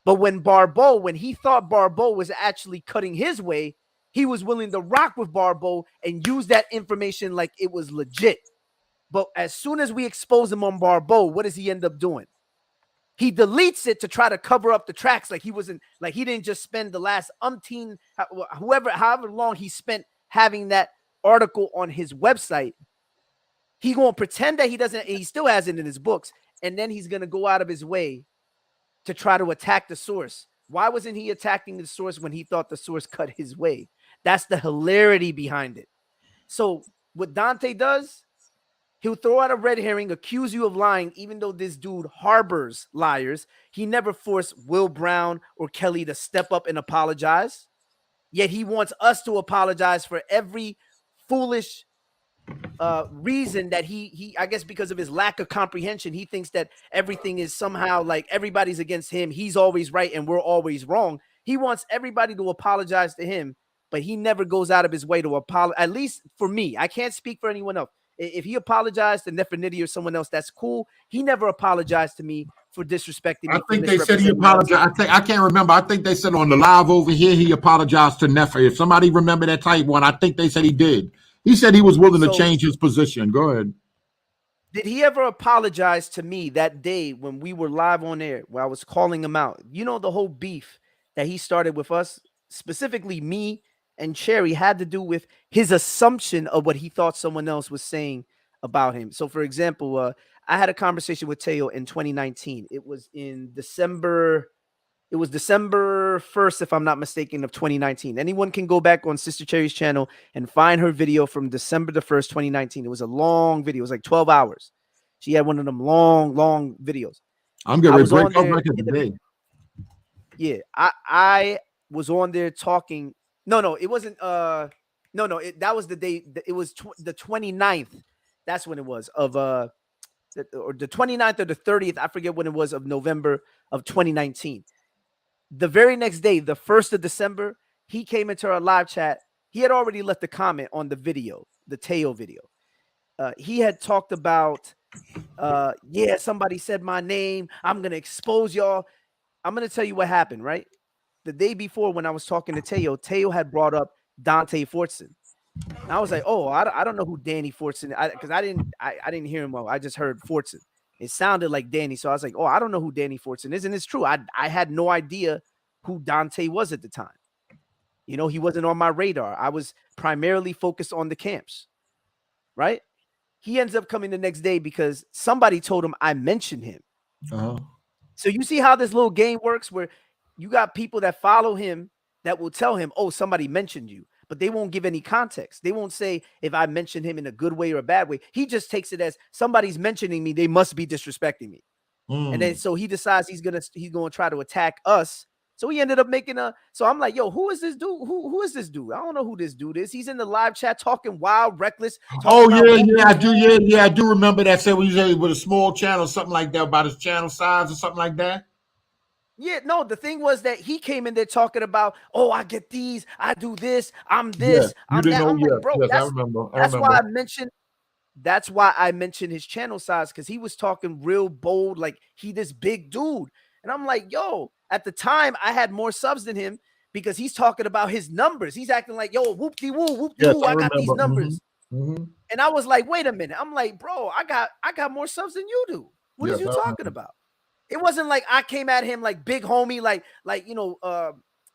But when he thought Barbeau was actually cutting his way, he was willing to rock with Barbeau and use that information like it was legit. But as soon as we expose him on Barbeau, what does he end up doing? He deletes it to try to cover up the tracks. Like he didn't just spend the last however long he spent having that article on his website. He gonna pretend that he doesn't, and he still has it in his books, and then he's gonna go out of his way to try to attack the source. Why wasn't he attacking the source when he thought the source cut his way? That's the hilarity behind it. So what Dante does, he'll throw out a red herring, accuse you of lying, even though this dude harbors liars. He never forced Will Brown or Kelly to step up and apologize. Yet he wants us to apologize for every foolish reason that he I guess because of his lack of comprehension, he thinks that everything is somehow like everybody's against him. He's always right and we're always wrong. He wants everybody to apologize to him, but he never goes out of his way to apologize. At least for me, I can't speak for anyone else. If he apologized to Nefertiti or someone else, that's cool. He never apologized to me for disrespecting me. I think they said he apologized. I can't remember. I think they said on the live over here he apologized to Nefer. If somebody remember that type one, I think they said he did. He said he was willing to change his position. Go ahead. Did he ever apologize to me that day when we were live on air, where I was calling him out? You know, the whole beef that he started with us, specifically me and Cherry, had to do with his assumption of what he thought someone else was saying about him. So, for example, I had a conversation with Teo in 2019. It was in December. It was December 1st, if I'm not mistaken, of 2019. Anyone can go back on Sister Cherry's channel and find her video from December the 1st, 2019. It was a long video. It was like 12 hours. She had one of them long videos. I'm getting ready to break up back in the day. Yeah, I was on there talking. No, it wasn't. That was the day. It was the 29th. That's when it was of or the 29th or the 30th. I forget when it was of November of 2019. The very next day, the 1st of December, he came into our live chat. He had already left a comment on the video, the Teo video. He had talked about, somebody said my name. I'm going to expose y'all. I'm going to tell you what happened, right? The day before when I was talking to Teo had brought up Dante Fortson. And I was like, oh, I don't know who Danny Fortson, because I didn't hear him well. I just heard Fortson. It sounded like Danny. So I was like, oh, I don't know who Danny Fortson is. And it's true. I had no idea who Dante was at the time. You know, he wasn't on my radar. I was primarily focused on the camps, right? He ends up coming the next day because somebody told him I mentioned him. So you see how this little game works where you got people that follow him that will tell him, oh, somebody mentioned you, but they won't give any context. They won't say if I mentioned him in a good way or a bad way. He just takes it as somebody's mentioning me. They must be disrespecting me. And then so he decides he's gonna try to attack us. So he ended up making so I'm like, yo, who is this dude? Who is this dude? I don't know who this dude is. He's in the live chat talking wild, reckless. I do. Yeah, I do remember that. Said when you said with a small channel, something like that, about his channel size or something like that. Yeah, no, the thing was that he came in there talking about, oh, I get these, I do this, I'm this, I'm that. I'm like, bro, I remember. That's why I mentioned his channel size, because he was talking real bold, like he this big dude. And I'm like, yo, at the time I had more subs than him because he's talking about his numbers. He's acting like, yo, whoop-de-woo, I got these numbers. And I was like, wait a minute. I'm like, bro, I got more subs than you do. What are you talking about? It wasn't like I came at him like big homie, like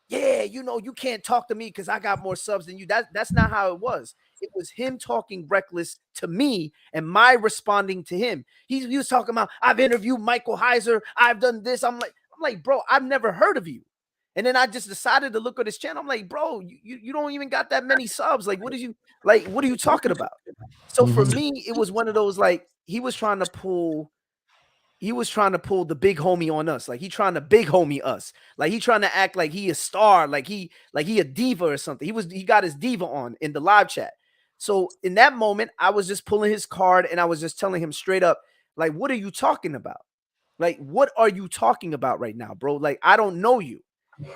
you can't talk to me because I got more subs than you. That's not how it was. It was him talking reckless to me and my responding to him. He was talking about, I've interviewed Michael Heiser, I've done this. I'm like, bro, I've never heard of you. And then I just decided to look at his channel. I'm like, bro, you don't even got that many subs. Like, what are you talking about? So for me, it was one of those, like, he was trying to pull the big homie on us. Like he trying to big homie us. Like he trying to act like he a star, like he a diva or something. He got his diva on in the live chat. So in that moment, I was just pulling his card and I was just telling him straight up, like, what are you talking about? Like, what are you talking about right now, bro? Like, I don't know you.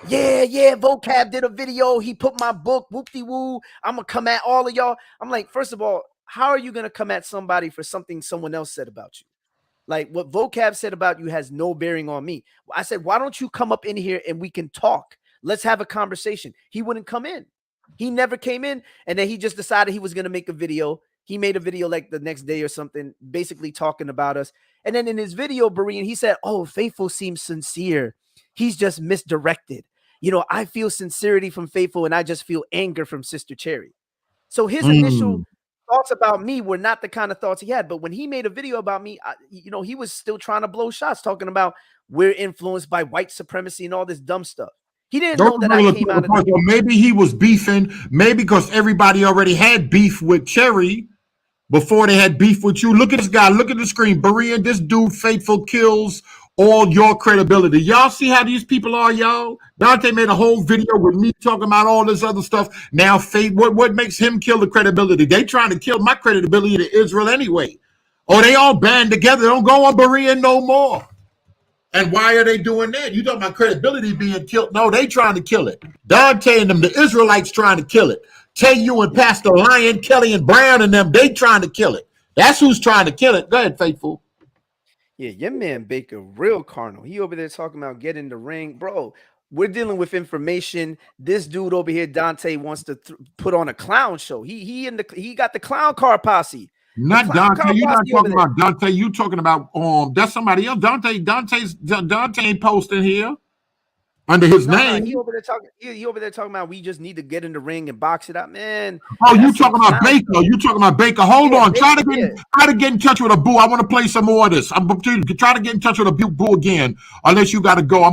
Yeah, Vocab did a video. He put my book, whoop-de-woo. I'm going to come at all of y'all. I'm like, first of all, how are you going to come at somebody for something someone else said about you? Like what Vocab said about you has no bearing on me. I said, why don't you come up in here and we can talk? Let's have a conversation. He wouldn't come in. He never came in. And then he just decided he was going to make a video. He made a video like the next day or something, basically talking about us. And then in his video, Berean, he said, oh, Faithful seems sincere. He's just misdirected. You know, I feel sincerity from Faithful and I just feel anger from Sister Cherry. So his initial thoughts about me were not the kind of thoughts he had. But when he made a video about me, he was still trying to blow shots, talking about we're influenced by white supremacy and all this dumb stuff. He didn't know that I came out of maybe he was beefing, maybe because everybody already had beef with Cherry before they had beef with you. Look at this guy. Look at the screen. Berean, this dude, Faithful, kills all your credibility. Y'all see how these people are, y'all? Dante made a whole video with me talking about all this other stuff. Now, Faith, what makes him kill the credibility? They trying to kill my credibility to Israel anyway. Oh, they all band together. Don't go on Berean no more. And why are they doing that? You talking about credibility being killed? No, they trying to kill it. Dante and them, the Israelites trying to kill it. You and Pastor Lion, Kelly and Brown and them, they trying to kill it. That's who's trying to kill it. Go ahead, Faithful. Yeah, your man Baker, real carnal. He over there talking about getting the ring. Bro, we're dealing with information. This dude over here, Dante, wants to put on a clown show. He got the clown car posse. Not Dante. You're not talking about Dante. You talking about that's somebody else. Dante ain't posting here under his name. He over there talking about we just need to get in the ring and box it out, man. Oh, you talking about Baker? You talking about Baker? Hold on. Try to get in touch with a boo. I want to play some more of this. I'm try to get in touch with a boo again. Unless you got to go. I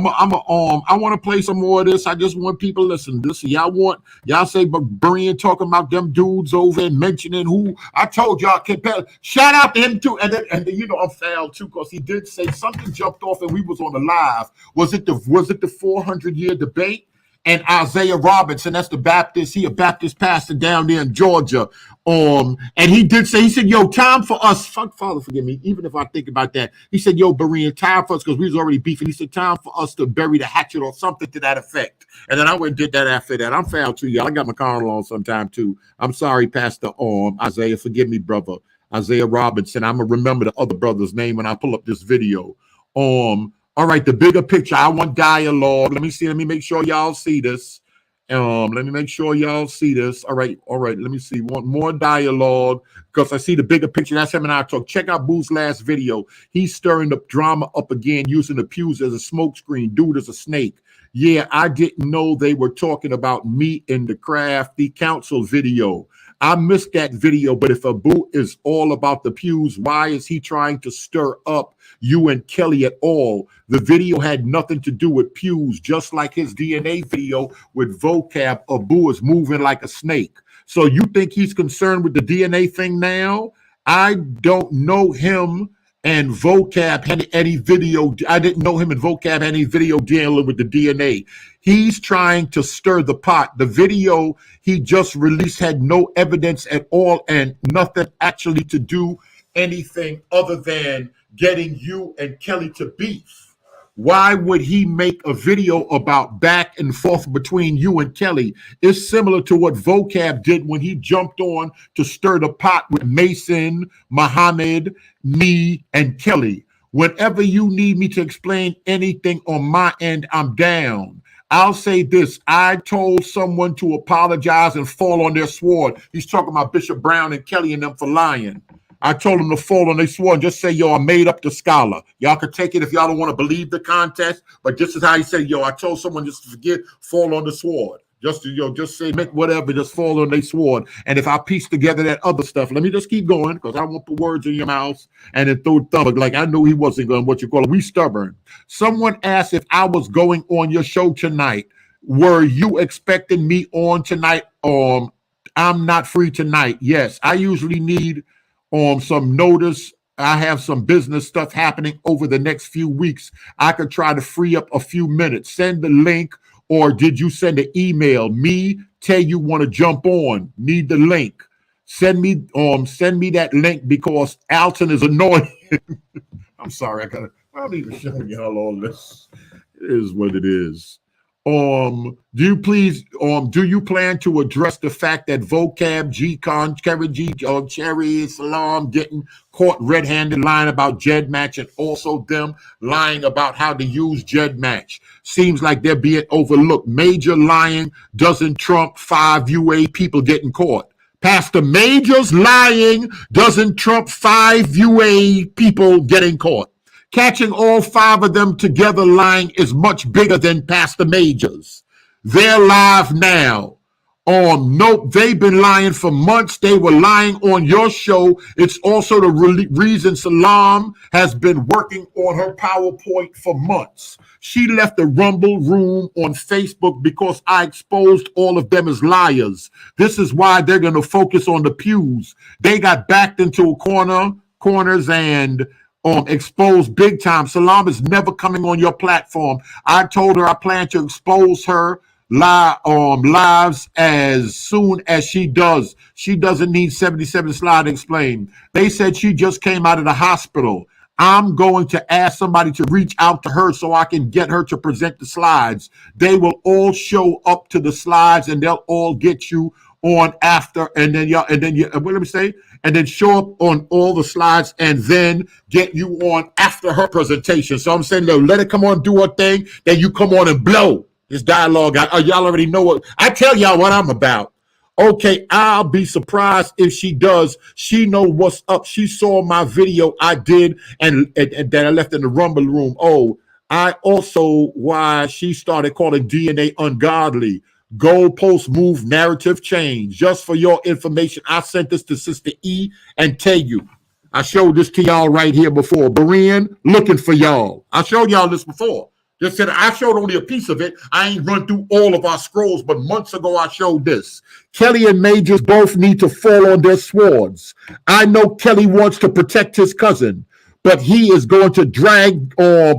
want to play some more of this. I just want people to listen. Y'all say Berean talking about them dudes over and mentioning who I told y'all. Shout out to him too. And then I'm foul too because he did say something jumped off and we was on the live. Was it the 400-year debate? and Isaiah Robinson, that's the Baptist, he a Baptist pastor down there in Georgia. And he did say, he said, yo, time for us, Father, forgive me, even if I think about that. He said, yo, Berean, time for us, because we was already beefing. He said, time for us to bury the hatchet or something to that effect. And then I went and did that after that. I'm foul too, y'all. I got my carnal on sometime too. I'm sorry, Pastor Isaiah, forgive me, brother. Isaiah Robinson. I'm going to remember the other brother's name when I pull up this video. All right, the bigger picture. I want dialogue. Let me see. Let me make sure y'all see this. Let me make sure y'all see this. All right. Let me see. Want more dialogue because I see the bigger picture. That's him and I talk. Check out Boo's last video. He's stirring the drama up again, using the pews as a smokescreen. Dude is a snake. Yeah, I didn't know they were talking about me in the crafty council video. I missed that video, but if Abu is all about the pews, why is he trying to stir up you and Kelly at all? The video had nothing to do with pews, just like his DNA video with vocab. Abu is moving like a snake. So you think he's concerned with the DNA thing now? I don't know him and vocab had any video. I didn't know him and vocab had any video dealing with the DNA. He's trying to stir the pot. The video he just released had no evidence at all and nothing actually to do anything other than getting you and Kelly to beef. Why would he make a video about back and forth between you and Kelly? It's similar to what vocab did when he jumped on to stir the pot with Mason, Muhammad, me, and Kelly. Whenever you need me to explain anything on my end, I'm down. I'll say this. I told someone to apologize and fall on their sword. He's talking about Bishop Brown and Kelly and them for lying. I told them to fall on their sword and just say, yo, I made up the scholar. Y'all can take it if y'all don't want to believe the context, but this is how he said, yo, I told someone just to forget, fall on the sword. Just say, make whatever, just fall on their sword. And if I piece together that other stuff, let me just keep going because I won't put words in your mouth and then throw thumb. Like I knew he wasn't going, what you call it, we stubborn. Someone asked if I was going on your show tonight. Were you expecting me on tonight? I'm not free tonight. Yes, I usually need some notice. I have some business stuff happening over the next few weeks. I could try to free up a few minutes. Send the link, or did you send an email? Me tell you want to jump on. Need the link. Send me that link because Alton is annoying. I'm sorry, I don't even show y'all all this. It is what it is. Do you plan to address the fact that vocab, G-Con, Cherry, Salam getting caught red-handed lying about Jed Match and also them lying about how to use Jed Match? Seems like they're being overlooked. Major lying doesn't trump 5 UA people getting caught. Pastor Major's lying doesn't trump 5 UA people getting caught. Catching all 5 of them together lying is much bigger than Pastor Major's. They're live now. Nope, they've been lying for months. They were lying on your show. It's also the reason Salam has been working on her PowerPoint for months. She left the Rumble room on Facebook because I exposed all of them as liars. This is why they're going to focus on the pews. They got backed into corners and exposed big time. Salam is never coming on your platform. I told her I plan to expose her lives as soon as she does. She doesn't need 77 slide to explain. They said she just came out of the hospital. I'm going to ask somebody to reach out to her so I can get her to present the slides. They will all show up to the slides and they'll all get you on after, and then show up on all the slides and then get you on after her presentation. So I'm saying, let her come on, do her thing, then you come on and blow this dialogue. Y'all already know what I tell y'all what I'm about. Okay, I'll be surprised if she does. She know what's up. She saw my video I did and that I left in the Rumble room. I also why she started calling DNA ungodly. Goalpost move, narrative change. Just for your information, I sent this to Sister E and tell you. I showed this to y'all right here before. Berean, looking for y'all. I showed y'all this before. Just said I showed only a piece of it. I ain't run through all of our scrolls, but months ago I showed this. Kelly and Majors both need to fall on their swords. I know Kelly wants to protect his cousin, but he is going to drag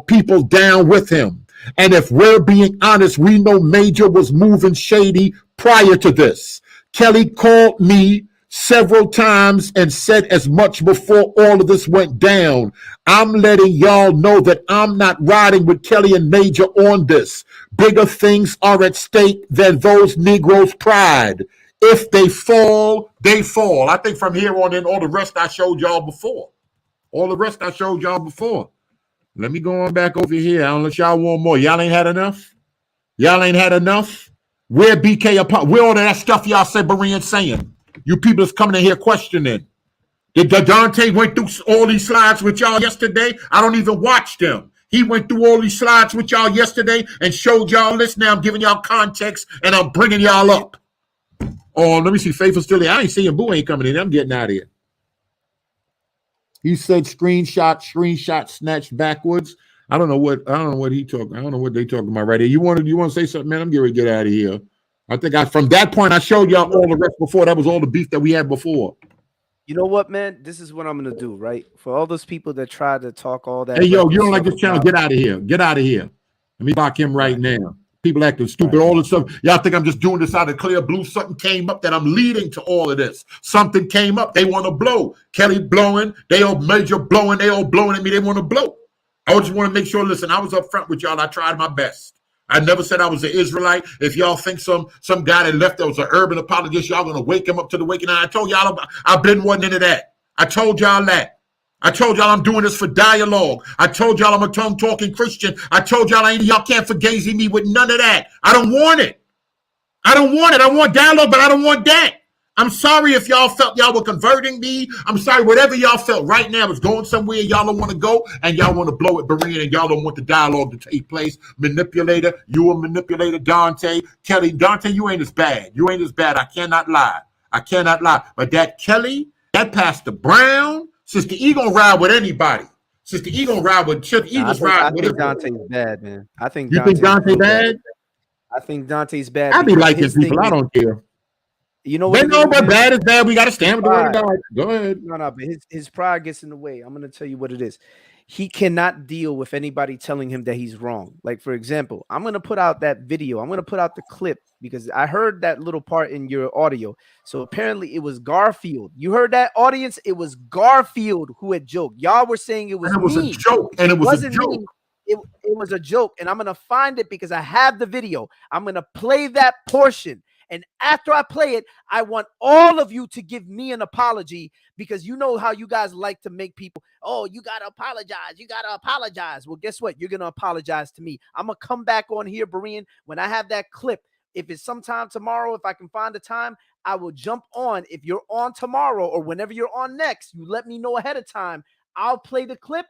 people down with him. And if we're being honest, we know Major was moving shady prior to this. Kelly called me several times and said as much before all of this went down. I'm letting y'all know that I'm not riding with Kelly and Major on this. Bigger things are at stake than those Negroes' pride. If they fall, they fall. I think from here on in, all the rest I showed y'all before. All the rest I showed y'all before. Let me go on back over here. Unless y'all want more. Y'all ain't had enough? Y'all ain't had enough? Where BK apart? Where all that stuff y'all said Berean saying? You people is coming in here questioning. Did Dante went through all these slides with y'all yesterday? I don't even watch them. He went through all these slides with y'all yesterday and showed y'all this. Now I'm giving y'all context and I'm bringing y'all up. Oh, let me see. Faithful still here. I ain't seeing Boo ain't coming in. I'm getting out of here. He said screenshot snatched backwards. I don't know what he talking. I don't know what they talking about right here. You want to say something, man? I'm getting ready to get out of here. I think from that point I showed y'all all the rest before. That was all the beef that we had before. You know what, man? This is what I'm gonna do, right? For all those people that try to talk all that. Hey, yo, you don't like this channel? Get out of here. Get out of here. Let me block him right now. People acting stupid, all this stuff. Y'all think I'm just doing this out of clear blue? Something came up that I'm leading to all of this. Something came up. They want to blow. Kelly blowing. They all Major blowing. They all blowing at me. They want to blow. I just want to make sure, listen, I was up front with y'all. I tried my best. I never said I was an Israelite. If y'all think some guy that left that was an urban apologist, y'all going to wake him up to the waking. I told y'all I've been one into that. I told y'all that. I told y'all I'm doing this for dialogue. I told y'all I'm a tongue-talking Christian. I told y'all y'all can't fugazi me with none of that. I don't want it. I don't want it. I want dialogue, but I don't want that. I'm sorry if y'all felt y'all were converting me. I'm sorry, whatever y'all felt right now is going somewhere y'all don't want to go, and y'all want to blow it, Berean, and y'all don't want the dialogue to take place. Manipulator, you a manipulator, Dante. Kelly, Dante, you ain't as bad. You ain't as bad. I cannot lie. I cannot lie. But that Kelly, that Pastor Brown, Sister E gonna ride with anybody. Sister E gonna ride with Sister E was riding with. I think Dante's bad, man. I think you think Dante bad? I think Dante's bad. I be liking people. I don't care. You know what? They know, but bad is bad. We got to stand with the word of God. Go ahead. No, but his pride gets in the way. I'm going to tell you what it is. He cannot deal with anybody telling him that he's wrong. Like, for example, I'm going to put out that video. I'm going to put out the clip because I heard that little part in your audio. So apparently it was Garfield. You heard that, audience? It was Garfield who had joked. Y'all were saying it was a joke. And it was a joke. It was a joke. And I'm going to find it because I have the video. I'm going to play that portion. And after I play it, I want all of you to give me an apology because you know how you guys like to make people, oh, you got to apologize. You got to apologize. Well, guess what? You're going to apologize to me. I'm going to come back on here, Berean, when I have that clip. If it's sometime tomorrow, if I can find the time, I will jump on. If you're on tomorrow or whenever you're on next, you let me know ahead of time. I'll play the clip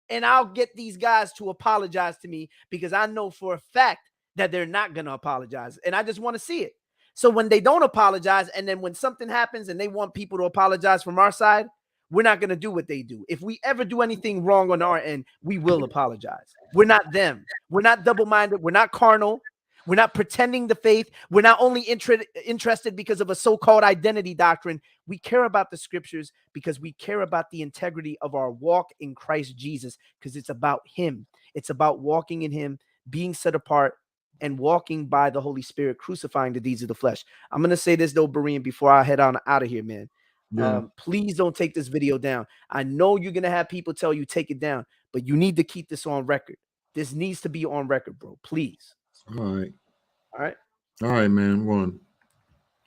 and I'll get these guys to apologize to me because I know for a fact that they're not going to apologize. And I just want to see it. So when they don't apologize, and then when something happens and they want people to apologize from our side, we're not going to do what they do. If we ever do anything wrong on our end, we will apologize. We're not them. We're not double-minded. We're not carnal. We're not pretending the faith. We're not only interested because of a so-called identity doctrine. We care about the scriptures because we care about the integrity of our walk in Christ Jesus because it's about him. It's about walking in him, being set apart, and walking by the Holy Spirit, crucifying the deeds of the flesh. I'm going to say this, though, Berean, before I head on out of here, man. Yeah. Please don't take this video down. I know you're going to have people tell you take it down, but you need to keep this on record. This needs to be on record, bro. Please. All right. All right. All right, man. One.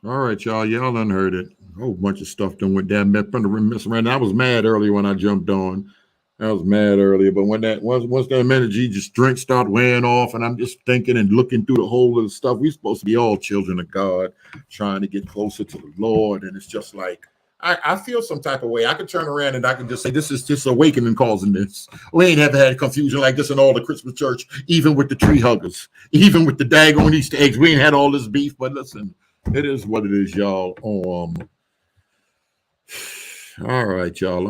All right, y'all. Y'all done heard it. A whole bunch of stuff done went down. I was mad earlier when I jumped on. I was mad earlier, but when that once that energy just drink start wearing off, and I'm just thinking and looking through the whole of the stuff, we're supposed to be all children of God, trying to get closer to the Lord, and it's just like I feel some type of way. I could turn around and I can just say this is just awakening causing this. We ain't ever had confusion like this in all the Christmas church, even with the tree huggers, even with the daggone Easter eggs. We ain't had all this beef, but listen, it is what it is, y'all. All right, y'all.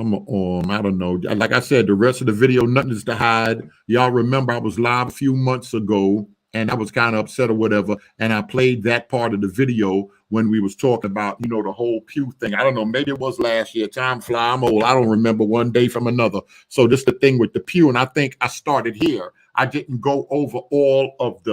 I don't know. Like I said, the rest of the video, nothing is to hide. Y'all remember I was live a few months ago and I was kind of upset or whatever. And I played that part of the video when we was talking about, the whole pew thing. I don't know. Maybe it was last year. Time fly. I'm old. I don't remember one day from another. So this is the thing with the pew. And I think I started here. I didn't go over all of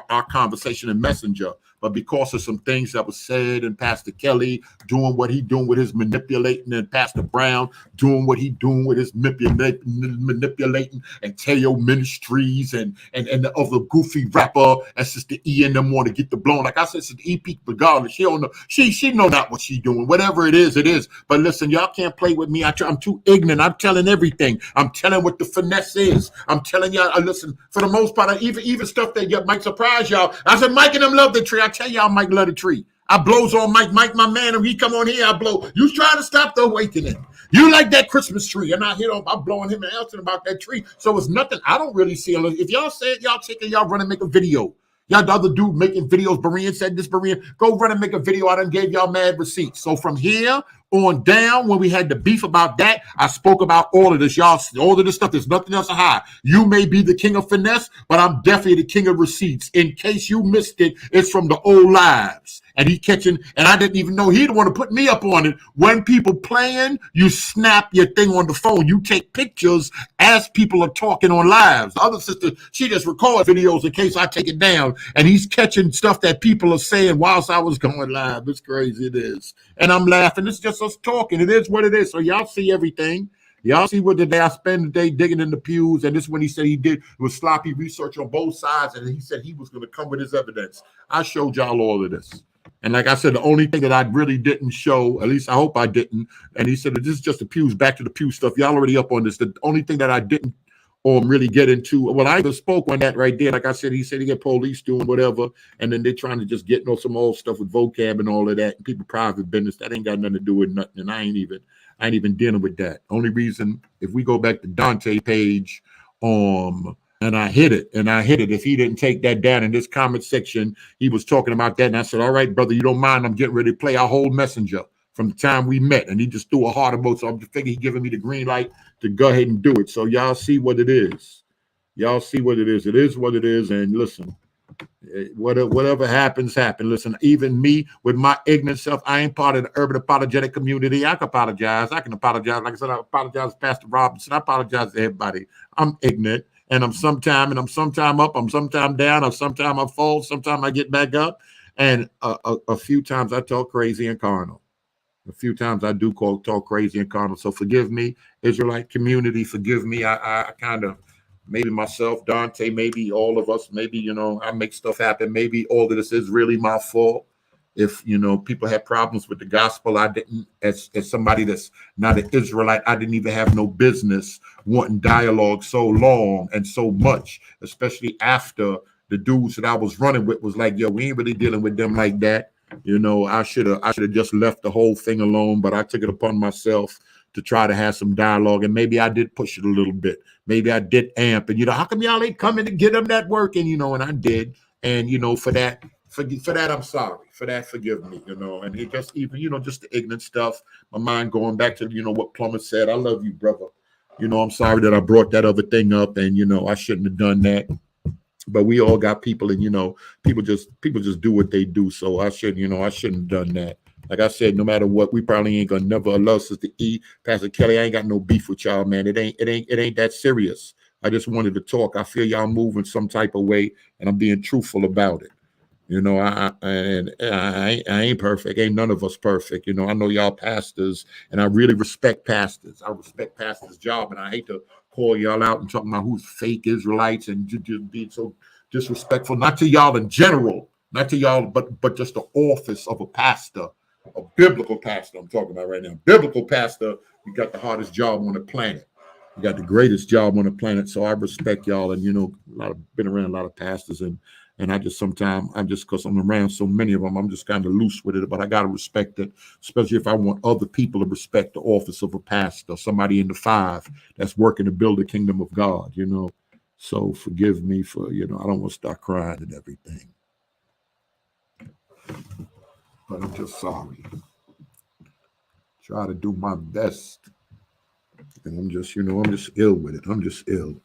our conversation in Messenger, but because of some things that was said, and Pastor Kelly doing what he doing with his manipulating, and Pastor Brown doing what he doing with his manipulating, and Teo Ministries and the other goofy rapper and Sister E and them want to get the blown. Like I said, Sister E peak regardless. She don't know. She know not what she doing. Whatever it is, it is. But listen, y'all can't play with me. I'm too ignorant. I'm telling everything. I'm telling what the finesse is. I'm telling y'all. Listen, for the most part, even stuff that might surprise y'all. I said, Mike and them love the tree. I tell y'all, Mike love the tree. I blows on Mike. Mike, my man, and he come on here, I blow. You trying to stop the awakening. You like that Christmas tree. And I hit on, I'm blowing him and asking about that tree. So it's nothing. I don't really see. If y'all say it, y'all take it, y'all run and make a video. Y'all the other dude making videos, Berean said this, Berean, go run and make a video. I done gave y'all mad receipts. So from here on down, when we had the beef about that, I spoke about all of this. Y'all, all of this stuff, there's nothing else to hide. You may be the king of finesse, but I'm definitely the king of receipts. In case you missed it, it's from the old lives. And he catching, and I didn't even know he'd want to put me up on it. When people playing, you snap your thing on the phone. You take pictures as people are talking on lives. The other sister, she just records videos in case I take it down. And he's catching stuff that people are saying whilst I was going live. It's crazy, it is. And I'm laughing. It's just us talking. It is what it is. So y'all see everything. Y'all see what the day I spend the day digging in the pews, and this is when he said he did was sloppy research on both sides, and he said he was going to come with his evidence. I showed y'all all of this. And like I said, the only thing that I really didn't show, at least I hope I didn't, and he said, this is just the pews, back to the pew stuff. Y'all already up on this. The only thing that I didn't really get into, well, I even spoke on that right there. Like I said, he said he get police doing whatever, and then they're trying to just get some old stuff with vocab and all of that, and people private business. That ain't got nothing to do with nothing, and I ain't even dealing with that. Only reason, if we go back to Dante page, and I hit it. If he didn't take that down in this comment section, he was talking about that. And I said, all right, brother, you don't mind. I'm getting ready to play our whole messenger from the time we met. And he just threw a heart emoji. So I'm just thinking he's giving me the green light to go ahead and do it. So y'all see what it is. Y'all see what it is. It is what it is. And listen, whatever happens, happen. Listen, even me with my ignorant self, I ain't part of the urban apologetic community. I can apologize. Like I said, I apologize to Pastor Robinson. I apologize to everybody. I'm ignorant. And I'm sometime up, I'm sometime down, or sometime I fall, sometime I get back up. And a few times I talk crazy and carnal. A few times I do talk crazy and carnal. So forgive me, Israelite community, forgive me. I kind of, maybe myself, Dante, maybe all of us, maybe, I make stuff happen. Maybe all of this is really my fault. If, people had problems with the gospel, I didn't, as somebody that's not an Israelite, I didn't even have no business wanting dialogue so long and so much, especially after the dudes that I was running with was like, yo, we ain't really dealing with them like that. I should have just left the whole thing alone, but I took it upon myself to try to have some dialogue. And maybe I did push it a little bit. Maybe I did amp. And, how come y'all ain't coming to get them that work? And, and I did. And, for that, I'm sorry. For that, forgive me, and it just even, just the ignorant stuff, my mind going back to, what Plummer said. I love you, brother. I'm sorry that I brought that other thing up, and, I shouldn't have done that. But we all got people, and, people just do what they do. So I shouldn't have done that. Like I said, no matter what, we probably ain't gonna never allow Sister E, Pastor Kelly. I ain't got no beef with y'all, man. It ain't that serious. I just wanted to talk. I feel y'all moving some type of way, and I'm being truthful about it. I ain't perfect. Ain't none of us perfect. I know y'all pastors, and I really respect pastors. I respect pastors' job, and I hate to call y'all out and talking about who's fake Israelites and just being so disrespectful. Not to y'all in general, not to y'all, but just the office of a pastor, a biblical pastor. I'm talking about right now. Biblical pastor, you got the hardest job on the planet. You got the greatest job on the planet. So I respect y'all, and been around a lot of pastors, and I just sometimes, because I'm around so many of them, I'm just kind of loose with it, but I got to respect it, especially if I want other people to respect the office of a pastor, somebody in the five that's working to build the kingdom of God, So forgive me for, I don't want to start crying and everything. But I'm just sorry. Try to do my best. And I'm just, I'm just ill with it. I'm just ill.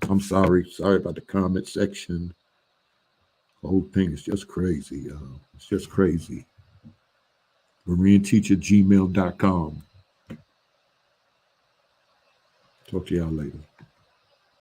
I'm sorry. Sorry about the comment section. The whole thing is just crazy, y'all. It's just crazy. MarineTeacher@gmail.com. Talk to y'all later.